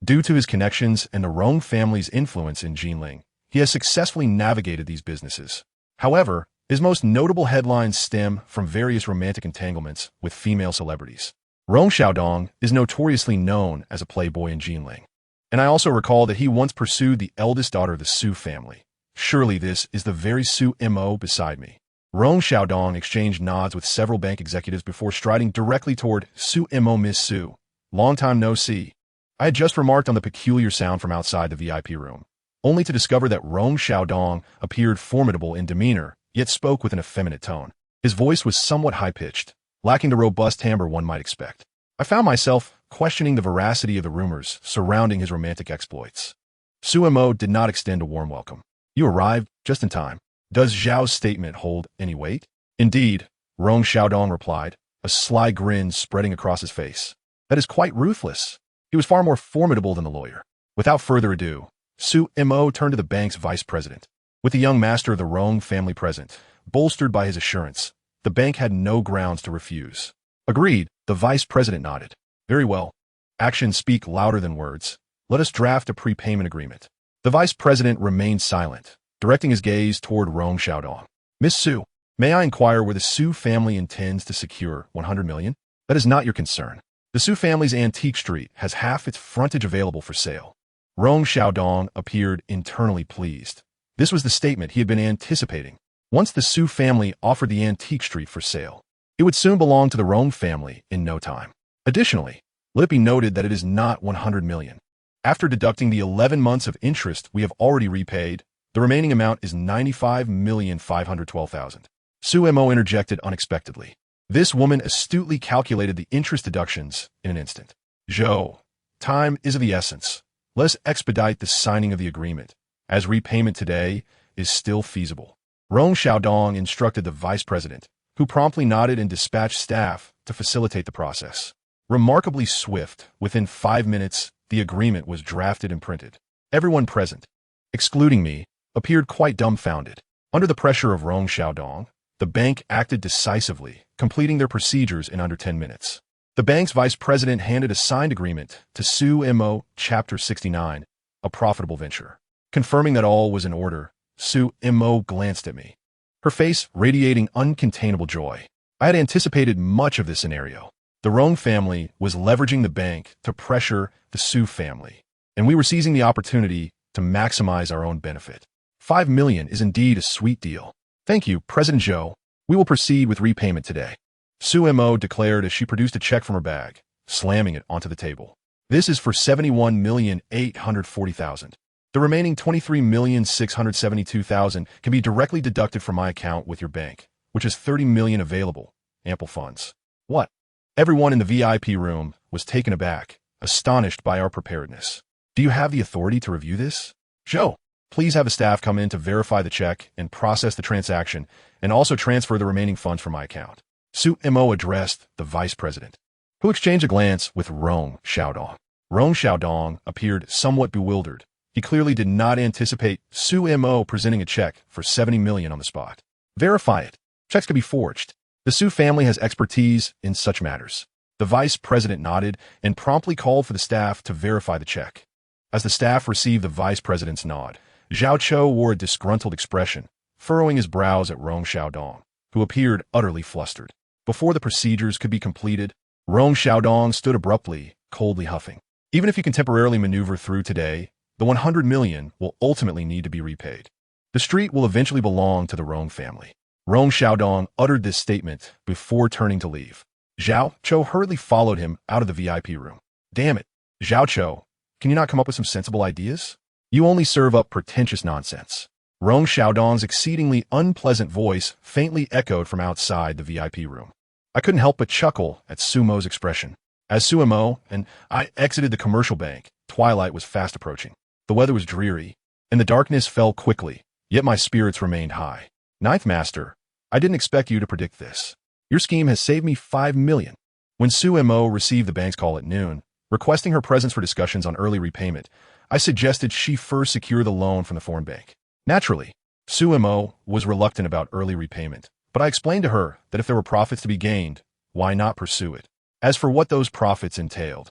A: Due to his connections and the Rong family's influence in Jinling, he has successfully navigated these businesses. However, his most notable headlines stem from various romantic entanglements with female celebrities. Rong Xiaodong is notoriously known as a playboy in Jinling, and I also recall that he once pursued the eldest daughter of the Su family. Surely this is the very Su Mo beside me. Rong Xiaodong exchanged nods with several bank executives before striding directly toward Su Mo. Miss Su, long time no see. I had just remarked on the peculiar sound from outside the VIP room, only to discover that Rong Xiaodong appeared formidable in demeanor, yet spoke with an effeminate tone. His voice was somewhat high-pitched, lacking the robust timbre one might expect. I found myself questioning the veracity of the rumors surrounding his romantic exploits. Su Mo did not extend a warm welcome. You arrived just in time. Does Zhao's statement hold any weight? Indeed, Rong Xiaodong replied, a sly grin spreading across his face. That is quite ruthless. He was far more formidable than the lawyer. Without further ado, Su Mo turned to the bank's vice president. With the young master of the Rong family present, bolstered by his assurance, the bank had no grounds to refuse. Agreed, the vice president nodded. Very well. Actions speak louder than words. Let us draft a prepayment agreement. The vice president remained silent, directing his gaze toward Rong Xiaodong. Miss Su, may I inquire where the Su family intends to secure 100 million? That is not your concern. The Su family's antique street has half its frontage available for sale. Rong Xiaodong appeared internally pleased. This was the statement he had been anticipating. Once the Su family offered the antique street for sale, it would soon belong to the Rong family in no time. Additionally, let it be noted that it is not 100 million. After deducting the 11 months of interest we have already repaid, The remaining amount is 95,512,000. Su Mo interjected unexpectedly. This woman astutely calculated the interest deductions in an instant. Zhou, time is of the essence. Let's expedite the signing of the agreement, as repayment today is still feasible. Rong Xiaodong instructed the vice president, who promptly nodded and dispatched staff to facilitate the process. Remarkably swift, within 5 minutes, the agreement was drafted and printed. Everyone present, excluding me, appeared quite dumbfounded. Under the pressure of Rong Xiaodong, the bank acted decisively, completing their procedures in under 10 minutes. The bank's vice president handed a signed agreement to Su Mo, Chapter 69, a profitable venture. Confirming that all was in order, Su Mo glanced at me, her face radiating uncontainable joy. I had anticipated much of this scenario. The Rong family was leveraging the bank to pressure the Su family, and we were seizing the opportunity to maximize our own benefit. 5 million is indeed a sweet deal. Thank you, President Zhou. We will proceed with repayment today. Su Mo declared as she produced a check from her bag, slamming it onto the table. This is for 71,840,000. The remaining 23,672,000 can be directly deducted from my account with your bank, which is 30 million available, ample funds. What? Everyone in the VIP room was taken aback, astonished by our preparedness. Do you have the authority to review this? Zhou, please have a staff come in to verify the check and process the transaction, and also transfer the remaining funds from my account. Su Mo addressed the vice president, who exchanged a glance with Rong Xiaodong. Rong Xiaodong appeared somewhat bewildered. He clearly did not anticipate Su Mo presenting a check for 70 million on the spot. Verify it. Checks can be forged. The Su family has expertise in such matters. The vice president nodded and promptly called for the staff to verify the check. As the staff received the vice president's nod, Zhao Chou wore a disgruntled expression, furrowing his brows at Rong Xiaodong, who appeared utterly flustered. Before the procedures could be completed, Rong Xiaodong stood abruptly, coldly huffing. Even if you can temporarily maneuver through today, the 100 million will ultimately need to be repaid. The street will eventually belong to the Rong family. Rong Xiaodong uttered this statement before turning to leave. Zhao Chou hurriedly followed him out of the VIP room. Damn it, Zhao Chou, can you not come up with some sensible ideas? You only serve up pretentious nonsense. Rong Xiaodong's exceedingly unpleasant voice faintly echoed from outside the VIP room. I couldn't help but chuckle at Su Mo's expression. As Su Mo and I exited the commercial bank, twilight was fast approaching. The weather was dreary, and the darkness fell quickly, yet my spirits remained high. Ninth Master, I didn't expect you to predict this. Your scheme has saved me 5 million. When Su Mo received the bank's call at noon, requesting her presence for discussions on early repayment, I suggested she first secure the loan from the foreign bank. Naturally, Su Mo was reluctant about early repayment, but I explained to her that if there were profits to be gained, why not pursue it? As for what those profits entailed,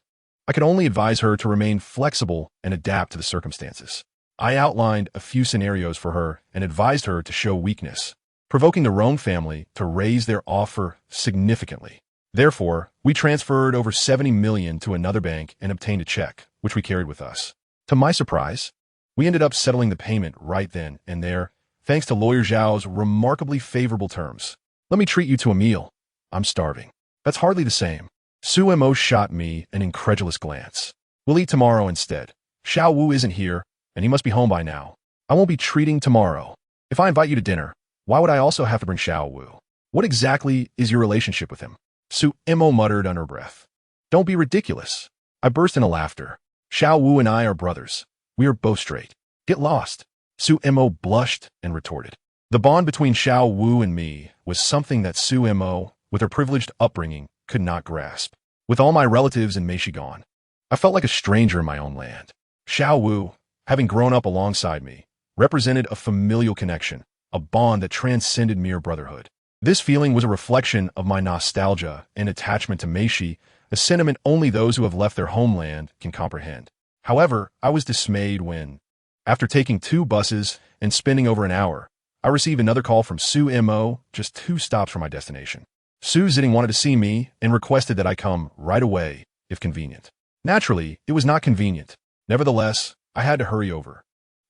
A: I could only advise her to remain flexible and adapt to the circumstances. I outlined a few scenarios for her and advised her to show weakness, provoking the Rong family to raise their offer significantly. Therefore, we transferred over 70 million to another bank and obtained a check, which we carried with us. To my surprise, we ended up settling the payment right then and there, thanks to Lawyer Zhao's remarkably favorable terms. Let me treat you to a meal. I'm starving. That's hardly the same. Su Mo shot me an incredulous glance. We'll eat tomorrow instead. Xiao Wu isn't here, and he must be home by now. I won't be treating tomorrow. If I invite you to dinner, why would I also have to bring Xiao Wu? What exactly is your relationship with him? Su Mo muttered under her breath. Don't be ridiculous. I burst into laughter. Xiao Wu and I are brothers. We are both straight. Get lost. Su Mo blushed and retorted. The bond between Xiao Wu and me was something that Su Mo, with her privileged upbringing, could not grasp. With all my relatives in Meixi gone, I felt like a stranger in my own land. Xiao Wu, having grown up alongside me, represented a familial connection, a bond that transcended mere brotherhood. This feeling was a reflection of my nostalgia and attachment to Meixi, a sentiment only those who have left their homeland can comprehend. However, I was dismayed when, after taking 2 buses and spending over an hour, I received another call from Su Mo just 2 stops from my destination. Su Jiling wanted to see me and requested that I come right away, if convenient. Naturally, it was not convenient. Nevertheless, I had to hurry over.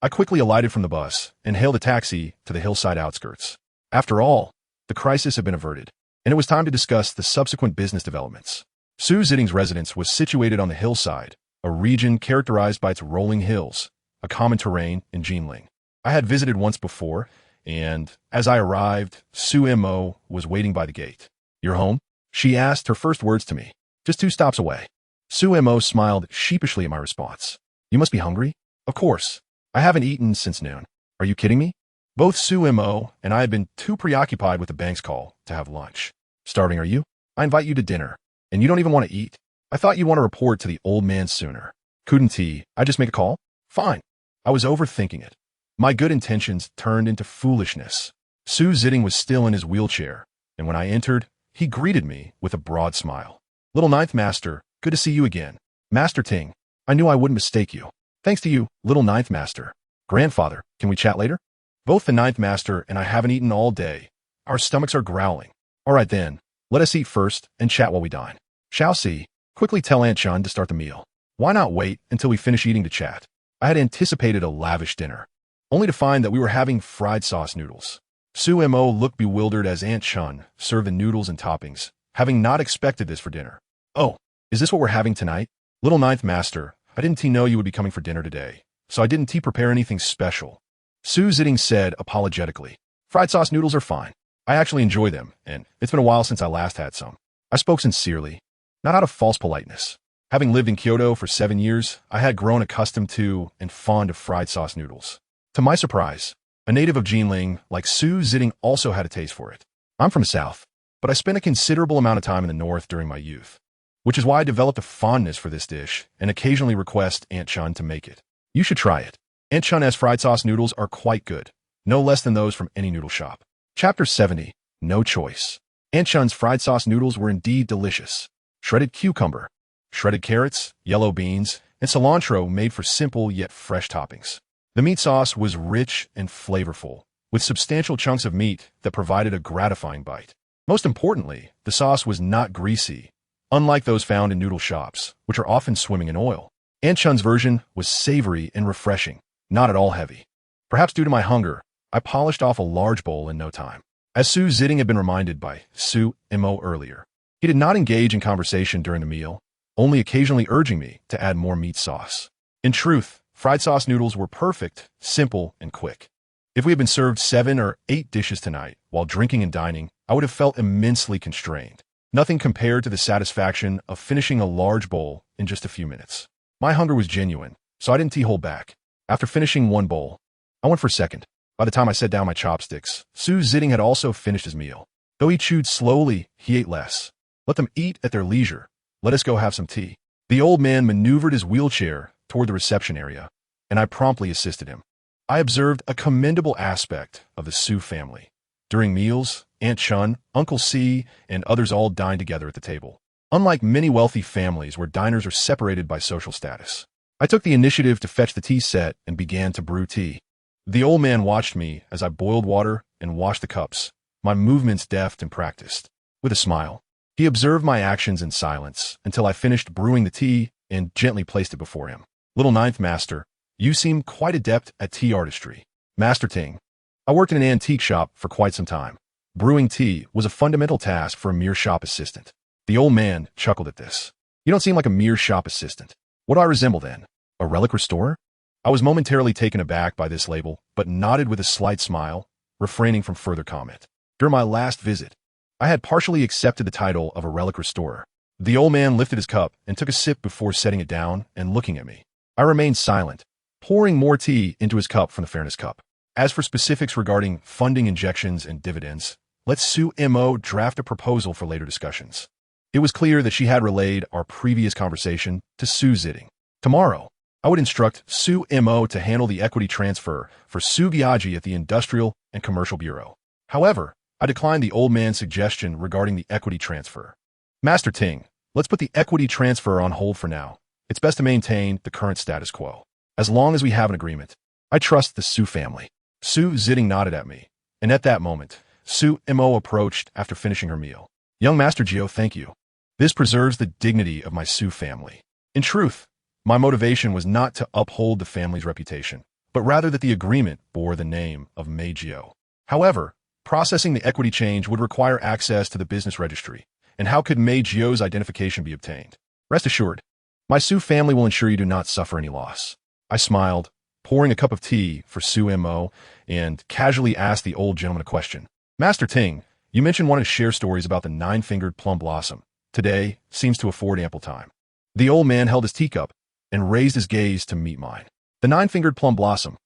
A: I quickly alighted from the bus and hailed a taxi to the hillside outskirts. After all, the crisis had been averted, and it was time to discuss the subsequent business developments. Su Jiling's residence was situated on the hillside, a region characterized by its rolling hills, a common terrain in Jinling. I had visited once before, and as I arrived, Su Mo was waiting by the gate. "You're home?" she asked, her first words to me. "Just 2 stops away." Su Mo smiled sheepishly at my response. "You must be hungry?" "Of course. I haven't eaten since noon." "Are you kidding me?" Both Su Mo and I had been too preoccupied with the bank's call to have lunch. "Starving, are you? I invite you to dinner, and you don't even want to eat? I thought you'd want to report to the old man sooner." "Couldn't I just make a call?" "Fine." I was overthinking it. My good intentions turned into foolishness. Su Jiting was still in his wheelchair, and when I entered, he greeted me with a broad smile. "Little Ninth Master, good to see you again." "Master Ting, I knew I wouldn't mistake you." "Thanks to you, Little Ninth Master." "Grandfather, can we chat later?" "Both the Ninth Master and I haven't eaten all day. Our stomachs are growling." "All right then, let us eat first and chat while we dine." "Shall see. Quickly tell Aunt Chun to start the meal." "Why not wait until we finish eating to chat?" I had anticipated a lavish dinner, only to find that we were having fried sauce noodles. Su Mo looked bewildered as Aunt Chun served the noodles and toppings, having not expected this for dinner. "Oh, is this what we're having tonight?" "Little Ninth Master, I didn't know you would be coming for dinner today, so I didn't prepare anything special." Su Jiting said apologetically. "Fried sauce noodles are fine. I actually enjoy them, and it's been a while since I last had some." I spoke sincerely, not out of false politeness. Having lived in Kyoto for 7 years, I had grown accustomed to and fond of fried sauce noodles. To my surprise, a native of Jinling like Su Jiting also had a taste for it. I'm from the south, but I spent a considerable amount of time in the north during my youth, which is why I developed a fondness for this dish and occasionally request Aunt Chun to make it. You should try it. Aunt Chun's fried sauce noodles are quite good, no less than those from any noodle shop. Chapter 70. No Choice. Aunt Chun's fried sauce noodles were indeed delicious. Shredded cucumber, shredded carrots, yellow beans, and cilantro made for simple yet fresh toppings. The meat sauce was rich and flavorful, with substantial chunks of meat that provided a gratifying bite. Most importantly, the sauce was not greasy, unlike those found in noodle shops, which are often swimming in oil. Aunt Chun's version was savory and refreshing, not at all heavy. Perhaps due to my hunger, I polished off a large bowl in no time. As Su Jiting had been reminded by Su Mo earlier, he did not engage in conversation during the meal, only occasionally urging me to add more meat sauce. In truth, fried sauce noodles were perfect, simple, and quick. If we had been served 7 or 8 dishes tonight while drinking and dining, I would have felt immensely constrained. Nothing compared to the satisfaction of finishing a large bowl in just a few minutes. My hunger was genuine, so I didn't hold back. After finishing one bowl, I went for a second. By the time I set down my chopsticks, Su Jiting had also finished his meal. Though he chewed slowly, he ate less. Let them eat at their leisure. Let us go have some tea. The old man maneuvered his wheelchair toward the reception area, and I promptly assisted him. I observed a commendable aspect of the Su family. During meals, Aunt Chun, Uncle C, and others all dined together at the table. Unlike many wealthy families where diners are separated by social status, I took the initiative to fetch the tea set and began to brew tea. The old man watched me as I boiled water and washed the cups, my movements deft and practiced. With a smile, he observed my actions in silence until I finished brewing the tea and gently placed it before him. "Little Ninth Master, you seem quite adept at tea artistry." "Master Ting, I worked in an antique shop for quite some time. Brewing tea was a fundamental task for a mere shop assistant." The old man chuckled at this. "You don't seem like a mere shop assistant. What do I resemble then? A relic restorer?" I was momentarily taken aback by this label, but nodded with a slight smile, refraining from further comment. During my last visit, I had partially accepted the title of a relic restorer. The old man lifted his cup and took a sip before setting it down and looking at me. I remained silent, pouring more tea into his cup from the fairness cup. As for specifics regarding funding injections and dividends, let Su Mo draft a proposal for later discussions. It was clear that she had relayed our previous conversation to Su Jiting. Tomorrow, I would instruct Su Mo to handle the equity transfer for Su Giaji at the Industrial and Commercial Bureau. However, I declined the old man's suggestion regarding the equity transfer. "Master Ting, let's put the equity transfer on hold for now. It's best to maintain the current status quo. As long as we have an agreement, I trust the Su family." Su Jiting nodded at me, and at that moment, Su Mo approached after finishing her meal. "Young Master Jiu, thank you. This preserves the dignity of my Su family." In truth, my motivation was not to uphold the family's reputation, but rather that the agreement bore the name of Mei Jiu. However, processing the equity change would require access to the business registry, and how could Mei Jiu's identification be obtained? "Rest assured, my Su family will ensure you do not suffer any loss." I smiled, pouring a cup of tea for Su Mo, and casually asked the old gentleman a question. Master Ting, you mentioned wanting to share stories about the nine-fingered plum blossom. Today seems to afford ample time. The old man held his teacup and raised his gaze to meet mine. The nine-fingered plum blossom.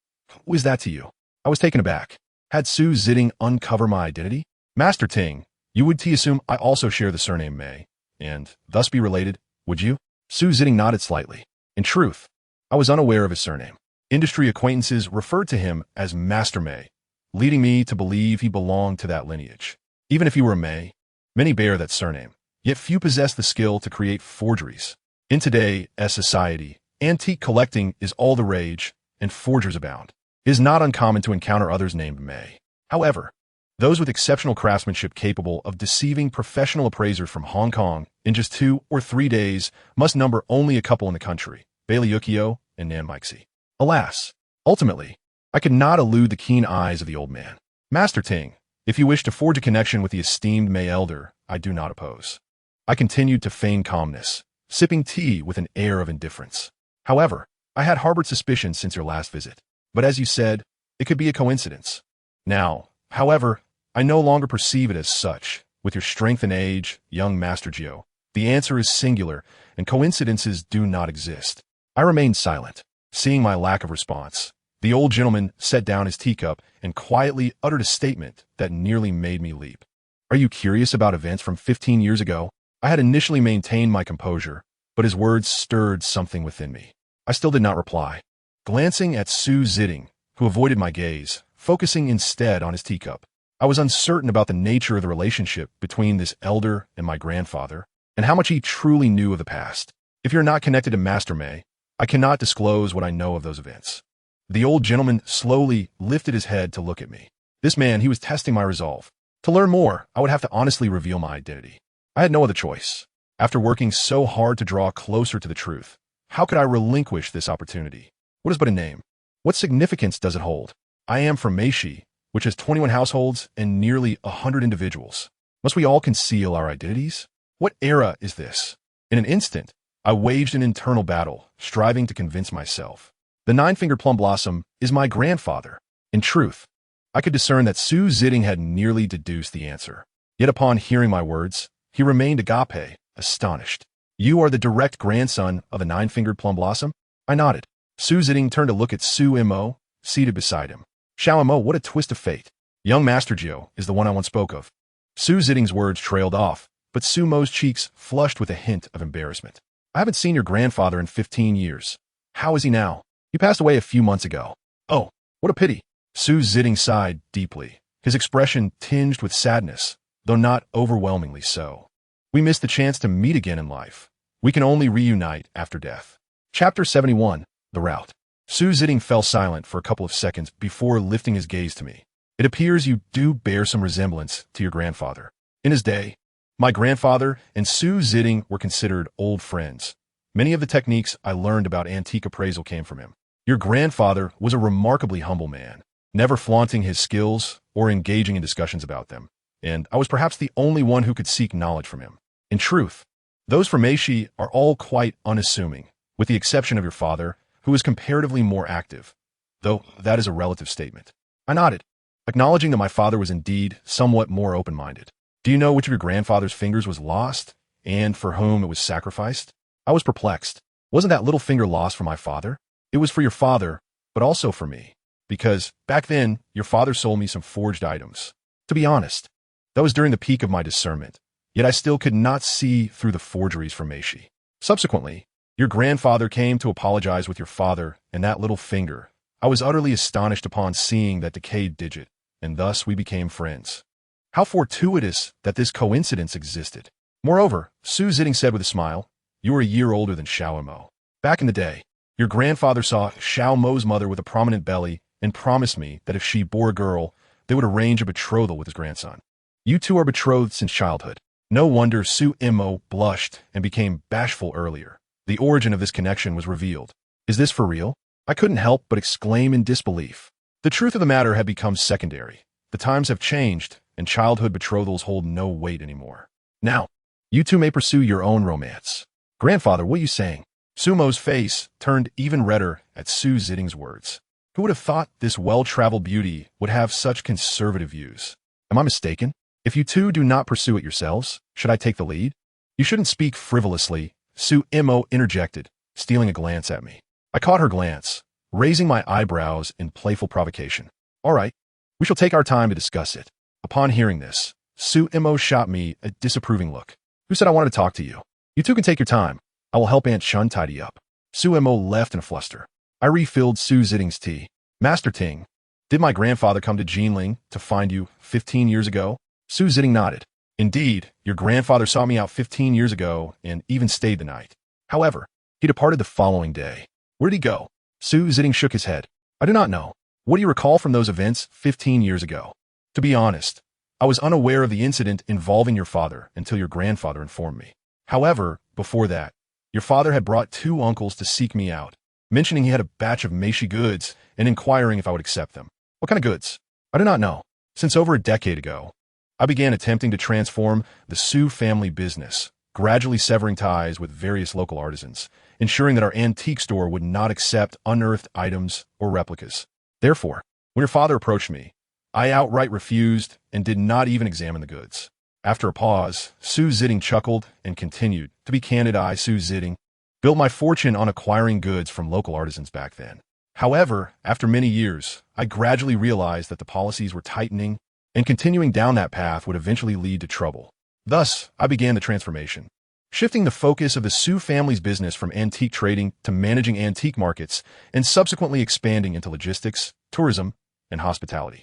A: Who is that to you? I was taken aback. Had Su Jiting uncover my identity? Master Ting, you would assume I also share the surname Mei, and thus be related, would you? Su Jiting nodded slightly. In truth, I was unaware of his surname. Industry acquaintances referred to him as Master Mei, leading me to believe he belonged to that lineage. Even if he were a Mei, many bear that surname, yet few possess the skill to create forgeries. In today's society, antique collecting is all the rage, and forgers abound. It is not uncommon to encounter others named Mei. However, those with exceptional craftsmanship capable of deceiving professional appraisers from Hong Kong in just 2 or 3 days must number only a couple in the country, Meixi and Meixi. Alas, ultimately, I could not elude the keen eyes of the old man. Master Ting, if you wish to forge a connection with the esteemed Mei elder, I do not oppose. I continued to feign calmness, sipping tea with an air of indifference. However, I had harbored suspicions since your last visit. But as you said, it could be a coincidence. Now, however, I no longer perceive it as such. With your strength and age, young Master Jiu, the answer is singular, and coincidences do not exist. I remained silent, seeing my lack of response. The old gentleman set down his teacup and quietly uttered a statement that nearly made me leap. Are you curious about events from 15 years ago? I had initially maintained my composure, but his words stirred something within me. I still did not reply, glancing at Su Jiting, who avoided my gaze, focusing instead on his teacup. I was uncertain about the nature of the relationship between this elder and my grandfather, and how much he truly knew of the past. If you're not connected to Master Mei, I cannot disclose what I know of those events. The old gentleman slowly lifted his head to look at me. This man, he was testing my resolve. To learn more, I would have to honestly reveal my identity. I had no other choice. After working so hard to draw closer to the truth, how could I relinquish this opportunity? What is but a name? What significance does it hold? I am from Meixi, which has 21 households and nearly 100 individuals. Must we all conceal our identities? What era is this? In an instant, I waged an internal battle, striving to convince myself. The nine-fingered plum blossom is my grandfather. In truth, I could discern that Su Jiting had nearly deduced the answer. Yet upon hearing my words, he remained agape, astonished. You are the direct grandson of a nine-fingered plum blossom? I nodded. Su Jiting turned to look at Su Mo, seated beside him. Xiao Mo, what a twist of fate. Young Master Jiu is the one I once spoke of. Su Jiting's words trailed off, but Su Mo's cheeks flushed with a hint of embarrassment. I haven't seen your grandfather in 15 years. How is he now? He passed away a few months ago. Oh, what a pity. Su Jiting sighed deeply, his expression tinged with sadness, though not overwhelmingly so. We missed the chance to meet again in life. We can only reunite after death. Chapter 71, The Route. Su Jiting fell silent for a couple of seconds before lifting his gaze to me. It appears you do bear some resemblance to your grandfather. In his day, my grandfather and Su Jiting were considered old friends. Many of the techniques I learned about antique appraisal came from him. Your grandfather was a remarkably humble man, never flaunting his skills or engaging in discussions about them, and I was perhaps the only one who could seek knowledge from him. In truth, those from Meixi are all quite unassuming, with the exception of your father, who is comparatively more active, though that is a relative statement. I nodded, acknowledging that my father was indeed somewhat more open-minded. Do you know which of your grandfather's fingers was lost, and for whom it was sacrificed? I was perplexed. Wasn't that little finger lost for my father? It was for your father, but also for me, because back then, your father sold me some forged items. To be honest, that was during the peak of my discernment, yet I still could not see through the forgeries from Meixi. Subsequently, your grandfather came to apologize with your father and that little finger. I was utterly astonished upon seeing that decayed digit, and thus we became friends. How fortuitous that this coincidence existed. Moreover, Su Jiting said with a smile, you are a year older than Xiao Mo. Back in the day, your grandfather saw Xiao Mo's mother with a prominent belly and promised me that if she bore a girl, they would arrange a betrothal with his grandson. You two are betrothed since childhood. No wonder Su Mo blushed and became bashful earlier. The origin of this connection was revealed. Is this for real? I couldn't help but exclaim in disbelief. The truth of the matter had become secondary. The times have changed, and childhood betrothals hold no weight anymore. Now, you two may pursue your own romance. Grandfather, what are you saying? Sumo's face turned even redder at Su Jiting's words. Who would have thought this well-traveled beauty would have such conservative views? Am I mistaken? If you two do not pursue it yourselves, should I take the lead? You shouldn't speak frivolously, Su Mo interjected, stealing a glance at me. I caught her glance, raising my eyebrows in playful provocation. All right, we shall take our time to discuss it. Upon hearing this, Su Mo shot me a disapproving look. Who said I wanted to talk to you? You two can take your time. I will help Aunt Shun tidy up. Su Mo left in a fluster. I refilled Su Zitting's tea. Master Ting, did my grandfather come to Jinling to find you 15 years ago? Su Zitting nodded. Indeed, your grandfather sought me out 15 years ago and even stayed the night. However, he departed the following day. Where did he go? Su Zitting shook his head. I do not know. What do you recall from those events 15 years ago? To be honest, I was unaware of the incident involving your father until your grandfather informed me. However, before that, your father had brought 2 uncles to seek me out, mentioning he had a batch of Meixi goods and inquiring if I would accept them. What kind of goods? I do not know. Since over a decade ago, I began attempting to transform the Su family business, gradually severing ties with various local artisans, ensuring that our antique store would not accept unearthed items or replicas. Therefore, when your father approached me, I outright refused and did not even examine the goods. After a pause, Su Zitting chuckled and continued. To be candid, I, Su Zitting, built my fortune on acquiring goods from local artisans back then. However, after many years, I gradually realized that the policies were tightening, and continuing down that path would eventually lead to trouble. Thus, I began the transformation, shifting the focus of the Su family's business from antique trading to managing antique markets, and subsequently expanding into logistics, tourism, and hospitality.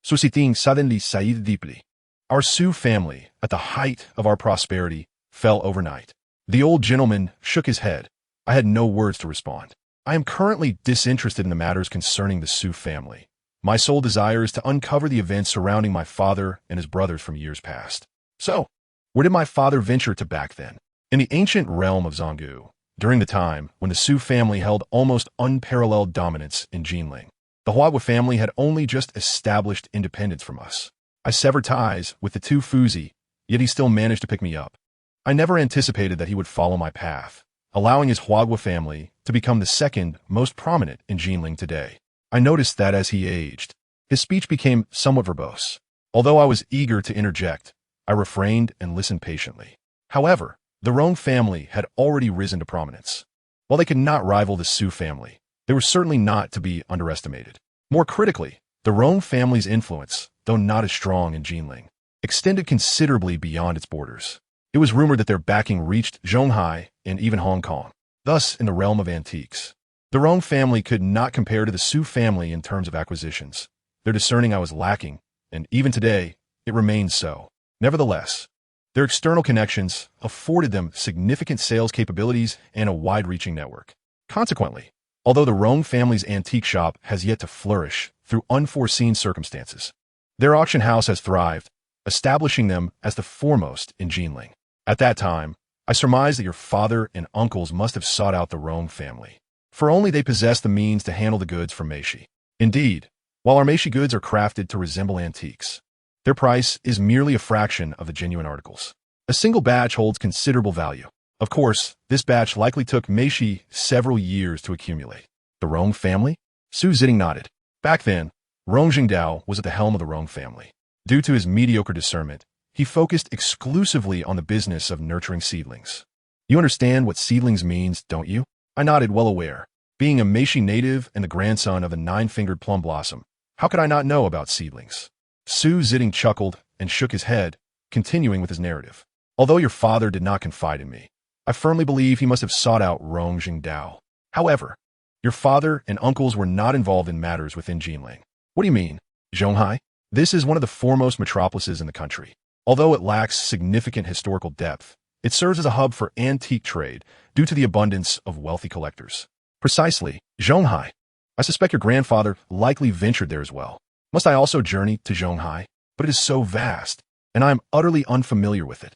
A: Su Zitting suddenly sighed deeply. Our Su family, at the height of our prosperity, fell overnight. The old gentleman shook his head. I had no words to respond. I am currently disinterested in the matters concerning the Su family. My sole desire is to uncover the events surrounding my father and his brothers from years past. So, where did my father venture to back then? In the ancient realm of Zhonggu, during the time when the Su family held almost unparalleled dominance in Jinling. The Huagua family had only just established independence from us. I severed ties with the 2 Fuzi, yet he still managed to pick me up. I never anticipated that he would follow my path, allowing his Huagua family to become the second most prominent in Jinling today. I noticed that as he aged, his speech became somewhat verbose. Although I was eager to interject, I refrained and listened patiently. However, the Rong family had already risen to prominence. While they could not rival the Su family, they were certainly not to be underestimated. More critically, the Rong family's influence, though not as strong in Jinling, extended considerably beyond its borders. It was rumored that their backing reached Shanghai and even Hong Kong. Thus, in the realm of antiques, the Rong family could not compare to the Su family in terms of acquisitions. Their discerning I was lacking, and even today, it remains so. Nevertheless, their external connections afforded them significant sales capabilities and a wide-reaching network. Consequently, although the Rong family's antique shop has yet to flourish through unforeseen circumstances, their auction house has thrived, establishing them as the foremost in Jinling. At that time, I surmised that your father and uncles must have sought out the Rong family, for only they possessed the means to handle the goods from Meixi. Indeed, while our Meixi goods are crafted to resemble antiques, their price is merely a fraction of the genuine articles. A single batch holds considerable value. Of course, this batch likely took Meixi several years to accumulate. The Rong family? Su Zitting nodded. Back then, Rong Jingdao was at the helm of the Rong family. Due to his mediocre discernment, he focused exclusively on the business of nurturing seedlings. You understand what seedlings means, don't you? I nodded, well aware. Being a Meixi native and the grandson of the 9-fingered plum blossom, how could I not know about seedlings? Su Zitting chuckled and shook his head, continuing with his narrative. Although your father did not confide in me, I firmly believe he must have sought out Rong Jingdao. However, your father and uncles were not involved in matters within Jinling. What do you mean? Zhonghai? This is one of the foremost metropolises in the country. Although it lacks significant historical depth, it serves as a hub for antique trade due to the abundance of wealthy collectors. Precisely, Zhonghai. I suspect your grandfather likely ventured there as well. Must I also journey to Zhonghai? But it is so vast, and I am utterly unfamiliar with it.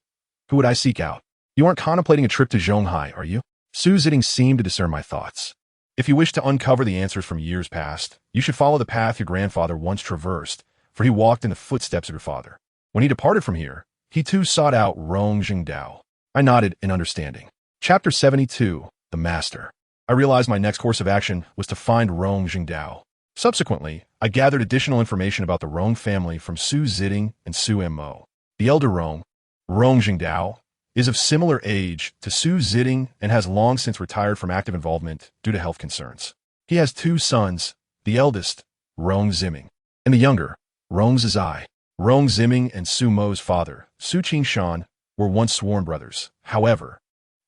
A: Who would I seek out? You aren't contemplating a trip to Zhonghai, are you? Su Zitting seemed to discern my thoughts. If you wish to uncover the answers from years past, you should follow the path your grandfather once traversed, for he walked in the footsteps of your father. When he departed from here, he too sought out Rong Jingdao. I nodded in understanding. Chapter 72, The Master. I realized my next course of action was to find Rong Jingdao. Subsequently, I gathered additional information about the Rong family from Su Ziding and Su Mo. The elder Rong Jingdao, is of similar age to Su Ziding and has long since retired from active involvement due to health concerns. He has two sons, the eldest, Rong Ziming, and the younger, Rong Zizai. Rong Ziming and Su Mo's father, Su Qingshan, were once sworn brothers. However,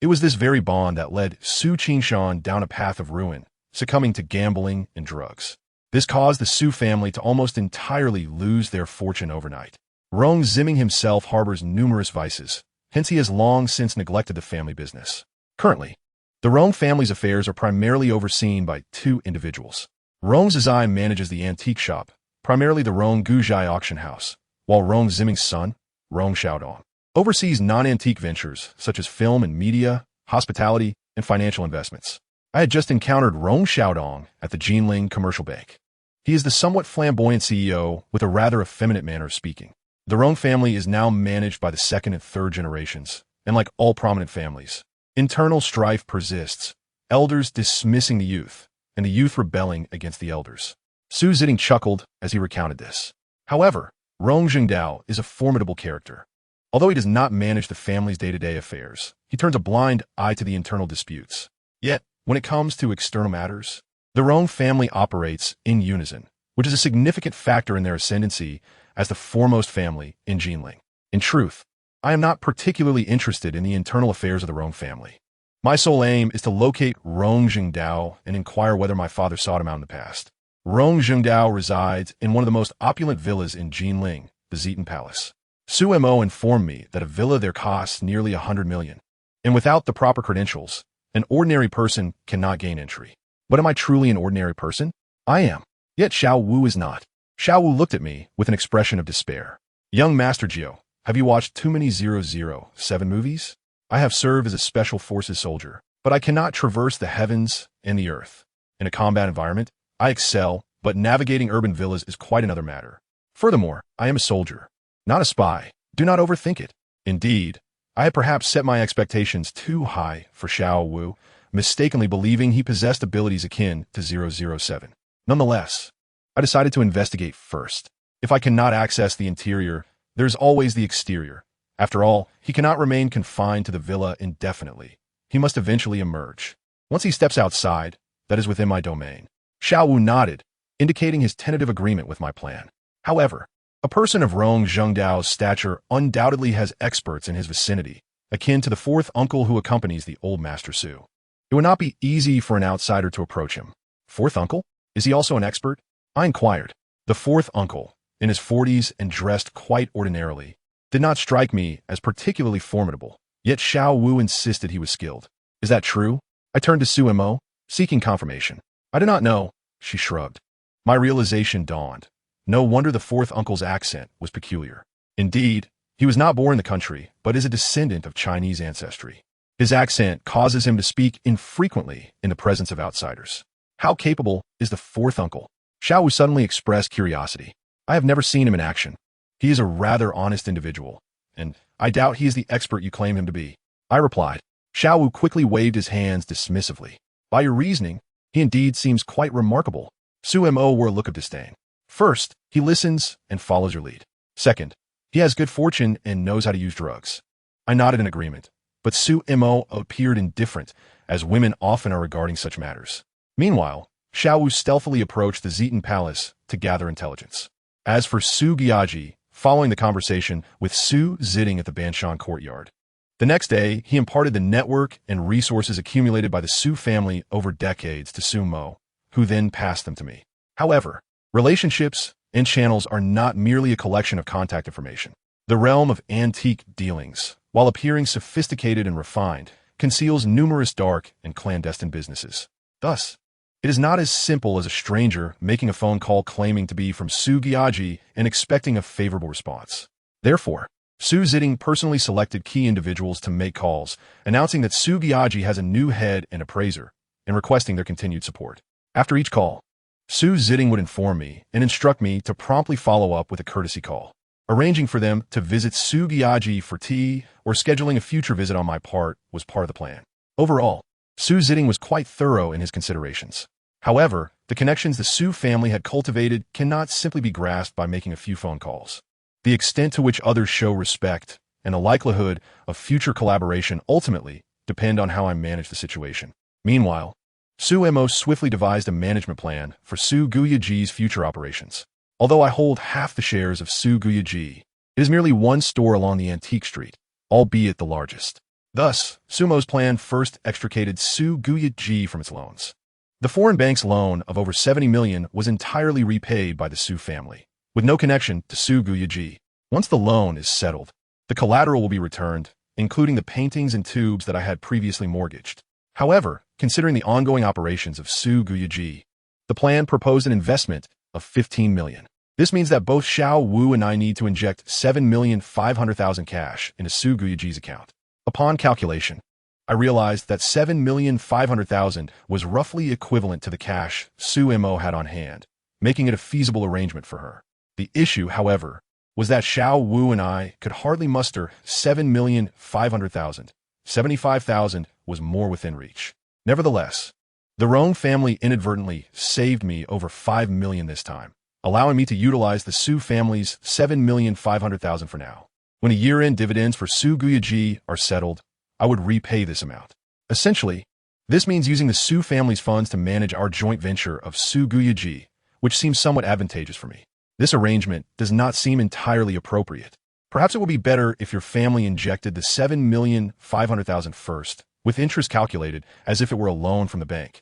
A: it was this very bond that led Su Qingshan down a path of ruin, succumbing to gambling and drugs. This caused the Su family to almost entirely lose their fortune overnight. Rong Ziming himself harbors numerous vices, hence he has long since neglected the family business. Currently, the Rong family's affairs are primarily overseen by two individuals. Rong Zizai manages the antique shop, primarily the Rong Guzhai auction house, while Rong Ziming's son, Rong Xiaodong, oversees non-antique ventures such as film and media, hospitality, and financial investments. I had just encountered Rong Xiaodong at the Jinling commercial bank. He is the somewhat flamboyant CEO with a rather effeminate manner of speaking. The Rong family is now managed by the second and third generations, and like all prominent families, internal strife persists, elders dismissing the youth, and the youth rebelling against the elders. Su Ziding chuckled as he recounted this. However, Rong Jingdao is a formidable character. Although he does not manage the family's day-to-day affairs, he turns a blind eye to the internal disputes. Yet, when it comes to external matters, the Rong family operates in unison, which is a significant factor in their ascendancy as the foremost family in Jinling. In truth, I am not particularly interested in the internal affairs of the Rong family. My sole aim is to locate Rong Jingdao and inquire whether my father sought him out in the past. Rong Jingdao resides in one of the most opulent villas in Jinling, the Zitan Palace. Su Mo informed me that a villa there costs nearly 100 million, and without the proper credentials, an ordinary person cannot gain entry. But am I truly an ordinary person? I am. Yet Xiao Wu is not. Xiao Wu looked at me with an expression of despair. Young Master Jiu, have you watched too many 007 movies? I have served as a special forces soldier, but I cannot traverse the heavens and the earth. In a combat environment, I excel, but navigating urban villas is quite another matter. Furthermore, I am a soldier, not a spy. Do not overthink it. Indeed, I had perhaps set my expectations too high for Xiao Wu, mistakenly believing he possessed abilities akin to 007. Nonetheless, I decided to investigate first. If I cannot access the interior, there's always the exterior. After all, he cannot remain confined to the villa indefinitely. He must eventually emerge. Once he steps outside, that is within my domain. Xiao Wu nodded, indicating his tentative agreement with my plan. However, a person of Rong Jingdao's stature undoubtedly has experts in his vicinity, akin to the fourth uncle who accompanies the old Master Su. It would not be easy for an outsider to approach him. Fourth uncle? Is he also an expert? I inquired. The fourth uncle, in his 40s and dressed quite ordinarily, did not strike me as particularly formidable, yet Xiao Wu insisted he was skilled. Is that true? I turned to Su Mo, seeking confirmation. I do not know, she shrugged. My realization dawned. No wonder the fourth uncle's accent was peculiar. Indeed, he was not born in the country, but is a descendant of Chinese ancestry. His accent causes him to speak infrequently in the presence of outsiders. How capable is the fourth uncle? Xiao Wu suddenly expressed curiosity. I have never seen him in action. He is a rather honest individual, and I doubt he is the expert you claim him to be. I replied. Xiao Wu quickly waved his hands dismissively. By your reasoning, he indeed seems quite remarkable. Su Mo wore a look of disdain. First, he listens and follows your lead. Second, he has good fortune and knows how to use drugs. I nodded in agreement, but Su Mo appeared indifferent, as women often are regarding such matters. Meanwhile, Xiao Wu stealthily approached the Zitan Palace to gather intelligence. As for Su Giaji, following the conversation with Su Ziding at the Banshan courtyard, the next day he imparted the network and resources accumulated by the Su family over decades to Su Mo, who then passed them to me. However, relationships and channels are not merely a collection of contact information. The realm of antique dealings, while appearing sophisticated and refined, conceals numerous dark and clandestine businesses. Thus, it is not as simple as a stranger making a phone call claiming to be from Su Giaji and expecting a favorable response. Therefore, Su Ziding personally selected key individuals to make calls, announcing that Su Giaji has a new head and appraiser, and requesting their continued support. After each call, Su Ziding would inform me and instruct me to promptly follow up with a courtesy call. Arranging for them to visit Su Giaji for tea or scheduling a future visit on my part was part of the plan. Overall, Su Ziting was quite thorough in his considerations. However, the connections the Su family had cultivated cannot simply be grasped by making a few phone calls. The extent to which others show respect and the likelihood of future collaboration ultimately depend on how I manage the situation. Meanwhile, Su Mo swiftly devised a management plan for Su Guyaji's future operations. Although I hold half the shares of Su Guyaji, it is merely one store along the antique street, albeit the largest. Thus, Sumo's plan first extricated Su Guyaji from its loans. The foreign bank's loan of over 70 million was entirely repaid by the Su family, with no connection to Su Guyaji. Once the loan is settled, the collateral will be returned, including the paintings and tubes that I had previously mortgaged. However, considering the ongoing operations of Su Guyaji, the plan proposed an investment of 15 million. This means that both Xiao Wu and I need to inject 7,500,000 cash into Su Guyaji's account. Upon calculation, I realized that 7,500,000 was roughly equivalent to the cash Su Mo had on hand, making it a feasible arrangement for her. The issue, however, was that Xiao Wu and I could hardly muster 7,500,000. 75,000 was more within reach. Nevertheless, the Rong family inadvertently saved me over 5 million this time, allowing me to utilize the Su family's 7,500,000 for now. When a year-end dividends for Su Guyaji are settled, I would repay this amount. Essentially, this means using the Su family's funds to manage our joint venture of Su Guyaji, which seems somewhat advantageous for me. This arrangement does not seem entirely appropriate. Perhaps it would be better if your family injected the 7,500,000 first, with interest calculated as if it were a loan from the bank,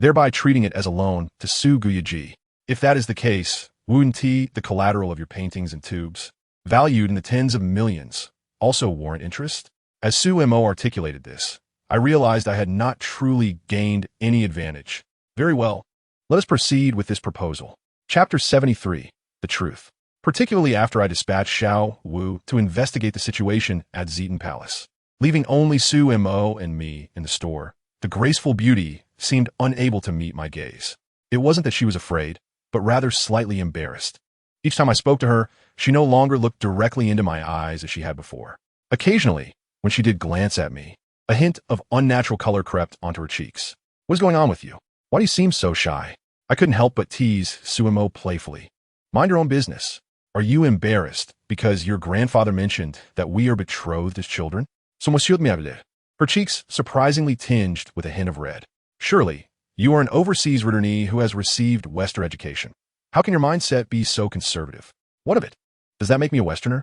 A: thereby treating it as a loan to Su Guyaji. If that is the case, wouldn't the collateral of your paintings and tubes, valued in the tens of millions, also warrant interest? As Su Mo articulated this, I realized I had not truly gained any advantage. Very well, let us proceed with this proposal. Chapter 73, The Truth. Particularly after I dispatched Xiao Wu to investigate the situation at Zieten Palace. Leaving only Su Mo and me in the store, the graceful beauty seemed unable to meet my gaze. It wasn't that she was afraid, but rather slightly embarrassed. Each time I spoke to her, she no longer looked directly into my eyes as she had before. Occasionally, when she did glance at me, a hint of unnatural color crept onto her cheeks. What is going on with you? Why do you seem so shy? I couldn't help but tease Su Mo playfully. Mind your own business. Are you embarrassed because your grandfather mentioned that we are betrothed as children? Her cheeks surprisingly tinged with a hint of red. Surely, you are an overseas returnee who has received Western education. How can your mindset be so conservative? What of it? Does that make me a Westerner?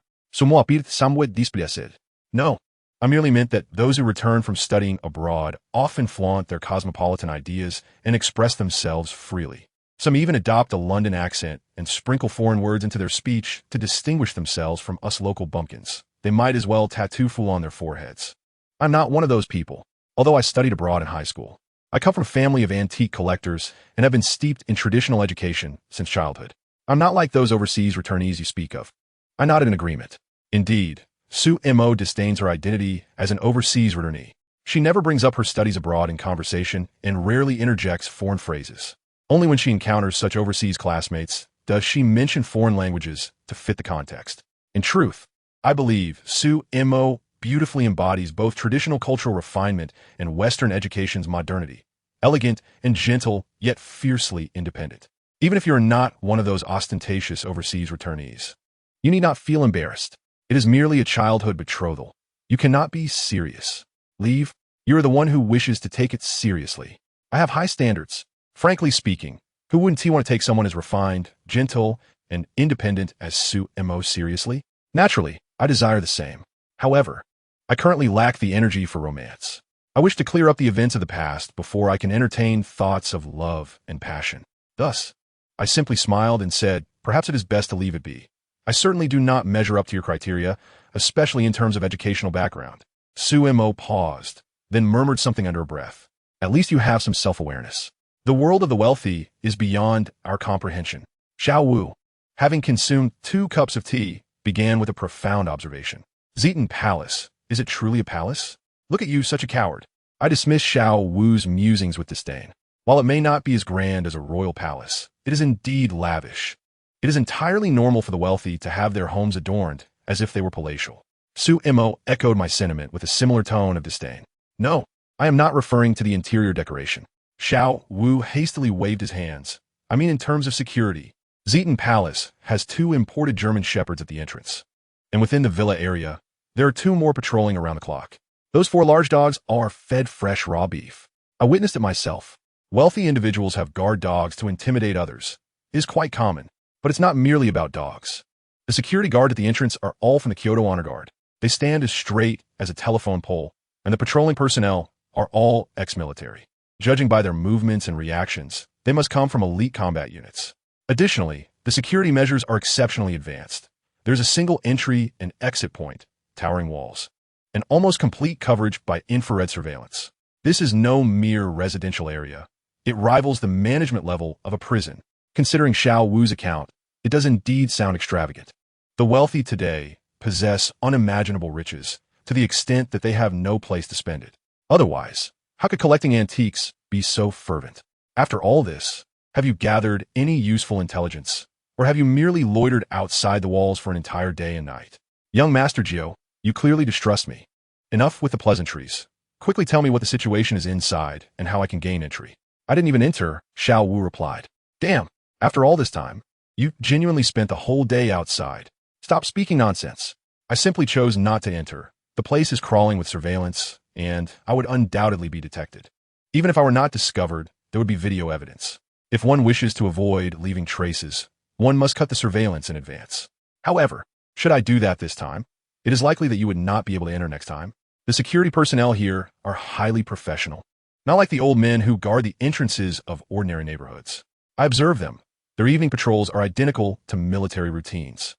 A: No, I merely meant that those who return from studying abroad often flaunt their cosmopolitan ideas and express themselves freely. Some even adopt a London accent and sprinkle foreign words into their speech to distinguish themselves from us local bumpkins. They might as well tattoo fool on their foreheads. I'm not one of those people, although I studied abroad in high school. I come from a family of antique collectors and have been steeped in traditional education since childhood. I'm not like those overseas returnees you speak of. I nodded in agreement. Indeed, Su Mo disdains her identity as an overseas returnee. She never brings up her studies abroad in conversation and rarely interjects foreign phrases. Only when she encounters such overseas classmates does she mention foreign languages to fit the context. In truth, I believe Su Mo beautifully embodies both traditional cultural refinement and Western education's modernity, elegant and gentle, yet fiercely independent. Even if you are not one of those ostentatious overseas returnees, you need not feel embarrassed. It is merely a childhood betrothal. You cannot be serious. Leave. You are the one who wishes to take it seriously. I have high standards. Frankly speaking, who wouldn't want to take someone as refined, gentle, and independent as Su Mo seriously? Naturally, I desire the same. However, I currently lack the energy for romance. I wish to clear up the events of the past before I can entertain thoughts of love and passion. Thus, I simply smiled and said, perhaps it is best to leave it be. I certainly do not measure up to your criteria, especially in terms of educational background. Su Mo paused, then murmured something under her breath. At least you have some self-awareness. The world of the wealthy is beyond our comprehension. Xiao Wu, having consumed 2 cups of tea, began with a profound observation. Zieten Palace. Is it truly a palace? Look at you, such a coward. I dismissed Xiao Wu's musings with disdain. While it may not be as grand as a royal palace, it is indeed lavish. It is entirely normal for the wealthy to have their homes adorned as if they were palatial. Su Mo echoed my sentiment with a similar tone of disdain. No, I am not referring to the interior decoration. Xiao Wu hastily waved his hands. I mean in terms of security. Zeton Palace has 2 imported German shepherds at the entrance. And within the villa area, there are 2 more patrolling around the clock. Those 4 large dogs are fed fresh raw beef. I witnessed it myself. Wealthy individuals have guard dogs to intimidate others. It is quite common, but it's not merely about dogs. The security guard at the entrance are all from the Kyoto Honor Guard. They stand as straight as a telephone pole, and the patrolling personnel are all ex-military. Judging by their movements and reactions, they must come from elite combat units. Additionally, the security measures are exceptionally advanced. There's a single entry and exit point, towering walls, and almost complete coverage by infrared surveillance. This is no mere residential area. It rivals the management level of a prison. Considering Xiao Wu's account, it does indeed sound extravagant. The wealthy today possess unimaginable riches to the extent that they have no place to spend it. Otherwise, how could collecting antiques be so fervent? After all this, have you gathered any useful intelligence, or have you merely loitered outside the walls for an entire day and night? Young Master Jiu, you clearly distrust me. Enough with the pleasantries. Quickly tell me what the situation is inside and how I can gain entry. I didn't even enter, Xiao Wu replied. Damn, after all this time, you genuinely spent the whole day outside. Stop speaking nonsense. I simply chose not to enter. The place is crawling with surveillance, and I would undoubtedly be detected. Even if I were not discovered, there would be video evidence. If one wishes to avoid leaving traces, one must cut the surveillance in advance. However, should I do that this time, it is likely that you would not be able to enter next time. The security personnel here are highly professional, not like the old men who guard the entrances of ordinary neighborhoods. I observe them. Their evening patrols are identical to military routines.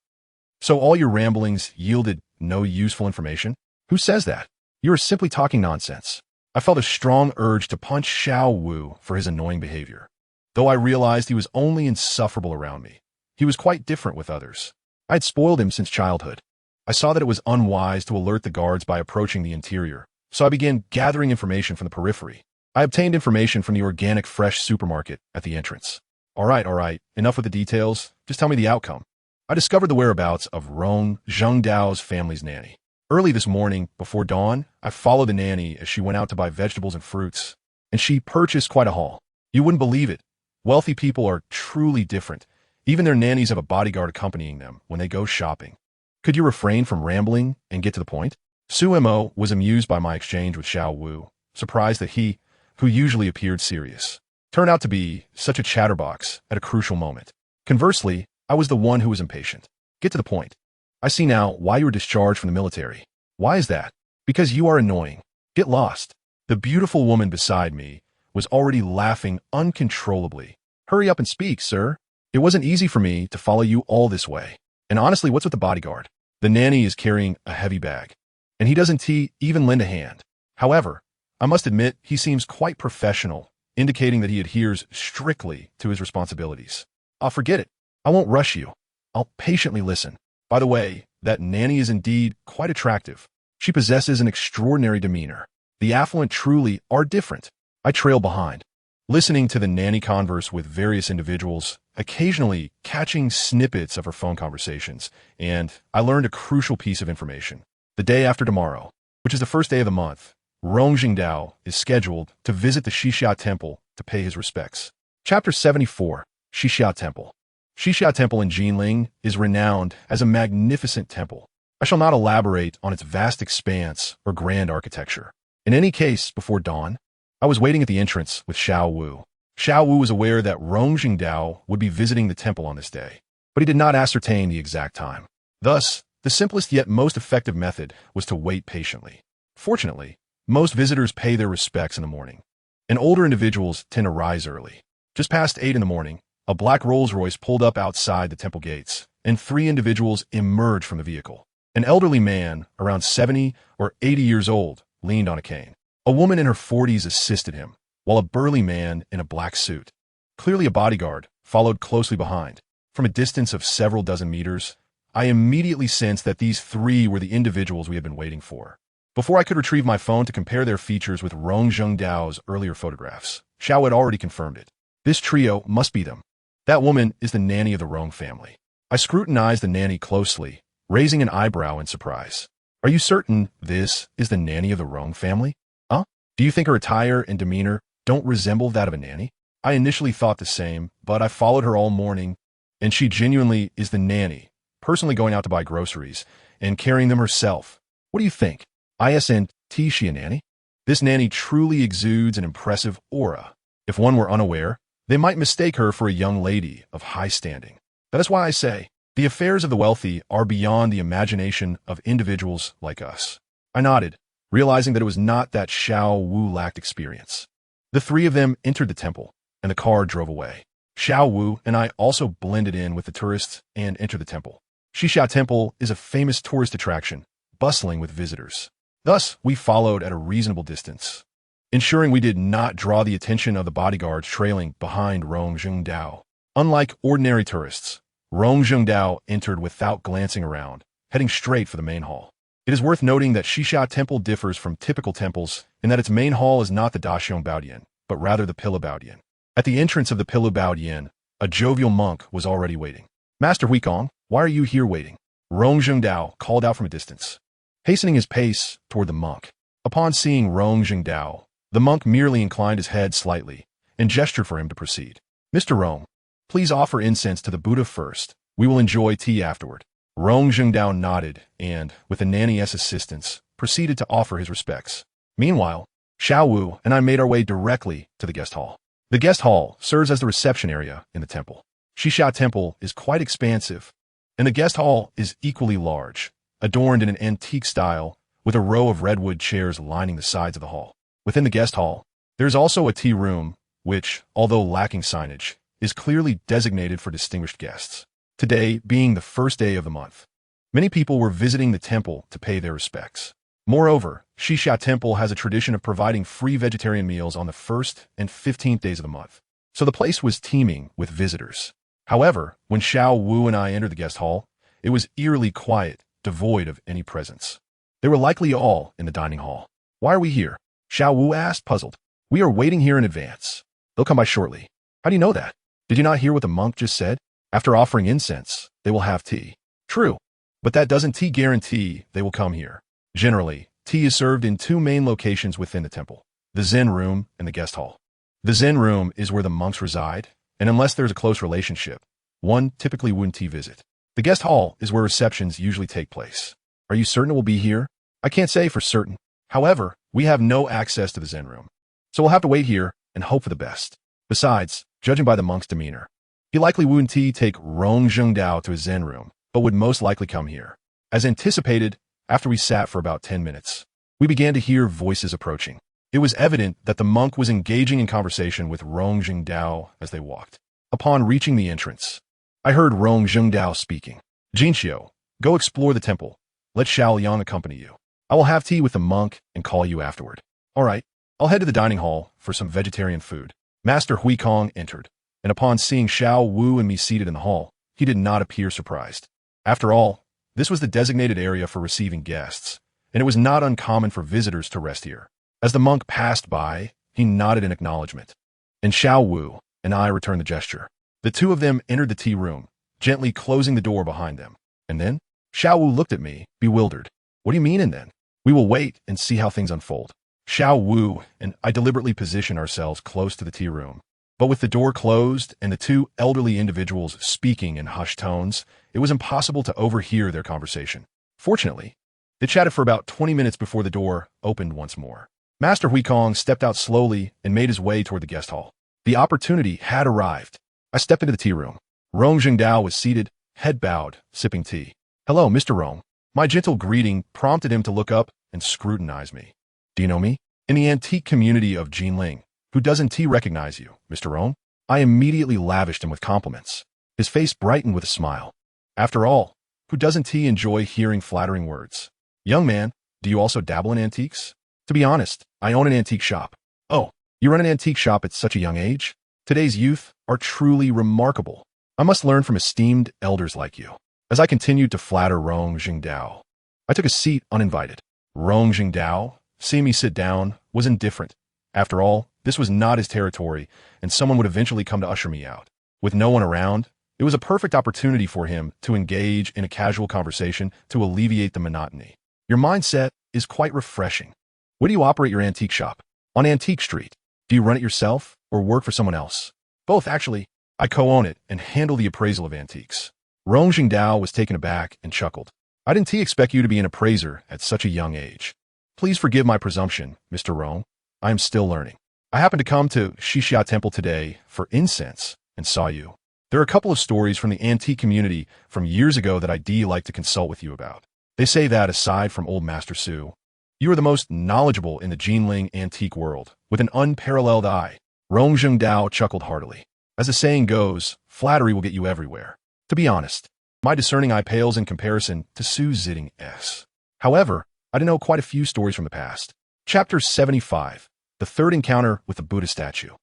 A: So all your ramblings yielded no useful information? Who says that? You are simply talking nonsense. I felt a strong urge to punch Xiao Wu for his annoying behavior. Though I realized he was only insufferable around me, he was quite different with others. I had spoiled him since childhood. I saw that it was unwise to alert the guards by approaching the interior, so I began gathering information from the periphery. I obtained information from the organic fresh supermarket at the entrance. All right, enough with the details. Just tell me the outcome. I discovered the whereabouts of Rong Zhengdao's family's nanny. Early this morning, before dawn, I followed the nanny as she went out to buy vegetables and fruits, and she purchased quite a haul. You wouldn't believe it. Wealthy people are truly different. Even their nannies have a bodyguard accompanying them when they go shopping. Could you refrain from rambling and get to the point? Su Mo was amused by my exchange with Xiao Wu, surprised that he, who usually appeared serious, turned out to be such a chatterbox at a crucial moment. Conversely, I was the one who was impatient. Get to the point. I see now why you were discharged from the military. Why is that? Because you are annoying. Get lost. The beautiful woman beside me was already laughing uncontrollably. Hurry up and speak, sir. It wasn't easy for me to follow you all this way. And honestly, what's with the bodyguard? The nanny is carrying a heavy bag, and he doesn't even lend a hand. However, I must admit he seems quite professional, indicating that he adheres strictly to his responsibilities. I'll forget it. I won't rush you. I'll patiently listen. By the way, that nanny is indeed quite attractive. She possesses an extraordinary demeanor. The affluent truly are different. I trail behind, listening to the nanny converse with various individuals, occasionally catching snippets of her phone conversations, and I learned a crucial piece of information. The day after tomorrow, which is the first day of the month, Rong Jingdao is scheduled to visit the Xixia Temple to pay his respects. Chapter 74, Xixia Temple. Xixia Temple in Jinling is renowned as a magnificent temple. I shall not elaborate on its vast expanse or grand architecture. In any case, before dawn, I was waiting at the entrance with Xiao Wu. Xiao Wu was aware that Rong Jingdao would be visiting the temple on this day, but he did not ascertain the exact time. Thus, the simplest yet most effective method was to wait patiently. Fortunately, most visitors pay their respects in the morning, and older individuals tend to rise early. Just past 8 in the morning, a black Rolls-Royce pulled up outside the temple gates, and 3 individuals emerged from the vehicle. An elderly man, around 70 or 80 years old, leaned on a cane. A woman in her 40s assisted him, while a burly man in a black suit, clearly a bodyguard, followed closely behind. From a distance of several dozen meters, I immediately sensed that these 3 were the individuals we had been waiting for. Before I could retrieve my phone to compare their features with Rong Zhengdao's earlier photographs, Xiao had already confirmed it. This trio must be them. That woman is the nanny of the Rong family. I scrutinized the nanny closely, raising an eyebrow in surprise. Are you certain this is the nanny of the Rong family? Huh? Do you think her attire and demeanor don't resemble that of a nanny? I initially thought the same, but I followed her all morning, and she genuinely is the nanny, personally going out to buy groceries and carrying them herself. What do you think? Isn't she a nanny? This nanny truly exudes an impressive aura. If one were unaware, they might mistake her for a young lady of high standing. That is why I say, the affairs of the wealthy are beyond the imagination of individuals like us. I nodded, realizing that it was not that Xiao Wu lacked experience. The three of them entered the temple, and the car drove away. Xiao Wu and I also blended in with the tourists and entered the temple. Xixia Temple is a famous tourist attraction, bustling with visitors. Thus, we followed at a reasonable distance, ensuring we did not draw the attention of the bodyguards trailing behind Rong Zhengdao. Unlike ordinary tourists, Rong Zhengdao entered without glancing around, heading straight for the main hall. It is worth noting that Xixia Temple differs from typical temples in that its main hall is not the Daxiong Baodian, but rather the Pillar Baodian. At the entrance of the Pillar Baodian, a jovial monk was already waiting. Master Huikong, why are you here waiting? Rong Zhengdao called out from a distance, hastening his pace toward the monk. Upon seeing Rong Zhengdao, the monk merely inclined his head slightly and gestured for him to proceed. Mr. Rong, please offer incense to the Buddha first. We will enjoy tea afterward. Rong Zhengdao nodded and, with the nanny's assistance, proceeded to offer his respects. Meanwhile, Xiao Wu and I made our way directly to the guest hall. The guest hall serves as the reception area in the temple. Xixia Temple is quite expansive, and the guest hall is equally large, adorned in an antique style with a row of redwood chairs lining the sides of the hall. Within the guest hall, there is also a tea room, which, although lacking signage, is clearly designated for distinguished guests. Today being the first day of the month, many people were visiting the temple to pay their respects. Moreover, Xixia Temple has a tradition of providing free vegetarian meals on the 1st and 15th days of the month, so the place was teeming with visitors. However, when Xiao Wu and I entered the guest hall, it was eerily quiet, devoid of any presence. They were likely all in the dining hall. Why are we here? Xiao Wu asked, puzzled. We are waiting here in advance. They'll come by shortly. How do you know that? Did you not hear what the monk just said? After offering incense, they will have tea. True, but that doesn't guarantee they will come here. Generally, tea is served in two main locations within the temple, the Zen room and the guest hall. The Zen room is where the monks reside, and unless there's a close relationship, one typically wouldn't tea visit. The guest hall is where receptions usually take place. Are you certain it will be here? I can't say for certain. However, we have no access to the Zen room, so we'll have to wait here and hope for the best. Besides, judging by the monk's demeanor, he likely wouldn't take Rong Zhengdao to his Zen room, but would most likely come here. As anticipated, after we sat for about 10 minutes, we began to hear voices approaching. It was evident that the monk was engaging in conversation with Rong Zhengdao as they walked. Upon reaching the entrance, I heard Rong Zhengdao speaking. Jinxiu, go explore the temple. Let Xiao Yang accompany you. I will have tea with the monk and call you afterward. All right, I'll head to the dining hall for some vegetarian food. Master Huikong entered, and upon seeing Xiao Wu and me seated in the hall, he did not appear surprised. After all, this was the designated area for receiving guests, and it was not uncommon for visitors to rest here. As the monk passed by, he nodded in acknowledgement, and Xiao Wu and I returned the gesture. The two of them entered the tea room, gently closing the door behind them. And then, Xiao Wu looked at me, bewildered. What do you mean, and then? We will wait and see how things unfold. Xiao Wu and I deliberately positioned ourselves close to the tea room, but with the door closed and the two elderly individuals speaking in hushed tones, it was impossible to overhear their conversation. Fortunately, they chatted for about 20 minutes before the door opened once more. Master Huikong stepped out slowly and made his way toward the guest hall. The opportunity had arrived. I stepped into the tea room. Rong Zhengdao was seated, head bowed, sipping tea. Hello, Mr. Rong. My gentle greeting prompted him to look up and scrutinize me. Do you know me? In the antique community of Jinling, who doesn't recognize you, Mr. Rong? I immediately lavished him with compliments. His face brightened with a smile. After all, who doesn't enjoy hearing flattering words? Young man, do you also dabble in antiques? To be honest, I own an antique shop. Oh, you run an antique shop at such a young age? Today's youth are truly remarkable. I must learn from esteemed elders like you. As I continued to flatter Rong Zhengdao, I took a seat uninvited. Rong Zhengdao, seeing me sit down, was indifferent. After all, this was not his territory, and someone would eventually come to usher me out. With no one around, it was a perfect opportunity for him to engage in a casual conversation to alleviate the monotony. Your mindset is quite refreshing. Where do you operate your antique shop? On Antique Street. Do you run it yourself or work for someone else? Both, actually. I co-own it and handle the appraisal of antiques. Rong Jingdao was taken aback and chuckled. I didn't expect you to be an appraiser at such a young age. Please forgive my presumption, Mr. Rong. I am still learning. I happened to come to Xixia Temple today for incense and saw you. There are a couple of stories from the antique community from years ago that I'd like to consult with you about. They say that, aside from Old Master Su, you are the most knowledgeable in the Jinling antique world, with an unparalleled eye. Rong Jingdao chuckled heartily. As the saying goes, flattery will get you everywhere. To be honest, my discerning eye pales in comparison to Su Zitting's. However, I know quite a few stories from the past. Chapter 75. The Third Encounter with the Buddha Statue.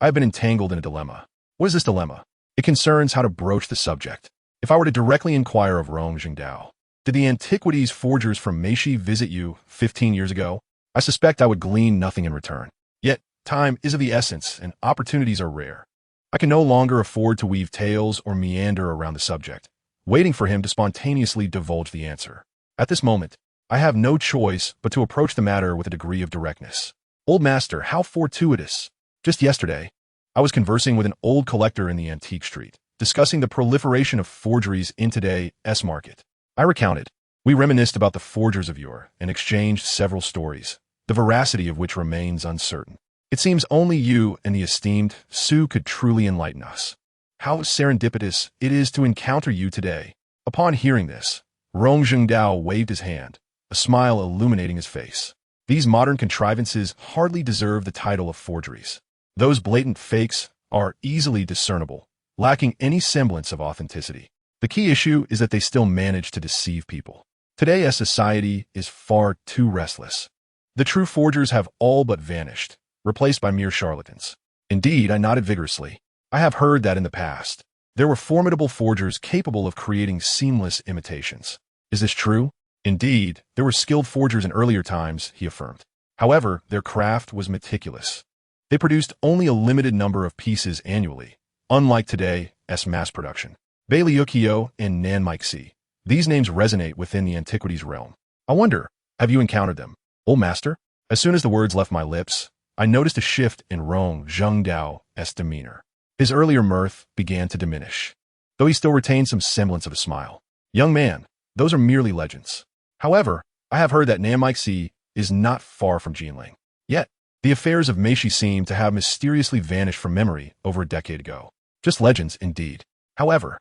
A: I have been entangled in a dilemma. What is this dilemma? It concerns how to broach the subject. If I were to directly inquire of Rong Jingdao, did the antiquities forgers from Meixi visit you 15 years ago? I suspect I would glean nothing in return. Yet, time is of the essence, and opportunities are rare. I can no longer afford to weave tales or meander around the subject, waiting for him to spontaneously divulge the answer. At this moment, I have no choice but to approach the matter with a degree of directness. Old Master, how fortuitous. Just yesterday, I was conversing with an old collector in the antique street, discussing the proliferation of forgeries in today's market. I recounted. We reminisced about the forgers of yore and exchanged several stories, the veracity of which remains uncertain. It seems only you and the esteemed Su could truly enlighten us. How serendipitous it is to encounter you today. Upon hearing this, Rong Jingdao waved his hand, a smile illuminating his face. These modern contrivances hardly deserve the title of forgeries. Those blatant fakes are easily discernible, lacking any semblance of authenticity. The key issue is that they still manage to deceive people. Today's society is far too restless. The true forgers have all but vanished, replaced by mere charlatans. Indeed, I nodded vigorously. I have heard that in the past, there were formidable forgers capable of creating seamless imitations. Is this true? Indeed, there were skilled forgers in earlier times, he affirmed. However, their craft was meticulous. They produced only a limited number of pieces annually, unlike today's mass production. Bei Liuqiu and Nan Meixi. These names resonate within the antiquities realm. I wonder, have you encountered them? Old Master? As soon as the words left my lips, I noticed a shift in Rong Jingdao's demeanor. His earlier mirth began to diminish, though he still retained some semblance of a smile. Young man, those are merely legends. However, I have heard that Nan Meixi is not far from Jinling. Yet, the affairs of Meixi seem to have mysteriously vanished from memory over a decade ago. Just legends, indeed. However,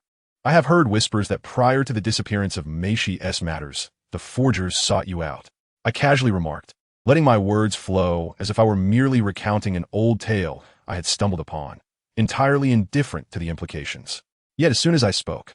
A: I have heard whispers that prior to the disappearance of Meixi's matters, the forgers sought you out. I casually remarked, letting my words flow as if I were merely recounting an old tale I had stumbled upon, entirely indifferent to the implications. Yet as soon as I spoke,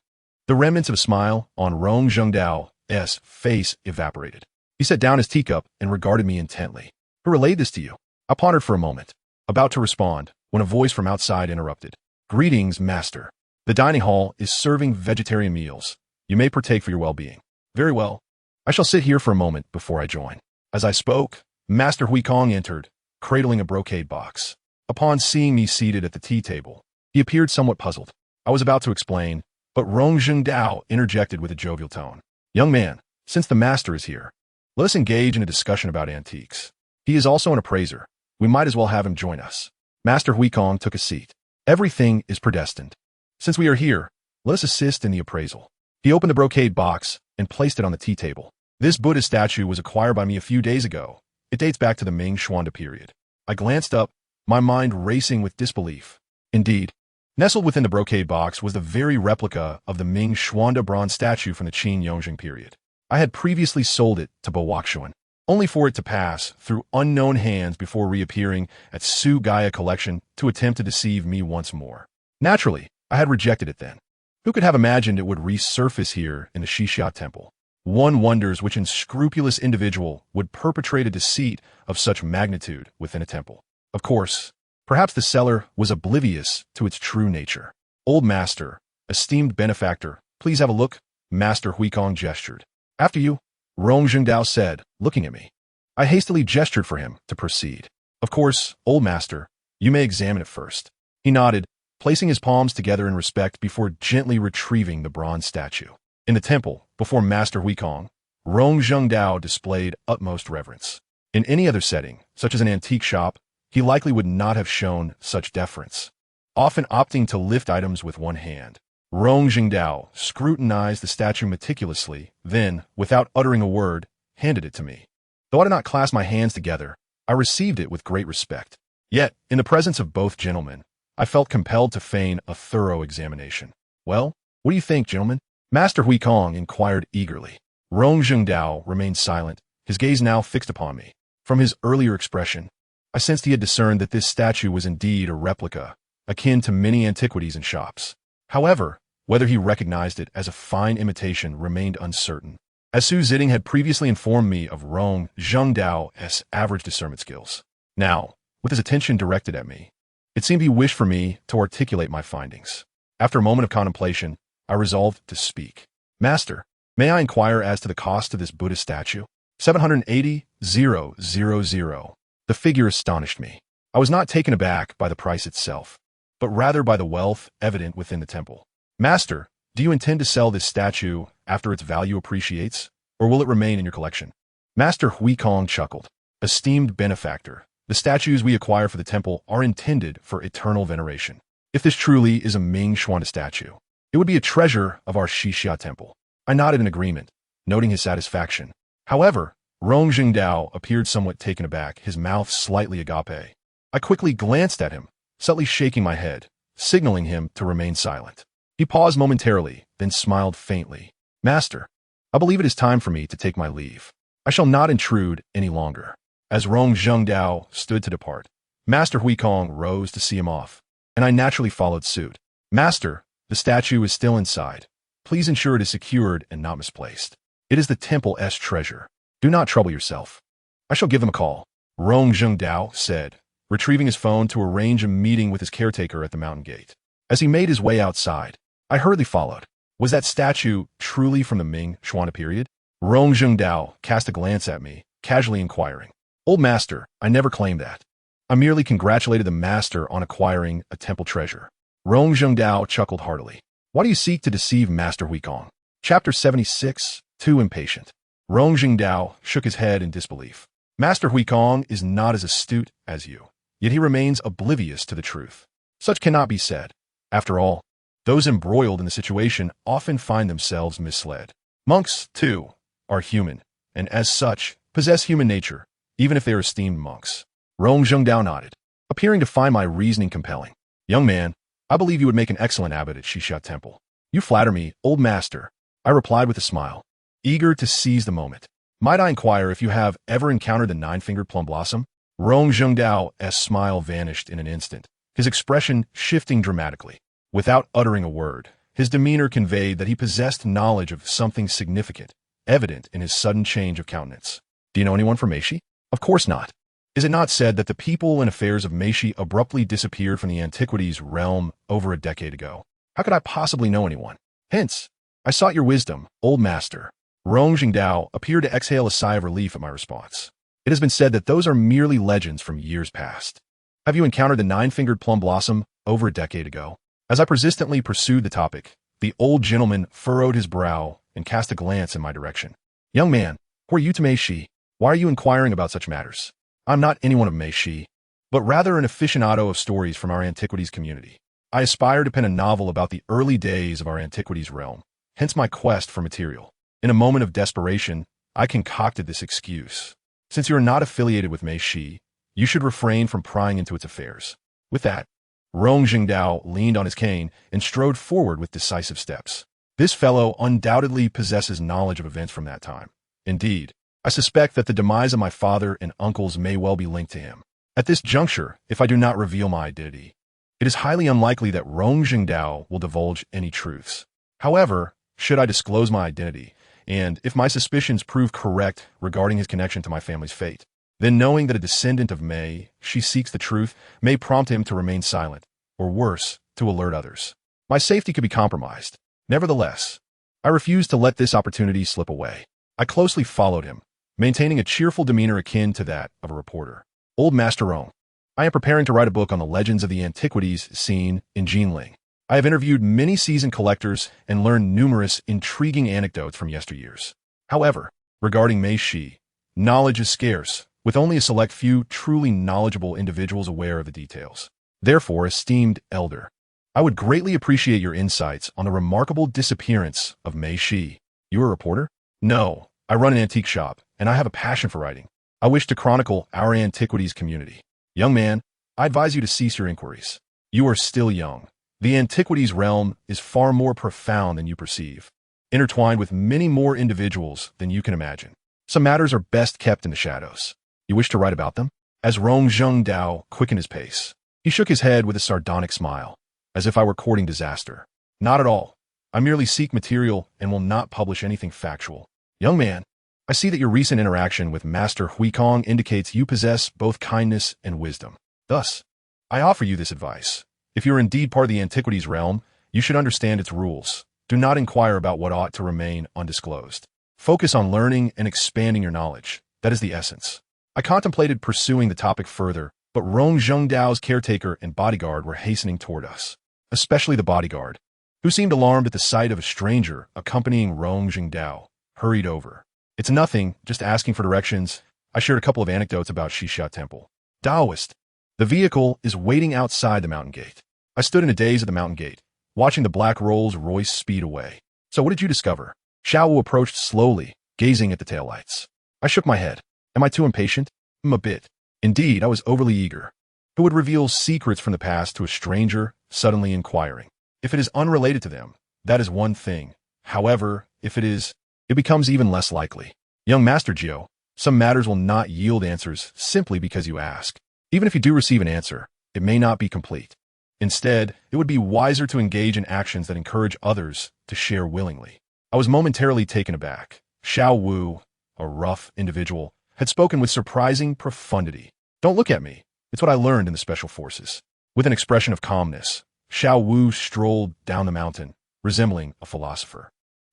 A: the remnants of a smile on Rong Jingdao's face evaporated. He set down his teacup and regarded me intently. Who relayed this to you? I pondered for a moment, about to respond, when a voice from outside interrupted. Greetings, Master. The dining hall is serving vegetarian meals. You may partake for your well-being. Very well. I shall sit here for a moment before I join. As I spoke, Master Huikong entered, cradling a brocade box. Upon seeing me seated at the tea table, he appeared somewhat puzzled. I was about to explain, but Rong Jingdao interjected with a jovial tone. Young man, since the Master is here, let us engage in a discussion about antiques. He is also an appraiser. We might as well have him join us. Master Huikong took a seat. Everything is predestined. Since we are here, let us assist in the appraisal. He opened the brocade box and placed it on the tea table. This Buddha statue was acquired by me a few days ago. It dates back to the Ming Xuanda period. I glanced up, my mind racing with disbelief. Indeed, nestled within the brocade box was the very replica of the Ming Xuanda bronze statue from the Qin Yongjing period. I had previously sold it to Bo Wakshuan, only for it to pass through unknown hands before reappearing at Su Gaia Collection to attempt to deceive me once more. Naturally, I had rejected it then. Who could have imagined it would resurface here in the Xixia Temple? One wonders which unscrupulous individual would perpetrate a deceit of such magnitude within a temple. Of course, perhaps the seller was oblivious to its true nature. Old Master, esteemed benefactor, please have a look. Master Huikong gestured. After you, Rong Jingdao said, looking at me. I hastily gestured for him to proceed. Of course, Old Master, you may examine it first. He nodded, placing his palms together in respect before gently retrieving the bronze statue. In the temple, before Master Huikong, Rong Jingdao displayed utmost reverence. In any other setting, such as an antique shop, he likely would not have shown such deference, often opting to lift items with one hand. Rong Jingdao scrutinized the statue meticulously, then, without uttering a word, handed it to me. Though I did not clasp my hands together, I received it with great respect. Yet, in the presence of both gentlemen, I felt compelled to feign a thorough examination. "Well, what do you think, gentlemen?" Master Hui Kong inquired eagerly. Rong Jingdao remained silent, his gaze now fixed upon me. From his earlier expression, I sensed he had discerned that this statue was indeed a replica, akin to many antiquities in shops. However, whether he recognized it as a fine imitation remained uncertain, as Su Ziding had previously informed me of Rong Jingdao's average discernment skills. Now, with his attention directed at me, it seemed he wished for me to articulate my findings. After a moment of contemplation, I resolved to speak. "Master, may I inquire as to the cost of this Buddhist statue?" 780,000. The figure astonished me. I was not taken aback by the price itself, but rather by the wealth evident within the temple. "Master, do you intend to sell this statue after its value appreciates, or will it remain in your collection?" Master Hui Kong chuckled. "Esteemed benefactor, the statues we acquire for the temple are intended for eternal veneration. If this truly is a Ming Xuan statue, it would be a treasure of our Xixia temple." I nodded in agreement, noting his satisfaction. However, Rong Jingdao appeared somewhat taken aback, his mouth slightly agape. I quickly glanced at him, subtly shaking my head, signaling him to remain silent. He paused momentarily, then smiled faintly. "Master, I believe it is time for me to take my leave. I shall not intrude any longer." As Rong Jingdao stood to depart, Master Hui Kong rose to see him off, and I naturally followed suit. "Master, the statue is still inside. Please ensure it is secured and not misplaced. It is the temple's treasure. Do not trouble yourself. I shall give them a call," Rong Jingdao said, retrieving his phone to arrange a meeting with his caretaker at the mountain gate. As he made his way outside, I hurriedly followed. Was that statue truly from the Ming Xuan period? Rong Jingdao cast a glance at me, casually inquiring. "Old master, I never claimed that. I merely congratulated the master on acquiring a temple treasure." Rong Jingdao chuckled heartily. "Why do you seek to deceive Master Hui Kong?" Chapter 76, Too Impatient. Rong Jingdao shook his head in disbelief. "Master Hui Kong is not as astute as you, yet he remains oblivious to the truth. Such cannot be said. After all, those embroiled in the situation often find themselves misled. Monks, too, are human, and as such, possess human nature, even if they are esteemed monks." Rong Jingdao nodded, appearing to find my reasoning compelling. "Young man, I believe you would make an excellent abbot at Xixia Temple." "You flatter me, old master," I replied with a smile, eager to seize the moment. "Might I inquire if you have ever encountered the nine-fingered plum blossom?" Rong Jingdao's smile vanished in an instant, his expression shifting dramatically. Without uttering a word, his demeanor conveyed that he possessed knowledge of something significant, evident in his sudden change of countenance. "Do you know anyone from Meixi?" "Of course not. Is it not said that the people and affairs of Meixi abruptly disappeared from the antiquities realm over a decade ago? How could I possibly know anyone? Hence, I sought your wisdom, old master." Rong Jingdao appeared to exhale a sigh of relief at my response. "It has been said that those are merely legends from years past. Have you encountered the nine-fingered plum blossom over a decade ago?" As I persistently pursued the topic, the old gentleman furrowed his brow and cast a glance in my direction. "Young man, who are you to Meixi? Why are you inquiring about such matters?" "I'm not anyone of Meixi, but rather an aficionado of stories from our antiquities community. I aspire to pen a novel about the early days of our antiquities realm, hence my quest for material. In a moment of desperation, I concocted this excuse. Since you are not affiliated with Meixi, you should refrain from prying into its affairs." With that, Rong Jingdao leaned on his cane and strode forward with decisive steps. This fellow undoubtedly possesses knowledge of events from that time. Indeed, I suspect that the demise of my father and uncles may well be linked to him. At this juncture, if I do not reveal my identity, it is highly unlikely that Rong Jingdao will divulge any truths. However, should I disclose my identity, and if my suspicions prove correct regarding his connection to my family's fate, then knowing that a descendant of Mei, she seeks the truth, may prompt him to remain silent, or worse, to alert others. My safety could be compromised. Nevertheless, I refused to let this opportunity slip away. I closely followed him, maintaining a cheerful demeanor akin to that of a reporter. "Old Master Rong, I am preparing to write a book on the legends of the antiquities seen in Jinling. I have interviewed many seasoned collectors and learned numerous intriguing anecdotes from yesteryears. However, regarding Meixi, knowledge is scarce, with only a select few truly knowledgeable individuals aware of the details. Therefore, esteemed elder, I would greatly appreciate your insights on the remarkable disappearance of Meixi. You a reporter? No, I run an antique shop, and I have a passion for writing. I wish to chronicle our antiquities community. Young man, I advise you to cease your inquiries. You are still young. The antiquities realm is far more profound than you perceive, intertwined with many more individuals than you can imagine. Some matters are best kept in the shadows. You wish to write about them? As Rongjung Dao quickened his pace, he shook his head with a sardonic smile, as if I were courting disaster. Not at all. I merely seek material and will not publish anything factual. Young man, I see that your recent interaction with Master Huikong indicates you possess both kindness and wisdom. Thus, I offer you this advice. If you are indeed part of the antiquities realm, you should understand its rules. Do not inquire about what ought to remain undisclosed. Focus on learning and expanding your knowledge. That is the essence. I contemplated pursuing the topic further, but Rongjung Dao's caretaker and bodyguard were hastening toward us, especially the bodyguard, who seemed alarmed at the sight of a stranger accompanying Rongjung Dao, hurried over. It's nothing, just asking for directions. I shared a couple of anecdotes about Shisha Temple. Taoist. The vehicle is waiting outside the mountain gate. I stood in a daze at the mountain gate, watching the black Rolls-Royce speed away. So what did you discover? Xiao Wu approached slowly, gazing at the taillights. I shook my head. Am I too impatient? A bit. Indeed, I was overly eager. Who would reveal secrets from the past to a stranger, suddenly inquiring? If it is unrelated to them, that is one thing. However, if it is, it becomes even less likely. Young Master Jiu, some matters will not yield answers simply because you ask. Even if you do receive an answer, it may not be complete. Instead, it would be wiser to engage in actions that encourage others to share willingly. I was momentarily taken aback. Xiao Wu, a rough individual, had spoken with surprising profundity. Don't look at me. It's what I learned in the Special Forces. With an expression of calmness, Xiao Wu strolled down the mountain, resembling a philosopher.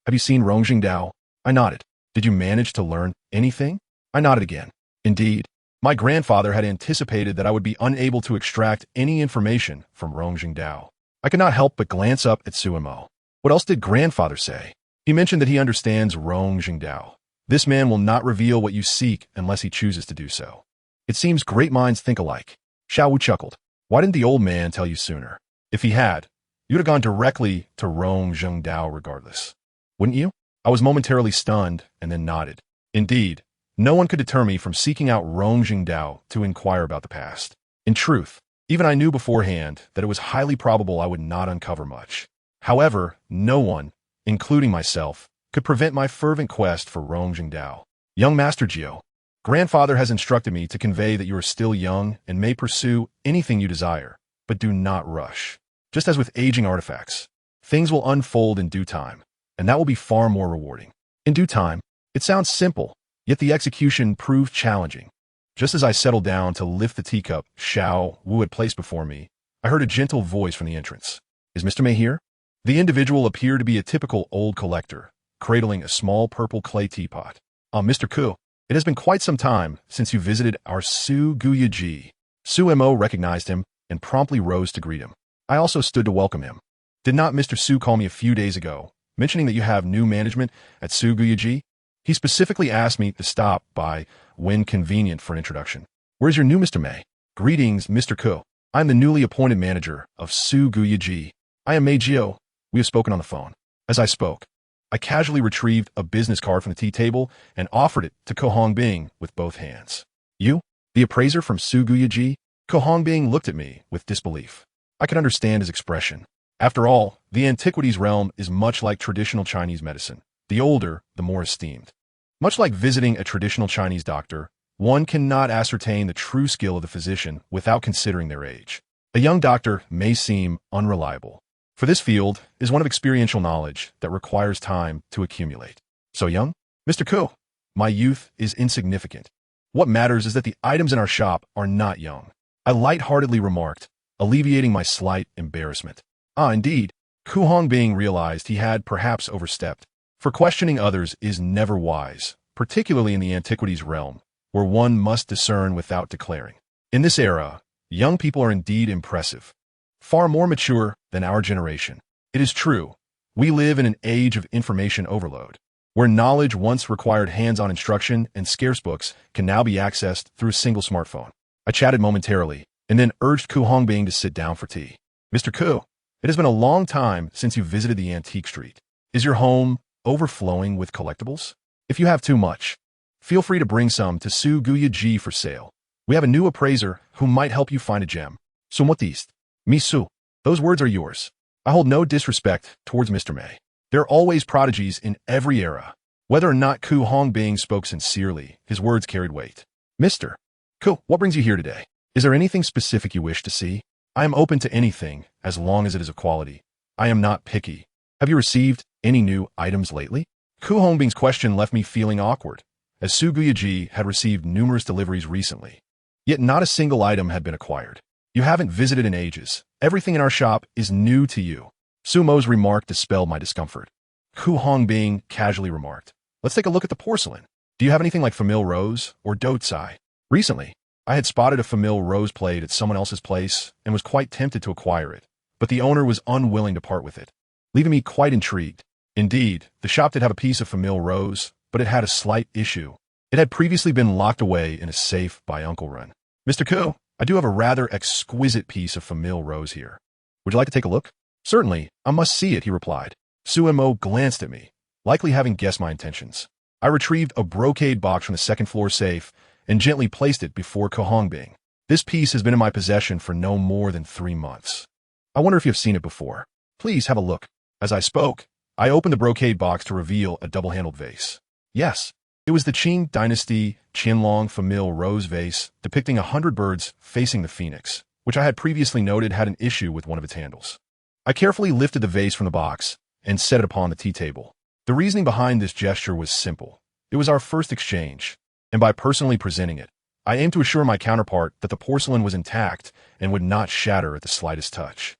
A: Have you seen Rongjung Dao? I nodded. Did you manage to learn anything? I nodded again. Indeed. My grandfather had anticipated that I would be unable to extract any information from Rongjung Dao. I could not help but glance up at Suemo. What else did grandfather say? He mentioned that he understands Rongjung Dao. This man will not reveal what you seek unless he chooses to do so. It seems great minds think alike. Xiao Wu chuckled. Why didn't the old man tell you sooner? If he had, you would have gone directly to Rongjung Dao regardless. Wouldn't you? I was momentarily stunned and then nodded. Indeed, no one could deter me from seeking out Rongjung Dao to inquire about the past. In truth, even I knew beforehand that it was highly probable I would not uncover much. However, no one, including myself, could prevent my fervent quest for Rongjung Dao. Young Master Jiu, grandfather has instructed me to convey that you are still young and may pursue anything you desire, but do not rush. Just as with aging artifacts, things will unfold in due time, and that will be far more rewarding. In due time, it sounds simple, yet the execution proved challenging. Just as I settled down to lift the teacup Xiao Wu had placed before me, I heard a gentle voice from the entrance. Is Mr. Mei here? The individual appeared to be a typical old collector, cradling a small purple clay teapot. Mr. Ku, it has been quite some time since you visited our Su Guyaji. Su Mo recognized him and promptly rose to greet him. I also stood to welcome him. Did not Mr. Su call me a few days ago, mentioning that you have new management at Su Guyaji? He specifically asked me to stop by when convenient for an introduction. Where's your new Mr. Mei? Greetings, Mr. Ku. I am the newly appointed manager of Su Guyaji. I am Mei Jiu. We have spoken on the phone. As I spoke, I casually retrieved a business card from the tea table and offered it to Ko Hongbing with both hands. You? The appraiser from Su Guyaji? Ko Hongbing looked at me with disbelief. I could understand his expression. After all, the antiquities realm is much like traditional Chinese medicine. The older, the more esteemed. Much like visiting a traditional Chinese doctor, one cannot ascertain the true skill of the physician without considering their age. A young doctor may seem unreliable, for this field is one of experiential knowledge that requires time to accumulate. So young? Mr. Ku, my youth is insignificant. What matters is that the items in our shop are not young. I lightheartedly remarked, alleviating my slight embarrassment. Indeed, Ku Hongbing realized he had perhaps overstepped. For questioning others is never wise, particularly in the antiquities realm, where one must discern without declaring. In this era, young people are indeed impressive, far more mature than our generation. It is true, we live in an age of information overload. where knowledge once required hands-on instruction and scarce books can now be accessed through a single smartphone. I chatted momentarily, and then urged Ku Hongbing to sit down for tea. Mr. Ku, it has been a long time since you visited the antique street. Is your home overflowing with collectibles? If you have too much, feel free to bring some to Su Guya for sale. We have a new appraiser who might help you find a gem. Sumotist. Misu. Those words are yours. I hold no disrespect towards Mr. Mei. There are always prodigies in every era. Whether or not Ku Hongbing spoke sincerely, his words carried weight. Mr. Ku, what brings you here today? Is there anything specific you wish to see? I am open to anything, as long as it is of quality. I am not picky. Have you received any new items lately? Ku Hongbing's question left me feeling awkward, as Su Guya had received numerous deliveries recently. Yet not a single item had been acquired. You haven't visited in ages. Everything in our shop is new to you. Sumo's remark dispelled my discomfort. Ku Hongbing casually remarked, let's take a look at the porcelain. Do you have anything like famille rose or dotsai? Recently, I had spotted a famille rose plate at someone else's place and was quite tempted to acquire it, but the owner was unwilling to part with it, leaving me quite intrigued. Indeed, the shop did have a piece of famille rose, but it had a slight issue. It had previously been locked away in a safe by Uncle Run. Mr. Ku, I do have a rather exquisite piece of famille rose here. Would you like to take a look? Certainly, I must see it, he replied. Sumo glanced at me, likely having guessed my intentions. I retrieved a brocade box from the second-floor safe and gently placed it before Ku Hongbing. This piece has been in my possession for no more than 3 months. I wonder if you've seen it before. Please have a look. As I spoke, I opened the brocade box to reveal a double-handled vase. Yes, it was the Qing Dynasty Jinling famille rose vase depicting 100 birds facing the phoenix, which I had previously noted had an issue with one of its handles. I carefully lifted the vase from the box and set it upon the tea table. The reasoning behind this gesture was simple. It was our first exchange, and by personally presenting it, I aimed to assure my counterpart that the porcelain was intact and would not shatter at the slightest touch.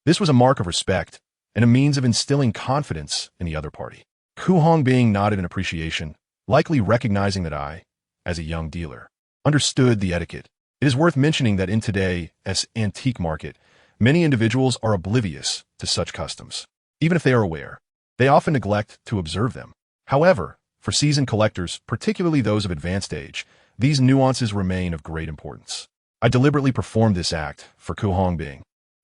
A: This was a mark of respect and a means of instilling confidence in the other party. Ku Hongbing nodded in appreciation, likely recognizing that I, as a young dealer, understood the etiquette. It is worth mentioning that in today's antique market, many individuals are oblivious to such customs. Even if they are aware, they often neglect to observe them. However, for seasoned collectors, particularly those of advanced age, these nuances remain of great importance. I deliberately performed this act for Ku Hongbing,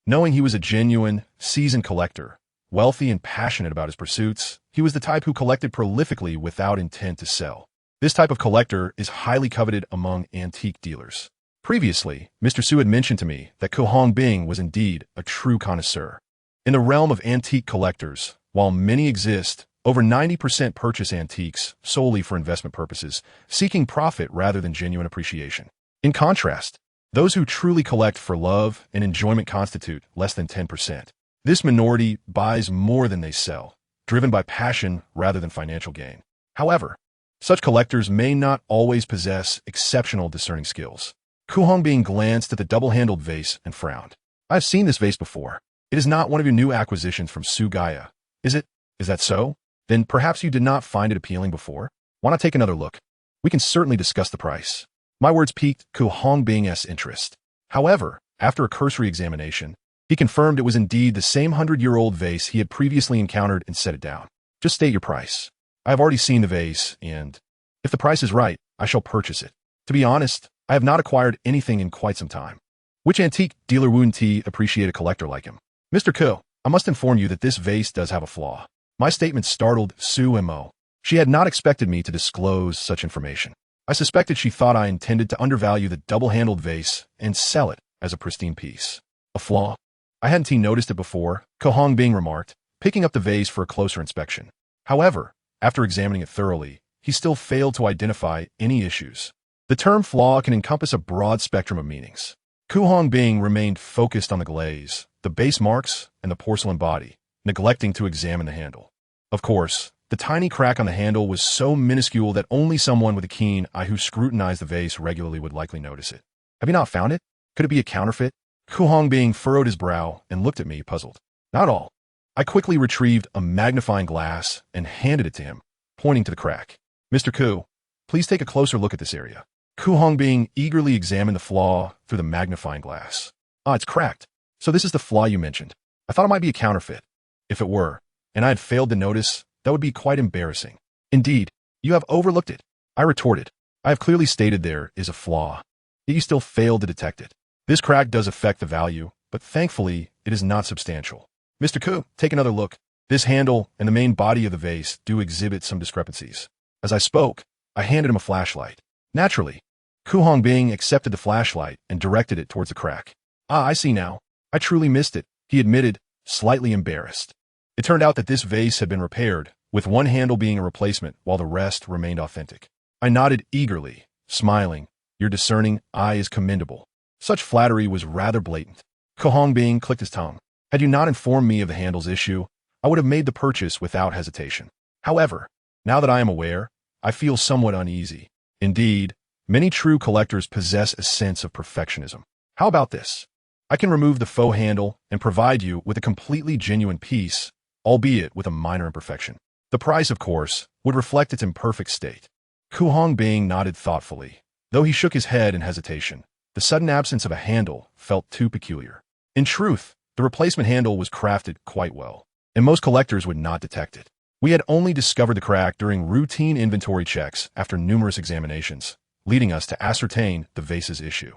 A: knowing he was a genuine, seasoned collector. Wealthy and passionate about his pursuits, he was the type who collected prolifically without intent to sell. This type of collector is highly coveted among antique dealers. Previously, Mr. Su had mentioned to me that Ku Hongbing was indeed a true connoisseur. In the realm of antique collectors, while many exist, over 90% purchase antiques solely for investment purposes, seeking profit rather than genuine appreciation. In contrast, those who truly collect for love and enjoyment constitute less than 10%. This minority buys more than they sell, driven by passion rather than financial gain. However, such collectors may not always possess exceptional discerning skills. Ku Hongbing glanced at the double-handled vase and frowned. I've seen this vase before. It is not one of your new acquisitions from Sugaya, is it? Is that so? Then perhaps you did not find it appealing before? Why not take another look? We can certainly discuss the price. My words piqued Ku Hongbing's interest. However, after a cursory examination, he confirmed it was indeed the same 100-year-old vase he had previously encountered and set it down. Just state your price. I have already seen the vase, and if the price is right, I shall purchase it. To be honest, I have not acquired anything in quite some time. Which antique dealer wouldn't appreciate a collector like him? Mr. Ku, I must inform you that this vase does have a flaw. My statement startled Sumo. She had not expected me to disclose such information. I suspected she thought I intended to undervalue the double-handled vase and sell it as a pristine piece. A flaw? I hadn't noticed it before, Ku Hongbing remarked, picking up the vase for a closer inspection. However, after examining it thoroughly, he still failed to identify any issues. The term flaw can encompass a broad spectrum of meanings. Ku Hongbing remained focused on the glaze, the base marks, and the porcelain body, neglecting to examine the handle. Of course, the tiny crack on the handle was so minuscule that only someone with a keen eye who scrutinized the vase regularly would likely notice it. Have you not found it? Could it be a counterfeit? Ku Hongbing furrowed his brow and looked at me, puzzled. Not all. I quickly retrieved a magnifying glass and handed it to him, pointing to the crack. Mr. Ku, please take a closer look at this area. Ku Hongbing eagerly examined the flaw through the magnifying glass. Ah, it's cracked. So this is the flaw you mentioned. I thought it might be a counterfeit. If it were, and I had failed to notice, that would be quite embarrassing. Indeed, you have overlooked it. I retorted. I have clearly stated there is a flaw. Yet you still failed to detect it. This crack does affect the value, but thankfully, it is not substantial. Mr. Ku, take another look. This handle and the main body of the vase do exhibit some discrepancies. As I spoke, I handed him a flashlight. Naturally, Ku Hongbing accepted the flashlight and directed it towards the crack. Ah, I see now. I truly missed it, he admitted, slightly embarrassed. It turned out that this vase had been repaired, with one handle being a replacement while the rest remained authentic. I nodded eagerly, smiling. Your discerning eye is commendable. Such flattery was rather blatant. Ku Hongbing clicked his tongue. Had you not informed me of the handle's issue, I would have made the purchase without hesitation. However, now that I am aware, I feel somewhat uneasy. Indeed, many true collectors possess a sense of perfectionism. How about this? I can remove the faux handle and provide you with a completely genuine piece, albeit with a minor imperfection. The price, of course, would reflect its imperfect state. Ku Hongbing nodded thoughtfully. Though he shook his head in hesitation, the sudden absence of a handle felt too peculiar. In truth, the replacement handle was crafted quite well, and most collectors would not detect it. We had only discovered the crack during routine inventory checks after numerous examinations, leading us to ascertain the vase's issue.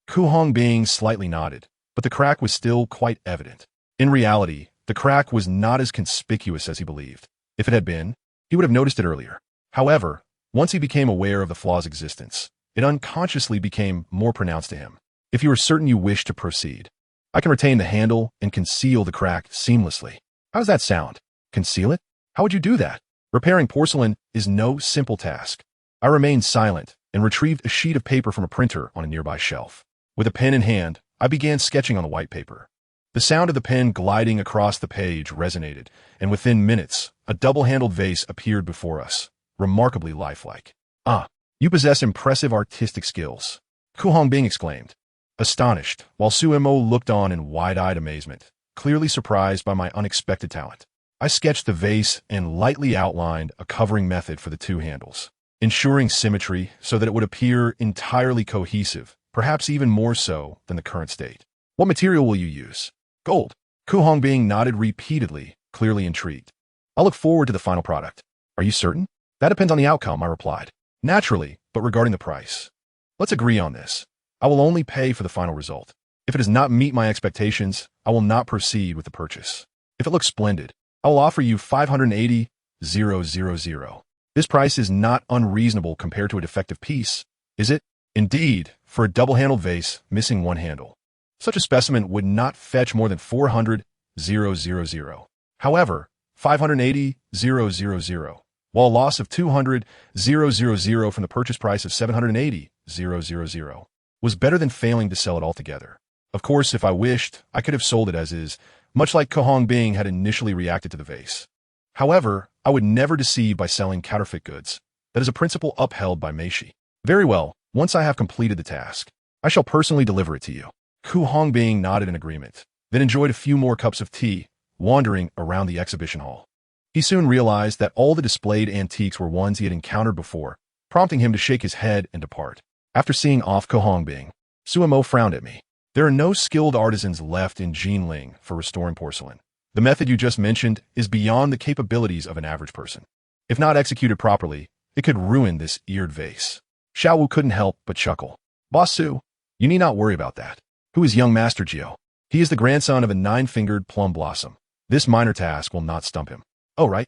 A: Ku Hongbing slightly nodded, but the crack was still quite evident. In reality, the crack was not as conspicuous as he believed. If it had been, he would have noticed it earlier. However, once he became aware of the flaw's existence, it unconsciously became more pronounced to him. If you are certain you wish to proceed, I can retain the handle and conceal the crack seamlessly. How does that sound? Conceal it? How would you do that? Repairing porcelain is no simple task. I remained silent and retrieved a sheet of paper from a printer on a nearby shelf. With a pen in hand, I began sketching on the white paper. The sound of the pen gliding across the page resonated, and within minutes, a double-handled vase appeared before us, remarkably lifelike. Ah, you possess impressive artistic skills, Ku Hongbing exclaimed, astonished, while Suemo looked on in wide-eyed amazement, clearly surprised by my unexpected talent. I sketched the vase and lightly outlined a covering method for the two handles, ensuring symmetry so that it would appear entirely cohesive, perhaps even more so than the current state. What material will you use? Gold. Ku Hongbing nodded repeatedly, clearly intrigued. I'll look forward to the final product. Are you certain? That depends on the outcome, I replied. Naturally, but regarding the price. Let's agree on this. I will only pay for the final result. If it does not meet my expectations, I will not proceed with the purchase. If it looks splendid, I will offer you 580,000. This price is not unreasonable compared to a defective piece, is it? Indeed, for a double-handled vase missing one handle. Such a specimen would not fetch more than 400,000. However, 580,000, while a loss of 200,000 from the purchase price of 780,000 was better than failing to sell it altogether. Of course, if I wished, I could have sold it as is, much like Ku Hongbing had initially reacted to the vase. However, I would never deceive by selling counterfeit goods. That is a principle upheld by Meixi. Very well, once I have completed the task, I shall personally deliver it to you. Ku Hongbing nodded in agreement, then enjoyed a few more cups of tea, wandering around the exhibition hall. He soon realized that all the displayed antiques were ones he had encountered before, prompting him to shake his head and depart. After seeing off Ku Hongbing, Suemo frowned at me. There are no skilled artisans left in Jinling for restoring porcelain. The method you just mentioned is beyond the capabilities of an average person. If not executed properly, it could ruin this eared vase. Xiaowu couldn't help but chuckle. Boss Su, you need not worry about that. Who is young Master Jiu? He is the grandson of a nine-fingered plum blossom. This minor task will not stump him. Oh, right.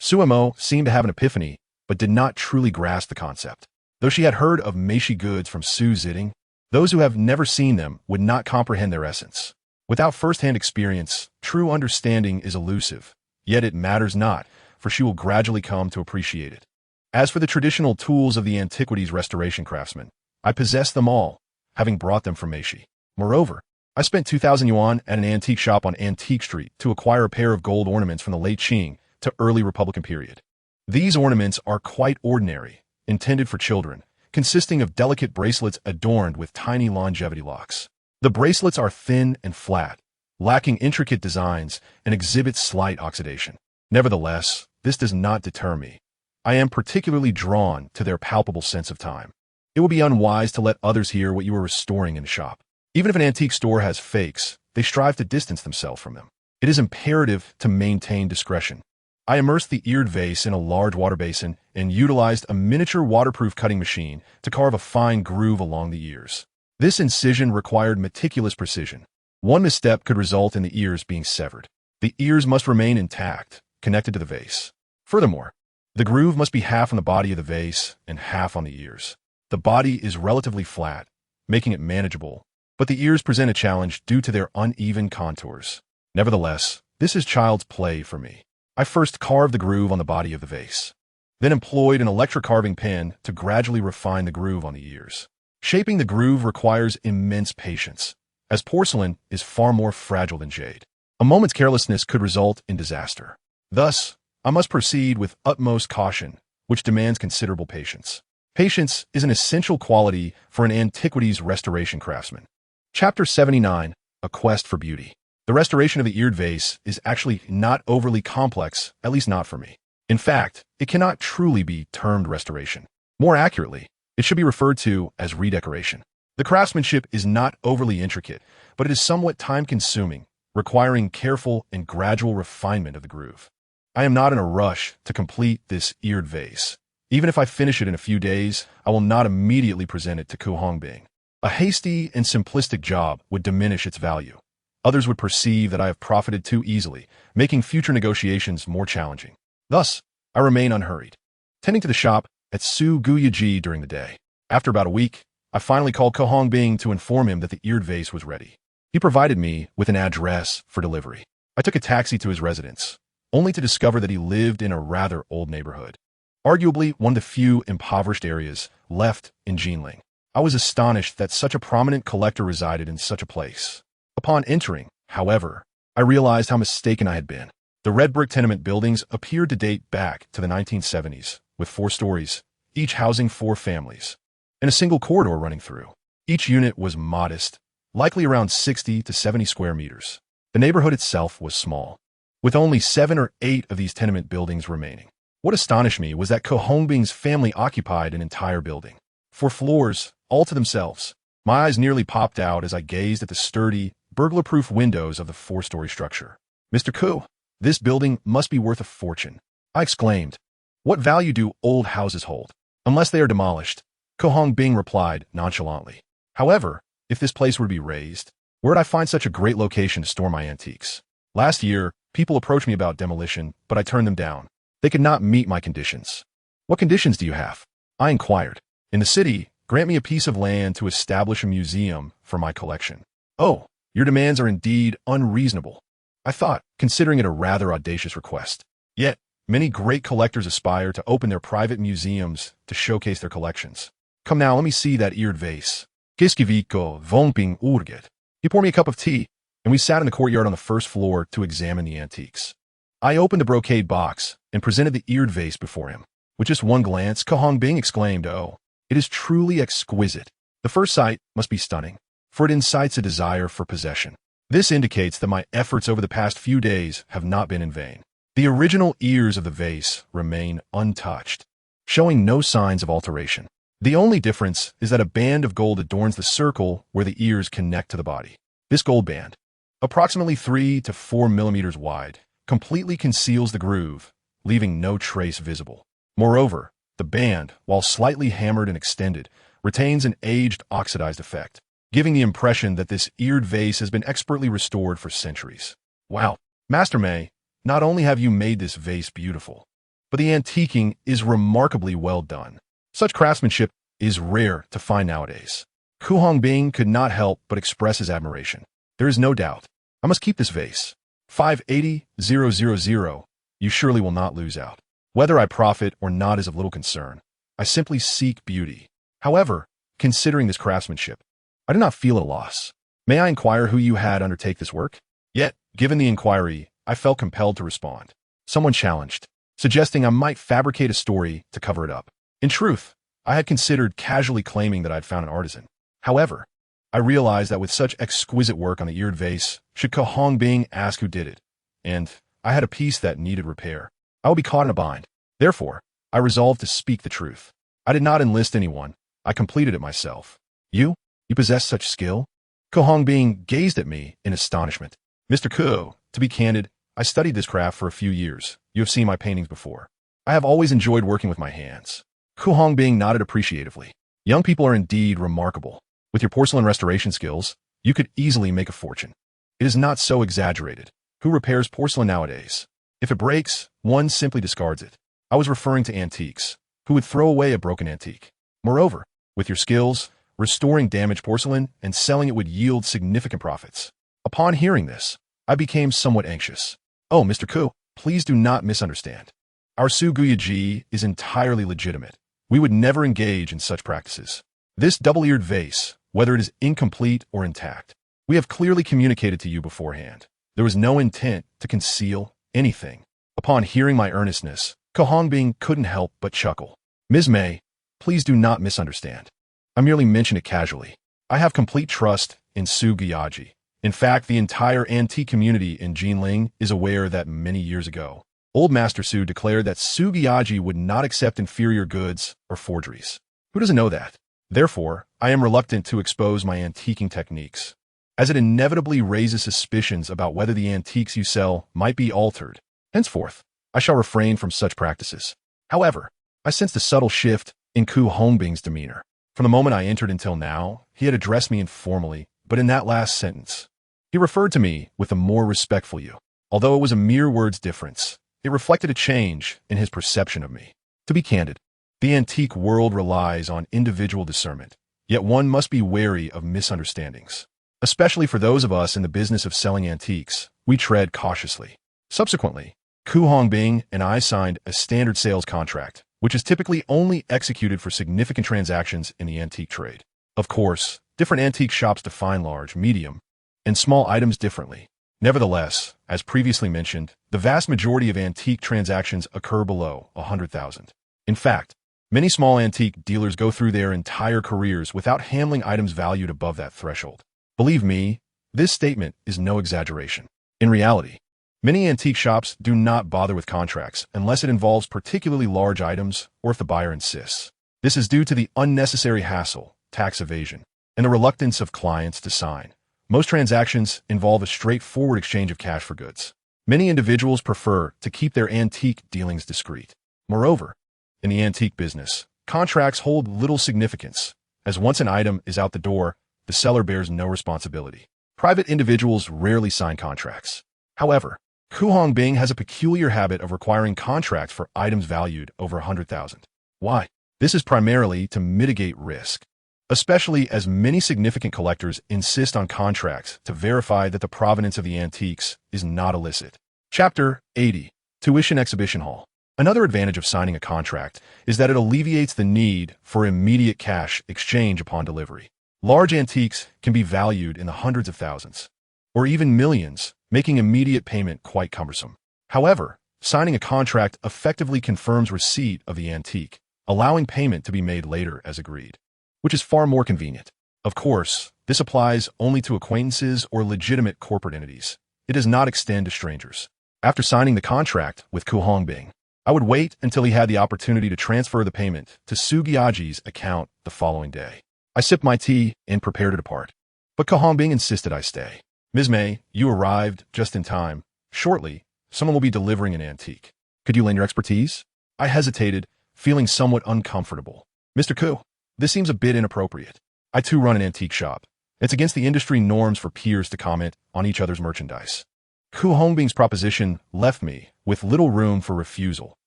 A: Suemo seemed to have an epiphany, but did not truly grasp the concept. Though she had heard of Meixi goods from Su Ziding, those who have never seen them would not comprehend their essence. Without first-hand experience, true understanding is elusive, yet it matters not, for she will gradually come to appreciate it. As for the traditional tools of the antiquities restoration craftsman, I possess them all, having brought them from Meixi. Moreover, I spent 2,000 yuan at an antique shop on Antique Street to acquire a pair of gold ornaments from the late Qing to early Republican period. These ornaments are quite ordinary, intended for children, consisting of delicate bracelets adorned with tiny longevity locks. The bracelets are thin and flat, lacking intricate designs, and exhibit slight oxidation. Nevertheless, this does not deter me. I am particularly drawn to their palpable sense of time. It would be unwise to let others hear what you are restoring in the shop. Even if an antique store has fakes, they strive to distance themselves from them. It is imperative to maintain discretion. I immersed the eared vase in a large water basin and utilized a miniature waterproof cutting machine to carve a fine groove along the ears. This incision required meticulous precision. One misstep could result in the ears being severed. The ears must remain intact, connected to the vase. Furthermore, the groove must be half on the body of the vase and half on the ears. The body is relatively flat, making it manageable, but the ears present a challenge due to their uneven contours. Nevertheless, this is child's play for me. I first carved the groove on the body of the vase, then employed an electric carving pen to gradually refine the groove on the ears. Shaping the groove requires immense patience, as porcelain is far more fragile than jade. A moment's carelessness could result in disaster. Thus, I must proceed with utmost caution, which demands considerable patience. Patience is an essential quality for an antiquities restoration craftsman. Chapter 79, A Quest for Beauty. The restoration of the eared vase is actually not overly complex, at least not for me. In fact, it cannot truly be termed restoration. More accurately, it should be referred to as redecoration. The craftsmanship is not overly intricate, but it is somewhat time-consuming, requiring careful and gradual refinement of the groove. I am not in a rush to complete this eared vase. Even if I finish it in a few days, I will not immediately present it to Ku Hongbing. A hasty and simplistic job would diminish its value. Others would perceive that I have profited too easily, making future negotiations more challenging. Thus, I remain unhurried, tending to the shop at Su Guyaji during the day. After about a week, I finally called Ku Hongbing to inform him that the eared vase was ready. He provided me with an address for delivery. I took a taxi to his residence, only to discover that he lived in a rather old neighborhood, arguably one of the few impoverished areas left in Jinling. I was astonished that such a prominent collector resided in such a place. Upon entering, however, I realized how mistaken I had been. The red brick tenement buildings appeared to date back to the 1970s, with 4 stories, each housing 4 families, and a single corridor running through. Each unit was modest, likely around 60 to 70 square meters. The neighborhood itself was small, with only 7 or 8 of these tenement buildings remaining. What astonished me was that Ku Hongbing's family occupied an entire building, 4 floors, all to themselves. My eyes nearly popped out as I gazed at the sturdy, burglar-proof windows of the 4-story structure. "Mr. Ku, this building must be worth a fortune," I exclaimed. "What value do old houses hold?" "Unless they are demolished," Ku Hongbing replied nonchalantly. "However, if this place were to be razed, where would I find such a great location to store my antiques? Last year, people approached me about demolition, but I turned them down. They could not meet my conditions." "What conditions do you have?" I inquired. "In the city, grant me a piece of land to establish a museum for my collection." "Oh, your demands are indeed unreasonable," I thought, considering it a rather audacious request. Yet, many great collectors aspire to open their private museums to showcase their collections. "Come now, let me see that eared vase." Kiskiviko Vongping Urget. He poured me a cup of tea, and we sat in the courtyard on the first floor to examine the antiques. I opened the brocade box and presented the eared vase before him. With just one glance, Ku Hongbing exclaimed, "Oh, it is truly exquisite." The first sight must be stunning, for it incites a desire for possession. This indicates that my efforts over the past few days have not been in vain. The original ears of the vase remain untouched, showing no signs of alteration. The only difference is that a band of gold adorns the circle where the ears connect to the body. This gold band, approximately 3 to 4 millimeters wide, completely conceals the groove, leaving no trace visible. Moreover, the band, while slightly hammered and extended, retains an aged, oxidized effect, giving the impression that this eared vase has been expertly restored for centuries. Wow, Master Mei, not only have you made this vase beautiful, but the antiquing is remarkably well done. Such craftsmanship is rare to find nowadays. Ku Hongbing could not help but express his admiration. There is no doubt. I must keep this vase. 580,000. You surely will not lose out. Whether I profit or not is of little concern. I simply seek beauty. However, considering this craftsmanship, I do not feel at a loss. May I inquire who you had undertake this work? Yet, given the inquiry, I felt compelled to respond. Someone challenged, suggesting I might fabricate a story to cover it up. In truth, I had considered casually claiming that I had found an artisan. However, I realized that with such exquisite work on the eared vase, should Ku Hongbing ask who did it, and I had a piece that needed repair, I would be caught in a bind. Therefore, I resolved to speak the truth. I did not enlist anyone. I completed it myself. You possess such skill?" Ku Hongbing gazed at me in astonishment. "Mr. Ku, to be candid, I studied this craft for a few years. You have seen my paintings before. I have always enjoyed working with my hands. Ku Hongbing nodded appreciatively. Young people are indeed remarkable. With your porcelain restoration skills, you could easily make a fortune. It is not so exaggerated. Who repairs porcelain nowadays? If it breaks, one simply discards it. I was referring to antiques. Who would throw away a broken antique? Moreover, with your skills, restoring damaged porcelain and selling it would yield significant profits. Upon hearing this, I became somewhat anxious. Oh, Mr. Ku, please do not misunderstand. Our Suguyaji is entirely legitimate. We would never engage in such practices. This double-eared vase, whether it is incomplete or intact, we have clearly communicated to you beforehand. There was no intent to conceal anything. Upon hearing my earnestness, Ku Hongbing couldn't help but chuckle. Ms. Mei, please do not misunderstand. I merely mention it casually. I have complete trust in Suguyaji. In fact, the entire antique community in Jinling is aware that many years ago, Old Master Su declared that Suguyaji would not accept inferior goods or forgeries. Who doesn't know that? Therefore, I am reluctant to expose my antiquing techniques, as it inevitably raises suspicions about whether the antiques you sell might be altered. Henceforth, I shall refrain from such practices. However, I sensed a subtle shift in Ku Hongbing's demeanor. From the moment I entered until now, he had addressed me informally, but in that last sentence, he referred to me with a more respectful you. Although it was a mere words difference, it reflected a change in his perception of me. To be candid, the antique world relies on individual discernment, yet one must be wary of misunderstandings. Especially for those of us in the business of selling antiques, we tread cautiously. Subsequently, Ku Hongbing and I signed a standard sales contract, which is typically only executed for significant transactions in the antique trade. Of course, different antique shops define large, medium, and small items differently. Nevertheless, as previously mentioned, the vast majority of antique transactions occur below 100,000. In fact, many small antique dealers go through their entire careers without handling items valued above that threshold. Believe me, this statement is no exaggeration. In reality, many antique shops do not bother with contracts unless it involves particularly large items or if the buyer insists. This is due to the unnecessary hassle, tax evasion, and the reluctance of clients to sign. Most transactions involve a straightforward exchange of cash for goods. Many individuals prefer to keep their antique dealings discreet. Moreover, in the antique business, contracts hold little significance, as once an item is out the door, the seller bears no responsibility. Private individuals rarely sign contracts. However, Ku Hongbing has a peculiar habit of requiring contracts for items valued over 100,000. Why? This is primarily to mitigate risk, especially as many significant collectors insist on contracts to verify that the provenance of the antiques is not illicit. Chapter 80. Tuition Exhibition Hall. Another advantage of signing a contract is that it alleviates the need for immediate cash exchange upon delivery. Large antiques can be valued in the hundreds of thousands, or even millions, making immediate payment quite cumbersome. However, signing a contract effectively confirms receipt of the antique, allowing payment to be made later as agreed, which is far more convenient. Of course, this applies only to acquaintances or legitimate corporate entities. It does not extend to strangers. After signing the contract with Ku Hongbing, I would wait until he had the opportunity to transfer the payment to Suguyaji's account the following day. I sipped my tea and prepared to depart, but Ku Hongbing insisted I stay. Ms. Mei, you arrived just in time. Shortly, someone will be delivering an antique. Could you lend your expertise? I hesitated, feeling somewhat uncomfortable. Mr. Ku, this seems a bit inappropriate. I too run an antique shop. It's against the industry norms for peers to comment on each other's merchandise. Ku Hongbing's proposition left me with little room for refusal,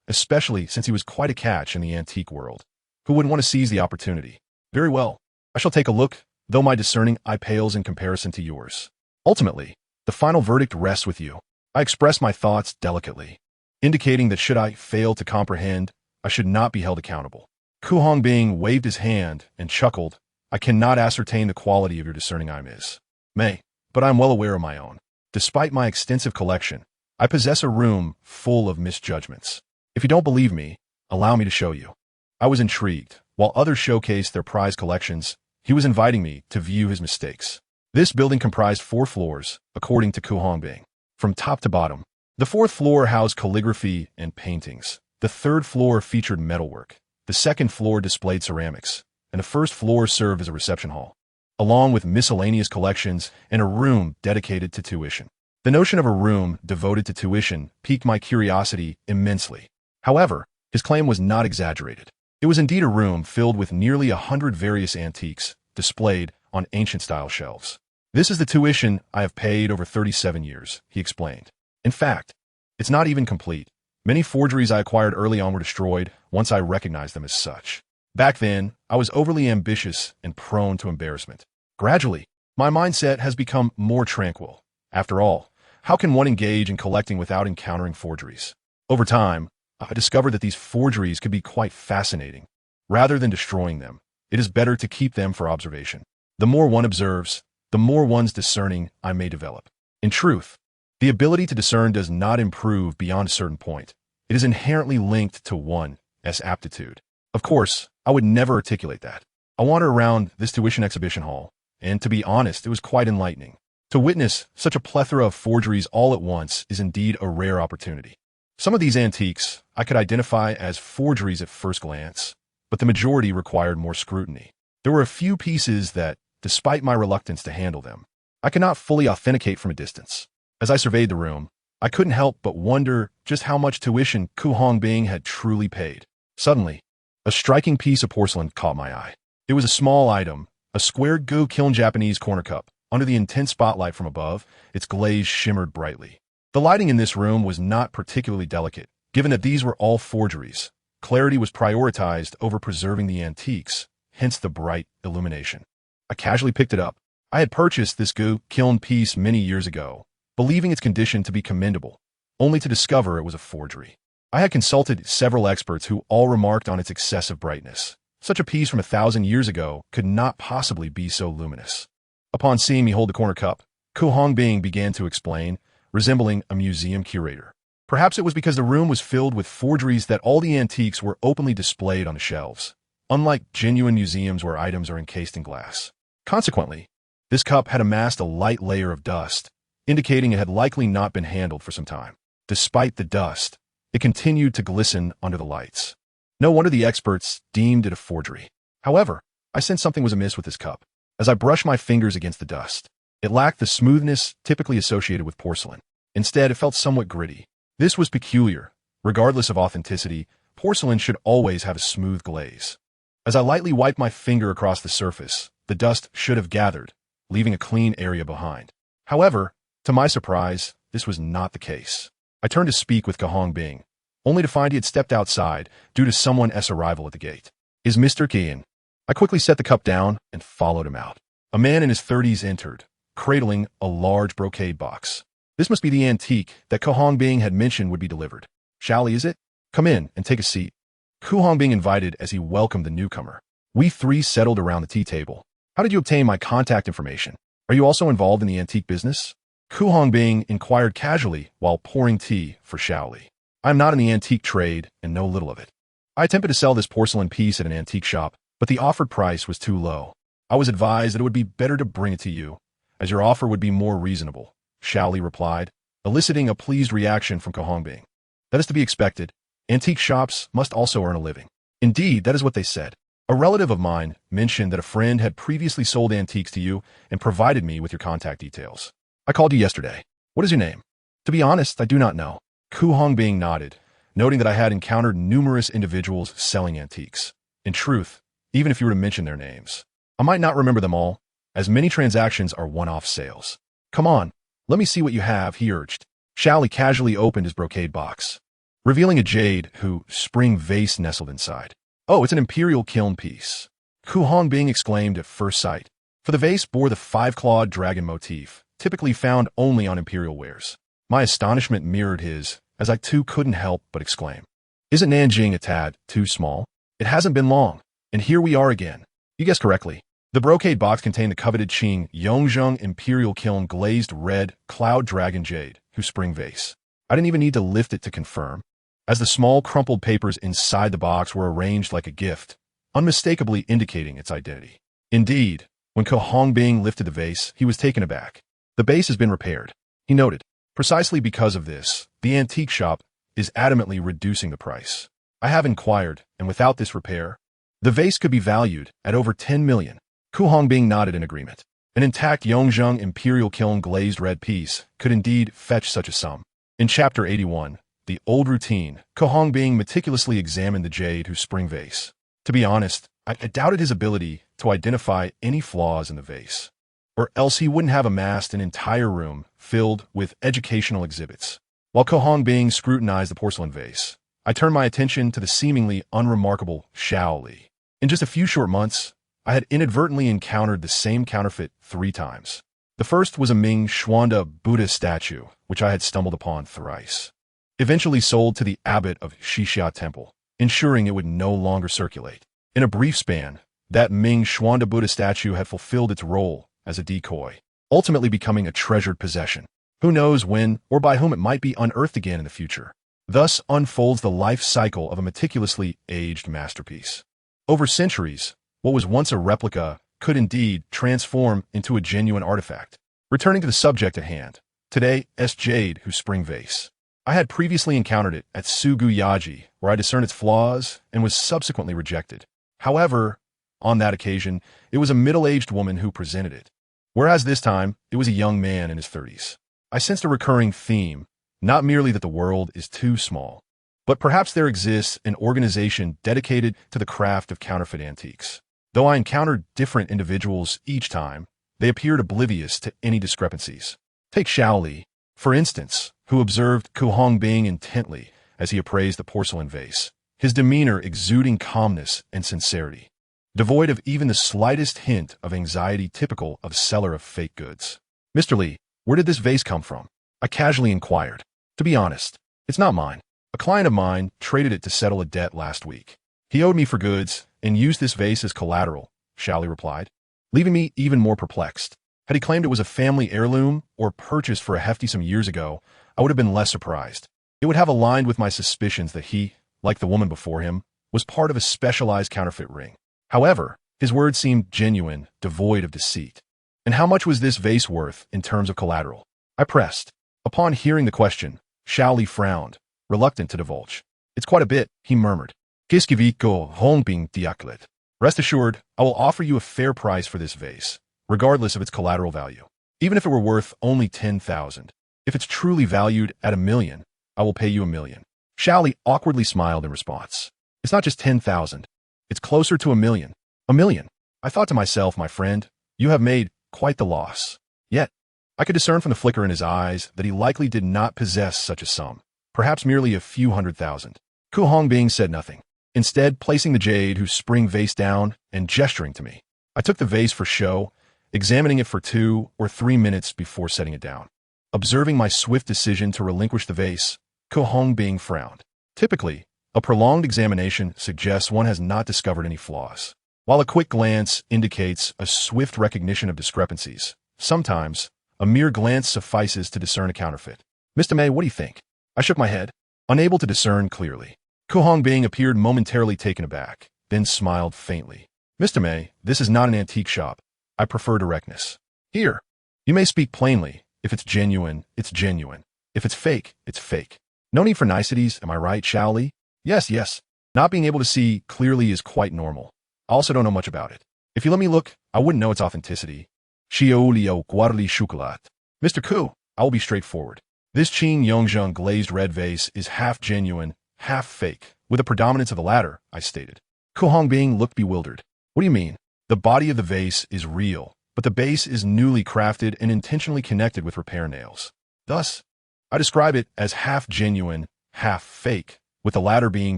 A: especially since he was quite a catch in the antique world. Who wouldn't want to seize the opportunity? Very well. I shall take a look, though my discerning eye pales in comparison to yours. Ultimately, the final verdict rests with you. I express my thoughts delicately, indicating that should I fail to comprehend, I should not be held accountable. Ku Hongbing waved his hand and chuckled. I cannot ascertain the quality of your discerning eye, Ms. Mei, but I am well aware of my own. Despite my extensive collection, I possess a room full of misjudgments. If you don't believe me, allow me to show you. I was intrigued. While others showcased their prized collections, he was inviting me to view his mistakes. This building comprised 4 floors, according to Ku Hongbing. From top to bottom, the 4th floor housed calligraphy and paintings. The 3rd floor featured metalwork. The 2nd floor displayed ceramics, and the 1st floor served as a reception hall, along with miscellaneous collections and a room dedicated to tuition. The notion of a room devoted to tuition piqued my curiosity immensely. However, his claim was not exaggerated. It was indeed a room filled with nearly 100 various antiques displayed on ancient-style shelves. This is the tuition I have paid over 37 years, he explained. In fact, it's not even complete. Many forgeries I acquired early on were destroyed once I recognized them as such. Back then, I was overly ambitious and prone to embarrassment. Gradually, my mindset has become more tranquil. After all, how can one engage in collecting without encountering forgeries? Over time, I discovered that these forgeries could be quite fascinating. Rather than destroying them, it is better to keep them for observation. The more one observes, the more one's discerning eye may develop. In truth, the ability to discern does not improve beyond a certain point. It is inherently linked to one's aptitude. Of course, I would never articulate that. I wandered around this tuition exhibition hall, and to be honest, it was quite enlightening. To witness such a plethora of forgeries all at once is indeed a rare opportunity. Some of these antiques I could identify as forgeries at first glance, but the majority required more scrutiny. There were a few pieces that, despite my reluctance to handle them, I could not fully authenticate from a distance. As I surveyed the room, I couldn't help but wonder just how much tuition Ku Hongbing had truly paid. Suddenly, a striking piece of porcelain caught my eye. It was a small item, a square gu kiln Japanese corner cup. Under the intense spotlight from above, its glaze shimmered brightly. The lighting in this room was not particularly delicate, given that these were all forgeries. Clarity was prioritized over preserving the antiques, hence the bright illumination. I casually picked it up. I had purchased this gu kiln piece many years ago, believing its condition to be commendable, only to discover it was a forgery. I had consulted several experts who all remarked on its excessive brightness. Such a piece from 1,000 years ago could not possibly be so luminous. Upon seeing me hold the corner cup, Ku Hongbing began to explain, resembling a museum curator. Perhaps it was because the room was filled with forgeries that all the antiques were openly displayed on the shelves, unlike genuine museums where items are encased in glass. Consequently, this cup had amassed a light layer of dust, indicating it had likely not been handled for some time. Despite the dust, it continued to glisten under the lights. No wonder the experts deemed it a forgery. However, I sensed something was amiss with this cup. As I brushed my fingers against the dust, it lacked the smoothness typically associated with porcelain. Instead, it felt somewhat gritty. This was peculiar. Regardless of authenticity, porcelain should always have a smooth glaze. As I lightly wiped my finger across the surface, the dust should have gathered, leaving a clean area behind. However, to my surprise, this was not the case. I turned to speak with Ku Hongbing, only to find he had stepped outside due to someone's arrival at the gate. Is Mr. Kian? I quickly set the cup down and followed him out. A man in his 30s entered, cradling a large brocade box. This must be the antique that Ku Hongbing had mentioned would be delivered. Xiaoli, is it? Come in and take a seat. Ku Hongbing invited as he welcomed the newcomer. We three settled around the tea table. How did you obtain my contact information? Are you also involved in the antique business? Ku Hongbing inquired casually while pouring tea for Xiaoli. I am not in the antique trade and know little of it. I attempted to sell this porcelain piece at an antique shop, but the offered price was too low. I was advised that it would be better to bring it to you, as your offer would be more reasonable, Xiaoli replied, eliciting a pleased reaction from Ku Hongbing. That is to be expected. Antique shops must also earn a living. Indeed, that is what they said. A relative of mine mentioned that a friend had previously sold antiques to you and provided me with your contact details. I called you yesterday. What is your name? To be honest, I do not know. Ku Hongbing nodded, noting that I had encountered numerous individuals selling antiques. In truth, even if you were to mention their names, I might not remember them all, as many transactions are one-off sales. Come on, let me see what you have, he urged. Xiaoli casually opened his brocade box, revealing a jade spring vase nestled inside. Oh, it's an imperial kiln piece, Ku Hongbing exclaimed at first sight, for the vase bore the five-clawed dragon motif, typically found only on imperial wares. My astonishment mirrored his, as I too couldn't help but exclaim. Isn't Nanjing a tad too small? It hasn't been long, and here we are again. You guessed correctly. The brocade box contained the coveted Qing Yongzheng Imperial Kiln glazed red cloud dragon jade, spring vase. I didn't even need to lift it to confirm, as the small crumpled papers inside the box were arranged like a gift, unmistakably indicating its identity. Indeed, when Ku Hongbing lifted the vase, he was taken aback. The base has been repaired, he noted. Precisely because of this, the antique shop is adamantly reducing the price. I have inquired, and without this repair, the vase could be valued at over 10 million. Ku Hongbing nodded in agreement. An intact Yongzheng imperial kiln glazed red piece could indeed fetch such a sum. In Chapter 81, The Old Routine, Ko Hongbing meticulously examined the jade whose spring vase. To be honest, I doubted his ability to identify any flaws in the vase, or else he wouldn't have amassed an entire room filled with educational exhibits. While Ko Hongbing scrutinized the porcelain vase, I turned my attention to the seemingly unremarkable Xiao Li. In just a few short months, I had inadvertently encountered the same counterfeit 3 times. The first was a Ming Xuanda Buddha statue, which I had stumbled upon thrice. Eventually sold to the abbot of Xixia Temple, ensuring it would no longer circulate. In a brief span, that Ming Xuanda Buddha statue had fulfilled its role as a decoy, ultimately becoming a treasured possession. Who knows when or by whom it might be unearthed again in the future. Thus unfolds the life cycle of a meticulously aged masterpiece. Over centuries, what was once a replica could indeed transform into a genuine artifact. Returning to the subject at hand, today, jade whose spring vase. I had previously encountered it at Suguyaji, where I discerned its flaws and was subsequently rejected. However, on that occasion, it was a middle-aged woman who presented it, whereas this time, it was a young man in his 30s. I sensed a recurring theme, not merely that the world is too small, but perhaps there exists an organization dedicated to the craft of counterfeit antiques. Though I encountered different individuals each time, they appeared oblivious to any discrepancies. Take Xiao Li, for instance, who observed Ko Hongbing intently as he appraised the porcelain vase, his demeanor exuding calmness and sincerity, devoid of even the slightest hint of anxiety typical of a seller of fake goods. "Mr. Li, where did this vase come from?" I casually inquired. "To be honest, it's not mine. A client of mine traded it to settle a debt last week. He owed me for goods and used this vase as collateral," Xiao Li replied, leaving me even more perplexed. Had he claimed it was a family heirloom or purchased for a hefty sum years ago, I would have been less surprised. It would have aligned with my suspicions that he, like the woman before him, was part of a specialized counterfeit ring. However, his words seemed genuine, devoid of deceit. "And how much was this vase worth in terms of collateral?" I pressed. Upon hearing the question, Xiao Li frowned, reluctant to divulge. "It's quite a bit," he murmured. "Kiskiviko Hongbing diaklet. Rest assured, I will offer you a fair price for this vase, regardless of its collateral value. Even if it were worth only 10,000. If it's truly valued at 1,000,000, I will pay you 1,000,000. Xiao Li awkwardly smiled in response. "It's not just 10,000. It's closer to 1,000,000. 1,000,000. I thought to myself, my friend, you have made quite the loss." Yet, I could discern from the flicker in his eyes that he likely did not possess such a sum, perhaps merely a few 100,000. Ko Hongbing said nothing, instead placing the jade whose spring vase down and gesturing to me. I took the vase for show, examining it for 2 or 3 minutes before setting it down. Observing my swift decision to relinquish the vase, Ko Hongbing frowned. Typically, a prolonged examination suggests one has not discovered any flaws, while a quick glance indicates a swift recognition of discrepancies. Sometimes, a mere glance suffices to discern a counterfeit. "Mr. Mei, what do you think?" I shook my head, unable to discern clearly. Ko Hongbing appeared momentarily taken aback, then smiled faintly. "Mr. Mei, this is not an antique shop. I prefer directness. Here, you may speak plainly. If it's genuine, it's genuine. If it's fake, it's fake. No need for niceties, am I right, Xiao Li?" Yes. Not being able to see clearly is quite normal. I also don't know much about it. If you let me look, I wouldn't know its authenticity. Xiaolio guarli chocolat. "Mr. Ku, I will be straightforward. This Qing Yongzheng glazed red vase is half genuine, half fake, with a predominance of the latter," I stated. Ko Hongbing looked bewildered. "What do you mean?" "The body of the vase is real, but the base is newly crafted and intentionally connected with repair nails. Thus, I describe it as half genuine, half fake, with the latter being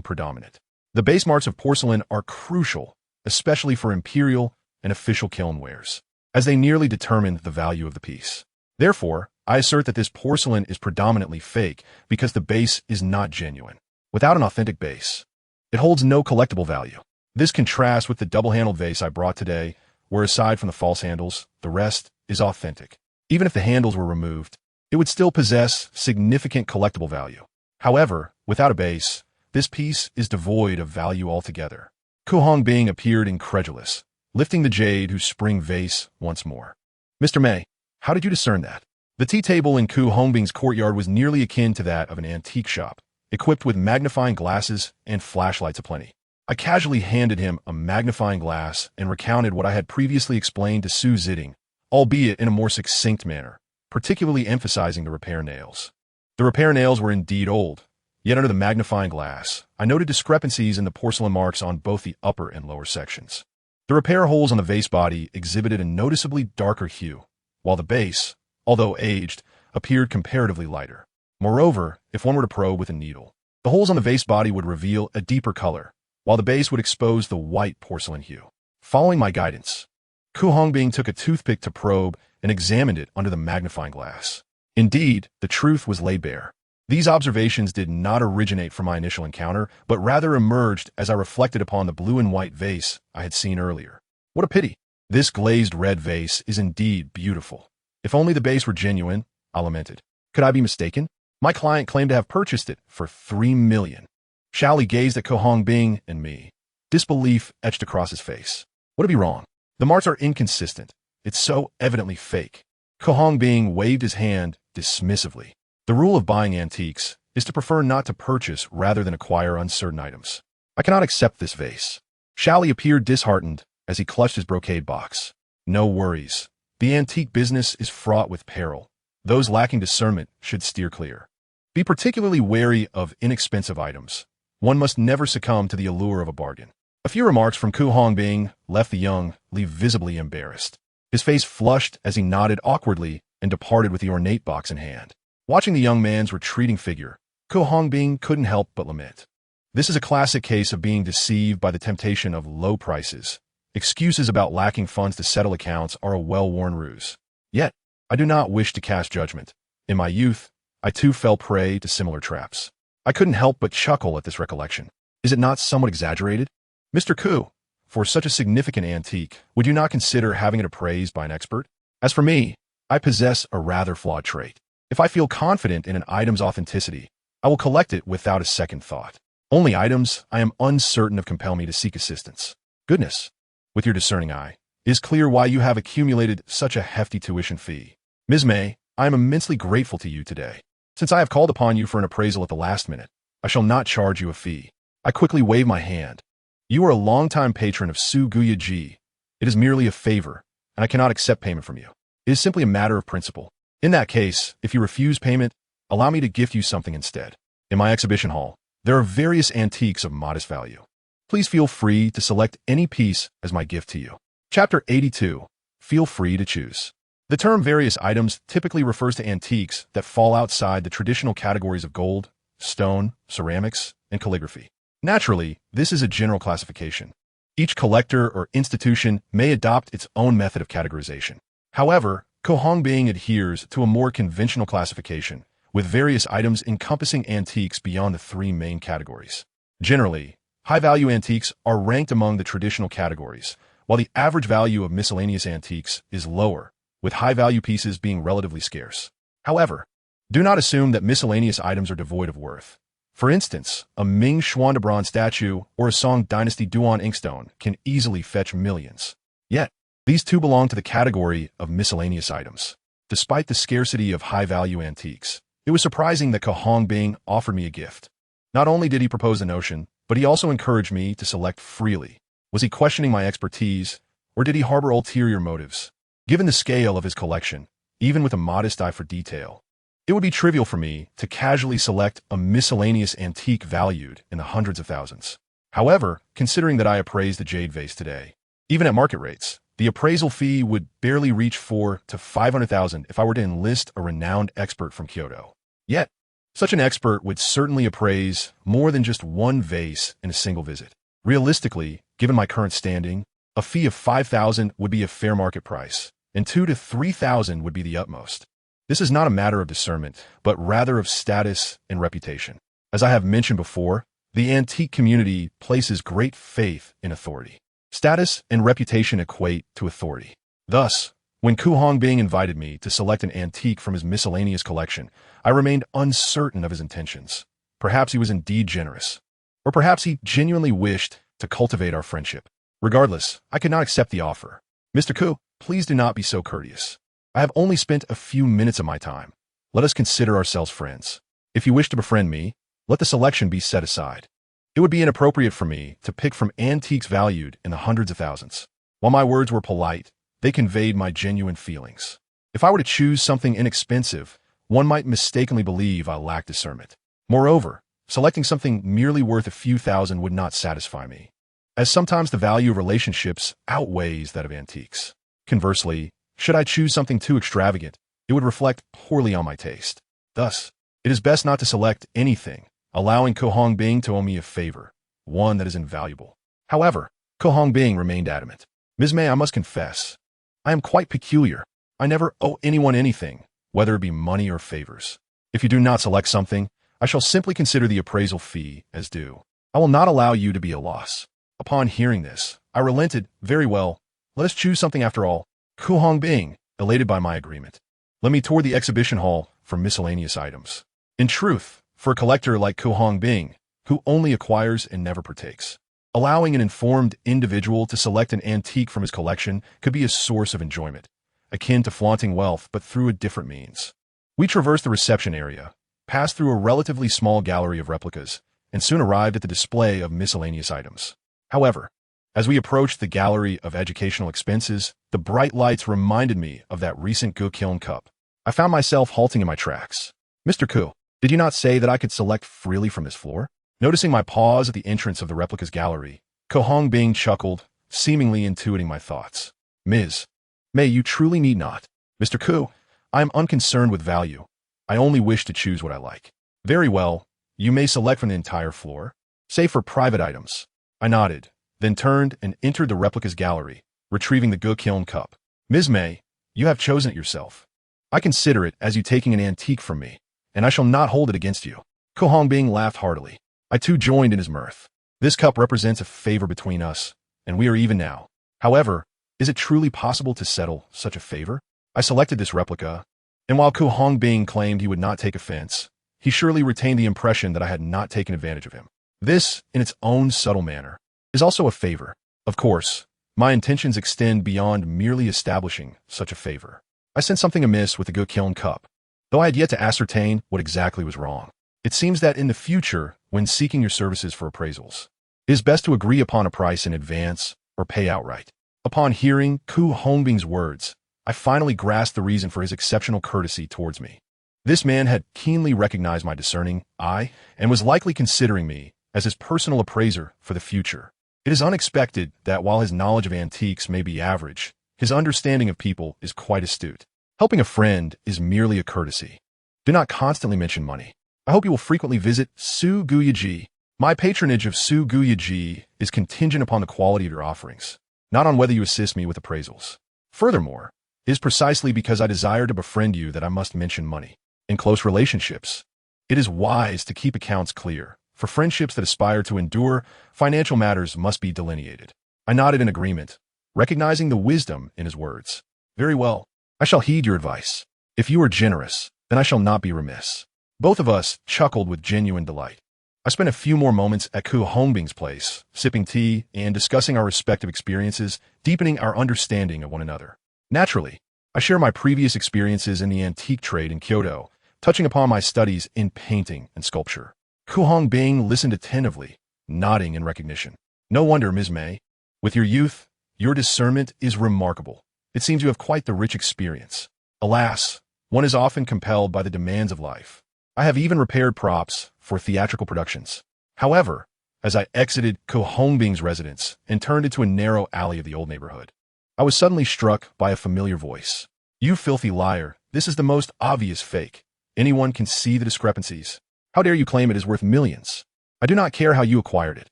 A: predominant. The base marks of porcelain are crucial, especially for imperial and official kiln wares, as they nearly determine the value of the piece. Therefore, I assert that this porcelain is predominantly fake because the base is not genuine. Without an authentic base, it holds no collectible value. This contrasts with the double-handled vase I brought today, where aside from the false handles, the rest is authentic. Even if the handles were removed, it would still possess significant collectible value. However, without a base, this piece is devoid of value altogether." Ko Hongbing appeared incredulous, lifting the jade whose spring vase once more. "Mr. Mei, how did you discern that?" The tea table in Ko Hongbing's courtyard was nearly akin to that of an antique shop, equipped with magnifying glasses and flashlights aplenty. I casually handed him a magnifying glass and recounted what I had previously explained to Su Ziding, albeit in a more succinct manner, particularly emphasizing the repair nails. The repair nails were indeed old, yet under the magnifying glass, I noted discrepancies in the porcelain marks on both the upper and lower sections. The repair holes on the vase body exhibited a noticeably darker hue, while the base, although aged, appeared comparatively lighter. Moreover, if one were to probe with a needle, the holes on the vase body would reveal a deeper color, while the base would expose the white porcelain hue. Following my guidance, Ku Hongbing took a toothpick to probe and examined it under the magnifying glass. Indeed, the truth was laid bare. These observations did not originate from my initial encounter, but rather emerged as I reflected upon the blue and white vase I had seen earlier. What a pity! This glazed red vase is indeed beautiful. If only the base were genuine, I lamented. Could I be mistaken? My client claimed to have purchased it for $3 million. Shaoli gazed at Ku Hongbing and me. Disbelief etched across his face. Would it be wrong? The marks are inconsistent. It's so evidently fake. Ku Hongbing waved his hand dismissively. The rule of buying antiques is to prefer not to purchase rather than acquire uncertain items. I cannot accept this vase. Shaoli appeared disheartened as he clutched his brocade box. No worries. The antique business is fraught with peril. Those lacking discernment should steer clear. Be particularly wary of inexpensive items. One must never succumb to the allure of a bargain. A few remarks from Ku Hongbing left the young Li visibly embarrassed. His face flushed as he nodded awkwardly and departed with the ornate box in hand. Watching the young man's retreating figure, Ku Hongbing couldn't help but lament. This is a classic case of being deceived by the temptation of low prices. Excuses about lacking funds to settle accounts are a well-worn ruse. Yet, I do not wish to cast judgment. In my youth, I too fell prey to similar traps. I couldn't help but chuckle at this recollection. Is it not somewhat exaggerated? Mr. Ku, for such a significant antique, would you not consider having it appraised by an expert? As for me, I possess a rather flawed trait. If I feel confident in an item's authenticity, I will collect it without a second thought. Only items I am uncertain of compel me to seek assistance. Goodness, with your discerning eye, it is clear why you have accumulated such a hefty tuition fee. Ms. Mei, I am immensely grateful to you today. Since I have called upon you for an appraisal at the last minute, I shall not charge you a fee. I quickly waved my hand. You are a longtime patron of Su Guya Ji. It is merely a favor, and I cannot accept payment from you. It is simply a matter of principle. In that case, if you refuse payment, allow me to gift you something instead. In my exhibition hall, there are various antiques of modest value. Please feel free to select any piece as my gift to you. Chapter 82. Feel free to choose. The term various items typically refers to antiques that fall outside the traditional categories of gold, stone, ceramics, and calligraphy. Naturally, this is a general classification. Each collector or institution may adopt its own method of categorization. However, Ku Hongbing adheres to a more conventional classification, with various items encompassing antiques beyond the three main categories. Generally, high-value antiques are ranked among the traditional categories, while the average value of miscellaneous antiques is lower, with high-value pieces being relatively scarce. However, do not assume that miscellaneous items are devoid of worth. For instance, a Ming Xuandebrand statue or a Song Dynasty Duan inkstone can easily fetch millions. Yet, these two belong to the category of miscellaneous items. Despite the scarcity of high-value antiques, it was surprising that Ku Hongbing offered me a gift. Not only did he propose the notion, but he also encouraged me to select freely. Was he questioning my expertise, or did he harbor ulterior motives? Given the scale of his collection, even with a modest eye for detail, it would be trivial for me to casually select a miscellaneous antique valued in the hundreds of thousands. However, considering that I appraised the jade vase today, even at market rates, the appraisal fee would barely reach $400,000 to $500,000 if I were to enlist a renowned expert from Kyoto. Yet, such an expert would certainly appraise more than just one vase in a single visit. Realistically, given my current standing, a fee of $5,000 would be a fair market price, and $2,000 to $3,000 would be the utmost. This is not a matter of discernment, but rather of status and reputation. As I have mentioned before, the antique community places great faith in authority. Status and reputation equate to authority. Thus, when Ku Hongbing invited me to select an antique from his miscellaneous collection, I remained uncertain of his intentions. Perhaps he was indeed generous, or perhaps he genuinely wished to cultivate our friendship. Regardless, I could not accept the offer. Mr. Ku, please do not be so courteous. I have only spent a few minutes of my time. Let us consider ourselves friends. If you wish to befriend me, let the selection be set aside. It would be inappropriate for me to pick from antiques valued in the hundreds of thousands. While my words were polite, They conveyed my genuine feelings. If I were to choose something inexpensive, one might mistakenly believe I lack discernment. Moreover, selecting something merely worth a few thousand would not satisfy me, as sometimes the value of relationships outweighs that of antiques. Conversely, should I choose something too extravagant, it would reflect poorly on my taste. Thus, it is best not to select anything, allowing Ko Hongbing to owe me a favor, one that is invaluable. However, Ko Hongbing remained adamant. Ms. Mei, I must confess, I am quite peculiar. I never owe anyone anything, whether it be money or favors. If you do not select something, I shall simply consider the appraisal fee as due. I will not allow you to be a loss. Upon hearing this, I relented. Very well, let us choose something after all. Ko Hongbing, elated by my agreement, led me toward the exhibition hall for miscellaneous items. In truth, for a collector like Ko Hongbing, who only acquires and never partakes, allowing an informed individual to select an antique from his collection could be a source of enjoyment, akin to flaunting wealth but through a different means. We traversed the reception area, passed through a relatively small gallery of replicas, and soon arrived at the display of miscellaneous items. However, as we approached the gallery of educational expenses, the bright lights reminded me of that recent Gu Kiln cup. I found myself halting in my tracks. Mr. Ku, did you not say that I could select freely from this floor? Noticing my pause at the entrance of the replicas gallery, Ko Hongbing chuckled, seemingly intuiting my thoughts. Ms. Mei, you truly need not. Mr. Ku, I am unconcerned with value. I only wish to choose what I like. Very well, you may select from the entire floor, save for private items. I nodded, then turned and entered the replicas gallery, retrieving the Gu Kiln cup. Ms. Mei, you have chosen it yourself. I consider it as you taking an antique from me, and I shall not hold it against you. Ko Hongbing laughed heartily. I too joined in his mirth. This cup represents a favor between us, and we are even now. However, is it truly possible to settle such a favor? I selected this replica, and while Ko Hongbing claimed he would not take offense, he surely retained the impression that I had not taken advantage of him. This, in its own subtle manner, is also a favor. Of course, my intentions extend beyond merely establishing such a favor. I sensed something amiss with the Gu Kiln cup, though I had yet to ascertain what exactly was wrong. It seems that in the future, when seeking your services for appraisals, it is best to agree upon a price in advance or pay outright. Upon hearing Ko Hongbing's words, I finally grasped the reason for his exceptional courtesy towards me. This man had keenly recognized my discerning eye and was likely considering me as his personal appraiser for the future. It is unexpected that while his knowledge of antiques may be average, his understanding of people is quite astute. Helping a friend is merely a courtesy. Do not constantly mention money. I hope you will frequently visit Su Guyaji. My patronage of Su Guyaji is contingent upon the quality of your offerings, not on whether you assist me with appraisals. Furthermore, it is precisely because I desire to befriend you that I must mention money. In close relationships, it is wise to keep accounts clear. For friendships that aspire to endure, financial matters must be delineated. I nodded in agreement, recognizing the wisdom in his words. Very well, I shall heed your advice. If you are generous, then I shall not be remiss. Both of us chuckled with genuine delight. I spent a few more moments at Ko Hongbing's place, sipping tea and discussing our respective experiences, deepening our understanding of one another. Naturally, I share my previous experiences in the antique trade in Kyoto, touching upon my studies in painting and sculpture. Ko Hongbing listened attentively, nodding in recognition. No wonder, Ms. Mei. With your youth, your discernment is remarkable. It seems you have quite the rich experience. Alas, one is often compelled by the demands of life. I have even repaired props for theatrical productions. However, as I exited Ko Hongbing's residence and turned into a narrow alley of the old neighborhood, I was suddenly struck by a familiar voice. You filthy liar, this is the most obvious fake. Anyone can see the discrepancies. How dare you claim it is worth millions? I do not care how you acquired it.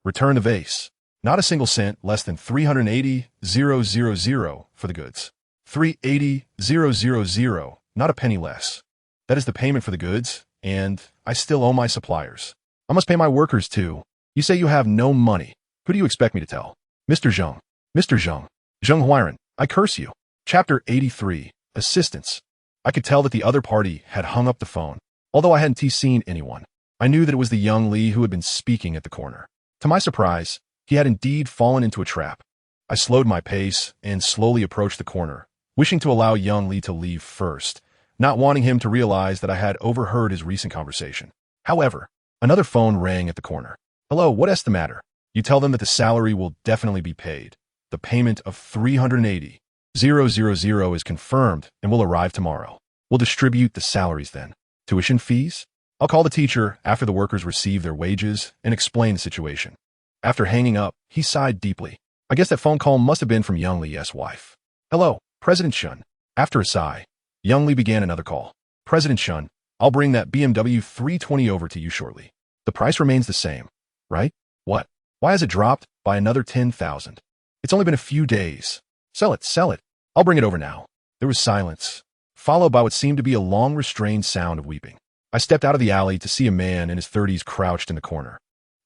A: Return the vase. Not a single cent less than 380,000 for the goods. 380,000, not a penny less. That is the payment for the goods, and I still owe my suppliers. I must pay my workers too. You say you have no money. Who do you expect me to tell? Mr. Zheng. Mr. Zheng. Zheng Huiran, I curse you. Chapter 83. Assistance. I could tell that the other party had hung up the phone. Although I hadn't seen anyone, I knew that it was the young Li who had been speaking at the corner. To my surprise, he had indeed fallen into a trap. I slowed my pace and slowly approached the corner, wishing to allow young Li to leave first, not wanting him to realize that I had overheard his recent conversation. However, another phone rang at the corner. Hello, what's the matter? You tell them that the salary will definitely be paid. The payment of 380. 000 is confirmed and will arrive tomorrow. We'll distribute the salaries then. Tuition fees? I'll call the teacher after the workers receive their wages and explain the situation. After hanging up, he sighed deeply. I guess that phone call must have been from Young Li's wife. Hello, President Shun. After a sigh, Young Li began another call. President Shun, I'll bring that BMW 320 over to you shortly. The price remains the same, right? What? Why has it dropped by another 10,000? It's only been a few days. Sell it, sell it. I'll bring it over now. There was silence, followed by what seemed to be a long restrained sound of weeping. I stepped out of the alley to see a man in his 30s crouched in the corner,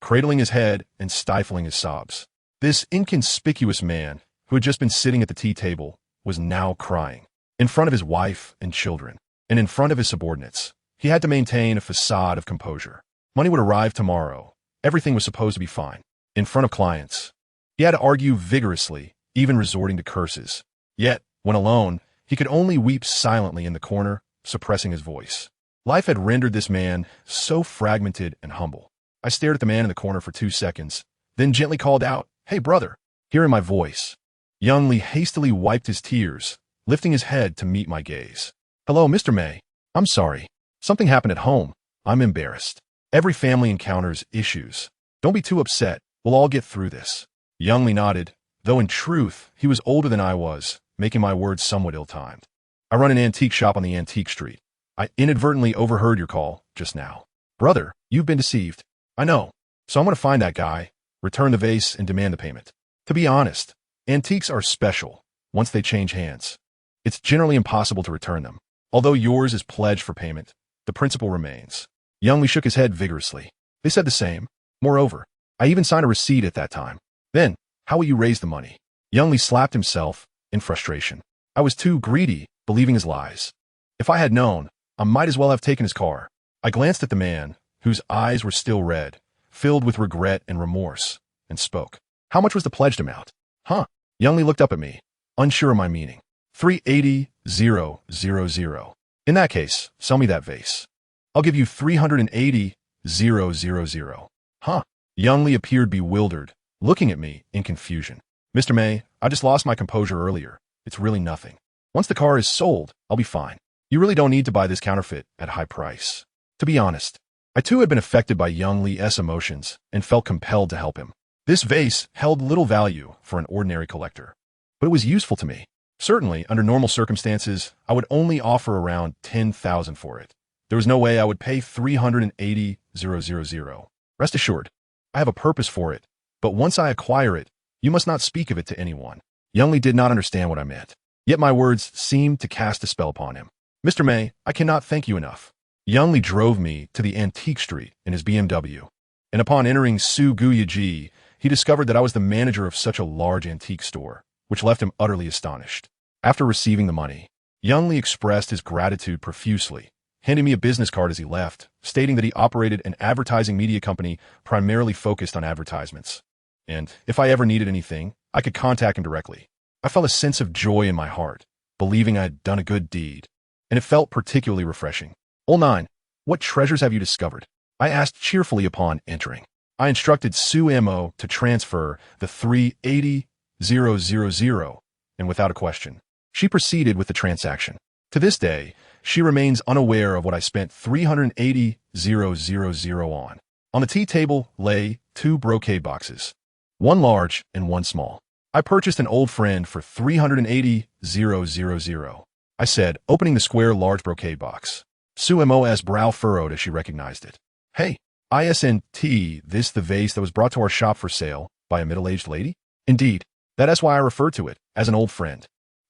A: cradling his head and stifling his sobs. This inconspicuous man, who had just been sitting at the tea table, was now crying, in front of his wife and children, and in front of his subordinates. He had to maintain a facade of composure. Money would arrive tomorrow. Everything was supposed to be fine. In front of clients, he had to argue vigorously, even resorting to curses. Yet, when alone, he could only weep silently in the corner, suppressing his voice. Life had rendered this man so fragmented and humble. I stared at the man in the corner for 2 seconds, then gently called out, "Hey, brother," hearing my voice. Young Li hastily wiped his tears, lifting his head to meet my gaze. "Hello, Mr. Mei. I'm sorry. Something happened at home. I'm embarrassed. Every family encounters issues. Don't be too upset. We'll all get through this." Young Li nodded, though in truth, he was older than I was, making my words somewhat ill-timed. "I run an antique shop on the antique street. I inadvertently overheard your call just now. Brother, you've been deceived. I know. So I'm going to find that guy, return the vase, and demand the payment. To be honest, antiques are special. Once they change hands, it's generally impossible to return them. Although yours is pledged for payment, the principle remains." Young Li shook his head vigorously. They said the same. Moreover, I even signed a receipt at that time. Then, how will you raise the money? Young Li slapped himself in frustration. I was too greedy, believing his lies. If I had known, I might as well have taken his car. I glanced at the man, whose eyes were still red, filled with regret and remorse, and spoke. "How much was the pledged amount?" "Huh?" Young Li looked up at me, unsure of my meaning. 380,000. "In that case, sell me that vase. I'll give you 380,000. "Huh?" Young Li appeared bewildered, looking at me in confusion. "Mr. Mei, I just lost my composure earlier. It's really nothing. Once the car is sold, I'll be fine. You really don't need to buy this counterfeit at high price." To be honest, I too had been affected by Young Li's emotions and felt compelled to help him. This vase held little value for an ordinary collector, but it was useful to me. Certainly, under normal circumstances, I would only offer around 10,000 for it. There was no way I would pay 380,000. Rest assured, I have a purpose for it, but once I acquire it, you must not speak of it to anyone. Young Li did not understand what I meant, yet my words seemed to cast a spell upon him. "Mr. Mei, I cannot thank you enough." Young Li drove me to the antique street in his BMW, and upon entering Su Guyaji, he discovered that I was the manager of such a large antique store, which left him utterly astonished. After receiving the money, Young Li expressed his gratitude profusely, handing me a business card as he left, stating that he operated an advertising media company primarily focused on advertisements. And if I ever needed anything, I could contact him directly. I felt a sense of joy in my heart, believing I had done a good deed, and it felt particularly refreshing. "Old Nine, what treasures have you discovered?" I asked cheerfully upon entering. I instructed Su Mo to transfer the 380,000, and without a question, she proceeded with the transaction. To this day, she remains unaware of what I spent 380,000 on. On the tea table lay 2 brocade boxes, one large and one small. "I purchased an old friend for 380,000, I said, opening the square large brocade box. Su Mo's brow furrowed as she recognized it. "Hey, isn't this the vase that was brought to our shop for sale by a middle-aged lady?" "Indeed. That is why I refer to it as an old friend."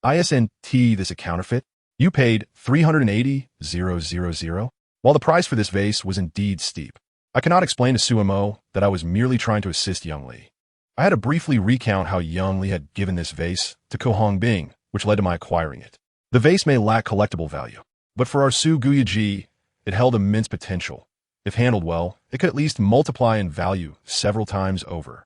A: "Isn't this a counterfeit? You paid 380,000? While the price for this vase was indeed steep, I cannot explain to Su Mo that I was merely trying to assist Young Li. I had to briefly recount how Young Li had given this vase to Ko Hongbing, which led to my acquiring it. The vase may lack collectible value, but for our Su Guyaji, it held immense potential. If handled well, it could at least multiply in value several times over.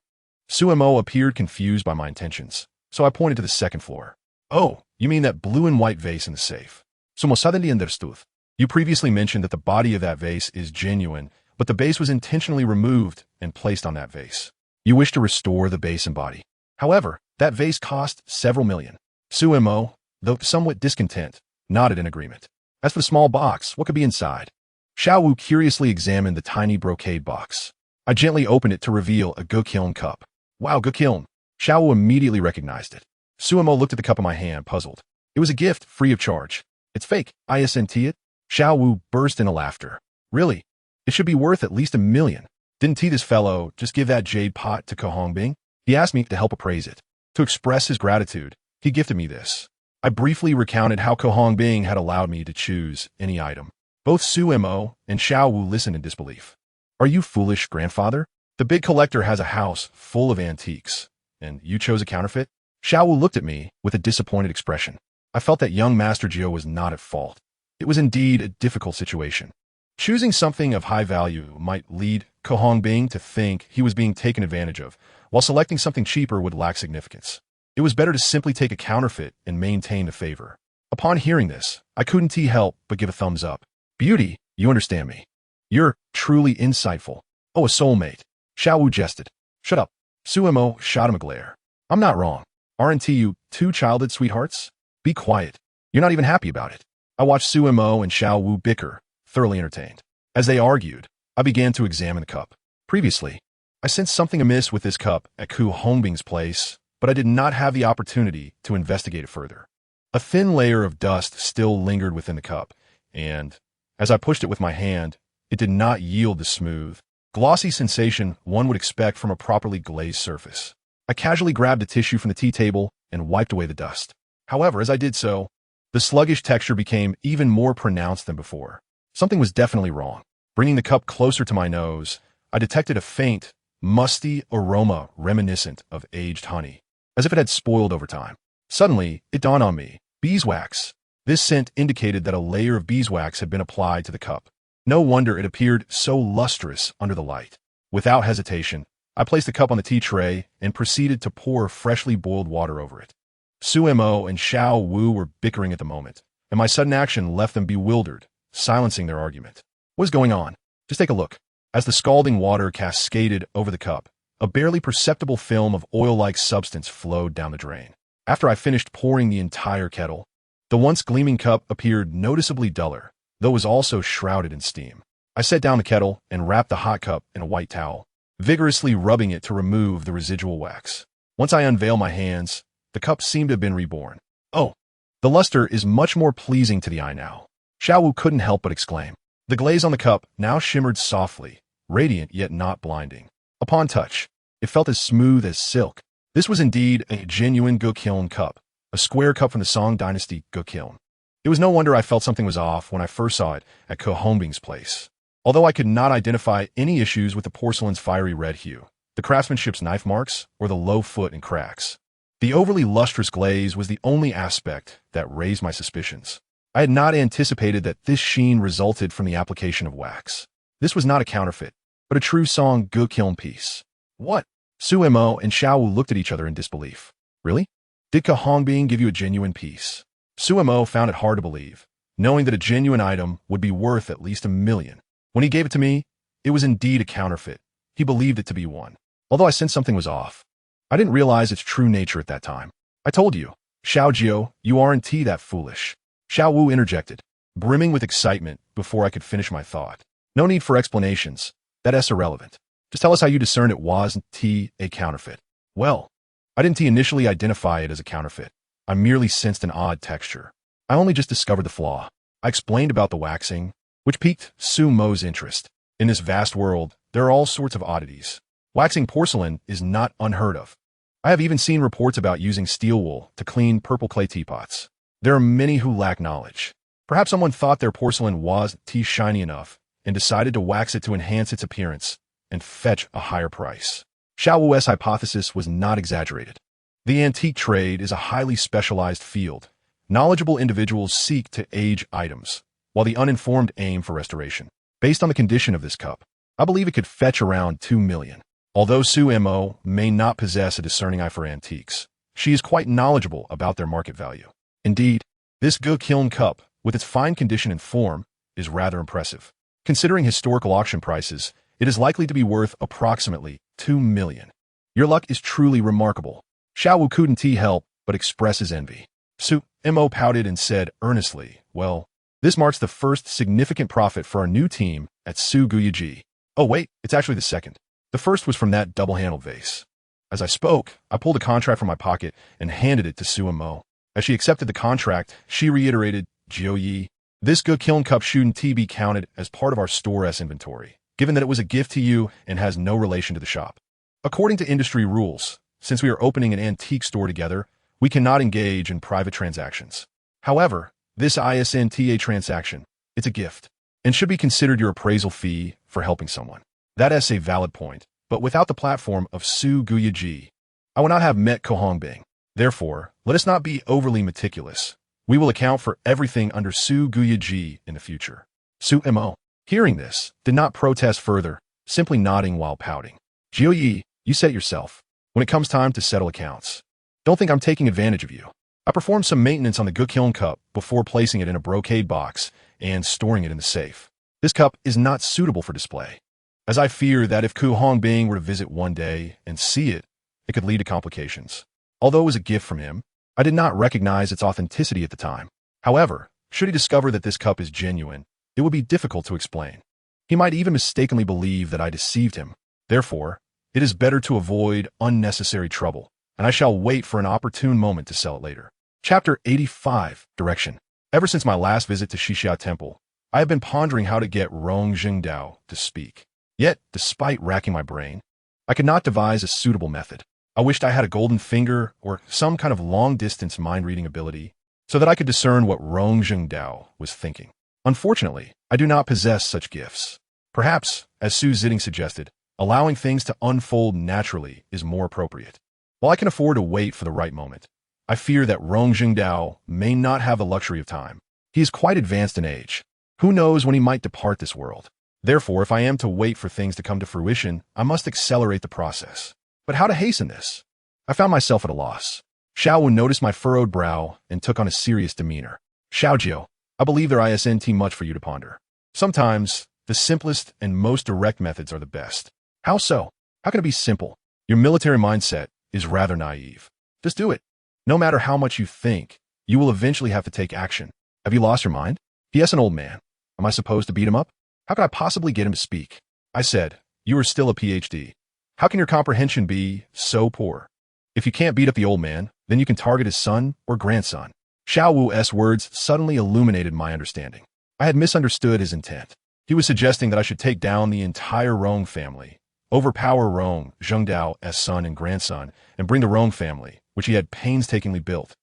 A: Su Mo appeared confused by my intentions, so I pointed to the second floor. "Oh, you mean that blue and white vase in the safe. Como suddenly understood. You previously mentioned that the body of that vase is genuine, but the base was intentionally removed and placed on that vase. You wish to restore the base and body. However, that vase cost several million. Su Mo, though somewhat discontent, nodded in agreement. As for the small box, what could be inside? Xiao Wu curiously examined the tiny brocade box. I gently opened it to reveal a Gokiln cup. Wow, Gokiln. Xiao Wu immediately recognized it. Su Mo looked at the cup in my hand, puzzled. It was a gift, free of charge. It's fake. Isn't it? Xiao Wu burst into laughter. Really? It should be worth at least $1 million. Didn't this fellow just give that jade pot to Ko Hongbing? He asked me to help appraise it. To express his gratitude, he gifted me this. I briefly recounted how Ko Hongbing had allowed me to choose any item. Both Su Mo and Xiao Wu listened in disbelief. Are you foolish, grandfather? The big collector has a house full of antiques, and you chose a counterfeit? Xiao Wu looked at me with a disappointed expression. I felt that young Master Jiu was not at fault. It was indeed a difficult situation. Choosing something of high value might lead Ko Hongbing to think he was being taken advantage of, while selecting something cheaper would lack significance. It was better to simply take a counterfeit and maintain the favor. Upon hearing this, I couldn't help but give a thumbs up. Beauty, you understand me. You're truly insightful. Oh, a soulmate. Xiao Wu jested. Shut up. Su Mo shot him a glare. I'm not wrong. Aren't you two childhood sweethearts? Be quiet. You're not even happy about it. I watched Su Mo and Xiao Wu bicker, thoroughly entertained. As they argued, I began to examine the cup. Previously, I sensed something amiss with this cup at Ko Hongbing's place, but I did not have the opportunity to investigate it further. A thin layer of dust still lingered within the cup, and, as I pushed it with my hand, it did not yield the smooth, glossy sensation one would expect from a properly glazed surface. I casually grabbed a tissue from the tea table and wiped away the dust. However, as I did so, the sluggish texture became even more pronounced than before. Something was definitely wrong. Bringing the cup closer to my nose, I detected a faint, musty aroma reminiscent of aged honey, as if it had spoiled over time. Suddenly, it dawned on me. Beeswax. This scent indicated that a layer of beeswax had been applied to the cup. No wonder it appeared so lustrous under the light. Without hesitation, I placed the cup on the tea tray and proceeded to pour freshly boiled water over it. Su Mo and Xiao Wu were bickering at the moment, and my sudden action left them bewildered, silencing their argument. What is going on? Just take a look. As the scalding water cascaded over the cup, a barely perceptible film of oil-like substance flowed down the drain. After I finished pouring the entire kettle, the once gleaming cup appeared noticeably duller, though it was also shrouded in steam. I set down the kettle and wrapped the hot cup in a white towel, vigorously rubbing it to remove the residual wax. Once I unveiled my hands, the cup seemed to have been reborn. Oh, the luster is much more pleasing to the eye now. Xiao Wu couldn't help but exclaim. The glaze on the cup now shimmered softly, radiant yet not blinding. Upon touch, it felt as smooth as silk. This was indeed a genuine Gokiln cup, a square cup from the Song Dynasty Gokiln. It was no wonder I felt something was off when I first saw it at Ko Hongbing's place. Although I could not identify any issues with the porcelain's fiery red hue, the craftsmanship's knife marks, or the low foot and cracks, the overly lustrous glaze was the only aspect that raised my suspicions. I had not anticipated that this sheen resulted from the application of wax. This was not a counterfeit, but a true Song Gokiln piece. What? Su Mo and Xiao Wu looked at each other in disbelief. Really? Did Ko Hongbing give you a genuine piece? Su Mo found it hard to believe, knowing that a genuine item would be worth at least $1 million. When he gave it to me, it was indeed a counterfeit. He believed it to be one. Although I sensed something was off, I didn't realize its true nature at that time. I told you, Xiao Jiu, you aren't that foolish. Xiao Wu interjected, brimming with excitement before I could finish my thought. No need for explanations. That's irrelevant. Just tell us how you discerned it wasn't a counterfeit. Well, I didn't initially identify it as a counterfeit. I merely sensed an odd texture. I only just discovered the flaw. I explained about the waxing, which piqued Su Mo's interest. In this vast world, there are all sorts of oddities. Waxing porcelain is not unheard of. I have even seen reports about using steel wool to clean purple clay teapots. There are many who lack knowledge. Perhaps someone thought their porcelain was shiny enough and decided to wax it to enhance its appearance and fetch a higher price. Xiao Wu's hypothesis was not exaggerated. The antique trade is a highly specialized field. Knowledgeable individuals seek to age items, while the uninformed aim for restoration. Based on the condition of this cup, I believe it could fetch around $2 million. Although Su Mo may not possess a discerning eye for antiques, she is quite knowledgeable about their market value. Indeed, this Gokiln cup, with its fine condition and form, is rather impressive. Considering historical auction prices, it is likely to be worth approximately $2 million. Your luck is truly remarkable. Xiao Wu couldn't help but express his envy. Su Mo pouted and said earnestly, well, this marks the first significant profit for our new team at Su Guyaji. Oh wait, it's actually the second. The first was from that double-handled vase. As I spoke, I pulled a contract from my pocket and handed it to Su Mo. As she accepted the contract, she reiterated, Jiu Yi, this good kiln cup shouldn't be counted as part of our store's inventory, given that it was a gift to you and has no relation to the shop. According to industry rules, since we are opening an antique store together, we cannot engage in private transactions. However, this ISNTA transaction, it's a gift, and should be considered your appraisal fee for helping someone. That is a valid point, but without the platform of Su Guyaji, I would not have met Kohongbing. Therefore, let us not be overly meticulous. We will account for everything under Su Guyaji in the future. Su Mo, hearing this, did not protest further, simply nodding while pouting. Jiu Yi, you said it yourself. When it comes time to settle accounts, don't think I'm taking advantage of you. I performed some maintenance on the good kiln cup before placing it in a brocade box and storing it in the safe. This cup is not suitable for display, as I fear that if Ku Hongbing were to visit one day and see it, it could lead to complications. Although it was a gift from him, I did not recognize its authenticity at the time. However, should he discover that this cup is genuine, it would be difficult to explain. He might even mistakenly believe that I deceived him. Therefore, it is better to avoid unnecessary trouble, and I shall wait for an opportune moment to sell it later. Chapter 85, Direction. Ever since my last visit to Xixia Temple, I have been pondering how to get Rong Jingdao to speak. Yet, despite racking my brain, I could not devise a suitable method. I wished I had a golden finger or some kind of long-distance mind-reading ability so that I could discern what Rong Jingdao was thinking. Unfortunately, I do not possess such gifts. Perhaps, as Su Ziding suggested, allowing things to unfold naturally is more appropriate. While I can afford to wait for the right moment, I fear that Rong Jingdao may not have the luxury of time. He is quite advanced in age. Who knows when he might depart this world? Therefore, if I am to wait for things to come to fruition, I must accelerate the process. But how to hasten this? I found myself at a loss. Xiao Wu noticed my furrowed brow and took on a serious demeanor. Xiaojiu, I believe there isn't much for you to ponder. Sometimes, the simplest and most direct methods are the best. How so? How can it be simple? Your military mindset is rather naive. Just do it. No matter how much you think, you will eventually have to take action. Have you lost your mind? P.S. an old man. Am I supposed to beat him up? How could I possibly get him to speak? I said, you are still a PhD. How can your comprehension be so poor? If you can't beat up the old man, then you can target his son or grandson. Xiao Wu's words suddenly illuminated my understanding. I had misunderstood his intent. He was suggesting that I should take down the entire Rong family, overpower Rong Zhengdao's son and grandson, and bring the Rong family, which he had painstakingly built,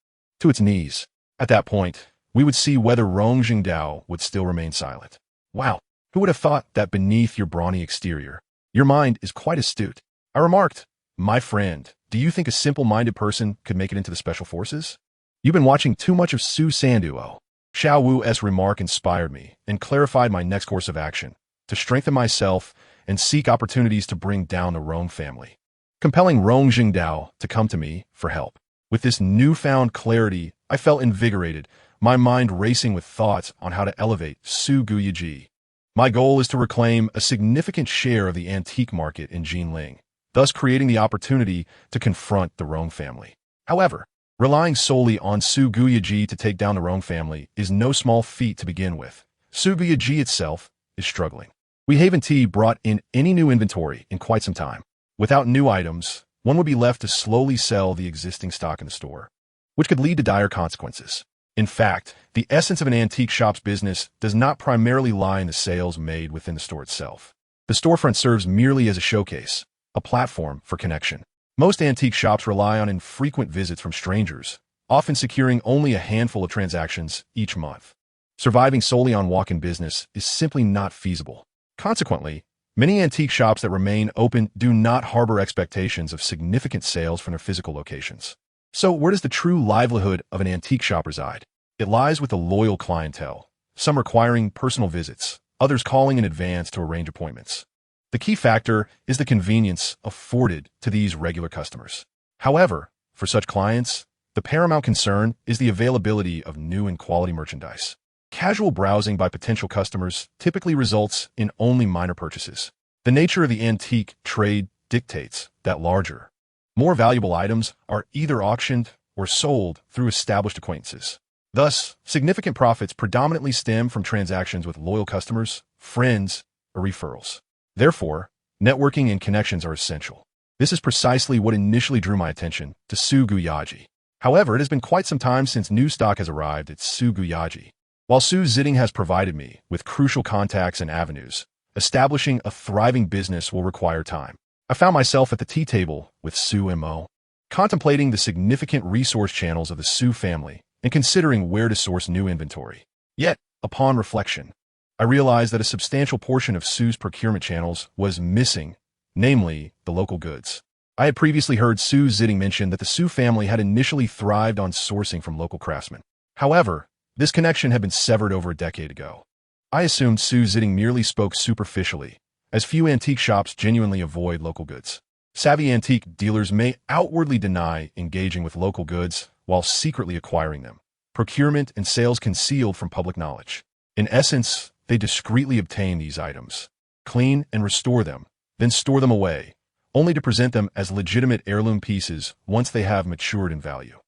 A: to its knees. At that point, we would see whether Rong Jingdao would still remain silent. Wow, who would have thought that beneath your brawny exterior, your mind is quite astute? I remarked, my friend, do you think a simple-minded person could make it into the special forces? You've been watching too much of Su Sanduo. Xiao Wu's remark inspired me and clarified my next course of action, to strengthen myself and seek opportunities to bring down the Rong family, compelling Rong Jingdao to come to me for help. With this newfound clarity, I felt invigorated, my mind racing with thoughts on how to elevate Su Guyaji. My goal is to reclaim a significant share of the antique market in Jinling, thus creating the opportunity to confront the Rong family. However, relying solely on Su Guyaji to take down the Rong family is no small feat to begin with. Su Guyaji itself is struggling. We haven't brought in any new inventory in quite some time. Without new items, one would be left to slowly sell the existing stock in the store, which could lead to dire consequences. In fact, the essence of an antique shop's business does not primarily lie in the sales made within the store itself. The storefront serves merely as a showcase, a platform for connection. Most antique shops rely on infrequent visits from strangers, often securing only a handful of transactions each month. Surviving solely on walk-in business is simply not feasible. Consequently, many antique shops that remain open do not harbor expectations of significant sales from their physical locations. So where does the true livelihood of an antique shop reside? It lies with the loyal clientele, some requiring personal visits, others calling in advance to arrange appointments. The key factor is the convenience afforded to these regular customers. However, for such clients, the paramount concern is the availability of new and quality merchandise. Casual browsing by potential customers typically results in only minor purchases. The nature of the antique trade dictates that larger, more valuable items are either auctioned or sold through established acquaintances. Thus, significant profits predominantly stem from transactions with loyal customers, friends, or referrals. Therefore, networking and connections are essential. This is precisely what initially drew my attention to Su Guyaji. However, it has been quite some time since new stock has arrived at Su Guyaji. While Su Jiting has provided me with crucial contacts and avenues, establishing a thriving business will require time. I found myself at the tea table with Su Mo, contemplating the significant resource channels of the Su family and considering where to source new inventory. Yet, upon reflection, I realized that a substantial portion of Su's procurement channels was missing, namely the local goods. I had previously heard Su Jiting mention that the Su family had initially thrived on sourcing from local craftsmen. However, this connection had been severed over a decade ago. I assumed Su Jiting merely spoke superficially, as few antique shops genuinely avoid local goods. Savvy antique dealers may outwardly deny engaging with local goods while secretly acquiring them. Procurement and sales concealed from public knowledge. In essence, they discreetly obtain these items, clean and restore them, then store them away, only to present them as legitimate heirloom pieces once they have matured in value.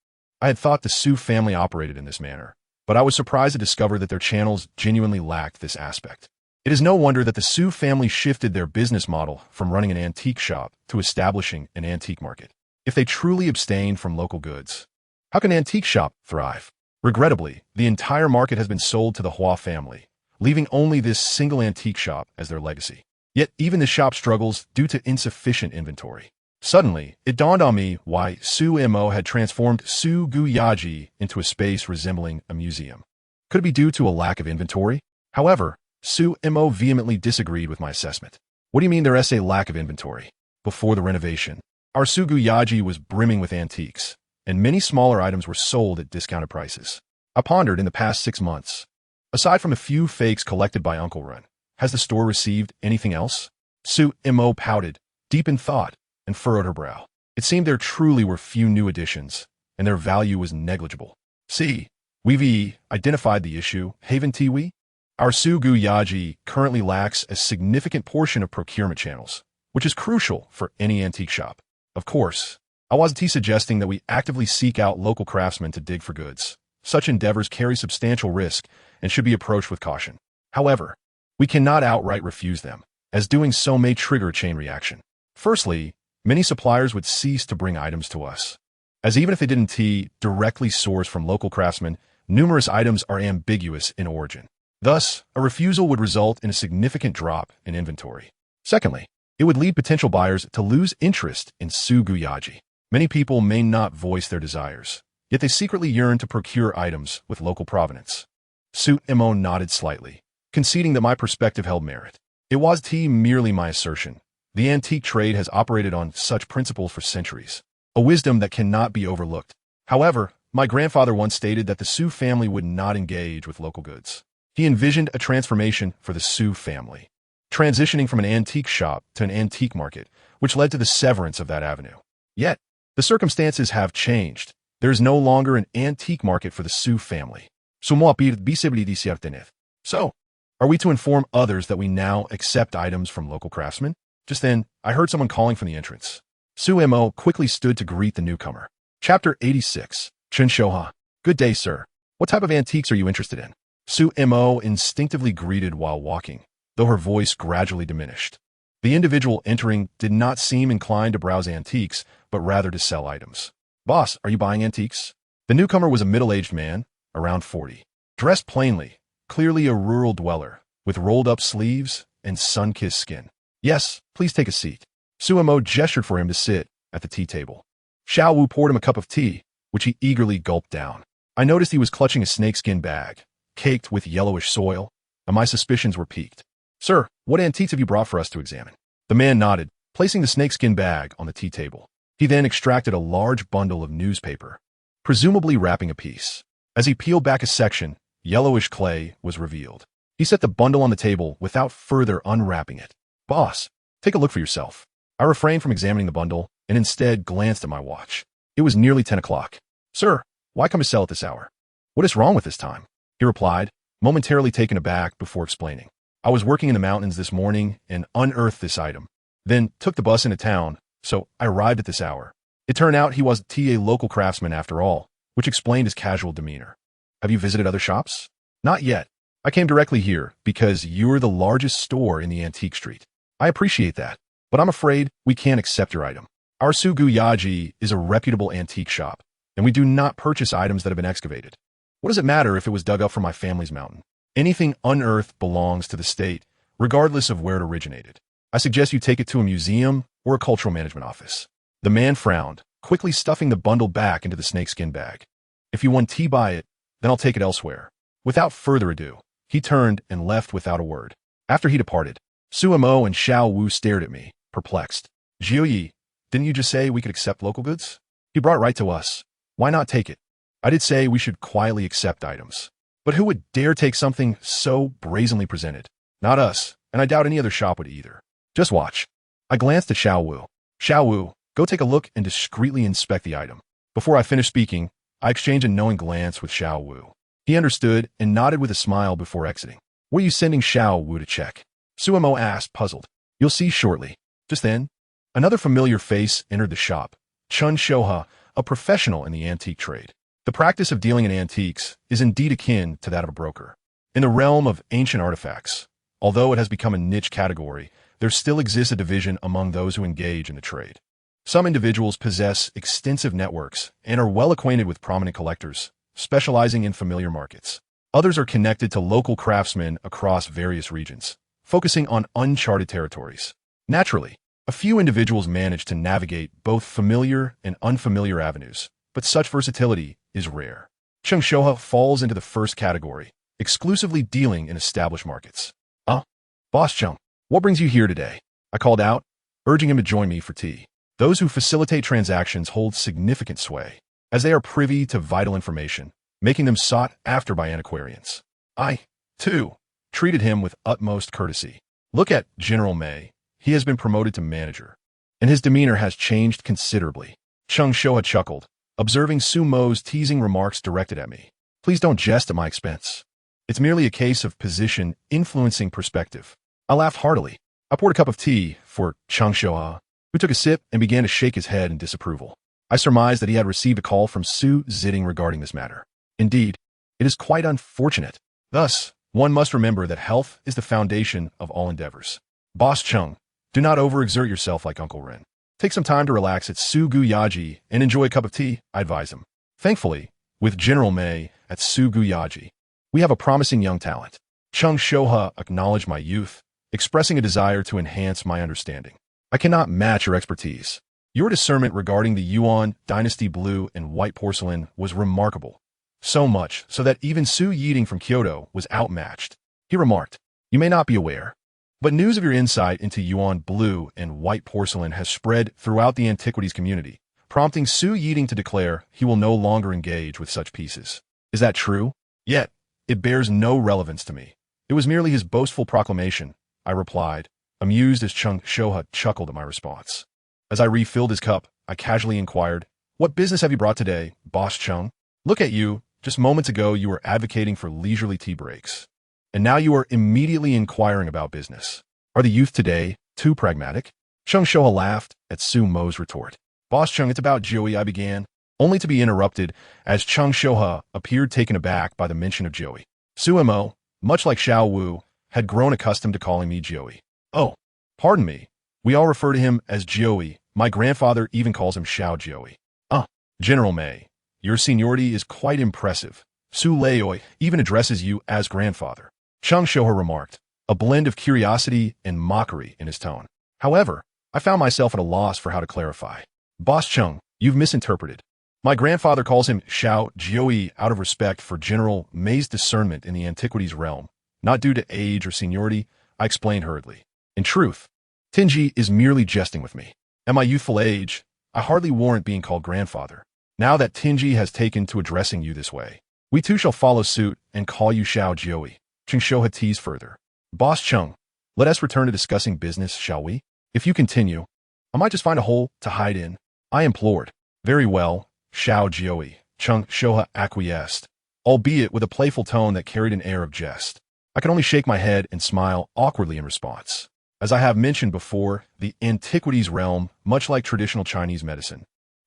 A: I had thought the Su family operated in this manner, but I was surprised to discover that their channels genuinely lacked this aspect. It is no wonder that the Su family shifted their business model from running an antique shop to establishing an antique market. If they truly abstained from local goods, how can an antique shop thrive? Regrettably, the entire market has been sold to the Hua family, leaving only this single antique shop as their legacy. Yet even the shop struggles due to insufficient inventory. Suddenly, it dawned on me why Su Mo had transformed Su Guyaji into a space resembling a museum. Could it be due to a lack of inventory? However, Su Mo vehemently disagreed with my assessment. What do you mean there is a lack of inventory? Before the renovation, our Su Guyaji was brimming with antiques, and many smaller items were sold at discounted prices. I pondered in the past 6 months. Aside from a few fakes collected by Uncle Run, has the store received anything else? Su Mo pouted, deep in thought, and furrowed her brow. It seemed there truly were few new additions, and their value was negligible. See, we've identified the issue, haven't we? Our Su Guyaji currently lacks a significant portion of procurement channels, which is crucial for any antique shop. Of course, I wasn't suggesting that we actively seek out local craftsmen to dig for goods. Such endeavors carry substantial risk and should be approached with caution. However, we cannot outright refuse them, as doing so may trigger a chain reaction. Firstly, many suppliers would cease to bring items to us, as even if they didn't directly source from local craftsmen, numerous items are ambiguous in origin. Thus, a refusal would result in a significant drop in inventory. Secondly, it would lead potential buyers to lose interest in Su Guyaji. Many people may not voice their desires, yet they secretly yearn to procure items with local provenance. Su Mo nodded slightly, conceding that my perspective held merit. It was merely my assertion. The antique trade has operated on such principles for centuries, a wisdom that cannot be overlooked. However, my grandfather once stated that the Su family would not engage with local goods. He envisioned a transformation for the Su family, transitioning from an antique shop to an antique market, which led to the severance of that avenue. Yet, the circumstances have changed. There is no longer an antique market for the Su family. So, are we to inform others that we now accept items from local craftsmen? Just then, I heard someone calling from the entrance. Su Mo quickly stood to greet the newcomer. Chapter 86. Chen Shouha. Good day, sir. What type of antiques are you interested in? Su Mo instinctively greeted while walking, though her voice gradually diminished. The individual entering did not seem inclined to browse antiques, but rather to sell items. Boss, are you buying antiques? The newcomer was a middle-aged man, around 40, dressed plainly, clearly a rural dweller, with rolled-up sleeves and sun-kissed skin. Yes, please take a seat. Su Mo gestured for him to sit at the tea table. Xiao Wu poured him a cup of tea, which he eagerly gulped down. I noticed he was clutching a snakeskin bag, caked with yellowish soil, and my suspicions were piqued. Sir, what antiques have you brought for us to examine? The man nodded, placing the snakeskin bag on the tea table. He then extracted a large bundle of newspaper, presumably wrapping a piece. As he peeled back a section, yellowish clay was revealed. He set the bundle on the table without further unwrapping it. Boss, take a look for yourself. I refrained from examining the bundle and instead glanced at my watch. It was nearly 10 o'clock. Sir, why come to sell at this hour? What is wrong with this time? He replied, momentarily taken aback before explaining. I was working in the mountains this morning and unearthed this item, then took the bus into town, so I arrived at this hour. It turned out he was a local craftsman after all, which explained his casual demeanor. Have you visited other shops? Not yet. I came directly here because you're the largest store in the antique street. I appreciate that, but I'm afraid we can't accept your item. Our Sugu Yaji is a reputable antique shop, and we do not purchase items that have been excavated. What does it matter if it was dug up from my family's mountain? Anything unearthed belongs to the state, regardless of where it originated. I suggest you take it to a museum or a cultural management office. The man frowned, quickly stuffing the bundle back into the snakeskin bag. If you want to buy it, then I'll take it elsewhere. Without further ado, he turned and left without a word. After he departed, Suemo and Xiao Wu stared at me, perplexed. Jiu, didn't you just say we could accept local goods? He brought it right to us. Why not take it? I did say we should quietly accept items. But who would dare take something so brazenly presented? Not us, and I doubt any other shop would either. Just watch. I glanced at Xiao Wu. Xiao Wu, go take a look and discreetly inspect the item. Before I finished speaking, I exchanged a knowing glance with Xiao Wu. He understood and nodded with a smile before exiting. What are you sending Xiao Wu to check? Suemo asked, puzzled. You'll see shortly. Just then, another familiar face entered the shop. Chun Shoha, a professional in the antique trade. The practice of dealing in antiques is indeed akin to that of a broker. In the realm of ancient artifacts, although it has become a niche category, there still exists a division among those who engage in the trade. Some individuals possess extensive networks and are well acquainted with prominent collectors, specializing in familiar markets. Others are connected to local craftsmen across various regions, focusing on uncharted territories. Naturally, a few individuals manage to navigate both familiar and unfamiliar avenues, but such versatility is rare. Cheng Shoha falls into the first category, exclusively dealing in established markets. Boss Cheng, what brings you here today? I called out, urging him to join me for tea. Those who facilitate transactions hold significant sway, as they are privy to vital information, making them sought after by antiquarians. I, too, treated him with utmost courtesy. Look at General Mei. He has been promoted to manager, and his demeanor has changed considerably. Cheng Shoha chuckled, observing Sumo's teasing remarks directed at me. Please don't jest at my expense. It's merely a case of position influencing perspective. I laughed heartily. I poured a cup of tea for Cheng Shoha, who took a sip and began to shake his head in disapproval. I surmised that he had received a call from Su Zitting regarding this matter. Indeed, it is quite unfortunate. Thus, one must remember that health is the foundation of all endeavors. Boss Cheng, do not overexert yourself like Uncle Ren. Take some time to relax at Sugu Yaji and enjoy a cup of tea, I advise him. Thankfully, with General Mei at Sugu Yaji, we have a promising young talent. Cheng Shoha acknowledged my youth, expressing a desire to enhance my understanding. I cannot match your expertise. Your discernment regarding the Yuan dynasty blue and white porcelain was remarkable. So much so that even Su Yiding from Kyoto was outmatched. He remarked, you may not be aware, but news of your insight into Yuan blue and white porcelain has spread throughout the antiquities community, prompting Su Yiding to declare he will no longer engage with such pieces. Is that true? Yet, it bears no relevance to me. It was merely his boastful proclamation, I replied, amused as Cheng Shoha chuckled at my response. As I refilled his cup, I casually inquired, what business have you brought today, Boss Cheng? Look at you, just moments ago you were advocating for leisurely tea breaks. And now you are immediately inquiring about business. Are the youth today too pragmatic? Cheng Shoha laughed at Su Mo's retort. Boss Cheng, it's about Joey, I began, only to be interrupted as Cheng Shoha appeared taken aback by the mention of Joey. Suemo, much like Xiao Wu, had grown accustomed to calling me Joey. Oh, pardon me. We all refer to him as Joey. My grandfather even calls him Xiao Joey. General Mei, your seniority is quite impressive. Su Leoi even addresses you as grandfather. Cheng Shoha remarked, a blend of curiosity and mockery in his tone. However, I found myself at a loss for how to clarify. Boss Cheng, you've misinterpreted. My grandfather calls him Xiao Jiu out of respect for General Mei's discernment in the antiquities realm, not due to age or seniority, I explained hurriedly. In truth, Tinji is merely jesting with me. At my youthful age, I hardly warrant being called grandfather. Now that Tinji has taken to addressing you this way, we too shall follow suit and call you Xiao Jiu. Cheng Shoha teased further. Boss Cheng, let us return to discussing business, shall we? If you continue, I might just find a hole to hide in. I implored. Very well, Xiao Jiu. Cheng Shoha acquiesced, albeit with a playful tone that carried an air of jest. I could only shake my head and smile awkwardly in response. As I have mentioned before, the antiquities realm, much like traditional Chinese medicine,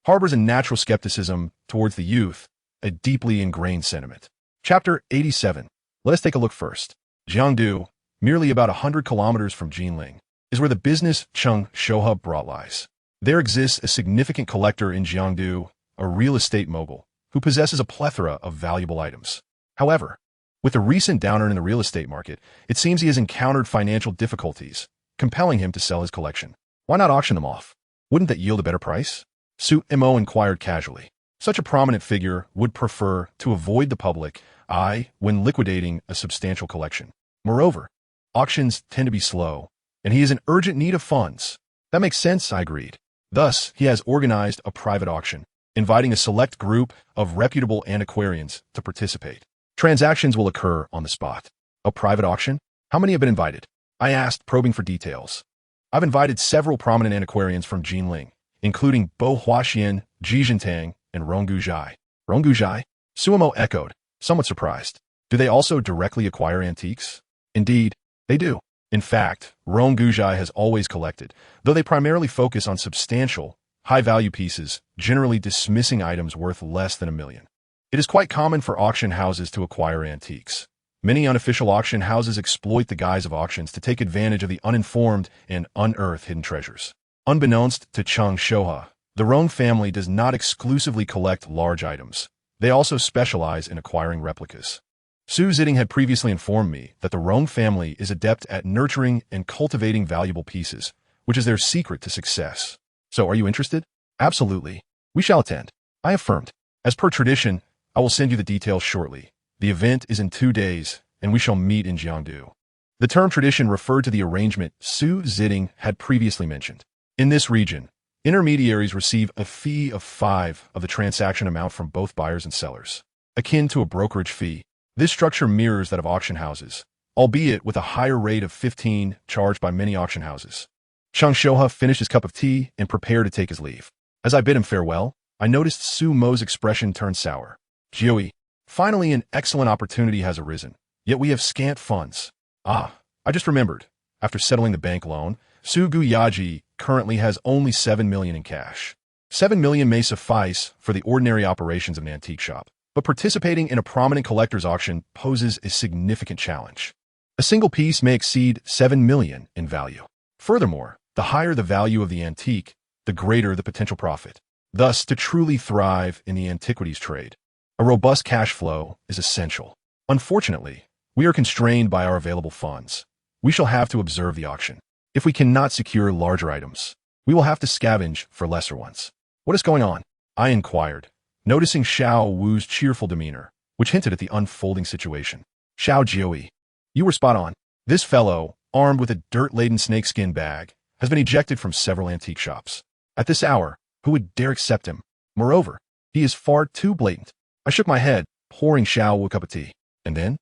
A: harbors a natural skepticism towards the youth, a deeply ingrained sentiment. Chapter 87. Let us take a look first. Jiangdu, merely about 100 kilometers from Jinling, is where the business Cheng Shouhe brought lies. There exists a significant collector in Jiangdu, a real estate mogul, who possesses a plethora of valuable items. However, with the recent downturn in the real estate market, it seems he has encountered financial difficulties, compelling him to sell his collection. Why not auction them off? Wouldn't that yield a better price? Su Mo inquired casually. Such a prominent figure would prefer to avoid the public eye when liquidating a substantial collection. Moreover, auctions tend to be slow, and he is in urgent need of funds. That makes sense, I agreed. Thus, he has organized a private auction, inviting a select group of reputable antiquarians to participate. Transactions will occur on the spot. A private auction? How many have been invited? I asked, probing for details. I've invited several prominent antiquarians from Jinling, including Bo Huaxian, Ji Jintang, and Ronggu Zhai. Ronggu Zhai? Suemo echoed, somewhat surprised. Do they also directly acquire antiques? Indeed, they do. In fact, Ronggu Zhai has always collected, though they primarily focus on substantial, high-value pieces, generally dismissing items worth less than $1 million. It is quite common for auction houses to acquire antiques. Many unofficial auction houses exploit the guise of auctions to take advantage of the uninformed and unearth hidden treasures. Unbeknownst to Cheng Shouhe, the Rong family does not exclusively collect large items. They also specialize in acquiring replicas. Su Ziding had previously informed me that the Rong family is adept at nurturing and cultivating valuable pieces, which is their secret to success. So, are you interested? Absolutely. We shall attend. I affirmed. As per tradition, I will send you the details shortly. The event is in 2 days, and we shall meet in Jiangdu. The term tradition referred to the arrangement Su Ziding had previously mentioned. In this region, intermediaries receive a fee of 5 of the transaction amount from both buyers and sellers. Akin to a brokerage fee, this structure mirrors that of auction houses, albeit with a higher rate of 15 charged by many auction houses. Cheng Shouhe finished his cup of tea and prepared to take his leave. As I bid him farewell, I noticed Su Mo's expression turn sour. Jiu, finally an excellent opportunity has arisen, yet we have scant funds. I just remembered. After settling the bank loan, Su Guyaji currently has only 7 million in cash. 7 million may suffice for the ordinary operations of an antique shop, but participating in a prominent collector's auction poses a significant challenge. A single piece may exceed 7 million in value. Furthermore, the higher the value of the antique, the greater the potential profit. Thus, to truly thrive in the antiquities trade, a robust cash flow is essential. Unfortunately, we are constrained by our available funds. We shall have to observe the auction. If we cannot secure larger items, we will have to scavenge for lesser ones. What is going on? I inquired, noticing Xiao Wu's cheerful demeanor, which hinted at the unfolding situation. Xiao Jiu, you were spot on. This fellow, armed with a dirt-laden snakeskin bag, has been ejected from several antique shops. At this hour, who would dare accept him? Moreover, he is far too blatant. I shook my head, pouring Xiao Wu a cup of tea. And then,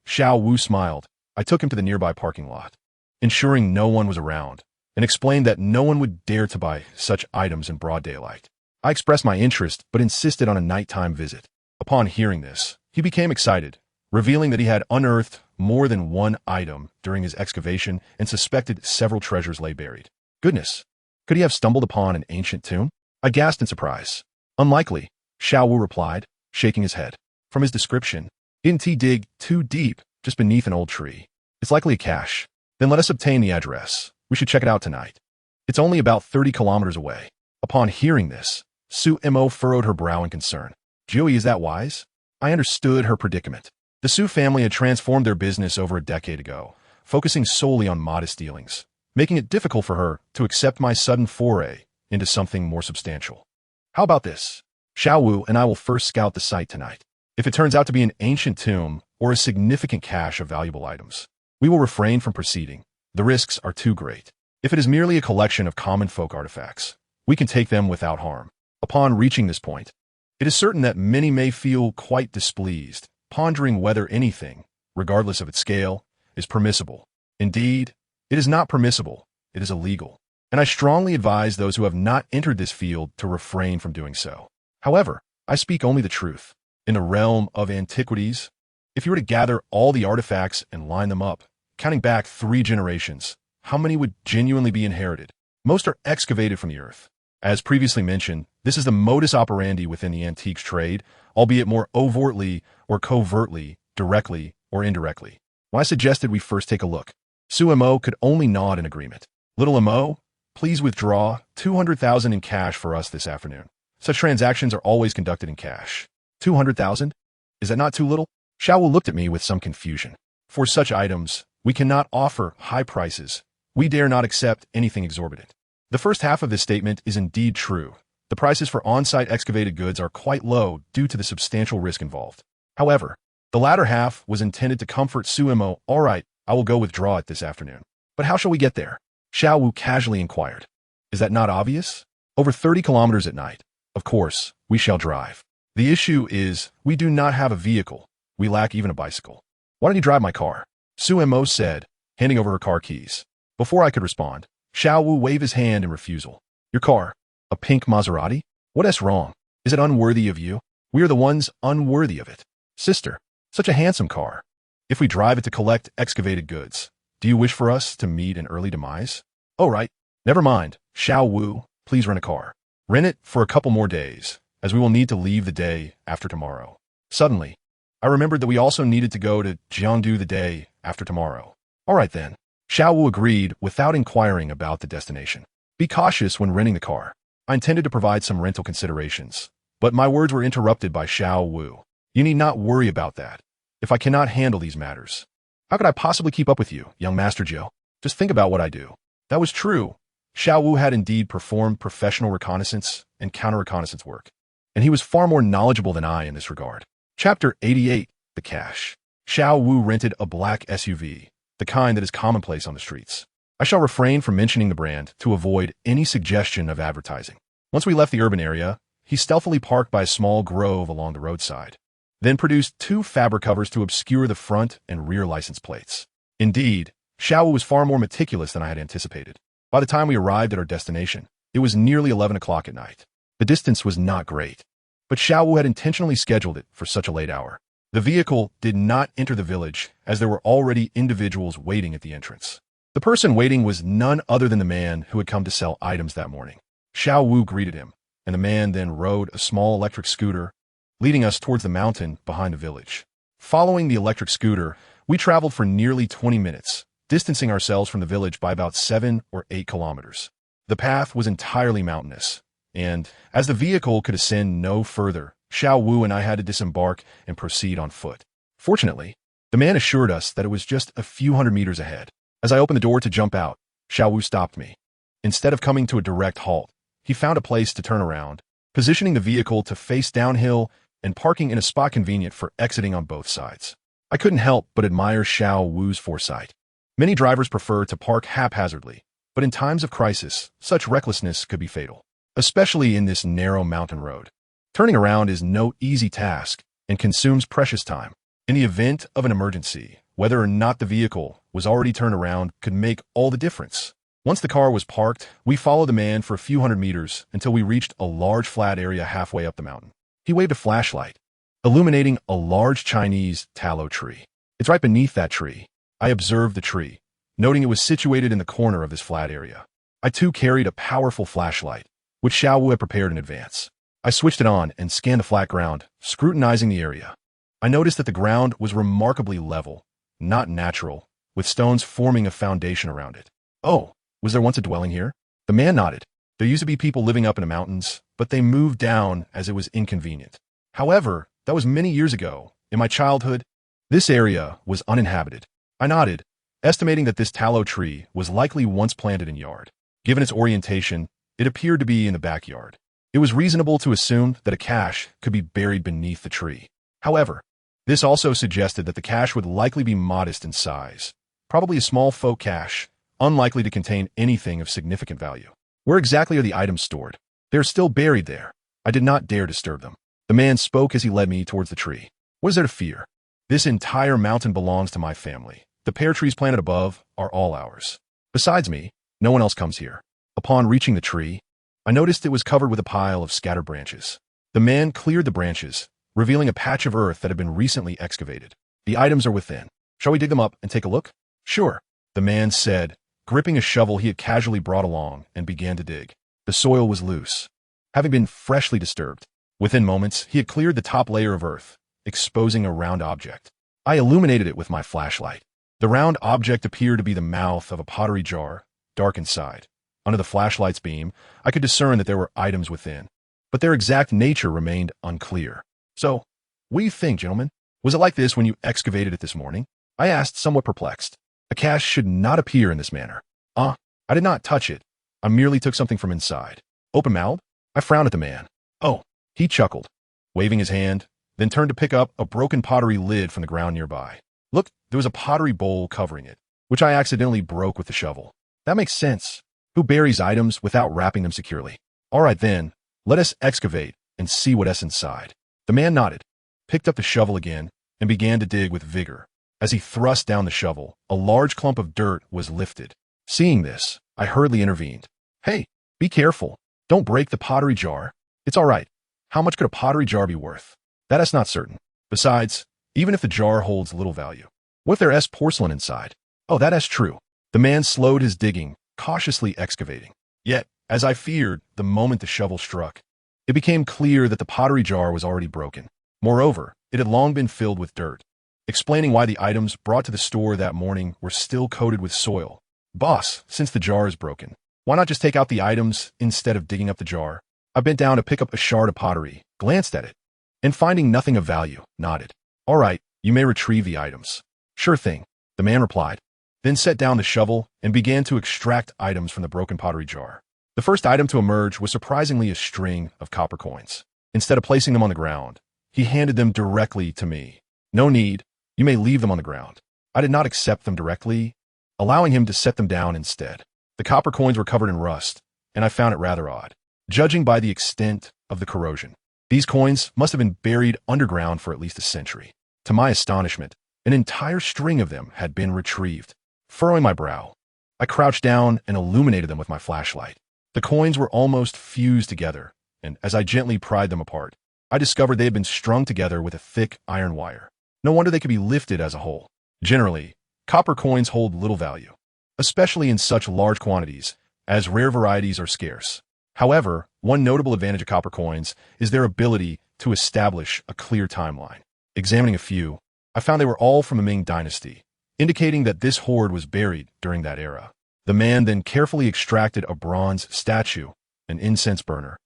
A: Xiao Wu smiled. I took him to the nearby parking lot, ensuring no one was around, and explained that no one would dare to buy such items in broad daylight. I expressed my interest, but insisted on a nighttime visit. Upon hearing this, he became excited, revealing that he had unearthed more than one item during his excavation and suspected several treasures lay buried. Goodness, could he have stumbled upon an ancient tomb? I gasped in surprise. Unlikely, Xiao Wu replied, shaking his head. From his description, didn't he dig too deep just beneath an old tree? It's likely a cache. Then let us obtain the address. We should check it out tonight. It's only about 30 kilometers away. Upon hearing this, Su Mo furrowed her brow in concern. Jiu, is that wise? I understood her predicament. The Su family had transformed their business over a decade ago, focusing solely on modest dealings, making it difficult for her to accept my sudden foray into something more substantial. How about this? Xiao Wu and I will first scout the site tonight. If it turns out to be an ancient tomb or a significant cache of valuable items, we will refrain from proceeding. The risks are too great. If it is merely a collection of common folk artifacts, we can take them without harm. Upon reaching this point, it is certain that many may feel quite displeased, pondering whether anything, regardless of its scale, is permissible. Indeed, it is not permissible, it is illegal, and I strongly advise those who have not entered this field to refrain from doing so. However, I speak only the truth. In the realm of antiquities, if you were to gather all the artifacts and line them up, counting back 3 generations, how many would genuinely be inherited? Most are excavated from the earth. As previously mentioned, this is the modus operandi within the antiques trade, albeit more overtly or covertly, directly or indirectly. Well, I suggested we first take a look. Su Mo could only nod in agreement. Little Mo, please withdraw 200,000 in cash for us this afternoon. Such transactions are always conducted in cash. 200,000? Is that not too little? Xiao Wu looked at me with some confusion. For such items, we cannot offer high prices. We dare not accept anything exorbitant. The first half of this statement is indeed true. The prices for on-site excavated goods are quite low due to the substantial risk involved. However, the latter half was intended to comfort Su Mo. All right, I will go withdraw it this afternoon. But how shall we get there? Xiao Wu casually inquired. Is that not obvious? Over 30 kilometers at night. Of course, we shall drive. The issue is, we do not have a vehicle. We lack even a bicycle. Why don't you drive my car? Su Mo said, handing over her car keys. Before I could respond, Xiao Wu waved his hand in refusal. Your car? A pink Maserati? What's wrong? Is it unworthy of you? We are the ones unworthy of it. Sister, such a handsome car. If we drive it to collect excavated goods, do you wish for us to meet an early demise? Oh, right. Never mind. Xiao Wu, please rent a car. Rent it for a couple more days, as we will need to leave the day after tomorrow. Suddenly, I remembered that we also needed to go to Jiangdu the day after tomorrow. All right then. Xiao Wu agreed without inquiring about the destination. Be cautious when renting the car. I intended to provide some rental considerations, but my words were interrupted by Xiao Wu. You need not worry about that. If I cannot handle these matters, how could I possibly keep up with you, young Master Jiu? Just think about what I do. That was true. Xiao Wu had indeed performed professional reconnaissance and counter-reconnaissance work, and he was far more knowledgeable than I in this regard. Chapter 88, The Cache. Xiao Wu rented a black SUV, the kind that is commonplace on the streets. I shall refrain from mentioning the brand to avoid any suggestion of advertising. Once we left the urban area, he stealthily parked by a small grove along the roadside, then produced 2 fabric covers to obscure the front and rear license plates. Indeed, Xiao Wu was far more meticulous than I had anticipated. By the time we arrived at our destination, it was nearly 11 o'clock at night. The distance was not great, but Xiao Wu had intentionally scheduled it for such a late hour. The vehicle did not enter the village, as there were already individuals waiting at the entrance. The person waiting was none other than the man who had come to sell items that morning. Xiao Wu greeted him, and the man then rode a small electric scooter, leading us towards the mountain behind the village. Following the electric scooter, we traveled for nearly 20 minutes, distancing ourselves from the village by about 7 or 8 kilometers. The path was entirely mountainous, and as the vehicle could ascend no further, Xiao Wu and I had to disembark and proceed on foot. Fortunately, the man assured us that it was just a few hundred meters ahead. As I opened the door to jump out, Xiao Wu stopped me. Instead of coming to a direct halt, he found a place to turn around, positioning the vehicle to face downhill and parking in a spot convenient for exiting on both sides. I couldn't help but admire Xiao Wu's foresight. Many drivers prefer to park haphazardly, but in times of crisis, such recklessness could be fatal, especially in this narrow mountain road. Turning around is no easy task and consumes precious time. In the event of an emergency, whether or not the vehicle was already turned around could make all the difference. Once the car was parked, we followed the man for a few hundred meters until we reached a large flat area halfway up the mountain. He waved a flashlight, illuminating a large Chinese tallow tree. It's right beneath that tree. I observed the tree, noting it was situated in the corner of this flat area. I too carried a powerful flashlight, which Xiao Wu had prepared in advance. I switched it on and scanned the flat ground, scrutinizing the area. I noticed that the ground was remarkably level, not natural, with stones forming a foundation around it. Oh, was there once a dwelling here? The man nodded. There used to be people living up in the mountains, but they moved down as it was inconvenient. However, that was many years ago. In my childhood, this area was uninhabited. I nodded, estimating that this tallow tree was likely once planted in yard. Given its orientation, it appeared to be in the backyard. It was reasonable to assume that a cache could be buried beneath the tree. However, this also suggested that the cache would likely be modest in size, probably a small folk cache, unlikely to contain anything of significant value. Where exactly are the items stored? They are still buried there. I did not dare disturb them. The man spoke as he led me towards the tree. What is there to fear? This entire mountain belongs to my family. The pear trees planted above are all ours. Besides me, no one else comes here. Upon reaching the tree, I noticed it was covered with a pile of scattered branches. The man cleared the branches, revealing a patch of earth that had been recently excavated. The items are within. Shall we dig them up and take a look? Sure, the man said, gripping a shovel he had casually brought along and began to dig. The soil was loose, having been freshly disturbed. Within moments, he had cleared the top layer of earth, exposing a round object. I illuminated it with my flashlight. The round object appeared to be the mouth of a pottery jar, dark inside. Under the flashlight's beam, I could discern that there were items within, but their exact nature remained unclear. So, what do you think, gentlemen? Was it like this when you excavated it this morning? I asked, somewhat perplexed. A cache should not appear in this manner. I did not touch it. I merely took something from inside. Open-mouthed? I frowned at the man. Oh, he chuckled, waving his hand, then turned to pick up a broken pottery lid from the ground nearby. Look, there was a pottery bowl covering it, which I accidentally broke with the shovel. That makes sense. Who buries items without wrapping them securely? All right then, let us excavate and see what's inside. The man nodded, picked up the shovel again, and began to dig with vigor. As he thrust down the shovel, a large clump of dirt was lifted. Seeing this, I hurriedly intervened. Hey, be careful. Don't break the pottery jar. It's all right. How much could a pottery jar be worth? That is not certain. Besides, even if the jar holds little value, what if there's porcelain inside? Oh, that is true. The man slowed his digging, cautiously excavating. Yet, as I feared, the moment the shovel struck, it became clear that the pottery jar was already broken. Moreover, it had long been filled with dirt, explaining why the items brought to the store that morning were still coated with soil. Boss, since the jar is broken, why not just take out the items instead of digging up the jar? I bent down to pick up a shard of pottery, glanced at it, and finding nothing of value, nodded. All right, you may retrieve the items. Sure thing, the man replied, then set down the shovel and began to extract items from the broken pottery jar. The first item to emerge was surprisingly a string of copper coins. Instead of placing them on the ground, he handed them directly to me. No need, you may leave them on the ground. I did not accept them directly, allowing him to set them down instead. The copper coins were covered in rust, and I found it rather odd. Judging by the extent of the corrosion, these coins must have been buried underground for at least a century. To my astonishment, an entire string of them had been retrieved. Furrowing my brow, I crouched down and illuminated them with my flashlight. The coins were almost fused together, and as I gently pried them apart, I discovered they had been strung together with a thick iron wire. No wonder they could be lifted as a whole. Generally, copper coins hold little value, especially in such large quantities, as rare varieties are scarce. However, one notable advantage of copper coins is their ability to establish a clear timeline. Examining a few, I found they were all from the Ming dynasty, indicating that this hoard was buried during that era. The man then carefully extracted a bronze statue, an incense burner,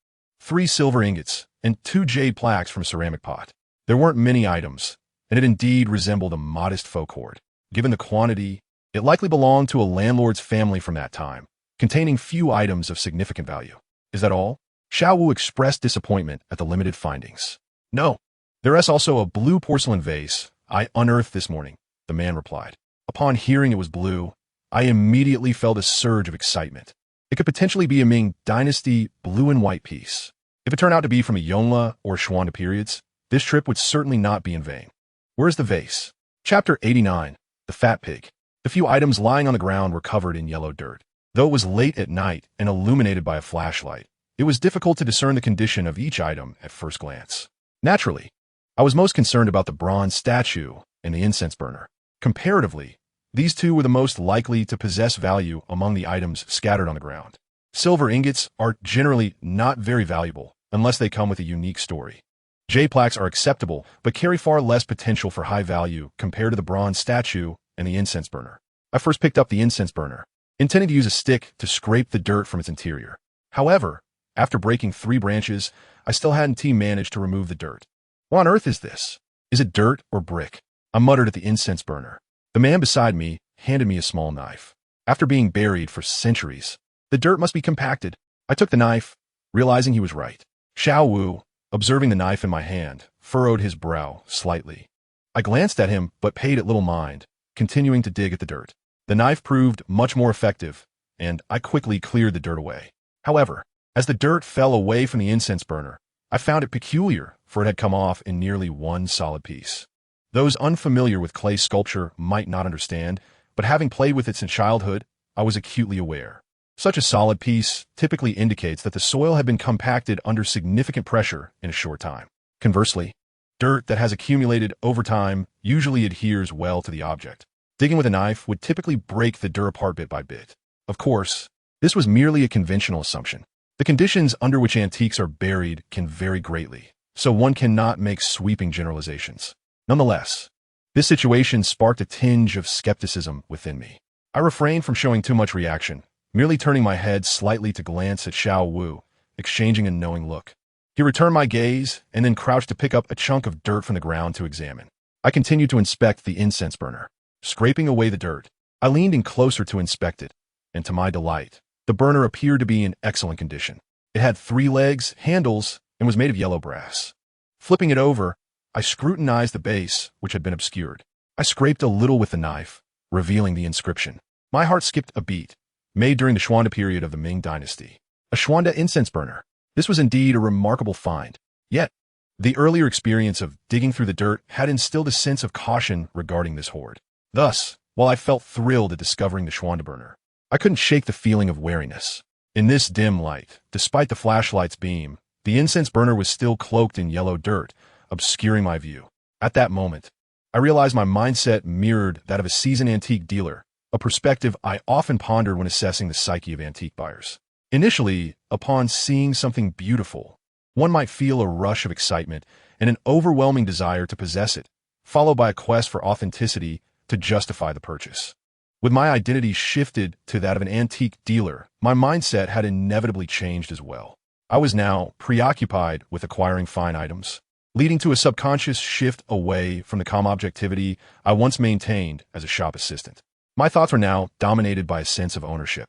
A: 3 silver ingots, and 2 jade plaques from a ceramic pot. There weren't many items, and it indeed resembled a modest folk hoard. Given the quantity, it likely belonged to a landlord's family from that time, containing few items of significant value. Is that all? Xiao Wu expressed disappointment at the limited findings. No, there is also a blue porcelain vase I unearthed this morning, the man replied. Upon hearing it was blue, I immediately felt a surge of excitement. It could potentially be a Ming dynasty blue and white piece. If it turned out to be from a Yongle or Xuande periods, this trip would certainly not be in vain. Where's the vase? Chapter 89. The Fat Pig. The few items lying on the ground were covered in yellow dirt. Though it was late at night and illuminated by a flashlight, it was difficult to discern the condition of each item at first glance. Naturally, I was most concerned about the bronze statue and the incense burner. Comparatively, these two were the most likely to possess value among the items scattered on the ground. Silver ingots are generally not very valuable unless they come with a unique story. Jade plaques are acceptable, but carry far less potential for high value compared to the bronze statue and the incense burner. I first picked up the incense burner, intending to use a stick to scrape the dirt from its interior. However, after breaking 3 branches, I still hadn't managed to remove the dirt. What on earth is this? Is it dirt or brick? I muttered at the incense burner. The man beside me handed me a small knife. After being buried for centuries, the dirt must be compacted. I took the knife, realizing he was right. Xiao Wu, observing the knife in my hand, furrowed his brow slightly. I glanced at him but paid it little mind, continuing to dig at the dirt. The knife proved much more effective, and I quickly cleared the dirt away. However, as the dirt fell away from the incense burner, I found it peculiar, for it had come off in nearly one solid piece. Those unfamiliar with clay sculpture might not understand, but having played with it since childhood, I was acutely aware. Such a solid piece typically indicates that the soil had been compacted under significant pressure in a short time. Conversely, dirt that has accumulated over time usually adheres well to the object. Digging with a knife would typically break the dirt apart bit by bit. Of course, this was merely a conventional assumption. The conditions under which antiques are buried can vary greatly, so one cannot make sweeping generalizations. Nonetheless, this situation sparked a tinge of skepticism within me. I refrained from showing too much reaction, merely turning my head slightly to glance at Xiao Wu, exchanging a knowing look. He returned my gaze and then crouched to pick up a chunk of dirt from the ground to examine. I continued to inspect the incense burner, scraping away the dirt. I leaned in closer to inspect it, and to my delight, the burner appeared to be in excellent condition. It had 3 legs, handles, and was made of yellow brass. Flipping it over, I scrutinized the base, which had been obscured. I scraped a little with the knife, revealing the inscription. My heart skipped a beat. Made during the Xuande period of the Ming dynasty. A Xuande incense burner. This was indeed a remarkable find. Yet, the earlier experience of digging through the dirt had instilled a sense of caution regarding this hoard. Thus, while I felt thrilled at discovering the Xuande burner, I couldn't shake the feeling of wariness. In this dim light, despite the flashlight's beam, the incense burner was still cloaked in yellow dirt, obscuring my view. At that moment, I realized my mindset mirrored that of a seasoned antique dealer, a perspective I often pondered when assessing the psyche of antique buyers. Initially, upon seeing something beautiful, one might feel a rush of excitement and an overwhelming desire to possess it, followed by a quest for authenticity to justify the purchase. With my identity shifted to that of an antique dealer, my mindset had inevitably changed as well. I was now preoccupied with acquiring fine items, leading to a subconscious shift away from the calm objectivity I once maintained as a shop assistant. My thoughts were now dominated by a sense of ownership.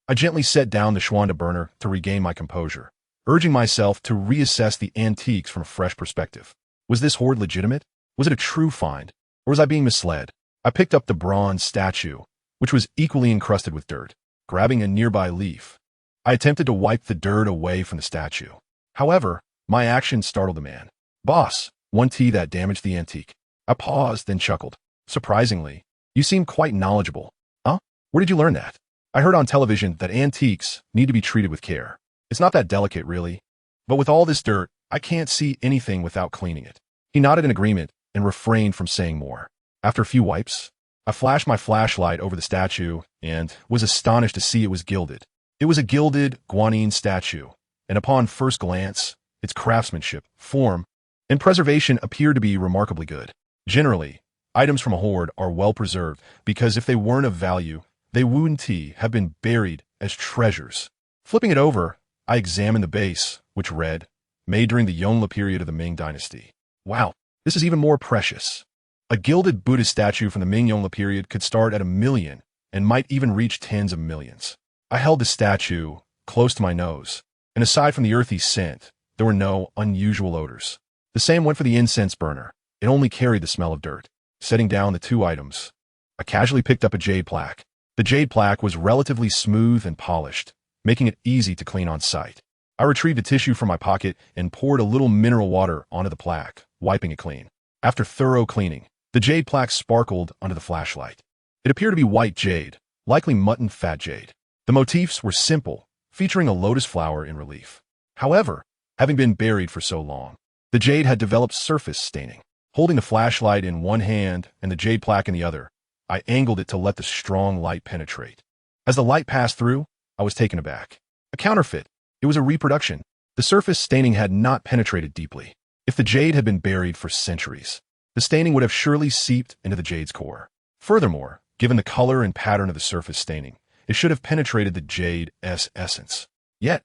A: I gently set down the Xuande burner to regain my composure, urging myself to reassess the antiques from a fresh perspective. Was this hoard legitimate? Was it a true find? Or was I being misled? I picked up the bronze statue, which was equally encrusted with dirt. Grabbing a nearby leaf, I attempted to wipe the dirt away from the statue. However, my action startled the man. "Boss, one tea that damaged the antique." I paused, then chuckled. "Surprisingly, you seem quite knowledgeable." "Huh? Where did you learn that?" "I heard on television that antiques need to be treated with care. It's not that delicate, really. But with all this dirt, I can't see anything without cleaning it." He nodded in agreement and refrained from saying more. After a few wipes, I flashed my flashlight over the statue and was astonished to see it was gilded. It was a gilded guanine statue, and upon first glance, its craftsmanship, form, and preservation appeared to be remarkably good. Generally, items from a hoard are well preserved because if they weren't of value, they wouldn't have been buried as treasures. Flipping it over, I examined the base, which read, "Made during the Yongle period of the Ming dynasty." Wow, this is even more precious. A gilded Buddhist statue from the Ming Yongle period could start at $1 million and might even reach tens of millions. I held the statue close to my nose, and aside from the earthy scent, there were no unusual odors. The same went for the incense burner. It only carried the smell of dirt. Setting down the 2 items, I casually picked up a jade plaque. The jade plaque was relatively smooth and polished, making it easy to clean on sight. I retrieved a tissue from my pocket and poured a little mineral water onto the plaque, wiping it clean. After thorough cleaning, the jade plaque sparkled under the flashlight. It appeared to be white jade, likely mutton fat jade. The motifs were simple, featuring a lotus flower in relief. However, having been buried for so long, the jade had developed surface staining. Holding the flashlight in one hand and the jade plaque in the other, I angled it to let the strong light penetrate. As the light passed through, I was taken aback. A counterfeit. It was a reproduction. The surface staining had not penetrated deeply. If the jade had been buried for centuries, the staining would have surely seeped into the jade's core. Furthermore, given the color and pattern of the surface staining, it should have penetrated the jade's essence. Yet,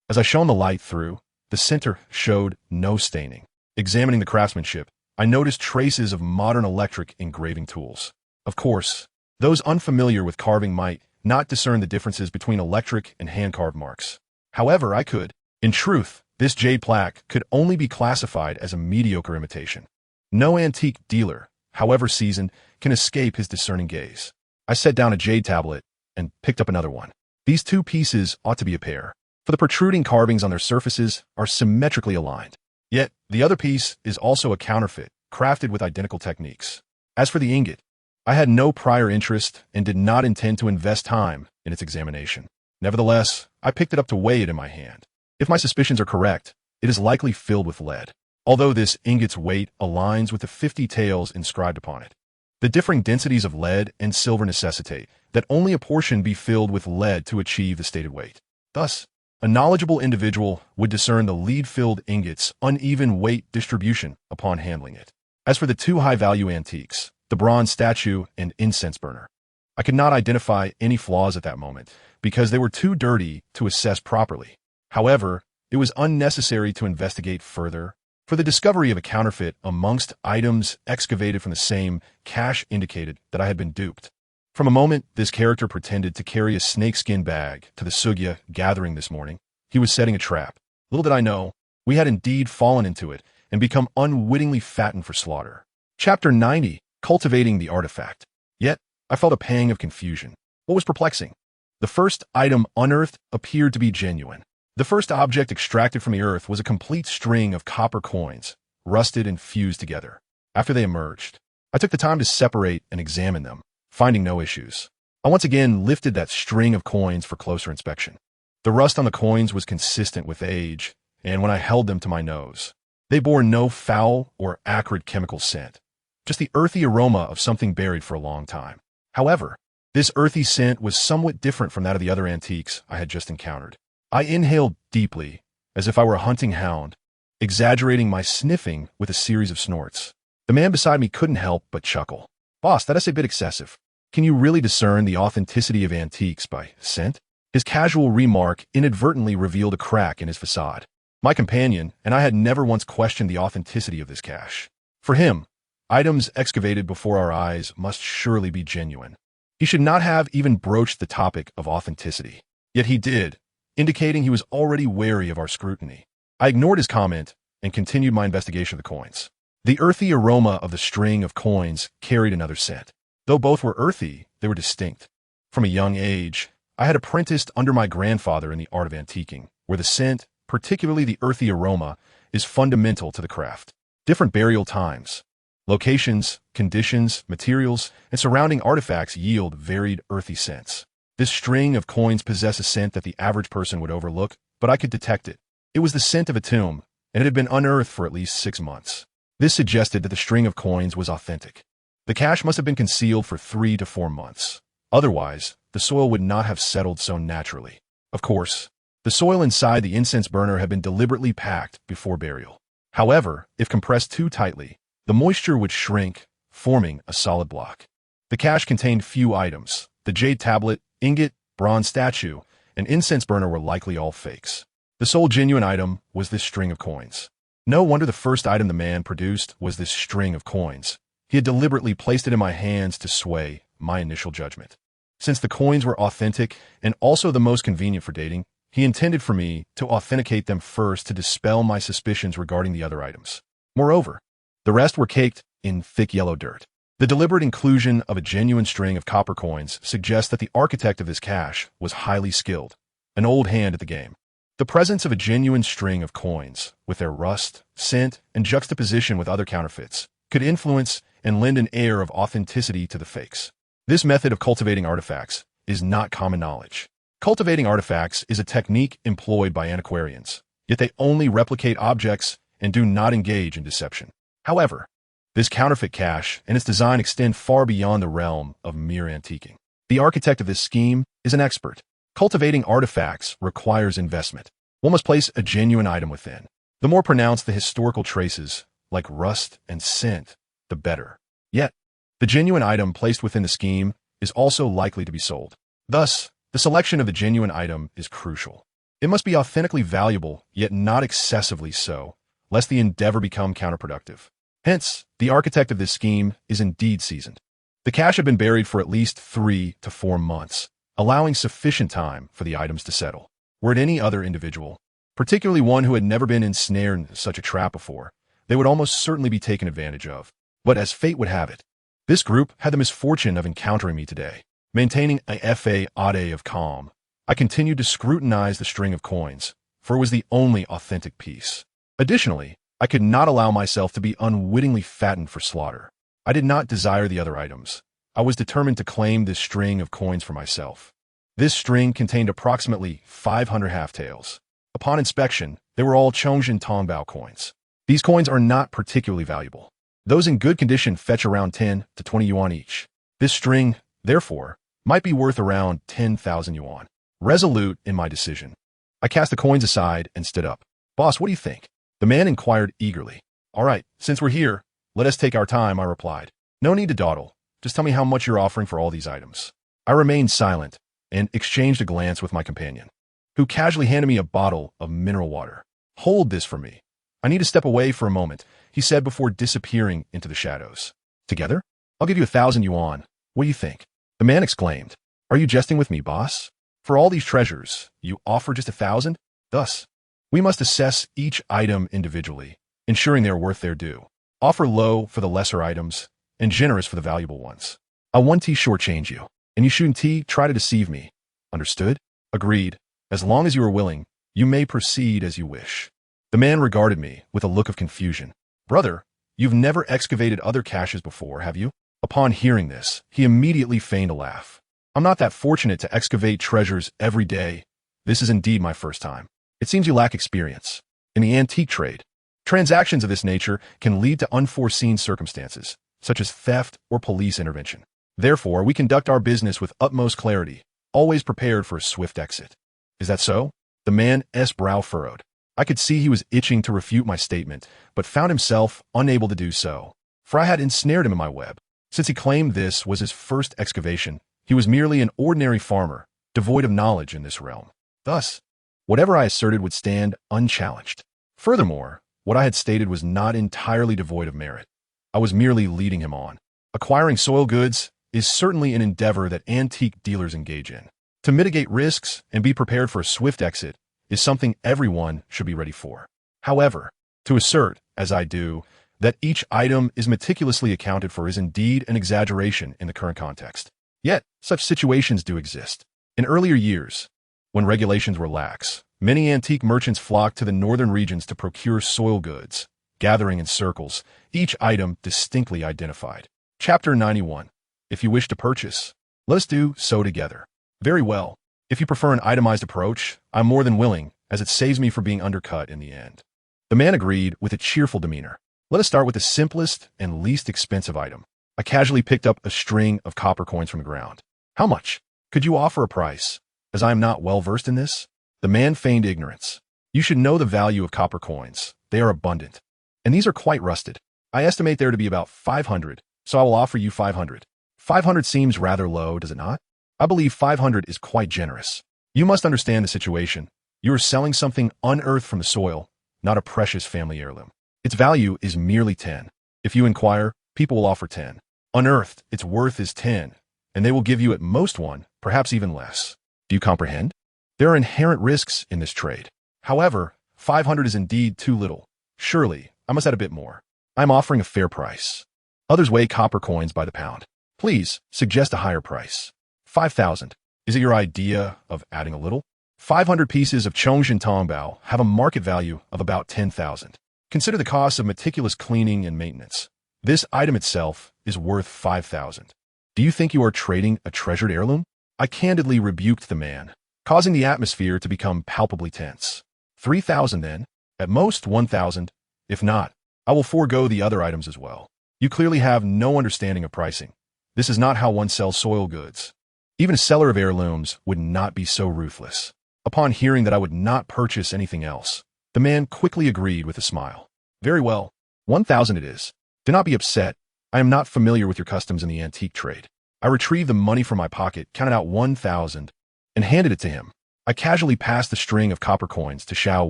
A: as I shone the light through, the center showed no staining. Examining the craftsmanship, I noticed traces of modern electric engraving tools. Of course, those unfamiliar with carving might not discern the differences between electric and hand-carved marks. However, I could. In truth, this jade plaque could only be classified as a mediocre imitation. No antique dealer, however seasoned, can escape his discerning gaze. I set down a jade tablet and picked up another one. These 2 pieces ought to be a pair, for the protruding carvings on their surfaces are symmetrically aligned. Yet, the other piece is also a counterfeit, crafted with identical techniques. As for the ingot, I had no prior interest and did not intend to invest time in its examination. Nevertheless, I picked it up to weigh it in my hand. If my suspicions are correct, it is likely filled with lead, although this ingot's weight aligns with the 50 taels inscribed upon it. The differing densities of lead and silver necessitate that only a portion be filled with lead to achieve the stated weight. Thus, A knowledgeable individual would discern the lead-filled ingot's uneven weight distribution upon handling it. As for the two high-value antiques, the bronze statue and incense burner, I could not identify any flaws at that moment because they were too dirty to assess properly. However, it was unnecessary to investigate further, for the discovery of a counterfeit amongst items excavated from the same cache indicated that I had been duped. From a moment this character pretended to carry a snakeskin bag to the Sugya gathering this morning, he was setting a trap. Little did I know, we had indeed fallen into it and become unwittingly fattened for slaughter. Chapter 90, Cultivating the Artifact. Yet, I felt a pang of confusion. What was perplexing? The first item unearthed appeared to be genuine. The first object extracted from the earth was a complete string of copper coins, rusted and fused together. After they emerged, I took the time to separate and examine them, finding no issues. I once again lifted that string of coins for closer inspection. The rust on the coins was consistent with age, and when I held them to my nose, they bore no foul or acrid chemical scent, just the earthy aroma of something buried for a long time. However, this earthy scent was somewhat different from that of the other antiques I had just encountered. I inhaled deeply, as if I were a hunting hound, exaggerating my sniffing with a series of snorts. The man beside me couldn't help but chuckle. "Boss, that is a bit excessive. Can you really discern the authenticity of antiques by scent?" His casual remark inadvertently revealed a crack in his facade. My companion and I had never once questioned the authenticity of this cache. For him, items excavated before our eyes must surely be genuine. He should not have even broached the topic of authenticity. Yet he did, indicating he was already wary of our scrutiny. I ignored his comment and continued my investigation of the coins. The earthy aroma of the string of coins carried another scent. Though both were earthy, they were distinct. From a young age, I had apprenticed under my grandfather in the art of antiquing, where the scent, particularly the earthy aroma, is fundamental to the craft. Different burial times, locations, conditions, materials, and surrounding artifacts yield varied earthy scents. This string of coins possessed a scent that the average person would overlook, but I could detect it. It was the scent of a tomb, and it had been unearthed for at least 6 months. This suggested that the string of coins was authentic. The cache must have been concealed for 3 to 4 months. Otherwise, the soil would not have settled so naturally. Of course, the soil inside the incense burner had been deliberately packed before burial. However, if compressed too tightly, the moisture would shrink, forming a solid block. The cache contained few items. The jade tablet, ingot, bronze statue, and incense burner were likely all fakes. The sole genuine item was this string of coins. No wonder the first item the man produced was this string of coins. He had deliberately placed it in my hands to sway my initial judgment. Since the coins were authentic and also the most convenient for dating, he intended for me to authenticate them first to dispel my suspicions regarding the other items. Moreover, the rest were caked in thick yellow dirt. The deliberate inclusion of a genuine string of copper coins suggests that the architect of this cache was highly skilled, an old hand at the game. The presence of a genuine string of coins, with their rust, scent, and juxtaposition with other counterfeits, could influence and lend an air of authenticity to the fakes. This method of cultivating artifacts is not common knowledge. Cultivating artifacts is a technique employed by antiquarians, yet they only replicate objects and do not engage in deception. However, this counterfeit cache and its design extend far beyond the realm of mere antiquing. The architect of this scheme is an expert. Cultivating artifacts requires investment. One must place a genuine item within. The more pronounced the historical traces, like rust and scent, the better. Yet, the genuine item placed within the scheme is also likely to be sold. Thus, the selection of the genuine item is crucial. It must be authentically valuable, yet not excessively so, lest the endeavor become counterproductive. Hence, the architect of this scheme is indeed seasoned. The cache had been buried for at least 3 to 4 months, allowing sufficient time for the items to settle. Were it any other individual, particularly one who had never been ensnared in such a trap before, they would almost certainly be taken advantage of. But as fate would have it, this group had the misfortune of encountering me today. Maintaining a facade of calm, I continued to scrutinize the string of coins, for it was the only authentic piece. Additionally, I could not allow myself to be unwittingly fattened for slaughter. I did not desire the other items. I was determined to claim this string of coins for myself. This string contained approximately 500 half-taels. Upon inspection, they were all Chongshin Tongbao coins. These coins are not particularly valuable. Those in good condition fetch around 10 to 20 yuan each. This string, therefore, might be worth around 10,000 yuan. Resolute in my decision, I cast the coins aside and stood up. Boss, what do you think? The man inquired eagerly. All right, since we're here, let us take our time, I replied. No need to dawdle. Just tell me how much you're offering for all these items. I remained silent and exchanged a glance with my companion, who casually handed me a bottle of mineral water. Hold this for me. I need to step away for a moment, he said before disappearing into the shadows. Together? I'll give you 1,000 yuan. What do you think? The man exclaimed. Are you jesting with me, boss? For all these treasures, you offer just 1,000? Thus, we must assess each item individually, ensuring they are worth their due. Offer low for the lesser items and generous for the valuable ones. I'll 1T shortchange you, and you shouldn't try to deceive me. Understood? Agreed. As long as you are willing, you may proceed as you wish. The man regarded me with a look of confusion. Brother, you've never excavated other caches before, have you? Upon hearing this, he immediately feigned a laugh. I'm not that fortunate to excavate treasures every day. This is indeed my first time. It seems you lack experience. In the antique trade, transactions of this nature can lead to unforeseen circumstances, such as theft or police intervention. Therefore, we conduct our business with utmost clarity, always prepared for a swift exit. Is that so? The man's brow furrowed. I could see he was itching to refute my statement, but found himself unable to do so, for I had ensnared him in my web. Since he claimed this was his first excavation, he was merely an ordinary farmer, devoid of knowledge in this realm. Thus, whatever I asserted would stand unchallenged. Furthermore, what I had stated was not entirely devoid of merit. I was merely leading him on. Acquiring soil goods is certainly an endeavor that antique dealers engage in. To mitigate risks and be prepared for a swift exit is something everyone should be ready for. However, to assert, as I do, that each item is meticulously accounted for is indeed an exaggeration in the current context. Yet, such situations do exist. In earlier years, when regulations were lax, many antique merchants flocked to the northern regions to procure soil goods, gathering in circles, each item distinctly identified. Chapter 91. If you wish to purchase, let us do so together. Very well. If you prefer an itemized approach, I'm more than willing, as it saves me from being undercut in the end. The man agreed with a cheerful demeanor. Let us start with the simplest and least expensive item. I casually picked up a string of copper coins from the ground. How much? Could you offer a price, as I am not well versed in this? The man feigned ignorance. You should know the value of copper coins. They are abundant. And these are quite rusted. I estimate there to be about 500, so I will offer you 500. 500 seems rather low, does it not? I believe 500 is quite generous. You must understand the situation. You are selling something unearthed from the soil, not a precious family heirloom. Its value is merely 10. If you inquire, people will offer 10. Unearthed, its worth is 10, and they will give you at most 1, perhaps even less. Do you comprehend? There are inherent risks in this trade. However, 500 is indeed too little. Surely, I must add a bit more. I'm offering a fair price. Others weigh copper coins by the pound. Please, suggest a higher price. 5,000. Is it your idea of adding a little? 500 pieces of Chongshin Tongbao have a market value of about 10,000. Consider the cost of meticulous cleaning and maintenance. This item itself is worth 5,000. Do you think you are trading a treasured heirloom? I candidly rebuked the man, causing the atmosphere to become palpably tense. 3,000 then, at most 1,000. If not, I will forego the other items as well. You clearly have no understanding of pricing. This is not how one sells soil goods. Even a seller of heirlooms would not be so ruthless. Upon hearing that I would not purchase anything else, the man quickly agreed with a smile. Very well, 1,000 it is. Do not be upset. I am not familiar with your customs in the antique trade. I retrieved the money from my pocket, counted out 1,000, and handed it to him. I casually passed the string of copper coins to Xiao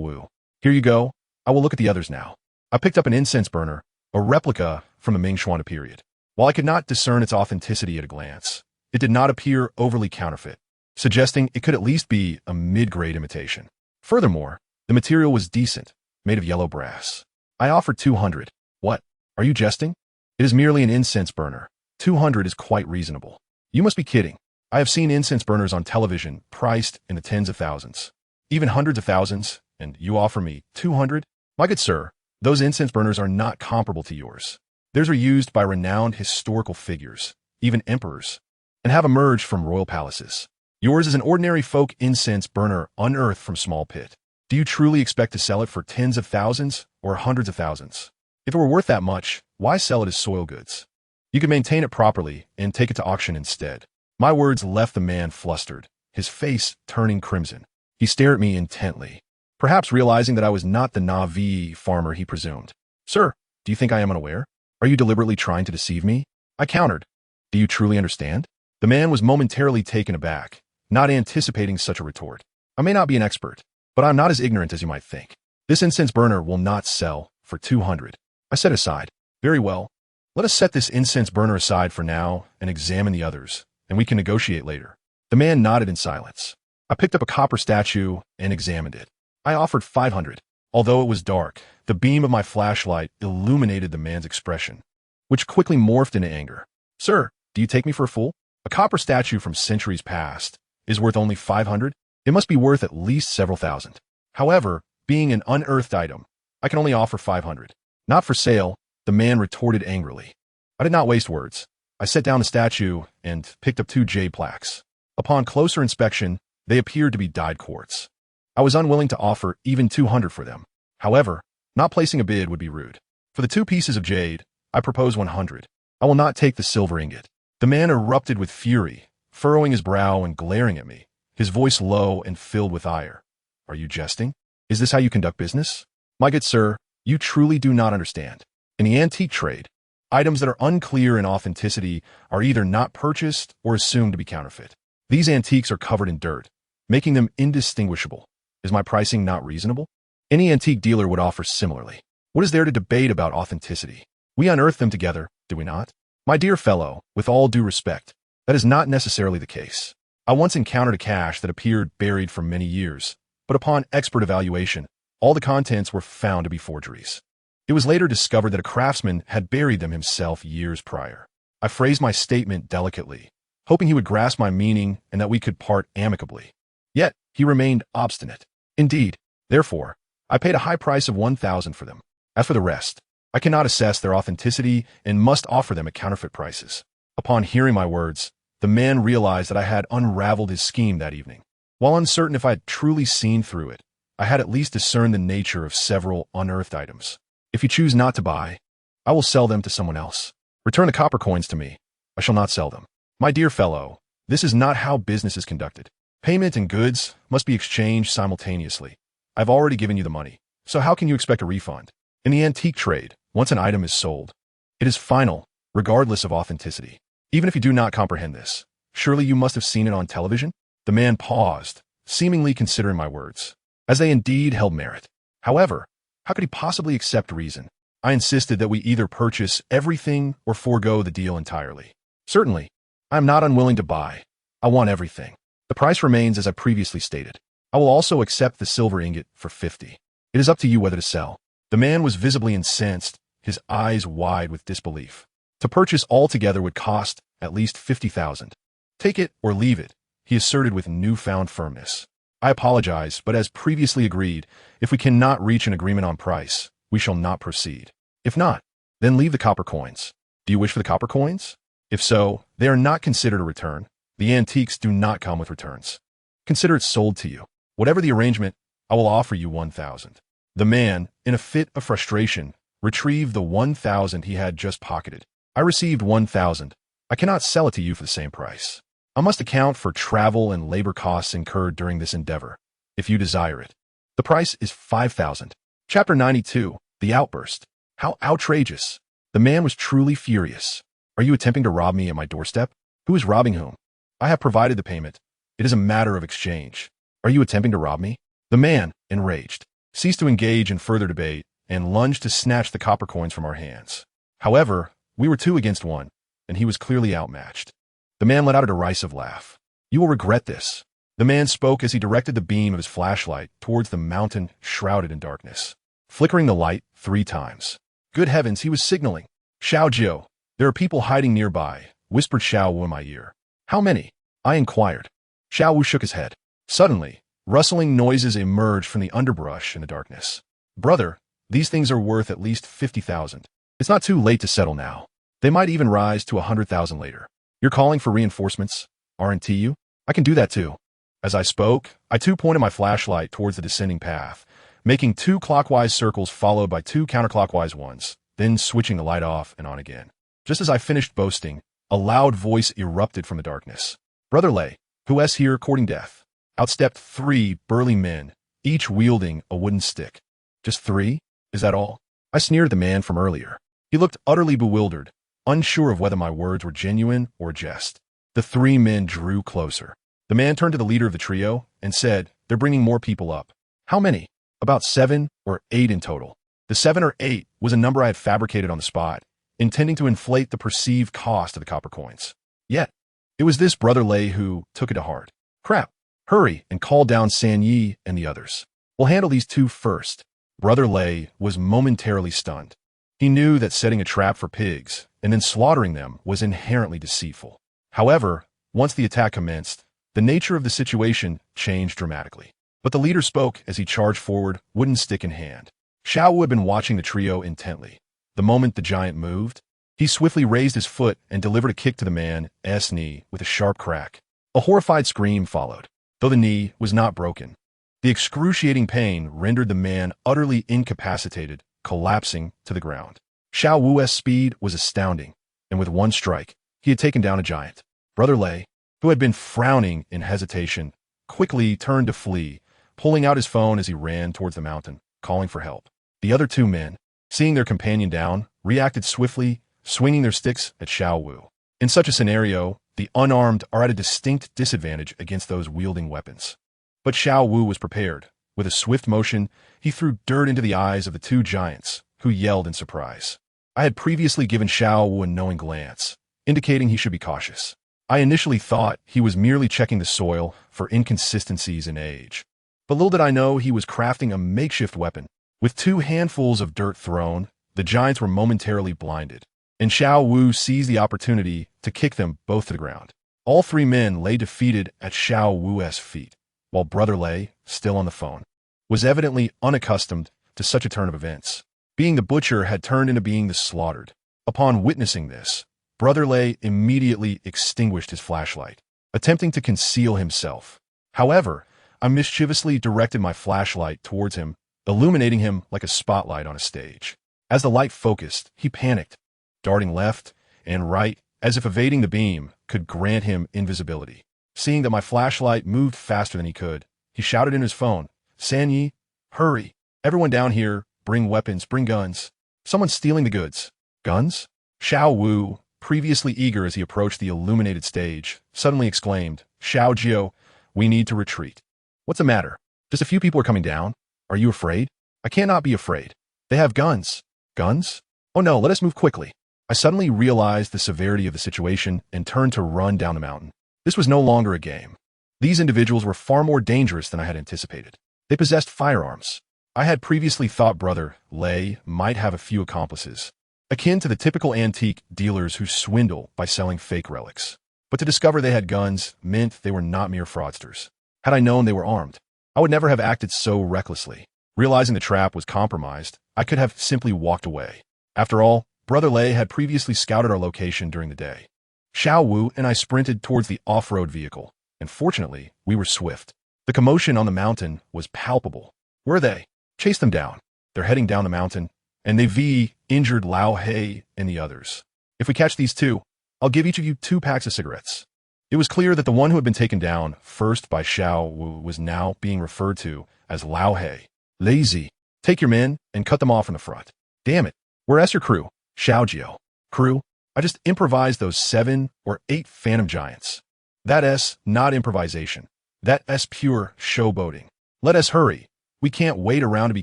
A: Wu. Here you go. I will look at the others now. I picked up an incense burner, a replica from the Ming Xuan period. While I could not discern its authenticity at a glance, it did not appear overly counterfeit, suggesting it could at least be a mid-grade imitation. Furthermore, the material was decent, made of yellow brass. I offered 200. What? Are you jesting? It is merely an incense burner. 200 is quite reasonable. You must be kidding. I have seen incense burners on television priced in the tens of thousands, even hundreds of thousands, and you offer me 200? My good sir, those incense burners are not comparable to yours. Theirs are used by renowned historical figures, even emperors, and have emerged from royal palaces. Yours is an ordinary folk incense burner unearthed from small pit. Do you truly expect to sell it for tens of thousands or hundreds of thousands? If it were worth that much, why sell it as soil goods? You could maintain it properly and take it to auction instead. My words left the man flustered, his face turning crimson. He stared at me intently, perhaps realizing that I was not the Na'vi farmer he presumed. Sir, do you think I am unaware? Are you deliberately trying to deceive me? I countered. Do you truly understand? The man was momentarily taken aback, not anticipating such a retort. I may not be an expert, but I'm not as ignorant as you might think. This incense burner will not sell for 200. I set aside. Very well. Let us set this incense burner aside for now and examine the others, and we can negotiate later. The man nodded in silence. I picked up a copper statue and examined it. I offered 500. Although it was dark, the beam of my flashlight illuminated the man's expression, which quickly morphed into anger. Sir, do you take me for a fool? A copper statue from centuries past is worth only 500? It must be worth at least several thousand. However, being an unearthed item, I can only offer 500. Not for sale, the man retorted angrily. I did not waste words. I set down the statue and picked up 2 jade plaques. Upon closer inspection, they appeared to be dyed quartz. I was unwilling to offer even 200 for them. However, not placing a bid would be rude. For the 2 pieces of jade, I propose 100. I will not take the silver ingot. The man erupted with fury, furrowing his brow and glaring at me, his voice low and filled with ire. Are you jesting? Is this how you conduct business? My good sir, you truly do not understand. In the antique trade, items that are unclear in authenticity are either not purchased or assumed to be counterfeit. These antiques are covered in dirt, making them indistinguishable. Is my pricing not reasonable? Any antique dealer would offer similarly. What is there to debate about authenticity? We unearthed them together, did we not? My dear fellow, with all due respect, that is not necessarily the case. I once encountered a cache that appeared buried for many years, but upon expert evaluation, all the contents were found to be forgeries. It was later discovered that a craftsman had buried them himself years prior. I phrased my statement delicately, hoping he would grasp my meaning and that we could part amicably. Yet, he remained obstinate. Indeed, therefore, I paid a high price of 1,000 for them. As for the rest, I cannot assess their authenticity and must offer them at counterfeit prices. Upon hearing my words, the man realized that I had unraveled his scheme that evening. While uncertain if I had truly seen through it, I had at least discerned the nature of several unearthed items. If you choose not to buy, I will sell them to someone else. Return the copper coins to me. I shall not sell them. My dear fellow, this is not how business is conducted. Payment and goods must be exchanged simultaneously. I've already given you the money, so how can you expect a refund? In the antique trade, once an item is sold, it is final, regardless of authenticity. Even if you do not comprehend this, surely you must have seen it on television? The man paused, seemingly considering my words, as they indeed held merit. However, how could he possibly accept reason? I insisted that we either purchase everything or forego the deal entirely. Certainly, I am not unwilling to buy. I want everything. The price remains as I previously stated. I will also accept the silver ingot for 50. It is up to you whether to sell. The man was visibly incensed, his eyes wide with disbelief. To purchase altogether would cost at least 50,000. Take it or leave it, he asserted with newfound firmness. I apologize, but as previously agreed, if we cannot reach an agreement on price, we shall not proceed. If not, then leave the copper coins. Do you wish for the copper coins? If so, they are not considered a return. The antiques do not come with returns. Consider it sold to you. Whatever the arrangement, I will offer you 1,000. The man, in a fit of frustration, retrieved the 1,000 he had just pocketed. I received 1,000. I cannot sell it to you for the same price. I must account for travel and labor costs incurred during this endeavor, if you desire it. The price is 5,000. Chapter 92, The Outburst. How outrageous. The man was truly furious. Are you attempting to rob me at my doorstep? Who is robbing whom? I have provided the payment. It is a matter of exchange. Are you attempting to rob me? The man, enraged, ceased to engage in further debate and lunged to snatch the copper coins from our hands. However, we were 2 against 1, and he was clearly outmatched. The man let out a derisive laugh. You will regret this. The man spoke as he directed the beam of his flashlight towards the mountain shrouded in darkness, flickering the light 3 times. Good heavens, he was signaling. Xiao Jiu, there are people hiding nearby, whispered Xiao Wu in my ear. How many? I inquired. Xiao Wu shook his head. Suddenly, rustling noises emerged from the underbrush in the darkness. Brother, these things are worth at least 50,000. It's not too late to settle now. They might even rise to 100,000 later. You're calling for reinforcements, aren't you? I can do that too. As I spoke, I too pointed my flashlight towards the descending path, making 2 clockwise circles followed by 2 counterclockwise ones, then switching the light off and on again. Just as I finished boasting, a loud voice erupted from the darkness. Brother Lei, who is here courting death? Out stepped 3 burly men, each wielding a wooden stick. Just 3? Is that all? I sneered at the man from earlier. He looked utterly bewildered, unsure of whether my words were genuine or a jest. The 3 men drew closer. The man turned to the leader of the trio and said, "They're bringing more people up." "How many?" "About 7 or 8 in total." The 7 or 8 was a number I had fabricated on the spot, intending to inflate the perceived cost of the copper coins. Yet, it was this Brother Lei who took it to heart. "Crap, hurry and call down San Yi and the others. We'll handle these 2 first." Brother Lei was momentarily stunned. He knew that setting a trap for pigs and then slaughtering them was inherently deceitful. However, once the attack commenced, the nature of the situation changed dramatically. But the leader spoke as he charged forward, wooden stick in hand. Xiao Wu had been watching the trio intently. The moment the giant moved, he swiftly raised his foot and delivered a kick to the man's knee with a sharp crack. A horrified scream followed, though the knee was not broken. The excruciating pain rendered the man utterly incapacitated, collapsing to the ground. Xiao Wu's speed was astounding, and with one strike, he had taken down a giant. Brother Lei, who had been frowning in hesitation, quickly turned to flee, pulling out his phone as he ran towards the mountain, calling for help. The other 2 men, seeing their companion down, reacted swiftly, swinging their sticks at Xiao Wu. In such a scenario, the unarmed are at a distinct disadvantage against those wielding weapons. But Xiao Wu was prepared. With a swift motion, he threw dirt into the eyes of the 2 giants, who yelled in surprise. I had previously given Xiao Wu a knowing glance, indicating he should be cautious. I initially thought he was merely checking the soil for inconsistencies in age. But little did I know he was crafting a makeshift weapon. With 2 handfuls of dirt thrown, the giants were momentarily blinded, and Xiao Wu seized the opportunity to kick them both to the ground. All 3 men lay defeated at Xiao Wu's feet, while Brother Lei, still on the phone, was evidently unaccustomed to such a turn of events. Being the butcher had turned into being the slaughtered. Upon witnessing this, Brother Lei immediately extinguished his flashlight, attempting to conceal himself. However, I mischievously directed my flashlight towards him, illuminating him like a spotlight on a stage. As the light focused, he panicked, darting left and right as if evading the beam could grant him invisibility. Seeing that my flashlight moved faster than he could, he shouted in his phone, "San Yi, hurry! Everyone down here, bring weapons, bring guns. Someone's stealing the goods." "Guns?" Xiao Wu, previously eager as he approached the illuminated stage, suddenly exclaimed, "Xiao Jiu, we need to retreat." "What's the matter? Just a few people are coming down. Are you afraid?" "I cannot be afraid. They have guns." "Guns? Oh no, let us move quickly." I suddenly realized the severity of the situation and turned to run down the mountain. This was no longer a game. These individuals were far more dangerous than I had anticipated. They possessed firearms. I had previously thought Brother Lei might have a few accomplices, akin to the typical antique dealers who swindle by selling fake relics. But to discover they had guns meant they were not mere fraudsters. Had I known they were armed, I would never have acted so recklessly. Realizing the trap was compromised, I could have simply walked away. After all, Brother Lei had previously scouted our location during the day. Xiao Wu and I sprinted towards the off-road vehicle, and fortunately, we were swift. The commotion on the mountain was palpable. "Where are they?" "Chase them down. They're heading down the mountain, and they've injured Lao He and the others. If we catch these 2, I'll give each of you 2 packs of cigarettes." It was clear that the one who had been taken down first by Xiao Wu was now being referred to as Lao He. "Lazy. Take your men and cut them off in the front." "Damn it. Where's your crew?" "Xiao Jiu." "Crew? I just improvised those 7 or 8 phantom giants. That's not improvisation. That's pure showboating. Let us hurry. We can't wait around to be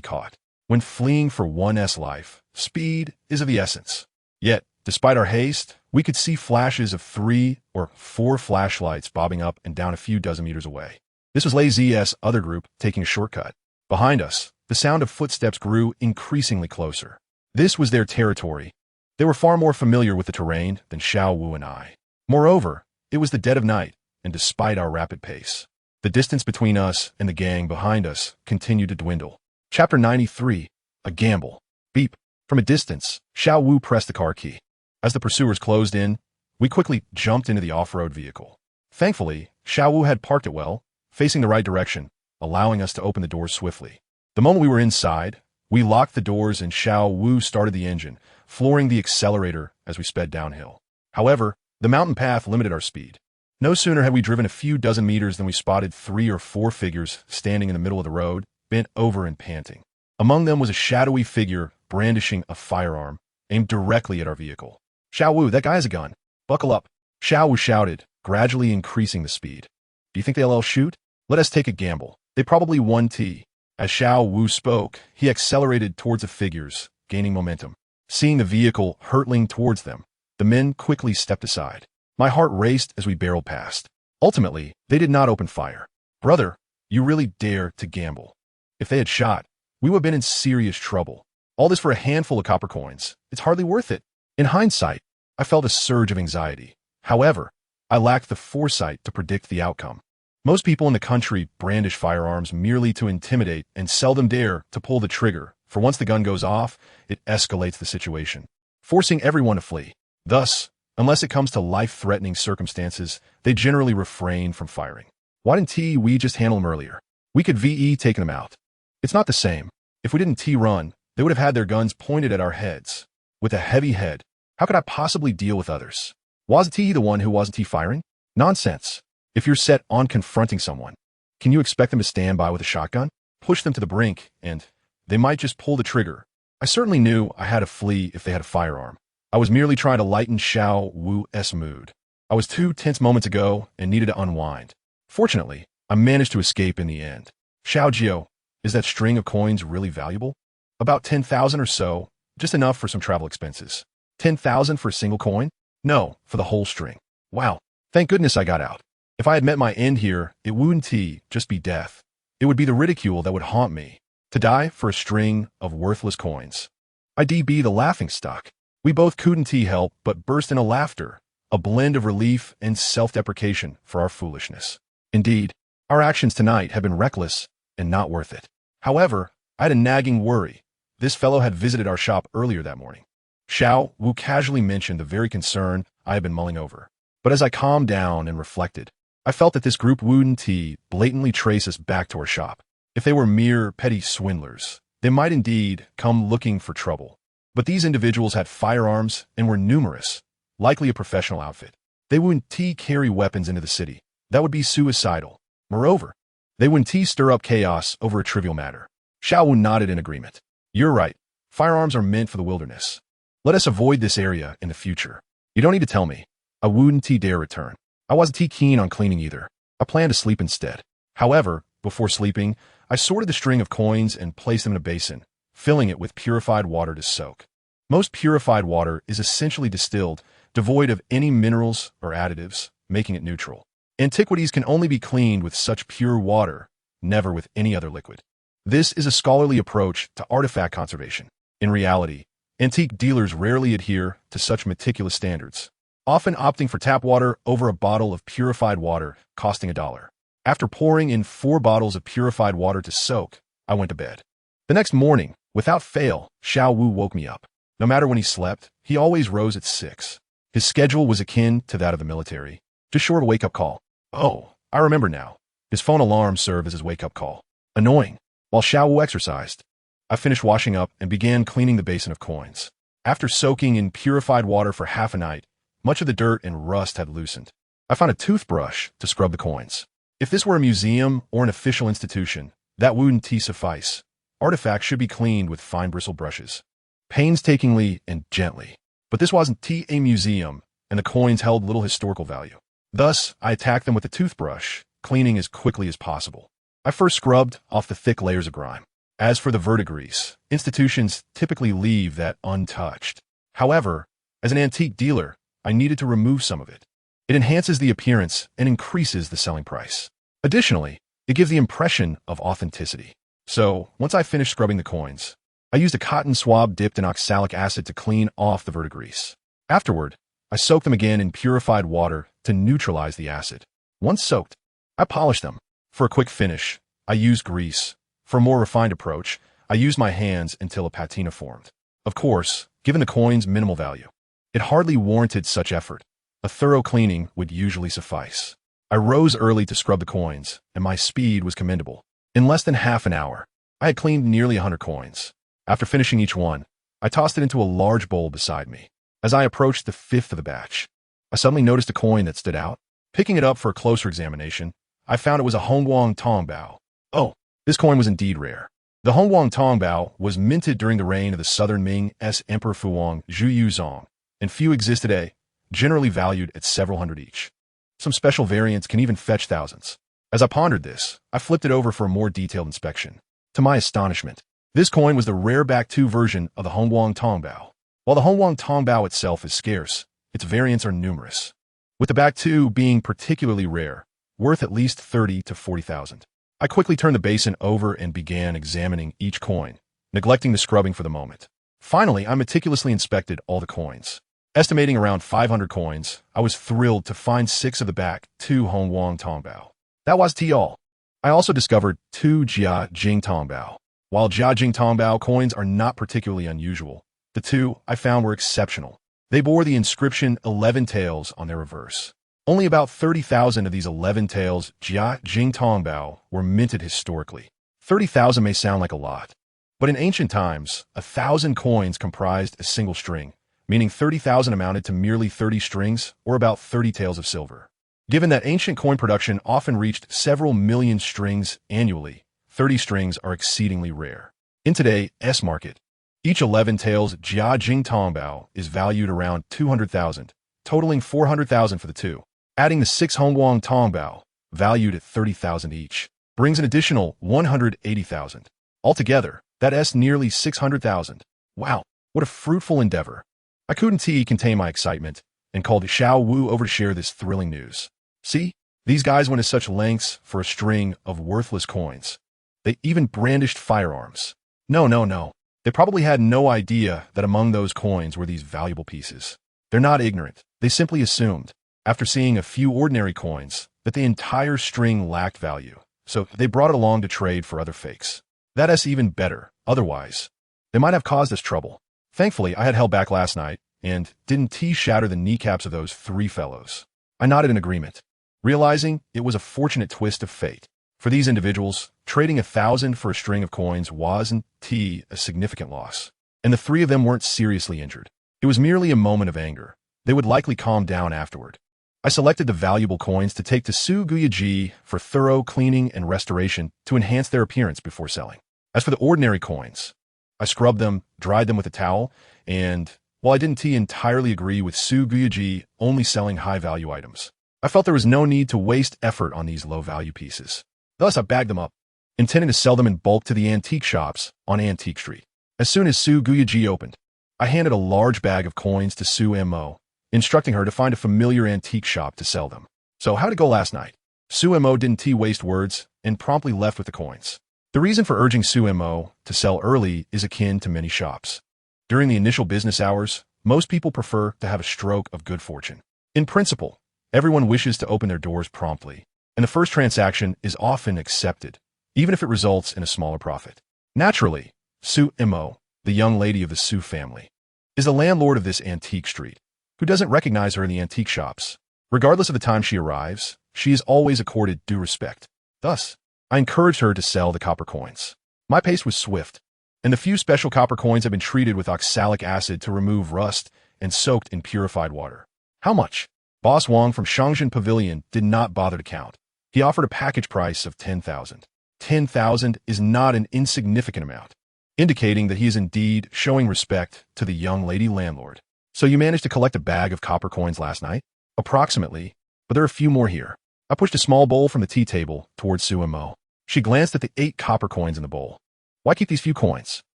A: caught. When fleeing for one's life, speed is of the essence." Yet, despite our haste, we could see flashes of 3 or 4 flashlights bobbing up and down a few dozen meters away. This was Lei Zi's other group taking a shortcut. Behind us, the sound of footsteps grew increasingly closer. This was their territory. They were far more familiar with the terrain than Xiao Wu and I. Moreover, it was the dead of night, and despite our rapid pace, the distance between us and the gang behind us continued to dwindle. Chapter 93, A Gamble. Beep. From a distance, Xiao Wu pressed the car key. As the pursuers closed in, we quickly jumped into the off-road vehicle. Thankfully, Xiao Wu had parked it well, facing the right direction, allowing us to open the doors swiftly. The moment we were inside, we locked the doors and Xiao Wu started the engine, flooring the accelerator as we sped downhill. However, the mountain path limited our speed. No sooner had we driven a few dozen meters than we spotted 3 or 4 figures standing in the middle of the road, bent over and panting. Among them was a shadowy figure brandishing a firearm, aimed directly at our vehicle. "Xiao Wu, that guy has a gun. Buckle up." Xiao Wu shouted, gradually increasing the speed. "Do you think they'll all shoot? Let us take a gamble. They probably won T." As Xiao Wu spoke, he accelerated towards the figures, gaining momentum. Seeing the vehicle hurtling towards them, the men quickly stepped aside. My heart raced as we barreled past. Ultimately, they did not open fire. "Brother, you really dare to gamble. If they had shot, we would have been in serious trouble. All this for a handful of copper coins. It's hardly worth it." In hindsight, I felt a surge of anxiety. However, I lacked the foresight to predict the outcome. Most people in the country brandish firearms merely to intimidate and seldom dare to pull the trigger, for once the gun goes off, it escalates the situation, forcing everyone to flee. Thus, unless it comes to life-threatening circumstances, they generally refrain from firing. Why didn't we just handle them earlier? We could VE taken them out. It's not the same. If we didn't T-run, they would have had their guns pointed at our heads. With a heavy head, how could I possibly deal with others? Was T the one who wasn't T-firing? Nonsense. If you're set on confronting someone, can you expect them to stand by with a shotgun? Push them to the brink, and they might just pull the trigger. I certainly knew I had to flee if they had a firearm. I was merely trying to lighten Xiao Wu's mood. I was 2 tense moments ago and needed to unwind. Fortunately, I managed to escape in the end. "Xiao Jiu, is that string of coins really valuable?" "About 10,000 or so, just enough for some travel expenses." 10,000 for a single coin? "No, for the whole string." "Wow, thank goodness I got out. If I had met my end here, it wouldn't just be death. It would be the ridicule that would haunt me. To die for a string of worthless coins. I'd be the laughingstock." We both couldn't help but burst into laughter, a blend of relief and self-deprecation for our foolishness. Indeed, our actions tonight had been reckless and not worth it. However, I had a nagging worry. This fellow had visited our shop earlier that morning. Xiao Wu casually mentioned the very concern I had been mulling over. But as I calmed down and reflected, I felt that this group wouldn't blatantly trace us back to our shop. If they were mere petty swindlers, they might indeed come looking for trouble. But these individuals had firearms and were numerous, likely a professional outfit. They wouldn't carry weapons into the city. That would be suicidal. Moreover, they wouldn't stir up chaos over a trivial matter. Xiao Wu nodded in agreement. "You're right. Firearms are meant for the wilderness. Let us avoid this area in the future." "You don't need to tell me. I wouldn't dare return. I wasn't keen on cleaning either. I planned to sleep instead." However, before sleeping, I sorted the string of coins and placed them in a basin, filling it with purified water to soak. Most purified water is essentially distilled, devoid of any minerals or additives, making it neutral. Antiquities can only be cleaned with such pure water, never with any other liquid. This is a scholarly approach to artifact conservation. In reality, antique dealers rarely adhere to such meticulous standards, often opting for tap water over a bottle of purified water costing $1. After pouring in 4 bottles of purified water to soak, I went to bed. The next morning, without fail, Xiao Wu woke me up. No matter when he slept, he always rose at 6. His schedule was akin to that of the military, just short of a wake-up call. Oh, I remember now. His phone alarm served as his wake-up call. Annoying. While Xiao Wu exercised, I finished washing up and began cleaning the basin of coins. After soaking in purified water for half a night, much of the dirt and rust had loosened. I found a toothbrush to scrub the coins. If this were a museum or an official institution, that wouldn't suffice. Artifacts should be cleaned with fine bristle brushes, painstakingly and gently. But this wasn't a museum, and the coins held little historical value. Thus, I attacked them with a toothbrush, cleaning as quickly as possible. I first scrubbed off the thick layers of grime. As for the verdigris, institutions typically leave that untouched. However, as an antique dealer, I needed to remove some of it. It enhances the appearance and increases the selling price. Additionally, it gives the impression of authenticity. So, once I finished scrubbing the coins, I used a cotton swab dipped in oxalic acid to clean off the verdigris. Afterward, I soaked them again in purified water to neutralize the acid. Once soaked, I polished them. For a quick finish, I used grease. For a more refined approach, I used my hands until a patina formed. Of course, given the coin's minimal value, it hardly warranted such effort. A thorough cleaning would usually suffice. I rose early to scrub the coins, and my speed was commendable. In less than half an hour, I had cleaned nearly 100 coins. After finishing each one, I tossed it into a large bowl beside me. As I approached the 5th of the batch, I suddenly noticed a coin that stood out. Picking it up for a closer examination, I found it was a Hongguang Tongbao. Oh, this coin was indeed rare. The Hongguang Tongbao was minted during the reign of the southern Ming's Emperor Fuang Zhuyuzong, and few existed today, generally valued at several hundred each. Some special variants can even fetch thousands. As I pondered this, I flipped it over for a more detailed inspection. To my astonishment, this coin was the rare back 2 version of the Hongguang Tongbao. While the Hongguang Tongbao itself is scarce, its variants are numerous, with the back 2 being particularly rare, worth at least 30 to 40,000. I quickly turned the basin over and began examining each coin, neglecting the scrubbing for the moment. Finally, I meticulously inspected all the coins. Estimating around 500 coins, I was thrilled to find 6 of the back 2 Hongguang Tongbao. That was all. I also discovered 2 Jia-Jing Tongbao. While Jia-Jing Tongbao coins are not particularly unusual, the 2 I found were exceptional. They bore the inscription 11 tails on their reverse. Only about 30,000 of these 11 tails Jia-Jing Tongbao were minted historically. 30,000 may sound like a lot, but in ancient times, 1,000 coins comprised a single string, meaning 30,000 amounted to merely 30 strings or about 30 taels of silver. Given that ancient coin production often reached several million strings annually, 30 strings are exceedingly rare. In today's market, each 11 taels Jia-Jing Tongbao is valued around 200,000, totaling 400,000 for the 2. Adding the 6 Hongguang Tongbao, valued at 30,000 each, brings an additional 180,000. Altogether, that's nearly 600,000. Wow, what a fruitful endeavor. I couldn't contain my excitement and called Xiao Wu over to share this thrilling news. See, these guys went to such lengths for a string of worthless coins. They even brandished firearms. No. They probably had no idea that among those coins were these valuable pieces. They're not ignorant. They simply assumed, after seeing a few ordinary coins, that the entire string lacked value. So they brought it along to trade for other fakes. That's even better. Otherwise, they might have caused us trouble. Thankfully, I had held back last night and didn't shatter the kneecaps of those 3 fellows. I nodded in agreement, realizing it was a fortunate twist of fate. For these individuals, trading 1,000 for a string of coins wasn't a significant loss, and the 3 of them weren't seriously injured. It was merely a moment of anger. They would likely calm down afterward. I selected the valuable coins to take to Su Guyaji for thorough cleaning and restoration to enhance their appearance before selling. As for the ordinary coins, I scrubbed them, dried them with a towel, and while I didn't entirely agree with Su Guyaji only selling high-value items, I felt there was no need to waste effort on these low-value pieces. Thus, I bagged them up, intending to sell them in bulk to the antique shops on Antique Street. As soon as Su Guyaji opened, I handed a large bag of coins to Su Mo, instructing her to find a familiar antique shop to sell them. So how'd it go last night? Su Mo didn't waste words and promptly left with the coins. The reason for urging Su Mo to sell early is akin to many shops. During the initial business hours, most people prefer to have a stroke of good fortune. In principle, everyone wishes to open their doors promptly, and the first transaction is often accepted, even if it results in a smaller profit. Naturally, Su Mo, the young lady of the Su family, is the landlord of this antique street, who doesn't recognize her in the antique shops. Regardless of the time she arrives, she is always accorded due respect. Thus, I encouraged her to sell the copper coins. My pace was swift, and the few special copper coins have been treated with oxalic acid to remove rust and soaked in purified water. How much? Boss Wang from Shangzhen Pavilion did not bother to count. He offered a package price of 10,000. 10,000 is not an insignificant amount, indicating that he is indeed showing respect to the young lady landlord. So you managed to collect a bag of copper coins last night? Approximately, but there are a few more here. I pushed a small bowl from the tea table towards Su Mo. She glanced at the 8 copper coins in the bowl. Why keep these few coins?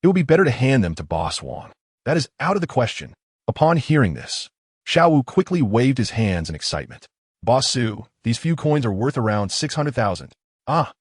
A: It would be better to hand them to Boss Wang. That is out of the question. Upon hearing this, Xiao Wu quickly waved his hands in excitement. Boss Su, these few coins are worth around 600,000. Ah.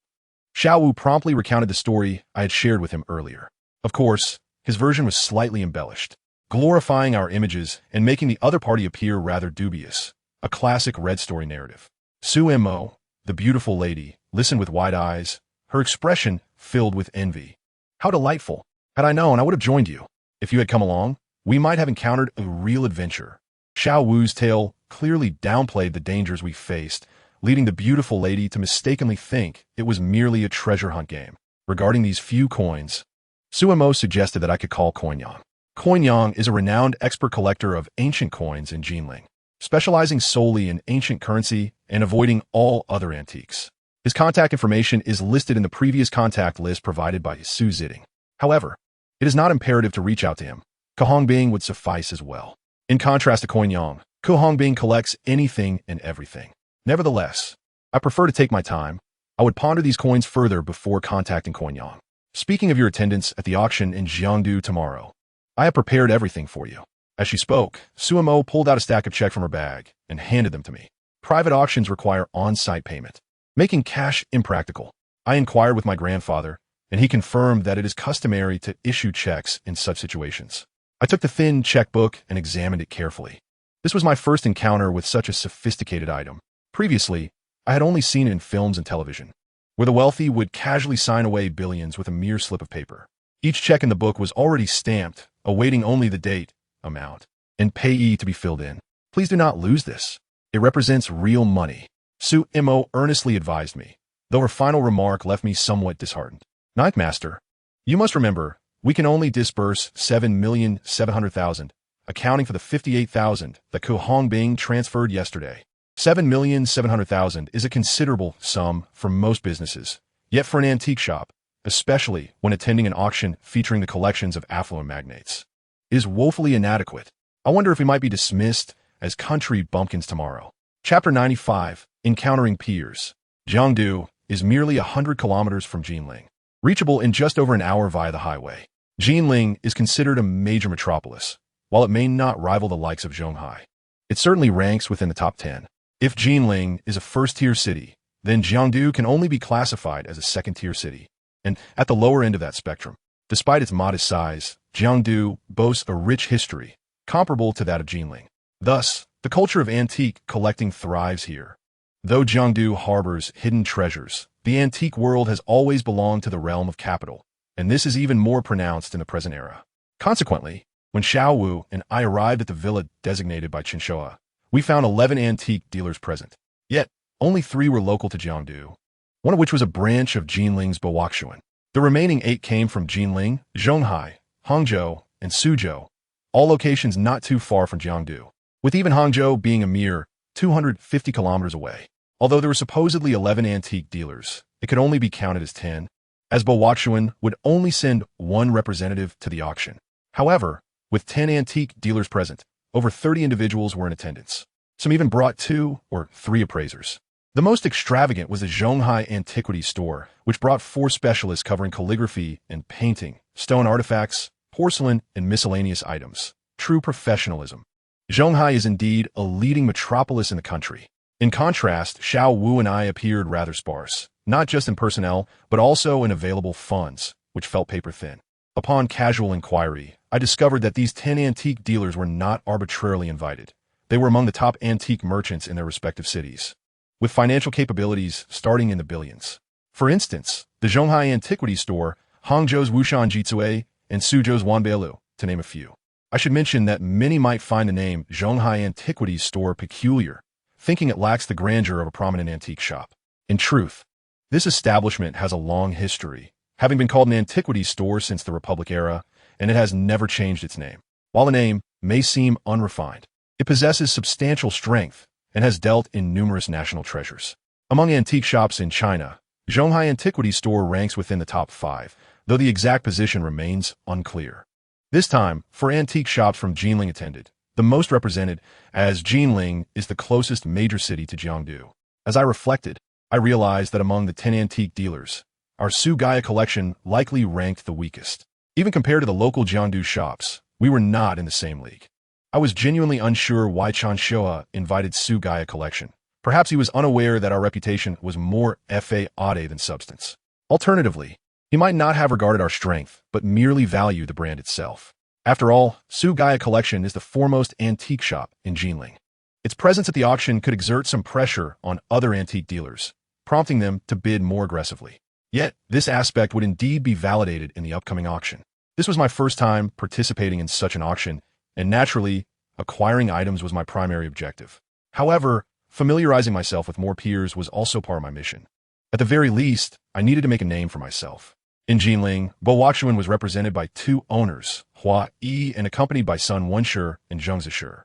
A: Xiao Wu promptly recounted the story I had shared with him earlier. Of course, his version was slightly embellished, glorifying our images and making the other party appear rather dubious. A classic red story narrative. Su Mo, the beautiful lady, listened with wide eyes, her expression filled with envy. How delightful. Had I known, I would have joined you. If you had come along, we might have encountered a real adventure. Xiao Wu's tale clearly downplayed the dangers we faced, leading the beautiful lady to mistakenly think it was merely a treasure hunt game. Regarding these few coins, Su Mo suggested that I could call Coin Yang. Coin Yang is a renowned expert collector of ancient coins in Jinling. specializing solely in ancient currency and avoiding all other antiques. His contact information is listed in the previous contact list provided by Su Ziding. However, it is not imperative to reach out to him. Ke Hongbing would suffice as well. In contrast to Coin Yang, Ke Hongbing collects anything and everything. Nevertheless, I prefer to take my time. I would ponder these coins further before contacting Coin Yang. Speaking of your attendance at the auction in Jiangdu tomorrow, I have prepared everything for you. As she spoke, Suemo pulled out a stack of checks from her bag and handed them to me. Private auctions require on-site payment, making cash impractical. I inquired with my grandfather, and he confirmed that it is customary to issue checks in such situations. I took the thin checkbook and examined it carefully. This was my first encounter with such a sophisticated item. Previously, I had only seen it in films and television, where the wealthy would casually sign away billions with a mere slip of paper. Each check in the book was already stamped, awaiting only the date, amount, and payee to be filled in. Please do not lose this. It represents real money, Su Mo earnestly advised me, though her final remark left me somewhat disheartened. Ninth Master, you must remember, we can only disburse 7,700,000, accounting for the 58,000 that Ke Hongbing transferred yesterday. 7,700,000 is a considerable sum for most businesses, yet for an antique shop, especially when attending an auction featuring the collections of affluent magnates, is woefully inadequate. I wonder if we might be dismissed as country bumpkins tomorrow. Chapter 95, Encountering Peers. Jiangdu is merely 100 kilometers from Jinling, reachable in just over an hour via the highway. Jinling is considered a major metropolis, while it may not rival the likes of Shanghai. It certainly ranks within the top 10. If Jinling is a first-tier city, then Jiangdu can only be classified as a second-tier city, and at the lower end of that spectrum. Despite its modest size, Jiangdu boasts a rich history, comparable to that of Jinling. Thus, the culture of antique collecting thrives here. Though Jiangdu harbors hidden treasures, the antique world has always belonged to the realm of capital, and this is even more pronounced in the present era. Consequently, when Xiao Wu and I arrived at the villa designated by Qinshoa, we found 11 antique dealers present. Yet, only 3 were local to Jiangdu, one of which was a branch of Jinling's Baowaxuan. The remaining 8 came from Jinling, Zhonghai, Hangzhou, and Suzhou, all locations not too far from Jiangdu, with even Hangzhou being a mere 250 kilometers away. Although there were supposedly 11 antique dealers, it could only be counted as 10, as Baowaxuan would only send 1 representative to the auction. However, with 10 antique dealers present, over 30 individuals were in attendance. Some even brought 2 or 3 appraisers. The most extravagant was the Zhonghai Antiquities store, which brought 4 specialists covering calligraphy and painting, stone artifacts, porcelain, and miscellaneous items. True professionalism. Zhonghai is indeed a leading metropolis in the country. In contrast, Xiao Wu and I appeared rather sparse, not just in personnel, but also in available funds, which felt paper-thin. Upon casual inquiry, I discovered that these 10 antique dealers were not arbitrarily invited. They were among the top antique merchants in their respective cities, with financial capabilities starting in the billions. For instance, the Zhonghai Antiquities store, Hangzhou's Wushan Jitsue, and Suzhou's Wanbeilu, to name a few. I should mention that many might find the name Zhonghai Antiquities store peculiar, thinking it lacks the grandeur of a prominent antique shop. In truth, this establishment has a long history, having been called an antiquities store since the Republic era, and it has never changed its name. While the name may seem unrefined, it possesses substantial strength and has dealt in numerous national treasures. Among antique shops in China, Zhonghai Antiquities store ranks within the top 5, though the exact position remains unclear. This time, 4 antique shops from Jinling attended, the most represented, as Jinling is the closest major city to Jiangdu. As I reflected, I realized that among the 10 antique dealers, our Sugaya collection likely ranked the weakest. Even compared to the local Jiangdu shops, we were not in the same league. I was genuinely unsure why Qinshoa invited Sugaya collection. Perhaps he was unaware that our reputation was more fa-ade than substance. Alternatively, he might not have regarded our strength, but merely valued the brand itself. After all, Sugaya collection is the foremost antique shop in Jinling. Its presence at the auction could exert some pressure on other antique dealers, prompting them to bid more aggressively. Yet, this aspect would indeed be validated in the upcoming auction. This was my first time participating in such an auction, and naturally, acquiring items was my primary objective. However, familiarizing myself with more peers was also part of my mission. At the very least, I needed to make a name for myself. In Jinling, Baowaxuan was represented by 2 owners, Hua Yi, and accompanied by Sun Wenshi and Zheng Zishir.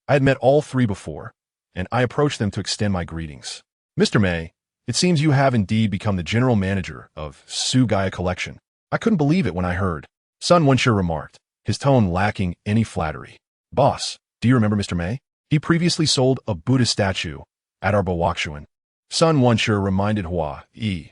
A: I had met all three before, and I approached them to extend my greetings. Mr. Mei, it seems you have indeed become the general manager of Su Gaia Collection. I couldn't believe it when I heard. Sun Wenshe remarked, his tone lacking any flattery. Boss, do you remember Mr. Mei? He previously sold a Buddha statue at our Bawakshuan. Sun Wenshe reminded Hua Yi.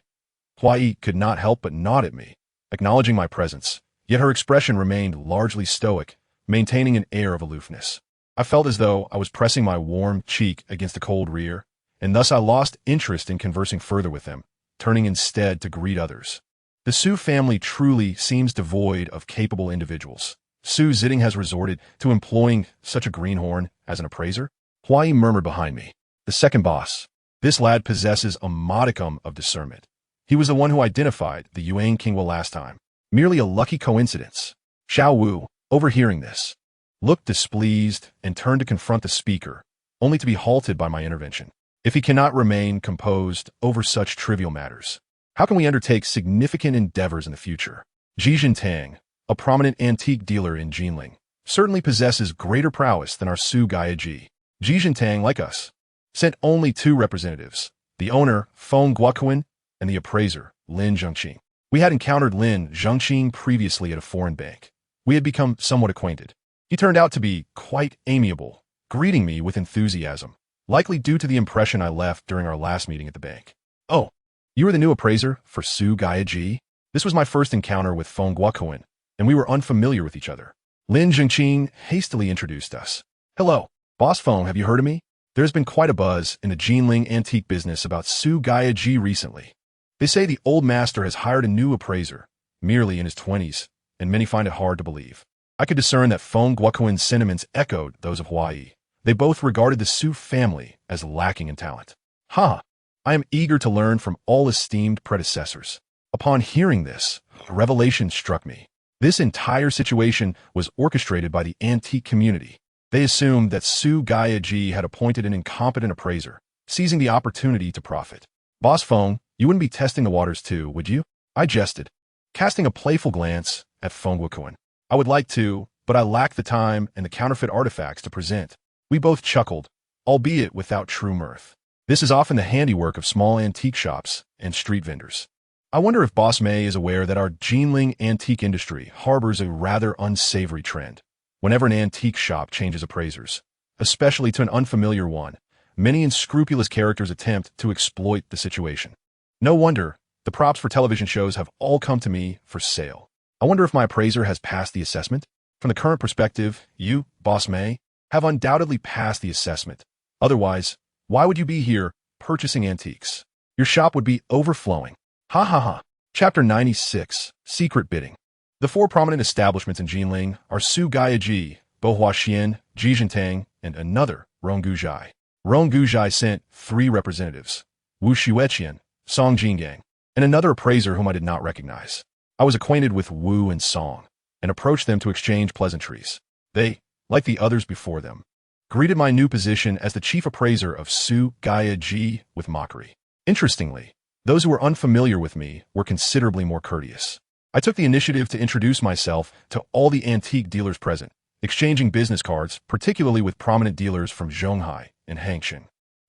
A: Hua Yi could not help but nod at me, acknowledging my presence, yet her expression remained largely stoic, maintaining an air of aloofness. I felt as though I was pressing my warm cheek against a cold rear, and thus I lost interest in conversing further with them, turning instead to greet others. The Su family truly seems devoid of capable individuals. Su Zitting has resorted to employing such a greenhorn as an appraiser? Hua Yi murmured behind me. The second boss. This lad possesses a modicum of discernment. He was the one who identified the Yuan Qingwa last time. Merely a lucky coincidence. Xiao Wu, overhearing this, looked displeased and turned to confront the speaker, only to be halted by my intervention. If he cannot remain composed over such trivial matters, how can we undertake significant endeavors in the future? Jinling, a prominent antique dealer in Jinling, certainly possesses greater prowess than our Su Gaia Ji. Jinling, like us, sent only two representatives, the owner, Feng Guoquan, and the appraiser, Lin Zhengqing. We had encountered Lin Zhengqing previously at a foreign bank. We had become somewhat acquainted. He turned out to be quite amiable, greeting me with enthusiasm, likely due to the impression I left during our last meeting at the bank. Oh, you are the new appraiser for Su Gaia Ji? This was my first encounter with Feng Guoquan, and we were unfamiliar with each other. Lin Zhengqing hastily introduced us. Hello, Boss Feng, have you heard of me? There's been quite a buzz in the Jinling antique business about Su Gaia Ji recently. They say the old master has hired a new appraiser, merely in his 20s, and many find it hard to believe. I could discern that Feng Guoquan's sentiments echoed those of Hua Yi. They both regarded the Su family as lacking in talent. Ha! I am eager to learn from all esteemed predecessors. Upon hearing this, a revelation struck me. This entire situation was orchestrated by the antique community. They assumed that Su Gaia Ji had appointed an incompetent appraiser, seizing the opportunity to profit. Boss Feng, you wouldn't be testing the waters too, would you? I jested, casting a playful glance at Feng Guoquan. I would like to, but I lack the time and the counterfeit artifacts to present. We both chuckled, albeit without true mirth. This is often the handiwork of small antique shops and street vendors. I wonder if Boss Mei is aware that our Jinling antique industry harbors a rather unsavory trend. Whenever an antique shop changes appraisers, especially to an unfamiliar one, many unscrupulous characters attempt to exploit the situation. No wonder the props for television shows have all come to me for sale. I wonder if my appraiser has passed the assessment? From the current perspective, you, Boss Mei, have undoubtedly passed the assessment. Otherwise, why would you be here purchasing antiques? Your shop would be overflowing. Ha ha ha. Chapter 96, Secret Bidding. The four prominent establishments in Jinling are Su Gaia Ji, Bohua Xian, Jinling, and another, Ronggu Zhai. Ronggu Zhai sent 3 representatives, Wu Xueqian, Song Jingang, and another appraiser whom I did not recognize. I was acquainted with Wu and Song, and approached them to exchange pleasantries. They, like the others before them, greeted my new position as the chief appraiser of Su Gaia Ji with mockery. Interestingly, those who were unfamiliar with me were considerably more courteous. I took the initiative to introduce myself to all the antique dealers present, exchanging business cards, particularly with prominent dealers from Zhonghai and Hangshan.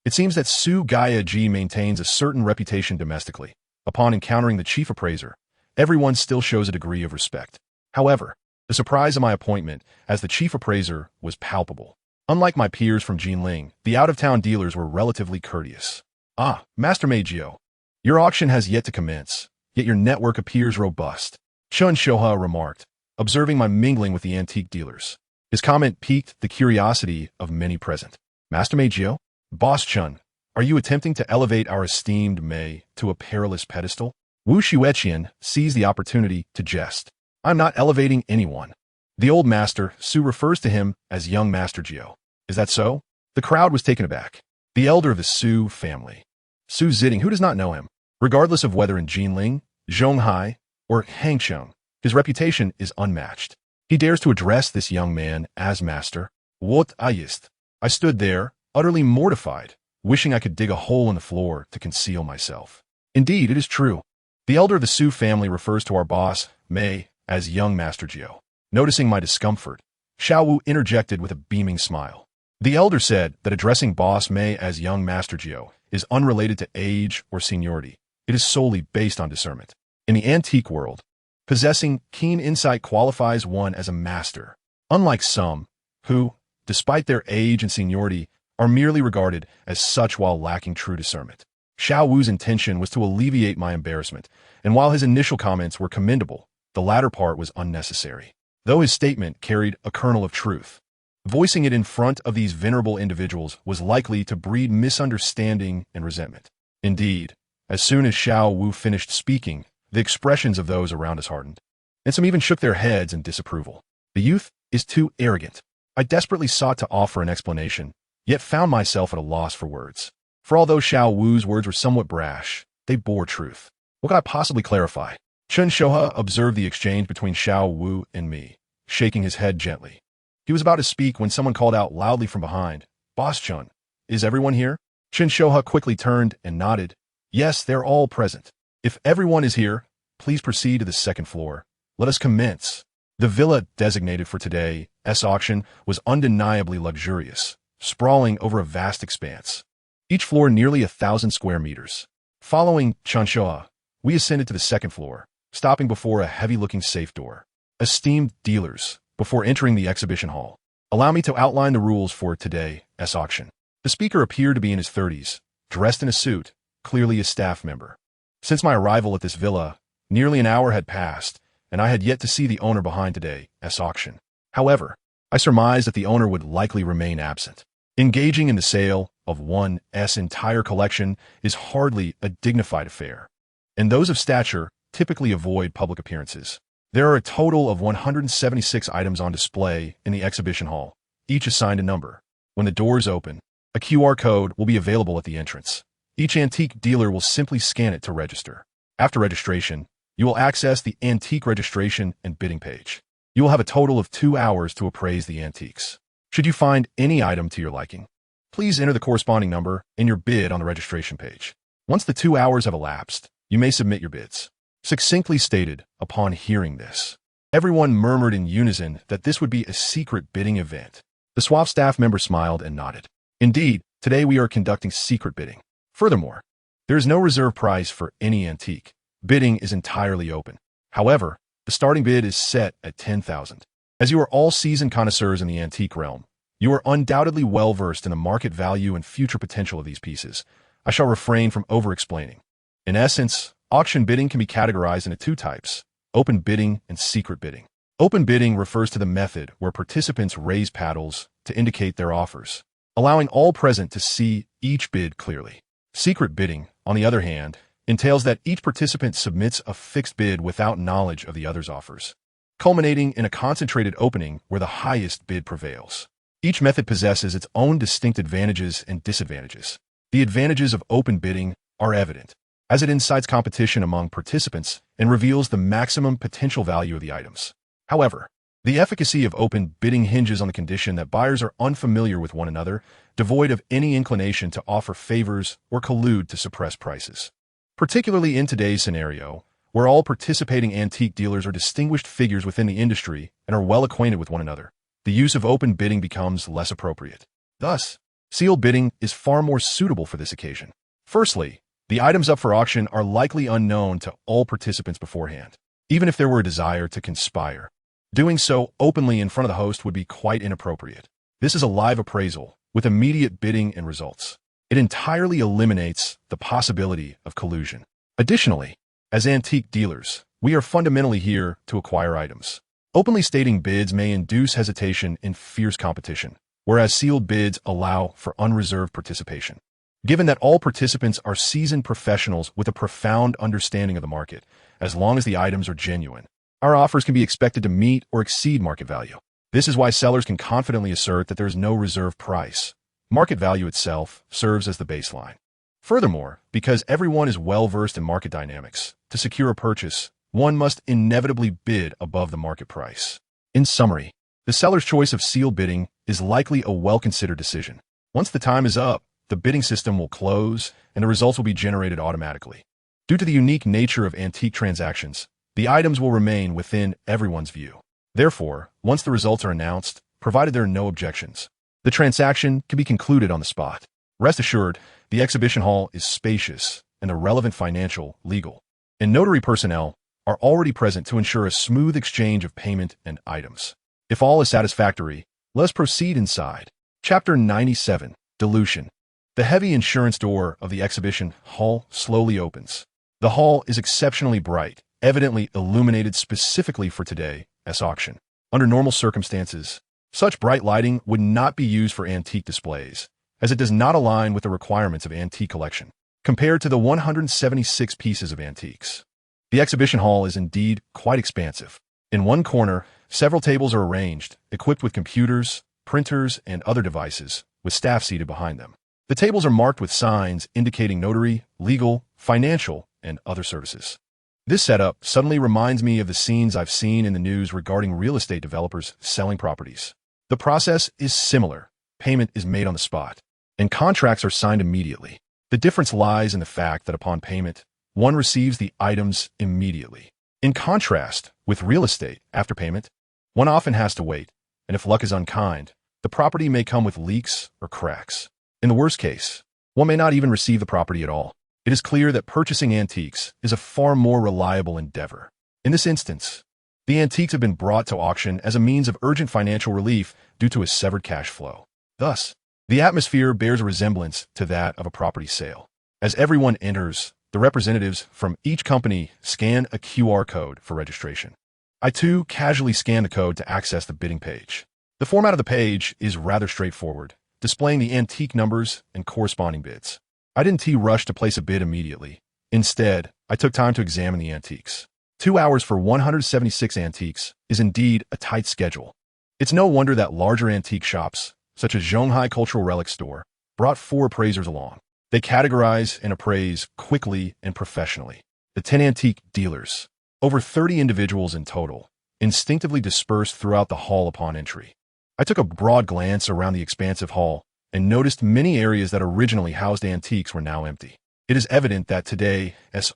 A: It seems that Su Gaia Ji maintains a certain reputation domestically. Upon encountering the chief appraiser, everyone still shows a degree of respect. However, the surprise of my appointment as the chief appraiser was palpable. Unlike my peers from Jinling, the out-of-town dealers were relatively courteous. Ah, Master Mei Jiu, your auction has yet to commence, yet your network appears robust, Chun Shoha remarked, observing my mingling with the antique dealers. His comment piqued the curiosity of many present. Master Mei Jiu, Boss Chun, are you attempting to elevate our esteemed Mei to a perilous pedestal? Wu Xueqian seized the opportunity to jest. I'm not elevating anyone. The old master, Su, refers to him as young Master Jiu. Is that so? The crowd was taken aback. The elder of the Su family. Su Zitting, who does not know him? Regardless of whether in Jinling, Zhonghai, or Hangshan, his reputation is unmatched. He dares to address this young man as master. What ist? I stood there, utterly mortified, wishing I could dig a hole in the floor to conceal myself. Indeed, it is true. The elder of the Su family refers to our boss, Mei, as young Master Jiu. Noticing my discomfort, Xiao Wu interjected with a beaming smile. The elder said that addressing boss Mei as young Master Jiu is unrelated to age or seniority. It is solely based on discernment. In the antique world, possessing keen insight qualifies one as a master, unlike some who, despite their age and seniority, are merely regarded as such while lacking true discernment. Xiao Wu's intention was to alleviate my embarrassment, and while his initial comments were commendable, the latter part was unnecessary. Though his statement carried a kernel of truth, voicing it in front of these venerable individuals was likely to breed misunderstanding and resentment. Indeed, as soon as Xiao Wu finished speaking, the expressions of those around us hardened, and some even shook their heads in disapproval. The youth is too arrogant. I desperately sought to offer an explanation, yet found myself at a loss for words. For although Xiao Wu's words were somewhat brash, they bore truth. What could I possibly clarify? Chen Shouhe observed the exchange between Xiao Wu and me, shaking his head gently. He was about to speak when someone called out loudly from behind, "Boss Chun, is everyone here?" Chen Shouhe quickly turned and nodded. "Yes, they're all present. If everyone is here, please proceed to the second floor. Let us commence." The villa designated for today's auction was undeniably luxurious, sprawling over a vast expanse, each floor nearly 1,000 square meters. Following Chen Shouhe, we ascended to the second floor, stopping before a heavy-looking safe door. Esteemed dealers, before entering the exhibition hall, allow me to outline the rules for today's auction. The speaker appeared to be in his 30s, dressed in a suit, clearly a staff member. Since my arrival at this villa, nearly an hour had passed, and I had yet to see the owner behind today's auction. However, I surmised that the owner would likely remain absent. Engaging in the sale of one's entire collection is hardly a dignified affair, and those of stature typically avoid public appearances. There are a total of 176 items on display in the exhibition hall, each assigned a number. When the doors open, a QR code will be available at the entrance. Each antique dealer will simply scan it to register. After registration, you will access the antique registration and bidding page. You will have a total of 2 hours to appraise the antiques. Should you find any item to your liking, please enter the corresponding number and your bid on the registration page. Once the 2 hours have elapsed, you may submit your bids. Succinctly stated, upon hearing this, everyone murmured in unison that this would be a secret bidding event. The suave staff member smiled and nodded. Indeed, today we are conducting secret bidding. Furthermore, there is no reserve price for any antique. Bidding is entirely open. However, the starting bid is set at 10,000. As you are all seasoned connoisseurs in the antique realm, you are undoubtedly well-versed in the market value and future potential of these pieces. I shall refrain from over-explaining. In essence, auction bidding can be categorized into 2 types, open bidding and secret bidding. Open bidding refers to the method where participants raise paddles to indicate their offers, allowing all present to see each bid clearly. Secret bidding, on the other hand, entails that each participant submits a fixed bid without knowledge of the other's offers, culminating in a concentrated opening where the highest bid prevails. Each method possesses its own distinct advantages and disadvantages. The advantages of open bidding are evident, as it incites competition among participants and reveals the maximum potential value of the items. However, the efficacy of open bidding hinges on the condition that buyers are unfamiliar with one another, devoid of any inclination to offer favors or collude to suppress prices. Particularly in today's scenario, where all participating antique dealers are distinguished figures within the industry and are well acquainted with one another, the use of open bidding becomes less appropriate. Thus, sealed bidding is far more suitable for this occasion. Firstly, the items up for auction are likely unknown to all participants beforehand, even if there were a desire to conspire. Doing so openly in front of the host would be quite inappropriate. This is a live appraisal, with immediate bidding and results. It entirely eliminates the possibility of collusion. Additionally, as antique dealers, we are fundamentally here to acquire items. Openly stating bids may induce hesitation in fierce competition, whereas sealed bids allow for unreserved participation. Given that all participants are seasoned professionals with a profound understanding of the market, as long as the items are genuine, our offers can be expected to meet or exceed market value. This is why sellers can confidently assert that there is no reserve price. Market value itself serves as the baseline. Furthermore, because everyone is well-versed in market dynamics, to secure a purchase, one must inevitably bid above the market price. In summary, the seller's choice of sealed bidding is likely a well-considered decision. Once the time is up, the bidding system will close and the results will be generated automatically. Due to the unique nature of antique transactions, the items will remain within everyone's view. Therefore, once the results are announced, provided there are no objections, The transaction can be concluded on the spot. Rest assured, the exhibition hall is spacious, and the relevant financial, legal, and notary personnel are already present to ensure a smooth exchange of payment and items. If all is satisfactory, let's proceed inside. Chapter 97, Dilution. The heavy insurance door of the exhibition hall slowly opens. The hall is exceptionally bright, evidently illuminated specifically for today's auction. Under normal circumstances, such bright lighting would not be used for antique displays, as it does not align with the requirements of antique collection. Compared to the 176 pieces of antiques, the exhibition hall is indeed quite expansive. In one corner, several tables are arranged, equipped with computers, printers, and other devices, with staff seated behind them. The tables are marked with signs indicating notary, legal, financial, and other services. This setup suddenly reminds me of the scenes I've seen in the news regarding real estate developers selling properties. The process is similar. Payment is made on the spot, and contracts are signed immediately. The difference lies in the fact that upon payment, one receives the items immediately. In contrast, with real estate, after payment, one often has to wait, and if luck is unkind, the property may come with leaks or cracks. In the worst case, one may not even receive the property at all. It is clear that purchasing antiques is a far more reliable endeavor. In this instance, the antiques have been brought to auction as a means of urgent financial relief due to a severed cash flow. Thus, the atmosphere bears a resemblance to that of a property sale. As everyone enters, the representatives from each company scan a QR code for registration. I too casually scan the code to access the bidding page. The format of the page is rather straightforward, displaying the antique numbers and corresponding bids. I didn't rush to place a bid immediately. Instead, I took time to examine the antiques. 2 hours for 176 antiques is indeed a tight schedule. It's no wonder that larger antique shops, such as Zhonghai Cultural Relics Store, brought 4 appraisers along. They categorize and appraise quickly and professionally. The 10 antique dealers, over 30 individuals in total, instinctively dispersed throughout the hall upon entry. I took a broad glance around the expansive hall and noticed many areas that originally housed antiques were now empty. It is evident that today's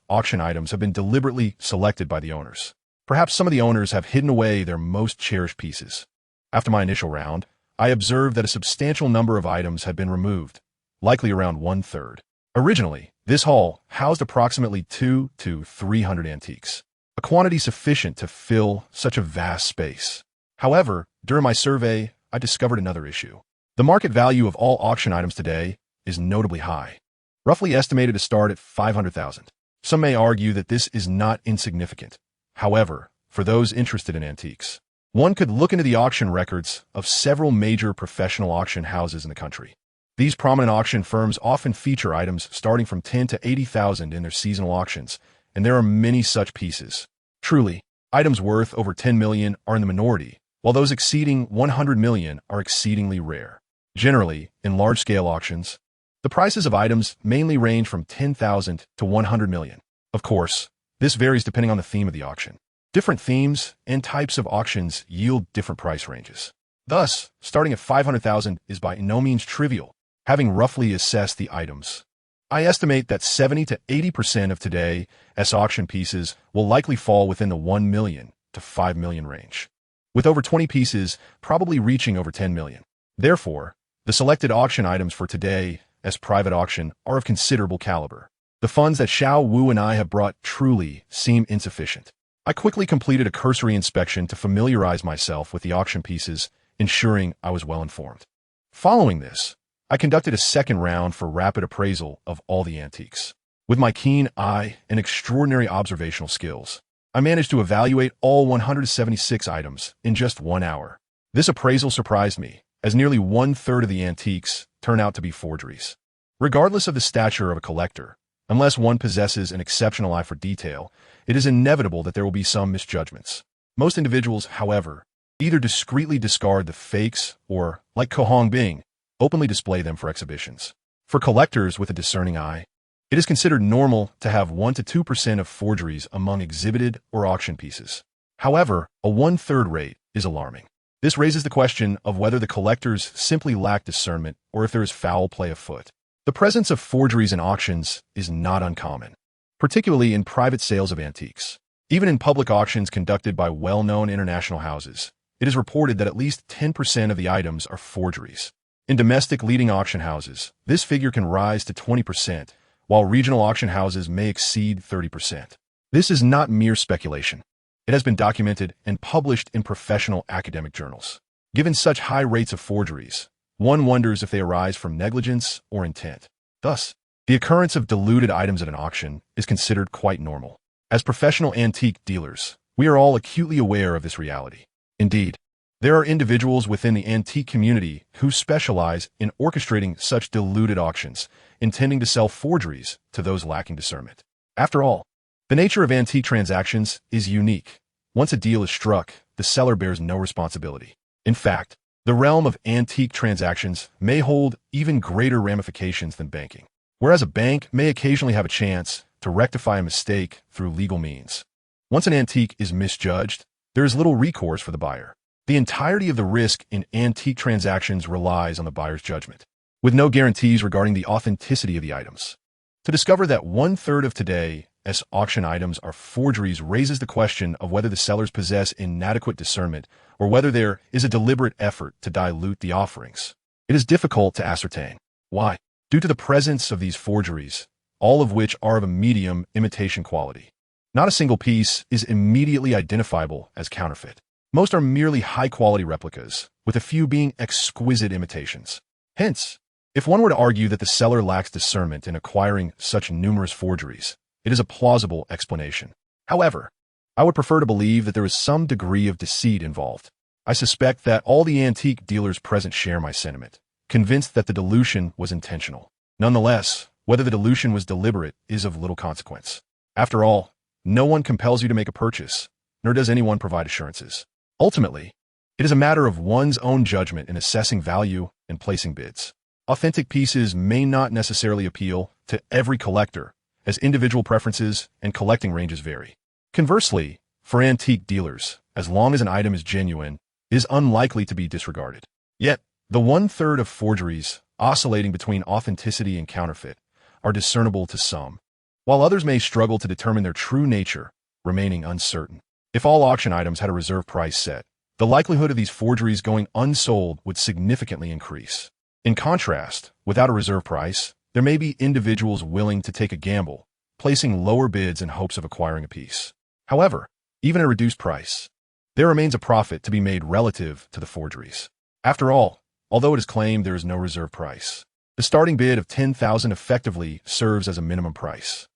A: auction items have been deliberately selected by the owners. Perhaps some of the owners have hidden away their most cherished pieces. After my initial round, I observed that a substantial number of items had been removed, likely around 1/3. Originally, this hall housed approximately 200 to 300 antiques, a quantity sufficient to fill such a vast space. However, during my survey, I discovered another issue. The market value of all auction items today is notably high, roughly estimated to start at $500,000. Some may argue that this is not insignificant. However, for those interested in antiques, one could look into the auction records of several major professional auction houses in the country. These prominent auction firms often feature items starting from $10,000 to $80,000 in their seasonal auctions, and there are many such pieces. Truly, items worth over $10 million are in the minority, while those exceeding $100 million are exceedingly rare. Generally, in large-scale auctions, the prices of items mainly range from $10,000 to $100 million. Of course, this varies depending on the theme of the auction. Different themes and types of auctions yield different price ranges. Thus, starting at $500,000 is by no means trivial. Having roughly assessed the items, I estimate that 70 to 80% of today's auction pieces will likely fall within the $1 million to $5 million range, with over 20 pieces probably reaching over $10 million. Therefore, the selected auction items for today's private auction are of considerable caliber. The funds that Xiao Wu and I have brought truly seem insufficient. I quickly completed a cursory inspection to familiarize myself with the auction pieces, ensuring I was well informed. Following this, I conducted a second round for rapid appraisal of all the antiques. With my keen eye and extraordinary observational skills, I managed to evaluate all 176 items in just 1 hour. This appraisal surprised me, as nearly 1/3 of the antiques turn out to be forgeries. Regardless of the stature of a collector, unless one possesses an exceptional eye for detail, it is inevitable that there will be some misjudgments. Most individuals, however, either discreetly discard the fakes or, like Kohong Bing, openly display them for exhibitions. For collectors with a discerning eye, it is considered normal to have 1 to 2% of forgeries among exhibited or auction pieces. However, a 1/3 rate is alarming. This raises the question of whether the collectors simply lack discernment or if there is foul play afoot. The presence of forgeries in auctions is not uncommon, particularly in private sales of antiques. Even in public auctions conducted by well-known international houses, it is reported that at least 10% of the items are forgeries. In domestic leading auction houses, this figure can rise to 20%, while regional auction houses may exceed 30%. This is not mere speculation. It has been documented and published in professional academic journals. Given such high rates of forgeries, one wonders if they arise from negligence or intent. Thus, the occurrence of diluted items at an auction is considered quite normal. As professional antique dealers, we are all acutely aware of this reality. Indeed, there are individuals within the antique community who specialize in orchestrating such diluted auctions, intending to sell forgeries to those lacking discernment. After all, the nature of antique transactions is unique. Once a deal is struck, the seller bears no responsibility. In fact, the realm of antique transactions may hold even greater ramifications than banking. Whereas a bank may occasionally have a chance to rectify a mistake through legal means. Once an antique is misjudged, there is little recourse for the buyer. The entirety of the risk in antique transactions relies on the buyer's judgment, with no guarantees regarding the authenticity of the items. To discover that 1/3 of today's auction items are forgeries raises the question of whether the sellers possess inadequate discernment or whether there is a deliberate effort to dilute the offerings. It is difficult to ascertain. Why? Due to the presence of these forgeries, all of which are of a medium imitation quality. Not a single piece is immediately identifiable as counterfeit. Most are merely high-quality replicas, with a few being exquisite imitations. Hence, if one were to argue that the seller lacks discernment in acquiring such numerous forgeries, it is a plausible explanation. However, I would prefer to believe that there is some degree of deceit involved. I suspect that all the antique dealers present share my sentiment, convinced that the dilution was intentional. Nonetheless, whether the dilution was deliberate is of little consequence. After all, no one compels you to make a purchase, nor does anyone provide assurances. Ultimately, it is a matter of one's own judgment in assessing value and placing bids. Authentic pieces may not necessarily appeal to every collector, as individual preferences and collecting ranges vary. Conversely, for antique dealers, as long as an item is genuine, it is unlikely to be disregarded. Yet, the 1/3 of forgeries, oscillating between authenticity and counterfeit, are discernible to some, while others may struggle to determine their true nature, remaining uncertain. If all auction items had a reserve price set, the likelihood of these forgeries going unsold would significantly increase. In contrast, without a reserve price, there may be individuals willing to take a gamble, placing lower bids in hopes of acquiring a piece. However, even at a reduced price, there remains a profit to be made relative to the forgeries. After all, although it is claimed there is no reserve price, the starting bid of $10,000 effectively serves as a minimum price.